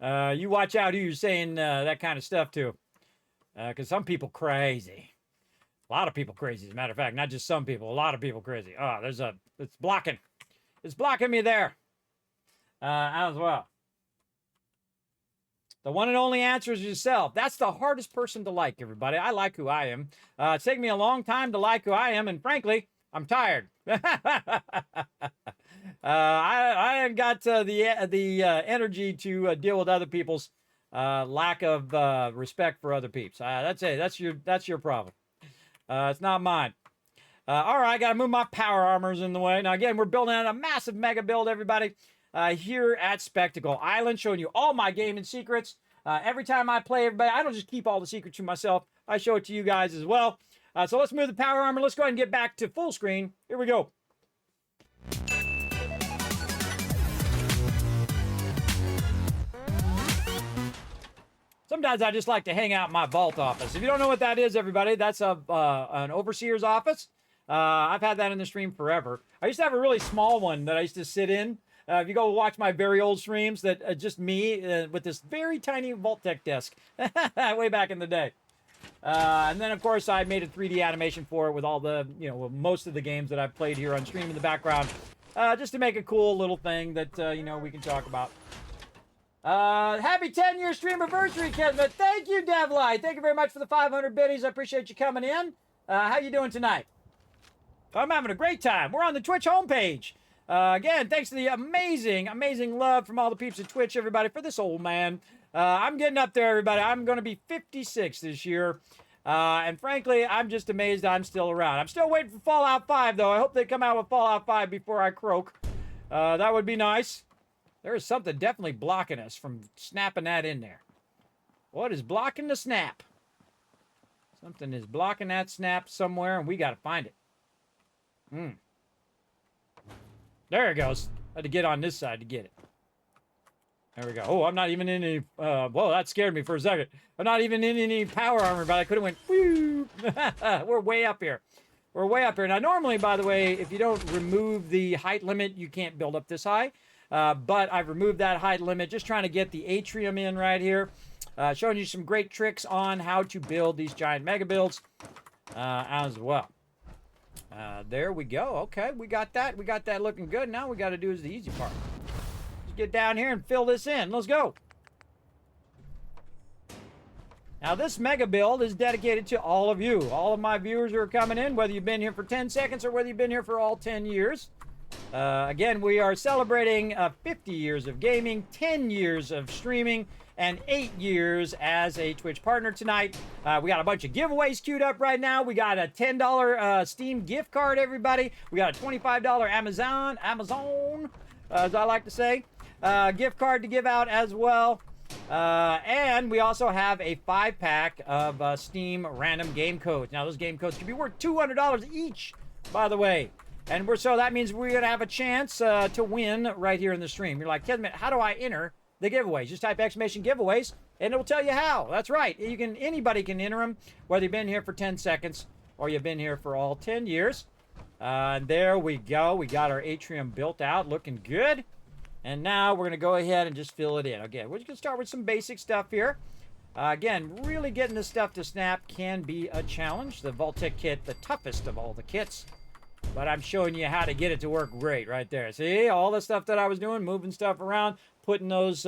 You watch out who you're saying that kind of stuff to. Because some people crazy. A lot of people crazy, as a matter of fact. Not just some people, a lot of people crazy. Oh, it's blocking. It's blocking me there. As well. The one and only answer is yourself. That's the hardest person to like, everybody. I like who I am. It's taken me a long time to like who I am, and frankly, I'm tired. I haven't got the energy to deal with other people's lack of respect for other peeps. That's it. That's your problem. It's not mine. All right, I got to move my power armors in the way. Now, again, we're building out a massive mega build, everybody. Here at Spectacle Island, showing you all my gaming secrets. Every time I play, everybody, I don't just keep all the secrets to myself. I show it to you guys as well. So let's move the power armor. Let's go ahead and get back to full screen. Here we go. Sometimes I just like to hang out in my vault office. If you don't know what that is, everybody, that's an overseer's office. I've had that in the stream forever. I used to have a really small one that I used to sit in. If you go watch my very old streams, that just me with this very tiny Vault-Tec desk way back in the day. And then, of course, I made a 3D animation for it with all the, most of the games that I've played here on stream in the background, just to make a cool little thing that, we can talk about. Happy 10-year stream anniversary, Kismet. Thank you, Devlight. Thank you very much for the 500 biddies. I appreciate you coming in. How you doing tonight? I'm having a great time. We're on the Twitch homepage. Again, thanks to the amazing, amazing love from all the peeps at Twitch, everybody, for this old man. I'm getting up there, everybody. I'm going to be 56 this year. And frankly, I'm just amazed I'm still around. I'm still waiting for Fallout 5, though. I hope they come out with Fallout 5 before I croak. That would be nice. There is something definitely blocking us from snapping that in there. What is blocking the snap? Something is blocking that snap somewhere, and we got to find it. There it goes. I had to get on this side to get it. There we go. Oh, I'm not even in any... whoa, that scared me for a second. I'm not even in any power armor, but I could have went... Woo! We're way up here. We're way up here. Now, normally, by the way, if you don't remove the height limit, you can't build up this high. But I've removed that height limit, just trying to get the atrium in right here. Showing you some great tricks on how to build these giant mega builds as well. There we go. Okay, we got that. We got that looking good. Now we got to do is the easy part. Just get down here and fill this in. Let's go. Now, this mega build is dedicated to all of you. All of my viewers who are coming in, whether you've been here for 10 seconds or whether you've been here for all 10 years. Again, we are celebrating 50 years of gaming, 10 years of streaming, and 8 years as a Twitch partner tonight. We got a bunch of giveaways queued up right now. We got a $10 Steam gift card, everybody. We got a $25 Amazon, as I like to say, gift card to give out as well. And we also have a 5-pack of Steam random game codes. Now, those game codes can be worth $200 each, by the way. And so that means we're going to have a chance to win right here in the stream. You're like, Kismet, how do I enter the giveaways? Just type exclamation giveaways, and it'll tell you how. That's right. Anybody can enter them, whether you've been here for 10 seconds or you've been here for all 10 years. And there we go. We got our atrium built out, looking good. And now we're going to go ahead and just fill it in. Again, we're just going to start with some basic stuff here. Again, really getting this stuff to snap can be a challenge. The Vault-Tec kit, the toughest of all the kits. But I'm showing you how to get it to work great right there. See, all the stuff that I was doing, moving stuff around, putting those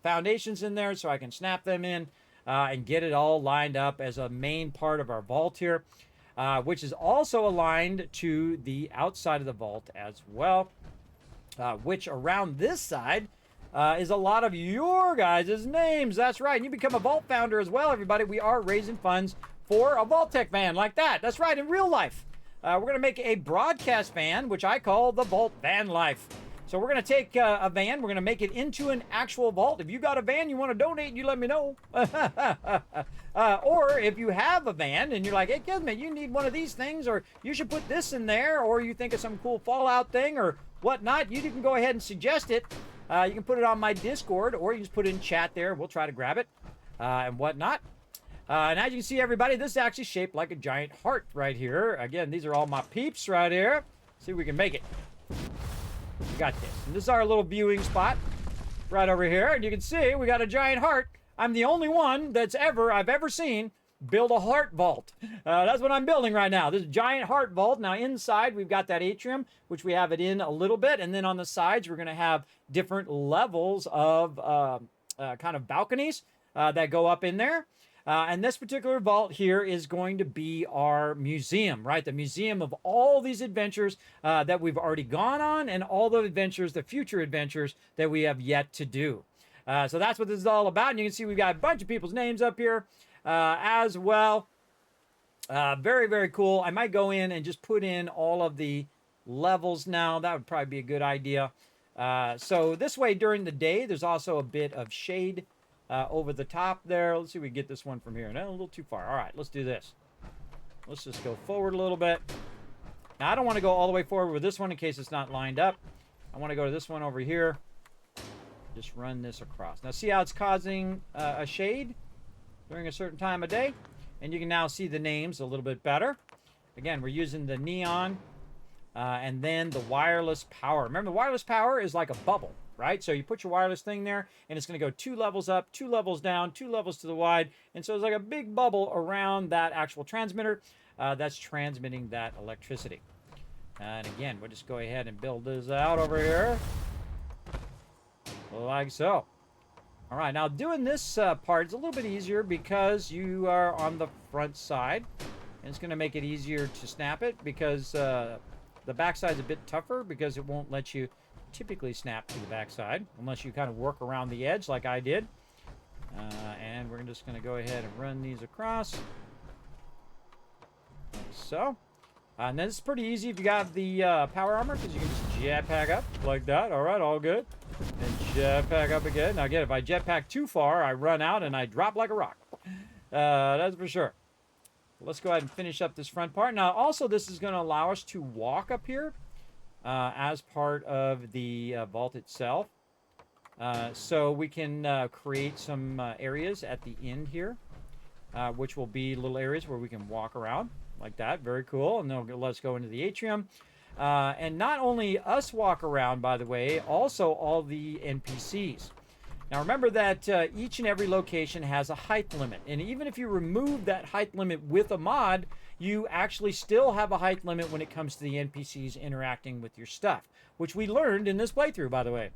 foundations in there so I can snap them in and get it all lined up as a main part of our vault here, which is also aligned to the outside of the vault as well, which around this side is a lot of your guys' names. That's right. And you become a vault founder as well, everybody. We are raising funds for a Vault-Tec van like that. That's right, in real life. We're going to make a broadcast van, which I call the Vault Van Life. So we're going to take a van, we're going to make it into an actual vault. If you got a van you want to donate, you let me know. Or if you have a van and you're like, hey, Kismet, you need one of these things, or you should put this in there, or you think of some cool Fallout thing or whatnot, you can go ahead and suggest it. You can put it on my Discord, or you just put it in chat there. We'll try to grab it and whatnot. And as you can see, everybody, this is actually shaped like a giant heart right here. Again, these are all my peeps right here. See if we can make it. We got this. And this is our little viewing spot right over here. And you can see we got a giant heart. I'm the only one I've ever seen build a heart vault. That's what I'm building right now. This giant heart vault. Now inside, we've got that atrium, which we have it in a little bit. And then on the sides, we're going to have different levels of kind of balconies that go up in there. And this particular vault here is going to be our museum, right? The museum of all these adventures that we've already gone on and all the adventures, the future adventures that we have yet to do. So that's what this is all about. And you can see we've got a bunch of people's names up here as well. Very, very cool. I might go in and just put in all of the levels now. That would probably be a good idea. So this way during the day, there's also a bit of shade over the top there. Let's see if we can get this one from here. No, a little too far. All right, let's do this. Let's just go forward a little bit. Now, I don't want to go all the way forward with this one in case it's not lined up. I want to go to this one over here. Just run this across. Now, see how it's causing a shade during a certain time of day? And you can now see the names a little bit better. Again, we're using the neon and then the wireless power. Remember, the wireless power is like a bubble, right? So you put your wireless thing there, and it's going to go 2 levels up, 2 levels down, 2 levels to the wide. And so it's like a big bubble around that actual transmitter that's transmitting that electricity. And again, we'll just go ahead and build this out over here. Like so. All right, now doing this part is a little bit easier because you are on the front side. And it's going to make it easier to snap it because the back side is a bit tougher because it won't let you typically snap to the backside unless you kind of work around the edge like I did. And we're just going to go ahead and run these across. Like so. And then it's pretty easy if you got the power armor because you can just jetpack up like that. All right, all good. And jetpack up again. Now again, if I jetpack too far, I run out and I drop like a rock. That's for sure. Let's go ahead and finish up this front part. Now also this is going to allow us to walk up here. As part of the vault itself. So we can create some areas at the end here, which will be little areas where we can walk around like that. Very cool. And then let's go into the atrium. And not only us walk around, by the way, also all the NPCs. Now remember that each and every location has a height limit. And even if you remove that height limit with a mod, you actually still have a height limit when it comes to the NPCs interacting with your stuff, which we learned in this playthrough, by the way.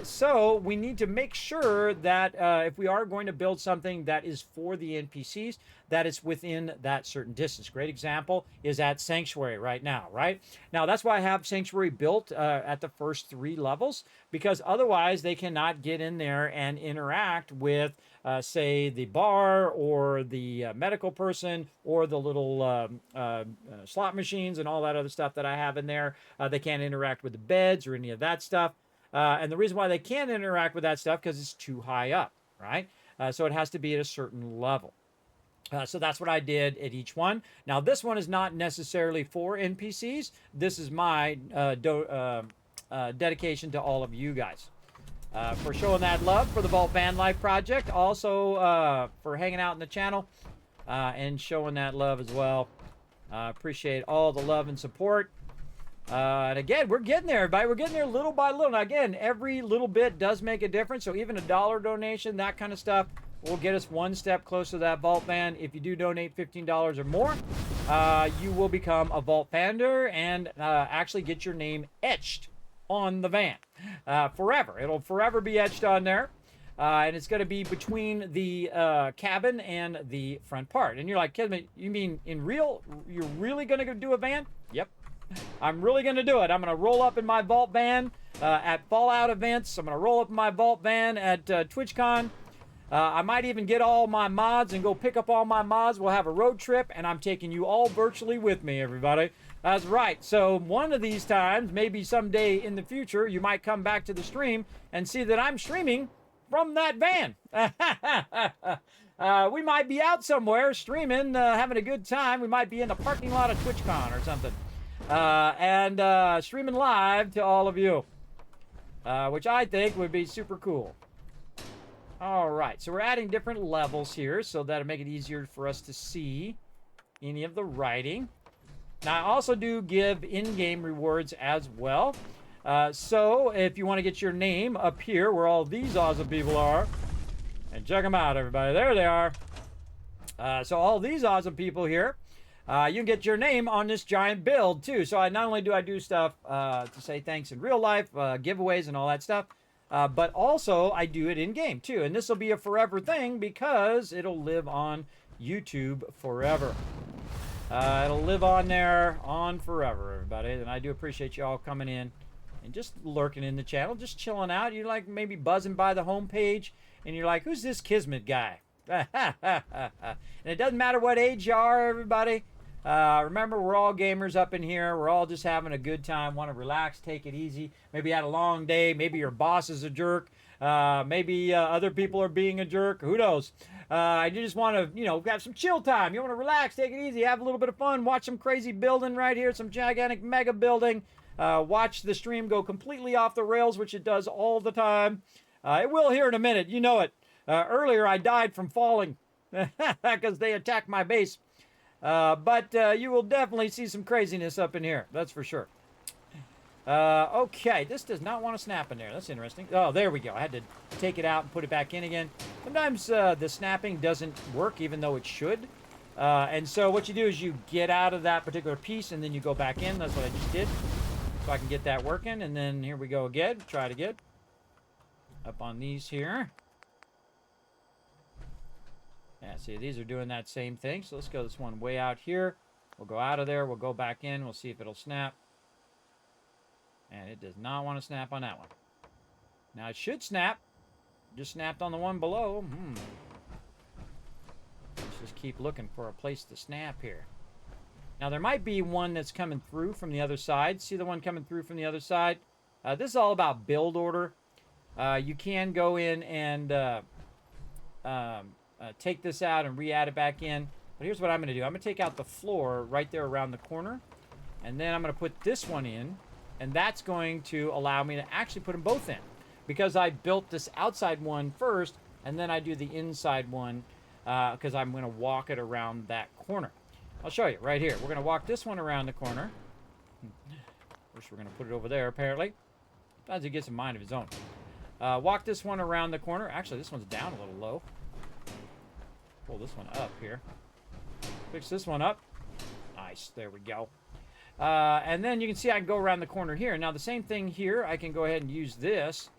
So we need to make sure that if we are going to build something that is for the NPCs, that it's within that certain distance. Great example is at Sanctuary right now, right? Now, that's why I have Sanctuary built at the first 3 levels, because otherwise they cannot get in there and interact with, say, the bar or the medical person or the little slot machines and all that other stuff that I have in there. They can't interact with the beds or any of that stuff. And the reason why they can't interact with that stuff because it's too high up, right? So it has to be at a certain level. So that's what I did at each one. Now, this one is not necessarily for NPCs. This is my dedication to all of you guys for showing that love for the Vault Van Life project. Also for hanging out in the channel and showing that love as well Appreciate all the love and support. And again, we're getting there, everybody. We're getting there little by little. Now, again, every little bit does make a difference. So even a dollar donation, that kind of stuff, will get us one step closer to that vault van. If you do donate $15 or more, you will become a vault fander and actually get your name etched on the van forever. It'll forever be etched on there. And it's going to be between the cabin and the front part. And you're like, Kismet, you mean you're really going to do a van? Yep. I'm really going to do it. I'm going to roll up in my vault van at Fallout events. I'm going to roll up in my vault van at TwitchCon. I might even get all my mods and go pick up all my mods. We'll have a road trip, and I'm taking you all virtually with me, everybody. That's right. So one of these times, maybe someday in the future, you might come back to the stream and see that I'm streaming from that van. We might be out somewhere streaming, having a good time. We might be in the parking lot of TwitchCon or something. And streaming live to all of you, which I think would be super cool. All right, so we're adding different levels here, so that'll make it easier for us to see any of the writing. Now, I also do give in-game rewards as well. So if you want to get your name up here where all these awesome people are, and check them out, everybody. There they are. So all these awesome people here, you can get your name on this giant build too. So not only do I do stuff to say thanks in real life, giveaways and all that stuff, but also I do it in game too. And this will be a forever thing because it'll live on YouTube forever. It'll live on there on forever, everybody. And I do appreciate you all coming in and just lurking in the channel, just chilling out. You're like maybe buzzing by the homepage and you're like, who's this Kismet guy? And it doesn't matter what age you are, everybody. Remember, we're all gamers up in here. We're all just having a good time, want to relax, take it easy. Maybe you had a long day. Maybe your boss is a jerk. Maybe other people are being a jerk. Who knows? You just want to, have some chill time. You want to relax, take it easy, have a little bit of fun, watch some crazy building right here, some gigantic mega building. Watch the stream go completely off the rails, which it does all the time. It will here in a minute. You know it. Earlier, I died from falling because they attacked my base. But you will definitely see some craziness up in here. That's for sure. Okay, this does not want to snap in there. That's interesting. Oh, there we go. I had to take it out and put it back in again. Sometimes the snapping doesn't work even though it should. And so what you do is you get out of that particular piece and then you go back in. That's what I just did. So I can get that working. And then here we go again. Try it again. Up on these here. Yeah, see, these are doing that same thing. So let's go this one way out here. We'll go out of there. We'll go back in. We'll see if it'll snap. And it does not want to snap on that one. Now, it should snap. Just snapped on the one below. Let's just keep looking for a place to snap here. Now, there might be one that's coming through from the other side. See the one coming through from the other side? This is all about build order. You can go in and take this out and re-add it back in. But here's what I'm going to do. I'm going to take out the floor right there around the corner. And then I'm going to put this one in. And that's going to allow me to actually put them both in. Because I built this outside one first. And then I do the inside one. Because I'm going to walk it around that corner. I'll show you right here. We're going to walk this one around the corner. First we're going to put it over there apparently. Sometimes he gets a mind of his own. Walk this one around the corner. Actually, this one's down a little low. Pull this one up here. Fix this one up. Nice. There we go. And then you can see I can go around the corner here. Now, the same thing here. I can go ahead and use this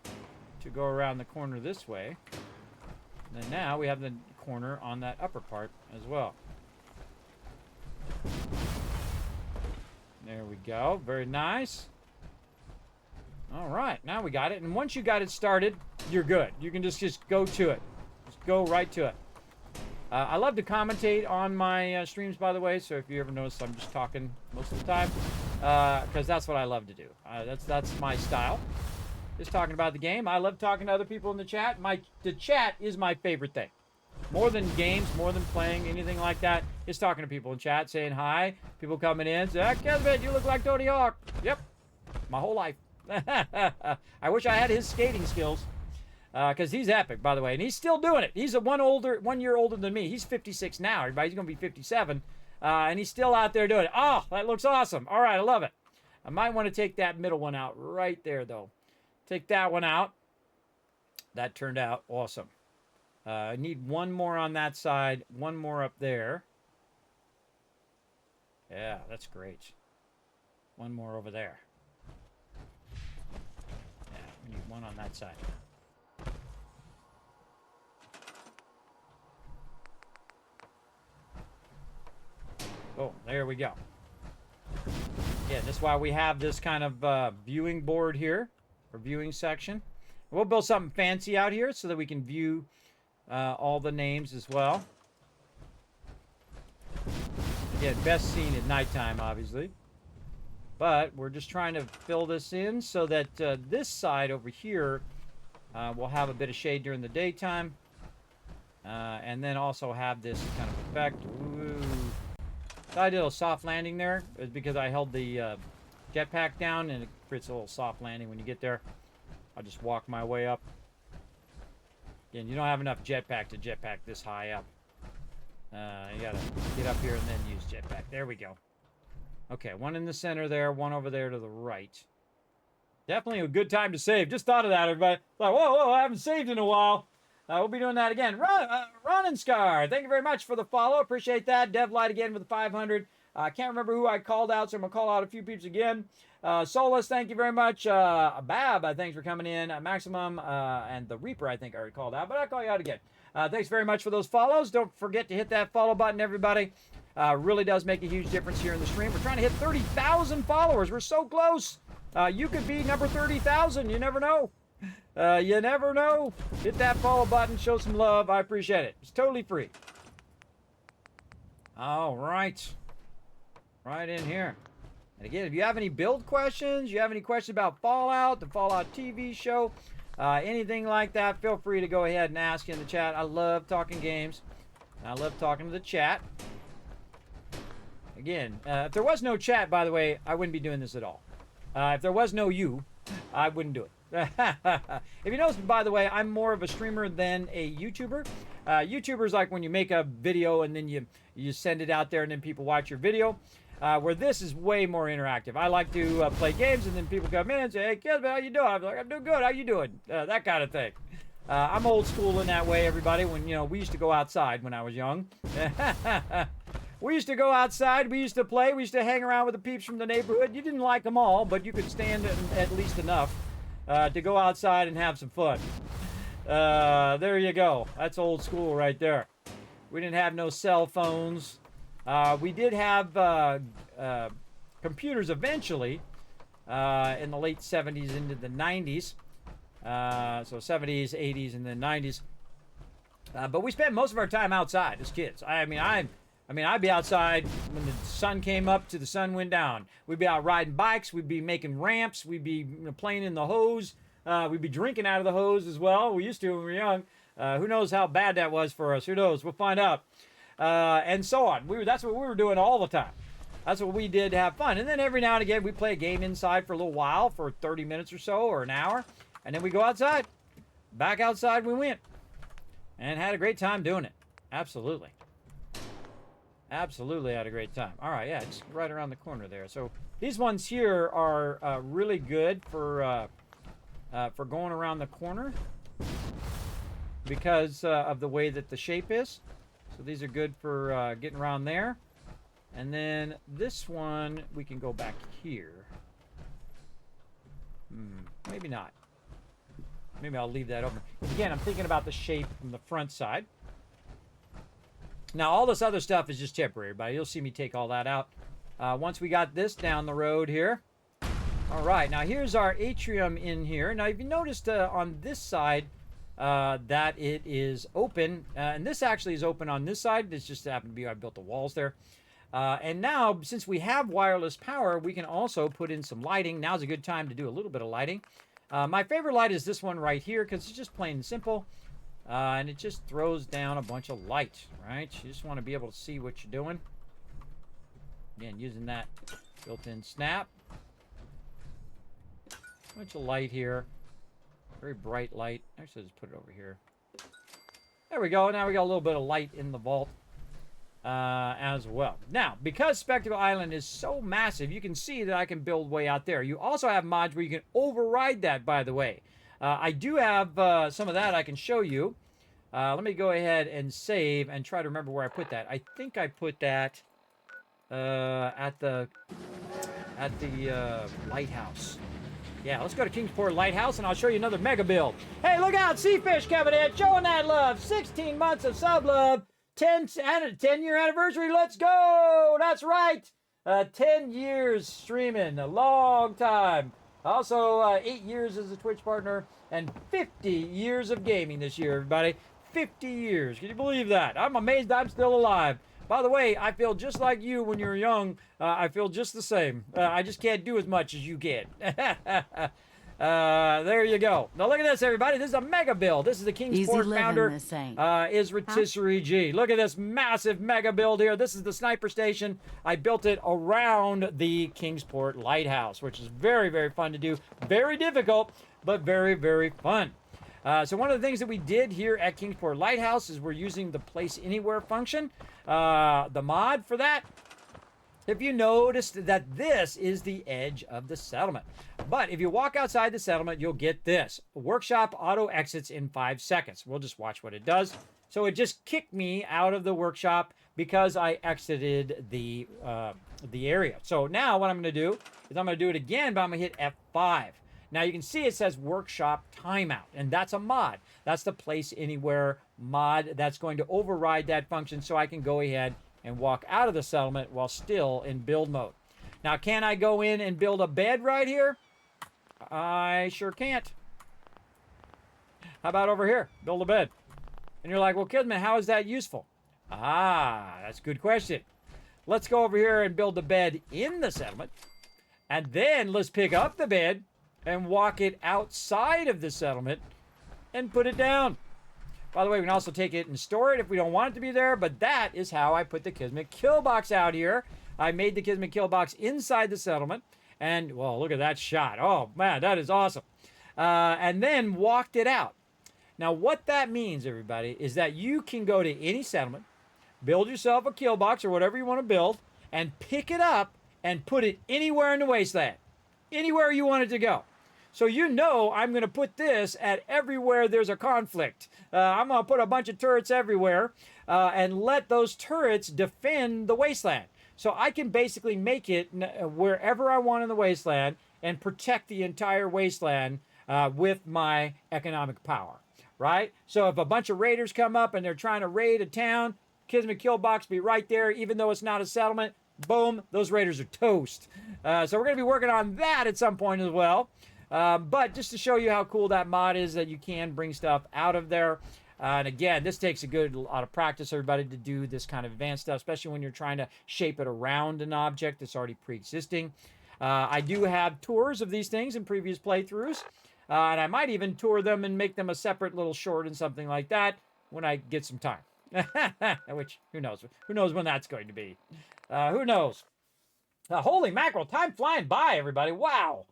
to go around the corner this way. And then now we have the corner on that upper part as well. There we go. Very nice. All right. Now we got it. And once you got it started, you're good. You can just go to it. Just go right to it. I love to commentate on my streams, by the way, so if you ever notice I'm just talking most of the time, because that's what I love to do. That's my style, just talking about the game. I love talking to other people in the chat. The chat is my favorite thing. More than games, more than playing, anything like that, is talking to people in chat, saying hi, people coming in, say, Kismet, you look like Tony Hawk. Yep, my whole life. I wish I had his skating skills. Because he's epic, by the way, and he's still doing it. He's 1 year older than me. He's 56 now. Everybody, he's going to be 57 And he's still out there doing it. Oh, that looks awesome. All right, I love it. I might want to take that middle one out right there, though. Take that one out. That turned out awesome. I need one more on that side, one more up there. Yeah, that's great. One more over there. Yeah, we need one on that side. Oh, there we go. Yeah, that's why we have this kind of viewing board here, or viewing section. We'll build something fancy out here so that we can view all the names as well. Again, best seen at nighttime, obviously. But we're just trying to fill this in so that this side over here will have a bit of shade during the daytime. And then also have this kind of effect. Ooh. So I did a little soft landing there. It's because I held the jetpack down, and it creates a little soft landing when you get there. I'll just walk my way up. Again, you don't have enough jetpack to jetpack this high up. You gotta get up here and then use jetpack. There we go. Okay, one in the center there, one over there to the right. Definitely a good time to save. Just thought of that, everybody. Like, whoa, I haven't saved in a while. We'll be doing that again. Ron and Scar, thank you very much for the follow. Appreciate that. DevLight again with the 500. I can't remember who I called out, so I'm going to call out a few peeps again. Solus, thank you very much. Bab, thanks for coming in. Maximum and the Reaper, I think I already called out, but I'll call you out again. Thanks very much for those follows. Don't forget to hit that follow button, everybody. Really does make a huge difference here in the stream. We're trying to hit 30,000 followers. We're so close. You could be number 30,000. You never know. You never know. Hit that follow button. Show some love. I appreciate it. It's totally free. All right. Right in here. And again, if you have any build questions, you have any questions about Fallout, the Fallout TV show, anything like that, feel free to go ahead and ask in the chat. I love talking games. I love talking to the chat. Again, if there was no chat, by the way, I wouldn't be doing this at all. If there was no you, I wouldn't do it. If you notice, by the way, I'm more of a streamer than a YouTuber. YouTubers like when you make a video and then you send it out there and then people watch your video. Where this is way more interactive. I like to play games and then people come in and say, "Hey, Kismet, how you doing?" I'm like, "I'm doing good. How you doing?" That kind of thing. I'm old school in that way, everybody. When we used to go outside when I was young. We used to go outside. We used to play. We used to hang around with the peeps from the neighborhood. You didn't like them all, but you could stand at least enough to go outside and have some fun. There you go. That's old school right there. We didn't have no cell phones. We did have computers eventually in the late 70s into the 90s. So 70s, 80s, and then 90s. But we spent most of our time outside as kids. I mean, I'd be outside when the sun came up to the sun went down. We'd be out riding bikes. We'd be making ramps. We'd be playing in the hose. We'd be drinking out of the hose as well. We used to when we were young. Who knows how bad that was for us? Who knows? We'll find out. And so on. That's what we were doing all the time. That's what we did to have fun. And then every now and again, we play a game inside for a little while, for 30 minutes or so, or an hour. And then we go outside. Back outside we went. And had a great time doing it. Absolutely. Absolutely had a great time. All right, yeah, it's right around the corner there. So these ones here are really good for going around the corner because of the way that the shape is. So these are good for getting around there. And then this one, we can go back here. Maybe not. Maybe I'll leave that open. Again, I'm thinking about the shape from the front side. Now, all this other stuff is just temporary, but you'll see me take all that out once we got this down the road here. All right, now here's our atrium in here. Now, if you noticed on this side that it is open, and this actually is open on this side. It's just happened to be I built the walls there. And now, since we have wireless power, we can also put in some lighting. Now's a good time to do a little bit of lighting. My favorite light is this one right here because it's just plain and simple. And it just throws down a bunch of light, right? You just want to be able to see what you're doing. Again, using that built-in snap. Bunch of light here. Very bright light. Actually, just put it over here. There we go. Now we got a little bit of light in the vault. And as well. Now, because Spectacle Island is so massive, you can see that I can build way out there. You also have mods where you can override that, by the way. I do have some of that I can show you. Let me go ahead and save and try to remember where I put that. I think I put that at the lighthouse. Yeah, let's go to Kingsport Lighthouse, and I'll show you another mega build. Hey, look out, Seafish Cabinet, showing that love. 16 months of sub love, 10-year anniversary. Let's go. That's right. 10 years streaming, a long time. Also, 8 years as a Twitch partner and 50 years of gaming this year, everybody. 50 years. Can you believe that? I'm amazed I'm still alive. By the way, I feel just like you when you're young. I feel just the same. I just can't do as much as you can. There you go. Now look at this, everybody. This is a mega build. This is the Kingsport founder, is Rotisserie G. Look at this massive mega build here. This is the sniper station. I built it around the Kingsport Lighthouse, which is very, very fun to do. Very difficult, but very, very fun. So one of the things that we did here at Kingsport Lighthouse is we're using the place anywhere function. The mod for that, if you noticed that this is the edge of the settlement. But if you walk outside the settlement, you'll get this. Workshop auto exits in 5 seconds. We'll just watch what it does. So it just kicked me out of the workshop because I exited the area. So now what I'm going to do is I'm going to do it again, but I'm going to hit F5. Now you can see it says workshop timeout, and that's a mod. That's the place anywhere mod that's going to override that function so I can go ahead and walk out of the settlement while still in build mode. Now, can I go in and build a bed right here? I sure can't. How about over here? Build a bed. And you're like, well, Kismet, how is that useful? Ah, that's a good question. Let's go over here and build the bed in the settlement. And then let's pick up the bed and walk it outside of the settlement and put it down. By the way, we can also take it and store it if we don't want it to be there, but that is how I put the Kismet kill box out here. I made the Kismet kill box inside the settlement, and, well, look at that shot. Oh, man, that is awesome. And then walked it out. Now, what that means, everybody, is that you can go to any settlement, build yourself a kill box or whatever you want to build, and pick it up and put it anywhere in the wasteland. Anywhere you want it to go. So you know I'm going to put this at everywhere there's a conflict. I'm going to put a bunch of turrets everywhere and let those turrets defend the wasteland. So I can basically make it wherever I want in the wasteland and protect the entire wasteland with my economic power, right? So if a bunch of raiders come up and they're trying to raid a town, Kismet kill box be right there, even though it's not a settlement. Boom, those raiders are toast. So we're going to be working on that at some point as well. But just to show you how cool that mod is, that you can bring stuff out of there. And again, this takes a lot of practice, everybody, to do this kind of advanced stuff, especially when you're trying to shape it around an object that's already pre-existing. I do have tours of these things in previous playthroughs. And I might even tour them and make them a separate little short and something like that when I get some time. Which, who knows? Who knows when that's going to be? Who knows? Holy mackerel, time flying by, everybody. Wow.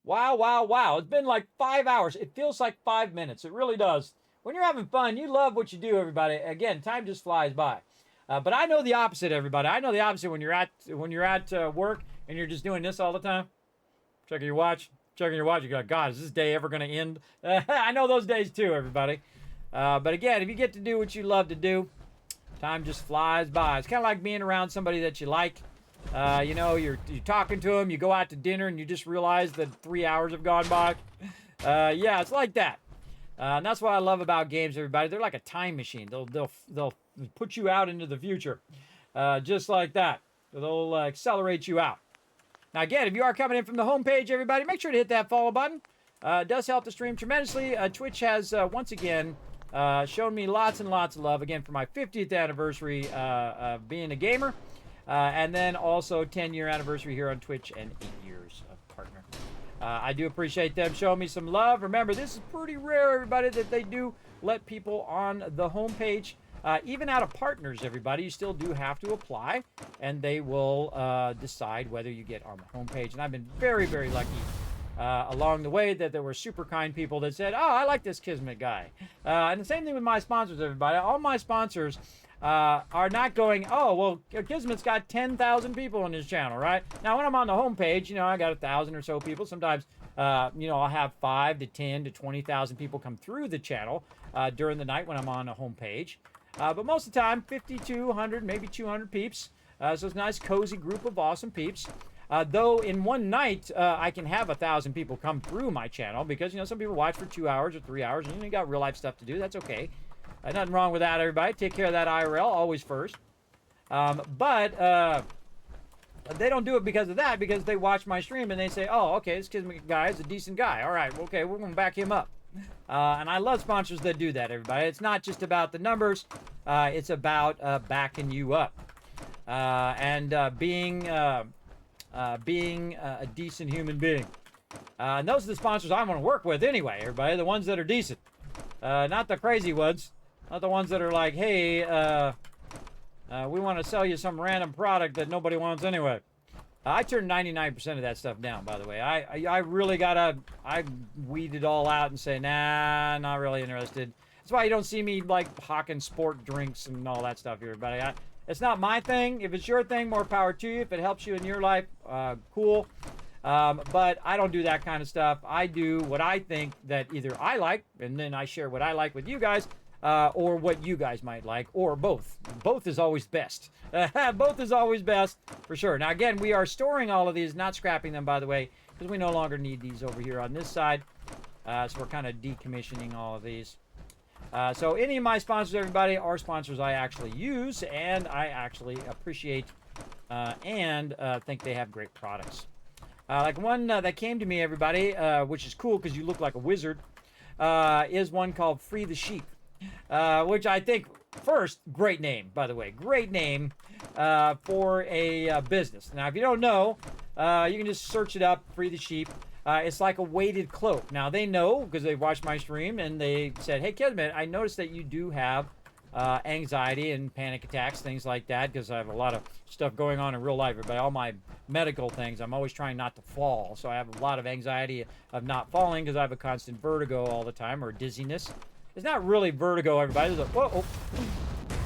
Wow, wow, wow. It's been like 5 hours. It feels like 5 minutes. It really does. When you're having fun, you love what you do, everybody. Again, time just flies by. But I know the opposite, everybody. I know the opposite when you're at work and you're just doing this all the time. Checking your watch. You go, God, is this day ever going to end? I know those days too, everybody. But again, if you get to do what you love to do, time just flies by. It's kind of like being around somebody that you like. You know, you're talking to them, you go out to dinner, and you just realize that 3 hours have gone by. Yeah, it's like that. And that's what I love about games, everybody. They're like a time machine. They'll put you out into the future, just like that. They'll accelerate you out. Now, again, if you are coming in from the homepage, everybody, make sure to hit that follow button. It does help the stream tremendously. Twitch has, once again, shown me lots and lots of love, again, for my 50th anniversary of being a gamer. And then also 10-year anniversary here on Twitch and 8 years of partner. I do appreciate them showing me some love. Remember, this is pretty rare, everybody, that they do let people on the homepage. Even out of partners, everybody, you still do have to apply, and they will decide whether you get on the homepage. And I've been very, very lucky along the way that there were super kind people that said, oh, I like this Kismet guy. And the same thing with my sponsors, everybody. All my sponsors are not going, oh, well, Kismet's got 10,000 people on his channel, right? Now, when I'm on the homepage, you know, I got 1,000 or so people. Sometimes, you know, I'll have 5 to 10 to 20,000 people come through the channel during the night when I'm on the homepage. But most of the time, 50 to 100, maybe 200 peeps. So it's a nice, cozy group of awesome peeps. Though in one night, I can have 1,000 people come through my channel because, you know, some people watch for 2 hours or 3 hours and you got real life stuff to do. That's okay. Nothing wrong with that, everybody. Take care of that IRL, always first. But they don't do it because of that, because they watch my stream and they say, oh, okay, this Kismet guy is a decent guy. All right, okay, we're going to back him up. And I love sponsors that do that, everybody. It's not just about the numbers. It's about backing you up. And being a decent human being. And those are the sponsors I want to work with anyway, everybody. The ones that are decent. Not the crazy ones. Not the ones that are like, hey, we want to sell you some random product that nobody wants anyway. I turned 99% of that stuff down, by the way. I really gotta, I weed it all out and say, nah, not really interested. That's why you don't see me like hawking sport drinks and all that stuff here, everybody. It's not my thing. If it's your thing, more power to you. If it helps you in your life, cool. But I don't do that kind of stuff. I do what I think that either I like, and then I share what I like with you guys, or what you guys might like, or both. Both is always best. Both is always best, for sure. Now, again, we are storing all of these, not scrapping them, by the way, because we no longer need these over here on this side. So we're kind of decommissioning all of these. So any of my sponsors, everybody, are sponsors I actually use, and I actually appreciate and think they have great products. Like one that came to me, everybody, which is cool because you look like a wizard, is one called Free the Sheep. Which I think, first, great name, by the way. Great name for a business. Now, if you don't know, you can just search it up, Free the Sheep. It's like a weighted cloak. Now, they know, because they watched my stream, and they said, hey, Kismet, I noticed that you do have anxiety and panic attacks, things like that, because I have a lot of stuff going on in real life. But all my medical things, I'm always trying not to fall. So I have a lot of anxiety of not falling because I have a constant vertigo all the time, or dizziness. It's not really vertigo, everybody. There's a, whoa,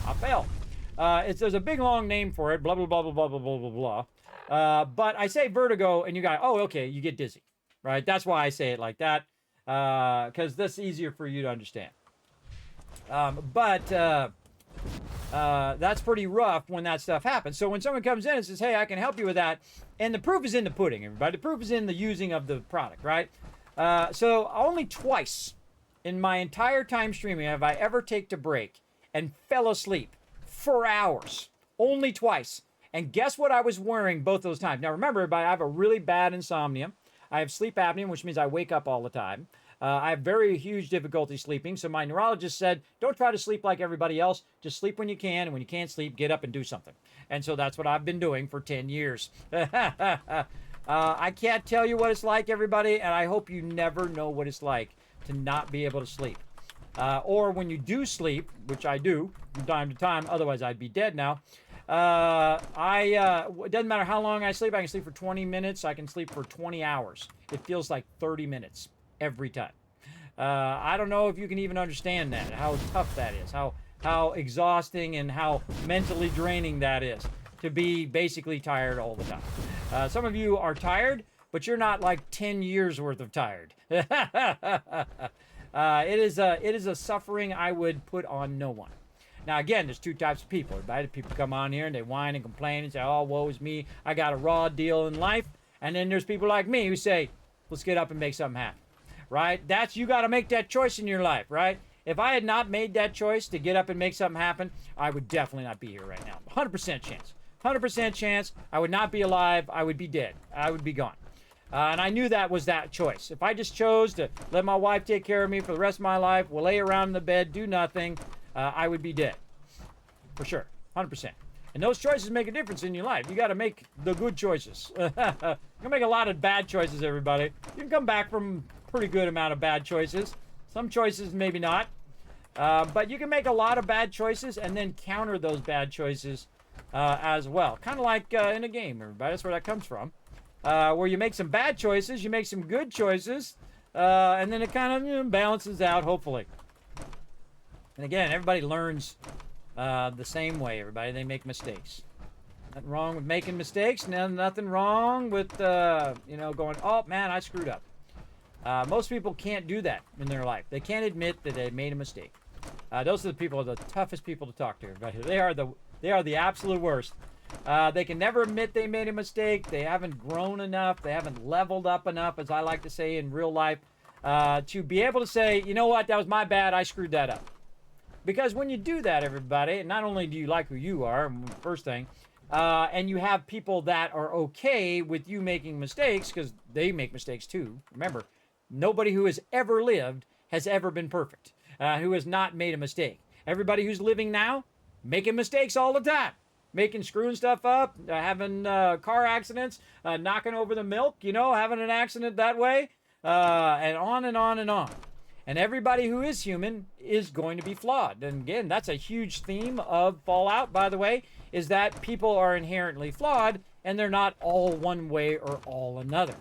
I fell. There's a big long name for it, blah, blah, blah, blah, blah, blah, blah, blah, blah. But I say vertigo, and you go, oh, okay, you get dizzy, right? That's why I say it like that, because that's easier for you to understand. That's pretty rough when that stuff happens. So when someone comes in and says, hey, I can help you with that, and the proof is in the pudding, everybody. The proof is in the using of the product, right? So only twice in my entire time streaming have I ever taken a break and fell asleep for hours. Only twice. And guess what I was wearing both those times? Now remember, everybody, I have a really bad insomnia. I have sleep apnea, which means I wake up all the time. I have very huge difficulty sleeping. So my neurologist said, don't try to sleep like everybody else. Just sleep when you can. And when you can't sleep, get up and do something. And so that's what I've been doing for 10 years. I can't tell you what it's like, everybody. And I hope you never know what it's like to not be able to sleep. Or when you do sleep, which I do from time to time, otherwise I'd be dead now. It doesn't matter how long I sleep. I can sleep for 20 minutes. I can sleep for 20 hours. It feels like 30 minutes every time. I don't know if you can even understand that, how tough that is, how exhausting and how mentally draining that is to be basically tired all the time. Some of you are tired, but you're not like 10 years worth of tired. It is a suffering I would put on no one. Now, again, there's two types of people. Right? People come on here and they whine and complain and say, oh, woe is me. I got a raw deal in life. And then there's people like me who say, let's get up and make something happen. Right? You got to make that choice in your life, right? If I had not made that choice to get up and make something happen, I would definitely not be here right now. 100% chance. 100% chance I would not be alive. I would be dead. I would be gone. And I knew that was that choice. If I just chose to let my wife take care of me for the rest of my life, we'll lay around in the bed, do nothing, I would be dead. For sure. 100%. And those choices make a difference in your life. You got to make the good choices. You can make a lot of bad choices, everybody. You can come back from a pretty good amount of bad choices. Some choices, maybe not. But you can make a lot of bad choices and then counter those bad choices as well. Kind of like in a game, everybody. That's where that comes from. where you make some bad choices, you make some good choices, and then it kind of balances out, hopefully. And again, everybody learns the same way. Everybody, they make mistakes. Nothing wrong with making mistakes. Nothing wrong with going, oh man, I screwed up. Most people can't do that in their life. They can't admit that they made a mistake. Those are the people, the toughest people to talk to. Everybody, they are the absolute worst. They can never admit they made a mistake. They haven't grown enough. They haven't leveled up enough, as I like to say in real life, to be able to say, you know what, that was my bad. I screwed that up. Because when you do that, everybody, not only do you like who you are, first thing, and you have people that are okay with you making mistakes, because they make mistakes too. Remember, nobody who has ever lived has ever been perfect, who has not made a mistake. Everybody who's living now, making mistakes all the time. Screwing stuff up, having car accidents, knocking over the milk, having an accident that way, and on and on and on. And everybody who is human is going to be flawed. And again, that's a huge theme of Fallout, by the way, is that people are inherently flawed and they're not all one way or all another.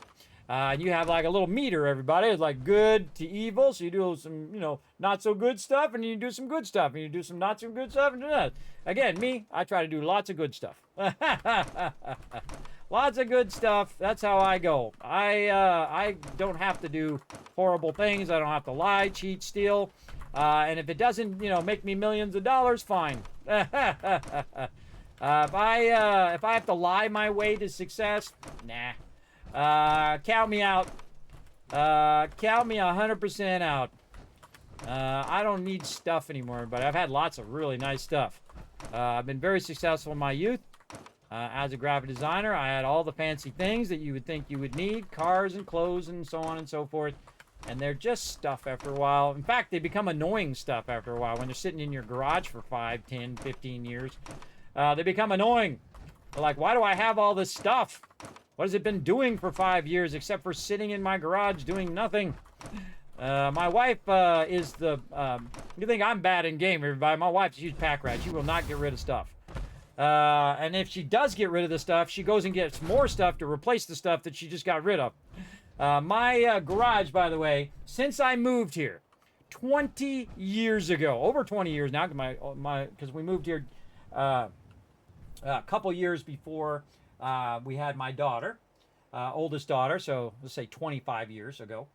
And you have like a little meter, everybody. It's like good to evil. So you do some, not so good stuff, and you do some good stuff, and you do some not so good stuff, and do that. Again, me, I try to do lots of good stuff. Lots of good stuff. That's how I go. I don't have to do horrible things. I don't have to lie, cheat, steal. And if it doesn't, make me millions of dollars, fine. If I have to lie my way to success, nah. Count me out. Count me 100% out. I don't need stuff anymore, but I've had lots of really nice stuff. I've been very successful in my youth. As a graphic designer, I had all the fancy things that you would think you would need, cars and clothes and so on and so forth. And they're just stuff after a while. In fact, they become annoying stuff after a while when they're sitting in your garage for 5, 10, 15 years. They become annoying. They're like, why do I have all this stuff? What has it been doing for 5 years except for sitting in my garage doing nothing? My wife is the... you think I'm bad in game, everybody. My wife's a huge pack rat. She will not get rid of stuff. And if she does get rid of the stuff, she goes and gets more stuff to replace the stuff that she just got rid of. My garage, by the way, since I moved here 20 years ago, over 20 years now, because we moved here a couple years before we had my daughter, oldest daughter, so let's say 25 years ago,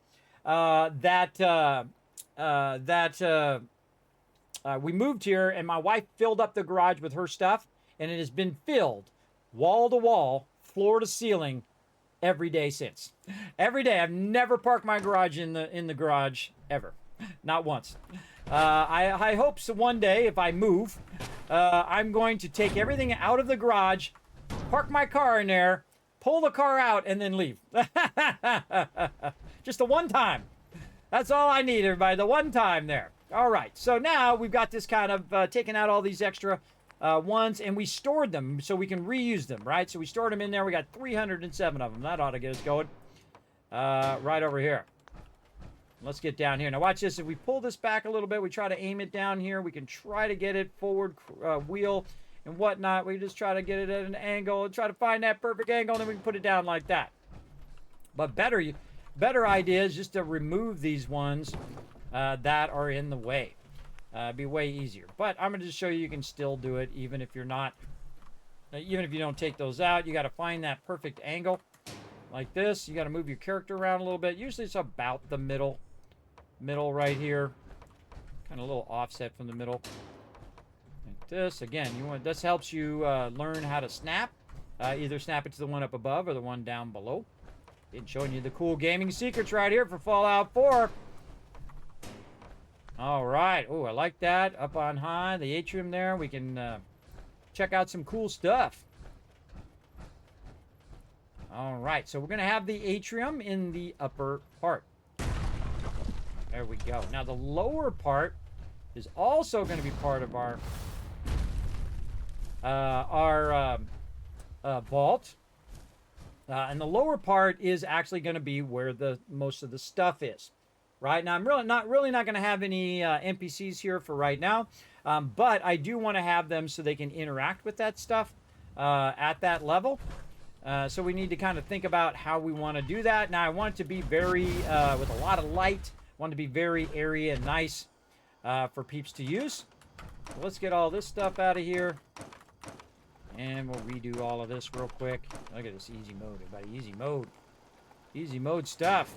we moved here and my wife filled up the garage with her stuff, and it has been filled wall to wall, floor to ceiling every day since. Every day. I've never parked my garage in the garage ever. Not once. I hope so one day, if I move, I'm going to take everything out of the garage, park my car in there, pull the car out, and then leave. Just the one time. That's all I need, everybody. The one time there. All right. So now we've got this kind of taken out all these extra ones, and we stored them so we can reuse them, right? So we stored them in there. We got 307 of them. That ought to get us going. Right over here. Let's get down here. Now watch this. If we pull this back a little bit, we try to aim it down here. We can try to get it forward wheel and whatnot. We just try to get it at an angle and try to find that perfect angle, and then we can put it down like that. But better idea is just to remove these ones that are in the way. Be way easier. But I'm going to just show you can still do it even if you're not, even if you don't take those out. You got to find that perfect angle like this. You got to move your character around a little bit. Usually it's about the middle right here. Kind of a little offset from the middle. Like this. Again, this helps you learn how to snap. Either snap it to the one up above or the one down below. It's showing you the cool gaming secrets right here for Fallout 4. All right. Oh, I like that. Up on high, the atrium there. We can check out some cool stuff. All right. So we're going to have the atrium in the upper part. There we go. Now the lower part is also going to be part of our vault. And the lower part is actually going to be where the most of the stuff is. Right now, I'm not going to have any NPCs here for right now, but I do want to have them so they can interact with that stuff at that level. So we need to kind of think about how we want to do that. Now I want it to be very, with a lot of light. I want it to be very airy and nice for peeps to use. So let's get all this stuff out of here. And we'll redo all of this real quick. Look at this easy mode, everybody. Easy mode. Easy mode stuff.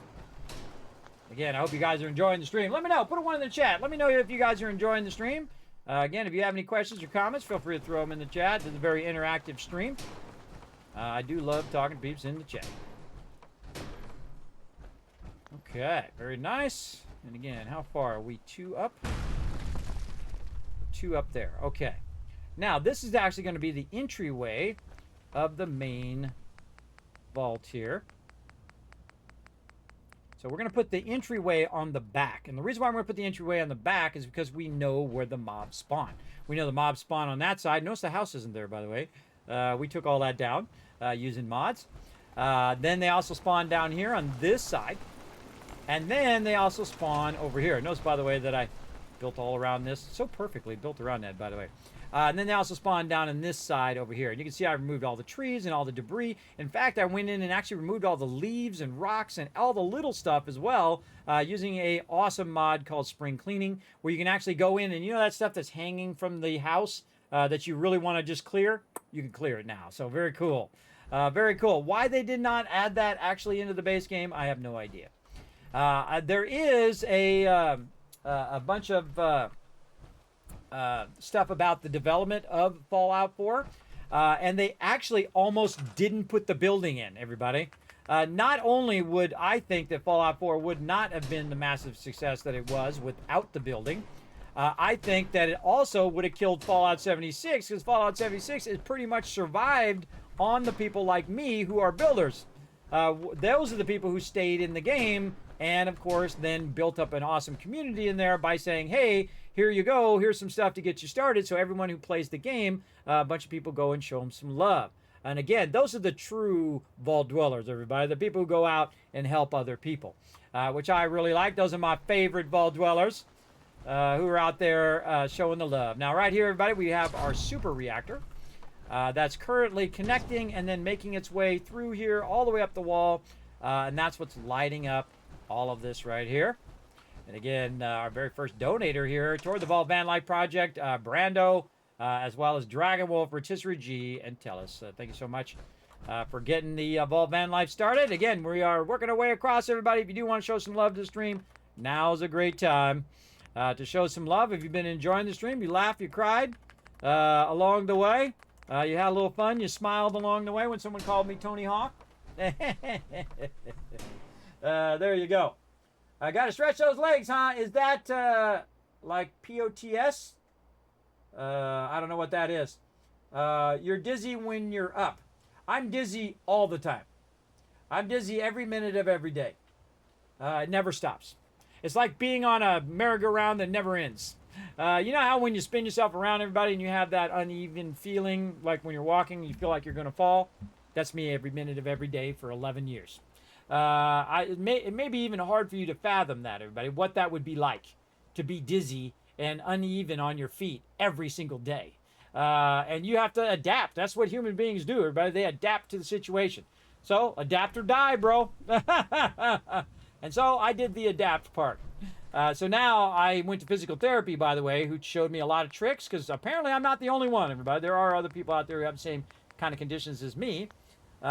Again, I hope you guys are enjoying the stream. Let me know. Put a 1 in the chat. Let me know if you guys are enjoying the stream. Again, if you have any questions or comments, feel free to throw them in the chat. This is a very interactive stream. I do love talking to peeps in the chat. Okay, very nice. And again, how far are we? 2 up? 2 up there. Okay. Now, this is actually going to be the entryway of the main vault here. So we're going to put the entryway on the back. And the reason why I'm going to put the entryway on the back is because we know where the mobs spawn. We know the mobs spawn on that side. Notice the house isn't there, by the way. We took all that down using mods. Then they also spawn down here on this side. And then they also spawn over here. Notice, by the way, that I built all around this. So perfectly built around that, by the way. And then they also spawn down on this side over here. And you can see I removed all the trees and all the debris. In fact, I went in and actually removed all the leaves and rocks and all the little stuff as well using a awesome mod called Spring Cleaning, where you can actually go in and, you know, that stuff that's hanging from the house that you really want to just clear? You can clear it now. So very cool. Very cool. Why they did not add that actually into the base game, I have no idea. There is a bunch of stuff about the development of Fallout 4, and they actually almost didn't put the building in, everybody. Not only would I think that Fallout 4 would not have been the massive success that it was without the building, I think that it also would have killed Fallout 76, because Fallout 76 is pretty much survived on the people like me who are builders. Those are the people who stayed in the game and, of course, then built up an awesome community in there by saying, hey, here you go, here's some stuff to get you started. So everyone who plays the game, a bunch of people go and show them some love. And again, those are the true vault dwellers, everybody, the people who go out and help other people, which I really like. Those are my favorite vault dwellers who are out there showing the love. Now, right here, everybody, we have our super reactor that's currently connecting and then making its way through here all the way up the wall. And that's what's lighting up all of this right here. And again, our very first donator here toward the Vault Van Life Project, Brando, as well as Dragon Wolf, Rotisserie G, and Tellus. Thank you so much for getting the Vault Van Life started. Again, we are working our way across, everybody. If you do want to show some love to the stream, now's a great time to show some love. If you've been enjoying the stream, you laughed, you cried along the way. You had a little fun. You smiled along the way when someone called me Tony Hawk. There you go. I got to stretch those legs, huh? Is that like POTS? I don't know what that is. You're dizzy when you're up. I'm dizzy all the time. I'm dizzy every minute of every day. It never stops. It's like being on a merry-go-round that never ends. You know how when you spin yourself around, everybody, and you have that uneven feeling, like when you're walking, you feel like you're going to fall? That's me every minute of every day for 11 years. It may be even hard for you to fathom that, everybody, what that would be like to be dizzy and uneven on your feet every single day. And you have to adapt. That's what human beings do, everybody. They adapt to the situation. So, adapt or die, bro. And so, I did the adapt part. So now, I went to physical therapy, by the way, who showed me a lot of tricks, because apparently I'm not the only one, everybody. There are other people out there who have the same kind of conditions as me. They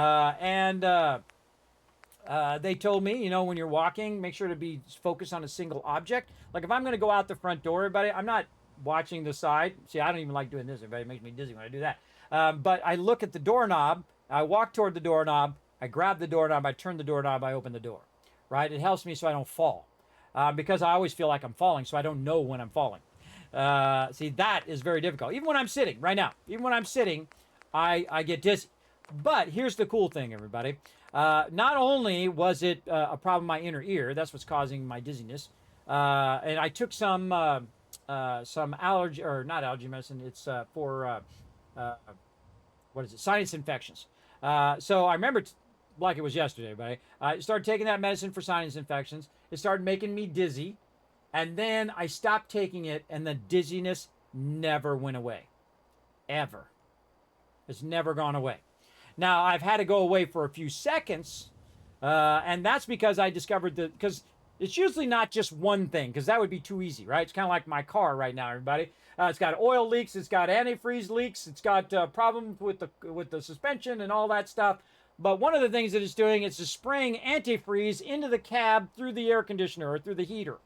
told me, you know, when you're walking, make sure to be focused on a single object. Like if I'm going to go out the front door, everybody, I'm not watching the side. See, I don't even like doing this. Everybody makes me dizzy when I do that. But I look at the doorknob. I walk toward the doorknob. I grab the doorknob. I turn the doorknob. I open the door. Right? It helps me so I don't fall. Because I always feel like I'm falling, so I don't know when I'm falling. See, that is very difficult. Even when I'm sitting, right now, even when I'm sitting, I get dizzy. But here's the cool thing, everybody. Not only was it a problem in my inner ear, that's what's causing my dizziness, and I took some allergy, or not allergy medicine, it's for, what is it, sinus infections. So I remember, like it was yesterday, but I started taking that medicine for sinus infections. It started making me dizzy, and then I stopped taking it, and the dizziness never went away. Ever. It's never gone away. Now, I've had to go away for a few seconds, and that's because I discovered that, because it's usually not just one thing, because that would be too easy, right? It's kind of like my car right now, everybody. It's got oil leaks, it's got antifreeze leaks, it's got problems with the suspension and all that stuff. But one of the things that it's doing is it's spraying antifreeze into the cab through the air conditioner or through the heater.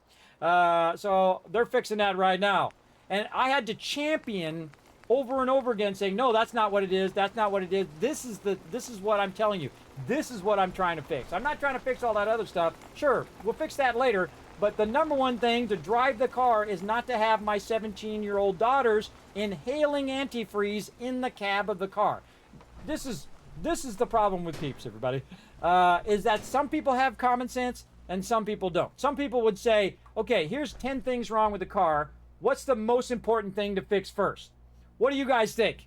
So they're fixing that right now. And I had to champion over and over again saying, no, that's not what it is. That's not what it is. This is what I'm telling you. This is what I'm trying to fix. I'm not trying to fix all that other stuff. Sure, we'll fix that later. But the number one thing to drive the car is not to have my 17-year-old daughters inhaling antifreeze in the cab of the car. This is the problem with peeps, everybody, is that some people have common sense and some people don't. Some people would say, okay, here's 10 things wrong with the car. What's the most important thing to fix first? What do you guys think?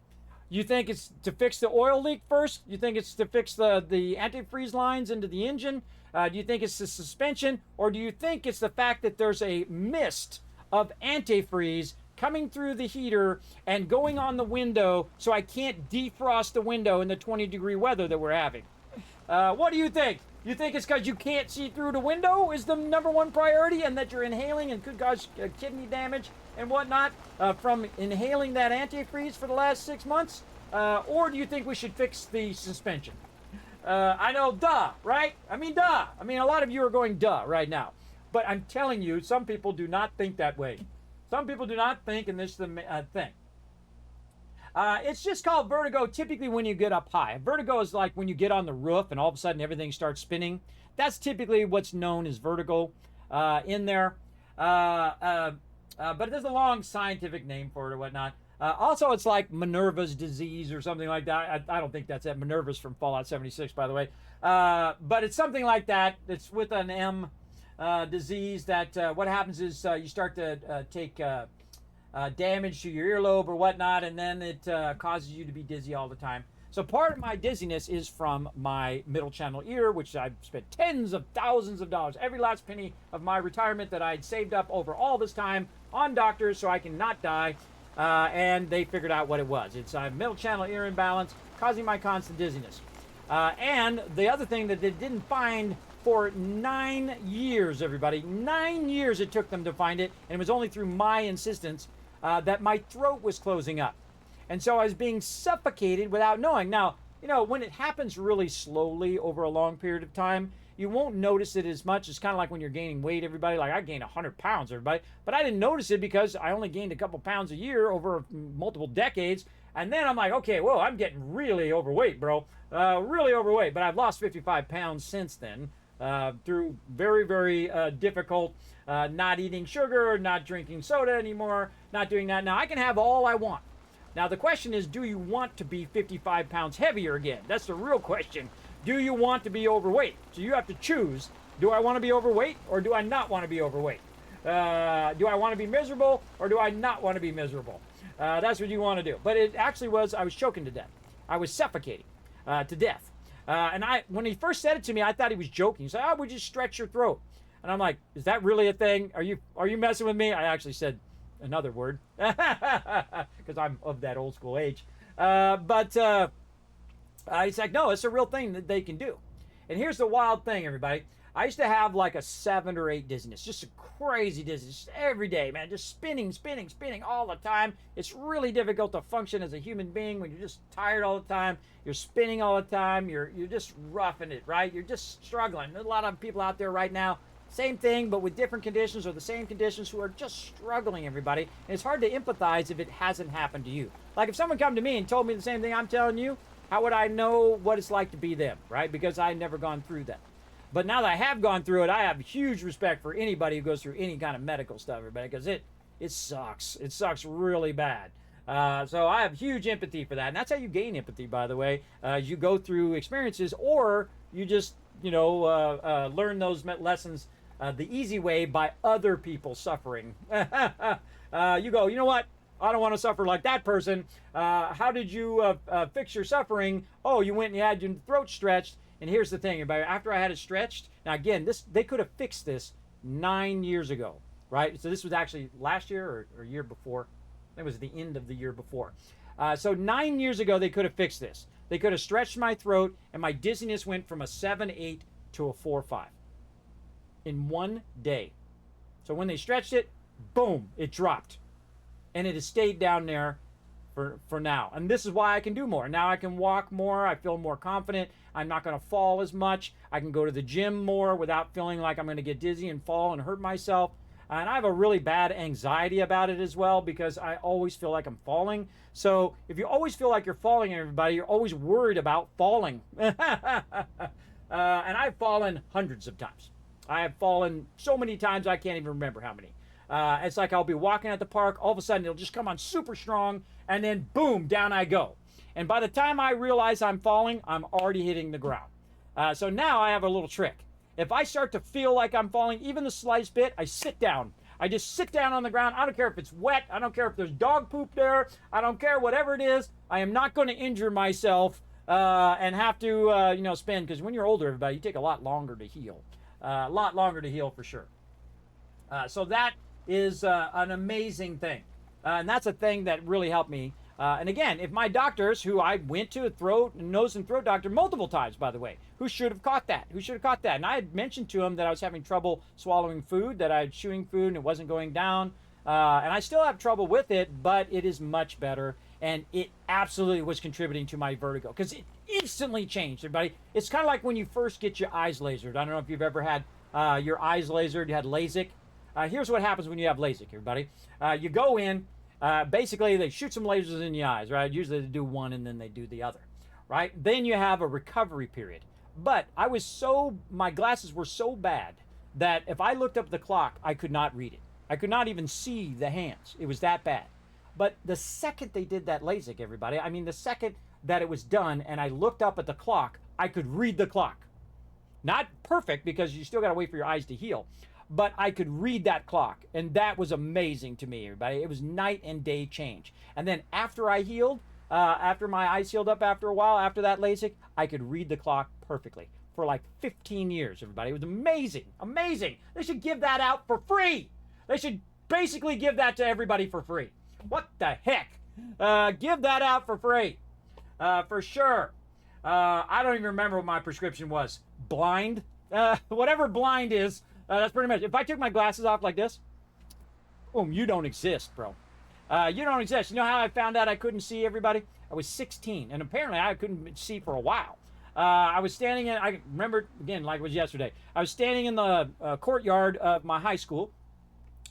You think it's to fix the oil leak first? You think it's to fix the antifreeze lines into the engine? Do you think it's the suspension? Or do you think it's the fact that there's a mist of antifreeze coming through the heater and going on the window so I can't defrost the window in the 20-degree weather that we're having? What do you think? You think it's because you can't see through the window is the number one priority, and that you're inhaling and could cause kidney damage and whatnot from inhaling that antifreeze for the last 6 months? Or do you think we should fix the suspension? I know, duh, right? I mean, duh. I mean, a lot of you are going duh right now. But I'm telling you, some people do not think that way. Some people do not think, and this is the thing. It's just called vertigo typically when you get up high. Vertigo is like when you get on the roof and all of a sudden everything starts spinning. That's typically what's known as vertigo in there. But there's a long scientific name for it or whatnot. Also, it's like Minerva's disease or something like that. I don't think that's it. Minerva's from Fallout 76, by the way. But it's something like that. It's with an M disease that what happens is you start to take damage to your earlobe or whatnot, and then it causes you to be dizzy all the time. So part of my dizziness is from my middle channel ear, which I've spent tens of thousands of dollars, every last penny of my retirement that I'd saved up over all this time on doctors so I can not die. And they figured out what it was. It's a middle channel ear imbalance causing my constant dizziness. And the other thing that they didn't find for 9 years, everybody, 9 years it took them to find it, and it was only through my insistence that my throat was closing up. And so I was being suffocated without knowing. Now, you know, when it happens really slowly over a long period of time, you won't notice it as much. It's kind of like when you're gaining weight, everybody. Like I gained 100 pounds, everybody. But I didn't notice it because I only gained a couple pounds a year over multiple decades. And then I'm like, okay, whoa, I'm getting really overweight, bro. Really overweight. But I've lost 55 pounds since then through very, very difficult not eating sugar, not drinking soda anymore, not doing that. Now, I can have all I want. Now, the question is, do you want to be 55 pounds heavier again? That's the real question. Do you want to be overweight? So you have to choose, do I want to be overweight or do I not want to be overweight? Do I want to be miserable or do I not want to be miserable? That's what you want to do. But it actually was, I was choking to death. I was suffocating to death. And when he first said it to me, I thought he was joking. He said, oh, we just stretch your throat. And I'm like, is that really a thing? Are you messing with me? I actually said another word because I'm of that old school age. But he's like, no, it's a real thing that they can do. And here's the wild thing, everybody. I used to have like a 7 or 8 dizziness, just a crazy dizziness just every day, man, just spinning all the time. It's really difficult to function as a human being when you're just tired all the time. You're spinning all the time. You're just roughing it, right? You're just struggling. There's a lot of people out there right now, same thing, but with different conditions or the same conditions, who are just struggling, everybody. And it's hard to empathize if it hasn't happened to you. Like if someone come to me and told me the same thing I'm telling you, how would I know what it's like to be them, right? Because I've never gone through that. But now that I have gone through it, I have huge respect for anybody who goes through any kind of medical stuff, everybody, because it sucks. It sucks really bad. So I have huge empathy for that. And that's how you gain empathy, by the way. You go through experiences, or you just, learn those lessons the easy way by other people suffering. You go, you know what? I don't want to suffer like that person. How did you fix your suffering? Oh, you went and you had your throat stretched. And here's the thing, everybody. After I had it stretched, now again, they could have fixed this 9 years ago, right? So this was actually last year or year before. It was the end of the year before. So 9 years ago, they could have fixed this. They could have stretched my throat, and my dizziness went from a 7-8 to a 4-5 in one day. So when they stretched it, boom, it dropped. And it has stayed down there for now. And this is why I can do more. Now I can walk more. I feel more confident. I'm not going to fall as much. I can go to the gym more without feeling like I'm going to get dizzy and fall and hurt myself. And I have a really bad anxiety about it as well because I always feel like I'm falling. So if you always feel like you're falling, everybody, you're always worried about falling. And I've fallen hundreds of times. I have fallen so many times I can't even remember how many. It's like I'll be walking at the park, all of a sudden it'll just come on super strong, and then boom, down I go. And by the time I realize I'm falling, I'm already hitting the ground. So now I have a little trick. If I start to feel like I'm falling, even the slightest bit, I sit down. I just sit down on the ground. I don't care if it's wet. I don't care if there's dog poop there. I don't care, whatever it is. I am not going to injure myself and have to, spend. Because when you're older, everybody, you take a lot longer to heal. A lot longer to heal for sure. So that is an amazing thing. And that's a thing that really helped me. And again, if my doctors, who I went to a nose and throat doctor multiple times, by the way, who should have caught that? And I had mentioned to him that I was having trouble swallowing food, that I was chewing food and it wasn't going down. And I still have trouble with it, but it is much better. And it absolutely was contributing to my vertigo because it instantly changed, everybody. It's kind of like when you first get your eyes lasered. I don't know if you've ever had your eyes lasered, you had LASIK. Here's what happens when you have LASIK, everybody. You go in. Basically, they shoot some lasers in the eyes, right? Usually they do one and then they do the other, right? Then you have a recovery period. But my glasses were so bad that if I looked up the clock, I could not read it. I could not even see the hands. It was that bad. But the second they did that LASIK, everybody, I mean, the second that it was done and I looked up at the clock, I could read the clock. Not perfect because you still got to wait for your eyes to heal. But I could read that clock, and that was amazing to me, everybody. It was night and day change. And then after I healed, after my eyes healed up after a while, after that LASIK, I could read the clock perfectly for like 15 years, everybody. It was amazing, amazing. They should give that out for free. They should basically give that to everybody for free. What the heck? Give that out for free, for sure. I don't even remember what my prescription was. Blind? Whatever blind is. That's pretty much. If I took my glasses off like this, boom, you don't exist, bro. You don't exist. You know how I found out I couldn't see, everybody? I was 16, and apparently I couldn't see for a while. I was standing in, I remember, again, like it was yesterday, I was standing in the courtyard of my high school.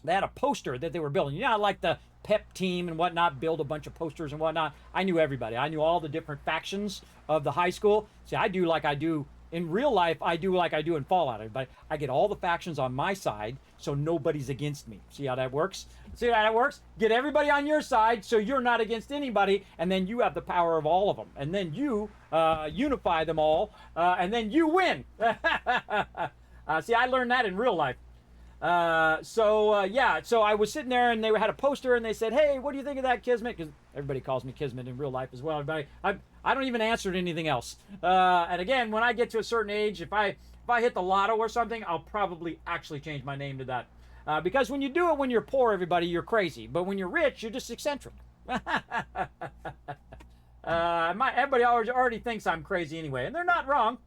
They had a poster that they were building. You know, like the pep team and whatnot, build a bunch of posters and whatnot. I knew everybody. I knew all the different factions of the high school. See, I do like I do in real life. I do like I do in Fallout, everybody. I get all the factions on my side, so nobody's against me. See how that works? See how that works? Get everybody on your side, so you're not against anybody, and then you have the power of all of them. And then you unify them all, and then you win. See, I learned that in real life. So I was sitting there and they had a poster and they said, "Hey, what do you think of that, Kismet?" Because everybody calls me Kismet in real life as well. Everybody, I don't even answer to anything else. And again, when I get to a certain age, if I hit the lotto or something, I'll probably actually change my name to that. Because when you do it when you're poor, everybody, you're crazy. But when you're rich, you're just eccentric. Everybody already thinks I'm crazy anyway, and they're not wrong.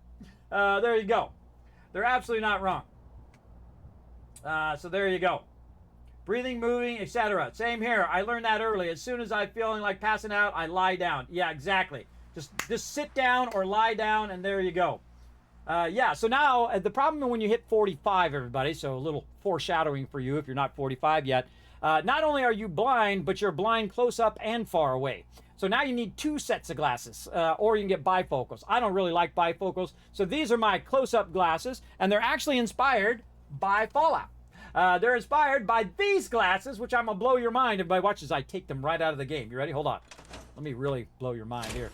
There you go. They're absolutely not wrong. So there you go. Breathing, moving, etc. Same here. I learned that early. As soon as I'm feeling like passing out, I lie down. Yeah, exactly. Just sit down or lie down, and there you go. So now the problem when you hit 45, everybody, so a little foreshadowing for you if you're not 45 yet, not only are you blind, but you're blind close up and far away. So now you need 2 sets of glasses, or you can get bifocals. I don't really like bifocals, so these are my close-up glasses, and they're actually inspired by Fallout. They're inspired by these glasses, which I'm going to blow your mind. Everybody watch as I take them right out of the game. You ready? Hold on. Let me really blow your mind here.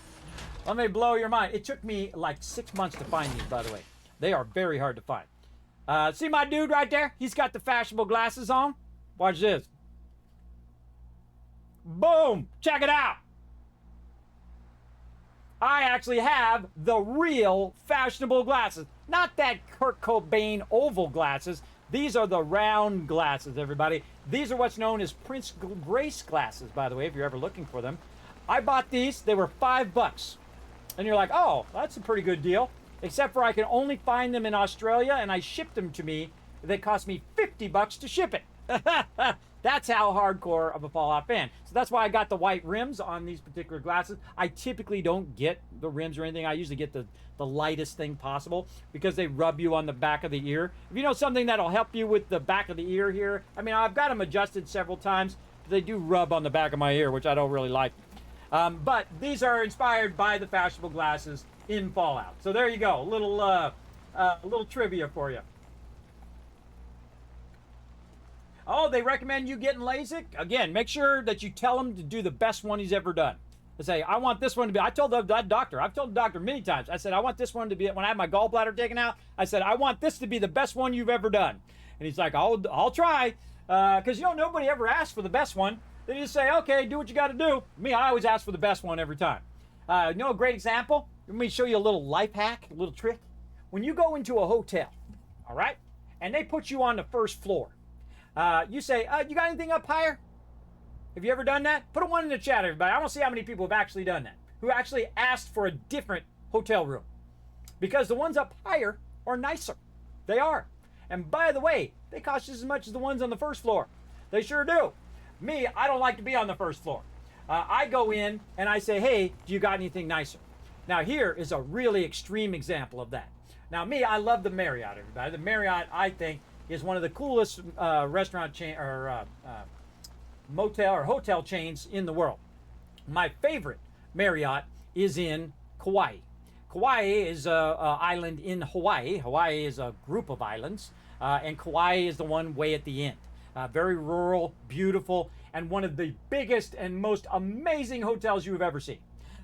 Let me blow your mind. It took me like 6 months to find these, by the way. They are very hard to find. See my dude right there? He's got the fashionable glasses on. Watch this. Boom! Check it out! I actually have the real fashionable glasses. Not that Kurt Cobain oval glasses. These are the round glasses, everybody. These are what's known as Prince Grace glasses, by the way, if you're ever looking for them. I bought these. They were $5. And you're like, oh, that's a pretty good deal. Except for I can only find them in Australia, and I shipped them to me. They cost me $50 to ship it. That's how hardcore of a Fallout fan. So that's why I got the white rims on these particular glasses. I typically don't get the rims or anything. I usually get the lightest thing possible because they rub you on the back of the ear. If you know something that'll help you with the back of the ear here, I mean, I've got them adjusted several times. They do rub on the back of my ear, which I don't really like. But these are inspired by the fashionable glasses in Fallout. So there you go, a little trivia for you. Oh, they recommend you getting LASIK? Again, make sure that you tell him to do the best one he's ever done. They say, I want this one to be, I told that doctor, I've told the doctor many times, I said, I want this one to be, when I had my gallbladder taken out, I said, I want this to be the best one you've ever done. And he's like, I'll try. Because, nobody ever asks for the best one. They just say, okay, do what you got to do. Me, I always ask for the best one every time. A great example? Let me show you a little life hack, a little trick. When you go into a hotel, all right, and they put you on the first floor, you say, you got anything up higher? Have you ever done that? Put a 1 in the chat, everybody. I want to see how many people have actually done that, who actually asked for a different hotel room. Because the ones up higher are nicer. They are. And by the way, they cost just as much as the ones on the first floor. They sure do. Me, I don't like to be on the first floor. I go in and I say, hey, do you got anything nicer? Now here is a really extreme example of that. Now me, I love the Marriott, everybody. The Marriott, I think, is one of the coolest restaurant chain or motel or hotel chains in the world. My favorite Marriott is in Kauai. Kauai is an island in Hawaii. Hawaii is a group of islands, and Kauai is the one way at the end. Very rural, beautiful, and one of the biggest and most amazing hotels you have ever seen.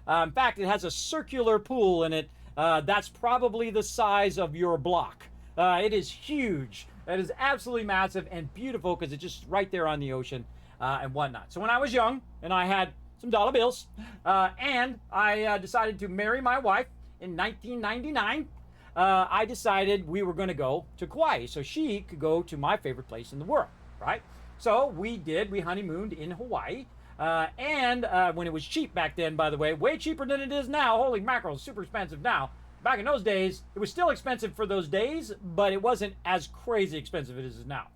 In fact, it has a circular pool in it that's probably the size of your block. It is huge. It is absolutely massive and beautiful because it's just right there on the ocean and whatnot. So when I was young and I had some dollar bills and I decided to marry my wife in 1999, I decided we were going to go to Kauai so she could go to my favorite place in the world, right? So we honeymooned in Hawaii. And when it was cheap back then, by the way, way cheaper than it is now. Holy mackerel, super expensive now. Back in those days, it was still expensive for those days, but it wasn't as crazy expensive as it is now.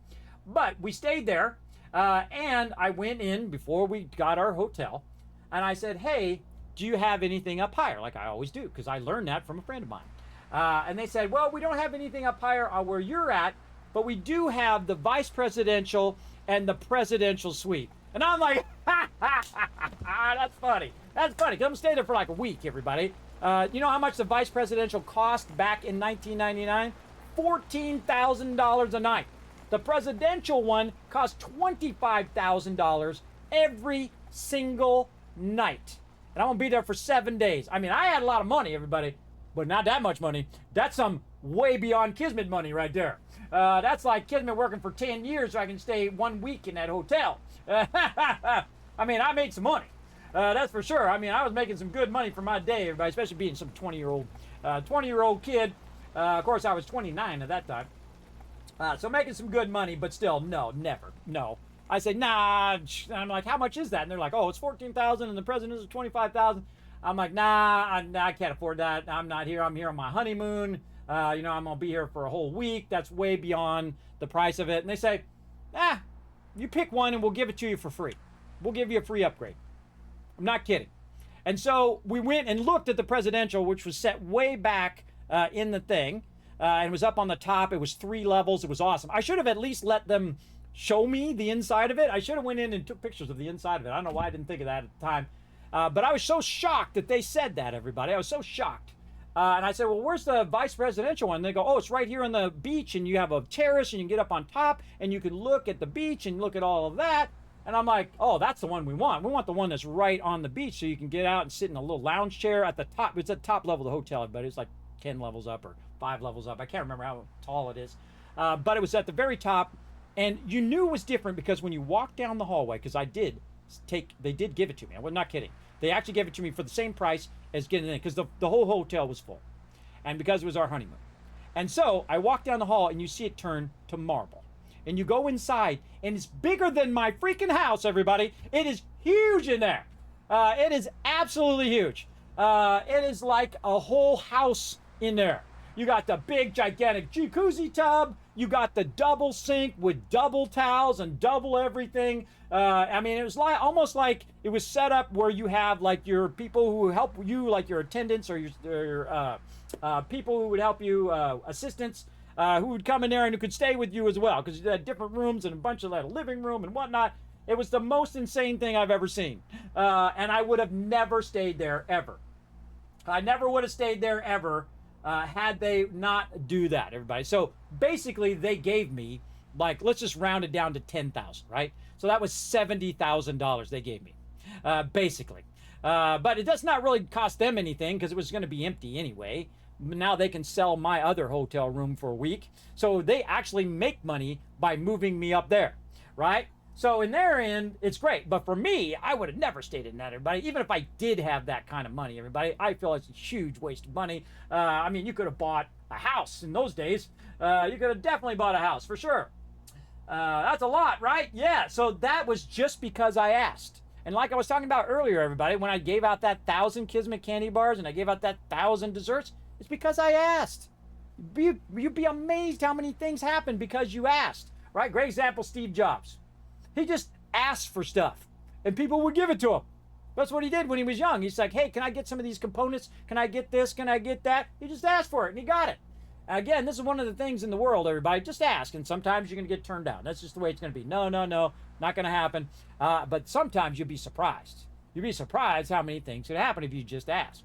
But we stayed there, and I went in before we got our hotel, and I said, hey, do you have anything up higher? Like I always do, because I learned that from a friend of mine. And they said, well, we don't have anything up higher where you're at, but we do have the vice presidential and the presidential suite. And I'm like, that's funny. That's funny, because I'm staying there for like a week, everybody. You know how much the vice presidential cost back in 1999? $14,000 a night. The presidential one cost $25,000 every single night. And I'm going to be there for 7 days. I mean, I had a lot of money, everybody, but not that much money. That's some way beyond Kismet money right there. That's like Kismet working for 10 years so I can stay 1 week in that hotel. I mean, I made some money. That's for sure. I mean, I was making some good money for my day, everybody, especially being some 20-year-old kid. Of course, I was 29 at that time. So making some good money, but still, no, never, no. I said, nah. And I'm like, how much is that? And they're like, oh, it's $14,000 and the president's is $25,000. I'm like, nah, I can't afford that. I'm not here. I'm here on my honeymoon. I'm going to be here for a whole week. That's way beyond the price of it. And they say, you pick one and we'll give it to you for free. We'll give you a free upgrade. I'm not kidding. And so we went and looked at the presidential, which was set way back in the thing. And was up on the top. It was 3 levels. It was awesome. I should have at least let them show me the inside of it. I should have went in and took pictures of the inside of it. I don't know why I didn't think of that at the time. But I was so shocked that they said that, everybody. I was so shocked. And I said, well, where's the vice presidential one? And they go, oh, it's right here on the beach. And you have a terrace and you can get up on top and you can look at the beach and look at all of that. And I'm like, oh, that's the one we want. We want the one that's right on the beach so you can get out and sit in a little lounge chair at the top. It's at the top level of the hotel, but it's like 10 levels up or 5 levels up. I can't remember how tall it is. But it was at the very top. And you knew it was different because when you walked down the hallway, because they did give it to me. I'm not kidding. They actually gave it to me for the same price as getting it in because the whole hotel was full. And because it was our honeymoon. And so I walked down the hall and you see it turn to marble. And you go inside and it's bigger than my freaking house, everybody. It is huge in there. It is absolutely huge. It is like a whole house in there. You got the big, gigantic jacuzzi tub. You got the double sink with double towels and double everything. I mean, it was like almost like it was set up where you have like your people who help you, like your attendants or your people who would help you, assistants, who would come in there and who could stay with you as well, because you had different rooms and a bunch of that living room and whatnot. It was the most insane thing I've ever seen, and I would have never stayed there ever. I never would have stayed there ever had they not do that, everybody. So basically, they gave me, like, let's just round it down to 10,000, right? So that was $70,000 they gave me, basically. But it does not really cost them anything because it was going to be empty anyway. Now they can sell my other hotel room for a week. So they actually make money by moving me up there, right? So in their end, it's great. But for me, I would have never stayed in that, everybody. Even if I did have that kind of money, everybody, I feel it's a huge waste of money. I mean, you could have bought a house in those days. You could have definitely bought a house, for sure. That's a lot, right? Yeah, so that was just because I asked. And like I was talking about earlier, everybody, when I gave out that 1,000 Kismet candy bars and I gave out that 1,000 desserts, it's because I asked. You'd be amazed how many things happen because you asked, right? Great example, Steve Jobs. He just asked for stuff, and people would give it to him. That's what he did when he was young. He's like, hey, can I get some of these components? Can I get this? Can I get that? He just asked for it, and he got it. Again, this is one of the things in the world, everybody. Just ask, and sometimes you're going to get turned down. That's just the way it's going to be. No, not going to happen. But sometimes you'll be surprised. You'll be surprised how many things could happen if you just ask.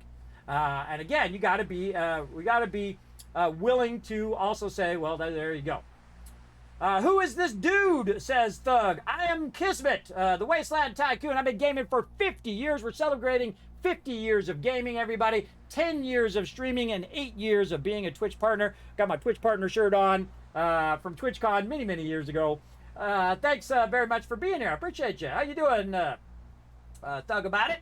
And again, we got to be willing to also say, well, there you go. Who is this dude, says Thug. I am Kismet, the Wasteland Tycoon. I've been gaming for 50 years. We're celebrating 50 years of gaming, everybody. 10 years of streaming and 8 years of being a Twitch partner. Got my Twitch partner shirt on from TwitchCon many, many years ago. Thanks very much for being here. I appreciate you. How you doing, Thug, about it?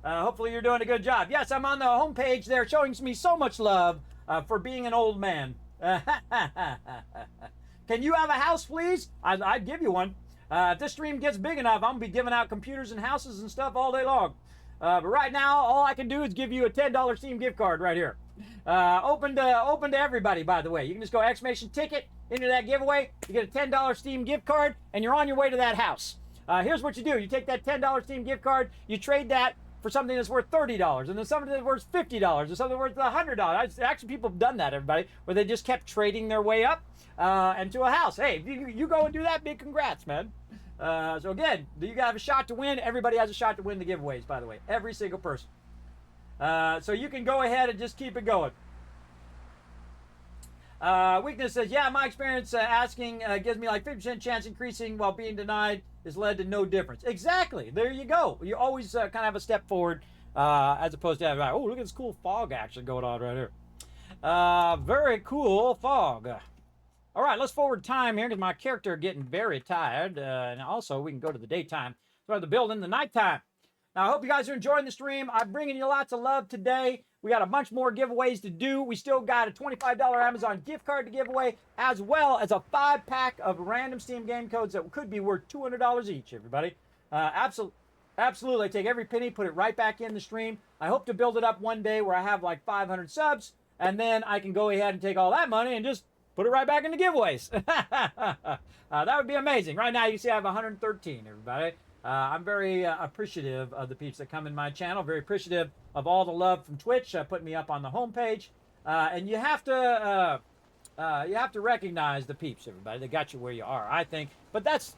Hopefully you're doing a good job. Yes, I'm on the homepage there showing me so much love for being an old man. Can you have a house, please? I'd give you one. If this stream gets big enough, I'm going to be giving out computers and houses and stuff all day long. But right now, all I can do is give you a $10 Steam gift card right here. Open to everybody, by the way. You can just go exclamation ticket into that giveaway. You get a $10 Steam gift card, and you're on your way to that house. Here's what you do. You take that $10 Steam gift card, you trade that for something that's worth $30, and then something that's worth $50, and something worth $100. Actually, people have done that, everybody, where they just kept trading their way up and to a house. Hey, if you go and do that, big congrats, man. So again, you have a shot to win. Everybody has a shot to win the giveaways, by the way. Every single person. So you can go ahead and just keep it going. Weakness says, yeah, my experience asking gives me like 50% chance increasing while being denied has led to no difference. Exactly. There you go. You always kind of have a step forward as opposed to having, oh, look at this cool fog action going on right here. Very cool fog. All right, let's forward time here because my character getting very tired. And also, we can go to the daytime. Go to the building the nighttime. Now, I hope you guys are enjoying the stream. I'm bringing you lots of love today. We got a bunch more giveaways to do. We still got a $25 Amazon gift card to give away, as well as a 5-pack of random Steam game codes that could be worth $200 each, everybody. Absolutely. I take every penny, put it right back in the stream. I hope to build it up one day where I have like 500 subs, and then I can go ahead and take all that money and just put it right back in the giveaways. That would be amazing. Right now, you see I have 113, everybody. I'm very appreciative of the peeps that come in my channel. Very appreciative of all the love from Twitch, putting me up on the homepage. And you have to recognize the peeps, everybody. They got you where you are, I think. But that's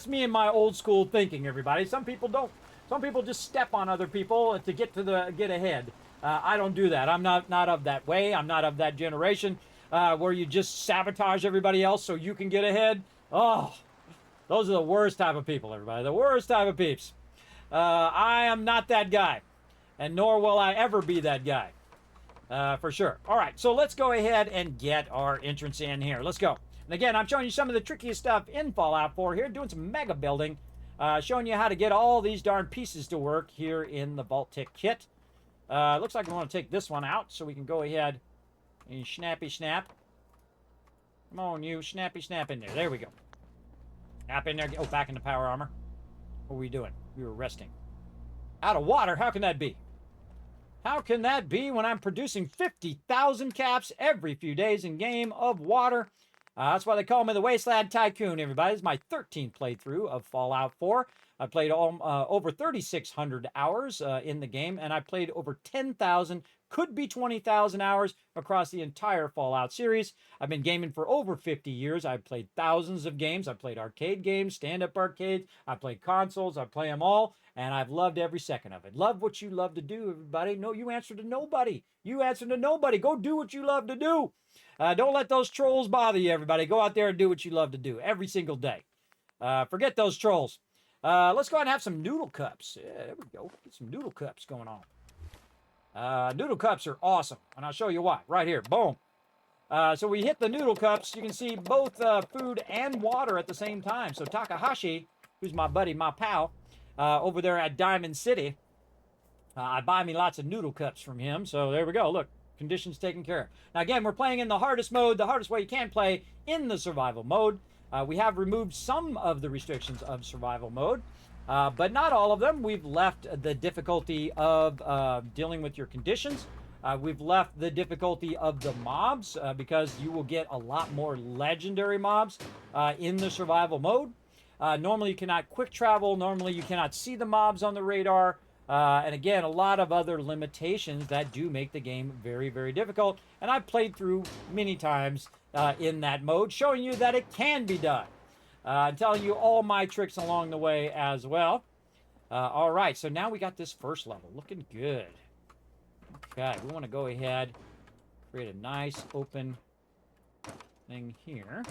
me and my old school thinking, everybody. Some people don't. Some people just step on other people to get ahead. I don't do that. I'm not of that way. I'm not of that generation where you just sabotage everybody else so you can get ahead. Oh. Those are the worst type of people, everybody. The worst type of peeps. I am not that guy. And nor will I ever be that guy. For sure. All right, so let's go ahead and get our entrance in here. Let's go. And again, I'm showing you some of the trickiest stuff in Fallout 4 here. Doing some mega building. Showing you how to get all these darn pieces to work here in the Vault Tick kit. Looks like we want to take this one out so we can go ahead and snappy snap. Come on, you. Snappy snap in there. There we go. Snap in there. Oh, back into power armor. What were we doing? We were resting. Out of water? How can that be? How can that be when I'm producing 50,000 caps every few days in Game of Water? That's why they call me the Wasteland Tycoon, everybody. This is my 13th playthrough of Fallout 4. I played over 3,600 hours in the game, and I played over 10,000, could be 20,000 hours across the entire Fallout series. I've been gaming for over 50 years. I've played thousands of games. I've played arcade games, stand-up arcades. I've played consoles. I play them all, and I've loved every second of it. Love what you love to do, everybody. No, you answer to nobody. You answer to nobody. Go do what you love to do. Don't let those trolls bother you, everybody. Go out there and do what you love to do every single day. Forget those trolls. Let's go ahead and have some noodle cups. Yeah, there we go. Get some noodle cups going on. Noodle cups are awesome, and I'll show you why. Right here. Boom. So we hit the noodle cups. You can see both food and water at the same time. So Takahashi, who's my buddy, my pal, over there at Diamond City, I buy me lots of noodle cups from him. So there we go. Look. Conditions taken care of. Now again, we're playing in the hardest mode, the hardest way you can play in the survival mode. We have removed some of the restrictions of survival mode, but not all of them. We've left the difficulty of dealing with your conditions. We've left the difficulty of the mobs because you will get a lot more legendary mobs in the survival mode. Normally you cannot quick travel. Normally you cannot see the mobs on the radar. And again, a lot of other limitations that do make the game very, very difficult. And I've played through many times in that mode, showing you that it can be done. Telling you all my tricks along the way as well. All right, so now we got this first level. Looking good. Okay, we want to go ahead, create a nice open thing here.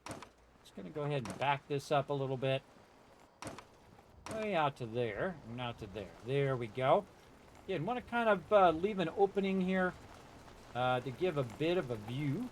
Just going to go ahead and back this up a little bit. Way out to there, and out to there. There we go. Again, want to kind of leave an opening here to give a bit of a view.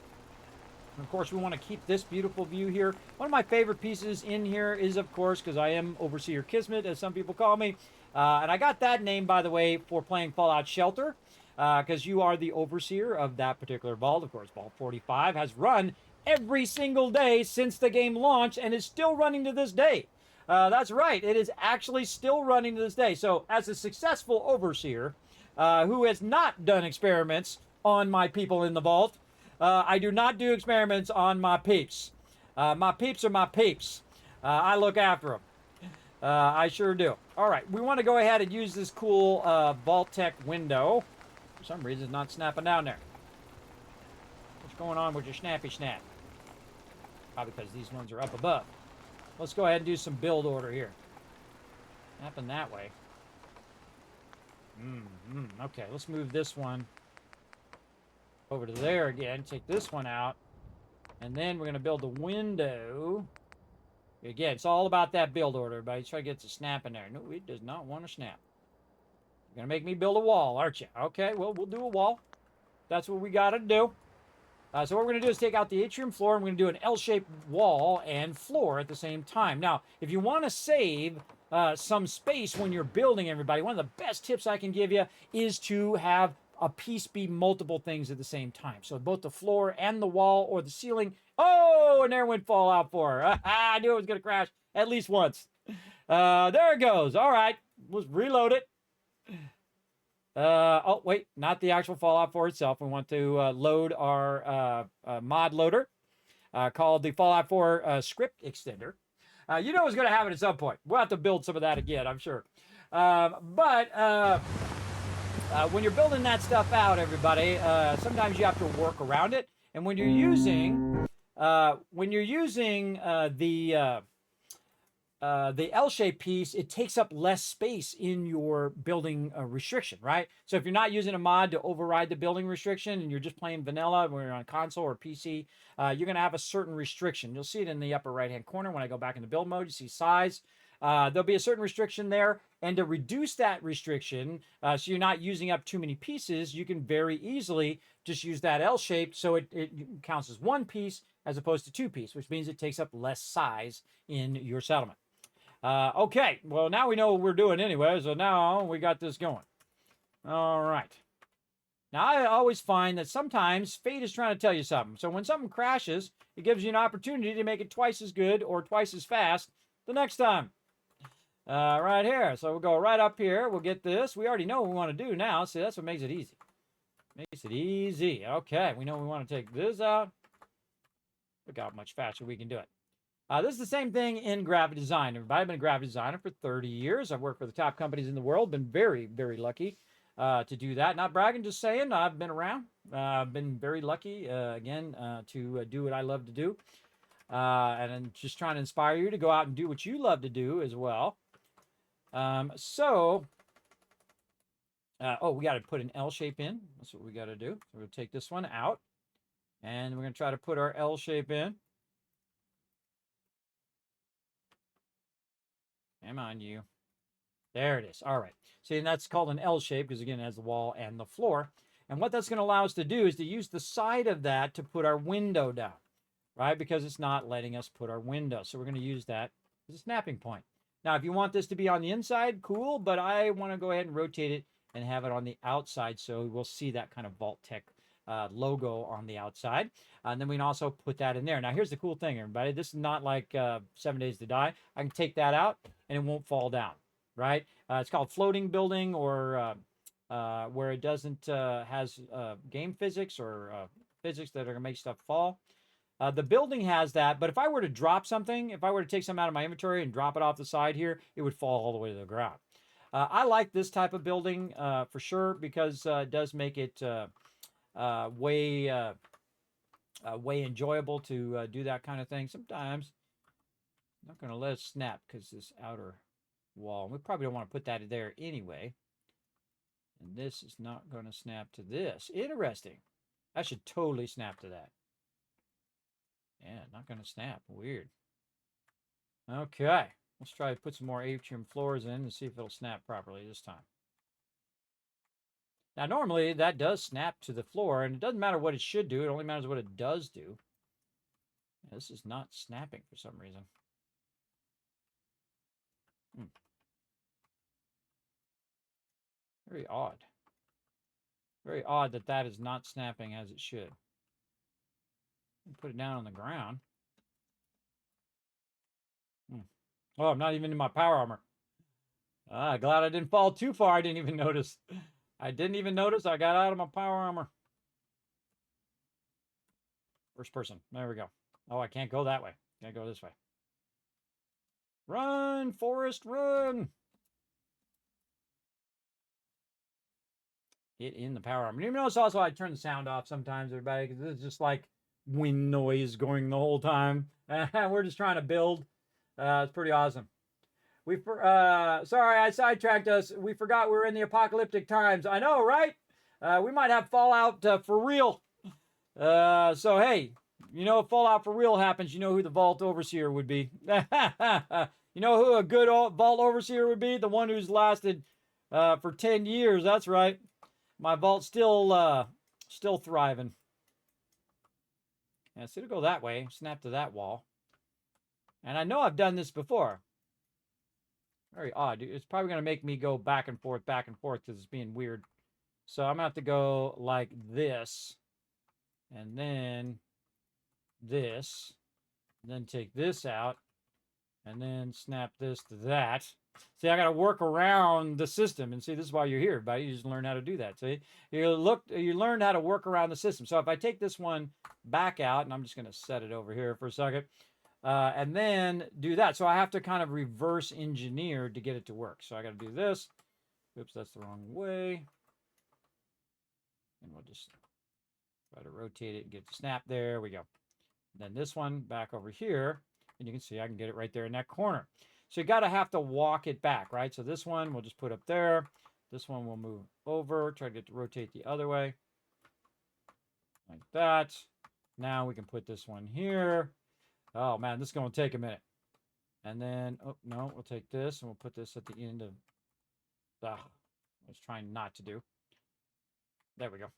And of course, we want to keep this beautiful view here. One of my favorite pieces in here is, of course, because I am Overseer Kismet, as some people call me. And I got that name, by the way, for playing Fallout Shelter, because you are the overseer of that particular vault. Of course, Vault 45 has run every single day since the game launched and is still running to this day. That's right. It is actually still running to this day. So as a successful overseer who has not done experiments on my people in the vault, I do not do experiments on my peeps. My peeps are my peeps. I look after them. I sure do. All right. We want to go ahead and use this cool Vault Tech window. For some reason, it's not snapping down there. What's going on with your snappy snap? Probably because these ones are up above. Let's go ahead and do some build order here. Happen that way. Okay, let's move this one over to there again. Take this one out. And then we're going to build the window. Again, it's all about that build order, everybody. Try to get the snap in there. No, it does not want to snap. You're going to make me build a wall, aren't you? Okay, well, we'll do a wall. That's what we got to do. So what we're going to do is take out the atrium floor, and we're going to do an L-shaped wall and floor at the same time. Now, if you want to save some space when you're building, everybody, one of the best tips I can give you is to have a piece be multiple things at the same time. So both the floor and the wall or the ceiling. Oh, and there went Fallout 4. I knew it was going to crash at least once. There it goes. All right, let's reload it. Oh, wait, not the actual Fallout 4 itself. We want to load our mod loader called the Fallout 4 script extender. You know it's going to happen at some point. We'll have to build some of that again, I'm sure. But when you're building that stuff out, everybody, sometimes you have to work around it. And when you're using the L-shaped piece, it takes up less space in your building restriction, right? So if you're not using a mod to override the building restriction and you're just playing vanilla when you're on console or PC, you're going to have a certain restriction. You'll see it in the upper right-hand corner when I go back into build mode. You see size. There'll be a certain restriction there. And to reduce that restriction, so you're not using up too many pieces, you can very easily just use that L-shaped so it counts as one piece as opposed to two pieces, which means it takes up less size in your settlement. Okay, well, now we know what we're doing anyway, so now we got this going. All right. Now, I always find that sometimes fate is trying to tell you something. So when something crashes, it gives you an opportunity to make it twice as good or twice as fast the next time. right here. So we'll go right up here. We'll get this. We already know what we want to do now. See, that's what makes it easy. Makes it easy. Okay, we know we want to take this out. Look how much faster we can do it. This is the same thing in graphic design. Everybody, I've been a graphic designer for 30 years. I've worked for the top companies in the world. Been very, very lucky to do that. Not bragging, just saying. I've been around. I've been very lucky, again, to do what I love to do. And I'm just trying to inspire you to go out and do what you love to do as well. Oh, we got to put an L shape in. That's what we got to do. So we'll take this one out. And we're going to try to put our L shape in. Come on, you. There it is. All right. See, and that's called an L shape because, again, it has the wall and the floor. And what that's going to allow us to do is to use the side of that to put our window down, right? Because it's not letting us put our window. So we're going to use that as a snapping point. Now, if you want this to be on the inside, cool. But I want to go ahead and rotate it and have it on the outside. So we'll see that kind of Vault Tech logo on the outside. And then we can also put that in there. Now, here's the cool thing, everybody. This is not like 7 Days to Die. I can take that out and it won't fall down, right? It's called floating building, or where it doesn't has game physics or physics that are going to make stuff fall. The building has that, but if I were to drop something, if I were to take something out of my inventory and drop it off the side here, it would fall all the way to the ground. I like this type of building for sure, because it does make it way enjoyable to do that kind of thing. Sometimes I'm not going to let it snap because this outer wall, we probably don't want to put that there anyway. And this is not going to snap to this. Interesting. I should totally snap to that. Yeah, not going to snap. Weird. Okay. Let's try to put some more atrium floors in and see if it'll snap properly this time. Now, normally that does snap to the floor, and it doesn't matter what it should do. It only matters what it does do. This is not snapping for some reason. Very odd. Very odd that that is not snapping as it should. Put it down on the ground. Oh, I'm not even in my power armor. Glad I didn't fall too far. I didn't even notice. I didn't even notice I got out of my power armor. First person. There we go. Oh, I can't go that way. Can't go this way. Run, Forrest, run! Get in the power armor. You notice also I turn the sound off sometimes, everybody, because it's just like wind noise going the whole time. We're just trying to build. It's pretty awesome. Sorry, I sidetracked us. We forgot we were in the apocalyptic times. I know, right? We might have Fallout for real. So, hey, you know, if Fallout for real happens, you know who the Vault Overseer would be. You know who a good Vault Overseer would be? The one who's lasted for 10 years. That's right. My Vault's still thriving. Yeah, so it'll go that way. Snap to that wall. And I know I've done this before. Very odd. It's probably going to make me go back and forth, because it's being weird. So I'm going to have to go like this. And then this. And then take this out. And then snap this to that. See, I got to work around the system. And see, this is why you're here, everybody. You just learn how to do that. See, you learn how to work around the system. So if I take this one back out, and I'm just going to set it over here for a second. And then do that. So I have to kind of reverse engineer to get it to work. So I got to do this. Oops, that's the wrong way. And we'll just try to rotate it and get the snap. There we go. Then this one back over here. And you can see I can get it right there in that corner. So you got to have to walk it back, right? So this one we'll just put up there. This one we'll move over. Try to get to rotate the other way. Like that. Now we can put this one here. Oh, man, this is going to take a minute. And then, oh, no, we'll take this and we'll put this at the end of, I was trying not to do. There we go.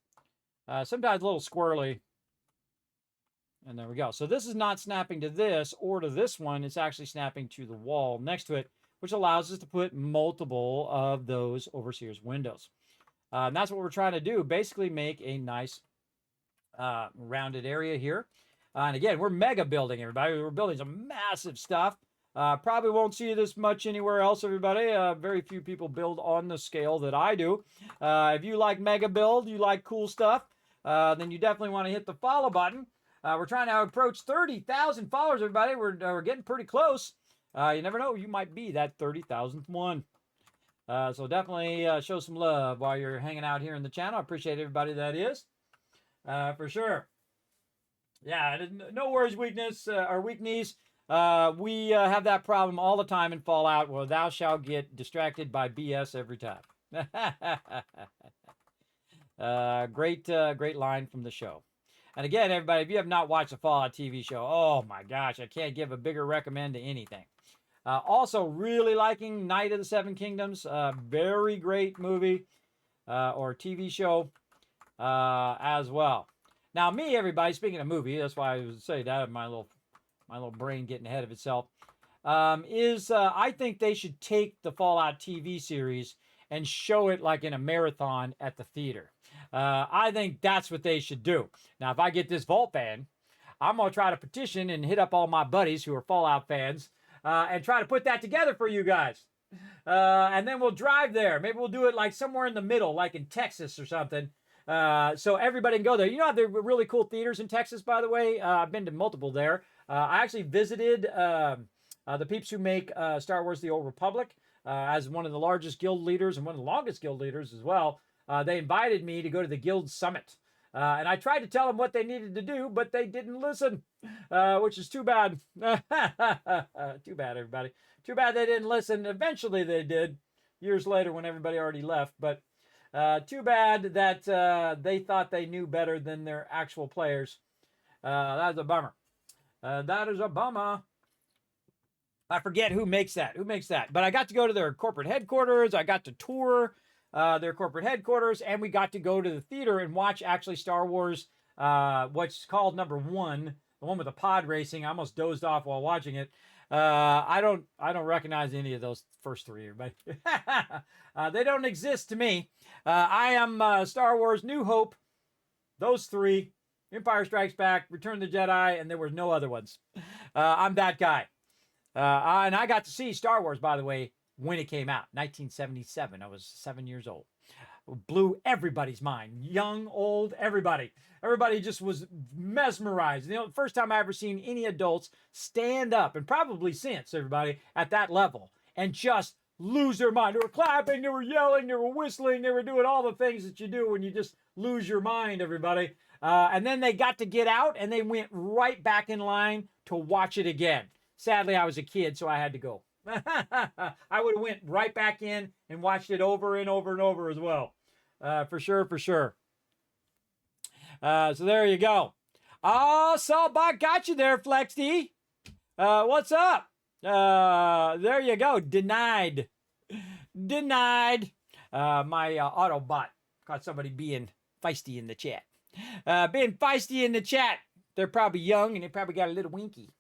Sometimes a little squirrely. And there we go. So this is not snapping to this or to this one. It's actually snapping to the wall next to it, which allows us to put multiple of those Overseer's windows. And that's what we're trying to do. Basically make a nice rounded area here. And again, we're mega building, everybody. We're building some massive stuff. Probably won't see this much anywhere else, everybody. Very few people build on the scale that I do. If you like mega build, you like cool stuff, then you definitely want to hit the follow button. We're trying to approach 30,000 followers, everybody. We're getting pretty close. You never know, you might be that 30,000th one. So definitely show some love while you're hanging out here in the channel. I appreciate everybody that is, for sure. Yeah, no worries, weakness or weak knees. We have that problem all the time in Fallout, where thou shalt get distracted by BS every time. Great line from the show. And again, everybody, if you have not watched the Fallout TV show, oh my gosh, I can't give a bigger recommend to anything. Also, really liking Night of the Seven Kingdoms. Very great movie or TV show as well. Now, me, everybody, speaking of movie, that's why I was saying that, my little brain getting ahead of itself, I think they should take the Fallout TV series and show it like in a marathon at the theater. I think that's what they should do. Now, if I get this Vault fan, I'm going to try to petition and hit up all my buddies who are Fallout fans and try to put that together for you guys. And then we'll drive there. Maybe we'll do it like somewhere in the middle, like in Texas or something. So everybody can go there. You know, there are really cool theaters in Texas, by the way. I've been to multiple there. I actually visited the peeps who make Star Wars The Old Republic as one of the largest guild leaders and one of the longest guild leaders as well. They invited me to go to the guild summit. And I tried to tell them what they needed to do, but they didn't listen, which is too bad. Too bad, everybody. Too bad they didn't listen. Eventually they did, years later when everybody already left. But too bad that they thought they knew better than their actual players. That's a bummer. That is a bummer. I forget who makes that. But I got to go to their corporate headquarters. I got to tour their corporate headquarters, and we got to go to the theater and watch actually Star Wars, what's called number 1, the one with the pod racing. I almost dozed off while watching it. I don't recognize any of those first 3, everybody. They don't exist to me. I am Star Wars New Hope, those 3, Empire Strikes Back, Return of the Jedi, and there were no other ones. I'm that guy. And I got to see Star Wars, by the way, when it came out, 1977. I was 7 years old. It blew everybody's mind, young, old, everybody. Everybody just was mesmerized. You know, the first time I ever seen any adults stand up, and probably since, everybody, at that level, and just lose their mind. They were clapping, they were yelling, they were whistling, they were doing all the things that you do when you just lose your mind, everybody. And then they got to get out, and they went right back in line to watch it again. Sadly, I was a kid, so I had to go. I would have went right back in and watched it over and over and over as well. For sure. So there you go. Oh, Saltbot got you there, Flexy. What's up? There you go. Denied. My Autobot caught somebody being feisty in the chat. They're probably young and they probably got a little winky.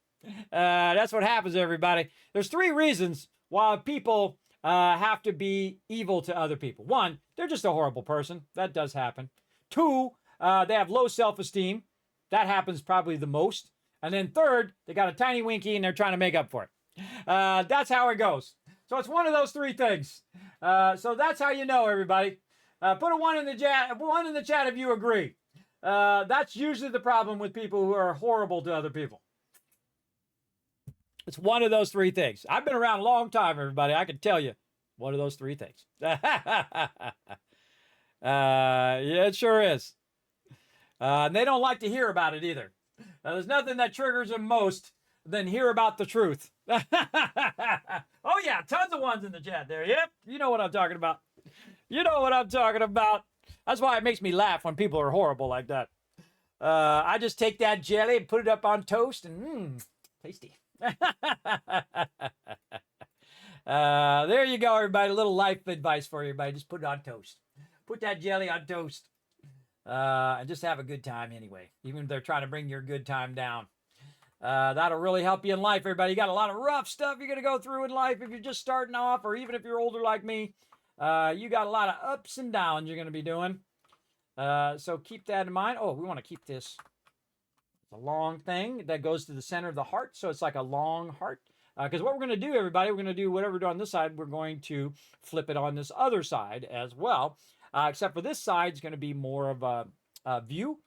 That's what happens, everybody. There's 3 reasons why people have to be evil to other people. 1, they're just a horrible person. That does happen. 2, they have low self-esteem. That happens probably the most. And then 3rd, they got a tiny winky and they're trying to make up for it. That's how it goes. So it's one of those 3 things. So that's how you know, everybody. Put a 1 in the chat if you agree. That's usually the problem with people who are horrible to other people. It's one of those 3 things. I've been around a long time, everybody. I can tell you one of those 3 things. Yeah, it sure is. And they don't like to hear about it either. There's nothing that triggers them most than hear about the truth. Oh, yeah, tons of 1s in the chat there. Yep, you know what I'm talking about. That's why it makes me laugh when people are horrible like that. I just take that jelly and put it up on toast and tasty. There you go, everybody. A little life advice for you, everybody. Just put it on toast. Put that jelly on toast. And just have a good time anyway. Even if they're trying to bring your good time down. That'll really help you in life, everybody. You got a lot of rough stuff you're going to go through in life if you're just starting off, or even if you're older like me. You got a lot of ups and downs you're going to be doing. So keep that in mind. Oh, we want to keep this. It's a long thing that goes to the center of the heart. So it's like a long heart. Because what we're going to do, everybody, we're going to do whatever we do on this side, we're going to flip it on this other side as well. Except for this side is going to be more of a view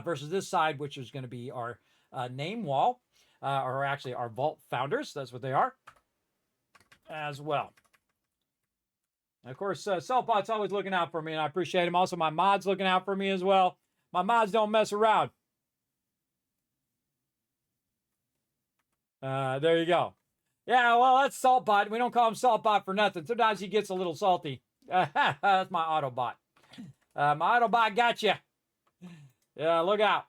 versus this side, which is going to be our name wall, or actually our vault founders. That's what they are as well. And of course, Saltbot's always looking out for me, and I appreciate him. Also, my mod's looking out for me as well. My mods don't mess around. There you go. Yeah, well, that's Saltbot. We don't call him Saltbot for nothing. Sometimes he gets a little salty. That's my Autobot. My Autobot got you. Yeah, look out.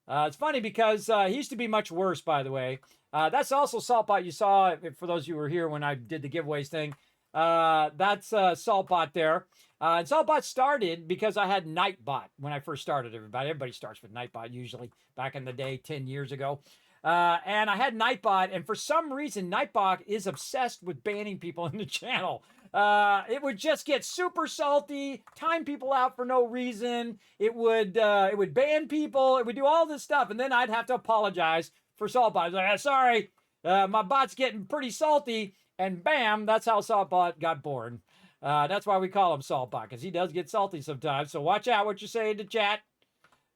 It's funny because he used to be much worse, by the way. That's also Saltbot. You saw, for those of you who were here when I did the giveaways thing, that's Saltbot there. And Saltbot started because I had Nightbot when I first started, everybody. Everybody starts with Nightbot usually, back in the day, 10 years ago. And I had Nightbot, and for some reason, Nightbot is obsessed with banning people in the channel. It would just get super salty, time people out for no reason. It would ban people. It would do all this stuff, and then I'd have to apologize for Saltbot. I was like, sorry, my bot's getting pretty salty, and bam, that's how Saltbot got born. That's why we call him Saltbot, because he does get salty sometimes. So watch out what you say in the chat.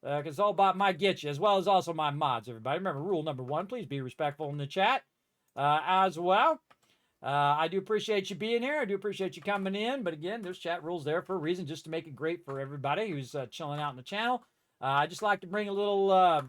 Because Saltbot might get you, as well as also my mods, everybody. Remember, rule number 1, please be respectful in the chat as well. I do appreciate you being here. I do appreciate you coming in. But again, there's chat rules there for a reason, just to make it great for everybody who's chilling out in the channel. I just like to bring a little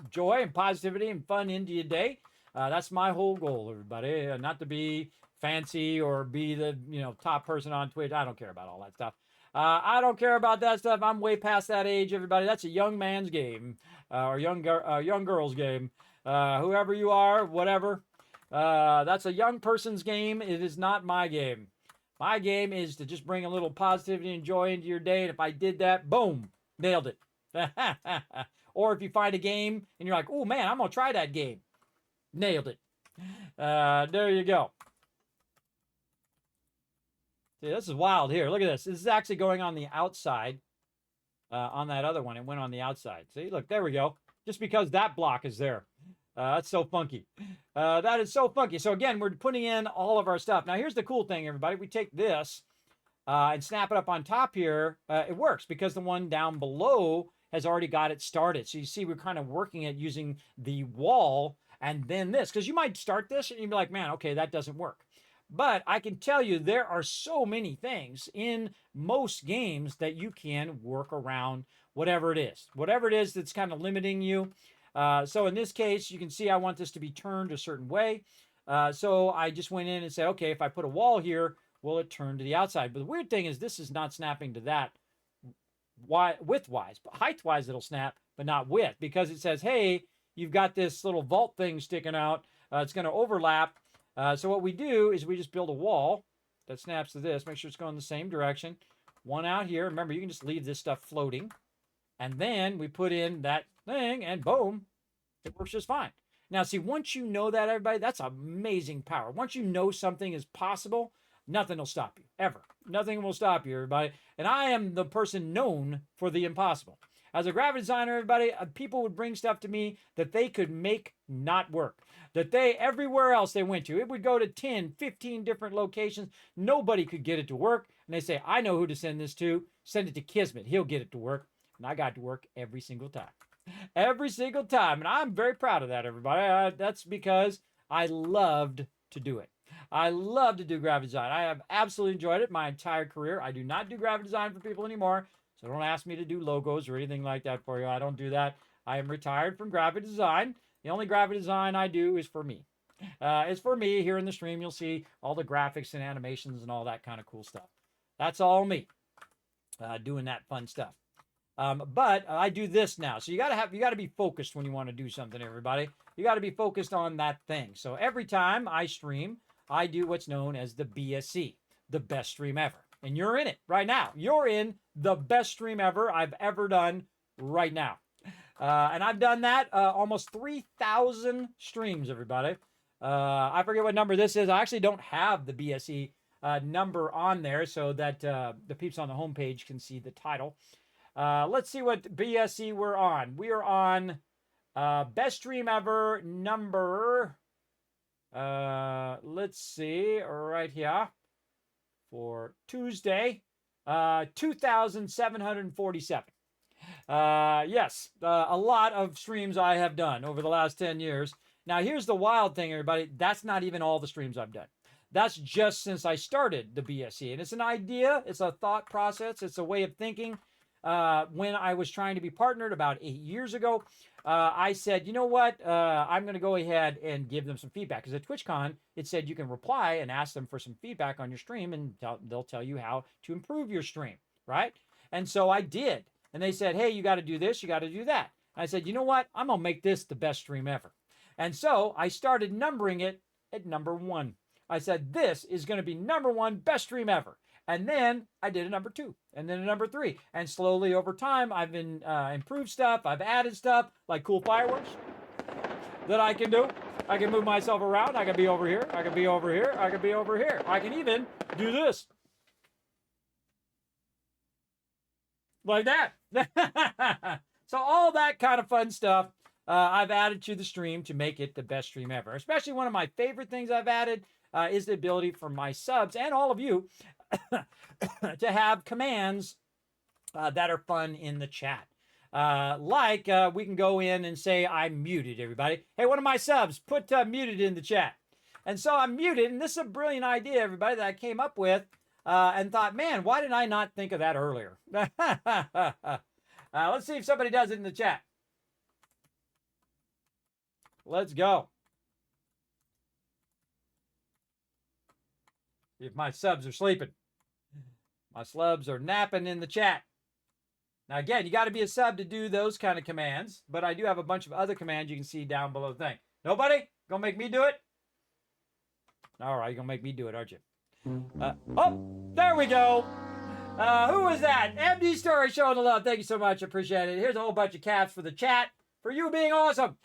joy and positivity and fun into your day. That's my whole goal, everybody. Not to be fancy or be the top person on Twitch. I don't care about all that stuff. I don't care about that stuff. I'm way past that age, everybody. That's a young man's game, or young girl's game. Whoever you are, whatever. That's a young person's game. It is not my game. My game is to just bring a little positivity and joy into your day. And if I did that, boom, nailed it. Or if you find a game and you're like, oh man, I'm going to try that game. Nailed it. There you go. See, this is wild here. Look at this. This is actually going on the outside. On that other one, it went on the outside. See, look, there we go. Just because that block is there. That's so funky. That is so funky. So again, we're putting in all of our stuff. Now, here's the cool thing, everybody. We take this and snap it up on top here. It works because the one down below has already got it started. So you see, we're kind of working it using the wall and then this. Because you might start this and you'd be like, man, okay, that doesn't work. But I can tell you there are so many things in most games that you can work around whatever it is. Whatever it is that's kind of limiting you. So in this case, you can see I want this to be turned a certain way. So I just went in and said, okay, if I put a wall here, will it turn to the outside? But the weird thing is this is not snapping to that width-wise. But height-wise, it'll snap, but not width. Because it says, hey, you've got this little vault thing sticking out. It's going to overlap. So what we do is we just build a wall that snaps to this. Make sure it's going the same direction. One out here. Remember, you can just leave this stuff floating. And then we put in that thing, and boom, it works just fine. Now, see, once you know that, everybody, that's amazing power. Once you know something is possible, nothing will stop you, ever. Nothing will stop you, everybody. And I am the person known for the impossible. As a graphic designer, everybody, people would bring stuff to me that they could make not work. That everywhere else they went to, it would go to 10, 15 different locations. Nobody could get it to work. And they say, I know who to send this to. Send it to Kismet. He'll get it to work. And I got it to work every single time. Every single time. And I'm very proud of that, everybody. That's because I loved to do it. I love to do graphic design. I have absolutely enjoyed it my entire career. I do not do graphic design for people anymore. So don't ask me to do logos or anything like that for you. I don't do that. I am retired from graphic design. The only graphic design I do is for me. It's for me. Here in the stream, you'll see all the graphics and animations and all that kind of cool stuff. That's all me doing that fun stuff. But I do this now. So you gotta be focused when you want to do something, everybody. You got to be focused on that thing. So every time I stream, I do what's known as the BSE, the best stream ever. And you're in it right now. You're in the best stream ever I've ever done right now. And I've done that almost 3,000 streams, everybody. I forget what number this is. I actually don't have the BSE number on there so that the peeps on the homepage can see the title. Let's see what BSE we're on. We are on best stream ever number Let's see, right here for Tuesday, 2,747. Yes, a lot of streams I have done over the last 10 years. Now, here's the wild thing, everybody. That's not even all the streams I've done. That's just since I started the BSE. And it's an idea, it's a thought process, it's a way of thinking. When I was trying to be partnered about 8 years ago, I said, you know what? I'm going to go ahead and give them some feedback. Because at TwitchCon, it said you can reply and ask them for some feedback on your stream, and they'll tell you how to improve your stream, right? And so I did. And they said, hey, you got to do this, you got to do that. And I said, you know what? I'm going to make this the best stream ever. And so I started numbering it at number 1. I said, this is going to be number 1 best stream ever. And then I did a number 2, and then a number 3. And slowly over time, I've been improved stuff. I've added stuff like cool fireworks that I can do. I can move myself around. I can be over here. I can be over here. I can be over here. I can even do this. Like that. So all that kind of fun stuff I've added to the stream to make it the best stream ever. Especially one of my favorite things I've added is the ability for my subs and all of you to have commands that are fun in the chat. Like we can go in and say, I'm muted, everybody. Hey, one of my subs, put muted in the chat. And so I'm muted, and this is a brilliant idea, everybody, that I came up with and thought, man, why did I not think of that earlier? Let's see if somebody does it in the chat. Let's go. If my subs are sleeping. My slubs are napping in the chat. Now, again, you got to be a sub to do those kind of commands, but I do have a bunch of other commands you can see down below the thing. Nobody? Gonna make me do it? All right, you're gonna make me do it, aren't you? Oh, there we go. Who was that? MD Story showing the love. Thank you so much. Appreciate it. Here's a whole bunch of caps for the chat for you being awesome.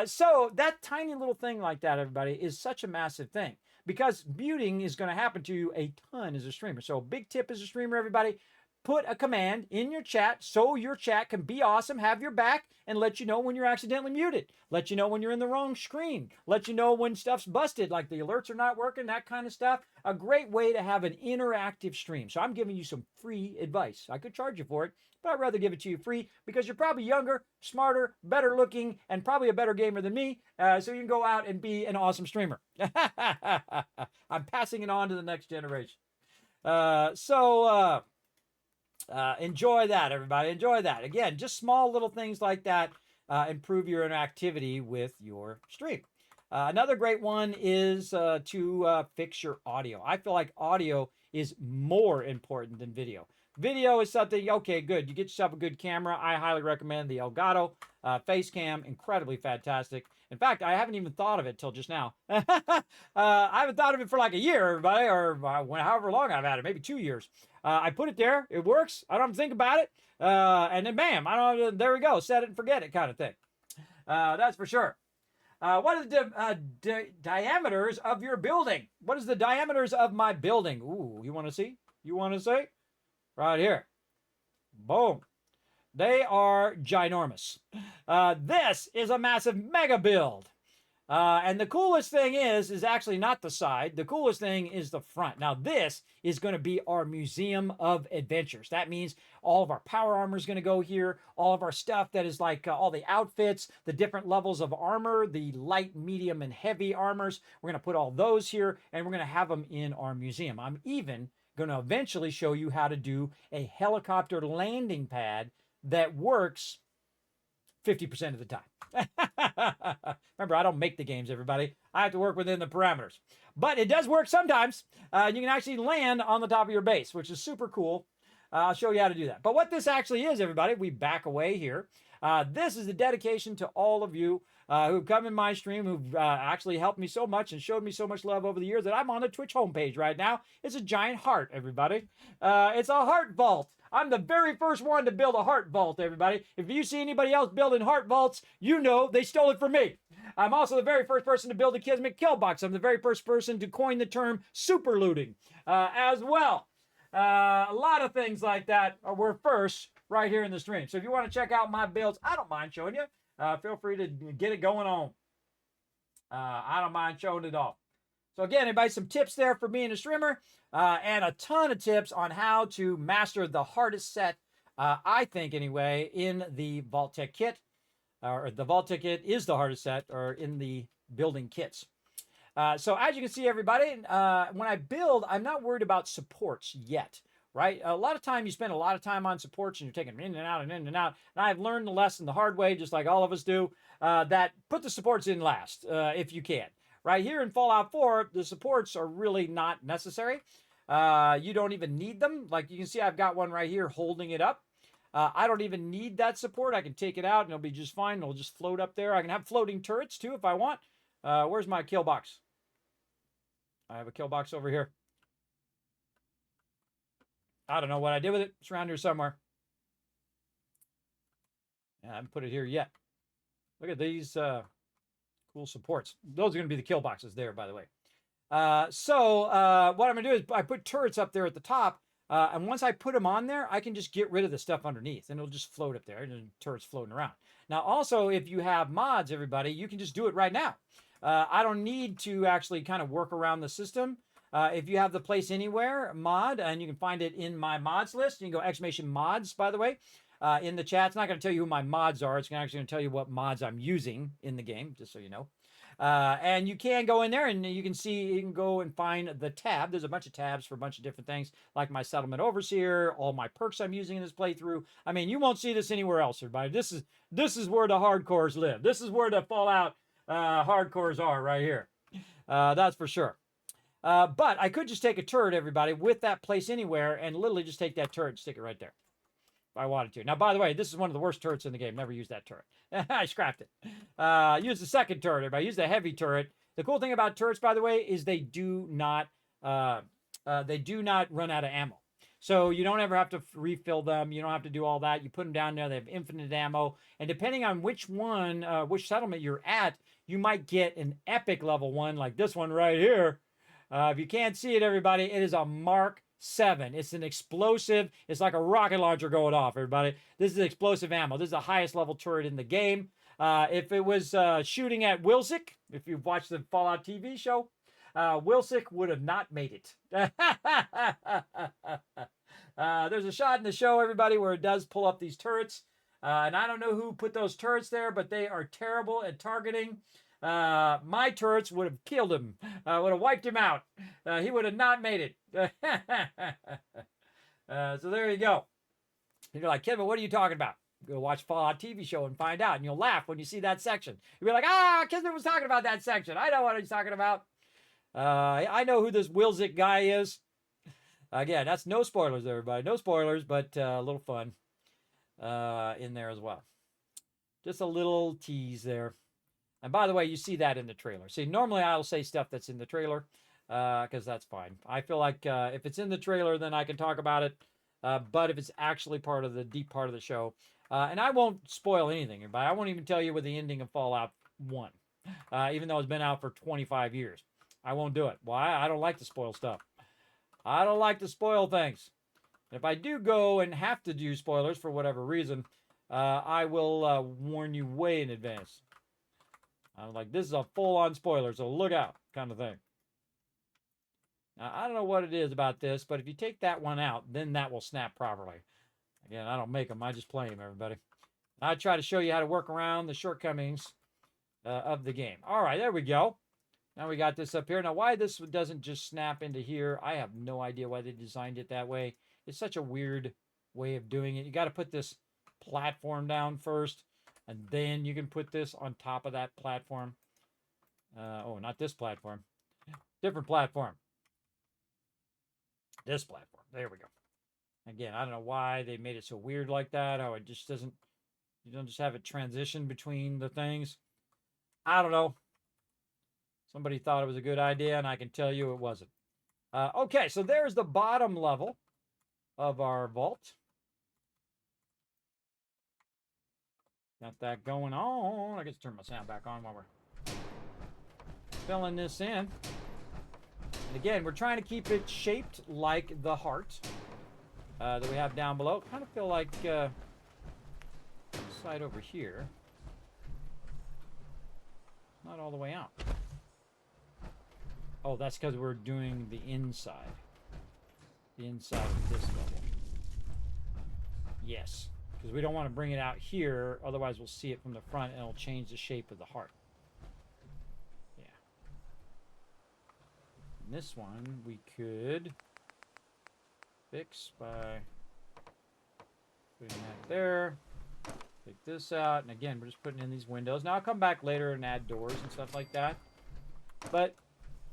So that tiny little thing like that, everybody, is such a massive thing. Because muting is going to happen to you a ton as a streamer. So big tip as a streamer, everybody, put a command in your chat so your chat can be awesome, have your back, and let you know when you're accidentally muted. Let you know when you're in the wrong screen. Let you know when stuff's busted, like the alerts are not working, that kind of stuff. A great way to have an interactive stream. So I'm giving you some free advice. I could charge you for it, but I'd rather give it to you free because you're probably younger, smarter, better looking, and probably a better gamer than me. So you can go out and be an awesome streamer. I'm passing it on to the next generation. Enjoy that, everybody. Enjoy that. Again, just small little things like that improve your interactivity with your stream. Another great one is to fix your audio. I feel like audio is more important than video. Video is something, okay, good. You get yourself a good camera. I highly recommend the Elgato face cam. Incredibly fantastic. In fact, I haven't even thought of it till just now. I haven't thought of it for like a year, everybody, or however long I've had it, maybe 2 years. I put it there. It works. I don't have to think about it. And then bam, there we go. Set it and forget it kind of thing. That's for sure. What are the diameters of your building? What is the diameters of my building? Ooh, you want to see? You want to see? Right here. Boom. They are ginormous. This is a massive mega build. And the coolest thing is actually not the side. The coolest thing is the front. Now, this is going to be our Museum of Adventures. That means all of our power armor is going to go here. All of our stuff that is like all the outfits, the different levels of armor, the light, medium, and heavy armors. We're going to put all those here, and we're going to have them in our museum. I'm even going to eventually show you how to do a helicopter landing pad that works 50% of the time. Remember, I don't make the games, everybody. I have to work within the parameters. But it does work sometimes. You can actually land on the top of your base, which is super cool. I'll show you how to do that. But what this actually is, everybody, we back away here. This is a dedication to all of you who've come in my stream, who've actually helped me so much and showed me so much love over the years that I'm on the Twitch homepage right now. It's a giant heart, everybody. It's a heart vault. I'm the very first one to build a heart vault, everybody. If you see anybody else building heart vaults, you know they stole it from me. I'm also the very first person to build a Kismet kill box. I'm the very first person to coin the term super looting as well. A lot of things like that were first right here in the stream. So if you want to check out my builds, I don't mind showing you. Feel free to get it going on. I don't mind showing it off. So again, everybody, some tips there for being a streamer, and a ton of tips on how to master the hardest set, I think anyway, in the Vault-Tec kit. Or the Vault-Tec kit is the hardest set, or in the building kits. So as you can see, everybody, when I build, I'm not worried about supports yet, right? A lot of time you spend a lot of time on supports and you're taking them in and out and in and out. And I've learned the lesson the hard way, just like all of us do, that put the supports in last, if you can. Right here in Fallout 4, the supports are really not necessary. You don't even need them. Like you can see, I've got one right here holding it up. I don't even need that support. I can take it out and it'll be just fine. It'll just float up there. I can have floating turrets too if I want. Where's my kill box? I have a kill box over here. I don't know what I did with it. It's around here somewhere. I haven't put it here yet. Look at these cool supports. Those are going to be the kill boxes there, by the way. So what I'm going to do is I put turrets up there at the top. And once I put them on there, I can just get rid of the stuff underneath. And it'll just float up there. And the turret's floating around. Now, also, if you have mods, everybody, you can just do it right now. I don't need to actually kind of work around the system. If you have the Place Anywhere mod, and you can find it in my mods list, you can go !mods, by the way, in the chat. It's not going to tell you who my mods are. It's actually going to tell you what mods I'm using in the game, just so you know. And you can go in there and you can see, you can go and find the tab. There's a bunch of tabs for a bunch of different things, like my Settlement Overseer, all my perks I'm using in this playthrough. I mean, you won't see this anywhere else, everybody. This is where the hardcores live. This is where the Fallout hardcores are right here. That's for sure. But I could just take a turret, everybody, with that Place Anywhere and literally just take that turret and stick it right there. If I wanted to. Now, by the way, this is one of the worst turrets in the game. Never use that turret. I scrapped it. Use the second turret, everybody. Use the heavy turret. The cool thing about turrets, by the way, is they do not run out of ammo. So you don't ever have to refill them. You don't have to do all that. You put them down there. They have infinite ammo. And depending on which one, which settlement you're at, you might get an epic level one like this one right here. If you can't see it, everybody, it is a Mark 7. It's an explosive. It's like a rocket launcher going off, everybody. This is explosive ammo. This is the highest level turret in the game. If it was shooting at Wilsick, if you've watched the Fallout TV show, Wilsick would have not made it. There's a shot in the show, everybody, where it does pull up these turrets. And I don't know who put those turrets there, but they are terrible at targeting. My turrets would have killed him, would have wiped him out. He would have not made it. So there you go. And you're like, Kevin, what are you talking about? Go watch Fallout TV show and find out. And you'll laugh when you see that section. You'll be like, Kismet was talking about that section. I know what he's talking about. I know who this Wilsick guy is. Again, that's no spoilers, everybody. No spoilers, but a little fun in there as well. Just a little tease there. And by the way, you see that in the trailer. See, normally I'll say stuff that's in the trailer because that's fine. I feel like if it's in the trailer, then I can talk about it. But if it's actually part of the deep part of the show, and I won't spoil anything, but I won't even tell you what the ending of Fallout 1, even though it's been out for 25 years. I won't do it. Why? I don't like to spoil stuff. I don't like to spoil things. If I do go and have to do spoilers for whatever reason, I will warn you way in advance. I'm like, this is a full-on spoiler, so look out, kind of thing. Now, I don't know what it is about this, but if you take that one out, then that will snap properly. Again, I don't make them, I just play them, everybody. I try to show you how to work around the shortcomings of the game. All right, there we go. Now we got this up here. Now, why this doesn't just snap into here, I have no idea why they designed it that way. It's such a weird way of doing it. You got to put this platform down first. And then you can put this on top of that platform. Oh, not this platform. Different platform. This platform. There we go. Again, I don't know why they made it so weird like that. How it just doesn't, you don't just have a transition between the things. I don't know. Somebody thought it was a good idea, and I can tell you it wasn't. Okay, so there's the bottom level of our vault. Got that going on. I guess turn my sound back on while we're filling this in. And again, we're trying to keep it shaped like the heart that we have down below. Kind of feel like side over here. Not all the way out. Oh, that's because we're doing the inside. The inside of this level. Yes. Because we don't want to bring it out here. Otherwise, we'll see it from the front and it'll change the shape of the heart. Yeah. And this one, we could fix by putting that there. Take this out. And again, we're just putting in these windows. Now, I'll come back later and add doors and stuff like that. But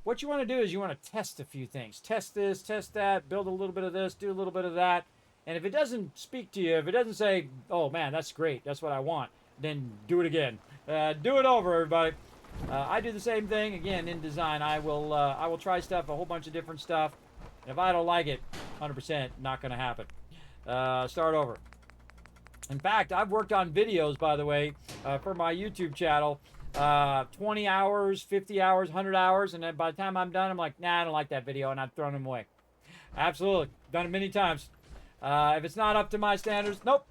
what you want to do is you want to test a few things. Test this, test that, build a little bit of this, do a little bit of that. And if it doesn't speak to you, if it doesn't say, oh man, that's great, that's what I want, then do it again. Do it over, everybody. I do the same thing. Again, in design, I will try stuff, a whole bunch of different stuff. And if I don't like it, 100% not going to happen. Start over. In fact, I've worked on videos, by the way, for my YouTube channel. 20 hours, 50 hours, 100 hours, and then by the time I'm done, I'm like, nah, I don't like that video, and I've thrown them away. Absolutely. Done it many times. If it's not up to my standards, nope.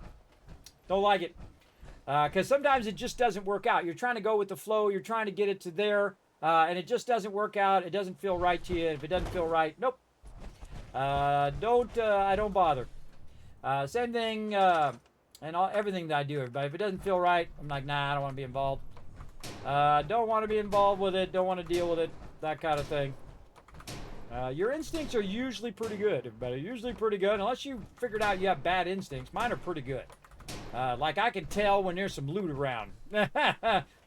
Don't like it. Because sometimes it just doesn't work out. You're trying to go with the flow. You're trying to get it to there, and it just doesn't work out. It doesn't feel right to you. If it doesn't feel right, nope. I don't bother. Same thing, and everything that I do, everybody. If it doesn't feel right, I'm like, nah, I don't want to be involved. Don't want to be involved with it. Don't want to deal with it. That kind of thing. Your instincts are usually pretty good, everybody. Usually pretty good, unless you figured out you have bad instincts. Mine are pretty good. Like I can tell when there's some loot around. When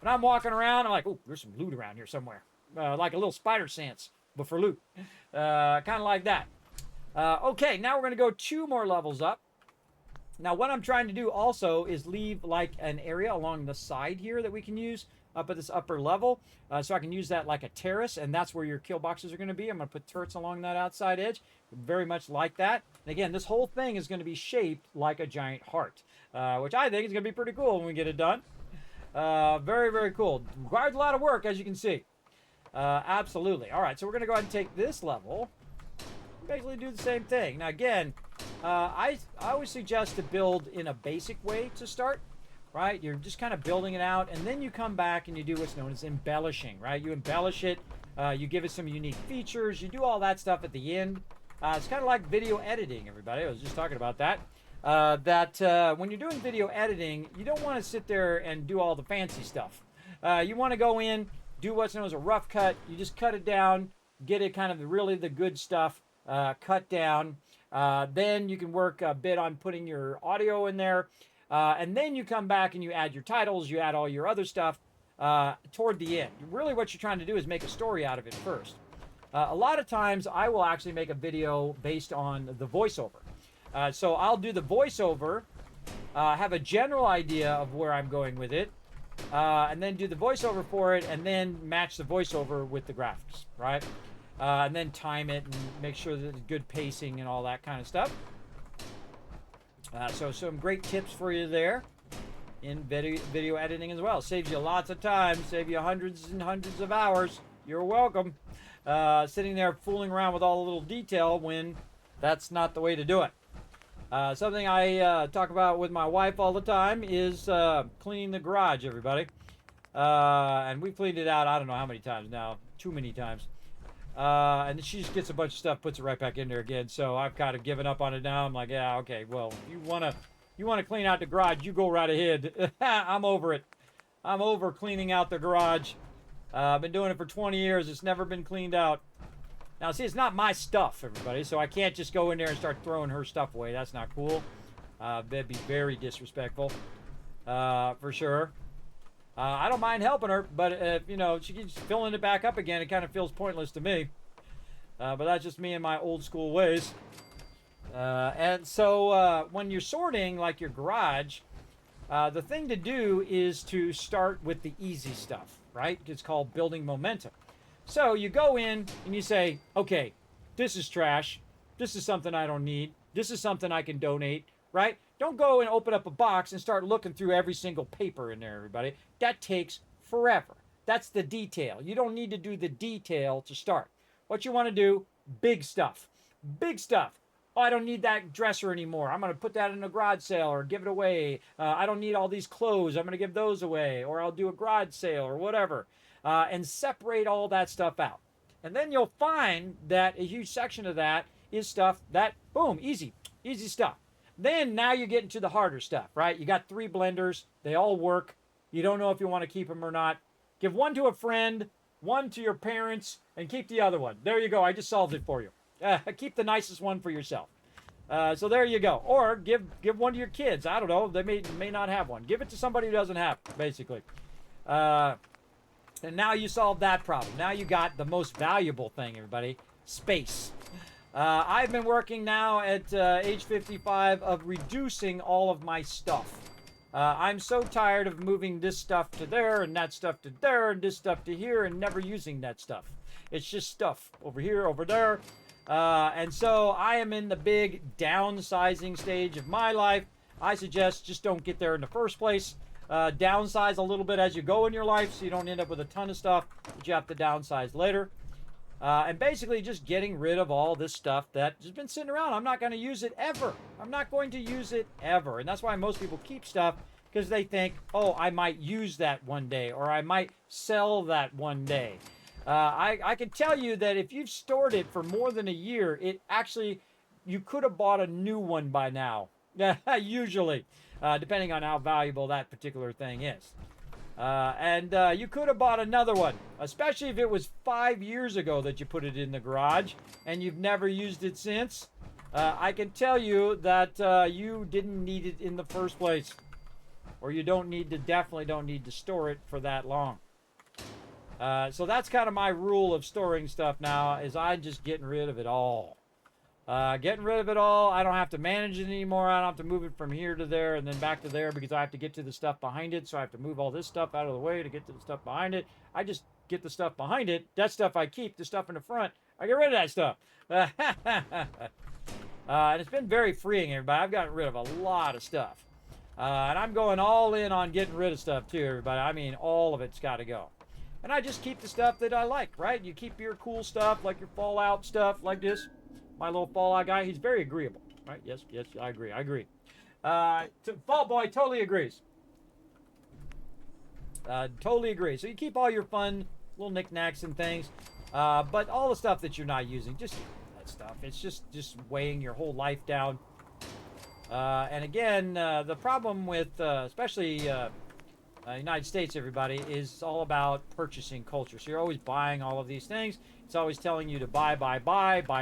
I'm walking around, I'm like, oh, there's some loot around here somewhere. Like a little spider sense, but for loot. Kind of like that. Okay, now we're going to go 2 more levels up. Now, what I'm trying to do also is leave like an area along the side here that we can use up at this upper level. So I can use that like a terrace, and that's where your kill boxes are going to be. I'm going to put turrets along that outside edge. Very much like that. And again, this whole thing is going to be shaped like a giant heart, which I think is going to be pretty cool when we get it done. Very, very cool. Requires a lot of work, as you can see. Absolutely. All right, so we're going to go ahead and take this level. Basically do the same thing. Now, again, I always suggest to build in a basic way to start. Right? You're just kind of building it out, and then you come back and you do what's known as embellishing, right? You embellish it, you give it some unique features, you do all that stuff at the end. It's kind of like video editing, everybody. I was just talking about that. When you're doing video editing, you don't want to sit there and do all the fancy stuff. You want to go in, do what's known as a rough cut. You just cut it down, get it kind of really the good stuff cut down. Then you can work a bit on putting your audio in there. And then you come back and you add your titles, you add all your other stuff toward the end. Really what you're trying to do is make a story out of it first. A lot of times I will actually make a video based on the voiceover. So I'll do the voiceover, have a general idea of where I'm going with it, and then do the voiceover for it, and then match the voiceover with the graphics, right? And then time it and make sure that it's good pacing and all that kind of stuff. So some great tips for you there in video editing as well. Saves you lots of time, save you hundreds and hundreds of hours. You're welcome. Sitting there fooling around with all the little detail when that's not the way to do it. Something I talk about with my wife all the time is cleaning the garage, everybody. And we've cleaned it out, I don't know how many times now. Too many times. And she just gets a bunch of stuff, puts it right back in there again. So I've kind of given up on it now. I'm like, yeah, okay, well, you wanna clean out the garage, you go right ahead. I'm over it. I'm over cleaning out the garage. I've been doing it for 20 years. It's never been cleaned out. Now, see, it's not my stuff, everybody, so I can't just go in there and start throwing her stuff away. That's not cool. That'd be very disrespectful, for sure. I don't mind helping her, but if, she keeps filling it back up again, it kind of feels pointless to me. But that's just me and my old school ways. And so when you're sorting, like your garage, the thing to do is to start with the easy stuff, right? It's called building momentum. So you go in and you say, okay, this is trash. This is something I don't need. This is something I can donate, right? Don't go and open up a box and start looking through every single paper in there, everybody. That takes forever. That's the detail. You don't need to do the detail to start. What you want to do, big stuff. Big stuff. Oh, I don't need that dresser anymore. I'm going to put that in a garage sale or give it away. I don't need all these clothes. I'm going to give those away. Or I'll do a garage sale or whatever. And separate all that stuff out. And then you'll find that a huge section of that is stuff that, boom, easy stuff. Then now you get into the harder stuff, right? You got 3 blenders. They all work. You don't know if you want to keep them or not. Give one to a friend, one to your parents, and keep the other one. There you go. I just solved it for you. Keep the nicest one for yourself. So there you go. Or give one to your kids. I don't know. They may not have one. Give it to somebody who doesn't have it, basically. And now you solve that problem. Now you got the most valuable thing, everybody. Space. I've been working now at age 55 of reducing all of my stuff. I'm so tired of moving this stuff to there and that stuff to there and this stuff to here and never using that stuff. It's just stuff over here, over there. And so I am in the big downsizing stage of my life. I suggest just don't get there in the first place. Downsize a little bit as you go in your life so you don't end up with a ton of stuff that you have to downsize later. And basically just getting rid of all this stuff that has been sitting around. I'm not going to use it ever. I'm not going to use it ever. And that's why most people keep stuff, because they think, oh, I might use that one day, or I might sell that one day. I can tell you that if you've stored it for more than a year, you could have bought a new one by now. Usually, depending on how valuable that particular thing is. And you could have bought another one, especially if it was 5 years ago that you put it in the garage and you've never used it since. I can tell you that you didn't need it in the first place, or you definitely don't need to store it for that long. So that's kind of my rule of storing stuff now, is I'm just getting rid of it all. Getting rid of it all. I don't have to manage it anymore. I don't have to move it from here to there and then back to there, because I have to get to the stuff behind it. So I have to move all this stuff out of the way to get to the stuff behind it. I just get the stuff behind it. That stuff I keep. The stuff in the front, I get rid of that stuff. And it's been very freeing, everybody. I've gotten rid of a lot of stuff. And I'm going all in on getting rid of stuff too, everybody. I mean, all of it's got to go. And I just keep the stuff that I like, right? You keep your cool stuff, like your Fallout stuff, like this. My little Fallout guy, he's very agreeable, right? Yes, I agree. Fall Boy totally agrees. Totally agree. So you keep all your fun little knickknacks and things, but all the stuff that you're not using, just that stuff. It's just weighing your whole life down. And again, the problem with especially United States, everybody, is all about purchasing culture. So you're always buying all of these things. It's always telling you to buy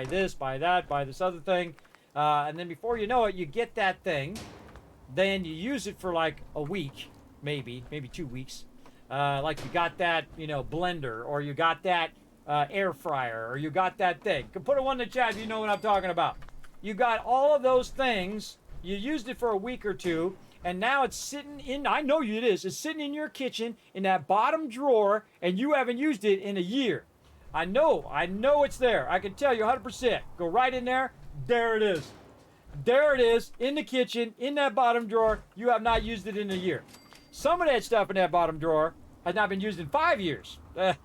this, buy that, buy this other thing. And then before you know it, you get that thing. Then you use it for like a week, maybe 2 weeks. Like you got that, blender, or you got that air fryer, or you got that thing. Can put a one in the chat if you know what I'm talking about. You got all of those things. You used it for a week or two. And now it's sitting in, I know it is, it's sitting in your kitchen in that bottom drawer, and you haven't used it in a year. I know it's there. I can tell you 100%. Go right in there. There it is. There it is, in the kitchen, in that bottom drawer. You have not used it in a year. Some of that stuff in that bottom drawer has not been used in 5 years. And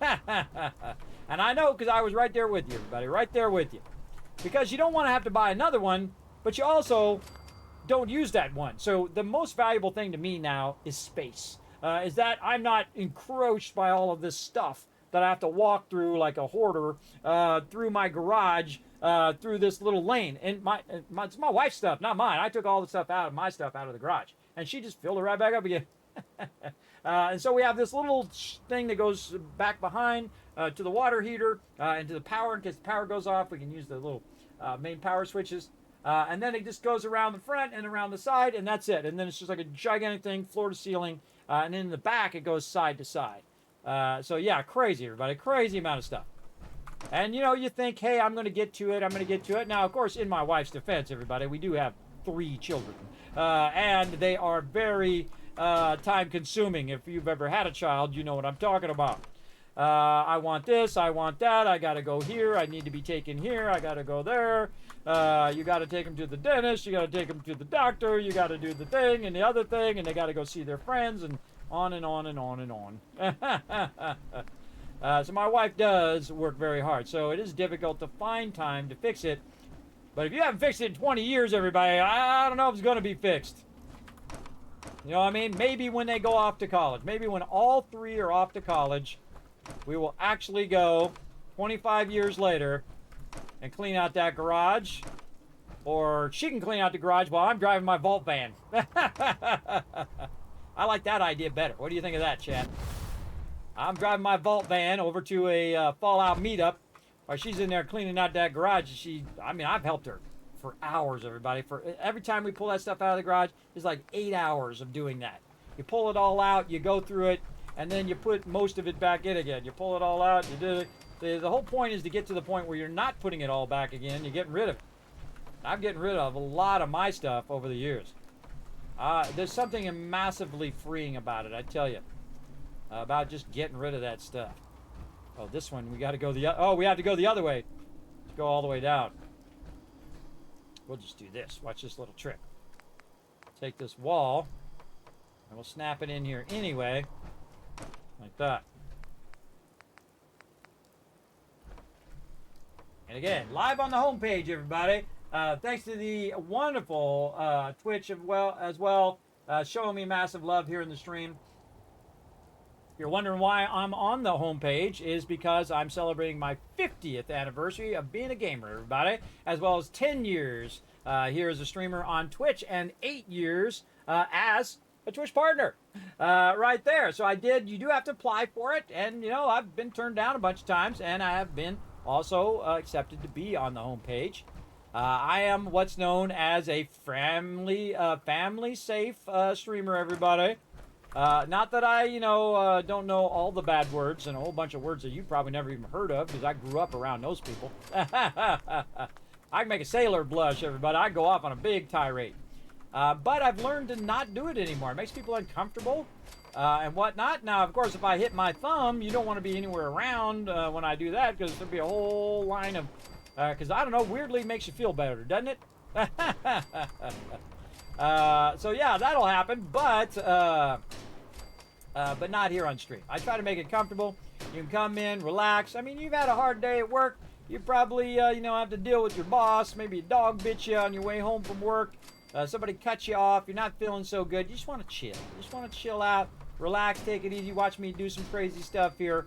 I know, because I was right there with you, everybody, right there with you. Because you don't want to have to buy another one, but you also don't use that one. So the most valuable thing to me now is space. Is that I'm not encroached by all of this stuff that I have to walk through like a hoarder, through my garage, through this little lane. And it's my wife's stuff, not mine. I took all the stuff out of my stuff out of the garage, and she just filled it right back up again. And so we have this little thing that goes back behind to the water heater and to the power. In case the power goes off, we can use the little main power switches. And then it just goes around the front and around the side, and that's it. And then it's just like a gigantic thing, floor to ceiling. And then in the back, it goes side to side. So yeah, crazy, everybody. Crazy amount of stuff. And you think, hey, I'm going to get to it. Now, of course, in my wife's defense, everybody, we do have 3 children. And they are very time consuming. If you've ever had a child, you know what I'm talking about. I want this, I want that, I gotta go here, I need to be taken here, I gotta go there. You gotta take them to the dentist, you gotta take them to the doctor, you gotta do the thing and the other thing, and they gotta go see their friends, and on and on and on and on. So my wife does work very hard, so it is difficult to find time to fix it. But if you haven't fixed it in 20 years, everybody, I don't know if it's gonna be fixed. You know what I mean? Maybe when they go off to college, maybe when all 3 are off to college, we will actually go 25 years later and clean out that garage. Or she can clean out the garage while I'm driving my vault van. I like that idea better. What do you think of that, chat? I'm driving my vault van over to a Fallout meetup while she's in there cleaning out that garage. I've helped her for hours, everybody. For every time we pull that stuff out of the garage, it's like 8 hours of doing that. You pull it all out, you go through it, and then you put most of it back in again. You pull it all out, you do it. The whole point is to get to the point where you're not putting it all back again, you're getting rid of it. I'm getting rid of a lot of my stuff over the years. There's something massively freeing about it, I tell you. About just getting rid of that stuff. Oh, this one, we got to go we have to go the other way. Let's go all the way down. We'll just do this. Watch this little trick. Take this wall, and we'll snap it in here anyway. Like that. And again, live on the homepage, everybody. Thanks to the wonderful Twitch as well, showing me massive love here in the stream. If you're wondering why I'm on the homepage, is because I'm celebrating my 50th anniversary of being a gamer, everybody, as well as 10 years here as a streamer on Twitch and 8 years as a Twitch partner right there. So you do have to apply for it, and I've been turned down a bunch of times, and I have been also accepted to be on the homepage. I am what's known as a family safe streamer, everybody. Not that I, don't know all the bad words and a whole bunch of words that you probably never even heard of, because I grew up around those people. I can make a sailor blush, everybody. I go off on a big tirade. But I've learned to not do it anymore. It makes people uncomfortable and whatnot. Now, of course, if I hit my thumb, you don't want to be anywhere around when I do that, because there'll be a whole line of... because, I don't know, weirdly makes you feel better, doesn't it? So, yeah, that'll happen, but not here on stream. I try to make it comfortable. You can come in, relax. I mean, you've had a hard day at work. You probably, have to deal with your boss. Maybe a dog bit you on your way home from work. Somebody cut you off. You're not feeling so good. You just want to chill. You just want to chill out, relax, take it easy. Watch me do some crazy stuff here,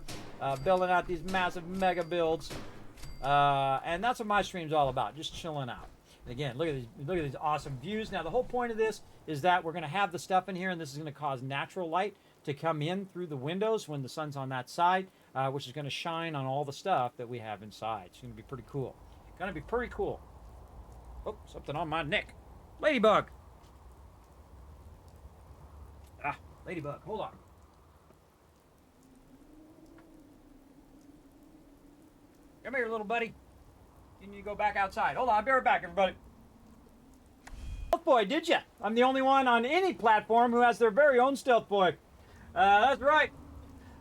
building out these massive mega builds. And that's what my stream's all about, just chilling out. And again, look at these awesome views. Now, the whole point of this is that we're going to have the stuff in here, and this is going to cause natural light to come in through the windows when the sun's on that side, which is going to shine on all the stuff that we have inside. It's going to be pretty cool. Going to be pretty cool. Oh, something on my neck. Ladybug. Ladybug. Hold on. Come here, little buddy. You need to go back outside. Hold on, I'll be right back, everybody. Stealth Boy, did ya? I'm the only one on any platform who has their very own Stealth Boy. That's right.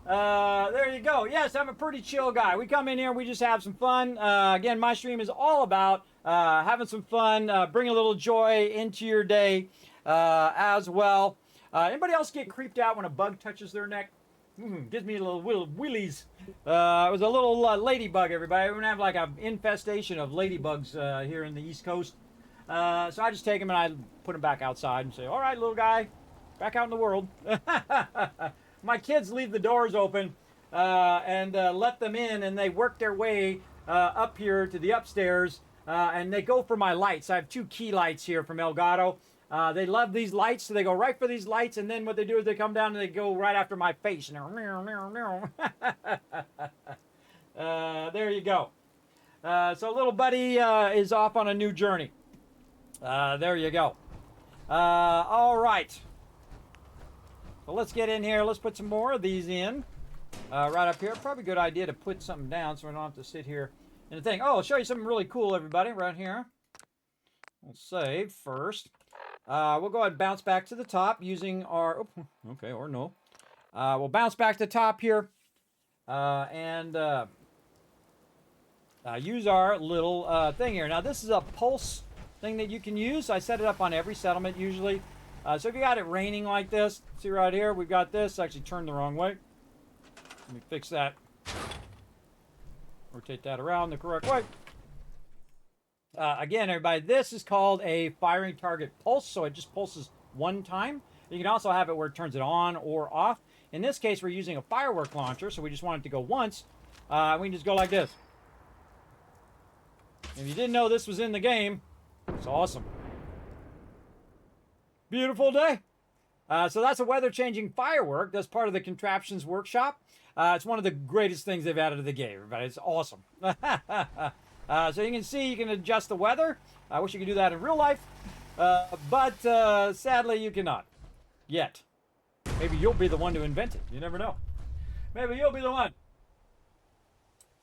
There you go. Yes, I'm a pretty chill guy. We come in here, we just have some fun. Again, my stream is all about having some fun, bring a little joy into your day as well. Anybody else get creeped out when a bug touches their neck? Gives me a little willies. It was a little ladybug, everybody. We're going to have like an infestation of ladybugs here in the East Coast. So I just take them and I put them back outside and say, all right, little guy, back out in the world. My kids leave the doors open and let them in, and they work their way up here to the upstairs, and they go for my lights. I have 2 key lights here from Elgato. They love these lights, so they go right for these lights, and then what they do is they come down and they go right after my face. And there you go. So little buddy is off on a new journey. There you go. All right. So let's get in here. Let's put some more of these in right up here. Probably a good idea to put something down so we don't have to sit here and think. Oh, I'll show you something really cool, everybody, right here. We'll save first. We'll go ahead and bounce back to the top using our... Oh, okay, or no. We'll bounce back to the top here and use our little thing here. Now, this is a pulse thing that you can use. I set it up on every settlement usually. So if you got it raining like this, see right here, we've got this. Actually turned the wrong way. Let me fix that. Rotate that around the correct way. Again, everybody, this is called a firing target pulse, so it just pulses one time. You can also have it where it turns it on or off. In this case, we're using a firework launcher, so we just want it to go once. We can just go like this. If you didn't know this was in the game, it's awesome. Beautiful day. So that's a weather-changing firework. That's part of the contraptions workshop. It's one of the greatest things they've added to the game, everybody. It's awesome. So you can see, you can adjust the weather. I wish you could do that in real life. But sadly, you cannot. Yet. Maybe you'll be the one to invent it. You never know. Maybe you'll be the one.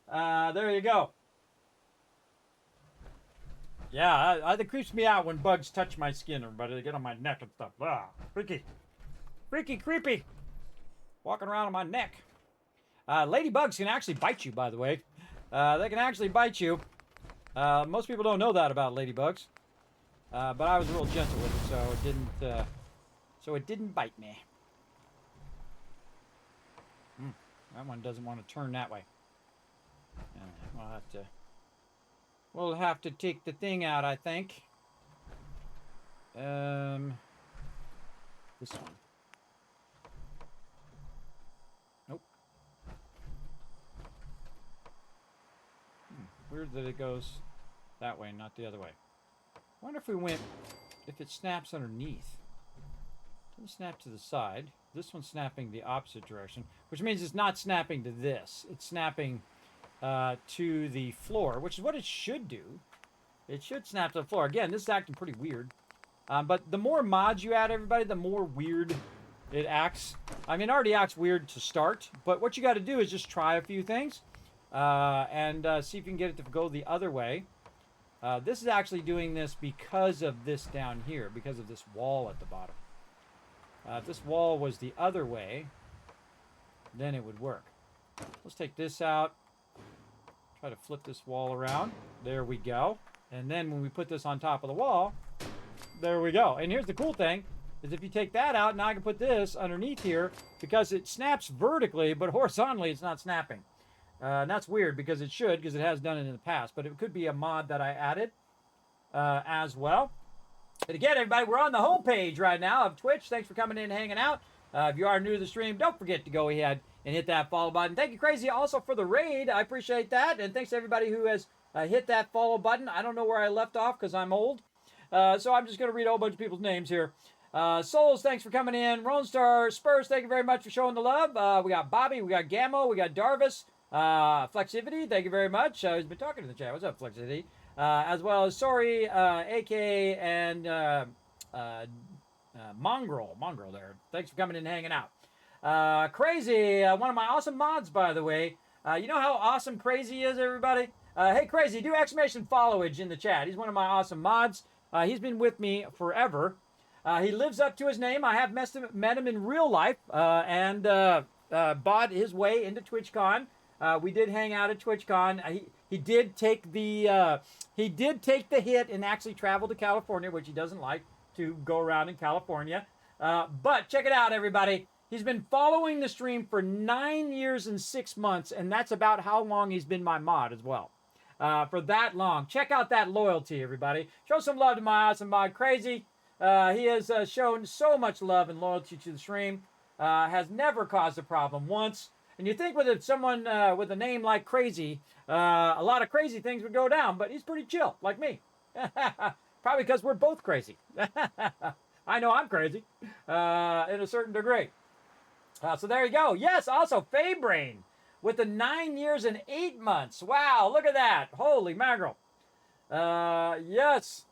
There you go. Yeah, it creeps me out when bugs touch my skin, everybody. They get on my neck and stuff. Ah, freaky. Freaky, creepy. Walking around on my neck. Ladybugs can actually bite you, by the way. They can actually bite you. Most people don't know that about ladybugs. But I was real gentle with it, so it didn't bite me. That one doesn't want to turn that way. We'll have to take the thing out, I think. This one. Nope. Weird that it goes that way, not the other way. I wonder if it snaps underneath. It doesn't snap to the side. This one's snapping the opposite direction, which means it's not snapping to this. It's snapping to the floor, which is what it should do. It should snap to the floor. Again, this is acting pretty weird. But the more mods you add, everybody, the more weird it acts. I mean, it already acts weird to start, but what you got to do is just try a few things and see if you can get it to go the other way. This is actually doing this because of this down here, because of this wall at the bottom. If this wall was the other way, then it would work. Let's take this out. Try to flip this wall around. There we go. And then when we put this on top of the wall, there we go. And here's the cool thing, is if you take that out, now I can put this underneath here because it snaps vertically, but horizontally it's not snapping. And that's weird because it should, because it has done it in the past. But it could be a mod that I added as well. But again, everybody, we're on the homepage right now of Twitch. Thanks for coming in and hanging out. If you are new to the stream, don't forget to go ahead and hit that follow button. Thank you, Crazy, also for the raid. I appreciate that. And thanks to everybody who has hit that follow button. I don't know where I left off because I'm old. So I'm just going to read a whole bunch of people's names here. Souls, thanks for coming in. Roanstar, Spurs, thank you very much for showing the love. We got Bobby, we got Gammo, we got Darvis. Flexivity, thank you very much. He's been talking in the chat. What's up, Flexivity? As well as Sorry, AK, and Mongrel there. Thanks for coming in and hanging out. Crazy, one of my awesome mods, by the way. You know how awesome Crazy is, everybody? Hey, Crazy, do exclamation followage in the chat. He's one of my awesome mods. He's been with me forever. He lives up to his name. I have met him in real life and bought his way into TwitchCon. We did hang out at TwitchCon. He did take the hit and actually travel to California, which he doesn't like to go around in California. But check it out, everybody. He's been following the stream for 9 years and 6 months, and that's about how long he's been my mod as well. For that long. Check out that loyalty, everybody. Show some love to my awesome mod, Crazy. He has shown so much love and loyalty to the stream. Has never caused a problem once. And you think with someone with a name like Crazy, a lot of crazy things would go down, but he's pretty chill, like me. Probably because we're both crazy. I know I'm crazy in a certain degree. So there you go. Yes, also Faybrain with the 9 years and 8 months. Wow, look at that. Holy mackerel. Yes.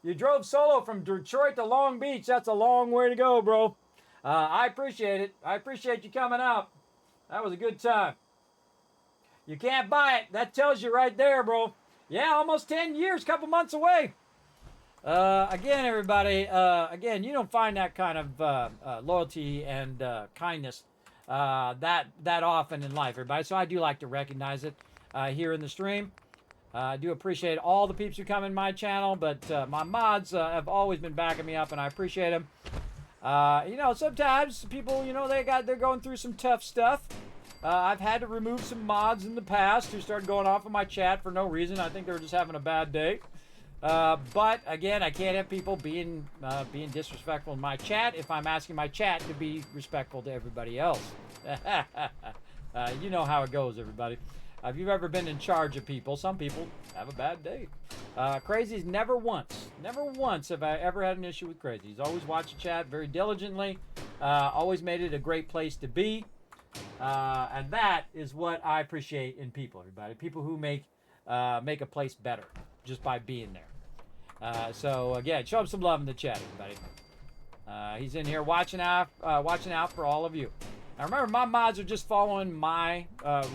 You drove solo from Detroit to Long Beach. That's a long way to go, bro. I appreciate it. I appreciate you coming out. That was a good time. You can't buy it. That tells you right there, bro. Yeah, almost 10 years, couple months away. Again, everybody, again, you don't find that kind of loyalty and kindness that often in life, everybody. So I do like to recognize it here in the stream. I do appreciate all the peeps who come in my channel, but my mods have always been backing me up, and I appreciate them. You know, sometimes people, you know, they're going through some tough stuff. I've had to remove some mods in the past who started going off of my chat for no reason. I think they were just having a bad day. But again, I can't have people being disrespectful in my chat if I'm asking my chat to be respectful to everybody else. You know how it goes, everybody. If you've ever been in charge of people, some people have a bad day. Crazy's never once have I ever had an issue with Crazy. He's always watched the chat very diligently, always made it a great place to be. And that is what I appreciate in people, everybody. People who make a place better just by being there. So again, show him some love in the chat, everybody. He's in here watching out for all of you. Now remember, my mods are just following my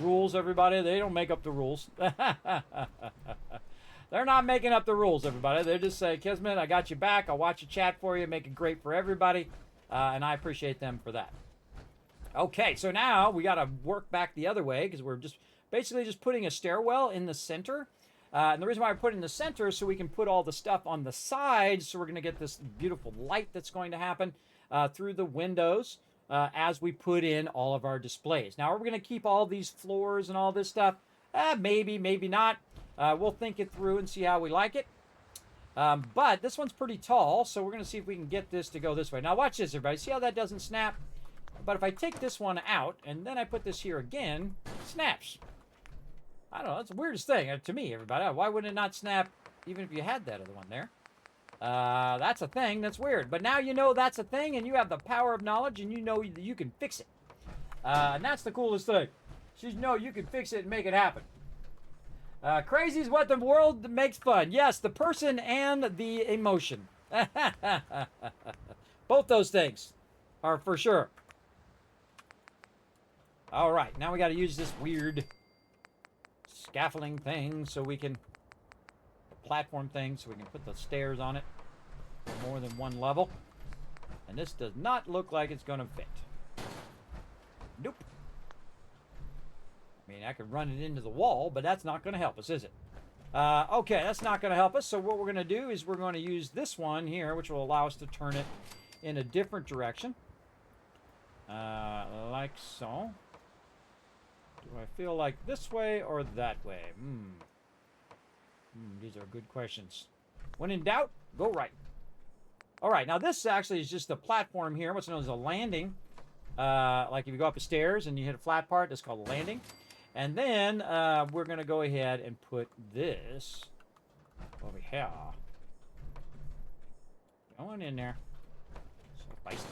rules, everybody. They don't make up the rules. They're not making up the rules, everybody. They just say, Kismet, I got you back. I'll watch your chat for you, make it great for everybody. And I appreciate them for that. Okay, so now we got to work back the other way because we're just basically just putting a stairwell in the center. And the reason why I put it in the center is so we can put all the stuff on the sides. So we're going to get this beautiful light that's going to happen through the windows as we put in all of our displays. Now, are we going to keep all these floors and all this stuff? Maybe, maybe not. We'll think it through and see how we like it. But this one's pretty tall, so we're going to see if we can get this to go this way. Now, watch this, everybody. See how that doesn't snap? But if I take this one out and then I put this here again, it snaps. I don't know. That's the weirdest thing to me, everybody. Why wouldn't it not snap even if you had that other one there? That's a thing. That's weird. But now you know that's a thing, and you have the power of knowledge, and you know that you can fix it. And that's the coolest thing. You know you can fix it and make it happen. Crazy is what the world makes fun. Yes, the person and the emotion. Both those things are for sure. All right, now we got to use this weird scaffolding thing so we can, platform thing, so we can put the stairs on it for more than one level. And this does not look like it's going to fit. Nope. I mean, I could run it into the wall, but that's not going to help us, is it? Okay, that's not going to help us. So what we're going to do is we're going to use this one here, which will allow us to turn it in a different direction. Like so. Do I feel like this way or that way? These are good questions. When in doubt, go right. All right, now this actually is just a platform here, what's known as a landing. Like if you go up the stairs and you hit a flat part, that's called a landing. And then we're going to go ahead and put this over here. Going in there. So spicy.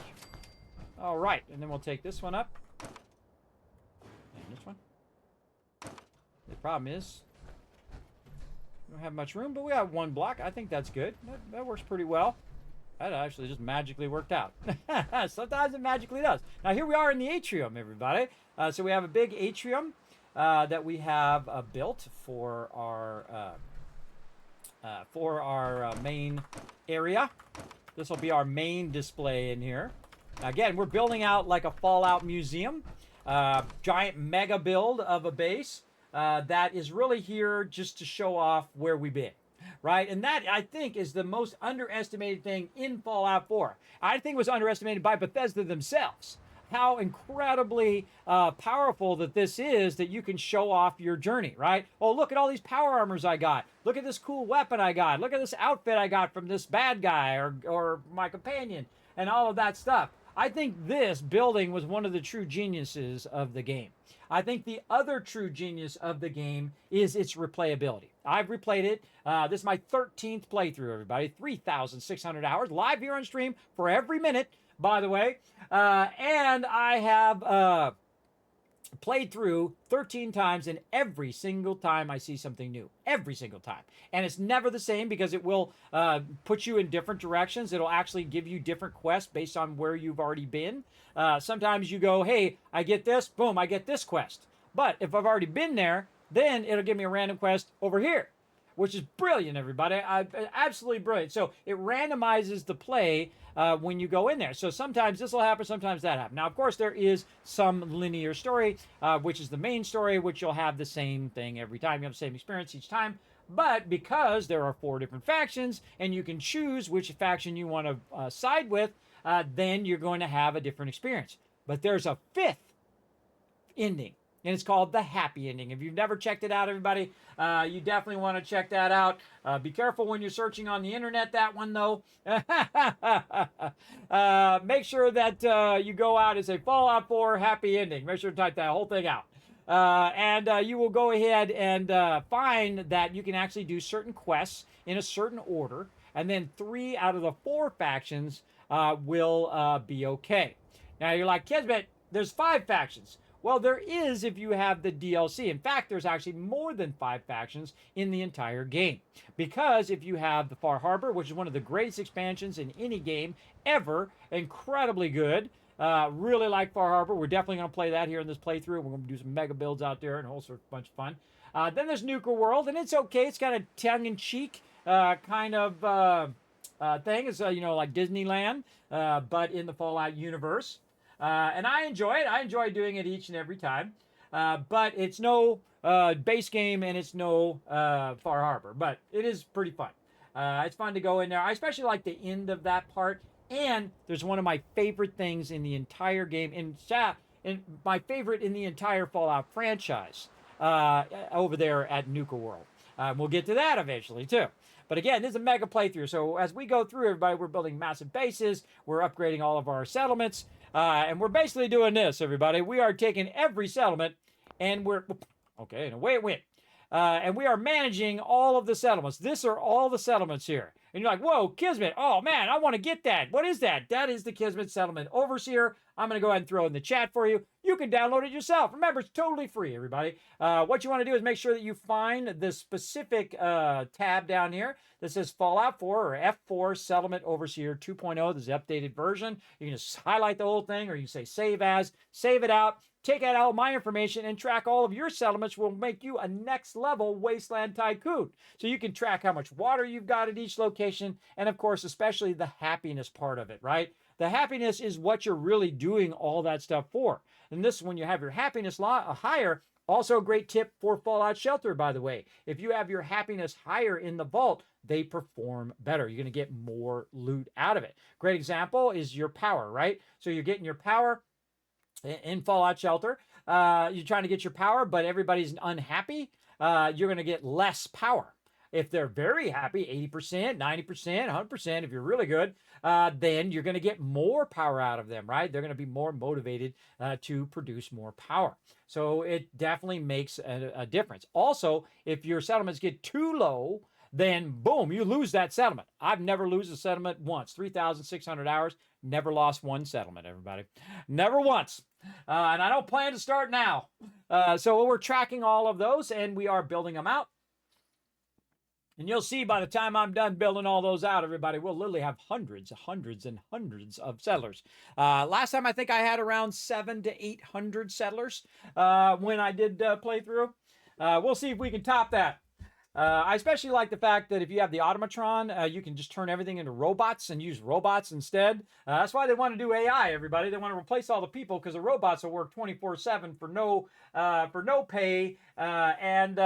All right, and then we'll take this one up. And this one. The problem is, we don't have much room, but we have one block. I think that's good. That works pretty well. That actually just magically worked out. Sometimes it magically does. Now here we are in the atrium, everybody. So we have a big atrium that we have built for our main area. This will be our main display in here. Again, we're building out like a Fallout museum, giant mega build of a base that is really here just to show off where we've been, right? And that, I think, is the most underestimated thing in Fallout 4. I think it was underestimated by Bethesda themselves. How incredibly powerful that this is, that you can show off your journey, right? Oh, look at all these power armors I got. Look at this cool weapon I got. Look at this outfit I got from this bad guy or my companion and all of that stuff. I think this building was one of the true geniuses of the game. I think the other true genius of the game is its replayability. I've replayed it. This is my 13th playthrough, everybody. 3,600 hours live here on stream for every minute, by the way. And I have played through 13 times, and every single time I see something new. Every single time. And it's never the same because it will put you in different directions. It'll actually give you different quests based on where you've already been. Sometimes you go, hey, I get this, boom, I get this quest. But if I've already been there, then it'll give me a random quest over here, which is brilliant, everybody. Absolutely brilliant. So it randomizes the play when you go in there. So sometimes this will happen, sometimes that happens. Now, of course, there is some linear story, which is the main story, which you'll have the same thing every time. You have the same experience each time. But because there are 4 different factions, and you can choose which faction you want to side with, then you're going to have a different experience. But there's a 5th ending. And it's called the happy ending. If you've never checked it out, everybody, you definitely want to check that out. Be careful when you're searching on the internet, that one, though. Make sure that you go out and say Fallout 4 happy ending. Make sure to type that whole thing out. and you will go ahead and find that you can actually do certain quests in a certain order, and then 3 out of the 4 factions will be okay. Now you're like, Kismet, there's 5 factions. Well, there is if you have the DLC. In fact, there's actually more than 5 factions in the entire game. Because if you have the Far Harbor, which is one of the greatest expansions in any game ever, incredibly good. Really like Far Harbor. We're definitely going to play that here in this playthrough. We're going to do some mega builds out there and a whole sort of bunch of fun. Then there's Nuka World, and it's okay. It's kind of tongue-in-cheek kind of thing. It's, like Disneyland, but in the Fallout universe. And I enjoy it. I enjoy doing it each and every time. But it's no base game, and it's no Far Harbor. But it is pretty fun. It's fun to go in there. I especially like the end of that part. And there's one of my favorite things in the entire game, and my favorite in the entire Fallout franchise, over there at Nuka World. We'll get to that eventually, too. But again, this is a mega playthrough. So as we go through, everybody, we're building massive bases. We're upgrading all of our settlements. And we're basically doing this, everybody. We are taking every settlement, and okay, and away it went. And we are managing all of the settlements. These are all the settlements here. And you're like, whoa, Kismet. Oh, man, I want to get that. What is that? That is the Kismet Settlement Overseer. I'm going to go ahead and throw it in the chat for you. You can download it yourself. Remember, it's totally free, everybody. What you want to do is make sure that you find the specific tab down here that says Fallout 4 or F4 Settlement Overseer 2.0. This is the updated version. You can just highlight the whole thing, or you can say save as, save it out. Take out all my information and track all of your settlements will make you a next level Wasteland Tycoon. So you can track how much water you've got at each location, and of course, especially the happiness part of it, right? The happiness is what you're really doing all that stuff for. And this, when you have your happiness higher, also a great tip for Fallout Shelter, by the way. If you have your happiness higher in the vault, they perform better. You're going to get more loot out of it. Great example is your power, right? So you're getting your power in Fallout Shelter. You're trying to get your power, but everybody's unhappy. You're going to get less power. If they're very happy, 80%, 90%, 100%, if you're really good, then you're going to get more power out of them, right? They're going to be more motivated to produce more power. So it definitely makes a difference. Also, if your settlements get too low, then boom, you lose that settlement. I've never lose a settlement once. 3,600 hours, never lost one settlement, everybody. Never once. And I don't plan to start now. So we're tracking all of those, and we are building them out. And you'll see by the time I'm done building all those out, everybody, we'll literally have hundreds and hundreds of settlers. Last time I think I had around 700 to 800 settlers when I did play through. We'll see if we can top that. I especially like the fact that if you have the automatron, you can just turn everything into robots and use robots instead. That's why they want to do AI, everybody. They want to replace all the people because the robots will work 24/7 for no pay and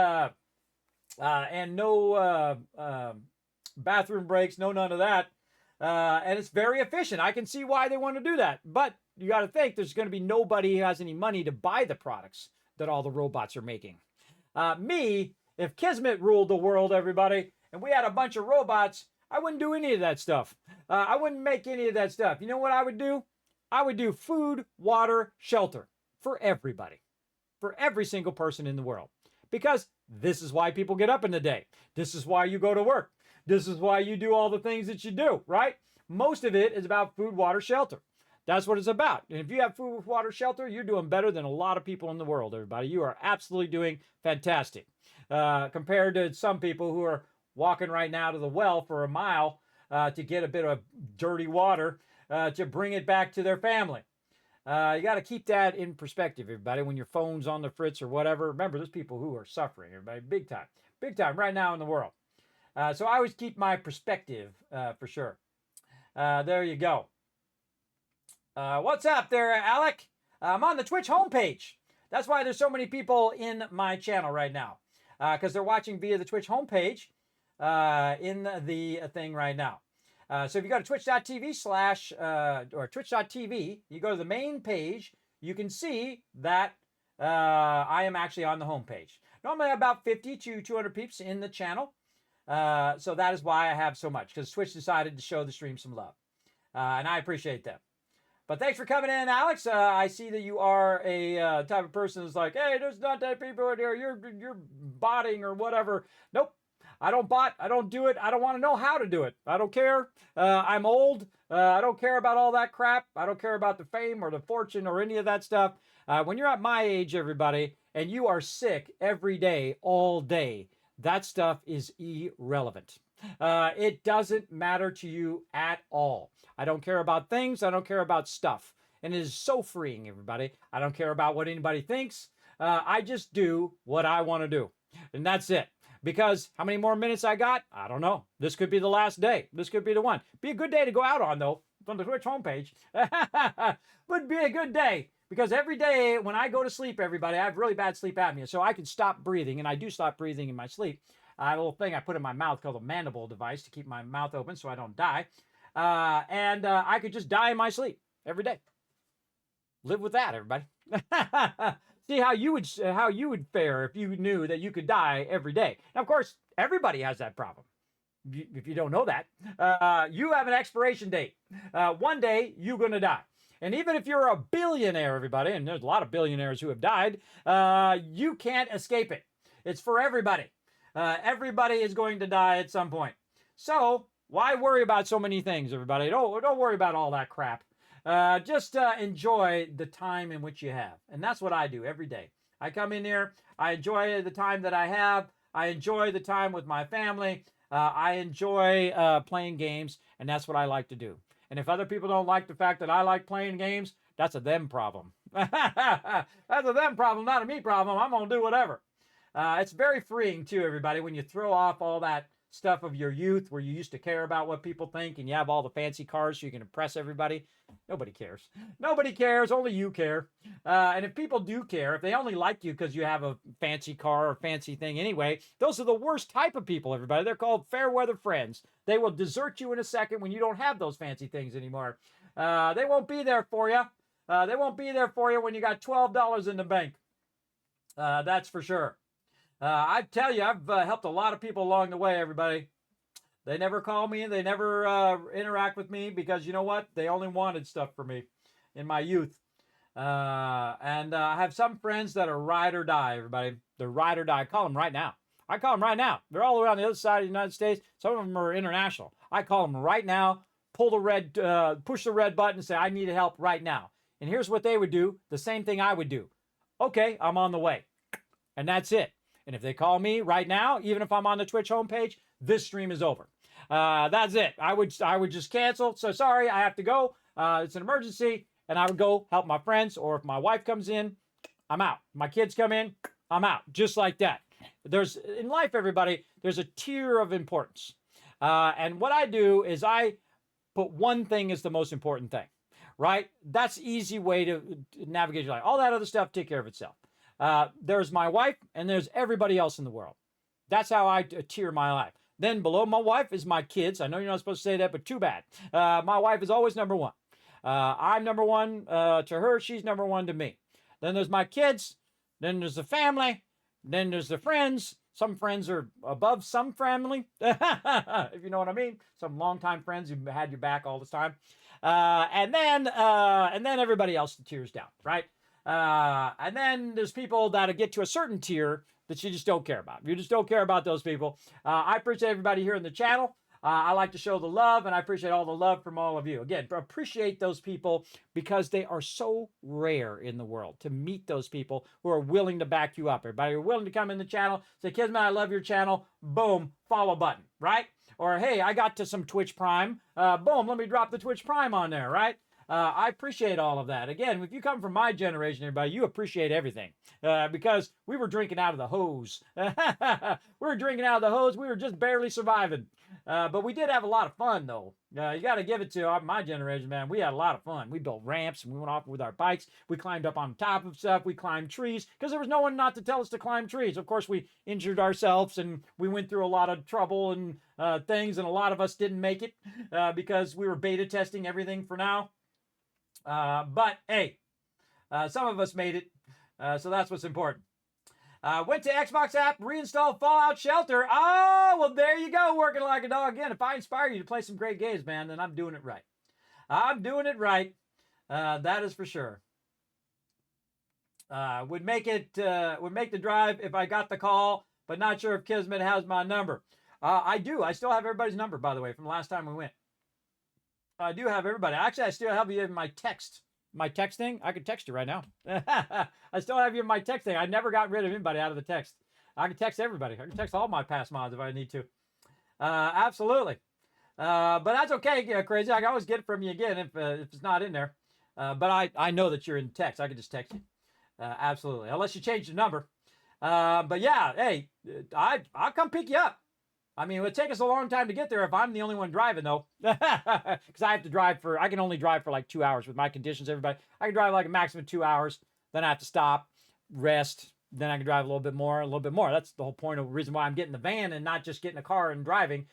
no bathroom breaks, none of that. And it's very efficient. I can see why they want to do that. But you got to think there's going to be nobody who has any money to buy the products that all the robots are making. If Kismet ruled the world, everybody, and we had a bunch of robots, I wouldn't do any of that stuff. I wouldn't make any of that stuff. You know what I would do? I would do food, water, shelter for everybody, for every single person in the world. Because this is why people get up in the day. This is why you go to work. This is why you do all the things that you do, right? Most of it is about food, water, shelter. That's what it's about. And if you have food, water, shelter, you're doing better than a lot of people in the world, everybody. You are absolutely doing fantastic. Compared to some people who are walking right now to the well for a mile to get a bit of dirty water to bring it back to their family. You got to keep that in perspective, everybody. When your phone's on the fritz or whatever, remember, there's people who are suffering, everybody, big time right now in the world. So I always keep my perspective for sure. There you go. What's up there, Alec? I'm on the Twitch homepage. That's why there's so many people in my channel right now. Because they're watching via the Twitch homepage in the thing right now. So if you go to twitch.tv or twitch.tv, you go to the main page, you can see that I am actually on the homepage. Normally I have about 50 to 200 peeps in the channel. So that is why I have so much, because Twitch decided to show the stream some love. And I appreciate that. But thanks for coming in, Alex. I see that you are a type of person that's like, hey, there's not that people in here. You're botting or whatever. Nope. I don't bot. I don't do it. I don't want to know how to do it. I don't care. I'm old. I don't care about all that crap. I don't care about the fame or the fortune or any of that stuff. When you're at my age, everybody, and you are sick every day, all day, that stuff is irrelevant. It doesn't matter to you at all. I don't care about things. I don't care about stuff. And it is so freeing, everybody. I don't care about what anybody thinks. I just do what I want to do. And that's it. Because how many more minutes I got? I don't know. This could be the last day. This could be the one. Be a good day to go out on, though, from the Twitch homepage. Would be a good day. Because every day when I go to sleep, everybody, I have really bad sleep apnea. So I can stop breathing, and I do stop breathing in my sleep. I have a little thing I put in my mouth called a mandible device to keep my mouth open so I don't die. And I could just die in my sleep every day. Live with that, everybody. See how you would fare if you knew that you could die every day. Now, of course, everybody has that problem. If you don't know that, you have an expiration date. One day you're going to die. And even if you're a billionaire, everybody, and there's a lot of billionaires who have died, you can't escape it. It's for everybody. Everybody is going to die at some point. So why worry about so many things, everybody? Don't worry about all that crap. Just enjoy the time in which you have. And that's what I do every day. I come in here. I enjoy the time that I have. I enjoy the time with my family. I enjoy playing games. And that's what I like to do. And if other people don't like the fact that I like playing games, that's a them problem. That's a them problem, not a me problem. I'm going to do whatever. It's very freeing, too, everybody, when you throw off all that stuff of your youth where you used to care about what people think and you have all the fancy cars so you can impress everybody. Nobody cares. Nobody cares. Only you care. And if people do care, if they only like you because you have a fancy car or fancy thing anyway, those are the worst type of people, everybody. They're called fair weather friends. They will desert you in a second when you don't have those fancy things anymore. They won't be there for you. They won't be there for you when you got $12 in the bank. That's for sure. I tell you, I've helped a lot of people along the way, everybody. They never call me. They never interact with me because you know what? They only wanted stuff for me in my youth. And I have some friends that are ride or die, everybody. They're ride or die. I call them right now. They're all around the other side of the United States. Some of them are international. I call them right now, push the red button and say, I need help right now. And here's what they would do. The same thing I would do. Okay, I'm on the way. And that's it. And if they call me right now, even if I'm on the Twitch homepage, this stream is over. That's it. I would just cancel. So sorry, I have to go. It's an emergency. And I would go help my friends. Or if my wife comes in, I'm out. My kids come in, I'm out. Just like that. In life, everybody, there's a tier of importance. And what I do is I put one thing as the most important thing. Right? That's the easy way to navigate your life. All that other stuff, take care of itself. There's my wife and there's everybody else in the world. That's how I tier my life. Then below my wife is my kids. I know you're not supposed to say that, but too bad. My wife is always number one. I'm number one to her. She's number one to me. Then there's my kids. Then there's the family. Then there's the friends. Some friends are above some family, if you know what I mean. Some longtime friends who had your back all the time. And then everybody else tiers down, right? And then there's people that get to a certain tier that you just don't care about. You just don't care about those people. I appreciate everybody here in the channel. I like to show the love, and I appreciate all the love from all of you. Again, appreciate those people because they are so rare in the world to meet those people who are willing to back you up. Everybody who are willing to come in the channel, say, Kismet, I love your channel. Boom, follow button, right? Or, hey, I got to some Twitch Prime. Boom, let me drop the Twitch Prime on there, right? I appreciate all of that. Again, if you come from my generation, everybody, you appreciate everything because we were drinking out of the hose. We were drinking out of the hose. We were just barely surviving. But we did have a lot of fun, though. You got to give it to my generation, man. We had a lot of fun. We built ramps and we went off with our bikes. We climbed up on top of stuff. We climbed trees because there was no one not to tell us to climb trees. Of course, we injured ourselves and we went through a lot of trouble and things, and a lot of us didn't make it because we were beta testing everything for now. But hey, some of us made it, so that's what's important. Went to Xbox app, reinstalled Fallout Shelter. Oh, well, there you go, working like a dog again. If I inspire you to play some great games, man, then I'm doing it right. I'm doing it right. That is for sure. Would make the drive if I got the call, but not sure if Kismet has my number. I do. I still have everybody's number, by the way, from the last time we went. I do have everybody. Actually, I still have you in my text. My text thing? I could text you right now. I still have you in my text thing. I never got rid of anybody out of the text. I can text everybody. I can text all my past mods if I need to. Absolutely. But that's okay, Crazy. I can always get it from you again if it's not in there. But I know that you're in text. I can just text you. Absolutely. Unless you change the number. But yeah, hey, I'll come pick you up. I mean, it would take us a long time to get there if I'm the only one driving, though. Because I can only drive for like 2 hours with my conditions, everybody. I can drive like a maximum 2 hours. Then I have to stop, rest. Then I can drive a little bit more. That's the whole point of the reason why I'm getting the van and not just getting a car and driving.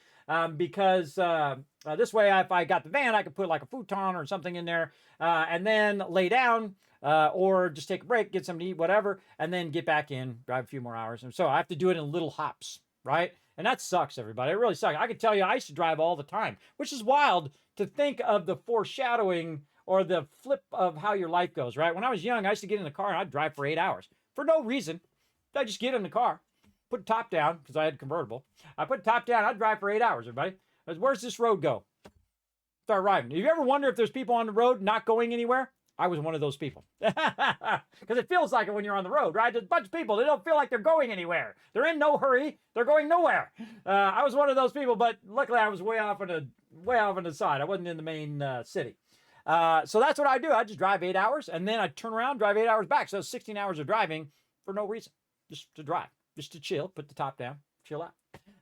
Because this way, if I got the van, I could put like a futon or something in there and then lay down or just take a break, get something to eat, whatever, and then get back in, drive a few more hours. And so I have to do it in little hops, right? And that sucks, everybody. It really sucks. I can tell you I used to drive all the time, which is wild to think of the foreshadowing or the flip of how your life goes, right? When I was young, I used to get in the car and I'd drive for 8 hours for no reason. I'd just get in the car, put the top down because I had a convertible. I put the top down. I'd drive for 8 hours, everybody. Where's this road go? Start driving. Do you ever wonder if there's people on the road not going anywhere? I was one of those people. Because it feels like it when you're on the road, right? There's a bunch of people. They don't feel like they're going anywhere. They're in no hurry. They're going nowhere. I was one of those people, but luckily I was way off on the side. I wasn't in the main city. So that's what I do. I just drive 8 hours, and then I turn around, drive 8 hours back. So 16 hours of driving for no reason. Just to drive. Just to chill. Put the top down. Chill out.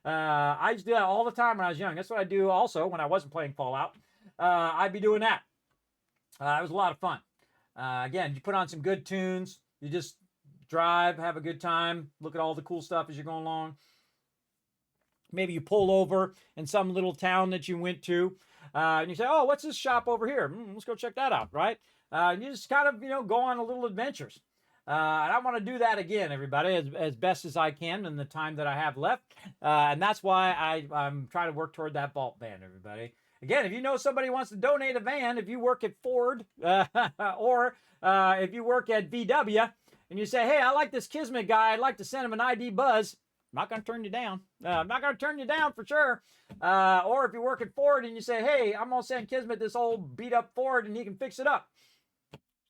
I used to do that all the time when I was young. That's what I do also when I wasn't playing Fallout. I'd be doing that. It was a lot of fun. Again, you put on some good tunes. You just drive, have a good time, look at all the cool stuff as you're going along. Maybe you pull over in some little town that you went to, and you say, oh, what's this shop over here? Let's go check that out, right? You just kind of, go on a little adventures. And I want to do that again, everybody, as best as I can in the time that I have left. And that's why I'm trying to work toward that vault van, everybody. Again, if you know somebody who wants to donate a van, if you work at Ford or if you work at VW and you say, hey, I like this Kismet guy, I'd like to send him an ID buzz, I'm not going to turn you down. I'm not going to turn you down for sure. Or if you work at Ford and you say, hey, I'm going to send Kismet this old beat up Ford and he can fix it up.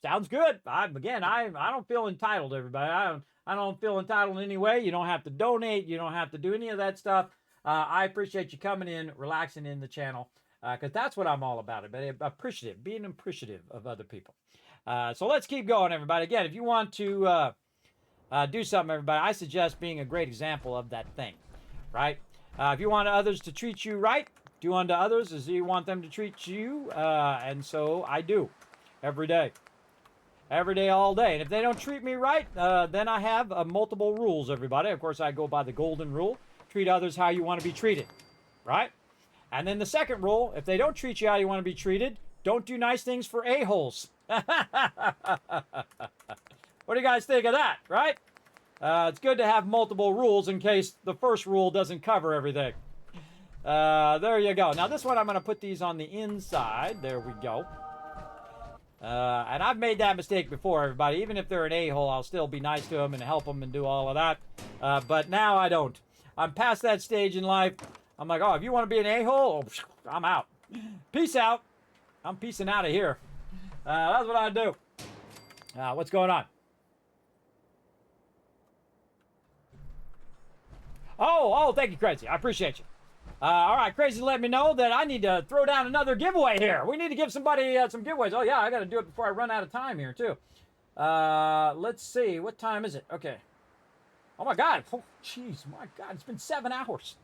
Sounds good. I don't feel entitled, everybody. I don't feel entitled in any way. You don't have to donate. You don't have to do any of that stuff. I appreciate you coming in, relaxing in the channel. Because that's what I'm all about, being appreciative of other people. So let's keep going, everybody. Again, if you want to do something, everybody, I suggest being a great example of that thing, right? If you want others to treat you right, do unto others as you want them to treat you. And so I do every day, all day. And if they don't treat me right, then I have multiple rules, everybody. Of course, I go by the golden rule. Treat others how you want to be treated, right? And then the second rule, if they don't treat you how you want to be treated, don't do nice things for a-holes. What do you guys think of that, right? It's good to have multiple rules in case the first rule doesn't cover everything. There you go. Now this one, I'm going to put these on the inside. There we go. And I've made that mistake before, everybody. Even if they're an a-hole, I'll still be nice to them and help them and do all of that. But now I don't. I'm past that stage in life. I'm like, oh, if you want to be an a-hole, I'm out. Peace out. I'm peacing out of here. That's what I do. What's going on? Oh, thank you, Crazy. I appreciate you. All right, Crazy let me know that I need to throw down another giveaway here. We need to give somebody some giveaways. Oh, yeah, I got to do it before I run out of time here, too. Let's see. What time is it? Okay. Oh, my God. Oh, jeez, my God. It's been 7 hours.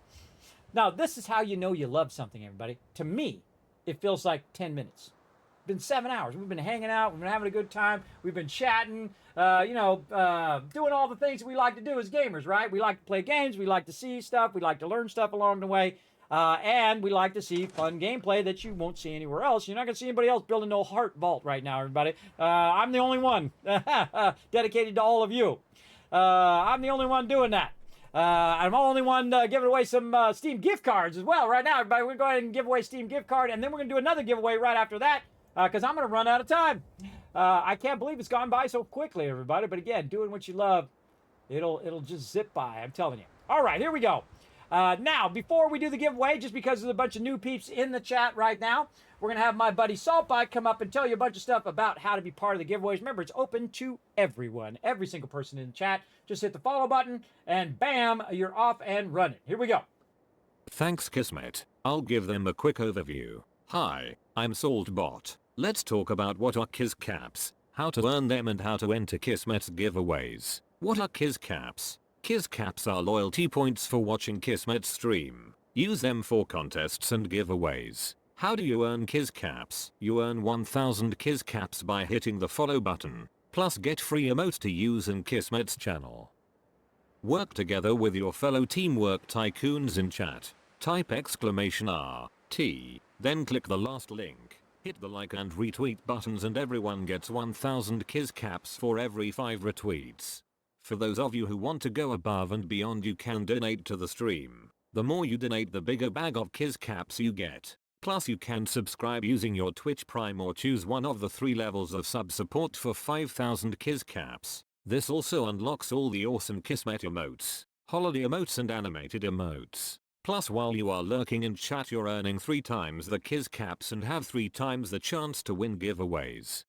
Now, this is how you know you love something, everybody. To me, it feels like 10 minutes. It's been 7 hours. We've been hanging out. We've been having a good time. We've been chatting, doing all the things that we like to do as gamers, right? We like to play games. We like to see stuff. We like to learn stuff along the way. And we like to see fun gameplay that you won't see anywhere else. You're not going to see anybody else building no heart vault right now, everybody. I'm the only one dedicated to all of you. I'm the only one doing that. I'm the only one giving away some Steam gift cards as well right now. Everybody, we're going to go ahead and give away Steam gift card, and then we're going to do another giveaway right after that. because I'm going to run out of time. I can't believe it's gone by so quickly, everybody. But again, doing what you love, it'll just zip by. I'm telling you. All right, here we go. Now, before we do the giveaway, just because there's a bunch of new peeps in the chat right now, we're going to have my buddy Saltbite come up and tell you a bunch of stuff about how to be part of the giveaways. Remember, it's open to everyone, every single person in the chat. Just hit the follow button, and bam, you're off and running. Here we go. Thanks Kismet. I'll give them a quick overview. Hi, I'm Saltbot. Let's talk about what are Kiz Caps, how to earn them and how to enter Kismet's giveaways. What are Kiz Caps? Kiz Caps are loyalty points for watching Kismet's stream. Use them for contests and giveaways. How do you earn Kiz Caps? You earn 1000 Kiz Caps by hitting the follow button, plus get free emotes to use in Kismet's channel. Work together with your fellow Teamwork Tycoons in chat. Type !RT, then click the last link. Hit the like and retweet buttons and everyone gets 1000 Kiz Caps for every 5 retweets. For those of you who want to go above and beyond, you can donate to the stream. The more you donate, the bigger bag of Kiz Caps you get. Plus you can subscribe using your Twitch Prime or choose one of the 3 levels of sub support for 5000 Kiz Caps. This also unlocks all the awesome Kismet emotes, holiday emotes and animated emotes. Plus while you are lurking in chat, you're earning 3 times the Kiz Caps and have 3 times the chance to win giveaways.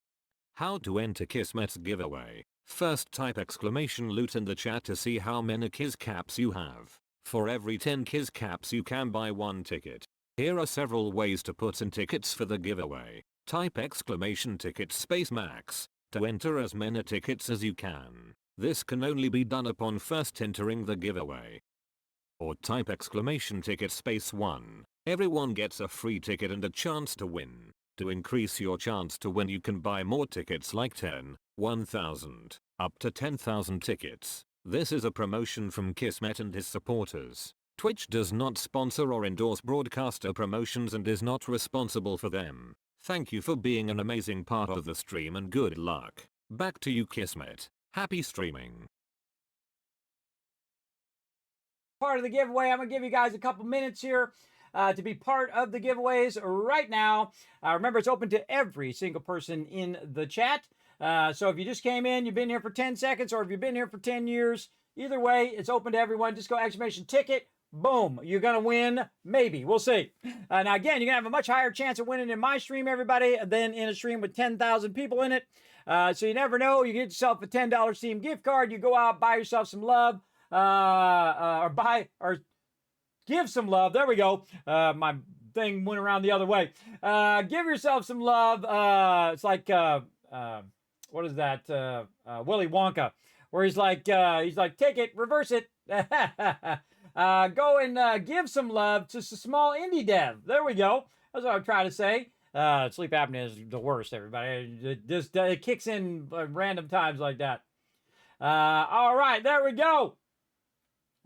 How to enter Kismet's giveaway? First type !loot in the chat to see how many Kiz Caps you have. For every 10 Kiz Caps you can buy 1 ticket. Here are several ways to put in tickets for the giveaway. Type !ticket space max to enter as many tickets as you can. This can only be done upon first entering the giveaway. Or type !ticket space 1. Everyone gets a free ticket and a chance to win. To increase your chance to win, you can buy more tickets like 10, 1000, up to 10,000 tickets. This is a promotion from Kismet and his supporters. Twitch does not sponsor or endorse broadcaster promotions and is not responsible for them. Thank you for being an amazing part of the stream and good luck. Back to you Kismet. Happy streaming. Part of the giveaway, I'm going to give you guys a couple minutes here to be part of the giveaways right now. Remember, it's open to every single person in the chat. So if you just came in, you've been here for 10 seconds, or if you've been here for 10 years, either way, it's open to everyone. Just go !ticket. Boom, you're going to win. Maybe. We'll see. Now, again, you're going to have a much higher chance of winning in my stream, everybody, than in a stream with 10,000 people in it. So you never know. You get yourself a $10 Steam gift card. You go out, buy yourself some love, or give some love. There we go. My thing went around the other way. Give yourself some love. It's like, what is that? Willy Wonka, where he's like, take it, reverse it. Go and give some love to a small indie dev. There we go. That's what I'm trying to say. Sleep apnea is the worst, everybody. It kicks in random times like that. All right, there we go.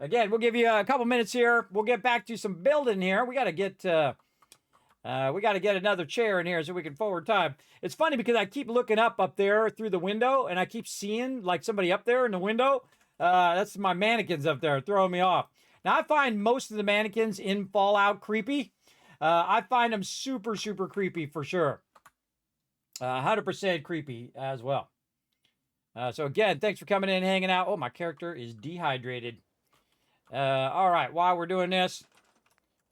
Again, we'll give you a couple minutes here. We'll get back to some building here. We got to get another chair in here so we can forward time. It's funny because I keep looking up there through the window, and I keep seeing like somebody up there in the window. That's my mannequins up there throwing me off. Now, I find most of the mannequins in Fallout creepy. I find them super, super creepy for sure. 100% creepy as well. So again, thanks for coming in and hanging out. Oh, my character is dehydrated. All right, while we're doing this,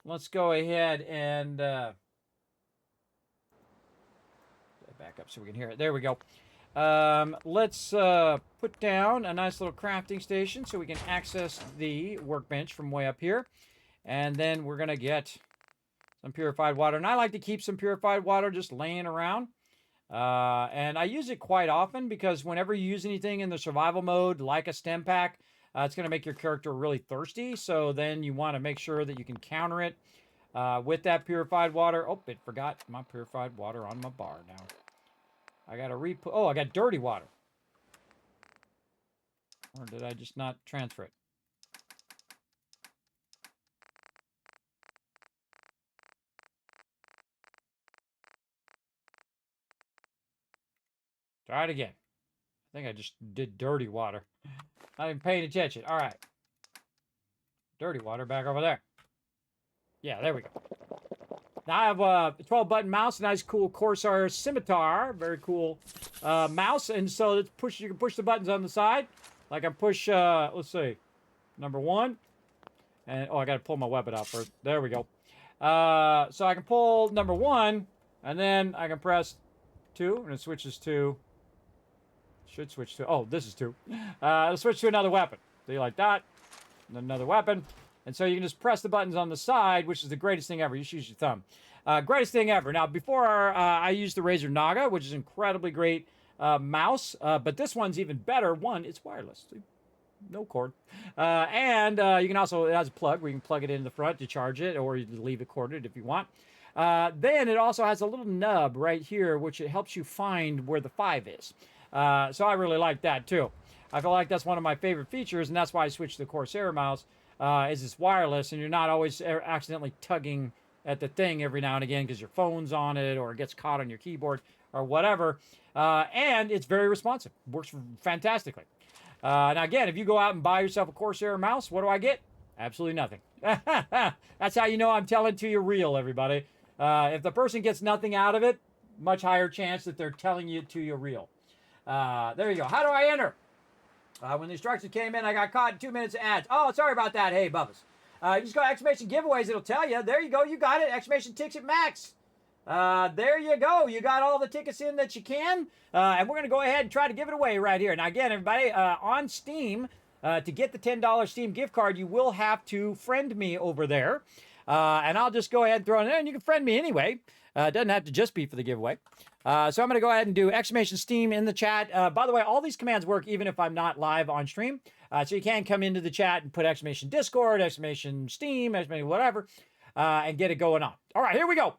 let's go ahead and back up so we can hear it. There we go. Let's put down a nice little crafting station so we can access the workbench from way up here. And then we're going to get some purified water. And I like to keep some purified water just laying around. And I use it quite often because whenever you use anything in the survival mode, like a stem pack, it's going to make your character really thirsty. So then you want to make sure that you can counter it with that purified water. Oh, it forgot my purified water on my bar now. I got to I got dirty water. Or did I just not transfer it? Try it again. I think I just did dirty water. Not even paying attention. All right. Dirty water back over there. Yeah, there we go. Now I have a 12-button mouse, a nice cool Corsair Scimitar, very cool mouse. And so let's push. You can push the buttons on the side. Like I push, let's see, number 1. And, oh, I got to pull my weapon out first. There we go. So I can pull number 1, and then I can press 2, and it switches to, should switch to, oh, this is 2. It'll switch to another weapon. So you like that, and then another weapon. And so you can just press the buttons on the side, which is the greatest thing ever. You should use your thumb. Greatest thing ever. Now, before I used the Razer Naga, which is incredibly great mouse, but this one's even better. One, it's wireless. No cord. And you can also, it has a plug where you can plug it in the front to charge it, or you can leave it corded if you want. Then it also has a little nub right here, which it helps you find where the 5 is. So I really like that too. I feel like that's one of my favorite features, and that's why I switched to the Corsair mouse, is it's wireless, and you're not always accidentally tugging at the thing every now and again because your phone's on it or it gets caught on your keyboard or whatever. And it's very responsive. Works fantastically. Now, again, if you go out and buy yourself a Corsair mouse, what do I get? Absolutely nothing. That's how you know I'm telling to you real, everybody. If the person gets nothing out of it, much higher chance that they're telling you to you real. There you go. How do I enter? When the instructions came in, I got caught in 2 minutes of ads. Oh, sorry about that. Hey, Bubbas. You just go exclamation giveaways. It'll tell you. There you go. You got it. Exclamation ticket max. There you go. You got all the tickets in that you can. And we're going to go ahead and try to give it away right here. Now, again, everybody, on Steam, to get the $10 Steam gift card, you will have to friend me over there. And I'll just go ahead and throw it in there, and you can friend me anyway. It doesn't have to just be for the giveaway. So I'm going to go ahead and do exclamation Steam in the chat. By the way, all these commands work even if I'm not live on stream. So you can come into the chat and put exclamation Discord, exclamation Steam, exclamation whatever, and get it going on. All right, here we go.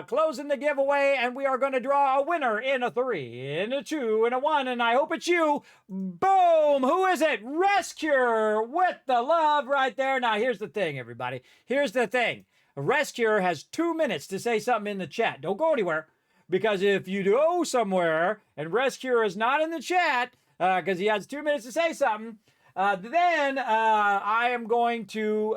Closing the giveaway, and we are going to draw a winner in a 3, in a 2, in a 1, and I hope it's you. Boom! Who is it? Rescue with the love right there. Now, here's the thing, everybody. Here's the thing. Rescue has 2 minutes to say something in the chat. Don't go anywhere, because if you go somewhere and Rescue is not in the chat, because he has 2 minutes to say something, then I am going to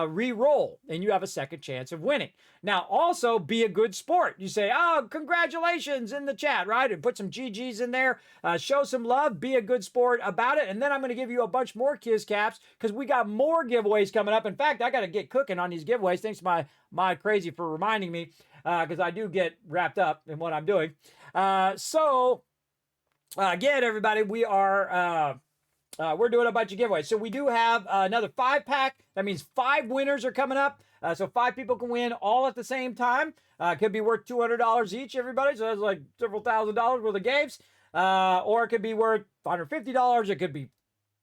re-roll, and you have a second chance of winning. Now, also, be a good sport. You say, oh, congratulations in the chat, right? And put some GGs in there. Show some love. Be a good sport about it. And then I'm going to give you a bunch more Kiz Caps because we got more giveaways coming up. In fact, I got to get cooking on these giveaways. Thanks to my crazy for reminding me because I do get wrapped up in what I'm doing. Again, everybody, we're doing a bunch of giveaways. So we do have another 5-pack. That means 5 winners are coming up. So 5 people can win all at the same time. Could be worth $200 each, everybody. So that's like several $1,000s worth of games. Or it could be worth $150. It could be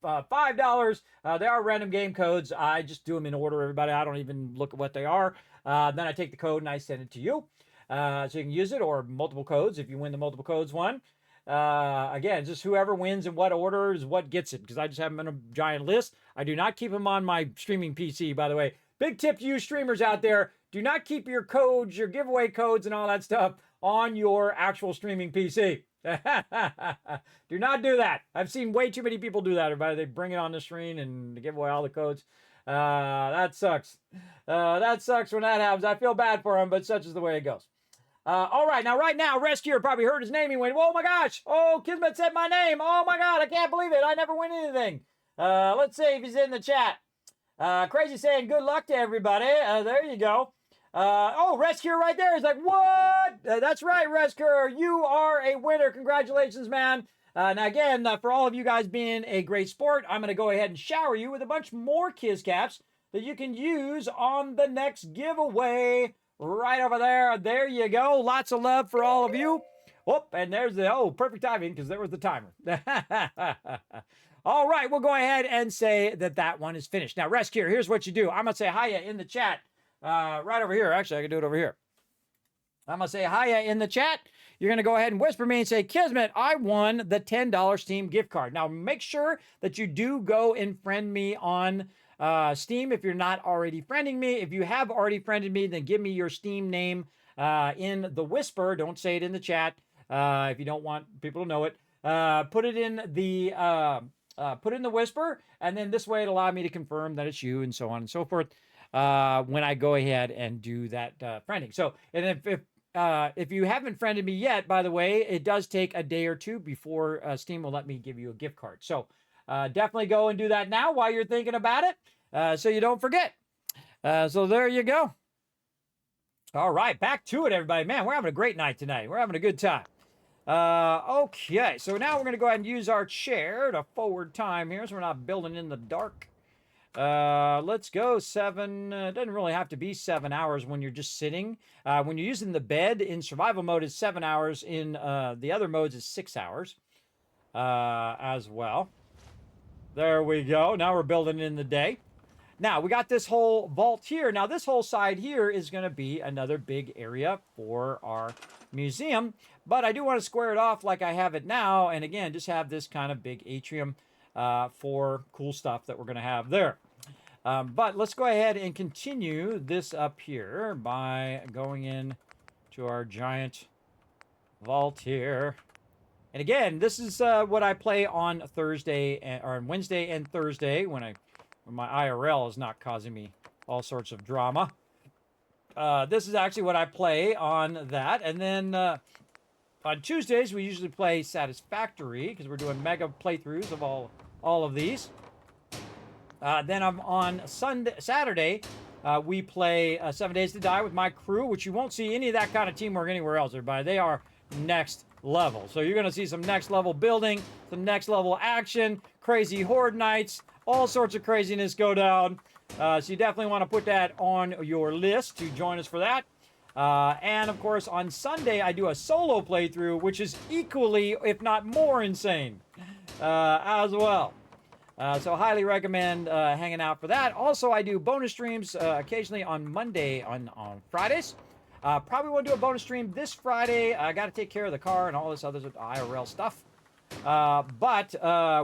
$5. There are random game codes. I just do them in order, everybody. I don't even look at what they are. Then I take the code and I send it to you. So you can use it, or multiple codes if you win the multiple codes one. Again, just whoever wins in what order is what gets it, because I just have them in a giant list. I do not keep them on my streaming PC, by the way. Big tip to you streamers out there, do not keep your codes, your giveaway codes and all that stuff on your actual streaming PC. Do not do that. I've seen way too many people do that, everybody. They bring it on the screen and they give away all the codes. That sucks. That sucks when that happens. I feel bad for them, but such is the way it goes. All right, now, Rescuer probably heard his name. He went, oh my gosh, oh, Kismet said my name. Oh my God, I can't believe it. I never win anything. Let's see if he's in the chat. Crazy saying good luck to everybody. There you go. Oh, Rescuer right there. He's like, what? That's right, Rescuer. You are a winner. Congratulations, man. Now, again, for all of you guys being a great sport, I'm going to go ahead and shower you with a bunch more Kiz Caps that you can use on the next giveaway. Right over there. There you go. Lots of love for all of you. Oh, and there's the, perfect timing because there was the timer. All right, we'll go ahead and say that one is finished. Now, Rescue, here's what you do. I'm going to say hiya in the chat right over here. Actually, I can do it over here. I'm going to say hiya in the chat. You're going to go ahead and whisper me and say, Kismet, I won the $10 Steam gift card. Now, make sure that you do go and friend me on Steam if you're not already friending me. If you have already friended me, then give me your Steam name in the whisper. Don't say it in the chat if you don't want people to know it. Put it in the whisper, and then this way it'll allow me to confirm that it's you and so on and so forth. when I go ahead and do that friending. So, and if you haven't friended me yet, by the way, it does take a day or two before Steam will let me give you a gift card. So definitely go and do that now while you're thinking about it, so you don't forget. So there you go. All right, back to it, everybody. Man, we're having a great night tonight. We're having a good time. Okay, so now we're going to go ahead and use our chair to forward time here, so we're not building in the dark. Let's go 7. It doesn't really have to be 7 hours when you're just sitting. When you're using the bed in survival mode, it's 7 hours. In the other modes, is 6 hours as well. There we go. Now we're building in the day. Now, we got this whole vault here. Now, this whole side here is going to be another big area for our museum. But I do want to square it off like I have it now. And again, just have this kind of big atrium for cool stuff that we're going to have there. But let's go ahead and continue this up here by going in to our giant vault here. And again, this is what I play on Thursday or on Wednesday and Thursday when my IRL is not causing me all sorts of drama. This is actually what I play on that. And then on Tuesdays, we usually play Satisfactory because we're doing mega playthroughs of all of these. Then I'm on Saturday, we play 7 Days to Die with my crew, which you won't see any of that kind of teamwork anywhere else, everybody. They are next level. So you're going to see some next level building, some next level action, crazy horde nights, all sorts of craziness go down. So you definitely want to put that on your list to join us for that. And of course, on Sunday, I do a solo playthrough, which is equally, if not more, insane as well. So highly recommend hanging out for that. Also, I do bonus streams occasionally on Monday, on Fridays. Probably won't do a bonus stream this Friday. I got to take care of the car and all this other IRL stuff. But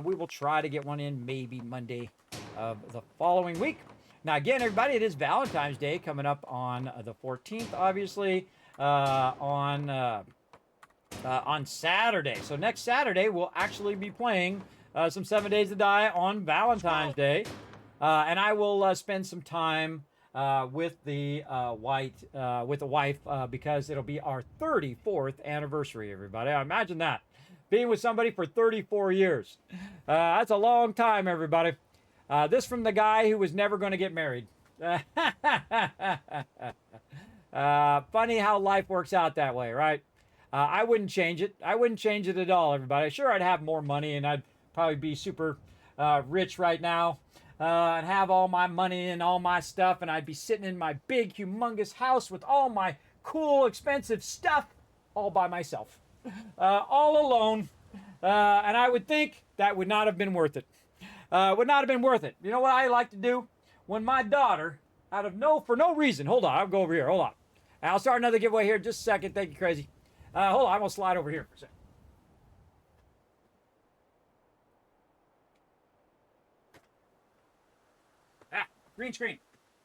we will try to get one in maybe Monday of the following week. Now, again, everybody, it is Valentine's Day coming up on the 14th, obviously, on Saturday. So next Saturday, we'll actually be playing some 7 Days to Die on Valentine's Day. And I will spend some time with the wife because it'll be our 34th anniversary, everybody. Imagine that. Being with somebody for 34 years. That's a long time, everybody. This from the guy who was never going to get married. Funny how life works out that way, right? I wouldn't change it. I wouldn't change it at all, everybody. Sure, I'd have more money and I'd probably be super rich right now and have all my money and all my stuff, and I'd be sitting in my big, humongous house with all my cool, expensive stuff all by myself. All alone, and I would think that would not have been worth it. Would not have been worth it. You know what I like to do? When my daughter, for no reason, hold on, I'll go over here, hold on. I'll start another giveaway here in just a second, thank you, Crazy. Hold on, I'm gonna slide over here for a second. Green screen,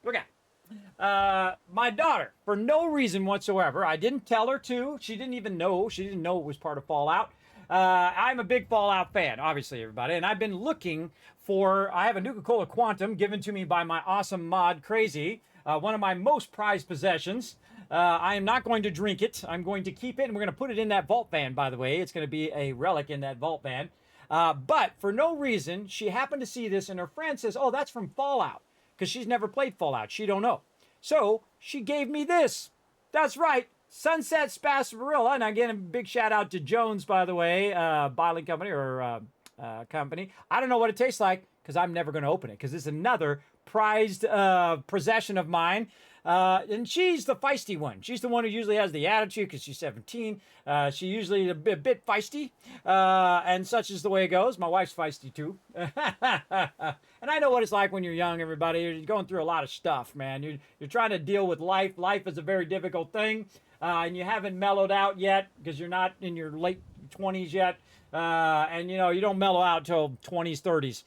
look at it. My daughter, for no reason whatsoever, I didn't tell her to. She didn't even know. She didn't know it was part of Fallout. I'm a big Fallout fan, obviously, everybody. And I've been looking I have a Nuka-Cola Quantum given to me by my awesome mod, Crazy. One of my most prized possessions. I am not going to drink it. I'm going to keep it, and we're going to put it in that vault van, by the way. It's going to be a relic in that vault van. But for no reason, she happened to see this, and her friend says, oh, that's from Fallout. Because she's never played Fallout. She don't know. So she gave me this. That's right. Sunset Sarsaparilla. And again, a big shout out to Jones, by the way, bottling company or company. I don't know what it tastes like because I'm never going to open it because it's another prized possession of mine. And she's the feisty one. She's the one who usually has the attitude because she's 17. She usually a bit feisty, and such is the way it goes. My wife's feisty too. And I know what it's like when you're young, everybody. You're going through a lot of stuff, man. You're trying to deal with life. Life is a very difficult thing, and you haven't mellowed out yet because you're not in your late 20s yet. And, you don't mellow out till 20s, 30s.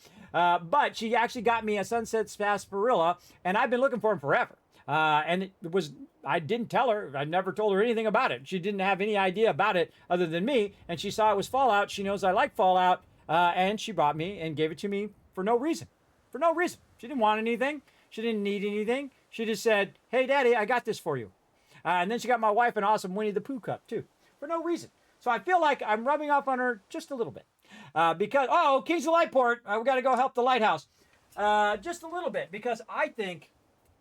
But she actually got me a Sunset Sarsaparilla, and I've been looking for him forever. And I didn't tell her. I never told her anything about it. She didn't have any idea about it other than me. And she saw it was Fallout. She knows I like Fallout. And she brought me and gave it to me for no reason. For no reason. She didn't want anything. She didn't need anything. She just said, hey, Daddy, I got this for you. And then she got my wife an awesome Winnie the Pooh cup, too, for no reason. So I feel like I'm rubbing off on her just a little bit. Because, Kings of Lightport, we got to go help the lighthouse. Just a little bit, because I think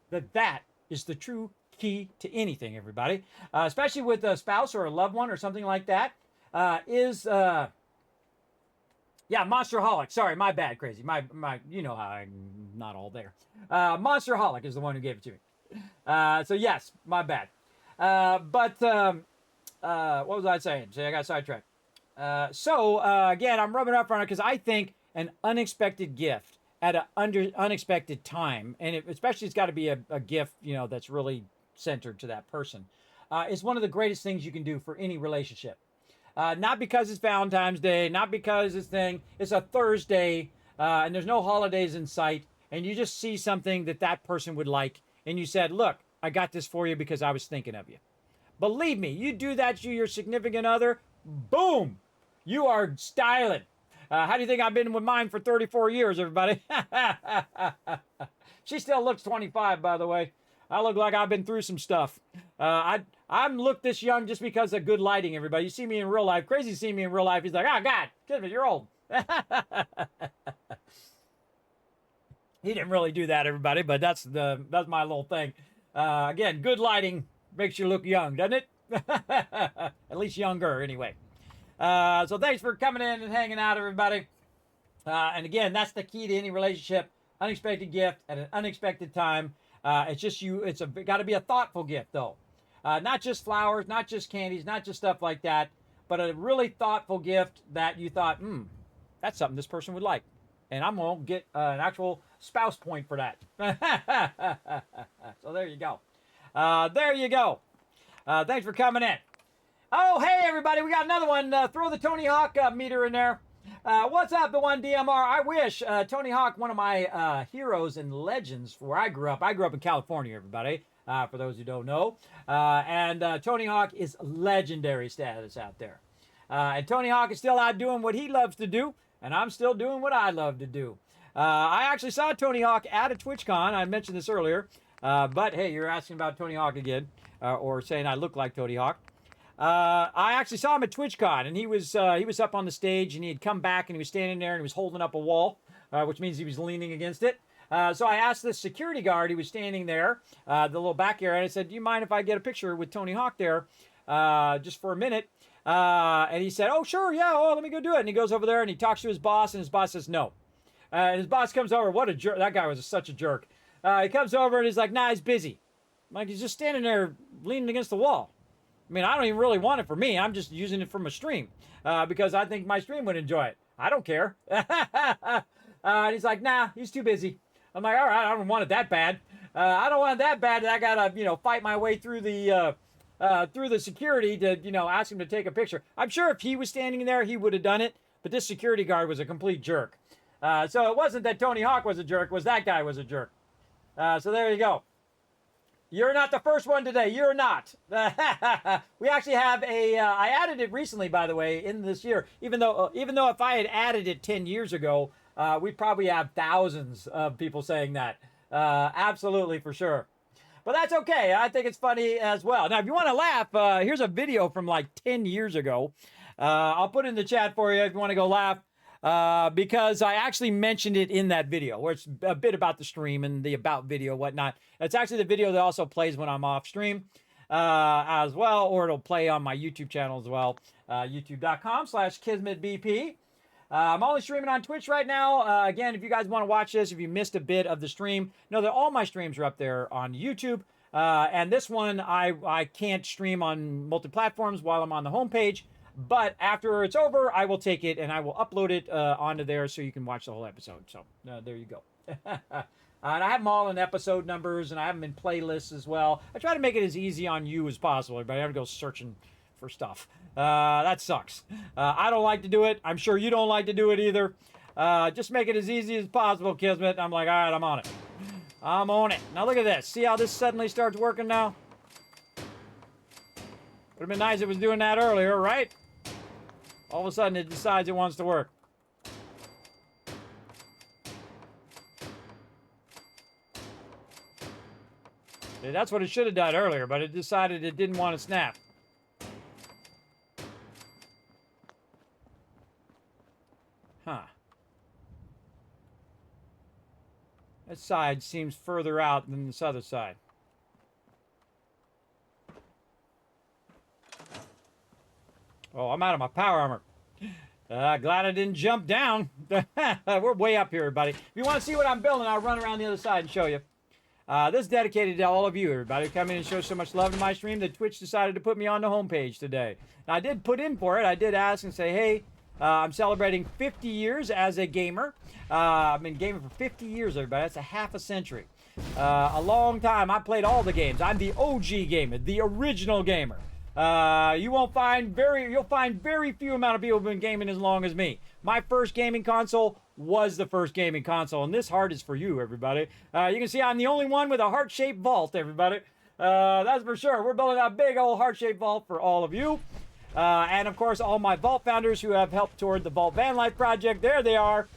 that is the true key to anything, everybody. Especially with a spouse or a loved one or something like that. Monsterholic. Sorry, my bad, crazy. My, you know how I'm not all there. Monsterholic is the one who gave it to me. So yes, my bad. What was I saying? See, I got sidetracked. Again, I'm rubbing up on it because I think an unexpected gift at an unexpected time, and especially it's got to be a gift, that's really centered to that person, is one of the greatest things you can do for any relationship. Not because it's Valentine's Day, not because it's a Thursday, and there's no holidays in sight, and you just see something that person would like, and you said, look, I got this for you because I was thinking of you. Believe me, you do that to your significant other, boom, you are styling. How do you think I've been with mine for 34 years, everybody? She still looks 25, by the way. I look like I've been through some stuff. I'm look this young just because of good lighting, everybody. You see me in real life. Crazy see me in real life. He's like, oh, God, Kismet, you're old. He didn't really do that, everybody, but that's my little thing. Again, good lighting makes you look young, doesn't it? At least younger, anyway. So thanks for coming in and hanging out, everybody. And again, that's the key to any relationship. Unexpected gift at an unexpected time. It's got to be a thoughtful gift, though. Not just flowers, not just candies, not just stuff like that, but a really thoughtful gift that you thought, that's something this person would like. And I'm going to get an actual spouse point for that. So there you go. There you go. Thanks for coming in. Oh, hey, everybody. We got another one. Throw the Tony Hawk meter in there. What's up, the one DMR? I wish Tony Hawk, one of my heroes and legends where I grew up. I grew up in California, everybody, for those who don't know. And Tony Hawk is legendary status out there. And Tony Hawk is still out doing what he loves to do, and I'm still doing what I love to do. I actually saw Tony Hawk at a TwitchCon. I mentioned this earlier. But, hey, you're asking about Tony Hawk again, or saying I look like Tony Hawk. I actually saw him at TwitchCon, and he was up on the stage, and he had come back, and he was standing there, and he was holding up a wall, which means he was leaning against it. So I asked the security guard, he was standing there, the little back area, and I said, do you mind if I get a picture with Tony Hawk there, just for a minute? And he said, oh, sure, yeah, let me go do it. And he goes over there, and he talks to his boss, and his boss says no. And his boss comes over, what a jerk, that guy was such a jerk. He comes over, and he's like, nah, he's busy. I'm like, he's just standing there, leaning against the wall. I mean, I don't even really want it for me. I'm just using it for my stream because I think my stream would enjoy it. I don't care. And he's like, nah, he's too busy. I'm like, all right, I don't want it that bad. I don't want it that bad that I gotta, fight my way through the security to, ask him to take a picture. I'm sure if he was standing there, he would have done it. But this security guard was a complete jerk. So it wasn't that Tony Hawk was a jerk. It was that guy was a jerk. So there you go. You're not the first one today. You're not. We actually have I added it recently, by the way, in this year. Even though if I had added it 10 years ago, we'd probably have thousands of people saying that. Absolutely, for sure. But that's okay. I think it's funny as well. Now, if you want to laugh, here's a video from like 10 years ago. I'll put it in the chat for you if you want to go laugh. Because I actually mentioned it in that video where it's a bit about the stream and the about video, whatnot. It's actually the video that also plays when I'm off stream as well, or it'll play on my YouTube channel as well, youtube.com/KismetBP. I'm only streaming on Twitch right now. Again, if you guys want to watch this, if you missed a bit of the stream, know that all my streams are up there on YouTube. And this one, I can't stream on multi-platforms while I'm on the homepage. But after it's over, I will take it and I will upload it onto there so you can watch the whole episode. So there you go. And I have them all in episode numbers and I have them in playlists as well. I try to make it as easy on you as possible. Everybody have to go searching for stuff. That sucks. I don't like to do it. I'm sure you don't like to do it either. Just make it as easy as possible, Kismet. I'm like, all right, I'm on it. I'm on it. Now look at this. See how this suddenly starts working now? Would have been nice if it was doing that earlier, right? All of a sudden, it decides it wants to work. See, that's what it should have done earlier, but it decided it didn't want to snap. Huh. This side seems further out than this other side. Oh, I'm out of my power armor. Glad I didn't jump down. We're way up here, everybody. If you want to see what I'm building, I'll run around the other side and show you. This is dedicated to all of you, everybody, who come in and show so much love in my stream that Twitch decided to put me on the homepage today. Now, I did put in for it. I did ask and say, hey, I'm celebrating 50 years as a gamer. I've been gaming for 50 years, everybody. That's a half a century. A long time. I played all the games. I'm the OG gamer, the original gamer. You'll find very few amount of people who've been gaming as long as me. My first gaming console was the first gaming console, and this heart is for you, everybody. You can see I'm the only one with a heart-shaped vault, everybody. That's for sure. We're building a big old heart-shaped vault for all of you. And of course, all my vault founders who have helped toward the Vault Van Life project. There they are.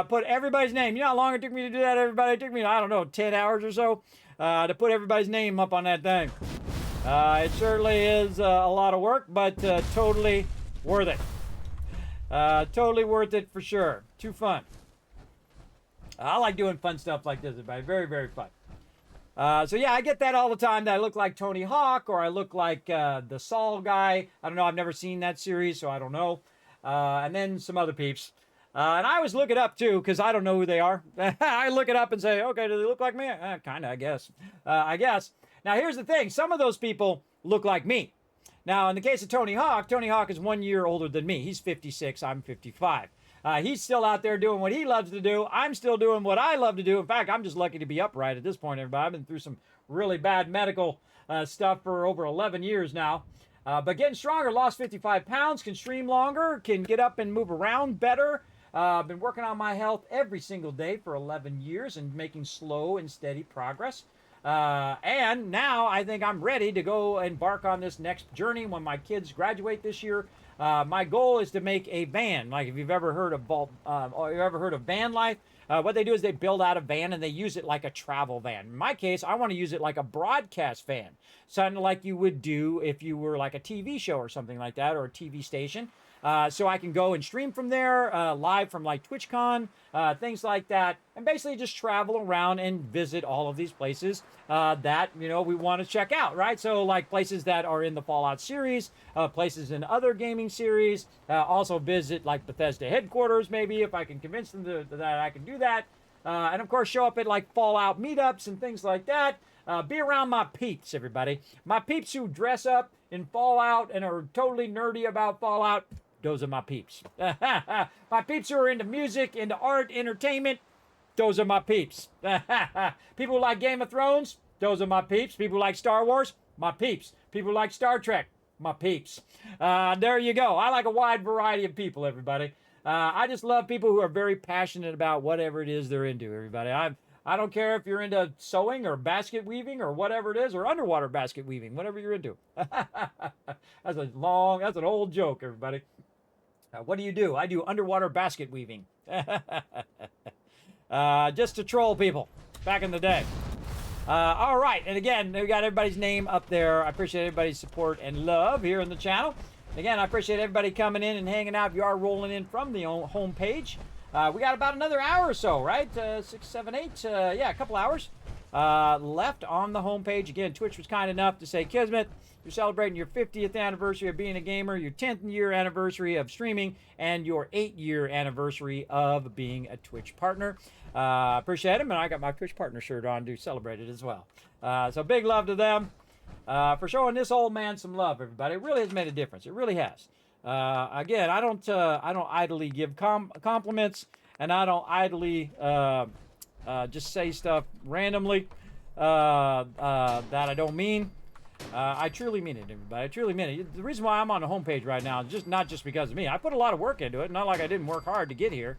Put everybody's name. You know how long it took me to do that, everybody? It took me, I don't know, 10 hours or so to put everybody's name up on that thing. It certainly is a lot of work, but totally worth it. Totally worth it for sure. Too fun. I like doing fun stuff like this, everybody. Very, very fun. So yeah, I get that all the time, that I look like Tony Hawk, or I look like the Saul guy. I don't know, I've never seen that series, so I don't know. And then some other peeps. And I always look it up too, because I don't know who they are. I look it up and say, okay, do they look like me? Kinda, I guess. Now here's the thing, some of those people look like me. Now in the case of Tony Hawk is 1 year older than me. He's 56, I'm 55. He's still out there doing what he loves to do. I'm still doing what I love to do. In fact, I'm just lucky to be upright at this point, everybody. I've been through some really bad medical stuff for over 11 years now. But getting stronger, lost 55 pounds, can stream longer, can get up and move around better. I've been working on my health every single day for 11 years and making slow and steady progress. And now I think I'm ready to go embark on this next journey when my kids graduate this year. My goal is to make a van. Like if you've ever heard of or you've ever heard of van life, what they do is they build out a van and they use it like a travel van. In my case, I want to use it like a broadcast van, something like you would do if you were like a TV show or something like that, or a TV station. So I can go and stream from there, live from like TwitchCon, things like that, and basically just travel around and visit all of these places that, you know, we want to check out, right? So like places that are in the Fallout series, places in other gaming series, also visit like Bethesda headquarters, maybe, if I can convince them that I can do that. And of course, show up at like Fallout meetups and things like that. Be around my peeps, everybody. My peeps who dress up in Fallout and are totally nerdy about Fallout. Those are my peeps. My peeps who are into music, into art, entertainment. Those are my peeps. People who like Game of Thrones. Those are my peeps. People who like Star Wars. My peeps. People who like Star Trek. My peeps. There you go. I like a wide variety of people, everybody. I just love people who are very passionate about whatever it is they're into, everybody. I don't care if you're into sewing or basket weaving or whatever it is, or underwater basket weaving, whatever you're into. That's an old joke, everybody. What do? I do underwater basket weaving. Just to troll people back in the day. All right, and again, we got everybody's name up there. I appreciate everybody's support and love here in the channel. Again, I appreciate everybody coming in and hanging out. If you are rolling in from the home page, we got about another hour or so, right? 6, 7, 8, yeah, a couple hours left on the home page. Again, Twitch was kind enough to say, Kismet, you're celebrating your 50th anniversary of being a gamer, your 10th year anniversary of streaming, and your 8-year anniversary of being a Twitch partner. Appreciate them, and I got my Twitch partner shirt on to celebrate it as well. So big love to them for showing this old man some love, everybody. It really has made a difference. It really has. Again, I don't idly give compliments, and I don't idly just say stuff randomly that I don't mean. I truly mean it, everybody. I truly mean it. The reason why I'm on the homepage right now is not just because of me. I put a lot of work into it. Not like I didn't work hard to get here,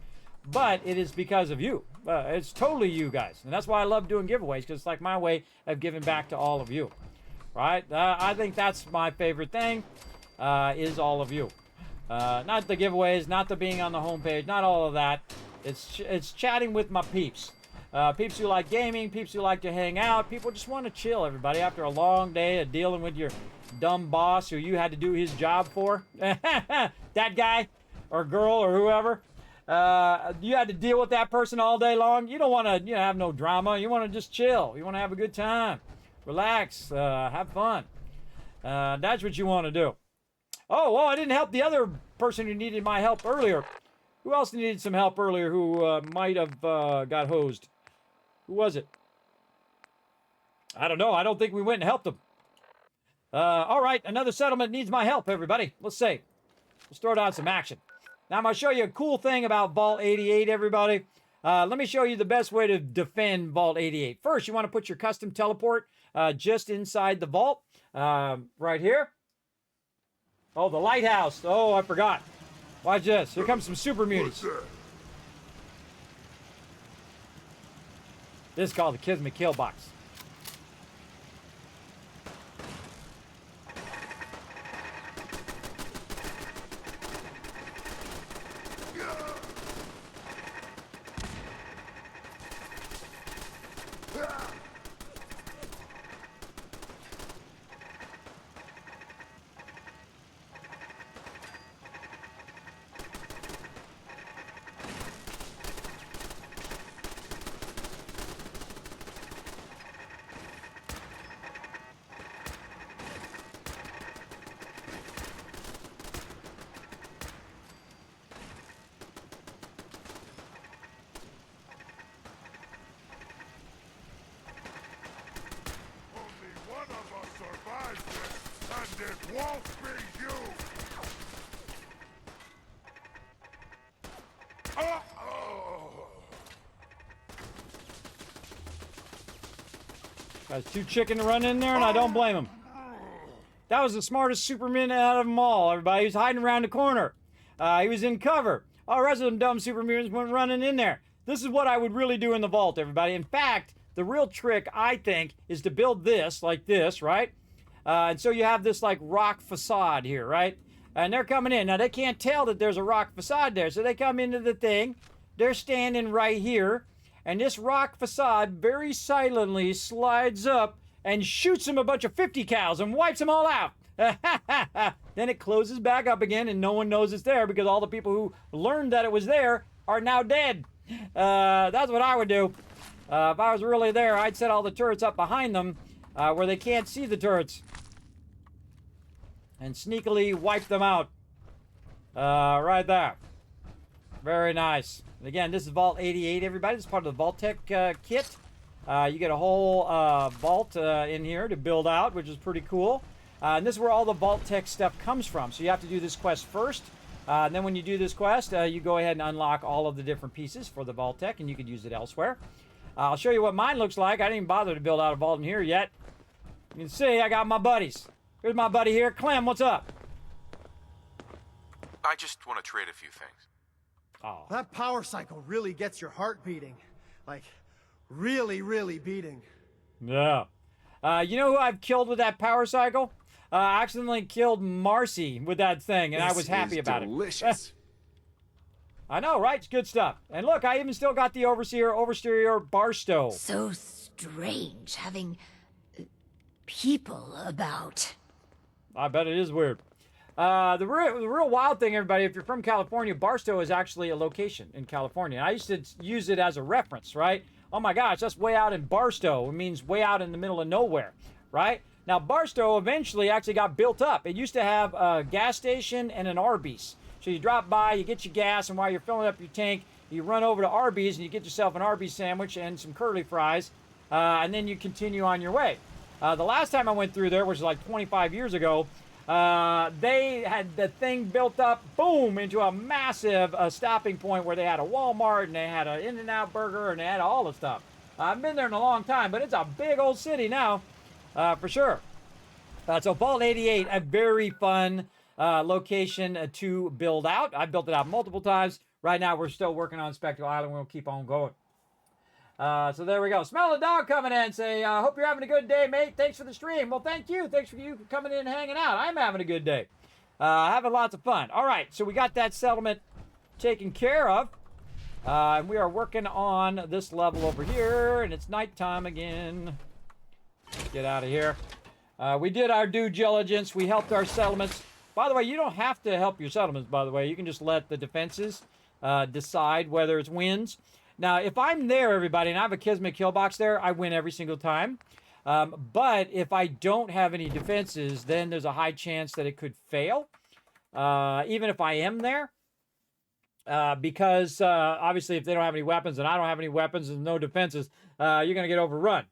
but it is because of you. It's totally you guys, and that's why I love doing giveaways, because it's like my way of giving back to all of you, right? I think that's my favorite thing, is all of you. Not the giveaways, not the being on the homepage, not all of that. It's chatting with my peeps. Peeps who like gaming, peeps who like to hang out, people just want to chill, everybody, after a long day of dealing with your dumb boss who you had to do his job for. That guy or girl or whoever. You had to deal with that person all day long. You don't want to, have no drama. You want to just chill. You want to have a good time. Relax. Have fun. That's what you want to do. Oh, well, I didn't help the other person who needed my help earlier. Who else needed some help earlier who might have got hosed? Who was it? I don't know. I don't think we went and helped them. All right, another settlement needs my help, everybody. Let's see. Let's throw down some action. Now, I'm going to show you a cool thing about Vault 88, everybody. Let me show you the best way to defend Vault 88. First, you want to put your custom teleport just inside the vault, right here. Oh, the lighthouse. Oh, I forgot. Watch this. Here comes some super muties. This is called the Kismet kill box. It won't be you! Guys, too chicken to run in there, and I don't blame him. That was the smartest Superman out of them all, everybody. He was hiding around the corner. He was in cover. All the rest of them dumb Supermutants went running in there. This is what I would really do in the vault, everybody. In fact, the real trick, I think, is to build this, like this, right? And so you have this, like, rock facade here, right? And they're coming in. Now, they can't tell that there's a rock facade there, so they come into the thing. They're standing right here. And this rock facade very silently slides up and shoots them a bunch of 50 cals and wipes them all out. Then it closes back up again, and no one knows it's there because all the people who learned that it was there are now dead. That's what I would do. If I was really there, I'd set all the turrets up behind them where they can't see the turrets and sneakily wipe them out. Right there. Very nice. And again, this is Vault 88, everybody. This is part of the Vault Tech kit. You get a whole vault in here to build out, which is pretty cool. And this is where all the Vault Tech stuff comes from. So you have to do this quest first. And then when you do this quest, you go ahead and unlock all of the different pieces for the Vault Tech, and you could use it elsewhere. I'll show you what mine looks like. I didn't even bother to build out a vault in here yet. You can see I got my buddies. Here's my buddy here. Clem, what's up? I just want to trade a few things. Oh. That power cycle really gets your heart beating. Like, really, really beating. Yeah. You know who I've killed with that power cycle? I accidentally killed Marcy with that thing, and I was happy about it. Delicious. I know, right? It's good stuff. And look, I even still got the Oversteer Barstow. So strange having people about. I bet it is weird. The real wild thing, everybody, if you're from California, Barstow is actually a location in California. And I used to use it as a reference, right? Oh my gosh, that's way out in Barstow. It means way out in the middle of nowhere, right? Now, Barstow eventually actually got built up. It used to have a gas station and an Arby's. So you drop by, you get your gas, and while you're filling up your tank, you run over to Arby's and you get yourself an Arby's sandwich and some curly fries, and then you continue on your way. The last time I went through there, which was like 25 years ago, they had the thing built up, boom, into a massive stopping point where they had a Walmart and they had an In-N-Out Burger and they had all the stuff. I've been there in a long time, but it's a big old city now, for sure. So Vault 88, a very fun location to build out. I've built it out multiple times. Right now, we're still working on Spectral Island. We'll keep on going. So there we go. Smell the dog coming in. Say, hope you're having a good day, mate. Thanks for the stream. Well, thank you. Thanks for you coming in and hanging out. I'm having a good day. Having lots of fun. All right, so we got that settlement taken care of. And we are working on this level over here, and it's nighttime again. Let's get out of here. We did our due diligence. We helped our settlements. By the way, you don't have to help your settlements, by the way. You can just let the defenses decide whether it's wins. Now, if I'm there, everybody, and I have a Kismet kill box there, I win every single time. But if I don't have any defenses, then there's a high chance that it could fail, even if I am there. Because obviously, if they don't have any weapons and I don't have any weapons and no defenses, you're going to get overrun.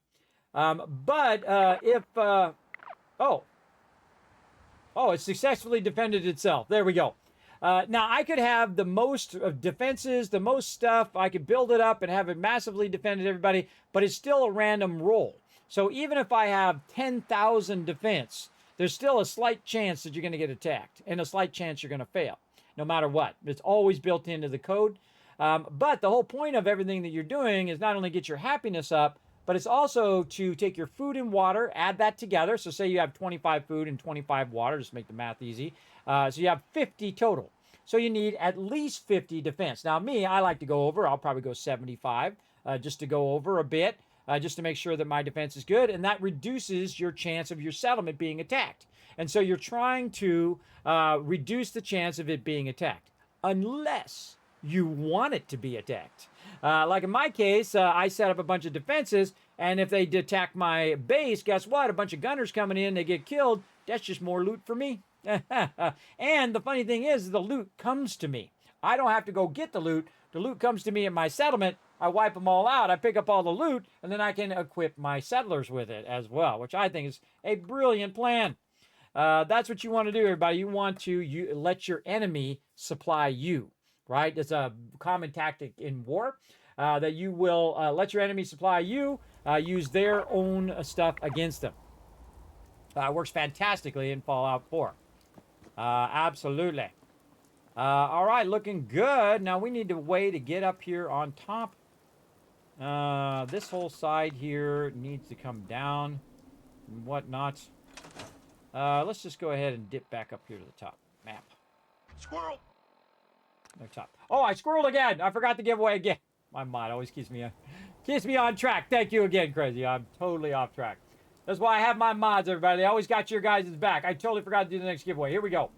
Oh, it successfully defended itself. There we go. Now, I could have the most defenses, the most stuff. I could build it up and have it massively defended everybody, but it's still a random roll. So even if I have 10,000 defense, there's still a slight chance that you're going to get attacked and a slight chance you're going to fail, no matter what. It's always built into the code. But the whole point of everything that you're doing is not only get your happiness up, but it's also to take your food and water, add that together. So say you have 25 food and 25 water, just make the math easy. So you have 50 total. So you need at least 50 defense. Now me, I like to go over. I'll probably go 75 just to go over a bit, just to make sure that my defense is good. And that reduces your chance of your settlement being attacked. And so you're trying to reduce the chance of it being attacked, unless you want it to be attacked. Like in my case, I set up a bunch of defenses, and if they attack my base, guess what? A bunch of gunners coming in, they get killed. That's just more loot for me. And the funny thing is, the loot comes to me. I don't have to go get the loot. The loot comes to me at my settlement. I wipe them all out. I pick up all the loot, and then I can equip my settlers with it as well, which I think is a brilliant plan. That's what you want to do, everybody. You want to let your enemy supply you, right? It's a common tactic in war, that you will let your enemy supply you, use their own stuff against them. Works fantastically in Fallout 4. Absolutely. All right, looking good. Now we need a way to get up here on top. This whole side here needs to come down and whatnot. Let's just go ahead and dip back up here to the top. Map. Squirrel! No top. Oh, I squirreled again. I forgot to give away again. My mod always keeps me on track. Thank you again, Crazy. I'm totally off track. That's why I have my mods, everybody. They always got your guys' back. I totally forgot to do the next giveaway. Here we go.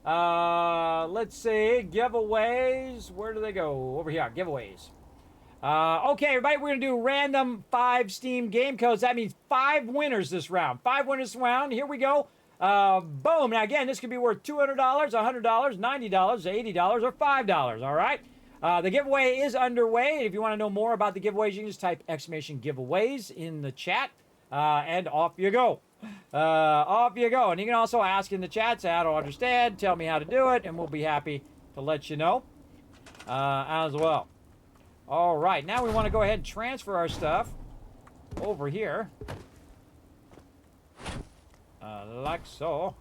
Let's see. Giveaways. Where do they go? Over here. Giveaways. Okay, everybody. We're going to do random 5 Steam game codes. That means 5 winners this round. 5 winners this round. Here we go. Boom. Now, again, this could be worth $200, $100, $90, $80, or $5. All right? The giveaway is underway. If you want to know more about the giveaways, you can just type !giveaways in the chat. And off you go. Off you go. And you can also ask in the chat, say, I don't understand, tell me how to do it, and we'll be happy to let you know as well. All right, now we want to go ahead and transfer our stuff over here. Like so.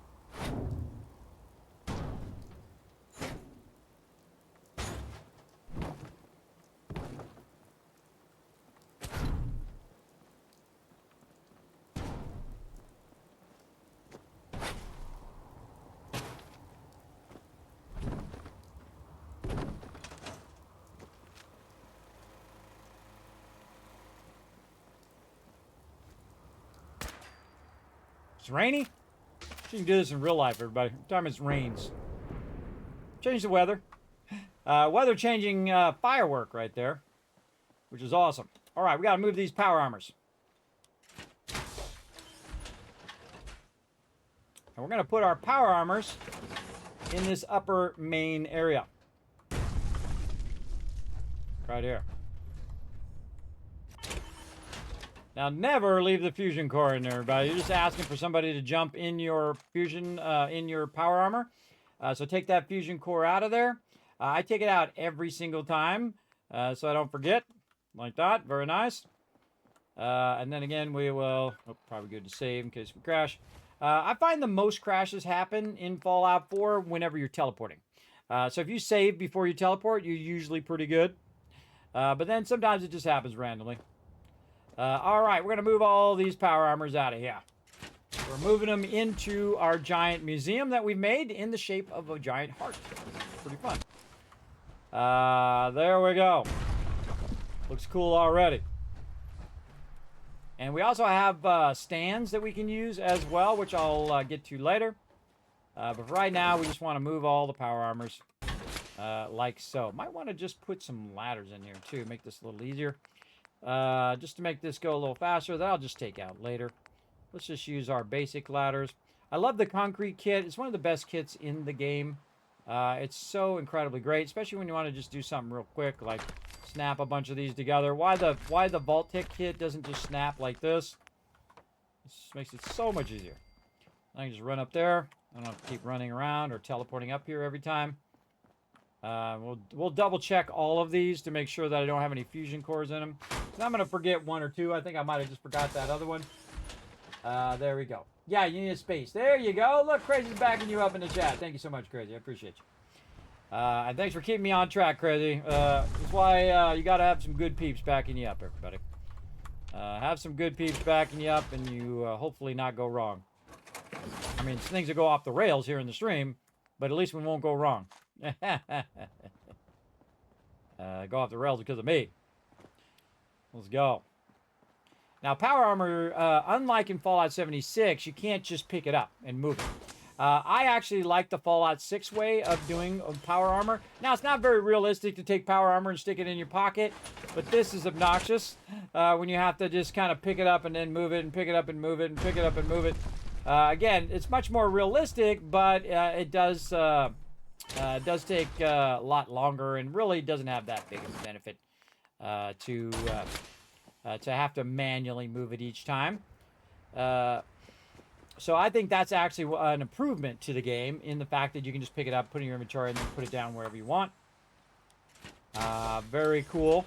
It's rainy. You can do this in real life, everybody. Every time it rains. Change the weather. Weather changing firework right there, which is awesome. All right, we got to move these power armors. And we're going to put our power armors in this upper main area. Right here. Now, never leave the fusion core in there, everybody. You're just asking for somebody to jump in your fusion, in your power armor. So take that fusion core out of there. I take it out every single time, so I don't forget. Like that. Very nice. And then again, we will... Oh, probably good to save in case we crash. I find the most crashes happen in Fallout 4 whenever you're teleporting. So if you save before you teleport, you're usually pretty good. But then sometimes it just happens randomly. All right, we're going to move all these power armors out of here. We're moving them into our giant museum that we've made in the shape of a giant heart. Pretty fun. There we go. Looks cool already. And we also have stands that we can use as well, which I'll get to later. But right now, we just want to move all the power armors like so. Might want to just put some ladders in here too, make this a little easier. Just to make this go a little faster, that I'll just take out later. Let's just use our basic ladders. I love the concrete kit. It's one of the best kits in the game. It's so incredibly great, especially when you want to just do something real quick, like snap a bunch of these together. Why the Vault Tech kit doesn't just snap like this? This makes it so much easier. I can just run up there. I don't have to keep running around or teleporting up here every time. We'll double check all of these to make sure that I don't have any fusion cores in them. I'm going to forget one or two. I think I might have just forgot that other one. There we go. Yeah, you need a space. There you go. Look, Crazy's backing you up in the chat. Thank you so much, Crazy. I appreciate you. And thanks for keeping me on track, Crazy. That's why you got to have some good peeps backing you up, everybody. Have some good peeps backing you up, and you hopefully not go wrong. I mean, things will go off the rails here in the stream, but at least we won't go wrong. Go off the rails because of me. Let's go. Now, power armor, unlike in Fallout 76, you can't just pick it up and move it. I actually like the Fallout 6 way of doing power armor. Now, it's not very realistic to take power armor and stick it in your pocket, but this is obnoxious when you have to just kind of pick it up and then move it and pick it up and move it and pick it up and move it. Again, it's much more realistic, but it does take a lot longer and really doesn't have that big of a benefit to have to manually move it each time. So I think that's actually an improvement to the game in the fact that you can just pick it up, put it in your inventory, and then put it down wherever you want. Very cool.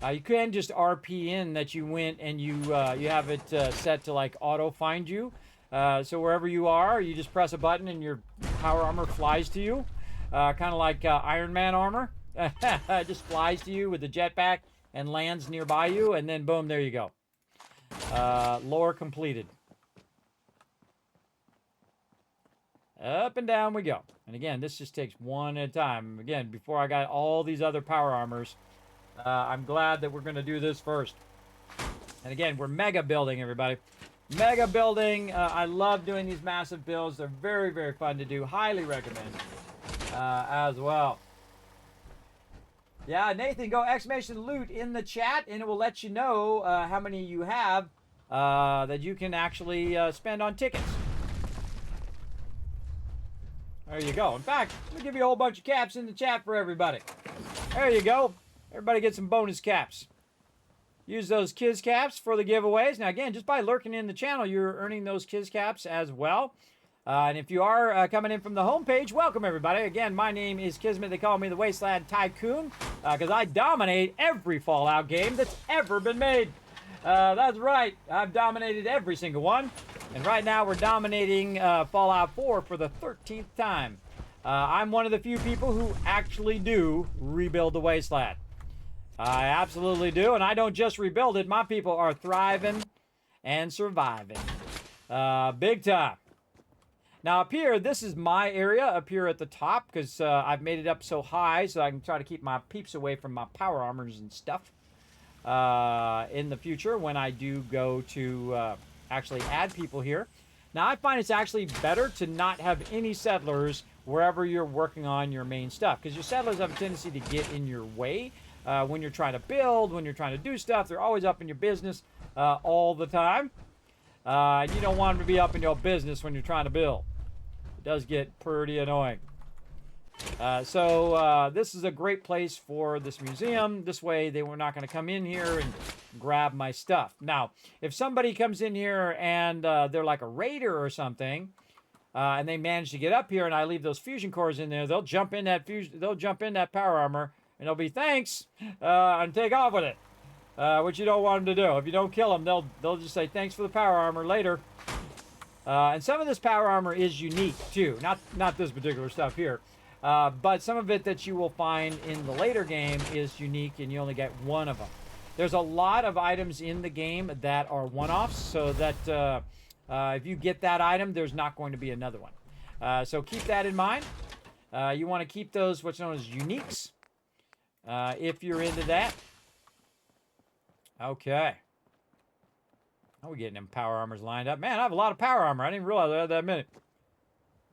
You can just RP in that you went and you have it set to like auto find you. So wherever you are, you just press a button and your power armor flies to you. Kind of like Iron Man armor. It just flies to you with the jetpack and lands nearby you, and then boom, there you go. Lore completed. Up and down we go. And again, this just takes one at a time. Again, before I got all these other power armors, I'm glad that we're going to do this first. And again, we're mega building, everybody. Mega building. I love doing these massive builds. They're very, very fun to do. Highly recommend as well. Yeah, Nathan, go exclamation loot in the chat, and it will let you know how many you have that you can actually spend on tickets. There you go. In fact, let me give you a whole bunch of caps in the chat for everybody. There you go. Everybody get some bonus caps. Use those Kiz caps for the giveaways. Now, again, just by lurking in the channel, you're earning those Kiz caps as well. And if you are coming in from the homepage, welcome, everybody. Again, my name is Kismet. They call me the Wasteland Tycoon because I dominate every Fallout game that's ever been made. That's right. I've dominated every single one. And right now, we're dominating Fallout 4 for the 13th time. I'm one of the few people who actually do rebuild the Wasteland. I absolutely do, and I don't just rebuild it. My people are thriving and surviving. Big time. Now up here, this is my area up here at the top because I've made it up so high so I can try to keep my peeps away from my power armors and stuff in the future when I do go to actually add people here. Now I find it's actually better to not have any settlers wherever you're working on your main stuff because your settlers have a tendency to get in your way. When you're trying to build, when you're trying to do stuff, they're always up in your business all the time. And you don't want them to be up in your business when you're trying to build. It does get pretty annoying. So this is a great place for this museum. This way they were not going to come in here and grab my stuff. Now, if somebody comes in here and they're like a raider or something, and they manage to get up here and I leave those fusion cores in there, they'll jump in that power armor. And they'll be thanks, and take off with it, which you don't want them to do. If you don't kill them, they'll just say thanks for the power armor later. And some of this power armor is unique too, not this particular stuff here, but some of it that you will find in the later game is unique, and you only get one of them. There's a lot of items in the game that are one-offs, so that if you get that item, there's not going to be another one. So keep that in mind. You want to keep those what's known as uniques. if you're into that. Okay. How are we getting them power armors lined up? Man, I have a lot of power armor. I didn't realize I had that many.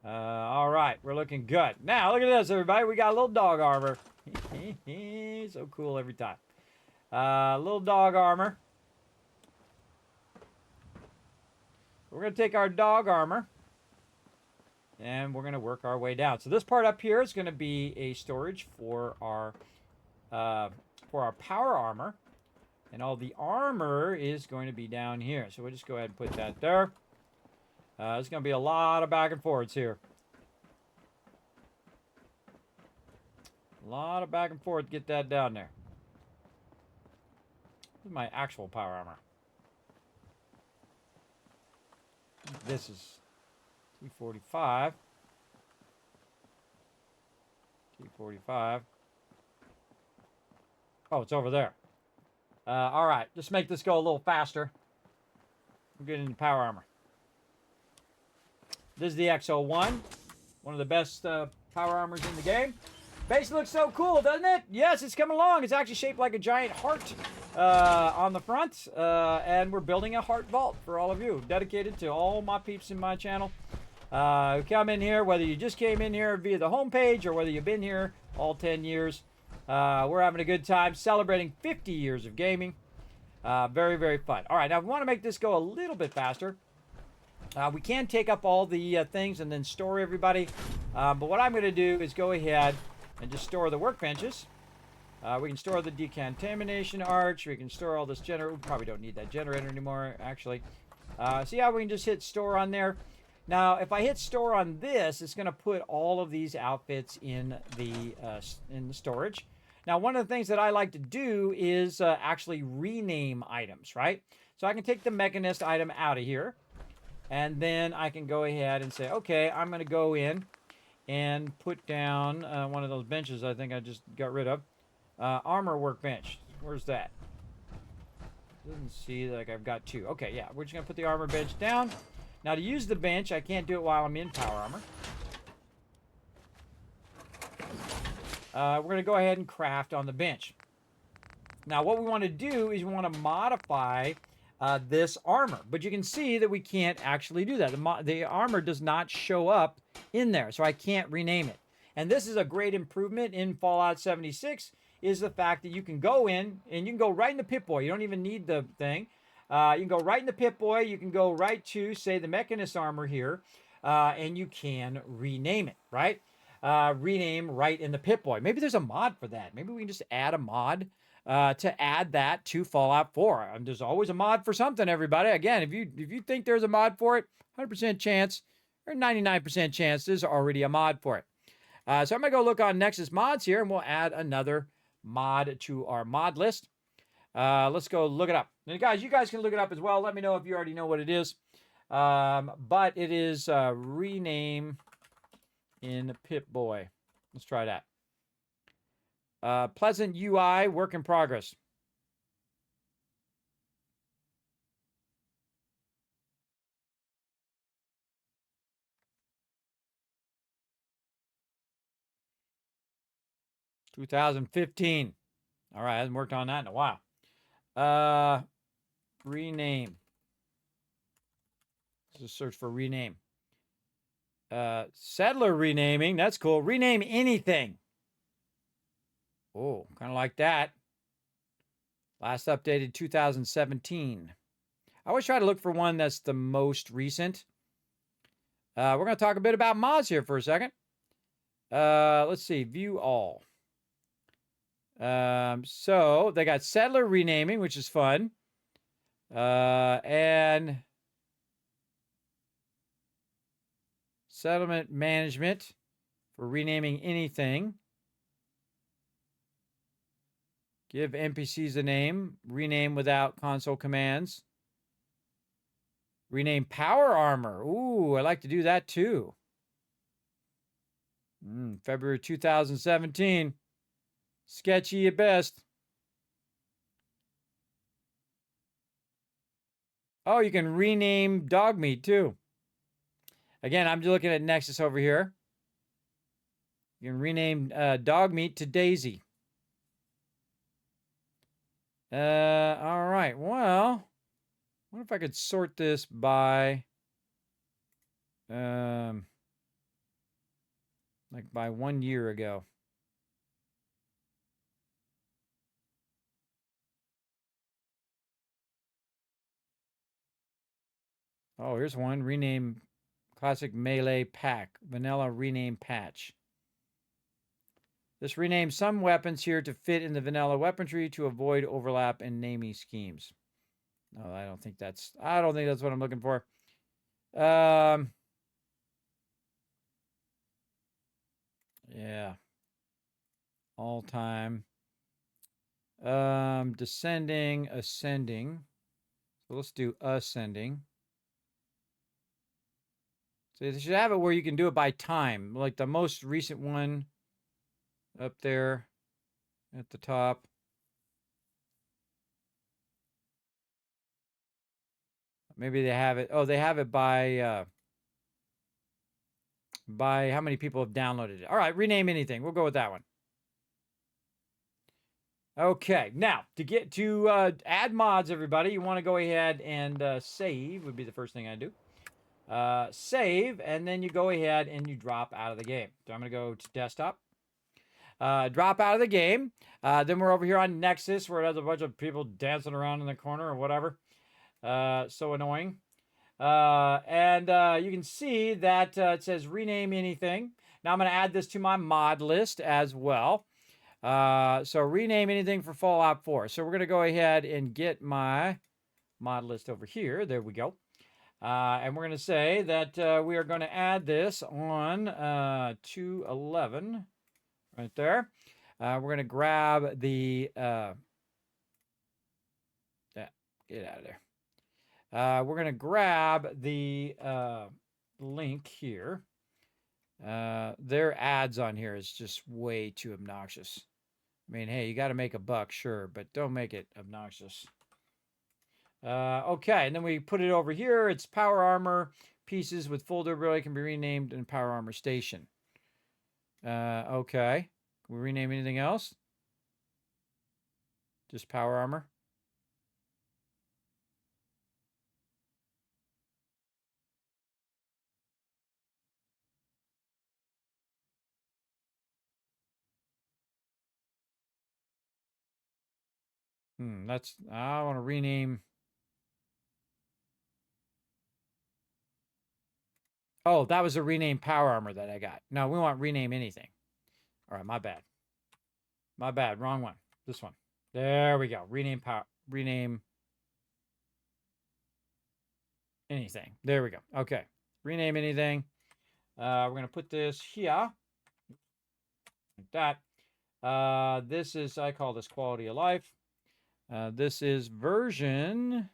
All right, we're looking good. Now, look at this, everybody. We got a little dog armor. So cool every time. Little dog armor. We're going to take our dog armor, and we're going to work our way down. So this part up here is going to be a storage for our power armor. And all the armor is going to be down here. So we'll just go ahead and put that there. There's going to be a lot of back and forths here. A lot of back and forth to get that down there. This is my actual power armor. This is T45. T45. Oh, it's over there. All right, just make this go a little faster. We're getting into power armor. This is the XO1, one of the best power armors in the game. Base looks so cool, doesn't it? Yes, it's coming along. It's actually shaped like a giant heart on the front, and we're building a heart vault for all of you, dedicated to all my peeps in my channel. Come in here, whether you just came in here via the homepage or whether you've been here all 10 years. We're having a good time celebrating 50 years of gaming. Very, very fun. All right, now we want to make this go a little bit faster. We can take up all the things and then store everybody. But what I'm going to do is go ahead and just store the workbenches. We can store the decontamination arch. We can store all this generator. We probably don't need that generator anymore, actually. See how we can just hit store on there? Now, if I hit store on this, it's going to put all of these outfits in the storage. Now, one of the things that I like to do is actually rename items, right? So I can take the mechanist item out of here, and then I can go ahead and say, okay, I'm going to go in and put down one of those benches I think I just got rid of. Armor workbench. Where's that? Doesn't see like I've got two. Okay, yeah, we're just going to put the armor bench down. Now, to use the bench, I can't do it while I'm in power armor. We're going to go ahead and craft on the bench. Now, what we want to do is we want to modify this armor. But you can see that we can't actually do that. The armor does not show up in there, so I can't rename it. And this is a great improvement in Fallout 76, is the fact that you can go in, and you can go right in the Pip-Boy. You don't even need the thing. You can go right in the Pip-Boy. You can go right to, say, the Mechanist armor here, and you can rename it, right? Rename right in the Pip-Boy. Maybe there's a mod for that. Maybe we can just add a mod to add that to Fallout 4. There's always a mod for something, everybody. Again, if you think there's a mod for it, 100% chance or 99% chance there's already a mod for it. So I'm going to go look on Nexus mods here, and we'll add another mod to our mod list. Let's go look it up. And guys, you guys can look it up as well. Let me know if you already know what it is. But it is rename in Pip-Boy. Let's try that. Pleasant UI, work in progress. (2015). All right, I haven't worked on that in a while. Rename. Let's just search for rename. Settler renaming. That's cool. Rename anything. Oh, kind of like that. Last updated 2017. I always try to look for one that's the most recent. We're going to talk a bit about mods here for a second. Let's see. View all. So they got settler renaming, which is fun. And settlement management for renaming anything. Give NPCs a name. Rename without console commands. Rename power armor. Ooh, I like to do that too. February 2017. Sketchy at best. Oh, you can rename dog meat too. Again, I'm looking at Nexus over here. You can rename dog meat to Daisy. All right. Well, what if I could sort this by, like by 1 year ago? Oh, here's one. Rename classic melee pack. Vanilla rename patch. This renames some weapons here to fit in the vanilla weaponry to avoid overlap in naming schemes. No, I don't think that's what I'm looking for. Yeah. All time. Descending, ascending. So let's do ascending. So they should have it where you can do it by time. Like the most recent one up there at the top. Maybe they have it. Oh, they have it by how many people have downloaded it. All right, rename anything. We'll go with that one. Okay, now to get to add mods, everybody, you want to go ahead and save would be the first thing I do. Save, and then you go ahead and you drop out of the game. So I'm going to go to desktop. Drop out of the game. Then we're over here on Nexus, where it has a bunch of people dancing around in the corner or whatever. So annoying. And you can see that it says rename anything. Now I'm going to add this to my mod list as well. So rename anything for Fallout 4. So we're going to go ahead and get my mod list over here. There we go. And we're going to say that we are going to add this on 211 right there. We're going to grab the get out of there. We're going to grab the link here. Their ads on here is just way too obnoxious. I mean, hey, you got to make a buck, sure, but don't make it obnoxious. Okay, and then we put it over here. It's power armor pieces with full durability can be renamed in power armor station. Okay. Can we rename anything else? Just power armor. I want to rename. Oh, that was a rename power armor that I got. No, we want rename anything. All right, my bad. My bad, wrong one. This one. There we go. Rename anything. There we go. Okay. Rename anything. We're going to put this here. Like that. This is, I call this quality of life. This is version.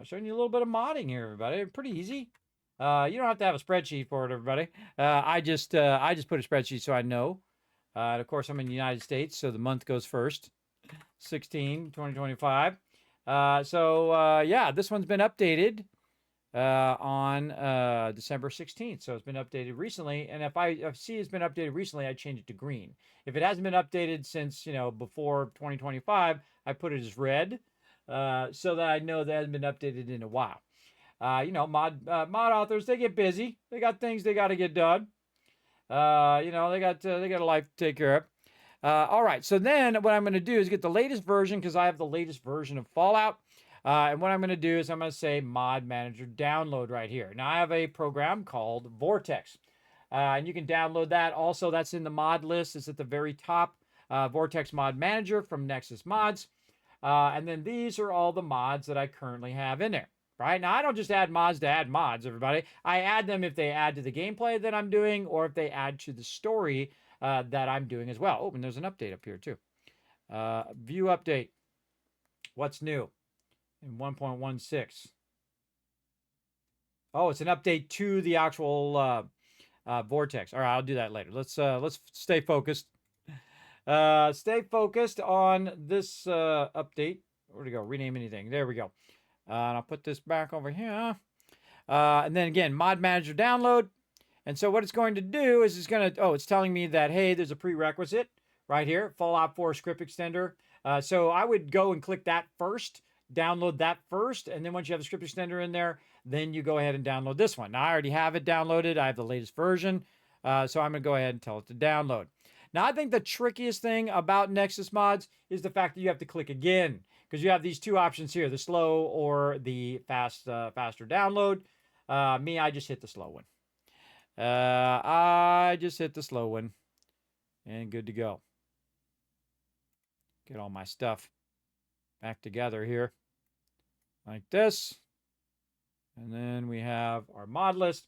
Showing you a little bit of modding here, everybody. Pretty easy. You don't have to have a spreadsheet for it, everybody. I just put a spreadsheet so I know. And of course, I'm in the United States, so the month goes first. 2025. Yeah, this one's been updated on December 16th. So it's been updated recently. And if I see it's been updated recently, I change it to green. If it hasn't been updated since, before 2025, I put it as red so that I know that hasn't been updated in a while. Mod authors, they get busy. They got things they got to get done. They got a life to take care of. All right, so then what I'm going to do is get the latest version because I have the latest version of Fallout. And what I'm going to do is I'm going to say Mod Manager Download right here. Now, I have a program called Vortex. And you can download that. Also, that's in the mod list. It's at the very top. Vortex Mod Manager from Nexus Mods. And then these are all the mods that I currently have in there. Right? Now, I don't just add mods to add mods, everybody. I add them if they add to the gameplay that I'm doing or if they add to the story that I'm doing as well. Oh, and there's an update up here, too. View update. What's new in 1.16? Oh, it's an update to the actual Vortex. All right, I'll do that later. Let's stay focused. Stay focused on this update. Where'd it go? Rename anything. There we go. And I'll put this back over here. And then again, Mod Manager Download. And so what it's going to do is it's telling me that, hey, there's a prerequisite right here, Fallout 4 script extender. So I would go and click that first, download that first, and then once you have the script extender in there, then you go ahead and download this one. Now I already have it downloaded. I have the latest version. So I'm going to go ahead and tell it to download. Now I think the trickiest thing about Nexus mods is the fact that you have to click again, because you have these two options here, the slow or the faster download. Me, I just hit the slow one. I just hit the slow one and good to go. Get all my stuff back together here like this. And then we have our mod list.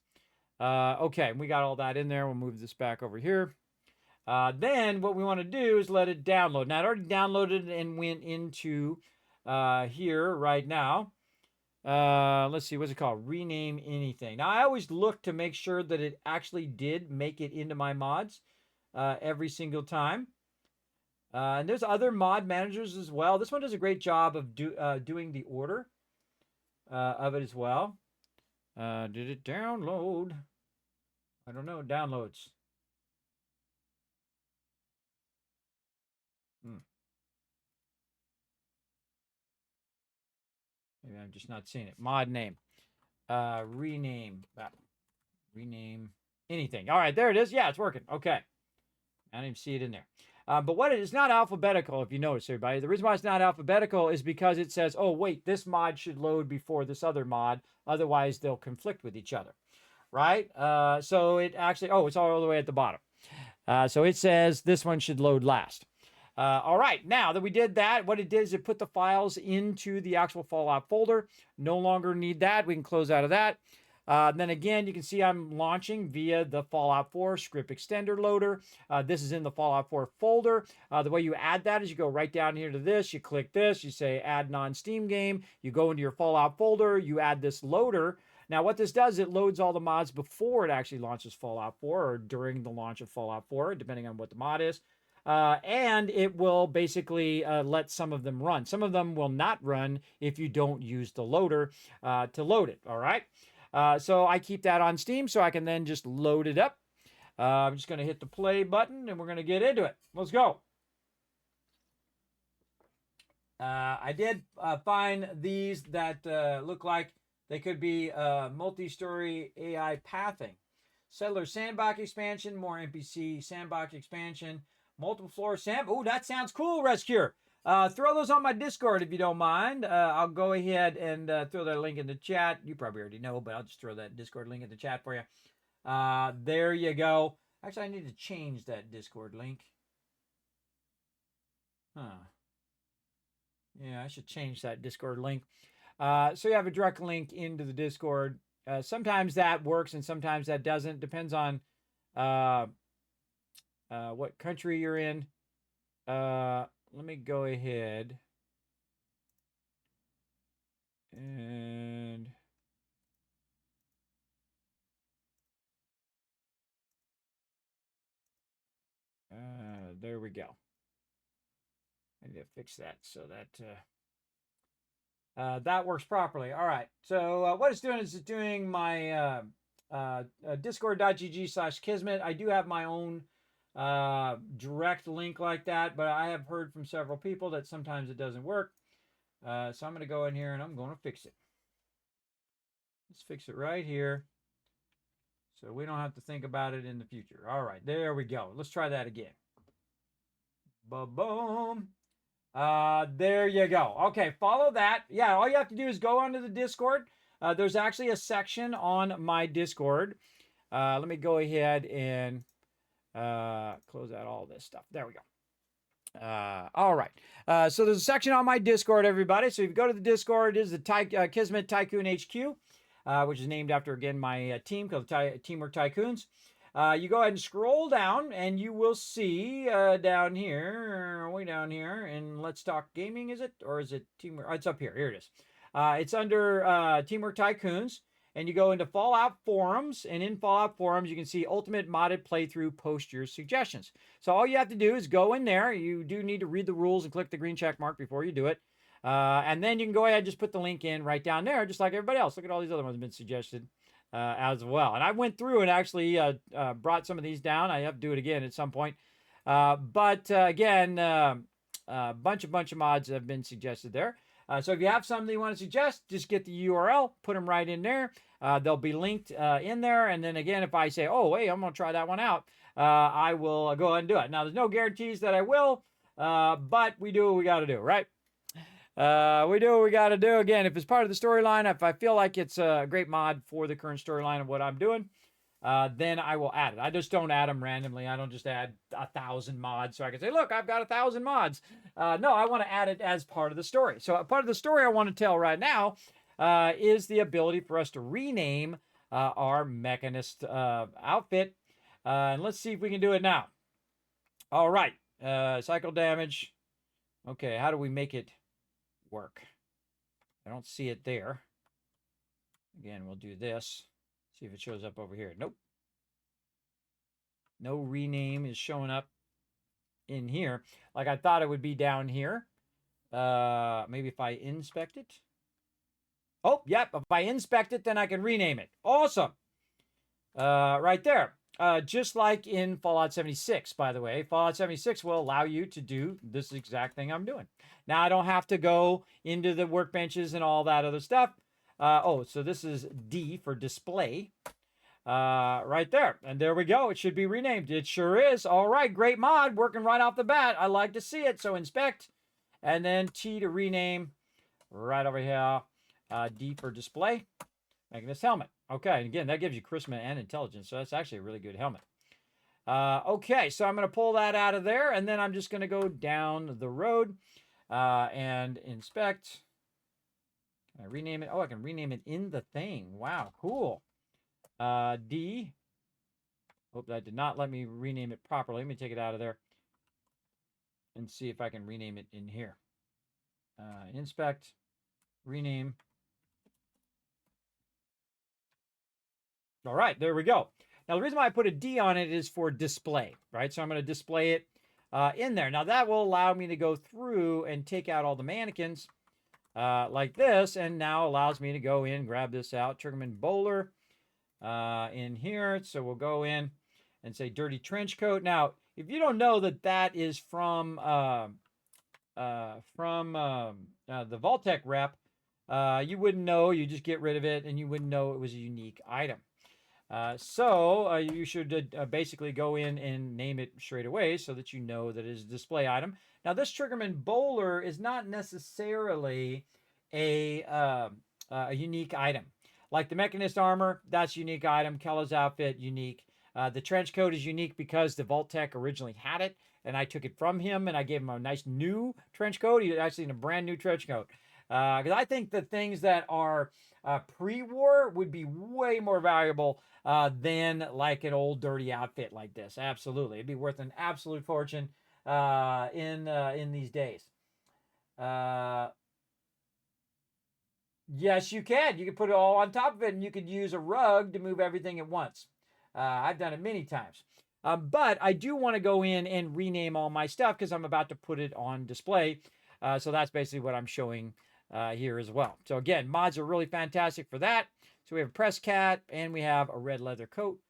Okay, we got all that in there. We'll move this back over here. Then what we want to do is let it download. Now, it already downloaded and went into here right now. Let's see, what's it called? Rename anything. Now, I always look to make sure that it actually did make it into my mods every single time. And there's other mod managers as well. This one does a great job of doing the order of it as well. Did it download? I don't know. Downloads. Maybe I'm just not seeing it. Mod name. Rename. Rename anything. All right, there it is. Yeah, it's working. Okay. I didn't even see it in there. But what it is not alphabetical, if you notice, everybody. The reason why it's not alphabetical is because it says, oh, wait, this mod should load before this other mod. Otherwise, they'll conflict with each other. Right? So it actually, oh, it's all the way at the bottom. So it says this one should load last. All right, now that we did that, what it did is it put the files into the actual Fallout folder. No longer need that. We can close out of that. Then again, you can see I'm launching via the Fallout 4 script extender loader. This is in the Fallout 4 folder. The way you add that is you go right down here to this. You click this. You say add non-Steam game. You go into your Fallout folder. You add this loader. Now, what this does, it loads all the mods before it actually launches Fallout 4 or during the launch of Fallout 4, depending on what the mod is. And it will basically let some of them run. Some of them will not run if you don't use the loader to load it, all right? So I keep that on Steam so I can then just load it up. I'm just going to hit the play button and we're going to get into it. Let's go. I did find these that look like they could be multi-story AI pathing. Settler Sandbox expansion, more NPC Sandbox expansion, multiple floor Oh, that sounds cool, Rescuer. Throw those on my Discord if you don't mind. I'll go ahead and throw that link in the chat. You probably already know, but I'll just throw that Discord link in the chat for you. There you go. Actually, I need to change that Discord link. Yeah, I should change that Discord link. So you have a direct link into the Discord. Sometimes that works and sometimes that doesn't. Depends on what country you're in. Let me go ahead and there we go. I need to fix that so that that works properly. All right. So what it's doing is it's doing my discord.gg/Kismet. I do have my own direct link like that, but I have heard from several people that sometimes it doesn't work. So I'm going to go in here and I'm going to fix it. Let's fix it right here so we don't have to think about it in the future. All right, there we go. Let's try that again. Ba-boom. There you go. Okay, follow that. Yeah, all you have to do is go onto the Discord. There's actually a section on my Discord. Let me go ahead and close out all this stuff. There we go. All right. So there's a section on my Discord, everybody. So if you go to the Discord, it is the Kismet Tycoon HQ, which is named after, again, my team called Teamwork Tycoons. You go ahead and scroll down and you will see down here, way down here, and Let's Talk Gaming, is it? Or is it Teamwork? Oh, it's up here. Here it is. It's under Teamwork Tycoons. And you go into Fallout Forums, and in Fallout Forums, you can see Ultimate Modded Playthrough, post your suggestions. So all you have to do is go in there. You do need to read the rules and click the green check mark before you do it. And then you can go ahead and just put the link in right down there, just like everybody else. Look at all these other ones that have been suggested as well. And I went through and actually brought some of these down. I have to do it again at some point. But again, bunch of mods have been suggested there. So if you have something you want to suggest, just get the URL, put them right in there. They'll be linked in there. And then again, if I say, oh, hey, I'm going to try that one out, I will go ahead and do it. Now, there's no guarantees that I will, but we do what we got to do, right? We do what we got to do. Again, if it's part of the storyline, if I feel like it's a great mod for the current storyline of what I'm doing, then I will add it. I just don't add them randomly. I don't just add 1,000 mods so I can say, look, I've got 1,000 mods. No, I want to add it as part of the story. So a part of the story I want to tell right now is the ability for us to rename our Mechanist outfit. And let's see if we can do it now. All right. Cycle damage. Okay, how do we make it work? I don't see it there. Again, we'll do this. See if it shows up over here. Nope. No rename is showing up in here. Like I thought it would be down here. Maybe if I inspect it. Oh, yep. If I inspect it, then I can rename it. Awesome. Right there. Just like in Fallout 76, by the way. Fallout 76 will allow you to do this exact thing I'm doing. Now, I don't have to go into the workbenches and all that other stuff. Oh, so this is D for display. Right there. And there we go. It should be renamed. It sure is. All right. Great mod. Working right off the bat. I like to see it. So inspect. And then T to rename. Right over here. D for display. Making this helmet. Okay. And again, that gives you charisma and intelligence. So that's actually a really good helmet. Okay. So I'm going to pull that out of there. And then I'm just going to go down the road and inspect. Can I rename it? Oh, I can rename it in the thing. Wow. Cool. D. Hope that did not let me rename it properly. Let me take it out of there and see if I can rename it in here. Inspect, rename. All right, there we go. Now, the reason why I put a D on it is for display, right? So I'm going to display it in there. Now, that will allow me to go through and take out all the mannequins like this, and now allows me to go in, grab this out, Triggerman Bowler. In here. So we'll go in and say dirty trench coat. Now, if you don't know that that is from the Vault-Tec rep, you wouldn't know. You just get rid of it and you wouldn't know it was a unique item. So you should basically go in and name it straight away so that you know that it is a display item. Now, this Triggerman Bowler is not necessarily a unique item. Like the Mechanist armor, that's a unique item. Kello's outfit, unique. The trench coat is unique because the Vault-Tec originally had it, and I took it from him, and I gave him a nice new trench coat. He's actually in a brand new trench coat. Because I think the things that are pre-war would be way more valuable than like an old dirty outfit like this. Absolutely. It'd be worth an absolute fortune in these days. Yes, you can. You can put it all on top of it, and you could use a rug to move everything at once. I've done it many times. But I do want to go in and rename all my stuff because I'm about to put it on display. So that's basically what I'm showing here as well. So again, mods are really fantastic for that. So we have a press cat, and we have a red leather coat.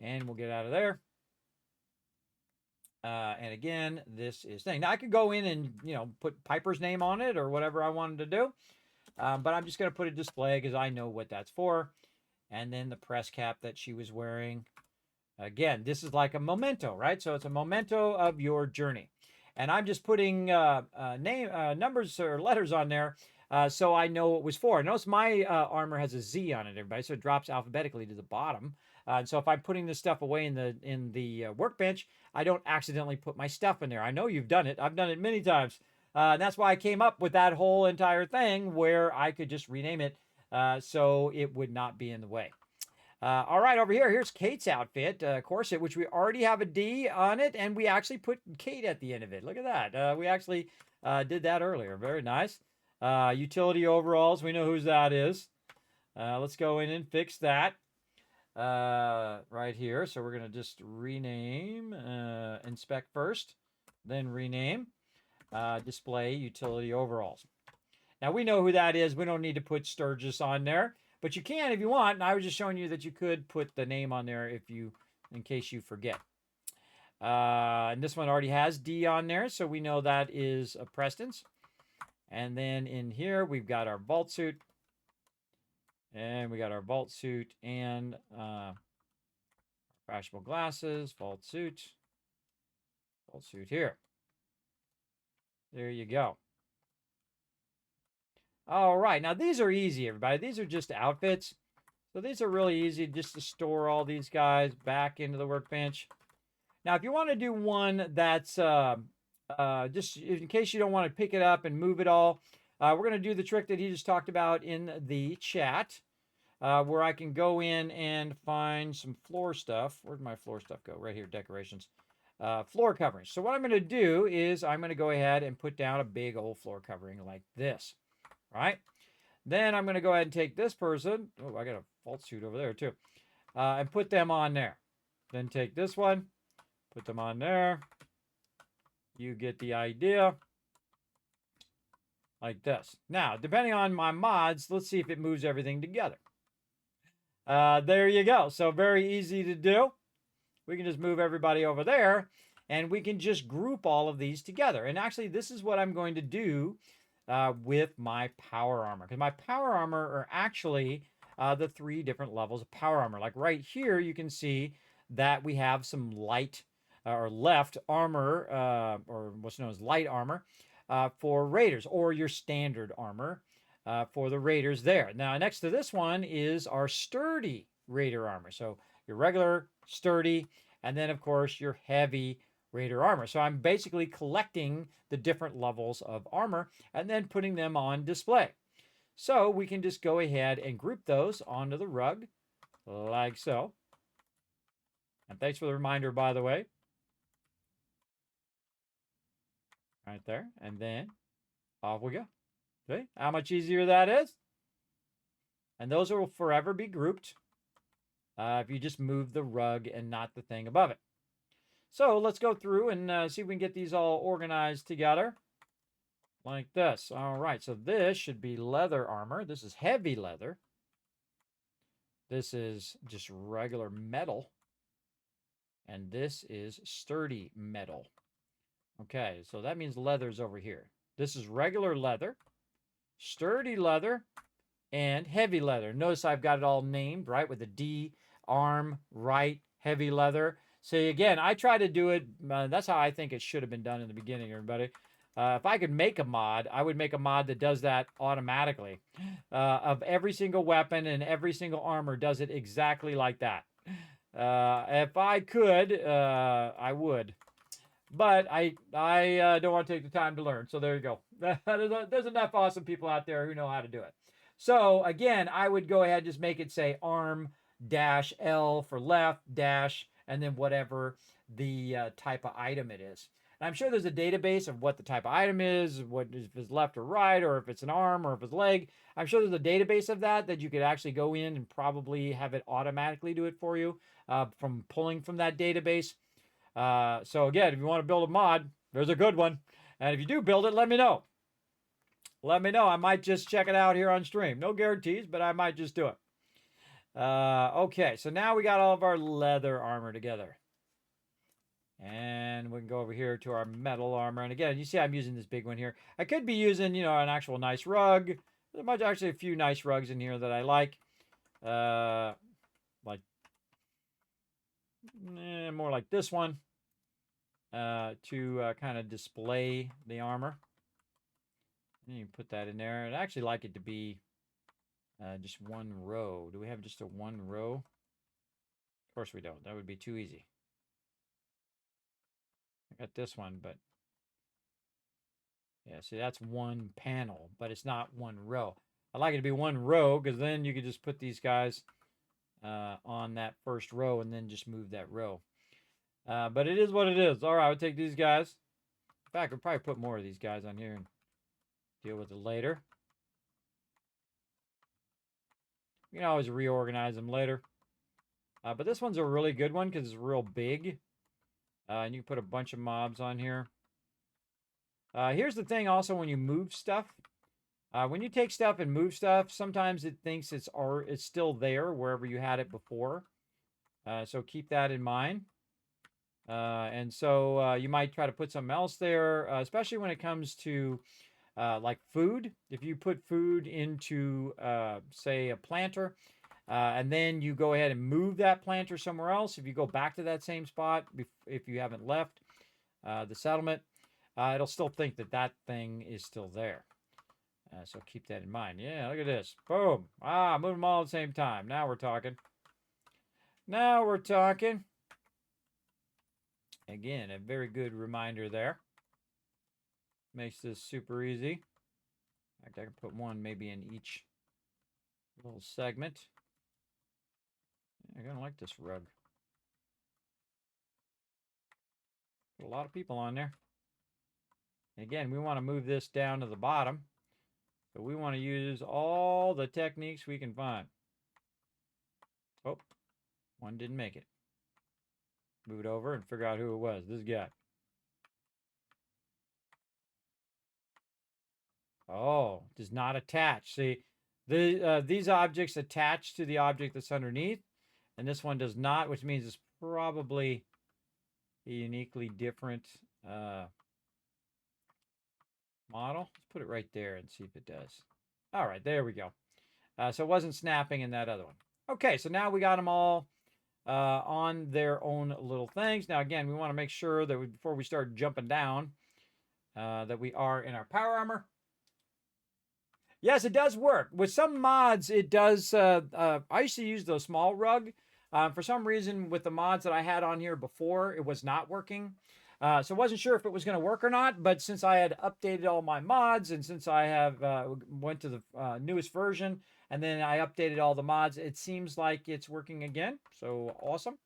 And we'll get out of there. And again, this is thing. Now, I could go in and, put Piper's name on it or whatever I wanted to do. But I'm just going to put a display because I know what that's for. And then the press cap that she was wearing. Again, this is like a memento, right? So it's a memento of your journey. And I'm just putting numbers or letters on there so I know what it was for. Notice my armor has a Z on it, everybody. So it drops alphabetically to the bottom. And so if I'm putting this stuff away in the workbench, I don't accidentally put my stuff in there. I know you've done it. I've done it many times. And that's why I came up with that whole entire thing where I could just rename it so it would not be in the way. All right, over here, here's Kate's outfit, corset, which we already have a D on it, and we actually put Kate at the end of it. Look at that. We actually did that earlier. Very nice. Utility overalls, we know whose that is. Let's go in and fix that right here. So we're going to just rename, inspect first, then rename. Display utility overalls. Now we know who that is. We don't need to put Sturgis on there, but you can if you want. And I was just showing you that you could put the name on there in case you forget. And this one already has D on there, so we know that is a Preston's. And then in here, we've got our vault suit. And we got our vault suit and fashionable glasses, vault suit here. There you go. All right, now these are easy, everybody. These are just outfits. So these are really easy just to store all these guys back into the workbench. Now, if you want to do one that's just in case you don't want to pick it up and move it all, we're going to do the trick that he just talked about in the chat, where I can go in and find some floor stuff. Where'd my floor stuff go? Right here, decorations. Floor coverings. So what I'm going to do is I'm going to go ahead and put down a big old floor covering like this, right? Then I'm going to go ahead and take this person. Oh, I got a vault suit over there too. And put them on there. Then take this one, put them on there. You get the idea. Like this. Now, depending on my mods, let's see if it moves everything together. There you go. So very easy to do. We can just move everybody over there, and we can just group all of these together. And actually, this is what I'm going to do with my power armor. Because my power armor are actually the 3 different levels of power armor. Like right here, you can see that we have some light or left armor, or what's known as light armor, for raiders, or your standard armor for the raiders there. Now, next to this one is our sturdy raider armor. So your regular, sturdy, and then, of course, your heavy raider armor. So I'm basically collecting the different levels of armor and then putting them on display. So we can just go ahead and group those onto the rug like so. And thanks for the reminder, by the way. Right there. And then off we go. See how much easier that is? And those will forever be grouped if you just move the rug and not the thing above it. So let's go through and see if we can get these all organized together like this. All right, so this should be leather armor. This is heavy leather. This is just regular metal. And this is sturdy metal. Okay, so that means leather's over here. This is regular leather, sturdy leather, and heavy leather. Notice I've got it all named, right, with a D, arm, right, heavy leather. See, again, I try to do it. That's how I think it should have been done in the beginning, everybody. If I could make a mod, I would make a mod that does that automatically. Of every single weapon and every single armor does it exactly like that. If I could, I would. But I don't want to take the time to learn. So there you go. There's enough awesome people out there who know how to do it. So again, I would go ahead and just make it say arm dash L for left dash and then whatever the type of item it is. And I'm sure there's a database of what the type of item is, what if it's left or right, or if it's an arm or if it's leg. I'm sure there's a database of that you could actually go in and probably have it automatically do it for you from pulling from that database. So again, if you want to build a mod, there's a good one. And if you do build it, let me know. Let me know. I might just check it out here on stream. No guarantees, but I might just do it. Okay, so now we got all of our leather armor together. And we can go over here to our metal armor. And again, you see I'm using this big one here. I could be using, an actual nice rug. There's actually a few nice rugs in here that I like. More like this one to kind of display the armor. And you put that in there. I'd actually like it to be just one row. Do we have just a one row? Of course we don't. That would be too easy. I got this one, but yeah, see, that's one panel, but it's not one row. I like it to be one row because then you could just put these guys on that first row and then just move that row. But it is what it is. All right, I'll take these guys. In fact, I'll probably put more of these guys on here and deal with it later. You can always reorganize them later. But this one's a really good one because it's real big. And you can put a bunch of mobs on here. Here's the thing also when you move stuff. When you take stuff and move stuff, sometimes it thinks it's still there wherever you had it before. So keep that in mind. And so you might try to put something else there, especially when it comes to like food. If you put food into, say, a planter, and then you go ahead and move that planter somewhere else, if you go back to that same spot, if you haven't left the settlement, it'll still think that that thing is still there. So keep that in mind. Yeah, look at this. Boom. Move them all at the same time. Now we're talking. Now we're talking. Again, a very good reminder there. Makes this super easy. In fact, I can put one maybe in each little segment. I'm going to like this rug. Put a lot of people on there. Again, we want to move this down to the bottom. So we want to use all the techniques we can find. Oh, one didn't make it. Move it over and figure out who it was. This guy. Oh, does not attach. See, these objects attach to the object that's underneath, and this one does not, which means it's probably a uniquely different model. Let's put it right there and see if it does. All right, there we go. So it wasn't snapping in that other one. Okay, so now we got them all on their own little things. Now, again, we want to make sure that before we start jumping down, that we are in our power armor. Yes, it does work. With some mods, it does. I used to use the small rug. For some reason, with the mods that I had on here before, it was not working. So I wasn't sure if it was going to work or not, but since I had updated all my mods and since I have went to the newest version and then I updated all the mods, it seems like it's working again. So awesome.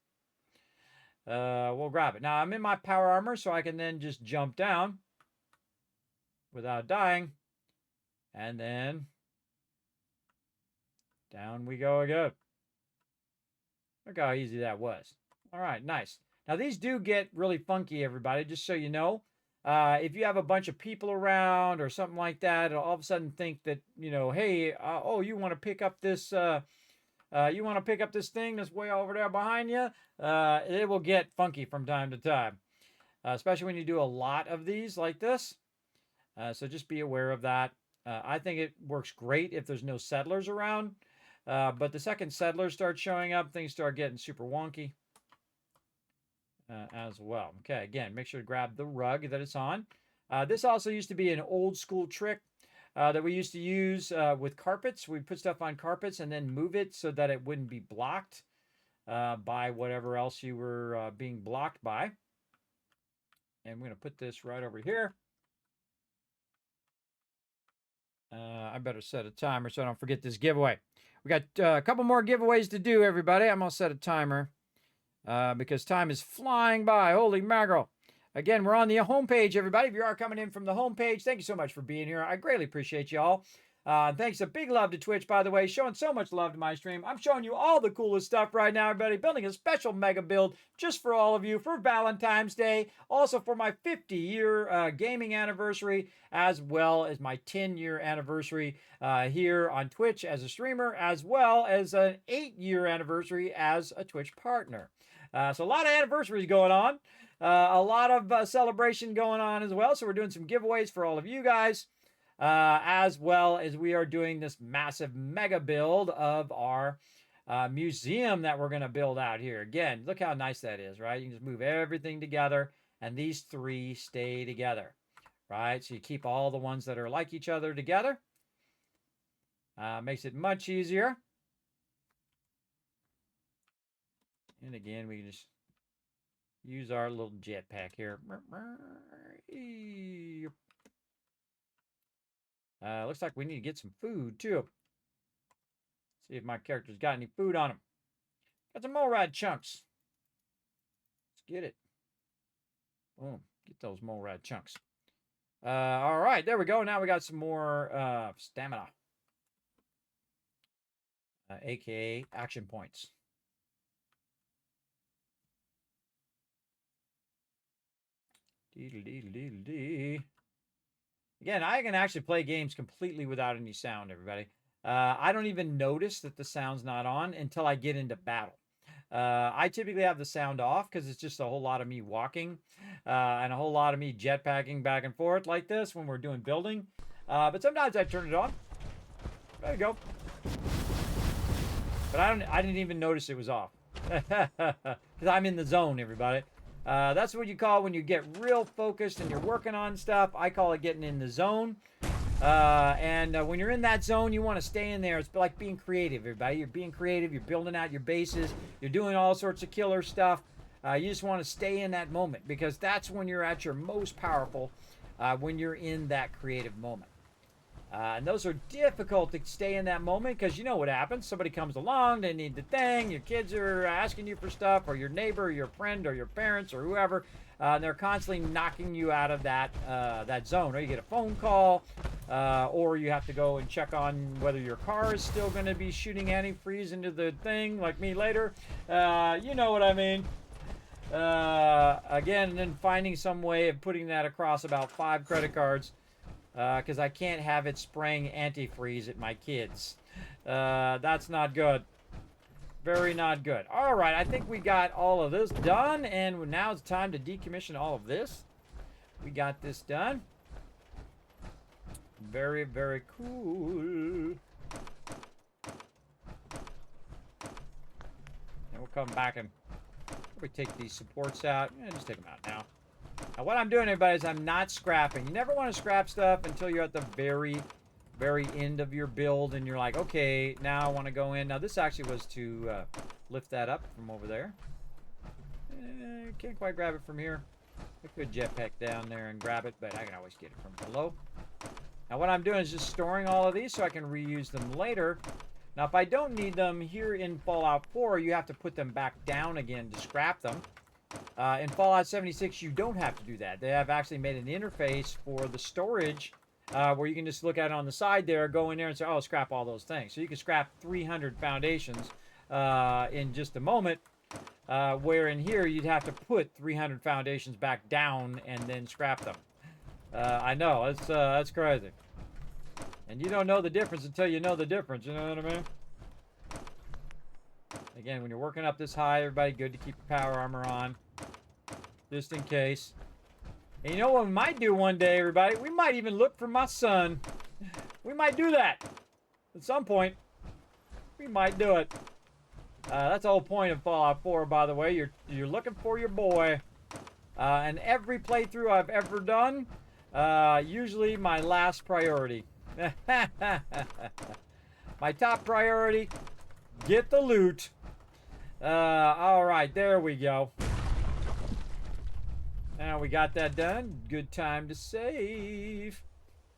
We'll grab it. Now I'm in my power armor, so I can then just jump down without dying. And then down we go again. Look how easy that was. All right, nice. Now, these do get really funky, everybody, just so you know. If you have a bunch of people around or something like that, it'll all of a sudden think that, you know, hey, oh, you want to pick up this, thing that's way over there behind you? It will get funky from time to time, especially when you do a lot of these like this. So just be aware of that. I think it works great if there's no settlers around. But the second settlers start showing up, things start getting super wonky. As well. Okay, again, make sure to grab the rug that it's on. This also used to be an old school trick that we used to use with carpets. We'd put stuff on carpets and then move it so that it wouldn't be blocked by whatever else you were being blocked by. And we're going to put this right over here. I better set a timer so I don't forget this giveaway. We got a couple more giveaways to do, everybody. I'm going to set a timer. Because time is flying by. Holy mackerel. Again, we're on the homepage, everybody. If you are coming in from the homepage, thank you so much for being here. I greatly appreciate y'all. Thanks, a big love to Twitch, by the way, showing so much love to my stream. I'm showing you all the coolest stuff right now, everybody. Building a special mega build just for all of you for Valentine's Day. Also for my 50-year gaming anniversary, as well as my 10-year anniversary here on Twitch as a streamer, as well as an 8-year anniversary as a Twitch partner. So a lot of anniversaries going on. A lot of celebration going on as well. So we're doing some giveaways for all of you guys. As well as we are doing this massive mega build of our museum that we're going to build out here. Again, look how nice that is, right? You can just move everything together and these three stay together, right? So you keep all the ones that are like each other together. Makes it much easier. And again, we can just use our little jetpack here. Looks like we need to get some food, too. See if my character's got any food on him. Got some mole rad chunks. Let's get it. Boom. Get those mole rad chunks. All right, there we go. Now we got some more stamina. AKA action points. Deedle-deedle-deedle-dee. Again, I can actually play games completely without any sound, everybody. I don't even notice that the sound's not on until I get into battle. I typically have the sound off because it's just a whole lot of me walking and a whole lot of me jetpacking back and forth like this when we're doing building. But sometimes I turn it on. There you go. But I didn't even notice it was off. Because I'm in the zone, everybody. That's what you call when you get real focused and you're working on stuff. I call it getting in the zone. When you're in that zone, you want to stay in there. It's like being creative, everybody. You're being creative. You're building out your bases. You're doing all sorts of killer stuff. You just want to stay in that moment because that's when you're at your most powerful, when you're in that creative moment. And those are difficult to stay in that moment because you know what happens. Somebody comes along, they need the thing, your kids are asking you for stuff, or your neighbor, or your friend, or your parents, or whoever, and they're constantly knocking you out of that zone. Or you get a phone call, or you have to go and check on whether your car is still going to be shooting antifreeze into the thing, like me later. You know what I mean. Again, and then finding some way of putting that across about 5 credit cards. Because I can't have it spraying antifreeze at my kids. That's not good. Very not good. All right, I think we got all of this done, and now it's time to decommission all of this. We got this done. Very, very cool. And we'll come back and probably take these supports out. Yeah, just take them out now. Now, what I'm doing, everybody, is I'm not scrapping. You never want to scrap stuff until you're at the very, very end of your build, and you're like, okay, now I want to go in. Now, this actually was to lift that up from over there. Can't quite grab it from here. I could jetpack down there and grab it, but I can always get it from below. Now, what I'm doing is just storing all of these so I can reuse them later. Now, if I don't need them here in Fallout 4, you have to put them back down again to scrap them. In Fallout 76, you don't have to do that. They have actually made an interface for the storage where you can just look at it on the side there, go in there and say, oh, scrap all those things. So you can scrap 300 foundations in just a moment, where in here you'd have to put 300 foundations back down and then scrap them. I know, that's crazy. And you don't know the difference until you know the difference, you know what I mean? Again, when you're working up this high, everybody, good to keep your power armor on. Just in case. And you know what we might do one day, everybody? We might even look for my son. We might do that. At some point. We might do it. That's the whole point of Fallout 4, by the way. You're looking for your boy. And every playthrough I've ever done, usually my last priority. My top priority, get the loot. All right, there we go. Now we got that done. Good time to save.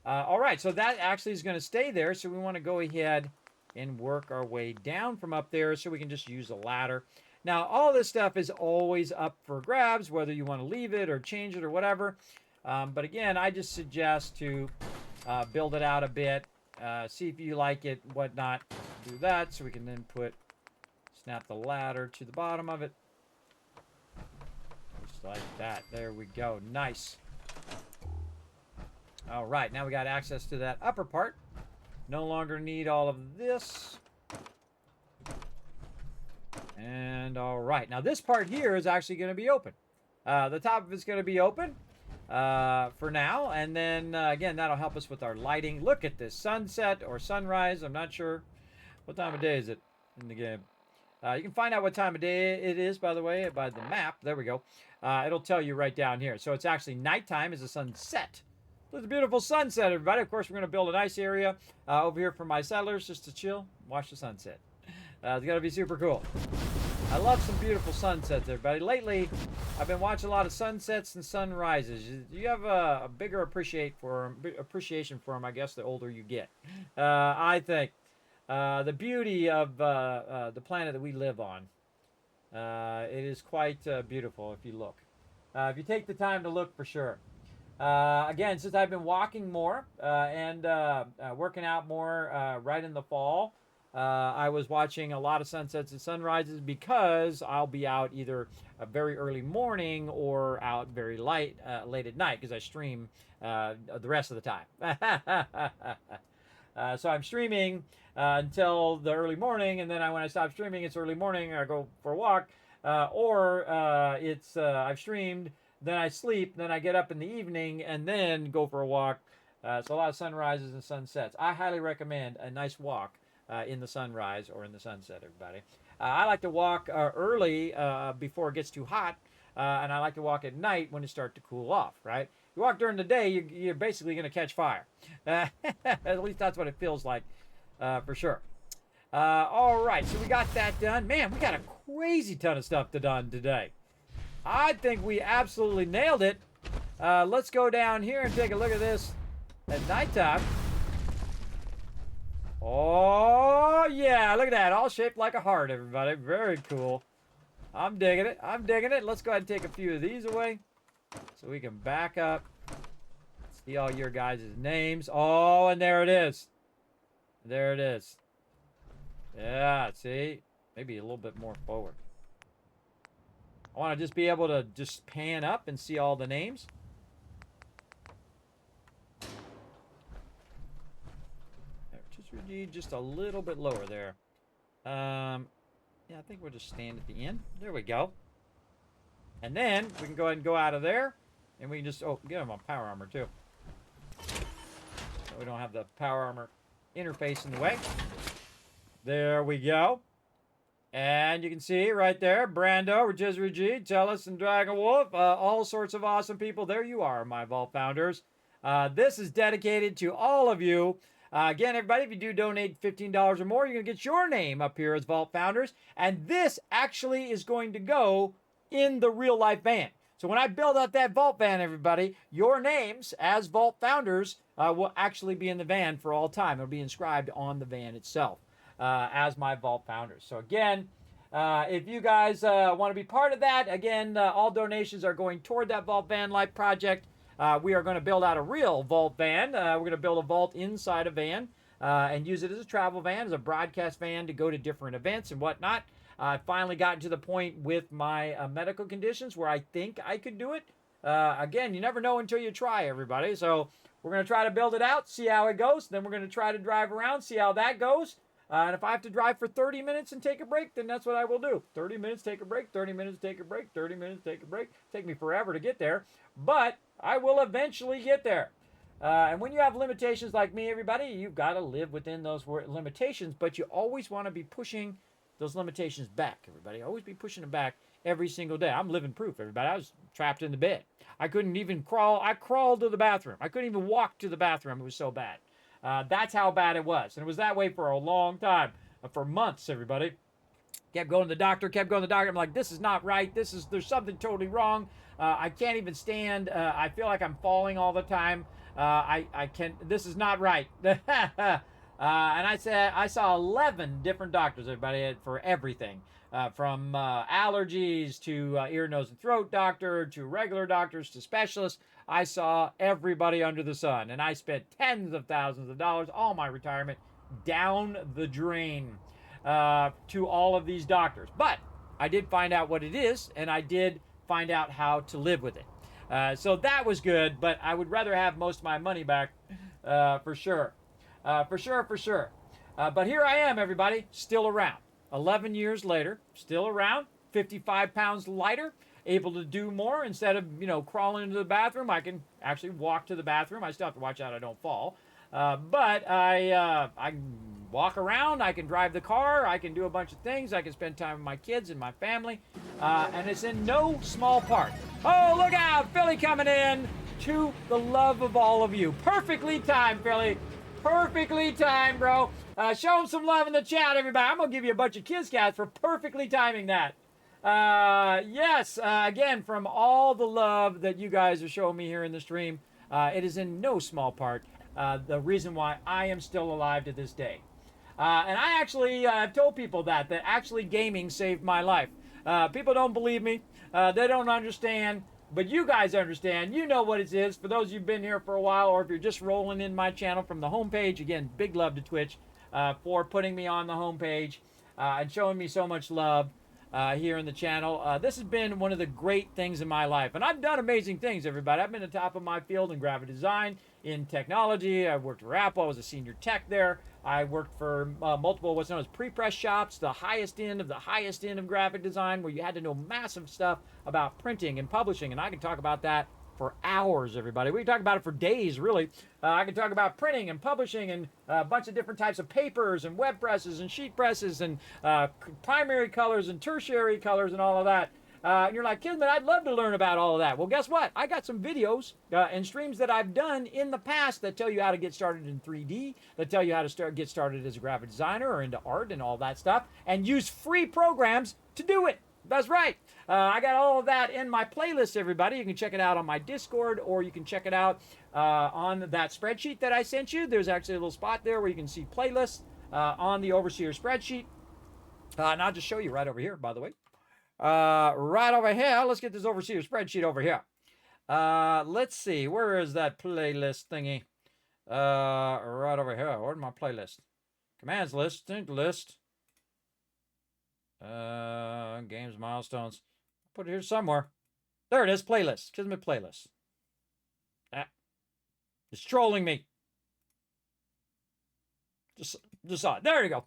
All right, so that actually is going to stay there. So we want to go ahead and work our way down from up there so we can just use a ladder. Now, all this stuff is always up for grabs, whether you want to leave it or change it or whatever. But again, I just suggest to build it out a bit, see if you like it, whatnot. Do that so we can then snap the ladder to the bottom of it. Just like that. There we go. Nice. All right, now we got access to that upper part. No longer need all of this. And all right, now this part here is actually going to be open. The top of it's going to be open for now. And then, again, that'll help us with our lighting. Look at this sunset or sunrise. I'm not sure. What time of day is it in the game? You can find out what time of day it is, by the way, by the map. There we go. It'll tell you right down here. So it's actually nighttime as the sun set. It's a beautiful sunset, everybody. Of course, we're going to build a nice area over here for my settlers just to chill, watch the sunset. It's going to be super cool. I love some beautiful sunsets, everybody. Lately, I've been watching a lot of sunsets and sunrises. You have a bigger appreciation for them, I guess, the older you get. I think. The beauty of the planet that we live on. It is quite beautiful if you look. If you take the time to look, for sure. Again, since I've been walking more and working out more right in the fall, I was watching a lot of sunsets and sunrises because I'll be out either a very early morning or out very late at night because I stream the rest of the time. So I'm streaming until the early morning, and then when I stop streaming, it's early morning. I go for a walk, or I've streamed, then I sleep, then I get up in the evening, and then go for a walk. So a lot of sunrises and sunsets. I highly recommend a nice walk in the sunrise or in the sunset, everybody. I like to walk early before it gets too hot, and I like to walk at night when it starts to cool off, right? You walk during the day, you're basically going to catch fire. At least that's what it feels like, for sure. All right, so we got that done. Man, we got a crazy ton of stuff done today. I think we absolutely nailed it. Let's go down here and take a look at this at nighttime. Oh, yeah, look at that. All shaped like a heart, everybody. Very cool. I'm digging it. I'm digging it. Let's go ahead and take a few of these away so we can back up. See all your guys' names. Oh, and there it is. There it is. Yeah, see? Maybe a little bit more forward. I want to just be able to just pan up and see all the names. Just a little bit lower there. Yeah, I think we'll just stand at the end. There we go. And then we can go ahead and go out of there. And we can just, get them on power armor too. So we don't have the power armor interface in the way. There we go. And you can see right there, Brando, Rotisserie G, Tellus, and Dragon Wolf. All sorts of awesome people. There you are, my Vault Founders. This is dedicated to all of you. Again, everybody, if you do donate $15 or more, you're going to get your name up here as Vault Founders. And this actually is going to go in the real-life van. So when I build out that Vault van, everybody, your names as Vault Founders will actually be in the van for all time. It'll be inscribed on the van itself as my Vault Founders. So again, if you guys want to be part of that, again, all donations are going toward that Vault Van Life project. We are going to build out a real vault van. We're going to build a vault inside a van and use it as a travel van, as a broadcast van to go to different events and whatnot. I finally gotten to the point with my medical conditions where I think I could do it. Again, you never know until you try, everybody. So we're going to try to build it out, see how it goes. Then we're going to try to drive around, see how that goes. And if I have to drive for 30 minutes and take a break, then that's what I will do. 30 minutes, take a break, 30 minutes, take a break, 30 minutes, take a break. Take me forever to get there, but I will eventually get there. And when you have limitations like me, everybody, you've got to live within those limitations, but you always want to be pushing those limitations back, everybody. Always be pushing them back every single day. I'm living proof, everybody. I was trapped in the bed. I couldn't even crawl. I crawled to the bathroom. I couldn't even walk to the bathroom. It was so bad. That's how bad it was. And it was that way for a long time, for months, everybody. Kept going to the doctor, kept going to the doctor. I'm like, this is not right. There's something totally wrong. I can't even stand. I feel like I'm falling all the time. This is not right. And I saw 11 different doctors, everybody, for everything. From allergies to ear, nose, and throat doctor, to regular doctors, to specialists. I saw everybody under the sun, and I spent tens of thousands of dollars, all my retirement, down the drain to all of these doctors. But I did find out what it is, and I did find out how to live with it. So that was good, but I would rather have most of my money back for sure. For sure. But here I am, everybody, still around. 11 years later, still around, 55 pounds lighter, able to do more. Instead of, crawling into the bathroom, I can actually walk to the bathroom. I still have to watch out I don't fall. But I walk around, I can drive the car, I can do a bunch of things, I can spend time with my kids and my family, and it's in no small part. Oh, look out, Philly coming in to the love of all of you. Perfectly timed, Philly. Perfectly timed, bro. Show him some love in the chat, everybody. I'm going to give you a bunch of Kiss Cats for perfectly timing that. Yes, again, from all the love that you guys are showing me here in the stream, it is in no small part the reason why I am still alive to this day. And I actually have told people that actually gaming saved my life. People don't believe me. They don't understand. But you guys understand. You know what it is. For those of you who've been here for a while, or if you're just rolling in my channel from the homepage, again, big love to Twitch for putting me on the homepage and showing me so much love here in the channel. This has been one of the great things in my life. And I've done amazing things, everybody. I've been the top of my field in graphic design, in technology. I worked for Apple. I was a senior tech there. I worked for multiple what's known as pre-press shops, the highest end of graphic design, where you had to know massive stuff about printing and publishing. And I can talk about that for hours, everybody. We can talk about it for days, really. I can talk about printing and publishing and a bunch of different types of papers and web presses and sheet presses and primary colors and tertiary colors and all of that. And you're like, Kismet, I'd love to learn about all of that. Well, guess what? I got some videos and streams that I've done in the past that tell you how to get started in 3D, that tell you how to get started as a graphic designer or into art and all that stuff, and use free programs to do it. That's right. I got all of that in my playlist, everybody. You can check it out on my Discord, or you can check it out on that spreadsheet that I sent you. There's actually a little spot there where you can see playlists on the Overseer spreadsheet. And I'll just show you right over here, by the way. Right over here. Let's get this Overseer spreadsheet over here. Let's see. Where is that playlist thingy? Right over here. Where's my playlist? Commands list, sync list. Games, milestones. Put it here somewhere. There it is. Playlist. Kismet playlist. It's trolling me. Just saw it. There you go.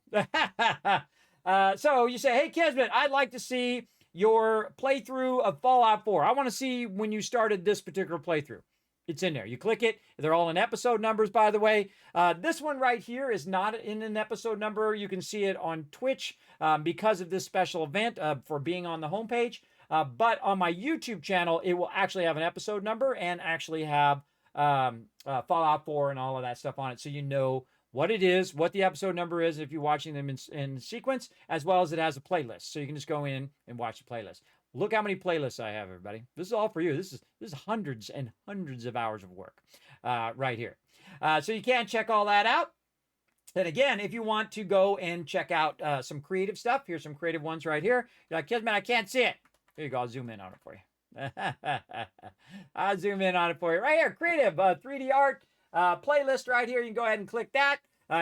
So you say, hey, Kismet, I'd like to see your playthrough of Fallout 4. I want to see when you started this particular playthrough. It's in there. You click it. They're all in episode numbers, by the way. This one right here is not in an episode number. You can see it on Twitch because of this special event for being on the homepage. But on my YouTube channel, it will actually have an episode number and actually have Fallout 4 and all of that stuff on it. So you know what it is, what the episode number is if you're watching them in sequence, as well as it has a playlist. So you can just go in and watch the playlist. Look how many playlists I have, everybody. This is all for you. This is hundreds and hundreds of hours of work right here. So you can check all that out. And again, if you want to go and check out some creative stuff, here's some creative ones right here. You're like, Kismet, I can't see it. Here you go. I'll zoom in on it for you. I'll zoom in on it for you. Right here, creative 3D art playlist right here. You can go ahead and click that.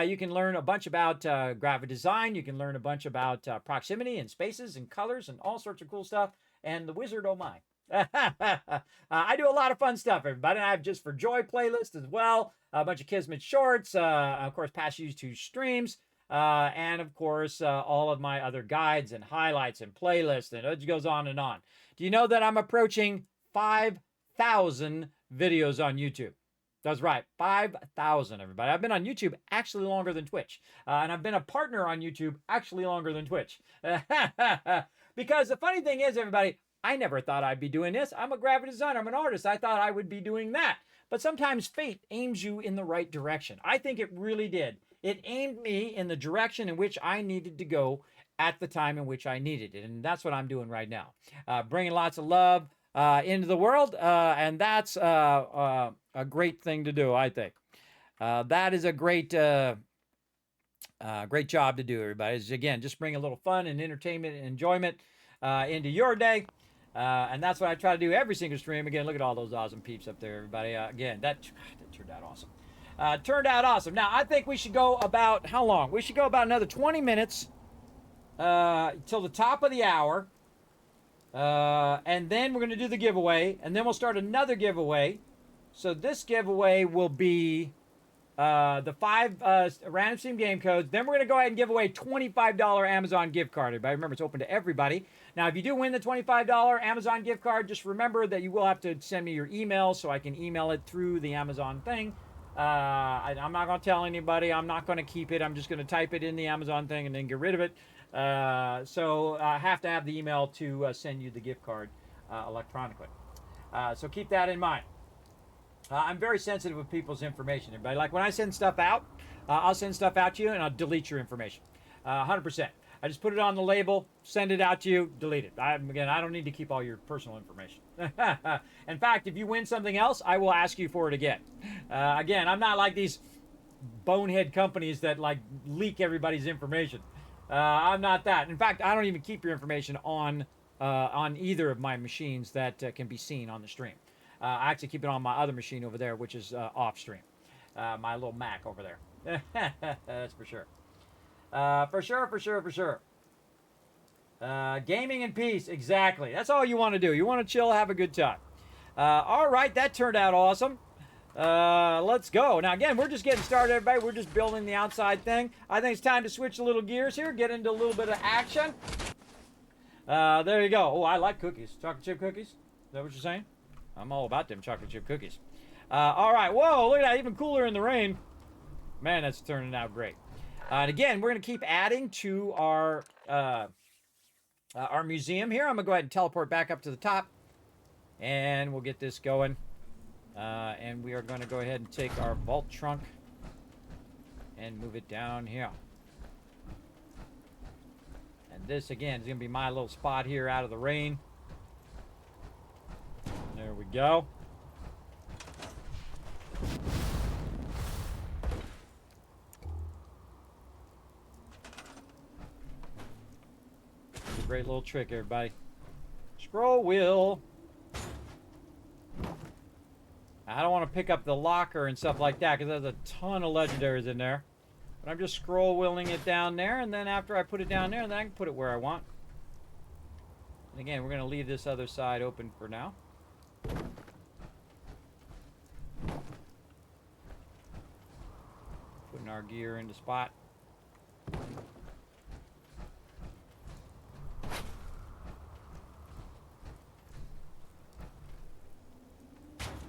You can learn a bunch about graphic design. You can learn a bunch about proximity and spaces and colors and all sorts of cool stuff. And the wizard, oh my. I do a lot of fun stuff, everybody. I have Just for Joy playlist as well. A bunch of Kismet shorts. Of course, past YouTube streams. And of course, all of my other guides and highlights and playlists. And it goes on and on. Do you know that I'm approaching 5,000 videos on YouTube? That's right, 5,000, everybody. I've been on YouTube actually longer than Twitch. And I've been a partner on YouTube actually longer than Twitch. Because the funny thing is, everybody, I never thought I'd be doing this. I'm a graphic designer. I'm an artist. I thought I would be doing that. But sometimes fate aims you in the right direction. I think it really did. It aimed me in the direction in which I needed to go at the time in which I needed it. And that's what I'm doing right now. Bringing lots of love into the world. And that's a great thing to do, I think. That is a great great job to do, everybody. Is, again, just bring a little fun and entertainment and enjoyment into your day. And that's what I try to do every single stream. Again, look at all those awesome peeps up there, everybody. Again, that turned out awesome. Turned out awesome. Now, I think we should go about, how long? We should go about another 20 minutes till the top of the hour. And then we're going to do the giveaway. And then we'll start another giveaway. So this giveaway will be the 5 random Steam game codes. Then we're going to go ahead and give away $25 Amazon gift card. Everybody, remember, it's open to everybody. Now, if you do win the $25 Amazon gift card, just remember that you will have to send me your email so I can email it through the Amazon thing. I'm not going to tell anybody. I'm not going to keep it. I'm just going to type it in the Amazon thing and then get rid of it. So I have to have the email to send you the gift card electronically. So keep that in mind. I'm very sensitive with people's information, everybody. Like when I send stuff out, I'll send stuff out to you and I'll delete your information. 100%. I just put it on the label, send it out to you, delete it. Again, I don't need to keep all your personal information. In fact, if you win something else, I will ask you for it again. Again, I'm not like these bonehead companies that like leak everybody's information. I'm not that. In fact, I don't even keep your information on either of my machines that can be seen on the stream. I actually keep it on my other machine over there, which is off stream. My little Mac over there. That's for sure. For sure. Gaming in peace, exactly. That's all you want to do. You want to chill, have a good time. All right, that turned out awesome. Let's go. Now, again, we're just getting started, everybody. We're just building the outside thing. I think it's time to switch a little gears here, get into a little bit of action. There you go. Oh, I like cookies. Chocolate chip cookies? Is that what you're saying? I'm all about them chocolate chip cookies. All right. Whoa, look at that. Even cooler in the rain. Man, that's turning out great. And again, we're going to keep adding to our museum here. I'm going to go ahead and teleport back up to the top. And we'll get this going. And we are going to go ahead and take our vault trunk and move it down here. And this, again, is going to be my little spot here out of the rain. There we go. It's a great little trick, everybody. Scroll wheel. I don't want to pick up the locker and stuff like that because there's a ton of legendaries in there. But I'm just scroll wheeling it down there, and then after I put it down there, then I can put it where I want. And again, we're going to leave this other side open for now. Putting our gear into spot.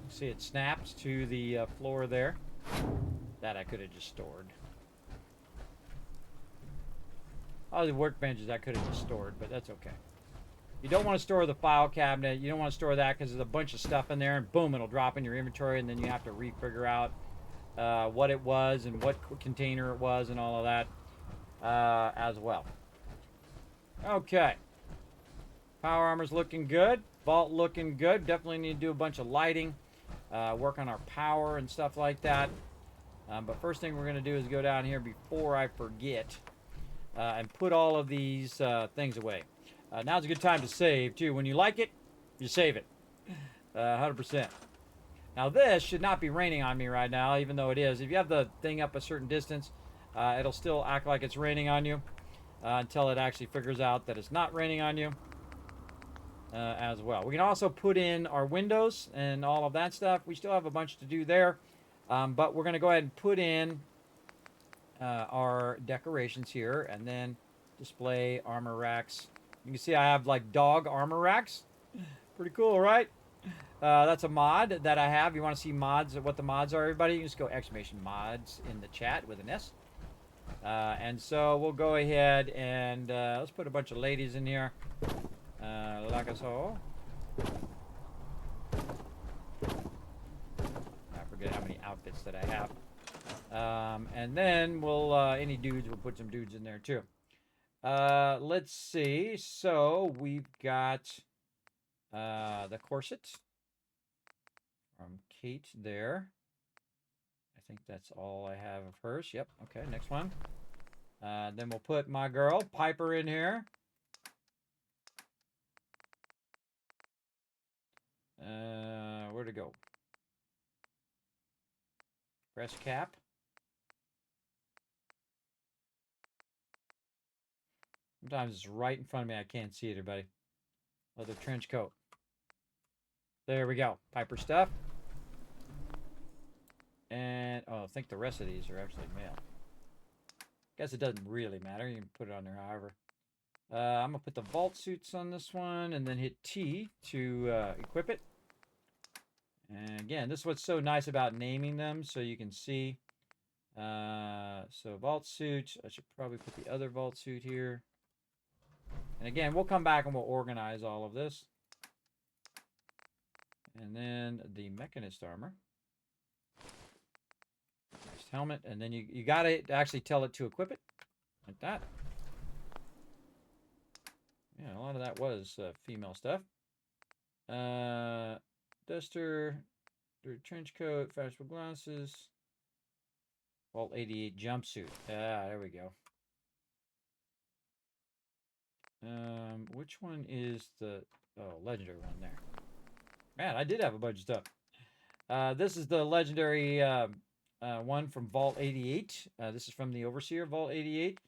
See, it snaps to the floor there. That I could have just stored. All the workbenches I could have just stored, but that's okay. You don't want to store the file cabinet. You don't want to store that because there's a bunch of stuff in there, and boom, it'll drop in your inventory, and then you have to re-figure out what it was and what container it was and all of that as well. Okay. Power armor's looking good. Vault looking good. Definitely need to do a bunch of lighting. Work on our power and stuff like that. But first thing we're going to do is go down here before I forget and put all of these things away. Now's a good time to save, too. When you like it, you save it. 100%. Now, this should not be raining on me right now, even though it is. If you have the thing up a certain distance, it'll still act like it's raining on you until it actually figures out that it's not raining on you. As well. We can also put in our windows and all of that stuff. We still have a bunch to do there, but we're going to go ahead and put in our decorations here and then display armor racks. You can see I have like dog armor racks. Pretty cool, right? That's a mod that I have. You want to see mods, what the mods are, everybody? You can just go !mods in the chat with an S. And so we'll go ahead and let's put a bunch of ladies in here. Like so. I forget how many outfits that I have. And then we'll, any dudes, we'll put some dudes in there too. Let's see. So we've got the corset from Kate there. I think that's all I have of hers. Yep. Okay, next one. Then we'll put my girl, Piper, in here. Where'd it go? Breast cap. Sometimes it's right in front of me. I can't see it, everybody. Leather trench coat. There we go. Piper stuff. And, oh, I think the rest of these are actually male. Guess it doesn't really matter. You can put it on there however. I'm going to put the vault suits on this one and then hit T to equip it. And again, this is what's so nice about naming them so you can see. So vault suit. I should probably put the other vault suit here. And again, we'll come back and we'll organize all of this. And then the mechanist armor. Next helmet. And then you got to actually tell it to equip it. Like that. Yeah, a lot of that was female stuff. Duster, trench coat, fashionable glasses, Vault 88 jumpsuit. Ah, there we go. Which one is the legendary one there? Man, I did have a bunch of stuff. This is the legendary one from Vault 88. This is from the Overseer Vault 88.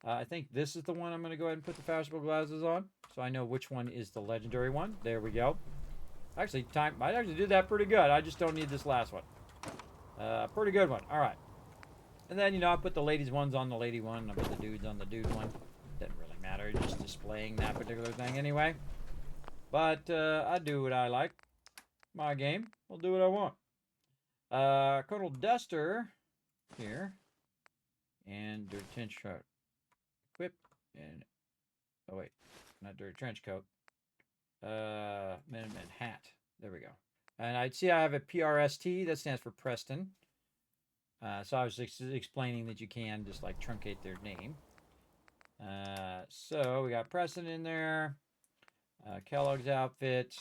I think this is the one I'm going to go ahead and put the fashionable glasses on, so I know which one is the legendary one. There we go. Actually, I actually did that pretty good. I just don't need this last one. Pretty good one. All right. And then, you know, I put the ladies ones on the lady one. And I put the dudes on the dude one. Doesn't really matter. Just displaying that particular thing anyway. But I do what I like. My game. I'll do what I want. Colonel Duster here. And Dirty Trench Coat. Equip. And, oh wait. Not Dirty Trench Coat. Minuteman Hat. There we go. And I see I have a PRST. That stands for Preston. So I was explaining that you can just like truncate their name. So we got Preston in there. Kellogg's outfit.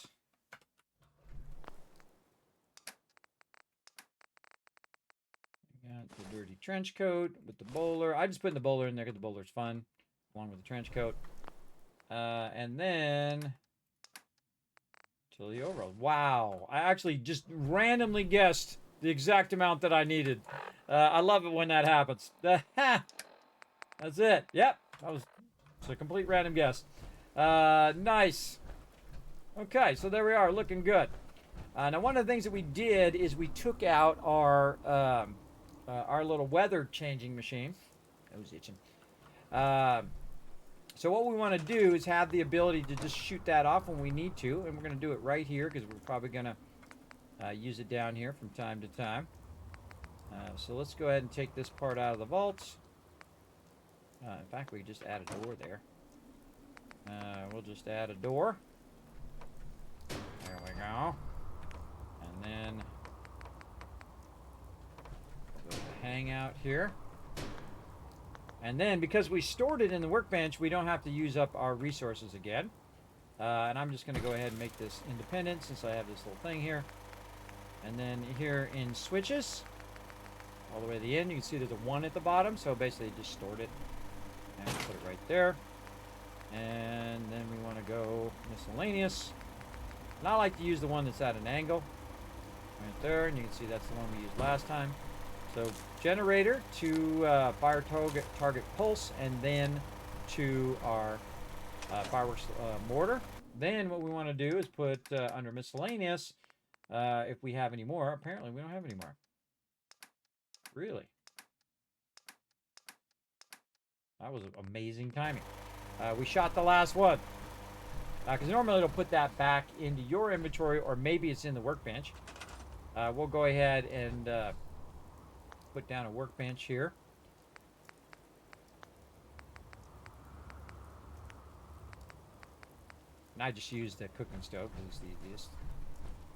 We got the dirty trench coat with the bowler. I just put the bowler in there because the bowler's fun, along with the trench coat. And then till the overall. Wow, I actually just randomly guessed the exact amount that I needed. I love it when that happens. That's it. Yep, it's a complete random guess. Nice. Okay, so there we are, looking good. Now, one of the things that we did is we took out our little weather changing machine. I was itching. So what we want to do is have the ability to just shoot that off when we need to, and we're going to do it right here because we're probably going to use it down here from time to time. So let's go ahead and take this part out of the vault. In fact, we just add a door there. We'll just add a door. There we go. And then go to hangout here. And then because we stored it in the workbench, we don't have to use up our resources again. And I'm just going to go ahead and make this independent since I have this little thing here. And then here in switches, all the way to the end, you can see there's a 1 at the bottom. So basically just stored it and put it right there. And then we want to go miscellaneous. And I like to use the one that's at an angle right there. And you can see that's the one we used last time. So generator to fire target pulse, and then to our fireworks mortar. Then what we want to do is put under miscellaneous, if we have any more. Apparently we don't have any more. Really? That was amazing timing. We shot the last one. Because normally it'll put that back into your inventory, or maybe it's in the workbench. We'll go ahead and put down a workbench here. And I just used the cooking stove because it's the easiest.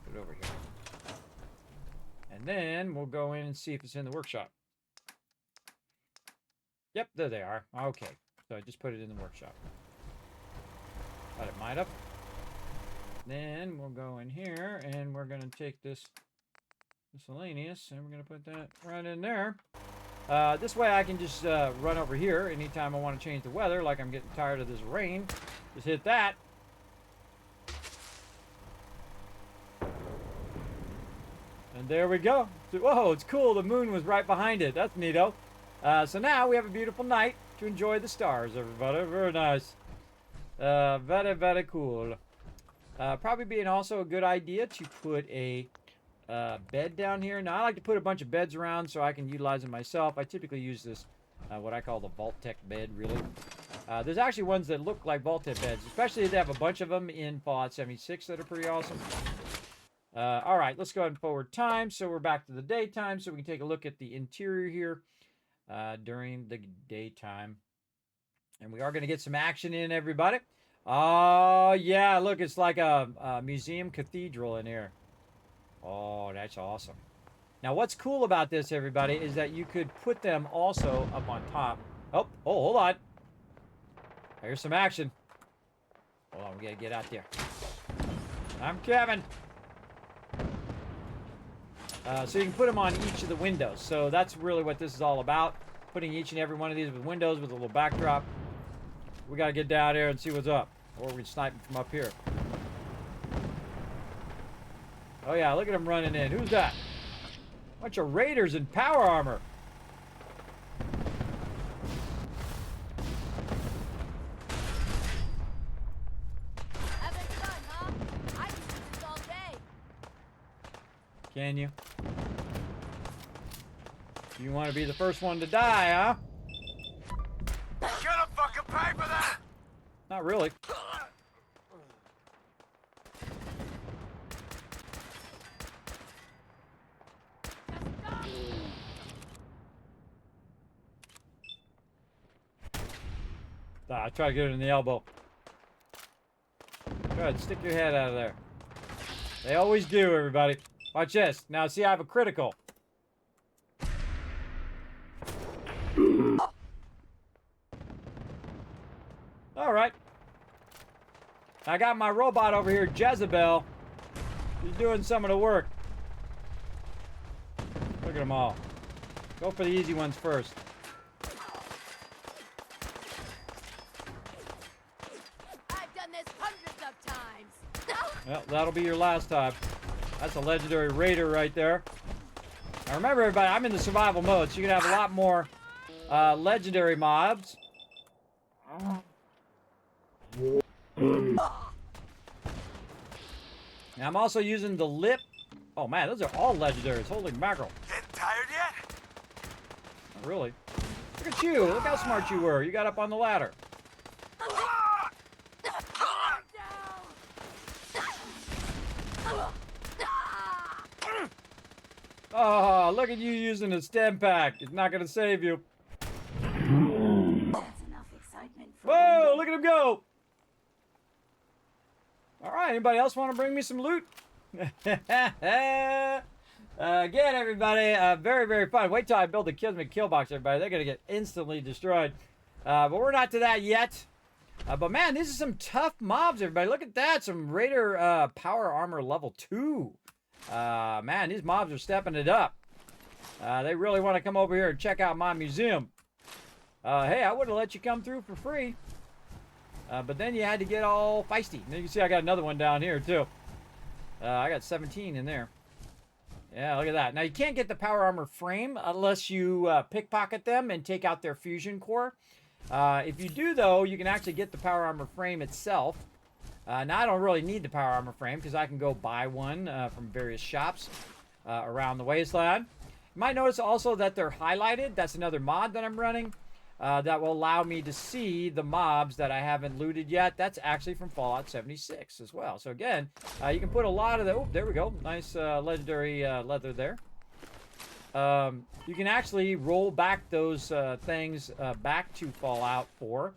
Put it over here. And then we'll go in and see if it's in the workshop. Yep, there they are. Okay. So I just put it in the workshop. Thought it might have. Then we'll go in here and we're going to take this miscellaneous and we're going to put that right in there. This way I can just run over here anytime I want to change the weather, like I'm getting tired of this rain. Just hit that. And there we go. So, whoa, it's cool. The moon was right behind it. That's neato. So now we have a beautiful night to enjoy the stars, everybody. Very nice. Very, very cool. Probably being also a good idea to put a bed down here. Now, I like to put a bunch of beds around so I can utilize it myself. I typically use this, what I call the Vault-Tec bed, really. There's actually ones that look like Vault-Tec beds, especially if they have a bunch of them in Fallout 76 that are pretty awesome. All right, let's go ahead and forward time. So we're back to the daytime, so we can take a look at the interior here during the daytime. And we are going to get some action in, everybody. Oh, yeah, look, it's like a museum cathedral in here. Oh, that's awesome. Now, what's cool about this, everybody, is that you could put them also up on top. Oh, hold on. Here's some action. Hold on, we got to get out there. I'm Kevin. So you can put them on each of the windows. So that's really what this is all about. Putting each and every one of these with windows with a little backdrop. We got to get down there and see what's up. Or we can snipe them from up here. Oh yeah, look at them running in. Who's that? Bunch of raiders in power armor. Haven't done, huh? I can do this all day. Can you? You want to be the first one to die, huh? Gonna fucking pay for that! Not really. I try to get it in the elbow. Go ahead, stick your head out of there. They always do, everybody. Watch this. Now, see, I have a critical. All right. I got my robot over here, Jezebel. He's doing some of the work. Look at them all. Go for the easy ones first. I've done this hundreds of times. Well, that'll be your last time. That's a legendary raider right there. Now remember, everybody, I'm in the survival mode, so you can have a lot more legendary mobs. Now, I'm also using the lip. Oh man, those are all legendaries. Holy mackerel. Getting tired yet? Not really. Look at you. Look how smart you were. You got up on the ladder. Oh, look at you using a stem pack. It's not going to save you. That's enough excitement for Whoa, look at him go. All right, anybody else want to bring me some loot? Again, everybody, very, very fun. Wait till I build the Kismet kill box, everybody. They're going to get instantly destroyed. But we're not to that yet. But man, these are some tough mobs, everybody. Look at that. Some Raider power armor level 2. Man, these mobs are stepping it up. They really want to come over here and check out my museum. Hey, I would have let you come through for free. But then you had to get all feisty. And you can see I got another one down here, too. I got 17 in there. Yeah, look at that. Now, you can't get the power armor frame unless you pickpocket them and take out their fusion core. If you do, though, you can actually get the power armor frame itself. Now, I don't really need the power armor frame because I can go buy one from various shops around the wasteland. You might notice also that they're highlighted. That's another mod that I'm running that will allow me to see the mobs that I haven't looted yet. That's actually from Fallout 76 as well. So again, you can put a lot of the... Oh, there we go. Nice legendary leather there. You can actually roll back those things back to Fallout 4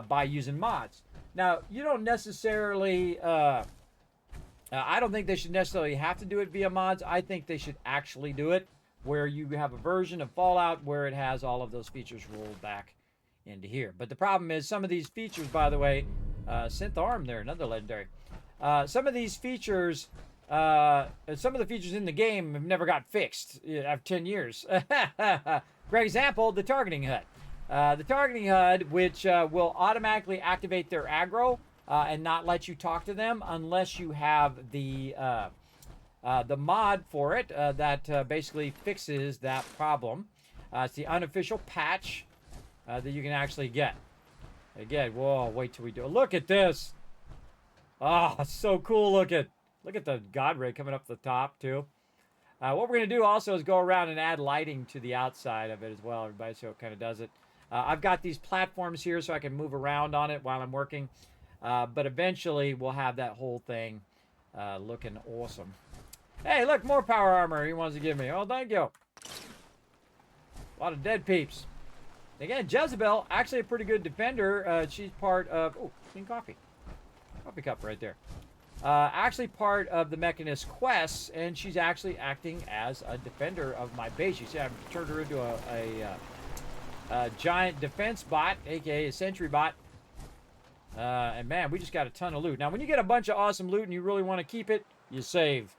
by using mods. Now, you don't necessarily... I don't think they should necessarily have to do it via mods. I think they should actually do it where you have a version of Fallout where it has all of those features rolled back into here. But the problem is some of these features, by the way, Synth Arm there, another legendary. Some of these features, some of the features in the game have never got fixed after 10 years. Great example, the targeting HUD. The targeting HUD, which will automatically activate their aggro and not let you talk to them unless you have the mod for it that basically fixes that problem. It's the unofficial patch that you can actually get. Again, whoa, wait till we do it. Look at this. Oh, so cool looking. Look at the God Ray coming up the top, too. What we're going to do also is go around and add lighting to the outside of it as well, everybody, so it kind of does it. I've got these platforms here so I can move around on it while I'm working. But eventually, we'll have that whole thing looking awesome. Hey, look, more power armor he wants to give me. Oh, thank you. A lot of dead peeps. Again, Jezebel, actually a pretty good defender. She's part of... Oh, clean coffee. Coffee cup right there. Actually part of the Mechanist quests, and she's actually acting as a defender of my base. You see, I've turned her into a giant defense bot, a.k.a. a sentry bot. And man, we just got a ton of loot. Now, when you get a bunch of awesome loot and you really want to keep it, you save.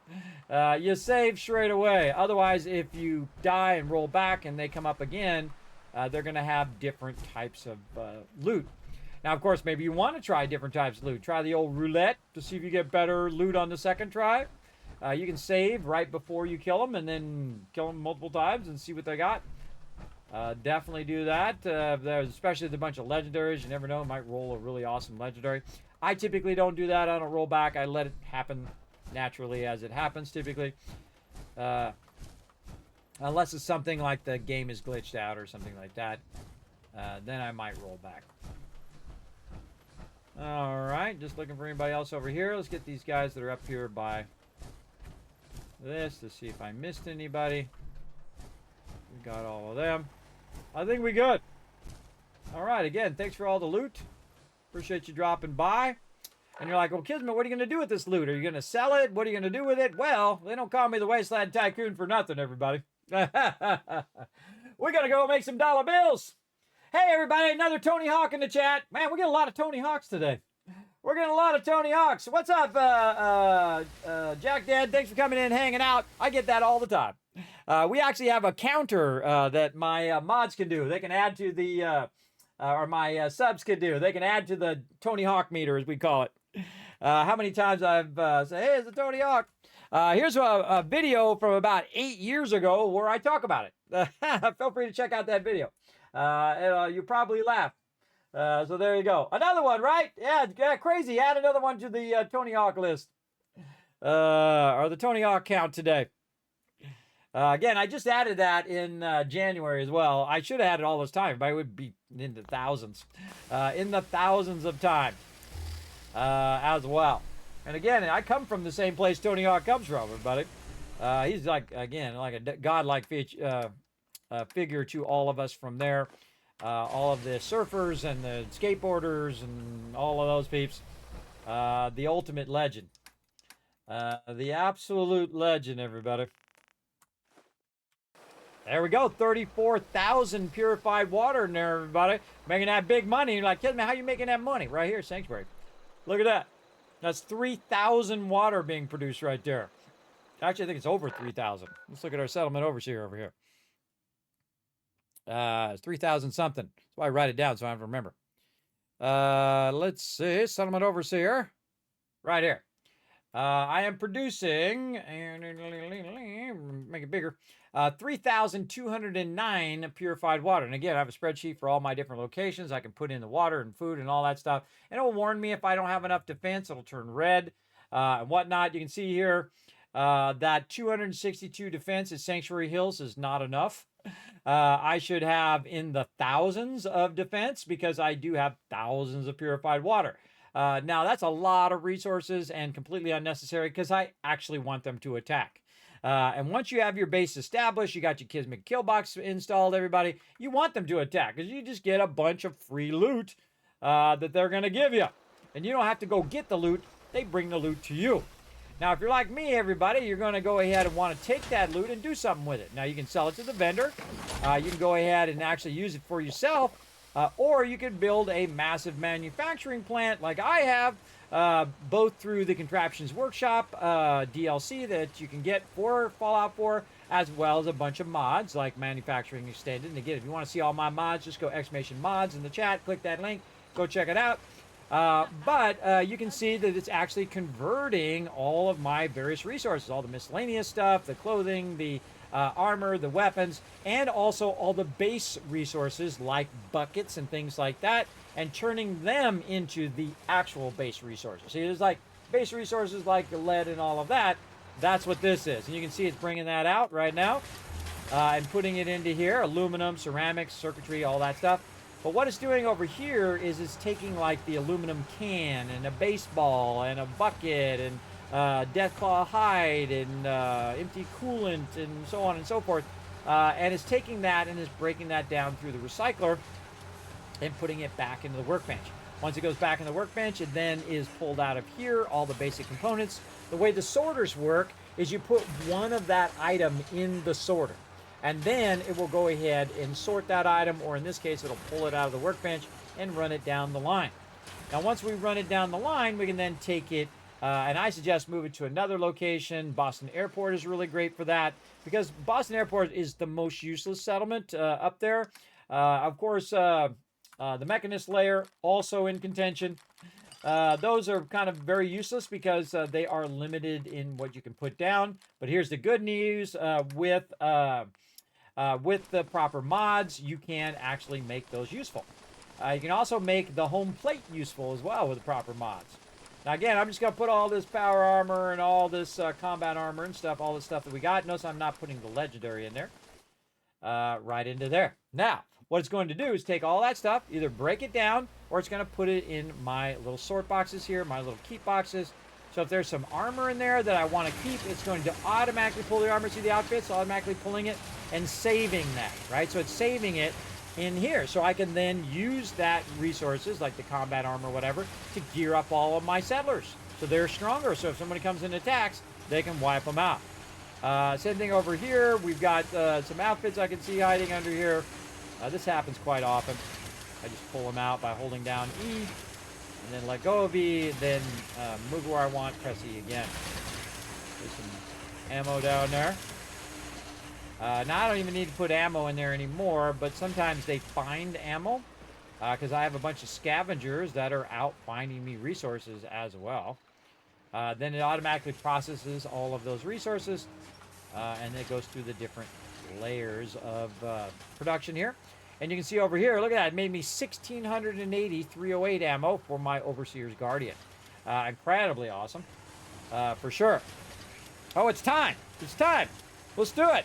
You save straight away. Otherwise, if you die and roll back and they come up again, they're going to have different types of loot. Now, of course, maybe you want to try different types of loot. Try the old roulette to see if you get better loot on the second try. You can save right before you kill them and then kill them multiple times and see what they got. Definitely do that. There's especially the bunch of legendaries. You never know, might roll a really awesome legendary. I typically don't do that. I don't roll back. I let it happen naturally as it happens typically. Unless it's something like the game is glitched out or something like that. Then I might roll back. Alright, just looking for anybody else over here. Let's get these guys that are up here by this to see if I missed anybody. We got all of them. I think we good. Alright, again, thanks for all the loot. Appreciate you dropping by. And you're like, well, Kismet, what are you going to do with this loot? Are you going to sell it? What are you going to do with it? Well, they don't call me the Wasteland Tycoon for nothing, everybody. We're going to go make some dollar bills. Hey, everybody, another Tony Hawk in the chat. Man, we get a lot of Tony Hawks today. We're getting a lot of Tony Hawks. What's up, Jack Dad? Thanks for coming in and hanging out. I get that all the time. We actually have a counter that my mods can do. They can add to the, or my subs can do. They can add to the Tony Hawk meter, as we call it. How many times I've said, hey, it's a Tony Hawk. Here's a video from about 8 years ago where I talk about it. Feel free to check out that video. You probably laugh. So there you go. Another one, right? Yeah, crazy. Add another one to the Tony Hawk list. Or the Tony Hawk count today. Again, I just added that in January as well. I should have had it all this time, but it would be in the thousands. In the thousands of times as well. And again, I come from the same place Tony Hawk comes from, everybody. He's like, again, like a godlike figure to all of us from there. All of the surfers and the skateboarders and all of those peeps. The ultimate legend. The absolute legend, everybody. There we go. 34,000 purified water in there, everybody. Making that big money. You're like, Kismet, how are you making that money? Right here, Sanctuary. Look at that. That's 3,000 water being produced right there. Actually, I think it's over 3,000. Let's look at our settlement overseer over here. It's 3,000 something. That's why I write it down so I have to remember. Let's see. Settlement overseer. Right here. I am producing, make it bigger, 3,209 purified water. And again, I have a spreadsheet for all my different locations. I can put in the water and food and all that stuff. And it'll warn me if I don't have enough defense. It'll turn red and whatnot. You can see here that 262 defense at Sanctuary Hills is not enough. I should have in the thousands of defense because I do have thousands of purified water. Now, that's a lot of resources and completely unnecessary because I actually want them to attack. And once you have your base established, you got your Kismet kill box installed, everybody, you want them to attack because you just get a bunch of free loot that they're going to give you. And you don't have to go get the loot. They bring the loot to you. Now, if you're like me, everybody, you're going to go ahead and want to take that loot and do something with it. Now, you can sell it to the vendor. You can go ahead and actually use it for yourself. Or you could build a massive manufacturing plant like I have, both through the Contraptions Workshop DLC that you can get for Fallout 4, as well as a bunch of mods like Manufacturing Extended. And again, if you want to see all my mods, just go !mods in the chat, click that link, go check it out. But you can see that it's actually converting all of my various resources, all the miscellaneous stuff, the clothing, the armor, the weapons, and also all the base resources like buckets and things like that, and turning them into the actual base resources. See, there's like base resources like lead and all of that. That's what this is. And you can see it's bringing that out right now and putting it into here. Aluminum, ceramics, circuitry, all that stuff. But what it's doing over here is it's taking like the aluminum can and a baseball and a bucket and Deathclaw hide and empty coolant and so on and so forth. And it's taking that and is breaking that down through the recycler and putting it back into the workbench. Once it goes back in the workbench, it then is pulled out of here, all the basic components. The way the sorters work is you put one of that item in the sorter. And then it will go ahead and sort that item, or in this case, it'll pull it out of the workbench and run it down the line. Now, once we run it down the line, we can then take it, and I suggest move it to another location. Boston Airport is really great for that, because Boston Airport is the most useless settlement up there. Of course, the Mechanist layer, also in contention. Those are kind of very useless because they are limited in what you can put down. But here's the good news with the proper mods, you can actually make those useful. You can also make the home plate useful as well with the proper mods. Now again, I'm just going to put all this power armor and all this combat armor and stuff, all the stuff that we got. Notice I'm not putting the legendary in there. right into there. Now, what it's going to do is take all that stuff, either break it down, or it's going to put it in my little sort boxes here, my little keep boxes. So if there's some armor in there that I want to keep, it's going to automatically pull the armor. See the outfits? Automatically pulling it and saving that, right? So it's saving it in here. So I can then use that resources, like the combat armor or whatever, to gear up all of my settlers. So they're stronger. So if somebody comes and attacks, they can wipe them out. Same thing over here. We've got some outfits I can see hiding under here. This happens quite often. I just pull them out by holding down E, and then let go of E, then move where I want, press E again. There's some ammo down there. Now I don't even need to put ammo in there anymore, but sometimes they find ammo, because I have a bunch of scavengers that are out finding me resources as well. Then it automatically processes all of those resources, and it goes through the different layers of production here. And you can see over here, look at that, it made me 1,680 308 ammo for my Overseer's Guardian. Incredibly awesome, for sure. Oh, it's time. It's time. Let's do it.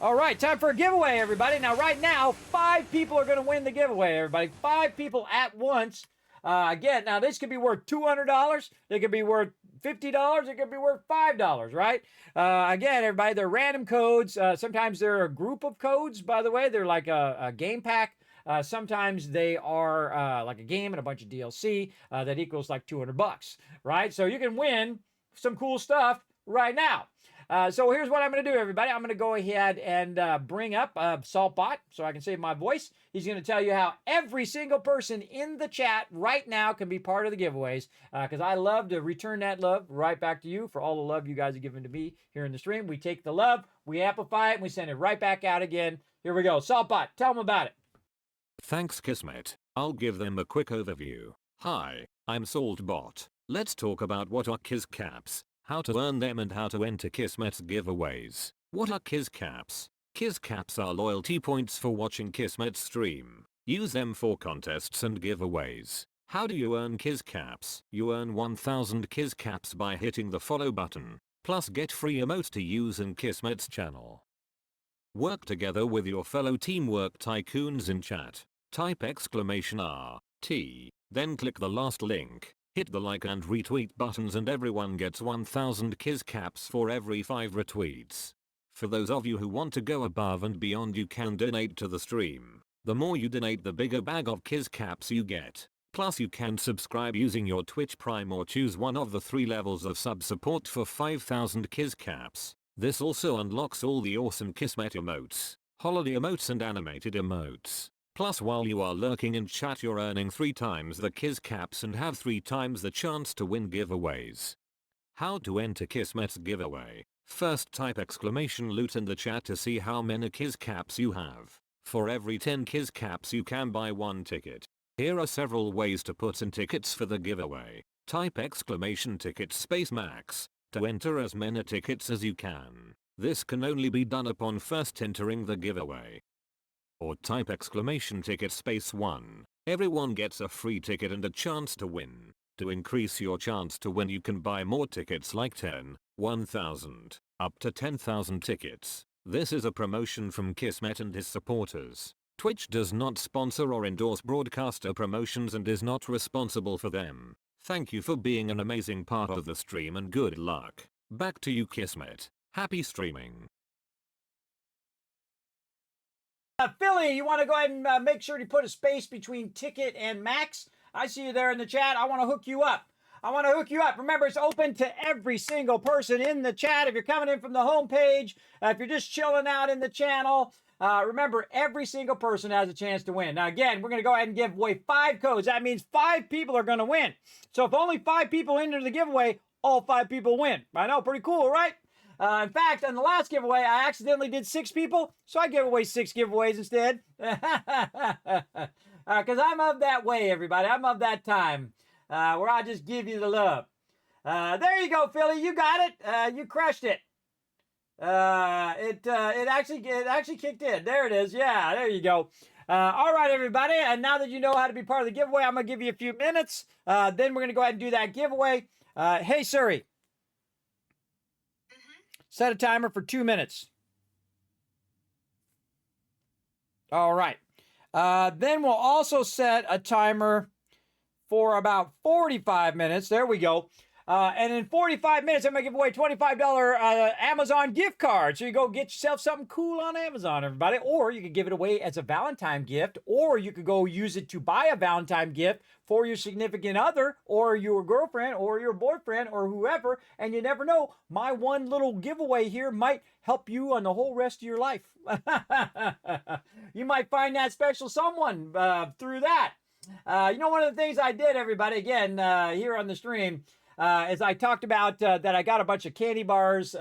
All right, time for a giveaway, everybody. Now, right now, 5 people are going to win the giveaway, everybody. 5 people at once. Again, now this could be worth $200. It could be worth $50. It could be worth $5, right? Again, everybody, they're random codes. Sometimes they're a group of codes, by the way. They're like a game pack. Sometimes they are like a game and a bunch of DLC that equals like $200, right? So you can win some cool stuff right now. So here's what I'm going to do, everybody. I'm going to go ahead and bring up Saltbot so I can save my voice. He's going to tell you how every single person in the chat right now can be part of the giveaways, because I love to return that love right back to you for all the love you guys have given to me here in the stream. We take the love, we amplify it, and we send it right back out again. Here we go. Saltbot, tell them about it. Thanks, Kismet. I'll give them a quick overview. Hi, I'm Saltbot. Let's talk about what are Kiz Caps, how to earn them, and how to enter Kismet's giveaways. What are Kiz Caps? Kiz Caps are loyalty points for watching Kismet's stream. Use them for contests and giveaways. How do you earn Kiz Caps? You earn 1000 Kiz Caps by hitting the follow button, plus get free emotes to use in Kismet's channel. Work together with your fellow Teamwork Tycoons in chat. Type !RT, then click the last link. Hit the like and retweet buttons and everyone gets 1000 Kiz Caps for every 5 retweets. For those of you who want to go above and beyond, you can donate to the stream. The more you donate, the bigger bag of Kiz Caps you get. Plus you can subscribe using your Twitch Prime or choose one of the 3 levels of sub support for 5000 Kiz Caps. This also unlocks all the awesome Kismet emotes, holiday emotes and animated emotes. Plus while you are lurking in chat, you're earning 3 times the Kiz Caps and have 3 times the chance to win giveaways. How to enter Kismet's giveaway? First type !loot in the chat to see how many Kiz Caps you have. For every 10 Kiz Caps you can buy 1 ticket. Here are several ways to put in tickets for the giveaway. Type !ticket space max to enter as many tickets as you can. This can only be done upon first entering the giveaway. Or type !ticket space 1. Everyone gets a free ticket and a chance to win. To increase your chance to win, you can buy more tickets like 10, 1000, up to 10,000 tickets. This is a promotion from Kismet and his supporters. Twitch does not sponsor or endorse broadcaster promotions and is not responsible for them. Thank you for being an amazing part of the stream and good luck. Back to you, Kismet. Happy streaming. Philly, you want to go ahead and make sure to put a space between ticket and max? I see you there in the chat. I want to hook you up. Remember, it's open to every single person in the chat. If you're coming in from the homepage, if you're just chilling out in the channel, remember, every single person has a chance to win. Now, again, we're going to go ahead and give away 5 codes. That means 5 people are going to win. So if only 5 people enter the giveaway, all 5 people win. I know, pretty cool, right? In fact, on the last giveaway, I accidentally did 6 people, so I gave away 6 giveaways instead. Because I'm of that way, everybody. I'm of that time where I just give you the love. There you go, Philly. You got it. You crushed it. It actually kicked in. There it is. Yeah, there you go. All right, everybody. And now that you know how to be part of the giveaway, I'm going to give you a few minutes. Then we're going to go ahead and do that giveaway. Hey, Siri. Set a timer for 2 minutes. All right. Then we'll also set a timer for about 45 minutes. There we go. And in 45 minutes, I'm going to give away $25 Amazon gift card. So you go get yourself something cool on Amazon, everybody. Or you could give it away as a Valentine gift. Or you could go use it to buy a Valentine gift for your significant other or your girlfriend or your boyfriend or whoever. And you never know, my one little giveaway here might help you on the whole rest of your life. You might find that special someone through that. One of the things I did, everybody, again, here on the stream, as I talked about that I got a bunch of candy bars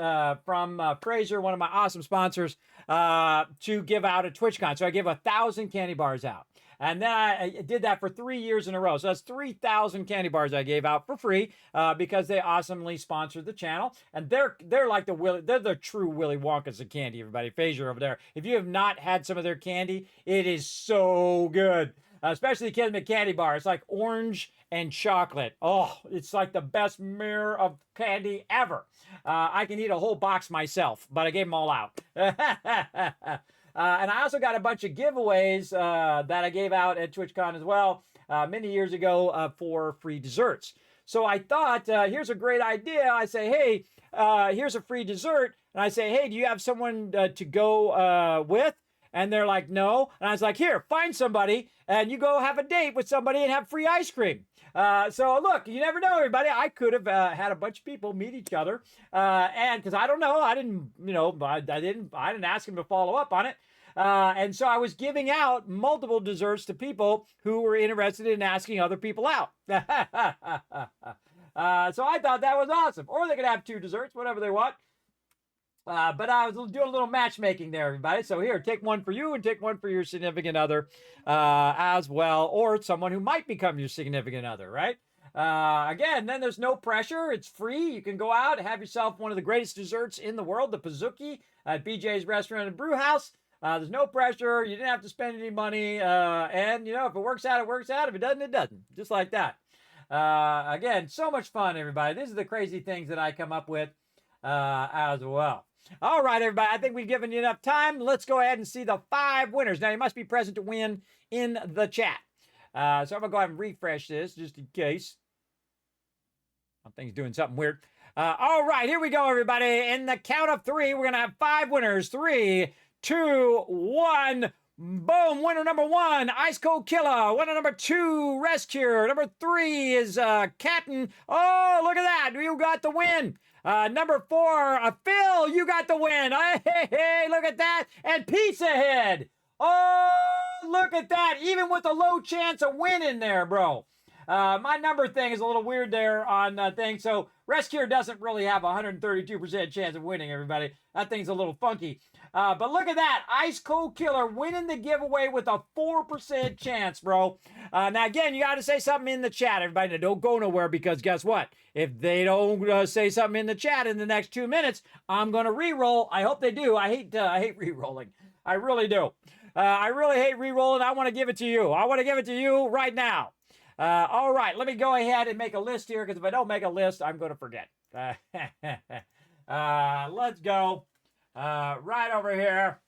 from Fraser, one of my awesome sponsors, to give out at TwitchCon. So I gave 1,000 candy bars out. And then I did that for 3 years in a row. So that's 3,000 candy bars I gave out for free because they awesomely sponsored the channel. And they're like they're the true Willy Wonkas of candy, everybody. Fraser over there. If you have not had some of their candy, it is so good. Especially the Kismet candy bar. It's like orange and chocolate. Oh, it's like the best mirror of candy ever. I can eat a whole box myself, but I gave them all out. And I also got a bunch of giveaways that I gave out at TwitchCon as well many years ago for free desserts. So I thought, here's a great idea. I say, hey, here's a free dessert. And I say, hey, do you have someone to go with? And they're like, no. And I was like, here, find somebody, and you go have a date with somebody and have free ice cream. So look, you never know, everybody. I could have had a bunch of people meet each other, and because I don't know, I didn't ask them to follow up on it. And so I was giving out multiple desserts to people who were interested in asking other people out. So I thought that was awesome. Or they could have 2 desserts, whatever they want. But I was doing a little matchmaking there, everybody. So here, take one for you and take one for your significant other as well, or someone who might become your significant other, right? Again, then there's no pressure. It's free. You can go out and have yourself one of the greatest desserts in the world, the Pizookie at BJ's Restaurant and Brew House. There's no pressure. You didn't have to spend any money. And, if it works out, it works out. If it doesn't, it doesn't. Just like that. Again, so much fun, everybody. These are the crazy things that I come up with as well. All right, everybody. I think we've given you enough time. Let's go ahead and see the 5 winners. Now, you must be present to win in the chat. So I'm going to go ahead and refresh this just in case. Something's doing something weird. All right, here we go, everybody. In the count of 3, we're going to have 5 winners. 3, 2, 1. Boom. Winner number 1, Ice Cold Killer. Winner number 2, Rescue. Number 3 is Captain. Oh, look at that. You got the win. Number 4, Phil, you got the win. Hey, look at that. And Pizza Head. Oh, look at that. Even with a low chance of winning there, bro. My number thing is a little weird there on thing. So Rescue doesn't really have a 132% chance of winning, everybody. That thing's a little funky. But look at that. Ice Cold Killer winning the giveaway with a 4% chance, bro. Now, again, you got to say something in the chat, everybody. Now, don't go nowhere because guess what? If they don't say something in the chat in the next 2 minutes, I'm going to re-roll. I hope they do. I hate re-rolling. I really do. I really hate re-rolling. I want to give it to you. I want to give it to you right now. All right, let me go ahead and make a list here because if I don't make a list, I'm going to forget. Let's go right over here.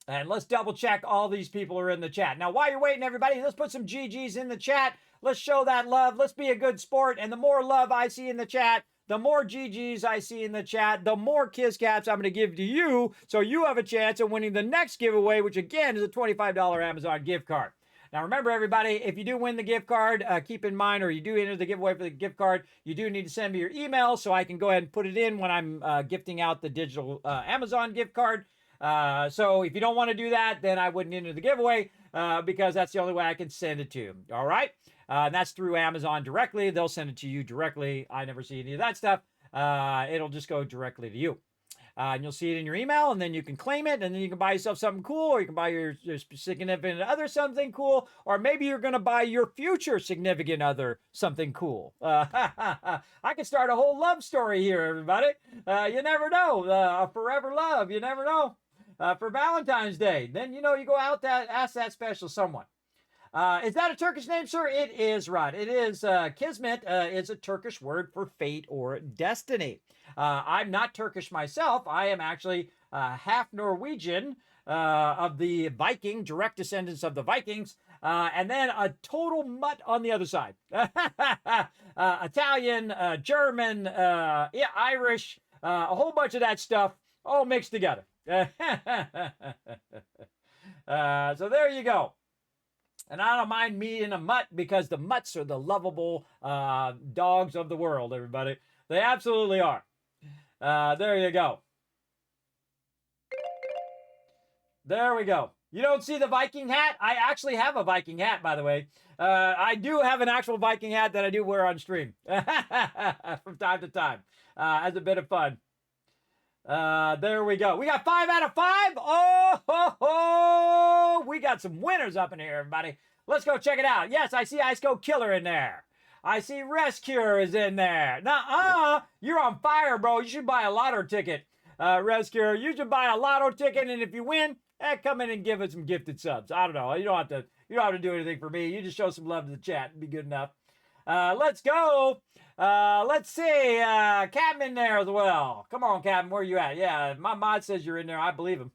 And let's double check all these people are in the chat. Now, while you're waiting, everybody, let's put some GGs in the chat. Let's show that love. Let's be a good sport. And the more love I see in the chat, the more GGs I see in the chat, the more Kiss Caps I'm going to give to you so you have a chance of winning the next giveaway, which again is a $25 Amazon gift card. Now, remember, everybody, if you do win the gift card, keep in mind, or you do enter the giveaway for the gift card, you do need to send me your email so I can go ahead and put it in when I'm gifting out the digital Amazon gift card. So if you don't want to do that, then I wouldn't enter the giveaway because that's the only way I can send it to you. All right? And that's through Amazon directly. They'll send it to you directly. I never see any of that stuff. It'll just go directly to you. And you'll see it in your email, and then you can claim it, and then you can buy yourself something cool, or you can buy your significant other something cool, or maybe you're going to buy your future significant other something cool. I could start a whole love story here, everybody. You never know. A forever love. You never know. For Valentine's Day. Then, you go out to ask that special someone. Is that a Turkish name, sir? It is, right. It is. Kismet is a Turkish word for fate or destiny. I'm not Turkish myself. I am actually half Norwegian, of the Viking, direct descendants of the Vikings, and then a total mutt on the other side. Italian, German, yeah, Irish, a whole bunch of that stuff all mixed together. So there you go. And I don't mind me in a mutt because the mutts are the lovable dogs of the world, everybody. They absolutely are. There you go. There we go. You don't see the Viking hat? I actually have a Viking hat, by the way. I do have an actual Viking hat that I do wear on stream from time to time as a bit of fun. There we go. We got 5 out of 5. Oh, ho, ho. We got some winners up in here, everybody. Let's go check it out. Yes, I see Ice Cold Killer in there. I see Rescue is in there. Nuh-uh. You're on fire, bro. You should buy a lotto ticket, Rescue. You should buy a lotto ticket, and if you win, come in and give us some gifted subs. I don't know. You don't have to do anything for me. You just show some love to the chat. It'd be good enough. Let's go. Let's see. Captain in there as well. Come on, Captain. Where are you at? Yeah, my mod says you're in there. I believe him.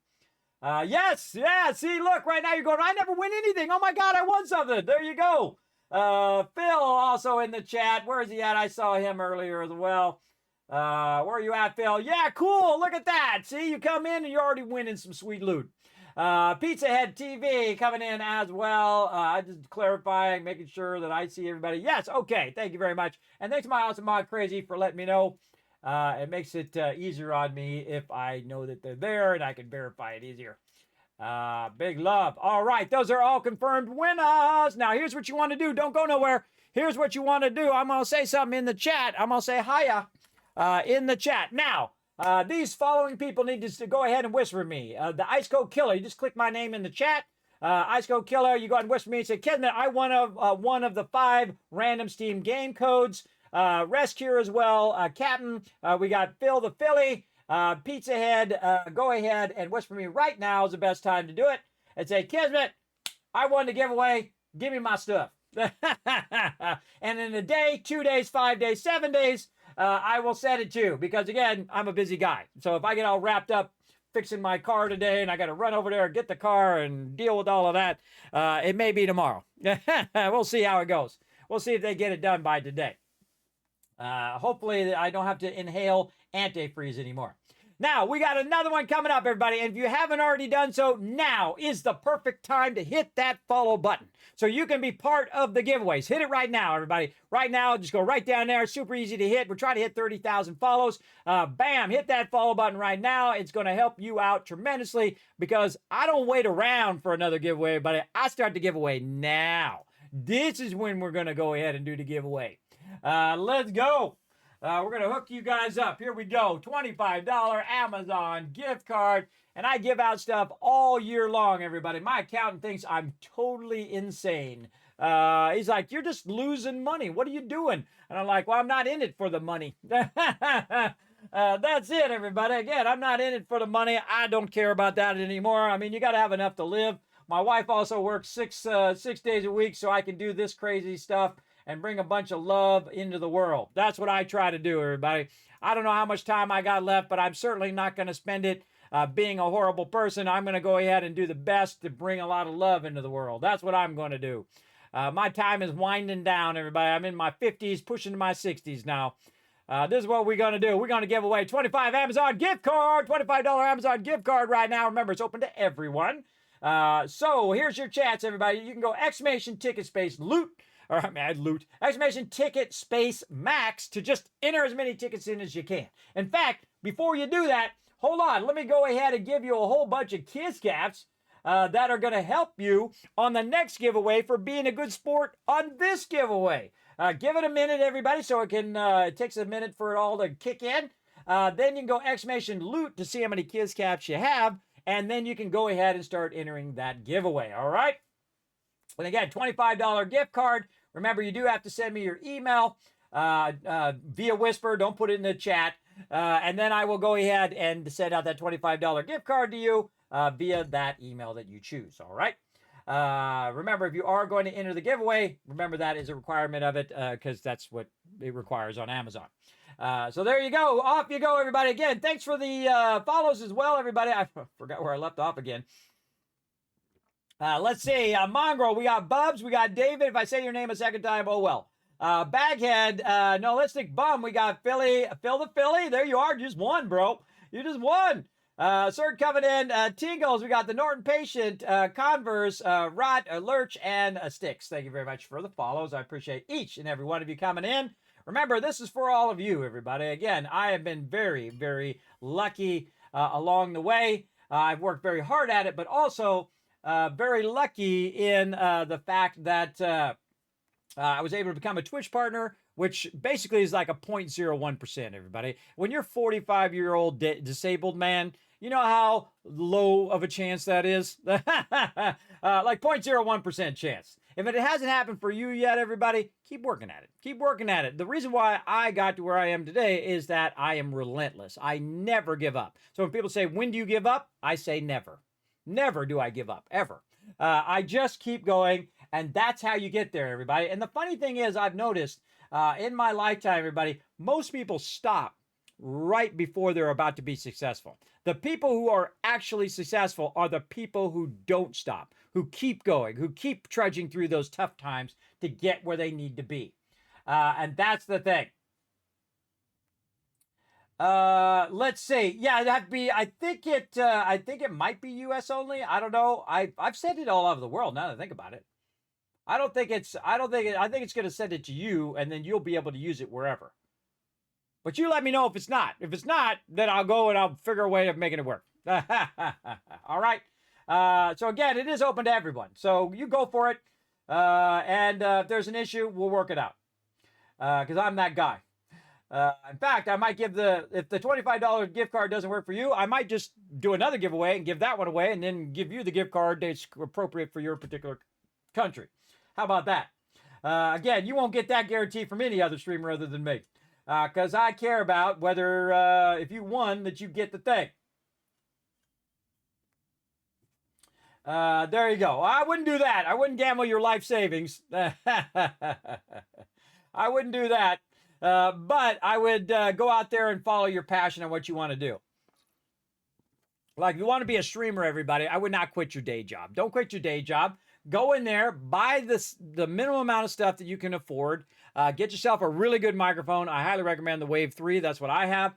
Yes. Yeah. See, look, right now you're going, I never win anything. Oh my God, I won something. There you go. Phil also in the chat. Where is he at? I saw him earlier as well. Where are you at, Phil? Yeah, cool. Look at that. See, you come in and you're already winning some sweet loot. Pizza Head TV coming in as well. I just clarifying, making sure that I see everybody. Yes, okay. Thank you very much. And thanks to my awesome mod Crazy for letting me know. It makes it easier on me if I know that they're there and I can verify it easier. Big love. All right, those are all confirmed winners. Now, here's what you want to do. Don't go nowhere. Here's what you want to do. I'm going to say something in the chat. I'm going to say hiya in the chat. Now, these following people need to go ahead and whisper me. The Ice Cold Killer, you just click my name in the chat. Ice Cold Killer, you go ahead and whisper me and say, Kismet, I want one of the 5 random Steam game codes. Rescue as well. Captain, we got Phil the Philly. Pizza Head, go ahead and whisper me right now is the best time to do it. And say, Kismet, I won the giveaway. Give me my stuff. And in a day, 2 days, 5 days, 7 days, I will send it to you because, again, I'm a busy guy. So if I get all wrapped up fixing my car today and I got to run over there, get the car and deal with all of that, it may be tomorrow. We'll see how it goes. We'll see if they get it done by today. Hopefully I don't have to inhale antifreeze anymore. Now, we got another one coming up, everybody. And if you haven't already done so, now is the perfect time to hit that follow button so you can be part of the giveaways. Hit it right now, everybody. Right now, just go right down there. Super easy to hit. We're trying to hit 30,000 follows. Bam, hit that follow button right now. It's going to help you out tremendously because I don't wait around for another giveaway, everybody. I start the giveaway now. This is when we're going to go ahead and do the giveaway. Let's go. We're going to hook you guys up. Here we go. $25 Amazon gift card. And I give out stuff all year long, everybody. My accountant thinks I'm totally insane. He's like, you're just losing money. What are you doing? And I'm like, well, I'm not in it for the money. That's it, everybody. Again, I'm not in it for the money. I don't care about that anymore. I mean, you got to have enough to live. My wife also works 6 days a week so I can do this crazy stuff and bring a bunch of love into the world. That's what I try to do, everybody. I don't know how much time I got left, but I'm certainly not going to spend it being a horrible person. I'm going to go ahead and do the best to bring a lot of love into the world. That's what I'm going to do. My time is winding down, everybody. I'm in my 50s, pushing to my 60s now. This is what we're going to do. We're going to give away 25 Amazon gift card, $25 Amazon gift card right now. Remember, it's open to everyone. So here's your chance, everybody. You can go exclamation ticket space loot. Or loot, exclamation ticket space max to just enter as many tickets in as you can. In fact, before you do that, hold on. Let me go ahead and give you a whole bunch of Kiss Caps that are going to help you on the next giveaway for being a good sport on this giveaway. Give it a minute, everybody, so it takes a minute for it all to kick in. Then you can go exclamation loot to see how many Kiss Caps you have, and then you can go ahead and start entering that giveaway, all right? And again, $25 gift card. Remember, you do have to send me your email via Whisper. Don't put it in the chat. And then I will go ahead and send out that $25 gift card to you via that email that you choose. All right. Remember, if you are going to enter the giveaway, remember that is a requirement of it because that's what it requires on Amazon. So there you go. Off you go, everybody. Again, thanks for the follows as well, everybody. I forgot where I left off again. Let's see. Mongrel, we got Bubs, we got David. If I say your name a second time, oh well. Baghead, Nolistic Bum, we got Philly, Phil the Philly. There you are. You just won, bro. You just won. Sir Covenant, Tingles, we got the Norton Patient, Converse, Rot, Lurch, and Sticks. Thank you very much for the follows. I appreciate each and every one of you coming in. Remember, this is for all of you, everybody. Again, I have been very, very lucky along the way. I've worked very hard at it, but also very lucky in the fact that I was able to become a Twitch partner, which basically is like a 0.01%, everybody. When you're 45-year-old disabled man, you know how low of a chance that is? Like 0.01% chance. If it hasn't happened for you yet, everybody, keep working at it. Keep working at it. The reason why I got to where I am today is that I am relentless. I never give up. So when people say, when do you give up? I say never. Never do I give up, ever. I just keep going, and that's how you get there, everybody. And the funny thing is, I've noticed in my lifetime, everybody, most people stop right before they're about to be successful. The people who are actually successful are the people who don't stop, who keep going, who keep trudging through those tough times to get where they need to be. And that's the thing. Let's see. Yeah, that'd be, I think it might be US only. I don't know. I've sent it all over the world now that I think about it. I think it's going to send it to you and then you'll be able to use it wherever. But you let me know if it's not. If it's not, then I'll go and I'll figure a way of making it work. All right. So again, it is open to everyone. So you go for it. And if there's an issue, we'll work it out. Because I'm that guy. In fact, I might give if the $25 gift card doesn't work for you, I might just do another giveaway and give that one away and then give you the gift card that's appropriate for your particular country. How about that? Again, you won't get that guarantee from any other streamer other than me. Because I care about whether if you won that you get the thing. There you go. I wouldn't do that. I wouldn't gamble your life savings. I wouldn't do that. But I would go out there and follow your passion and what you want to do. Like, if you want to be a streamer, everybody, I would not quit your day job. Don't quit your day job. Go in there, buy the minimum amount of stuff that you can afford. Get yourself a really good microphone. I highly recommend the Wave 3. That's what I have.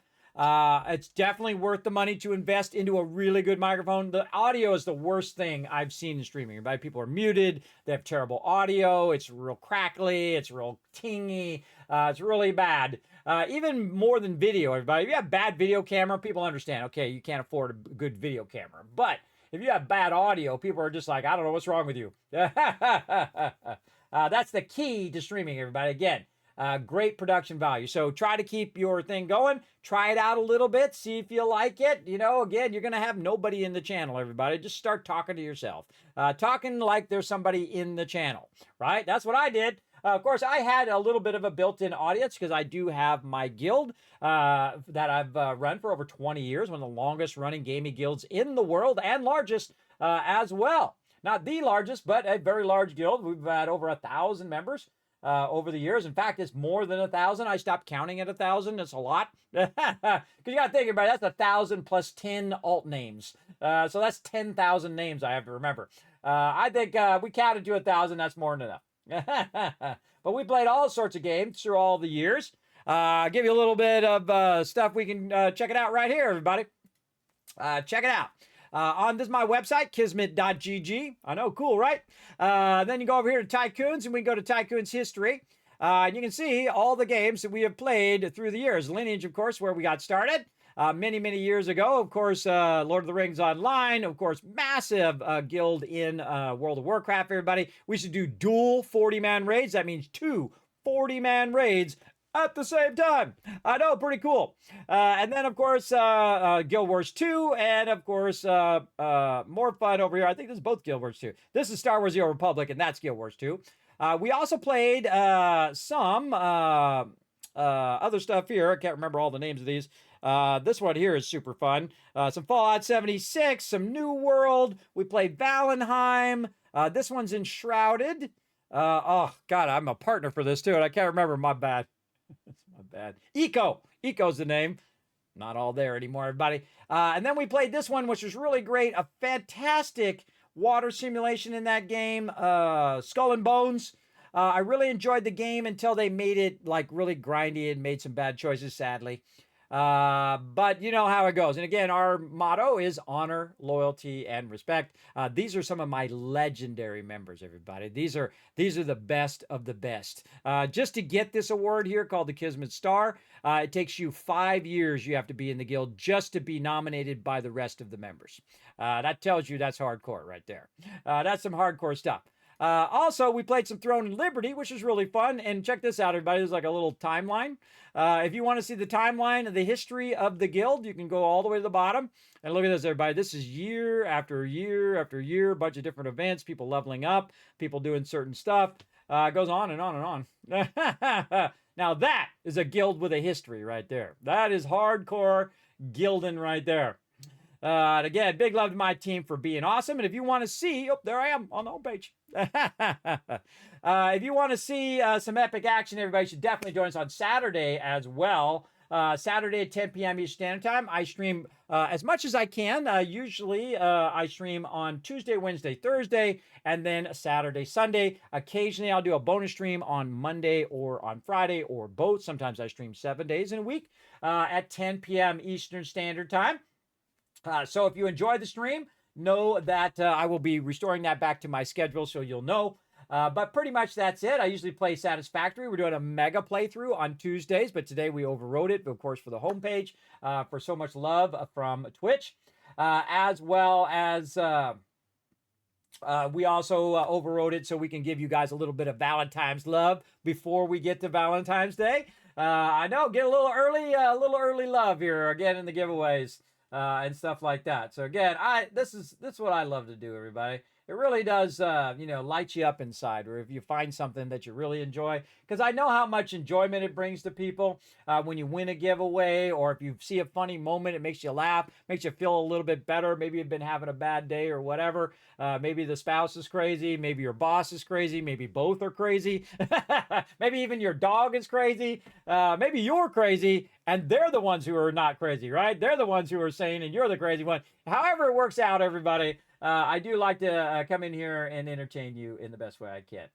It's definitely worth the money to invest into a really good microphone. The audio is the worst thing I've seen in streaming. Everybody, people are muted. They have terrible audio. It's real crackly. It's real tingy. It's really bad. Even more than video, everybody. If you have bad video camera, people understand. Okay, you can't afford a good video camera. But if you have bad audio, people are just like, I don't know what's wrong with you. That's the key to streaming, everybody. Again, great production value. So try to keep your thing going. Try it out a little bit. See if you like it. You know, again, you're going to have nobody in the channel, everybody. Just start talking to yourself. Talking like there's somebody in the channel, right? That's what I did. Of course, I had a little bit of a built-in audience because I do have my guild that I've run for over 20 years, one of the longest-running gaming guilds in the world and largest as well. Not the largest, but a very large guild. We've had over 1,000 members over the years. In fact, it's more than 1,000. I stopped counting at 1,000. It's a lot. Because you got to think about it. That's 1,000 plus 10 alt names. So that's 10,000 names I have to remember. I think we counted to 1,000. That's more than enough. But we played all sorts of games through all the years. I'll give you a little bit of stuff. We can check it out right here, everybody. Check it out. This is my website, kismet.gg. I know, cool, right? Then you go over here to Tycoons, and we go to Tycoons History. And you can see all the games that we have played through the years. Lineage, of course, where we got started. Many, many years ago, of course, Lord of the Rings Online, of course, massive guild in World of Warcraft, everybody. We should do dual 40-man raids. That means two 40-man raids at the same time. I know, pretty cool. And then, of course, Guild Wars 2, and, of course, more fun over here. I think this is both Guild Wars 2. This is Star Wars The Old Republic, and that's Guild Wars 2. We also played some other stuff here. I can't remember all the names of these. This one here is super fun. Some Fallout 76, some New World. We played Valheim. This one's Enshrouded. Oh, God, I'm a partner for this, too, and I can't remember. My bad. My bad. Eco's the name. Not all there anymore, everybody. And then we played this one, which was really great. A fantastic water simulation in that game. Skull and Bones. I really enjoyed the game until they made it like really grindy and made some bad choices, sadly. But you know how it goes. And again, our motto is honor, loyalty, and respect. These are some of my legendary members, everybody. These are the best of the best. Just to get this award here called the Kismet Star, it takes you 5 years you have to be in the guild just to be nominated by the rest of the members. That tells you that's hardcore right there. That's some hardcore stuff. Also, we played some Throne and Liberty, which was really fun. And check this out, everybody. There's like a little timeline. If you want to see the timeline of the history of the guild, you can go all the way to the bottom. And look at this, everybody. This is year after year after year, a bunch of different events, people leveling up, people doing certain stuff. It goes on and on and on. Now, that is a guild with a history right there. That is hardcore guilding right there. And again, big love to my team for being awesome. And if you want to see, oh, there I am on the homepage. If you want to see some epic action, everybody should definitely join us on Saturday as well. Saturday at 10 p.m. Eastern Standard Time. I stream as much as I can. Usually I stream on Tuesday, Wednesday, Thursday, and then Saturday, Sunday. Occasionally I'll do a bonus stream on Monday or on Friday or both. Sometimes I stream 7 days in a week at 10 p.m. Eastern Standard Time. So if you enjoy the stream, know that I will be restoring that back to my schedule so you'll know. But pretty much that's it. I usually play Satisfactory. We're doing a mega playthrough on Tuesdays, but today we overrode it, of course, for the homepage, for so much love from Twitch, as well as we also overrode it so we can give you guys a little bit of Valentine's love before we get to Valentine's Day. I know, get a little early love here again in the giveaways. And stuff like that. So again, this is what I love to do, everybody. It really does, light you up inside, or if you find something that you really enjoy, because I know how much enjoyment it brings to people when you win a giveaway, or if you see a funny moment, it makes you laugh, makes you feel a little bit better. Maybe you've been having a bad day or whatever. Maybe the spouse is crazy. Maybe your boss is crazy. Maybe both are crazy. Maybe even your dog is crazy. Maybe you're crazy and they're the ones who are not crazy, right? They're the ones who are sane and you're the crazy one. However it works out, everybody, I do like to come in here and entertain you in the best way I can.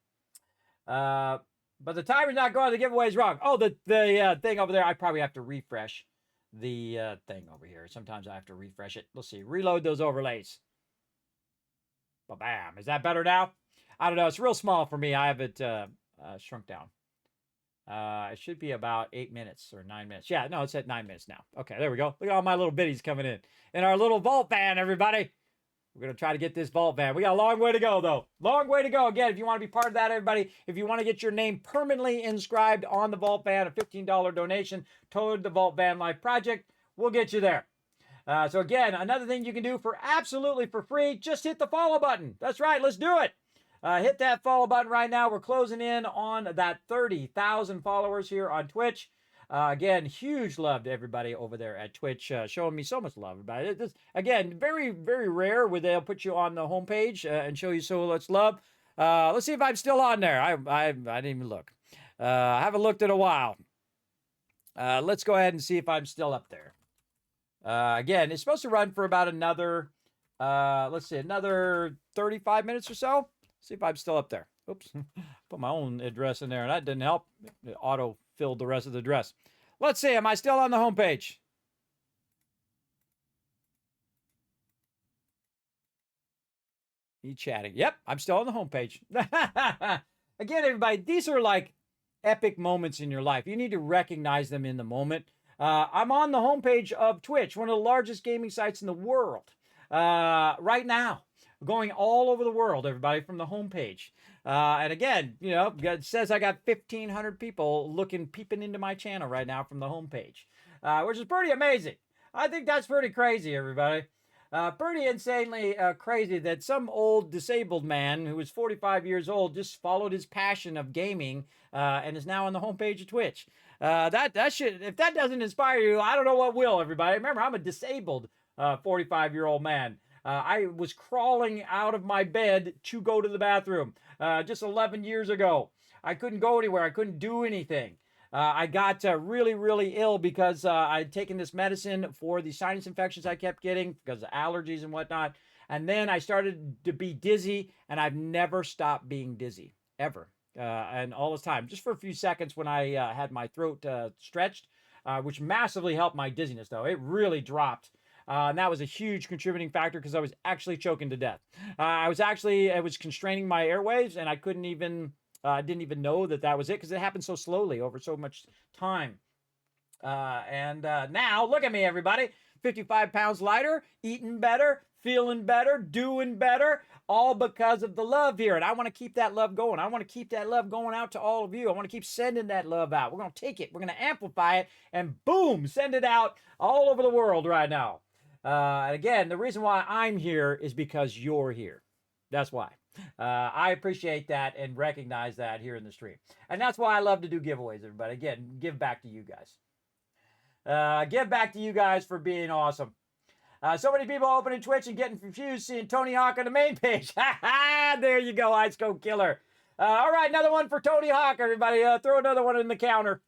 But the timer's not going. The giveaway is wrong. Oh, the thing over there, I probably have to refresh the thing over here. Sometimes I have to refresh it. Let's see. Reload those overlays. Ba-bam. Is that better now? I don't know. It's real small for me. I have it shrunk down. It should be about 8 minutes or 9 minutes. Yeah, no, it's at 9 minutes now. Okay, there we go. Look at all my little biddies coming in our little vault van, everybody. We're going to try to get this vault van. We got a long way to go, though. Long way to go. Again, if you want to be part of that, everybody, if you want to get your name permanently inscribed on the vault van, a $15 donation toward the Vault Van Life Project, we'll get you there. So again, another thing you can do for absolutely for free, just hit the follow button. That's right. Let's do it. Hit that follow button right now. We're closing in on that 30,000 followers here on Twitch. Again, huge love to everybody over there at Twitch, showing me so much love about it. This, again, very, very rare where they'll put you on the homepage and show you so much love. Let's see if I'm still on there. I didn't even look. I haven't looked in a while. Let's go ahead and see if I'm still up there. Again, it's supposed to run for about another, another 35 minutes or so. See if I'm still up there. Oops, put my own address in there, and that didn't help. It auto-filled the rest of the address. Let's see, am I still on the homepage? Me chatting. Yep, I'm still on the homepage. Again, everybody, these are like epic moments in your life. You need to recognize them in the moment. I'm on the homepage of Twitch, one of the largest gaming sites in the world, right now. Going all over the world, everybody, from the homepage. And again, you know, it says I got 1,500 people peeping into my channel right now from the homepage, which is pretty amazing. I think that's pretty crazy, everybody. Pretty insanely crazy that some old disabled man who was 45 years old just followed his passion of gaming and is now on the homepage of Twitch. That should, if that doesn't inspire you, I don't know what will, everybody. Remember, I'm a disabled 45-year-old man. I was crawling out of my bed to go to the bathroom just 11 years ago. I couldn't go anywhere. I couldn't do anything. I got really, really ill because I'd taken this medicine for the sinus infections I kept getting because of allergies and whatnot. And then I started to be dizzy, and I've never stopped being dizzy, ever. And all this time, just for a few seconds when I had my throat stretched, which massively helped my dizziness, though. It really dropped. And that was a huge contributing factor because I was actually choking to death. It was constraining my airways, and I couldn't even... I didn't even know that was it because it happened so slowly over so much time. Now, look at me, everybody. 55 pounds lighter, eating better, feeling better, doing better, all because of the love here. And I want to keep that love going. I want to keep that love going out to all of you. I want to keep sending that love out. We're going to take it. We're going to amplify it and boom, send it out all over the world right now. And again, the reason why I'm here is because you're here. That's why. I appreciate that and recognize that here in the stream. And that's why I love to do giveaways, everybody. Again, give back to you guys. Give back to you guys for being awesome. So many people opening Twitch and getting confused seeing Tony Hawk on the main page. There you go, Ice Cold Killer. All right, another one for Tony Hawk, everybody. Throw another one in the counter.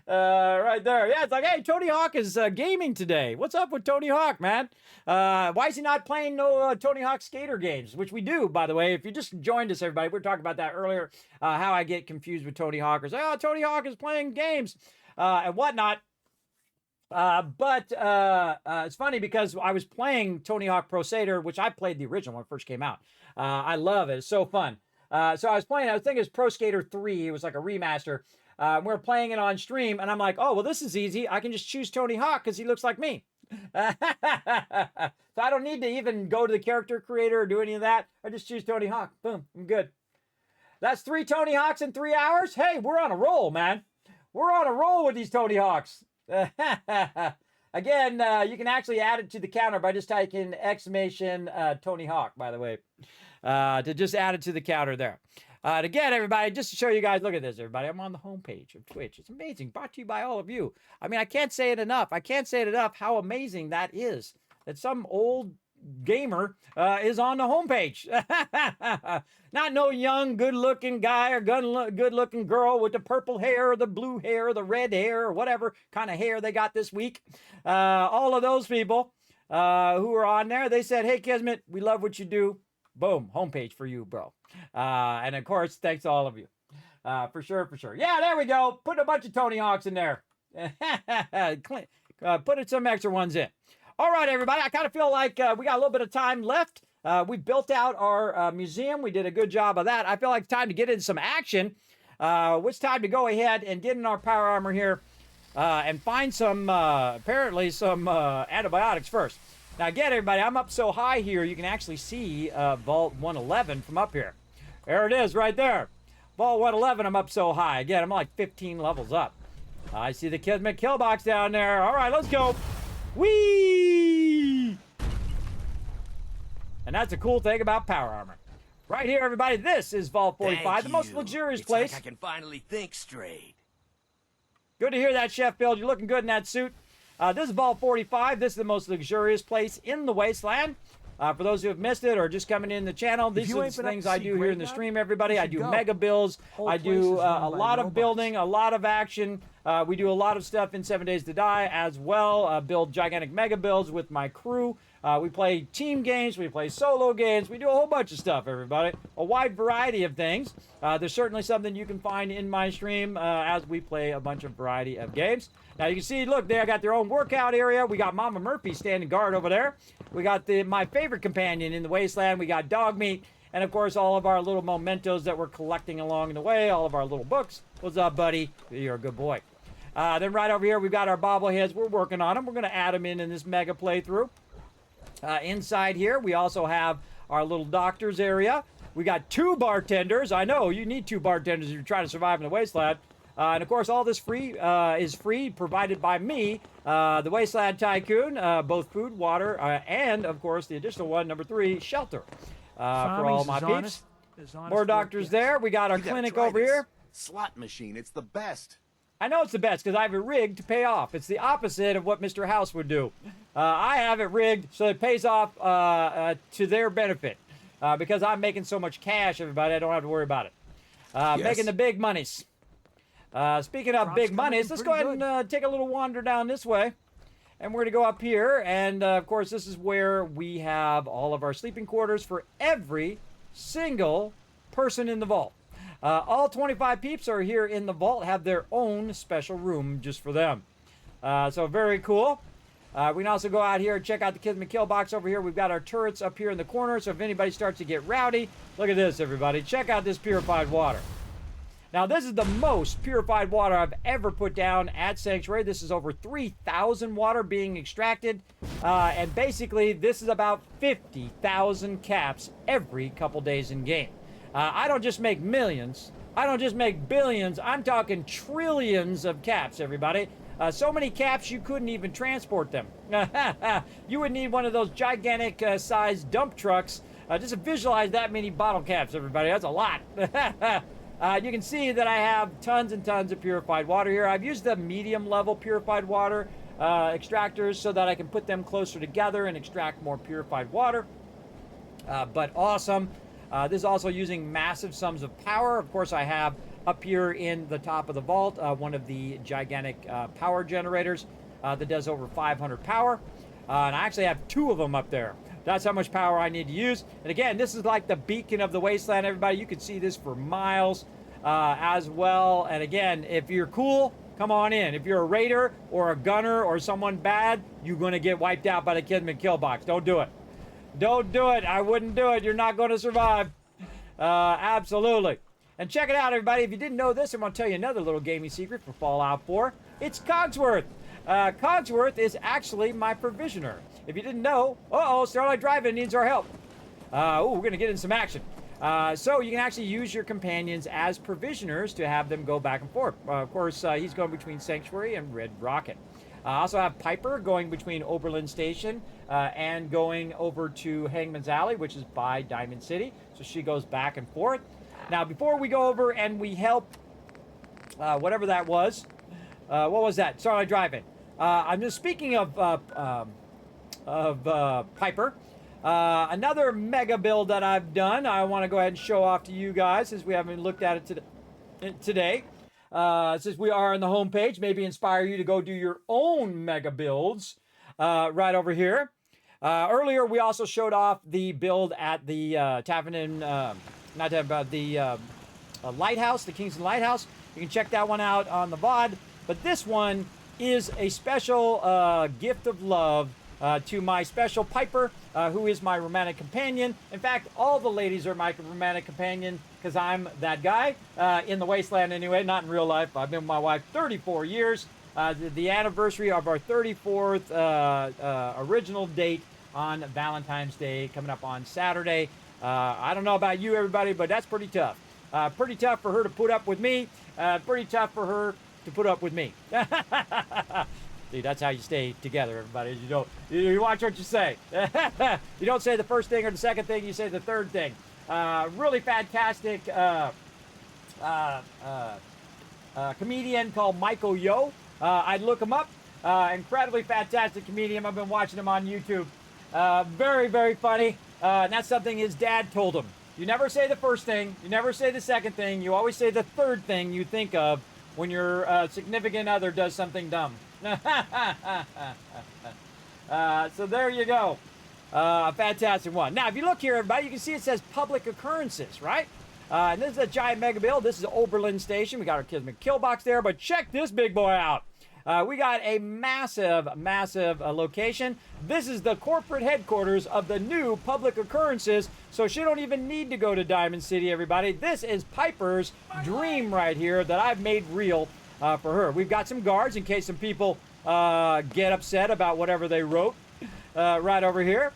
Right there. Yeah, it's like, hey, Tony Hawk is gaming today. What's up with Tony Hawk, man? Why is he not playing no Tony Hawk skater games? Which we do, by the way. If you just joined us, everybody, we were talking about that earlier, how I get confused with Tony Hawk. Or say, oh, Tony Hawk is playing games and whatnot. But it's funny because I was playing Tony Hawk Pro Skater, which I played the original when it first came out. I love it. It's so fun. So I think it was Pro Skater 3. It was like a remaster. We were playing it on stream, and I'm like, oh, well, this is easy. I can just choose Tony Hawk because he looks like me. So I don't need to even go to the character creator or do any of that. I just choose Tony Hawk. Boom, I'm good. That's 3 Tony Hawks in 3 hours. Hey, we're on a roll, man. We're on a roll with these Tony Hawks. Again, you can actually add it to the counter by just typing exclamation Tony Hawk, by the way, to just add it to the counter there. And again, everybody, just to show you guys, look at this, everybody. I'm on the homepage of Twitch. It's amazing. Brought to you by all of you. I mean, I can't say it enough. I can't say it enough how amazing that is. That some old gamer is on the homepage. Not no young, good-looking guy or good-looking girl with the purple hair or the blue hair or the red hair or whatever kind of hair they got this week. All of those people who are on there, they said, hey, Kismet, we love what you do. Boom, homepage for you, bro. And of course, thanks to all of you. For sure, for sure. Yeah, there we go. Put a bunch of Tony Hawks in there. Put some extra ones in. All right, everybody. I kind of feel like we got a little bit of time left. We built out our museum. We did a good job of that. I feel like it's time to get into some action. It's time to go ahead and get in our power armor here and find some, apparently, some antibiotics first. Now, again, everybody, I'm up so high here, you can actually see Vault 111 from up here. There it is right there. Vault 111, I'm up so high. Again, I'm like 15 levels up. I see the Kismet kill box down there. All right, let's go. Whee! And that's a cool thing about power armor. Right here, everybody, this is Vault 45, the most luxurious place. Like I can finally think straight. Good to hear that, Chef Bill. You're looking good in that suit. This is Vault 45. This is the most luxurious place in the Wasteland. For those who have missed it or just coming in the channel, these are the things I do here in the stream, everybody. I do mega builds. I do a lot of building, a lot of action. We do a lot of stuff in 7 Days to Die as well. Build gigantic mega builds with my crew. We play team games. We play solo games. We do a whole bunch of stuff, everybody. A wide variety of things. There's certainly something you can find in my stream as we play a bunch of variety of games. Now, you can see, look, they got their own workout area. We got Mama Murphy standing guard over there. We got my favorite companion in the Wasteland. We got Dog Meat. And, of course, all of our little mementos that we're collecting along the way. All of our little books. What's up, buddy? You're a good boy. Then right over here, we've got our bobbleheads. We're working on them. We're going to add them in this mega playthrough. Inside here, we also have our little doctor's area. We got 2 bartenders. I know, you need 2 bartenders if you're trying to survive in the Wasteland. And of course, all this is free, provided by me, the Wasteland Tycoon, both food, water, and of course, the additional one, number 3, shelter for all my peeps. More doctors there. We got our clinic over here. Slot machine, it's the best. I know it's the best because I have it rigged to pay off. It's the opposite of what Mr. House would do. I have it rigged so it pays off to their benefit. Because I'm making so much cash, everybody, I don't have to worry about it. Making the big monies. Speaking of big monies, let's go ahead and take a little wander down this way. And we're going to go up here. And, of course, this is where we have all of our sleeping quarters for every single person in the vault. All 25 peeps are here in the vault, have their own special room just for them. So very cool. We can also go out here and check out the Kismet kill box over here. We've got our turrets up here in the corner, so if anybody starts to get rowdy, look at this, everybody. Check out this purified water. Now, this is the most purified water I've ever put down at Sanctuary. This is over 3,000 water being extracted. And basically, this is about 50,000 caps every couple days in game. I don't just make millions. I don't just make billions. I'm talking trillions of caps, everybody. So many caps you couldn't even transport them. You would need one of those gigantic sized dump trucks. Just to visualize that many bottle caps, everybody. That's a lot. You can see that I have tons and tons of purified water here. I've used the medium level purified water extractors so that I can put them closer together and extract more purified water. But awesome. This is also using massive sums of power. Of course, I have up here in the top of the vault one of the gigantic power generators that does over 500 power. And I actually have 2 of them up there. That's how much power I need to use. And again, this is like the beacon of the wasteland, everybody. You can see this for miles as well. And again, if you're cool, come on in. If you're a raider or a gunner or someone bad, you're going to get wiped out by the Kismet kill box. Don't do it. Don't do it. I wouldn't do it. You're not going to survive. Absolutely. And check it out, everybody. If you didn't know this, I'm going to tell you another little gaming secret for Fallout 4. It's Cogsworth. Cogsworth is actually my provisioner. If you didn't know, Starlight Drive-In needs our help. We're going to get in some action. So you can actually use your companions as provisioners to have them go back and forth. Of course, he's going between Sanctuary and Red Rocket. I also have Piper going between Oberlin Station and going over to Hangman's Alley, which is by Diamond City. So she goes back and forth. Now, before we go over and we help whatever that was, what was that? Starlight Drive-In. I'm just speaking of Piper. Another mega build that I've done, I want to go ahead and show off to you guys since we haven't looked at it today. Since we are on the home page, maybe inspire you to go do your own mega builds right over here. Earlier, we also showed off the build at the Lighthouse, the Kingston Lighthouse. You can check that one out on the VOD. But this one is a special gift of love to my special Piper, who is my romantic companion. In fact, all the ladies are my romantic companion because I'm that guy in the wasteland anyway, not in real life. I've been with my wife 34 years. The anniversary of our 34th original date on Valentine's Day coming up on Saturday. I don't know about you, everybody, but that's pretty tough. Pretty tough for her to put up with me. Pretty tough for her to put up with me. See, that's how you stay together, everybody. You watch what you say. You don't say the first thing or the second thing, you say the third thing. Really fantastic comedian called Michael Yo. I'd look him up. Incredibly fantastic comedian. I've been watching him on YouTube. Very, very funny. And that's something his dad told him. You never say the first thing. You never say the second thing. You always say the third thing you think of when your significant other does something dumb. So there you go. A fantastic one. Now, if you look here, everybody, you can see it says public occurrences, right? And this is a giant mega build. This is Oberlin Station. We got our Kismet kill box there, but check this big boy out. We got a massive, massive location. This is the corporate headquarters of the new public occurrences, so she don't even need to go to Diamond City, everybody. This is Piper's dream right here that I've made real for her. We've got some guards in case some people get upset about whatever they wrote right over here.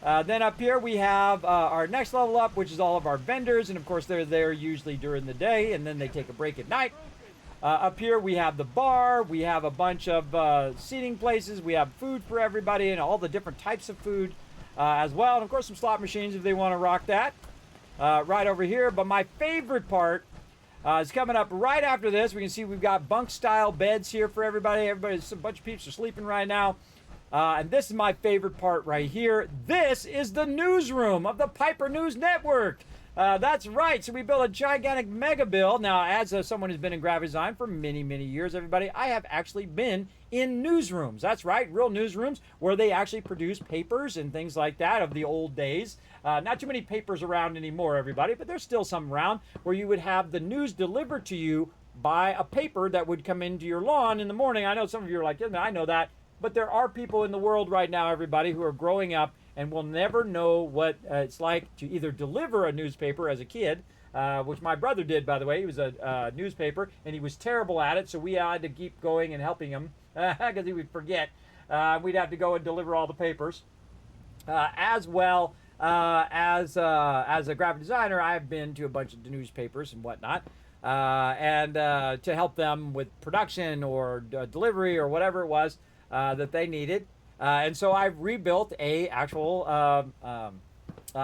Then up here we have our next level up, which is all of our vendors, and of course they're there usually during the day, and then they take a break at night. Up here we have the bar, we have a bunch of seating places, we have food for everybody and all the different types of food as well, and of course some slot machines if they want to rock that right over here. But my favorite part is coming up right after this. We can see we've got bunk-style beds here for everybody. A bunch of peeps are sleeping right now. And this is my favorite part right here. This is the newsroom of the Piper News Network. That's right. So we built a gigantic mega build. Now, as someone who's been in graphic design for many, many years, everybody, I have actually been in newsrooms. That's right, real newsrooms where they actually produce papers and things like that of the old days. Not too many papers around anymore, everybody, but there's still some around where you would have the news delivered to you by a paper that would come into your lawn in the morning. I know some of you are like, yeah, I know that. But there are people in the world right now, everybody, who are growing up and will never know what it's like to either deliver a newspaper as a kid, which my brother did, by the way. He was a newspaper, and he was terrible at it, so we had to keep going and helping him because he would forget. We'd have to go and deliver all the papers. As well as a graphic designer, I've been to a bunch of newspapers and whatnot, and to help them with production or delivery or whatever it was that they needed. And so I've rebuilt a actual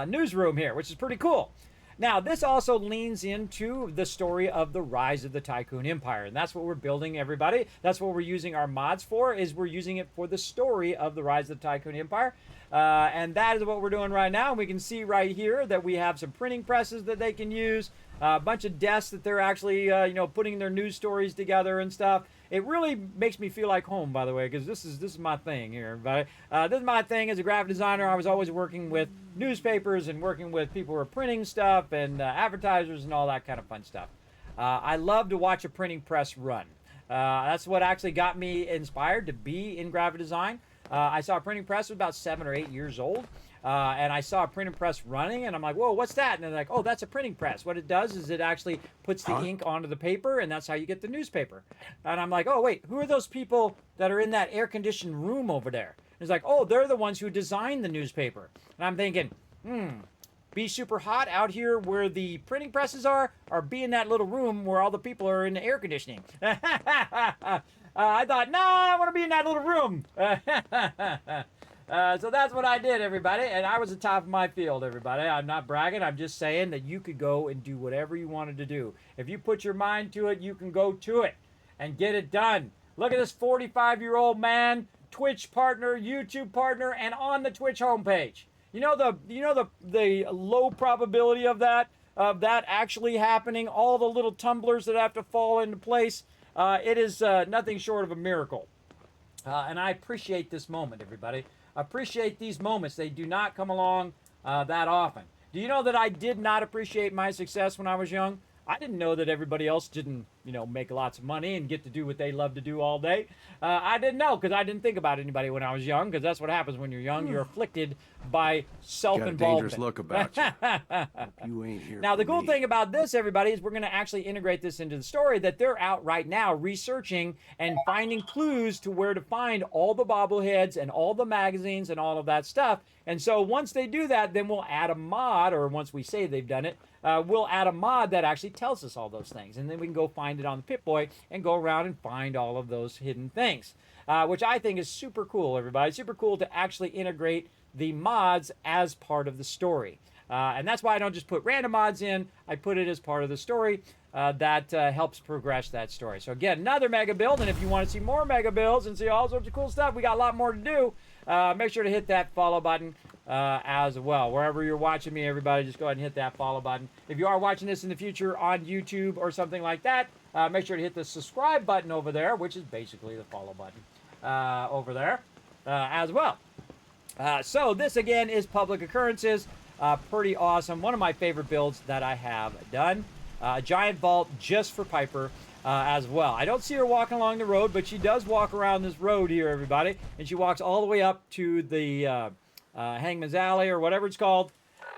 newsroom here, which is pretty cool. Now, this also leans into the story of the rise of the Tycoon Empire, and that's what we're building, everybody. That's what we're using our mods for, is we're using it for the story of the rise of the Tycoon Empire. And that is what we're doing right now. And we can see right here that we have some printing presses that they can use, a bunch of desks that they're actually, putting their news stories together and stuff. It really makes me feel like home, by the way, because this is my thing here, everybody. This is my thing as a graphic designer. I was always working with newspapers and working with people who are printing stuff and advertisers and all that kind of fun stuff. I love to watch a printing press run. That's what actually got me inspired to be in graphic design. I saw a printing press was about 7 or 8 years old. And I saw a printing press running, and I'm like, whoa, what's that? And they're like, oh, that's a printing press. What it does is it actually puts the ink onto the paper, and that's how you get the newspaper. And I'm like, oh, wait, who are those people that are in that air-conditioned room over there? And it's like, oh, they're the ones who designed the newspaper. And I'm thinking, be super hot out here where the printing presses are, or be in that little room where all the people are in the air conditioning. I thought, no, I want to be in that little room. So that's what I did, everybody, and I was the top of my field, everybody. I'm not bragging. I'm just saying that you could go and do whatever you wanted to do. If you put your mind to it, you can go to it and get it done. Look at this 45-year-old man, Twitch partner, YouTube partner, and on the Twitch homepage. You know the low probability of that actually happening. All the little tumblers that have to fall into place. It is nothing short of a miracle, and I appreciate this moment, everybody. Appreciate these moments. They do not come along that often. Do you know that I did not appreciate my success when I was young? I didn't know that everybody else didn't, make lots of money and get to do what they love to do all day. I didn't know because I didn't think about anybody when I was young, because that's what happens when you're young. You're afflicted by self-involvement. Got a dangerous look about you. You ain't here. Now, the cool me. thing about this, everybody, is we're going to actually integrate this into the story, that they're out right now researching and finding clues to where to find all the bobbleheads and all the magazines and all of that stuff. And so once they do that, then we'll add a mod, or once we say they've done it, we'll add a mod that actually tells us all those things. And then we can go find it on the Pip-Boy and go around and find all of those hidden things, which I think is super cool, everybody. Super cool to actually integrate the mods as part of the story. And that's why I don't just put random mods in. I put it as part of the story that helps progress that story. So again, another mega build. And if you want to see more mega builds and see all sorts of cool stuff, we got a lot more to do. Make sure to hit that follow button as well. Wherever you're watching me, everybody, just go ahead and hit that follow button. If you are watching this in the future on YouTube or something like that, make sure to hit the subscribe button over there, which is basically the follow button over there as well. So this, again, is public occurrences. Pretty awesome. One of my favorite builds that I have done. A giant vault just for Piper as well. I don't see her walking along the road, but she does walk around this road here, everybody. And she walks all the way up to the Hangman's Alley or whatever it's called.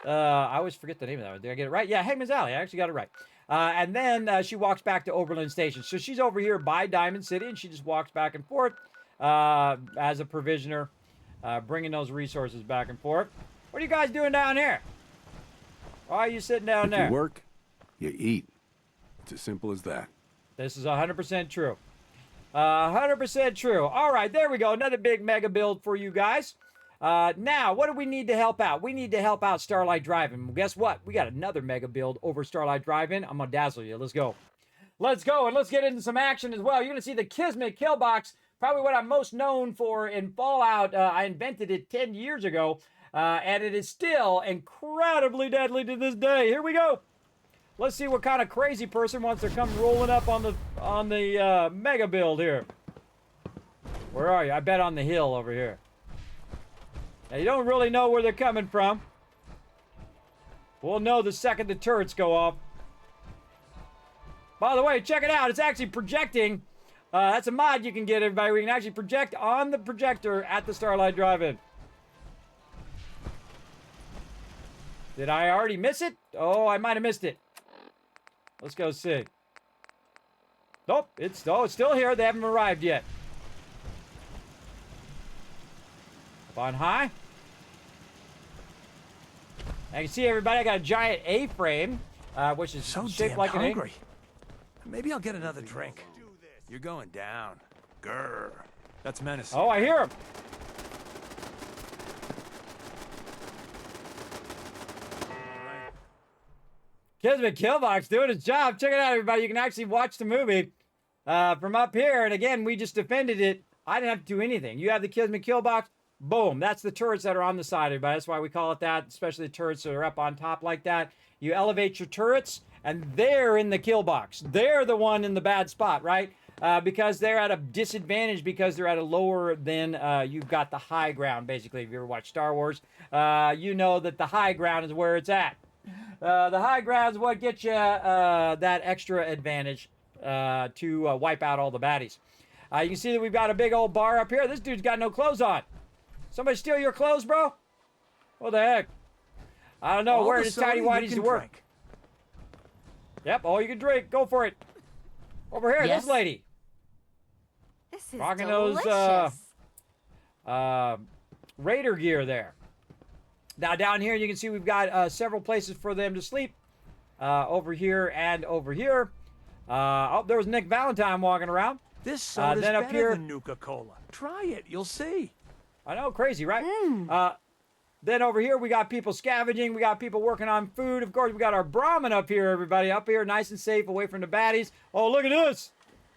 I always forget the name of that. Did I get it right? Yeah, Hangman's Alley. I actually got it right. And then she walks back to Oberlin Station. So she's over here by Diamond City, and she just walks back and forth as a provisioner, bringing those resources back and forth. What are you guys doing down here? Why are you sitting down there? You work, you eat. It's as simple as that. This is 100% true. 100% true. All right, there we go. Another big mega build for you guys. Now, what do we need to help out? We need to help out Starlight Drive-In. Well, guess what? We got another mega build over Starlight Drive-In. I'm going to dazzle you. Let's go. Let's go, and let's get into some action as well. You're going to see the Kismet kill box, probably what I'm most known for in Fallout. I invented it 10 years ago, and it is still incredibly deadly to this day. Here we go. Let's see what kind of crazy person wants to come rolling up on the mega build here. Where are you? I bet on the hill over here. Now, you don't really know where they're coming from. We'll know the second the turrets go off. By the way, check it out. It's actually projecting. That's a mod you can get, everybody. We can actually project on the projector at the Starlight Drive-In. Did I already miss it? Oh, I might have missed it. Let's go see. Nope, it's still here. They haven't arrived yet. Up on high. I can see everybody. I got a giant A-frame, which is so shaped damn like hungry. an Maybe I'll get another drink. You're going down. Grr. That's A. menacing. Oh, I hear him. Kismet Killbox doing his job. Check it out, everybody. You can actually watch the movie from up here. And again, we just defended it. I didn't have to do anything. You have the Kismet Killbox. Boom. That's the turrets that are on the side, everybody. That's why we call it that, especially the turrets that are up on top like that. You elevate your turrets, and they're in the kill box. They're the one in the bad spot, right? Because they're at a disadvantage because they're at a lower than you've got the high ground, basically. If you ever watched Star Wars, you know that the high ground is where it's at. The high ground is what gets you that extra advantage to wipe out all the baddies. You can see that we've got a big old bar up here. This dude's got no clothes on. Somebody steal your clothes, bro? What the heck? I don't know. All Where the does soda Tidy you Whitey's can to work? drink. Yep, all you can drink. Go for it. Over here, Yes? this lady. This is Rocking delicious. those Raider gear there. Now down here, you can see we've got several places for them to sleep. Over here and over here. Oh, there was Nick Valentine walking around. This soda's then up better here- than Nuka-Cola. Try it. You'll see. I know, crazy, right? Then over here, we got people scavenging. We got people working on food. Of course, we got our Brahmin up here, everybody. Up here, nice and safe, away from the baddies. Oh, look at this.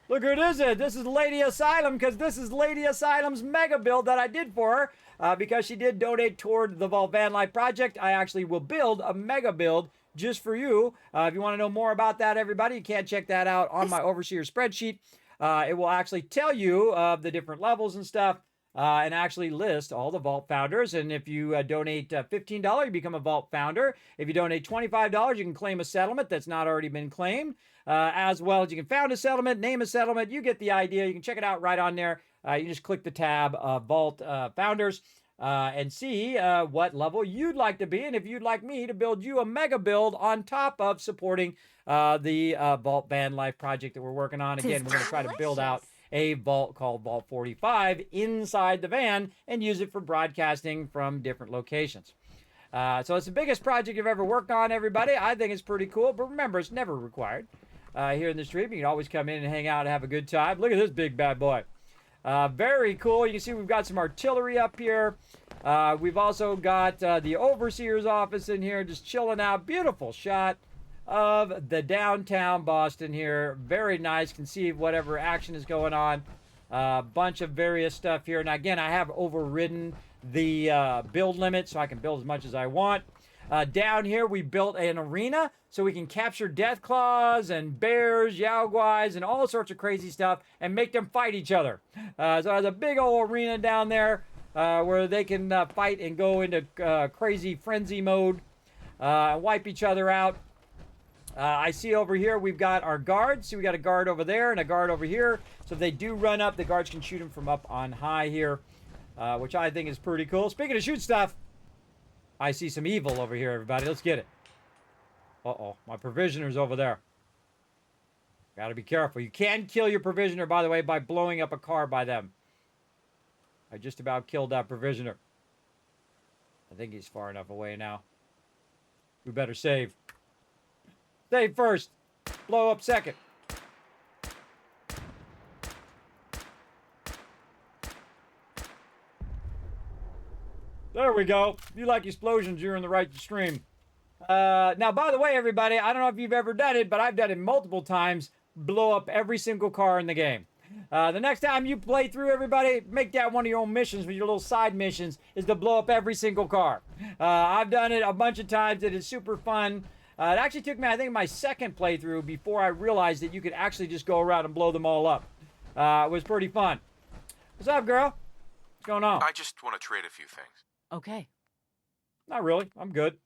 Look who it is. This is Lady Asylum, because this is Lady Asylum's mega build that I did for her. Because she did donate toward the Vault Van Life Project, I actually will build a mega build just for you. If you want to know more about that, everybody, you can check that out on my Overseer spreadsheet. It will actually tell you the different levels and stuff. And actually list all the Vault founders. And if you donate $15, you become a Vault founder. If you donate $25, you can claim a settlement that's not already been claimed. As well as you can found a settlement, name a settlement. You get the idea. You can check it out right on there. You can just click the tab Vault Founders and see what level you'd like to be. And if you'd like me to build you a mega build on top of supporting the Vault Van Life project that we're working on. Again, we're going to try to build out a vault called Vault 45 inside the van and use it for broadcasting from different locations. So it's the biggest project you've ever worked on, everybody. I think it's pretty cool, but remember, it's never required here in the stream. You can always come in and hang out and have a good time. Look at this big bad boy. Very cool. You can see we've got some artillery up here. We've also got the Overseer's office in here just chilling out. Beautiful shot of the downtown Boston here. Very nice. Can see whatever action is going on. Bunch of various stuff here. Now, again, I have overridden the build limit, so I can build as much as I want. Down here, we built an arena so we can capture death claws and bears, yaoguais, and all sorts of crazy stuff and make them fight each other. So there's a big old arena down there where they can fight and go into crazy frenzy mode and wipe each other out. I see over here we've got our guards. See, we got a guard over there and a guard over here. So if they do run up, the guards can shoot them from up on high here, which I think is pretty cool. Speaking of shoot stuff, I see some evil over here, everybody. Let's get it. Uh-oh, my provisioner's over there. Gotta be careful. You can kill your provisioner, by the way, by blowing up a car by them. I just about killed that provisioner. I think he's far enough away now. We better save. Save first. Blow up second. There we go. If you like explosions, you're in the right stream. Now, by the way, everybody, I don't know if you've ever done it, but I've done it multiple times. blow up every single car in the game. The next time you play through, everybody, make that one of your own missions, your little side missions, is to blow up every single car. I've done it a bunch of times. It is super fun. It actually took me, I think, my second playthrough before I realized that you could actually just go around and blow them all up. It was pretty fun. What's up, girl? What's going on? I just want to trade a few things. Okay. Not really. I'm good.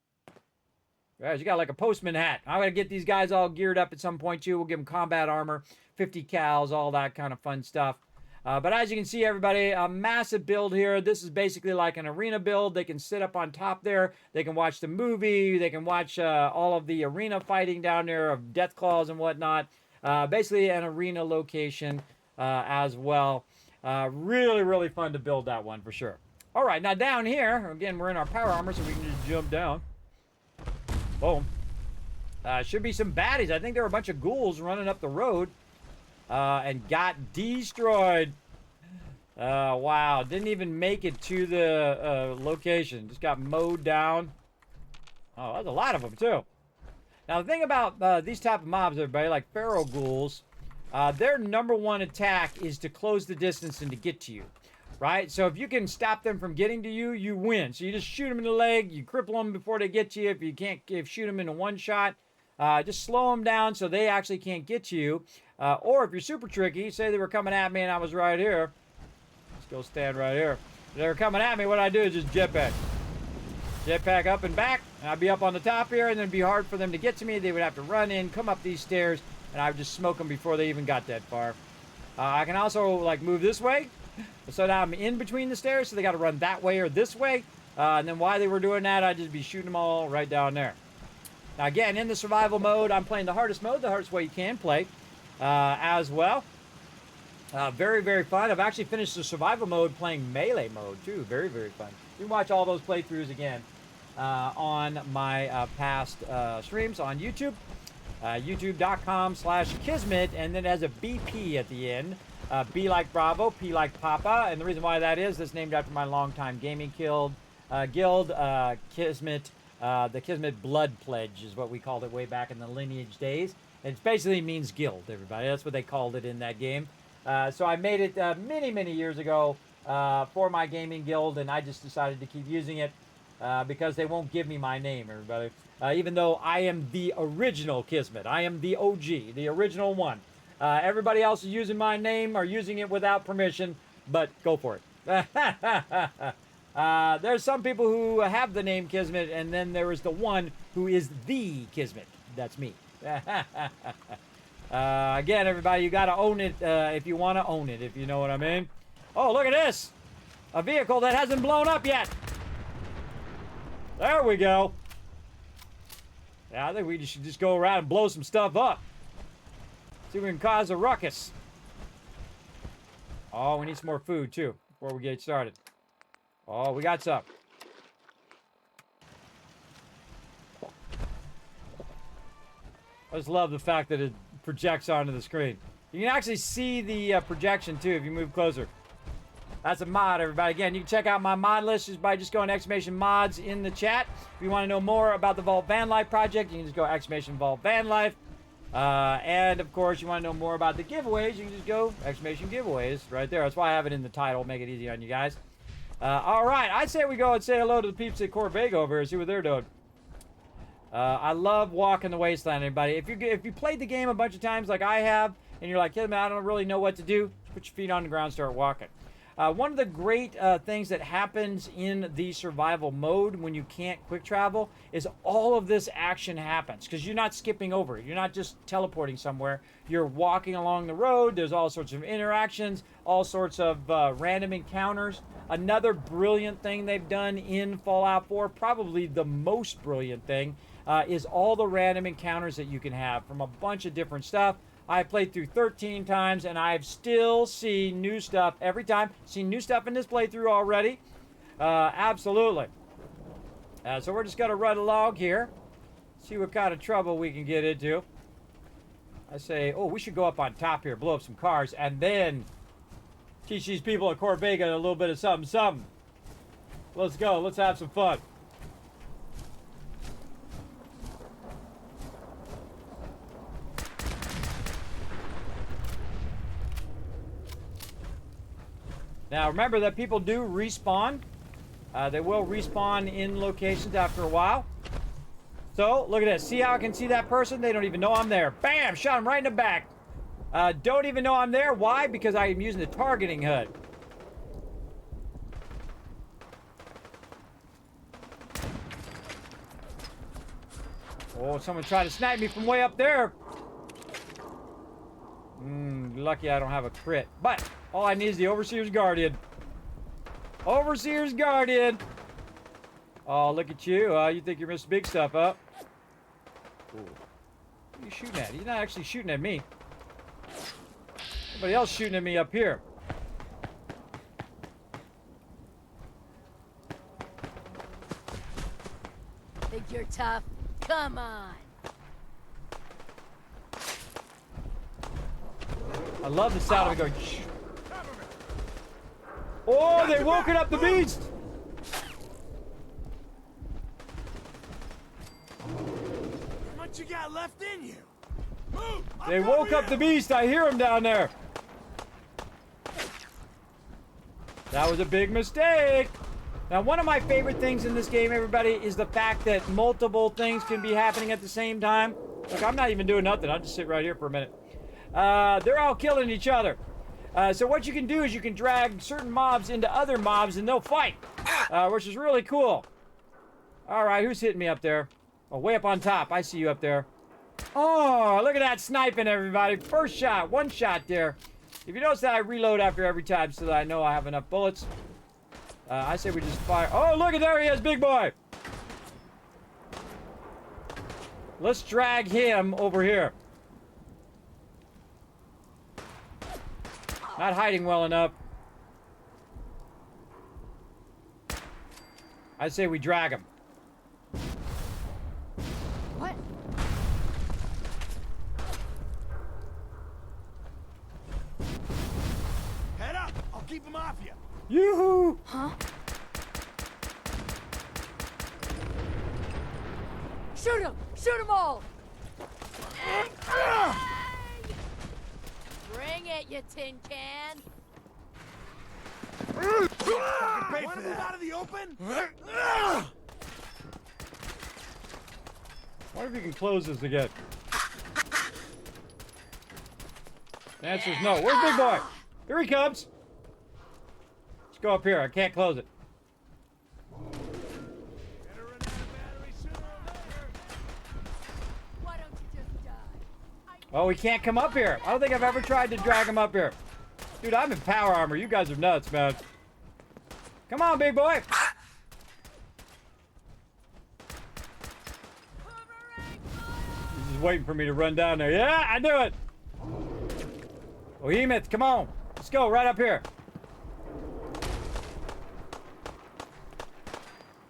Guys, you got like a postman hat. I'm going to get these guys all geared up at some point, too. We'll give them combat armor, 50 cals, all that kind of fun stuff. But as you can see, everybody, a massive build here. This is basically like an arena build. They can sit up on top there. They can watch the movie. They can watch all of the arena fighting down there of death claws and whatnot. Basically an arena location as well. Really, really fun to build that one for sure. All right, now down here, again, we're in our power armor, so we can just jump down. Boom. Should be some baddies. I think there were a bunch of ghouls running up the road and got destroyed. Wow. Didn't even make it to the location. Just got mowed down. Oh, that's a lot of them, too. Now, the thing about these type of mobs, everybody, like feral ghouls, their number one attack is to close the distance and to get to you. Right? So if you can stop them from getting to you, you win. So you just shoot them in the leg, you cripple them before they get to you. If you can't shoot them in a one shot, just slow them down so they actually can't get to you. Or if you're super tricky, say they were coming at me and I was right here. Let's go stand right here. If they were coming at me, what I do is just jetpack. Jetpack up and back, and I'd be up on the top here, and then it'd be hard for them to get to me. They would have to run in, come up these stairs, and I would just smoke them before they even got that far. I can also like move this way. So now I'm in between the stairs, so they got to run that way or this way. And then while they were doing that, I'd just be shooting them all right down there. Now, again, in the survival mode, I'm playing the hardest mode, the hardest way you can play as well. Very, very fun. I've actually finished the survival mode playing melee mode, too. Very, very fun. You can watch all those playthroughs again on my past streams on YouTube. YouTube.com/Kismet, and then it has a BP at the end. B like Bravo, P like Papa, and the reason why that is, that's named after my longtime gaming guild, Kismet. The Kismet Blood Pledge is what we called it way back in the Lineage days. It basically means guild, everybody. That's what they called it in that game. So I made it many, many years ago for my gaming guild, and I just decided to keep using it because they won't give me my name, everybody. Even though I am the original Kismet. I am the OG, the original one. Everybody else is using my name or using it without permission, but go for it. There's some people who have the name Kismet, and then there is the one who is the Kismet. That's me. Again, everybody, you got to own it if you want to own it, if you know what I mean. Oh, look at this. A vehicle that hasn't blown up yet. There we go. Yeah, I think we should just go around and blow some stuff up. See if we can cause a ruckus. Oh, we need some more food, too, before we get started. Oh, we got some. I just love the fact that it projects onto the screen. You can actually see the projection, too, if you move closer. That's a mod, everybody. Again, you can check out my mod list just by just going !mods in the chat. If you want to know more about the Vault Van Life project, you can just go !Vault Van Life. And of course, you want to know more about the giveaways, you can just go !giveaways right there. That's why I have it in the title, make it easy on you guys. All right, I say we go and say hello to the peeps at Corvega over here, see what they're doing. I love walking the wasteland, everybody. If you played the game a bunch of times like I have, and you're like, hey man, I don't really know what to do, just put your feet on the ground, start walking. One of the great things that happens in the survival mode when you can't quick travel is all of this action happens because you're not skipping over it. You're not just teleporting somewhere. You're walking along the road. There's all sorts of interactions, all sorts of random encounters. Another brilliant thing they've done in Fallout 4, probably the most brilliant thing, is all the random encounters that you can have from a bunch of different stuff. I've played through 13 times, and I've still seen new stuff every time. Seen new stuff in this playthrough already. Absolutely. So we're just going to run along here. See what kind of trouble we can get into. I say, oh, we should go up on top here, blow up some cars, and then teach these people at Corvega a little bit of something, something. Let's go. Let's have some fun. Now remember that people do respawn. They will respawn in locations after a while. So, look at this. See how I can see that person? They don't even know I'm there. Bam! Shot him right in the back. Don't even know I'm there. Why? Because I am using the targeting HUD. Oh, someone tried to snipe me from way up there. Lucky I don't have a crit. But, all I need is the Overseer's Guardian. Overseer's Guardian! Oh, look at you. You think you're Mr. Big Stuff, huh? Ooh. What are you shooting at? He's not actually shooting at me. Somebody else shooting at me up here. Think you're tough? Come on. I love the sound of it going. Shh. Oh, they woke it up the beast! What you got left in you? Move! They woke up the beast. I hear him down there. That was a big mistake. Now, one of my favorite things in this game, everybody, is the fact that multiple things can be happening at the same time. Look, I'm not even doing nothing. I'll just sit right here for a minute. They're all killing each other. So what you can do is you can drag certain mobs into other mobs and they'll fight, which is really cool. All right, who's hitting me up there? Oh, way up on top. I see you up there. Oh, look at that sniping, everybody. First shot, one shot there. If you notice that I reload after every time so that I know I have enough bullets. I say we just fire. Oh, look at there he is, big boy. Let's drag him over here. Not hiding well enough. I say we drag him. What? Head up! I'll keep him off you. Yoo-hoo! Huh? Shoot him! Shoot 'em all! Bring it, you tin can! Want to move out of the open? Wonder if you can close this again. The answer is no. Where's Big Boy? Here he comes. Let's go up here. I can't close it. Why don't you just die? Oh, he can't come up here. I don't think I've ever tried to drag him up here. Dude, I'm in power armor. You guys are nuts, man. Come on, big boy. He's just waiting for me to run down there. Yeah, I do it. Behemoth, come on. Let's go right up here.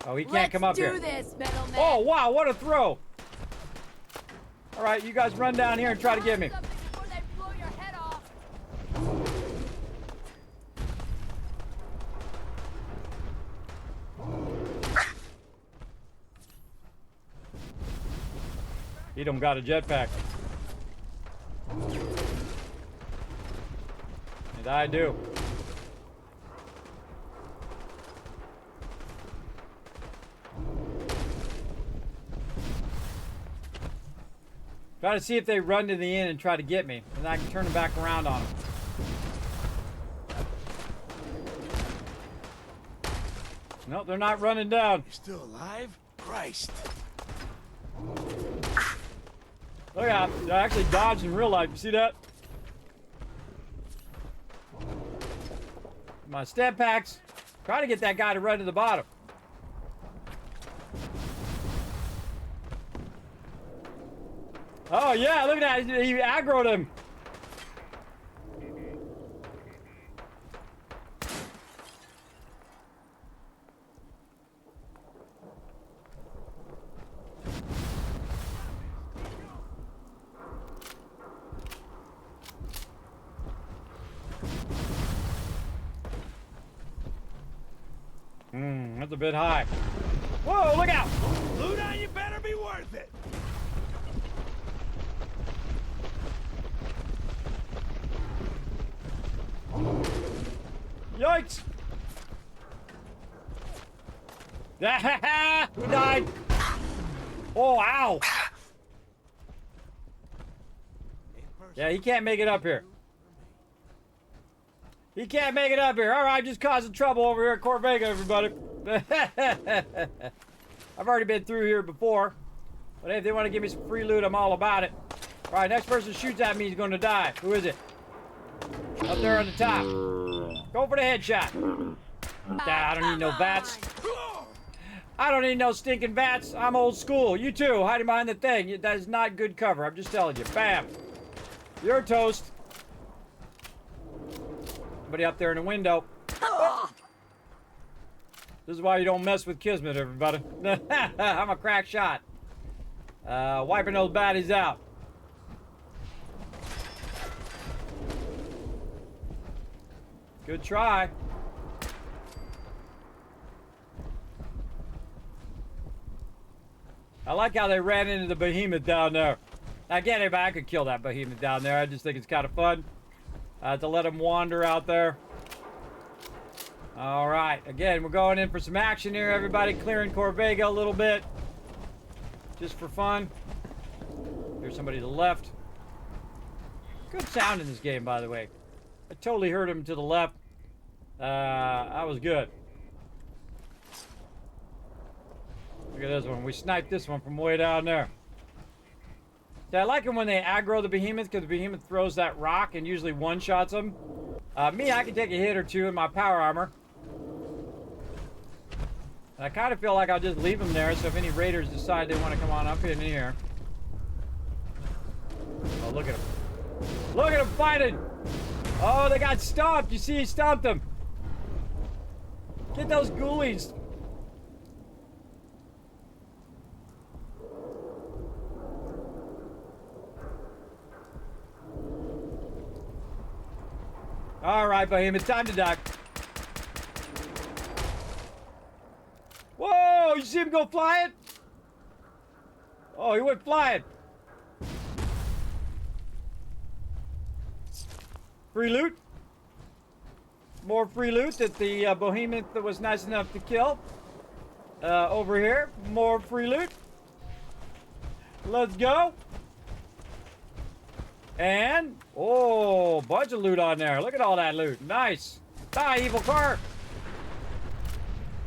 Oh, he can't come up here. Let's do this, middleman. Oh, wow, what a throw. All right, you guys run down here and try to get me. Something before they blow your head off. He don't got a jetpack. And I do. Try to see if they run to the end and try to get me, and I can turn them back around on them. Nope, they're not running down. You're still alive? Christ. Look out, I actually dodged in real life. You see that? My stab packs. Try to get that guy to run to the bottom. Oh yeah, look at that. He aggroed him. That's a bit high. Whoa, look out! Loot on you better be worth it. Yo, Yikes! He died! Oh, ow! Yeah, he can't make it up here. He can't make it up here. All right, just causing trouble over here at Corvega, everybody. I've already been through here before. But hey, if they want to give me some free loot, I'm all about it. All right, next person shoots at me is going to die. Who is it? Up there on the top. Go for the headshot. I don't need no bats. I don't need no stinking bats. I'm old school. You too, hiding behind the thing. That is not good cover. I'm just telling you. Bam. You're toast. Somebody up there in the window. This is why you don't mess with Kismet, everybody. I'm a crack shot. Wiping those baddies out. Good try. I like how they ran into the behemoth down there. Again, if I could kill that behemoth down there, I just think it's kind of fun to let them wander out there. All right, again, we're going in for some action here, everybody. Clearing Corvega a little bit, just for fun. There's somebody to the left. Good sound in this game, by the way. I totally heard him to the left. That was good. Look at this one. We sniped this one from way down there. See, I like them when they aggro the behemoth because the behemoth throws that rock and usually one-shots them. Me, I can take a hit or two in my power armor. And I kind of feel like I'll just leave them there, so if any raiders decide they want to come on up in here. Oh, look at them. Look at them fighting! Oh, they got stomped. You see, he stomped them. Get those ghoulies. All right, Behemoth, time to duck. Whoa, you see him go flying? Oh, he went flying. Free loot. More free loot that the Behemoth was nice enough to kill. Over here, more free loot. Let's go. And, oh, bunch of loot on there. Look at all that loot. Nice. Die, evil car.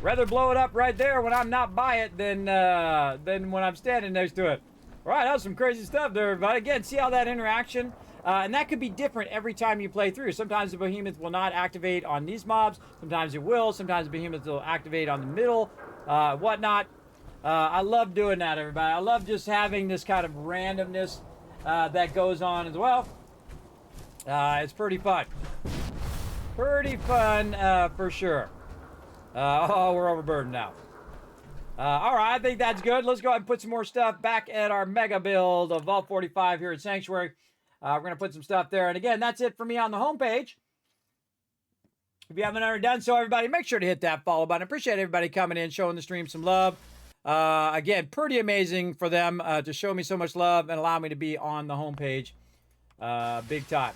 Rather blow it up right there when I'm not by it than when I'm standing next to it. All right, that was some crazy stuff there, everybody. Again, see how that interaction, and that could be different every time you play through. Sometimes the Behemoth will not activate on these mobs. Sometimes it will. Sometimes the Behemoth will activate on the middle, whatnot. I love doing that, everybody. I love just having this kind of randomness that goes on as well. It's pretty fun. Pretty fun for sure. Oh, we're overburdened now. All right, I think that's good. Let's go ahead and put some more stuff back at our mega build of Vault 45 here at Sanctuary. We're going to put some stuff there. And again, that's it for me on the homepage. If you haven't already done so, everybody, make sure to hit that follow button. Appreciate everybody coming in, showing the stream some love. Again, pretty amazing for them to show me so much love and allow me to be on the homepage big time.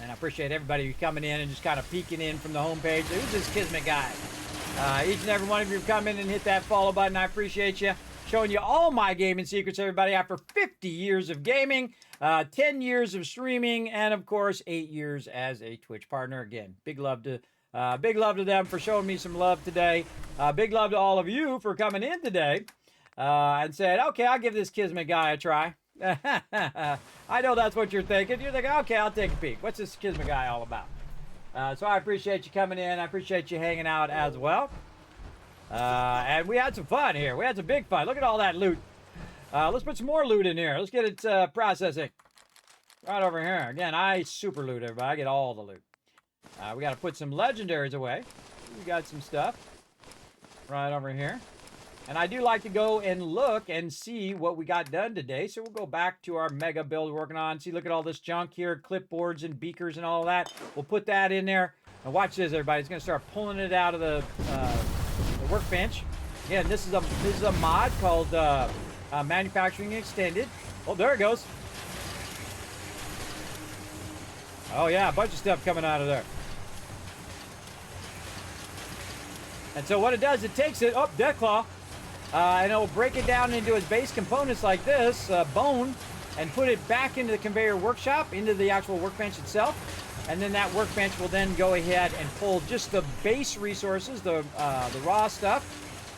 And I appreciate everybody coming in and just kind of peeking in from the homepage. Who's this Kismet guy? Each and every one of you come in and hit that follow button. I appreciate you. Showing you all my gaming secrets, everybody, after 50 years of gaming, 10 years of streaming, and, of course, 8 years as a Twitch partner. Again, big love to them for showing me some love today. Big love to all of you for coming in today and saying, okay, I'll give this Kismet guy a try. I know that's what you're thinking. You're thinking, okay, I'll take a peek. What's this Kismet guy all about? So I appreciate you coming in. I appreciate you hanging out as well. And we had some fun here. We had some big fun. Look at all that loot. Let's put some more loot in here. Let's get it processing. Right over here. Again, I super loot everybody. I get all the loot. We got to put some legendaries away. We got some stuff right over here. And I do like to go and look and see what we got done today. So we'll go back to our mega build we're working on. See, look at all this junk here, clipboards and beakers and all that. We'll put that in there. And watch this, everybody. It's going to start pulling it out of the workbench. Again, this is a mod called Manufacturing Extended. Oh, there it goes. Oh, yeah, a bunch of stuff coming out of there. And so what it does, it takes it, oh, Deathclaw, and it'll break it down into its base components like this, bone, and put it back into the conveyor workshop, into the actual workbench itself. And then that workbench will then go ahead and pull just the base resources, the raw stuff,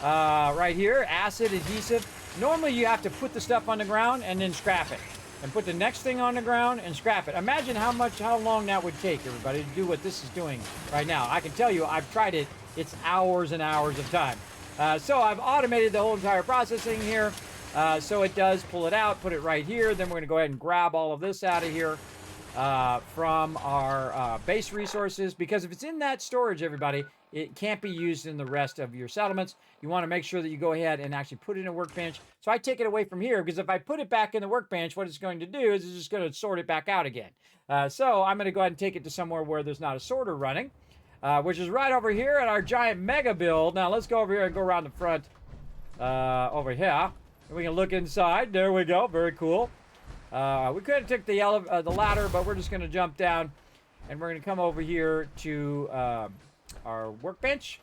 right here, acid, adhesive. Normally you have to put the stuff on the ground and then scrap it. And put the next thing on the ground and scrap it. Imagine how long that would take, everybody, to do what this is doing right now. I can tell you, I've tried it. It's hours and hours of time. So I've automated the whole entire processing here. So it does pull it out, put it right here. Then we're going to go ahead and grab all of this out of here from our base resources. Because if it's in that storage, everybody, it can't be used in the rest of your settlements. You want to make sure that you go ahead and actually put it in a workbench. So I take it away from here, because if I put it back in the workbench, what it's going to do is it's just going to sort it back out again. So I'm going to go ahead and take it to somewhere where there's not a sorter running, which is right over here at our giant mega build. Now let's go over here and go around the front over here. And we can look inside. There we go. Very cool. We could have took the ladder, but we're just going to jump down, and we're going to come over here to our workbench.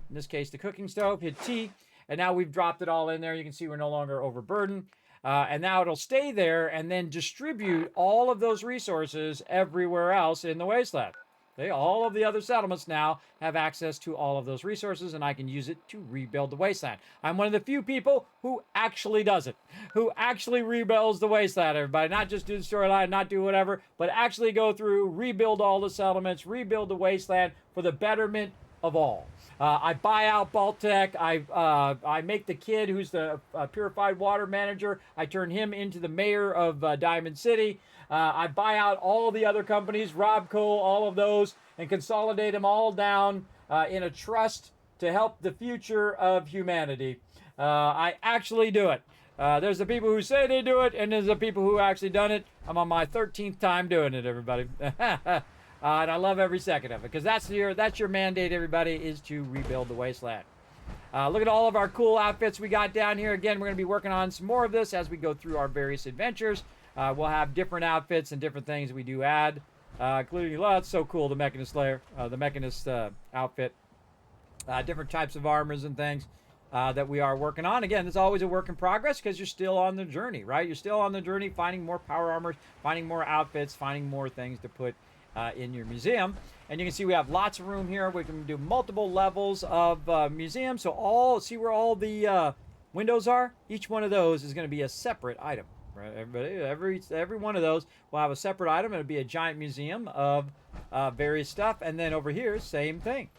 In this case, the cooking stove. Hit T, and now we've dropped it all in there. You can see we're no longer overburdened. And now it'll stay there and then distribute all of those resources everywhere else in the wasteland. Okay, all of the other settlements now have access to all of those resources, and I can use it to rebuild the wasteland. I'm one of the few people who actually does it, who actually rebuilds the wasteland, everybody. Not just do the storyline, not do whatever, but actually go through, rebuild all the settlements, rebuild the wasteland for the betterment of all. I buy out Baltec. I make the kid who's the purified water manager, I turn him into the mayor of Diamond City. I buy out all the other companies, Robco, all of those, and consolidate them all down in a trust to help the future of humanity. I actually do it. There's the people who say they do it, and there's the people who actually done it. I'm on my 13th time doing it, everybody. And I love every second of it, because that's your mandate, everybody, is to rebuild the wasteland. Look at all of our cool outfits we got down here. Again, we're going to be working on some more of this as we go through our various adventures. We'll have different outfits and different things we do add, including, well, it's so cool, the Mechanist Slayer, the Mechanist outfit, different types of armors and things that we are working on. Again, it's always a work in progress, because you're still on the journey, right? You're still on the journey, finding more power armors, finding more outfits, finding more things to put in your museum. And you can see we have lots of room here. We can do multiple levels of museum. So see where all the windows are? Each one of those is going to be a separate item. Right, everybody? Every one of those will have a separate item. It'll be a giant museum of various stuff. And then over here, same thing.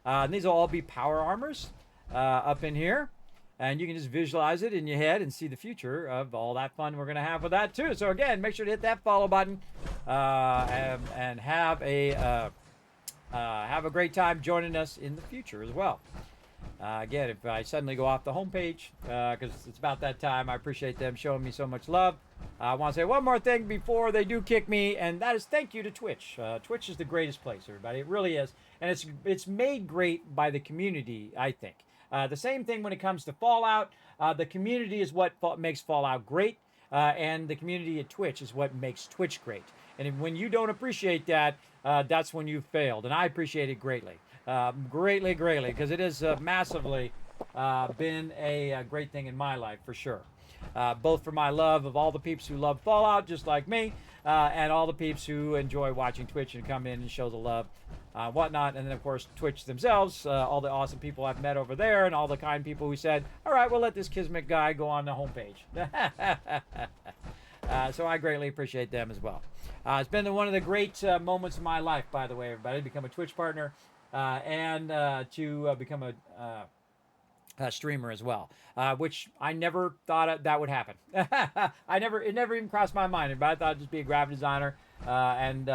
And these will all be power armors up in here. And you can just visualize it in your head and see the future of all that fun we're going to have with that too. So again, make sure to hit that follow button and have a great time joining us in the future as well. Again, if I suddenly go off the homepage, because it's about that time, I appreciate them showing me so much love. I want to say one more thing before they do kick me, and that is thank you to Twitch. Twitch is the greatest place, everybody. It really is. And it's made great by the community, I think. The same thing when it comes to Fallout. The community is what makes Fallout great, and the community at Twitch is what makes Twitch great. And when you don't appreciate that, that's when you've failed. And I appreciate it greatly. Greatly, because it has massively been a great thing in my life, for sure. Both for my love of all the peeps who love Fallout, just like me, and all the peeps who enjoy watching Twitch and come in and show the love, whatnot. And then, of course, Twitch themselves, all the awesome people I've met over there, and all the kind people who said, all right, we'll let this Kismet guy go on the homepage. So I greatly appreciate them as well. It's been one of the great moments of my life, by the way, everybody, to become a Twitch partner and to become a streamer as well, which I never thought that would happen. It never even crossed my mind. But I thought I'd just be a graphic designer and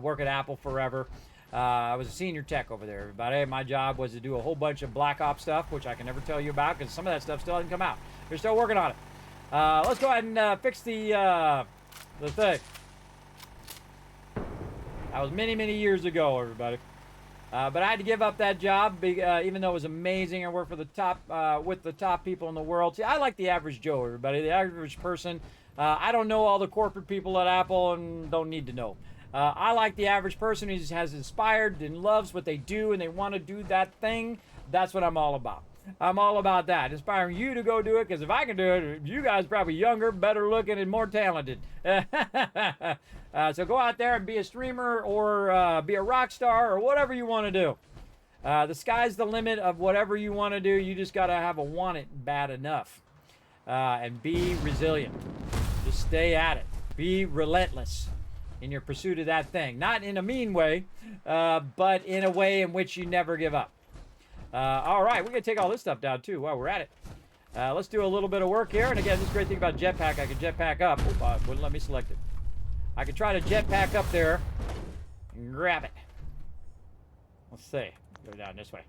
work at Apple forever. I was a senior tech over there, everybody. My job was to do a whole bunch of Black Ops stuff, which I can never tell you about because some of that stuff still hasn't come out. They're still working on it. Let's go ahead and fix the thing. That was many, many years ago, everybody. But I had to give up that job, even though it was amazing. I worked for the top, with the top people in the world. See, I like the average Joe, everybody, the average person. I don't know all the corporate people at Apple and don't need to know. I like the average person who has inspired and loves what they do and they want to do that thing. That's what I'm all about. I'm all about that, inspiring you to go do it, because if I can do it, you guys probably younger, better looking, and more talented. So go out there and be a streamer or be a rock star or whatever you want to do. The sky's the limit of whatever you want to do. You just got to have a want it bad enough. And be resilient. Just stay at it. Be relentless in your pursuit of that thing. Not in a mean way, but in a way in which you never give up. All right, we're going to take all this stuff down, too, while we're at it. Let's do a little bit of work here. And again, this great thing about jetpack, I can jetpack up. Oh, wouldn't let me select it. I can try to jetpack up there and grab it. Let's see. Go down this way.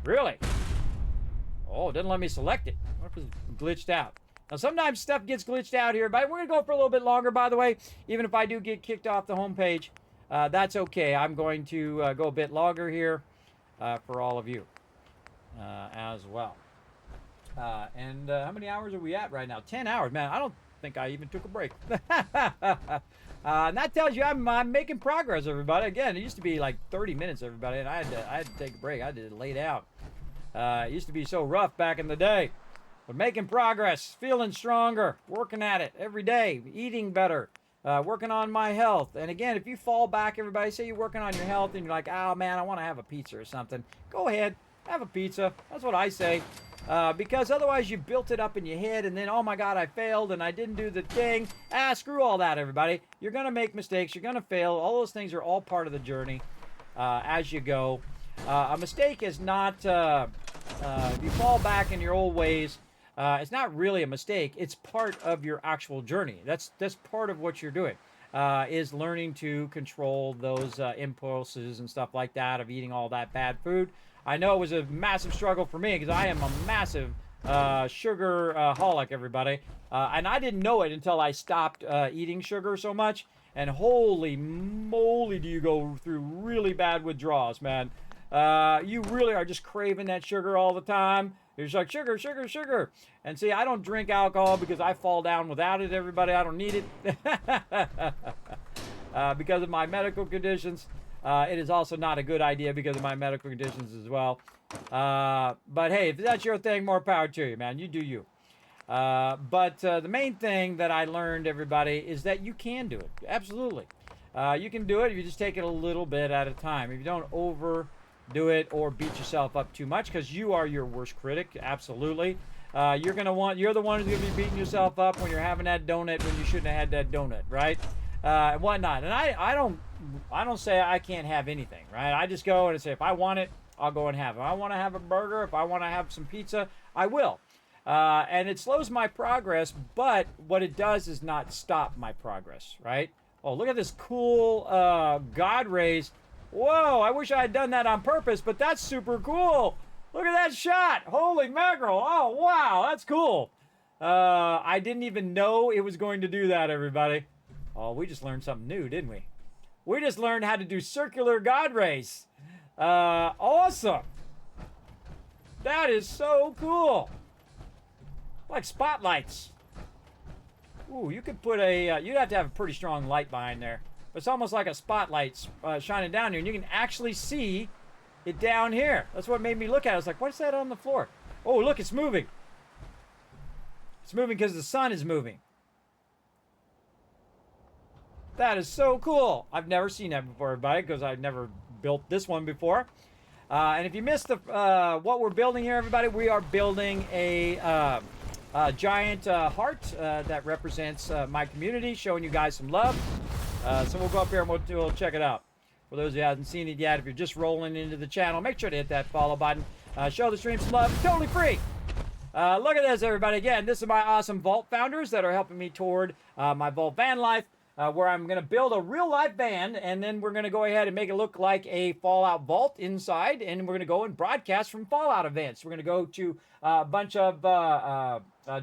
Really? Oh, it doesn't let me select it. What if it's glitched out? Now, sometimes stuff gets glitched out here, but we're going to go for a little bit longer, by the way. Even if I do get kicked off the homepage, that's okay. I'm going to go a bit longer here for all of you as well. And how many hours are we at right now? 10 hours. Man, I don't think I even took a break. And that tells you I'm making progress, everybody. Again, it used to be like 30 minutes, everybody, and I had to take a break. I had to lay down. It used to be so rough back in the day. But making progress, feeling stronger, working at it every day, eating better, working on my health. And again, if you fall back, everybody, say you're working on your health and you're like, oh man, I want to have a pizza or something. Go ahead, have a pizza. That's what I say. Because otherwise you built it up in your head and then, oh my God, I failed and I didn't do the thing. Screw all that, everybody. You're going to make mistakes. You're going to fail. All those things are all part of the journey as you go. A mistake is not, if you fall back in your old ways, it's not really a mistake. It's part of your actual journey. That's part of what you're doing, is learning to control those impulses and stuff like that of eating all that bad food. I know it was a massive struggle for me because I am a massive sugar holic, everybody. And I didn't know it until I stopped eating sugar so much. And holy moly, do you go through really bad withdrawals, man. You really are just craving that sugar all the time. You're just like, sugar, sugar, sugar. And see, I don't drink alcohol because I fall down without it, everybody. I don't need it. Because of my medical conditions. It is also not a good idea because of my medical conditions as well. But hey, if that's your thing, more power to you, man. You do you. But the main thing that I learned, everybody, is that you can do it. Absolutely. You can do it if you just take it a little bit at a time. If you don't overdo it or beat yourself up too much, because you are your worst critic. Absolutely. You're the one who's gonna be beating yourself up when you're having that donut when you shouldn't have had that donut, right? And whatnot. And I don't say I can't have anything, right? I just go and say, if I want it, I'll go and have it. If I want to have a burger, if I want to have some pizza, I will. And it slows my progress, but what it does is not stop my progress, right? Oh, look at this cool God rays. Whoa, I wish I had done that on purpose, but that's super cool. Look at that shot. Holy mackerel. Oh, wow, that's cool. I didn't even know it was going to do that, everybody. Oh, we just learned something new, didn't we? We just learned how to do circular God rays. Awesome. That is so cool. Like spotlights. Ooh, you could put a, you'd have to have a pretty strong light behind there. But it's almost like a spotlight shining down here, and you can actually see it down here. That's what made me look at it. I was like, what's that on the floor? Oh, look, it's moving. It's moving because the sun is moving. That is so cool. I've never seen that before, everybody, because I've never built this one before. And if you missed the what we're building here, everybody, we are building a giant heart that represents my community, showing you guys some love. So we'll go up here and we'll check it out. For those who haven't seen it yet, if you're just rolling into the channel, make sure to hit that follow button. Show the stream some love. It's totally free. Look at this, everybody. Again, this is my awesome vault founders that are helping me toward my vault van life. Where I'm going to build a real-life van, and then we're going to go ahead and make it look like a Fallout vault inside, and we're going to go and broadcast from Fallout events. We're going to go to a bunch of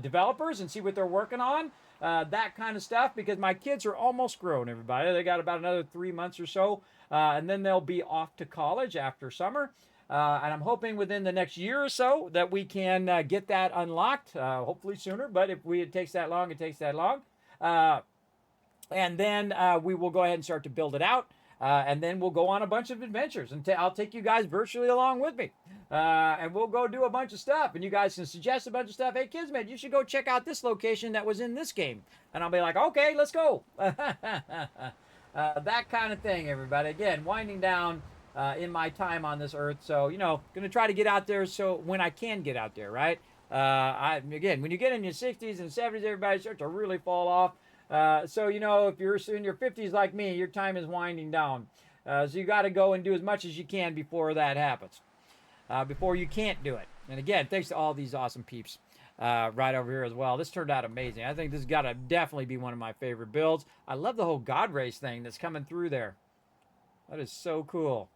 developers and see what they're working on, that kind of stuff, because my kids are almost grown, everybody. They got about another 3 months or so, and then they'll be off to college after summer. And I'm hoping within the next year or so that we can get that unlocked, hopefully sooner, but if it takes that long, it takes that long. And then we will go ahead and start to build it out. And then we'll go on a bunch of adventures. And I'll take you guys virtually along with me. And we'll go do a bunch of stuff. And you guys can suggest a bunch of stuff. Hey, Kismet, you should go check out this location that was in this game. And I'll be like, okay, let's go. That kind of thing, everybody. Again, winding down in my time on this earth. So, you know, going to try to get out there so when I can get out there, right? Again, when you get in your 60s and 70s, everybody starts to really fall off. So, you know, if you're in your 50s like me, your time is winding down. So you got to go and do as much as you can before that happens. Before you can't do it. And again, thanks to all these awesome peeps right over here as well. This turned out amazing. I think this has got to definitely be one of my favorite builds. I love the whole God race thing that's coming through there. That is so cool.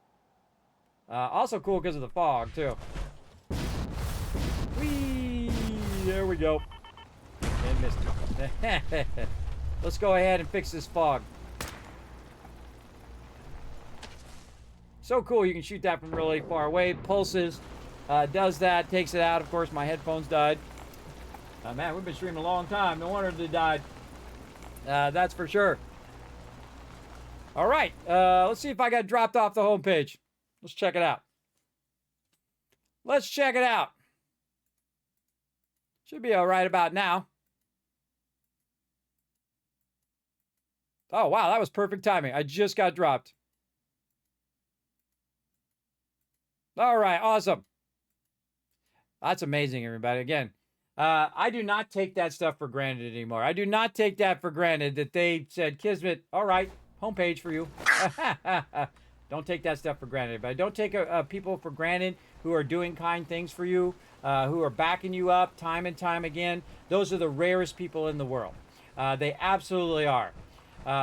Also cool because of the fog, too. Whee! There we go. And missed it. Let's go ahead and fix this fog. So cool, you can shoot that from really far away. Pulses, does that, takes it out. Of course, my headphones died. Man, we've been streaming a long time. No wonder they died. That's for sure. All right, let's see if I got dropped off the homepage. Let's check it out. Let's check it out. Should be all right about now. Oh, wow, that was perfect timing. I just got dropped. All right, awesome. That's amazing, everybody. Again, I do not take that stuff for granted anymore. I do not take that for granted that they said, Kismet, all right, homepage for you. Don't take that stuff for granted. But don't take people for granted who are doing kind things for you, who are backing you up time and time again. Those are the rarest people in the world. They absolutely are.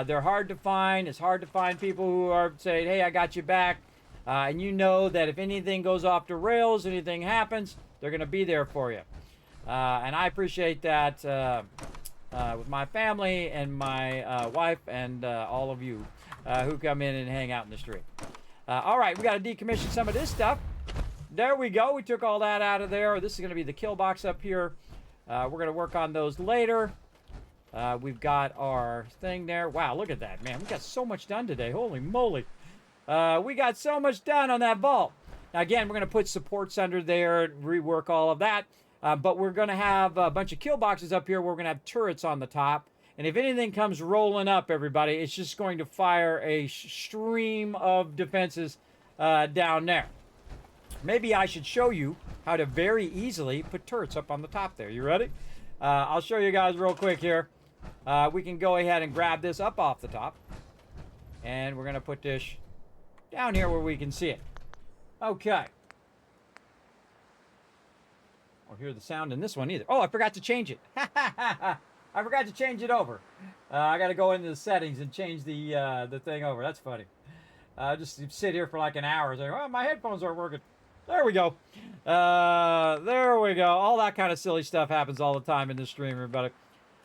They're hard to find. It's hard to find people who are saying, hey, I got you back. And you know that if anything goes off the rails, anything happens, they're going to be there for you. And I appreciate that with my family and my wife and all of you who come in and hang out in the street. All right, we got to decommission some of this stuff. There we go. We took all that out of there. This is going to be the kill box up here. We're going to work on those later. We've got our thing there. Wow, look at that, man. We got so much done today. Holy moly. We got so much done on that vault. Now, again, we're going to put supports under there, rework all of that. But we're going to have a bunch of kill boxes up here where we're going to have turrets on the top. And if anything comes rolling up, everybody, it's just going to fire a stream of defenses down there. Maybe I should show you how to very easily put turrets up on the top there. You ready? I'll show you guys real quick here. We can go ahead and grab this up off the top. And we're going to put this down here where we can see it. Okay. Don't hear the sound in this one either. Oh, I forgot to change it. I forgot to change it over. I got to go into the settings and change the thing over. That's funny. Just sit here for like an hour and say, well, my headphones aren't working. There we go. There we go. All that kind of silly stuff happens all the time in this stream, everybody.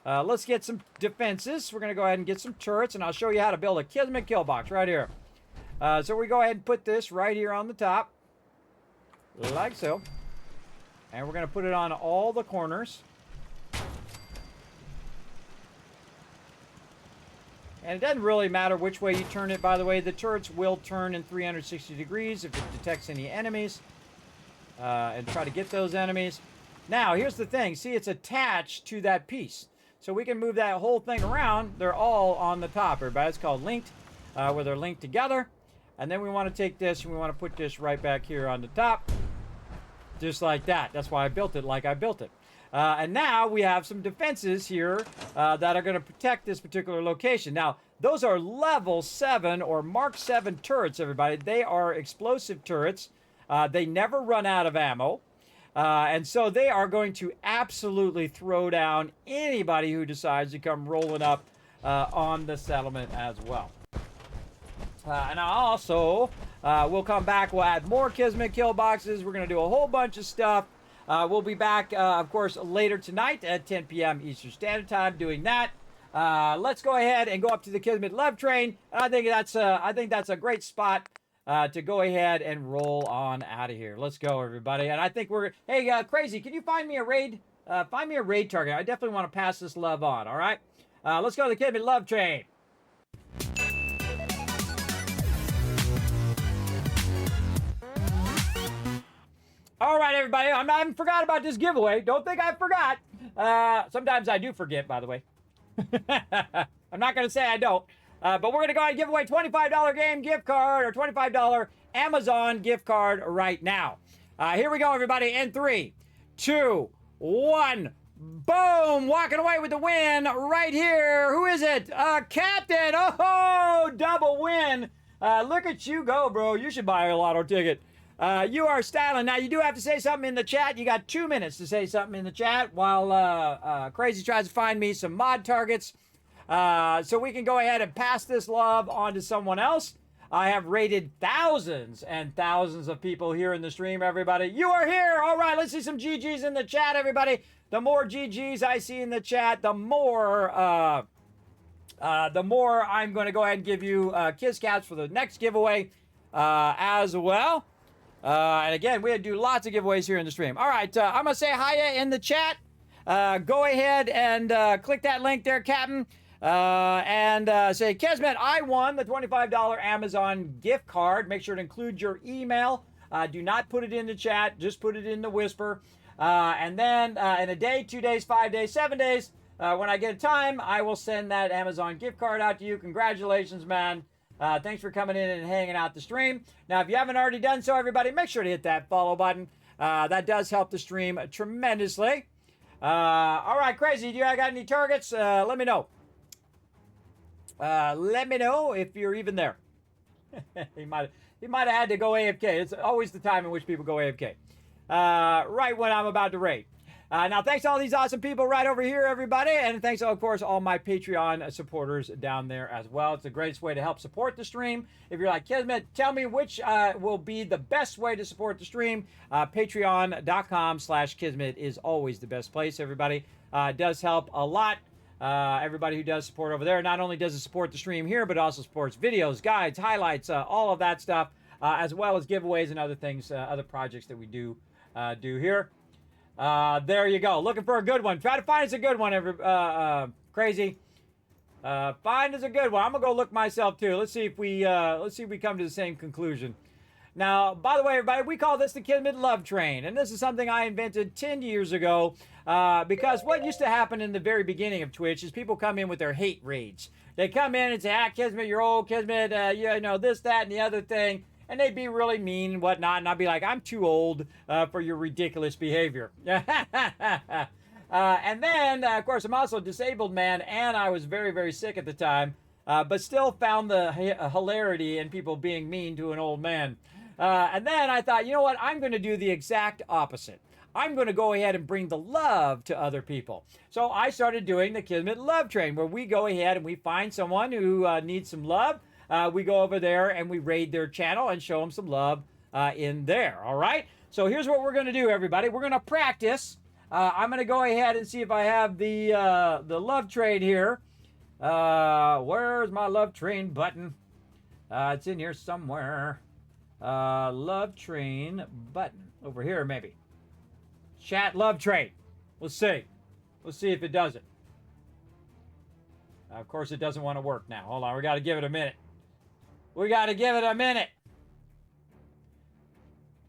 Let's get some defenses. We're going to go ahead and get some turrets, and I'll show you how to build a Kismet kill box right here. So we go ahead and put this right here on the top, like so. And we're going to put it on all the corners. And it doesn't really matter which way you turn it, by the way. The turrets will turn in 360 degrees if it detects any enemies. And try to get those enemies. Now, here's the thing. See, it's attached to that piece. So we can move that whole thing around. They're all on the top, everybody. It's called linked, where they're linked together. And then we want to take this and we want to put this right back here on the top. Just like that. That's why I built it like I built it. And now we have some defenses here that are going to protect this particular location. Now, those are level 7 or Mark 7 turrets, everybody. They are explosive turrets. They never run out of ammo. And so they are going to absolutely throw down anybody who decides to come rolling up on the settlement as well. And also, we'll come back. We'll add more Kismet kill boxes. We're going to do a whole bunch of stuff. We'll be back, of course, later tonight at 10 p.m. Eastern Standard Time doing that. Let's go ahead and go up to the Kismet Love Train. I think that's a great spot to go ahead and roll on out of here. Let's go, everybody. And I think we're... Hey, Crazy, can you find me a raid? Find me a raid target. I definitely want to pass this love on, all right? Let's go to the Kismet Love Train. All right, everybody. I haven't forgot about this giveaway. Don't think I forgot. Sometimes I do forget, by the way. I'm not going to say I don't. But we're going to go ahead and give away $25 game gift card or $25 Amazon gift card right now. Here we go, everybody. In 3, 2, 1. Boom! Walking away with the win right here. Who is it? Captain. Oh, double win. Look at you go, bro. You should buy a lotto ticket. You are styling. Now, you do have to say something in the chat. You got 2 minutes to say something in the chat while Crazy tries to find me some mod targets so we can go ahead and pass this love on to someone else. I have rated thousands and thousands of people here in the stream, everybody. You are here. All right, let's see some GGs in the chat, everybody. The more GGs I see in the chat, the more I'm going to go ahead and give you Kiss Caps for the next giveaway as well. And again, we do lots of giveaways here in the stream. All right, I'm going to say hiya in the chat. Go ahead and click that link there, Captain. And say, Kismet, I won the $25 Amazon gift card. Make sure to include your email. Do not put it in the chat. Just put it in the whisper. And then in a day, 2 days, 5 days, 7 days, when I get time, I will send that Amazon gift card out to you. Congratulations, man. Thanks for coming in and hanging out the stream. Now, if you haven't already done so, everybody, make sure to hit that follow button. That does help the stream tremendously. All right, Crazy, do you got any targets? Let me know. Let me know if you're even there. he might have had to go AFK. It's always the time in which people go AFK. Right when I'm about to raid. Now, thanks to all these awesome people right over here, everybody. And thanks, of course, all my Patreon supporters down there as well. It's the greatest way to help support the stream. If you're like, Kismet, tell me which will be the best way to support the stream. Patreon.com/Kismet is always the best place, everybody. It does help a lot. Everybody who does support over there, not only does it support the stream here, but also supports videos, guides, highlights, all of that stuff, as well as giveaways and other things, other projects that we do here. There you go. Looking for a good one. Try to find us a good one, Crazy. Find us a good one. I'm gonna go look myself too. Let's see if we come to the same conclusion. Now, by the way, everybody, we call this the Kismet Love Train, and this is something I invented 10 years ago because what used to happen in the very beginning of Twitch is people come in with their hate rage. They come in and say, Kismet, you're old, Kismet, this, that, and the other thing, and they'd be really mean and whatnot, and I'd be like, I'm too old for your ridiculous behavior. And then, of course, I'm also a disabled man, and I was very, very sick at the time, but still found the hilarity in people being mean to an old man. And then I thought, you know what? I'm going to do the exact opposite. I'm going to go ahead and bring the love to other people. So I started doing the Kismet Love Train, where we go ahead and we find someone who needs some love. We go over there and we raid their channel and show them some love in there. All right? So here's what we're going to do, everybody. We're going to practice. I'm going to go ahead and see if I have the love train here. Where's my love train button? It's in here somewhere. Love train button over here, maybe. Chat love train. We'll see. We'll see if it does it. Of course, it doesn't want to work now. Hold on. We got to give it a minute. We got to give it a minute.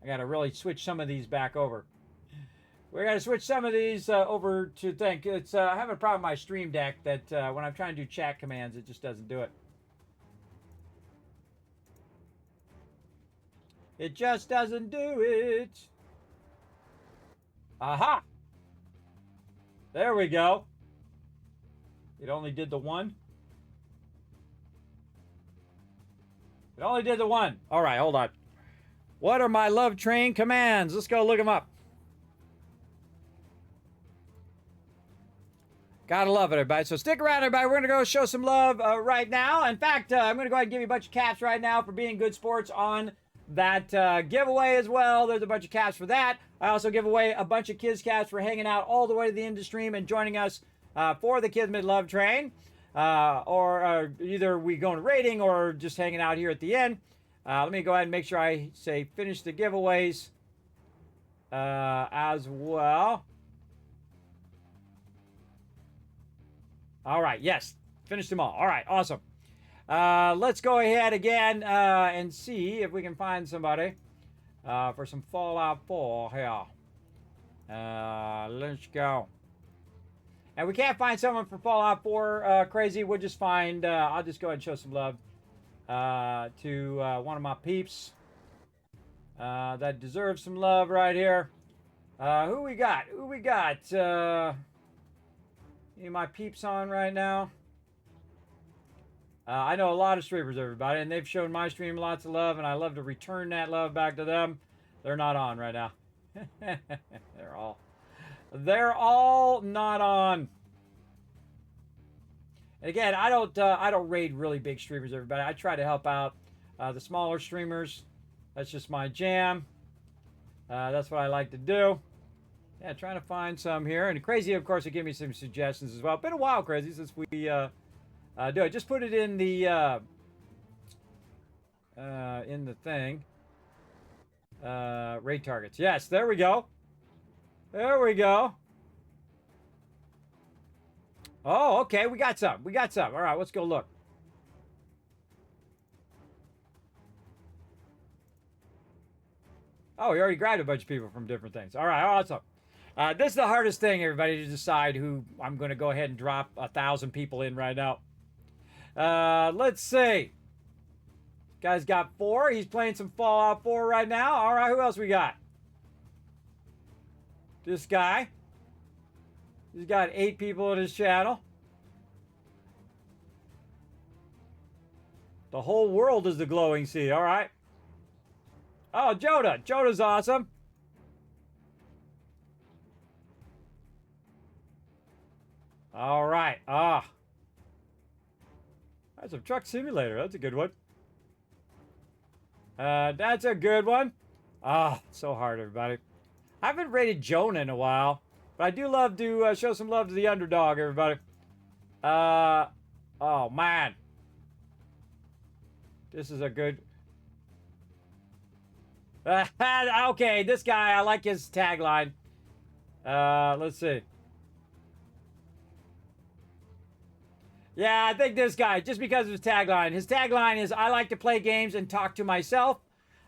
I got to really switch some of these back over. We got to switch some of these over to think. It's I have a problem with my Stream Deck that when I'm trying to do chat commands, it just doesn't do it. It just doesn't do it. Aha! There we go. It only did the one. It only did the one. All right, hold on. What are my love train commands? Let's go look them up. Gotta love it, everybody. So stick around, everybody. We're going to go show some love right now. In fact, I'm going to go ahead and give you a bunch of caps right now for being good sports on that giveaway as well. There's a bunch of caps for that. I also give away a bunch of Kids caps for hanging out all the way to the end of the stream and joining us for the Kismet Love Train. Or either we go into rating or just hanging out here at the end. Let me go ahead and make sure I say finish the giveaways as well. All right, yes. Finished them all. All right, awesome. Let's go ahead again and see if we can find somebody for some Fallout 4 here. Let's go. And we can't find someone for Fallout 4 crazy. We'll just find, I'll just go ahead and show some love to one of my peeps that deserves some love right here. Who we got? Who we got? Any of my peeps on right now? I know a lot of streamers, everybody, and they've shown my stream lots of love, and I love to return that love back to them. They're not on right now. They're all not on. And again, I don't raid really big streamers, everybody. I try to help out the smaller streamers. That's just my jam. That's what I like to do. Yeah, trying to find some here. And Crazy, of course, will give me some suggestions as well. Been a while, Crazy, since we do it. Just put it in the thing. Raid targets. Yes, there we go. There we go. Oh, okay. We got some. We got some. All right, let's go look. Oh, we already grabbed a bunch of people from different things. All right, awesome. This is the hardest thing, everybody, to decide who I'm going to go ahead and drop 1,000 people in right now. Let's see. Guy's got 4. He's playing some Fallout 4 right now. All right, who else we got? This guy. He's got 8 people in his channel. The whole world is the glowing sea. All right. Oh, Joda. Joda's awesome. All right. That's a truck simulator. That's a good one. That's a good one. So hard, everybody. I haven't rated Jonah in a while, but I do love to show some love to the underdog, everybody. Oh, man. This is a good... okay, this guy, I like his tagline. Let's see. Yeah, I think this guy, just because of his tagline. His tagline is, I like to play games and talk to myself.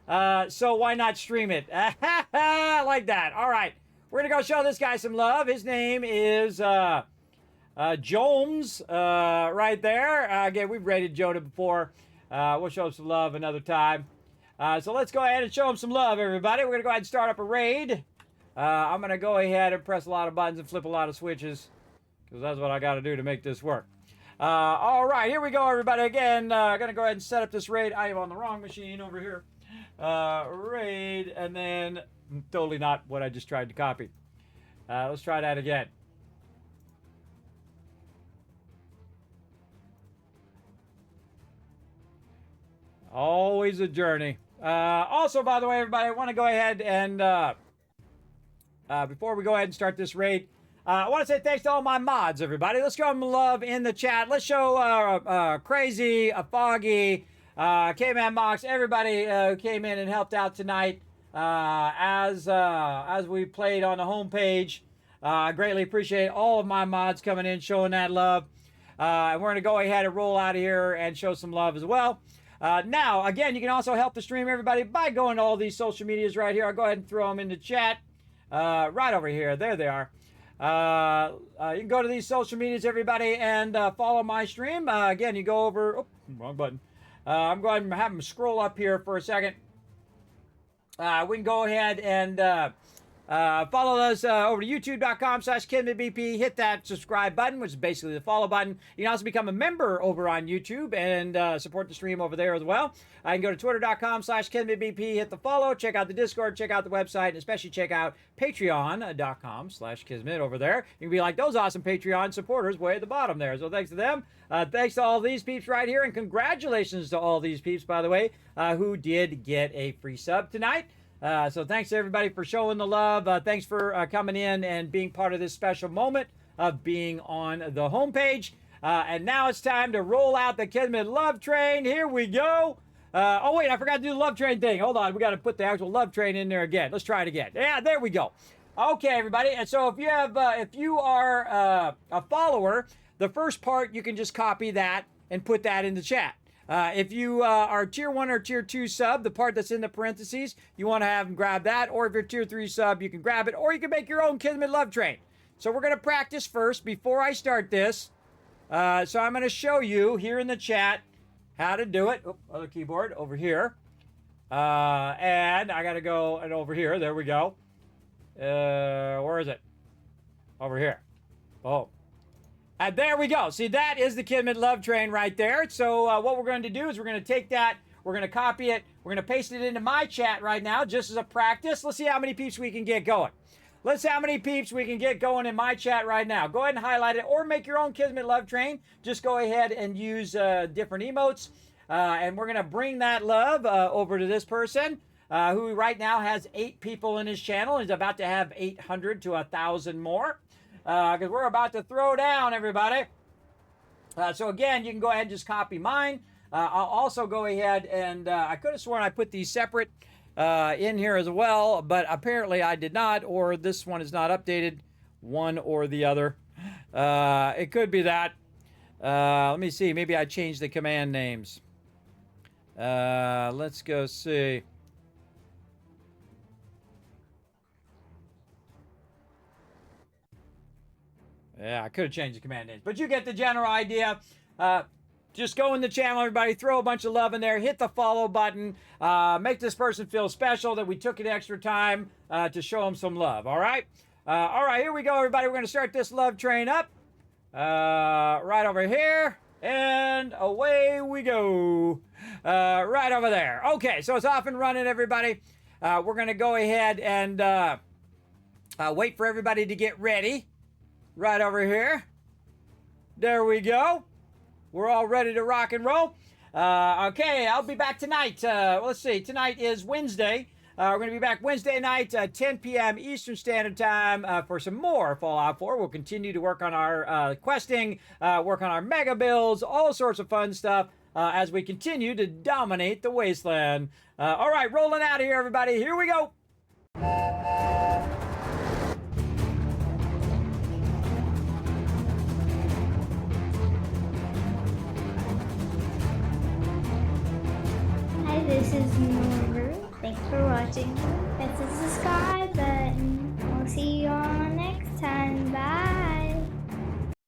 So why not stream it? I like that. All right. We're going to go show this guy some love. His name is Jones right there. Again, we've rated Jonah before. We'll show him some love another time. So let's go ahead and show him some love, everybody. We're going to go ahead and start up a raid. I'm going to go ahead and press a lot of buttons and flip a lot of switches, because that's what I got to do to make this work. All right, here we go, everybody. Again, I'm going to go ahead and set up this raid. I am on the wrong machine over here. Raid, and then totally not what I just tried to copy. Let's try that again. Always a journey. Also, by the way, everybody, I want to go ahead and, before we go ahead and start this raid, I want to say thanks to all my mods, everybody. Let's show them love in the chat. Let's show Crazy, Foggy, K-Man Mox, everybody who came in and helped out tonight as we played on the homepage. I greatly appreciate all of my mods coming in, showing that love. And we're going to go ahead and roll out of here and show some love as well. Now, again, you can also help the stream, everybody, by going to all these social medias right here. I'll go ahead and throw them in the chat right over here. There they are. You can go to these social medias, everybody, and follow my stream. Again, you go over... Oh, wrong button. I'm going to have them scroll up here for a second. We can go ahead and follow us over to youtube.com/KismetBP. Hit that subscribe button, which is basically the follow button. You can also become a member over on YouTube and support the stream over there as well. I can go to twitter.com/KismetBP, hit the follow, check out the Discord, check out the website, and especially check out patreon.com/Kismet over there. You can be like those awesome Patreon supporters way at the bottom there. So thanks to them. Thanks to all these peeps right here, and congratulations to all these peeps, by the way, who did get a free sub tonight. So thanks to everybody for showing the love. Thanks for coming in and being part of this special moment of being on the homepage. And now it's time to roll out the Kismet Love Train. Here we go. Oh, wait, I forgot to do the Love Train thing. Hold on. We got to put the actual Love Train in there again. Let's try it again. Yeah, there we go. Okay, everybody. And so if you are a follower, the first part, you can just copy that and put that in the chat. If you are tier 1 or tier 2 sub, the part that's in the parentheses, you want to have them grab that. Or if you're tier 3 sub, you can grab it. Or you can make your own Kismet love train. So we're going to practice first before I start this. So I'm going to show you here in the chat how to do it. Oh, other keyboard over here. And I got to go and over here. There we go. Where is it? Over here. Oh. And there we go. See, that is the Kismet love train right there. So what we're going to do is we're going to take that, we're going to copy it, we're going to paste it into my chat right now just as a practice. Let's see how many peeps we can get going. Let's see how many peeps we can get going in my chat right now. Go ahead and highlight it or make your own Kismet love train. Just go ahead and use different emotes. And we're going to bring that love over to this person who right now has 8 people in his channel. He's about to have 800 to 1,000 more. Because we're about to throw down, everybody. So again, you can go ahead and just copy mine. I'll also go ahead and I could have sworn I put these separate in here as well, but apparently I did not, or this one is not updated, one or the other. It could be that. Let me see. Maybe I changed the command names. Let's go see. Yeah, I could have changed the command names, but you get the general idea. Just go in the channel, everybody. Throw a bunch of love in there. Hit the follow button. Make this person feel special that we took an extra time to show them some love. All right? All right, here we go, everybody. We're going to start this love train up. Right over here. And away we go. Right over there. Okay, so it's off and running, everybody. We're going to go ahead and wait for everybody to get ready. Right over here. There we go. We're all ready to rock and roll. Okay, I'll be back tonight. Let's see. Tonight is Wednesday. We're going to be back Wednesday night, 10 p.m. Eastern Standard Time for some more Fallout 4. We'll continue to work on our questing, work on our mega builds, all sorts of fun stuff as we continue to dominate the wasteland. All right, rolling out of here, everybody. Here we go. Hi, this is Norbert. Thanks for watching. Hit the subscribe button. We'll see you all next time. Bye.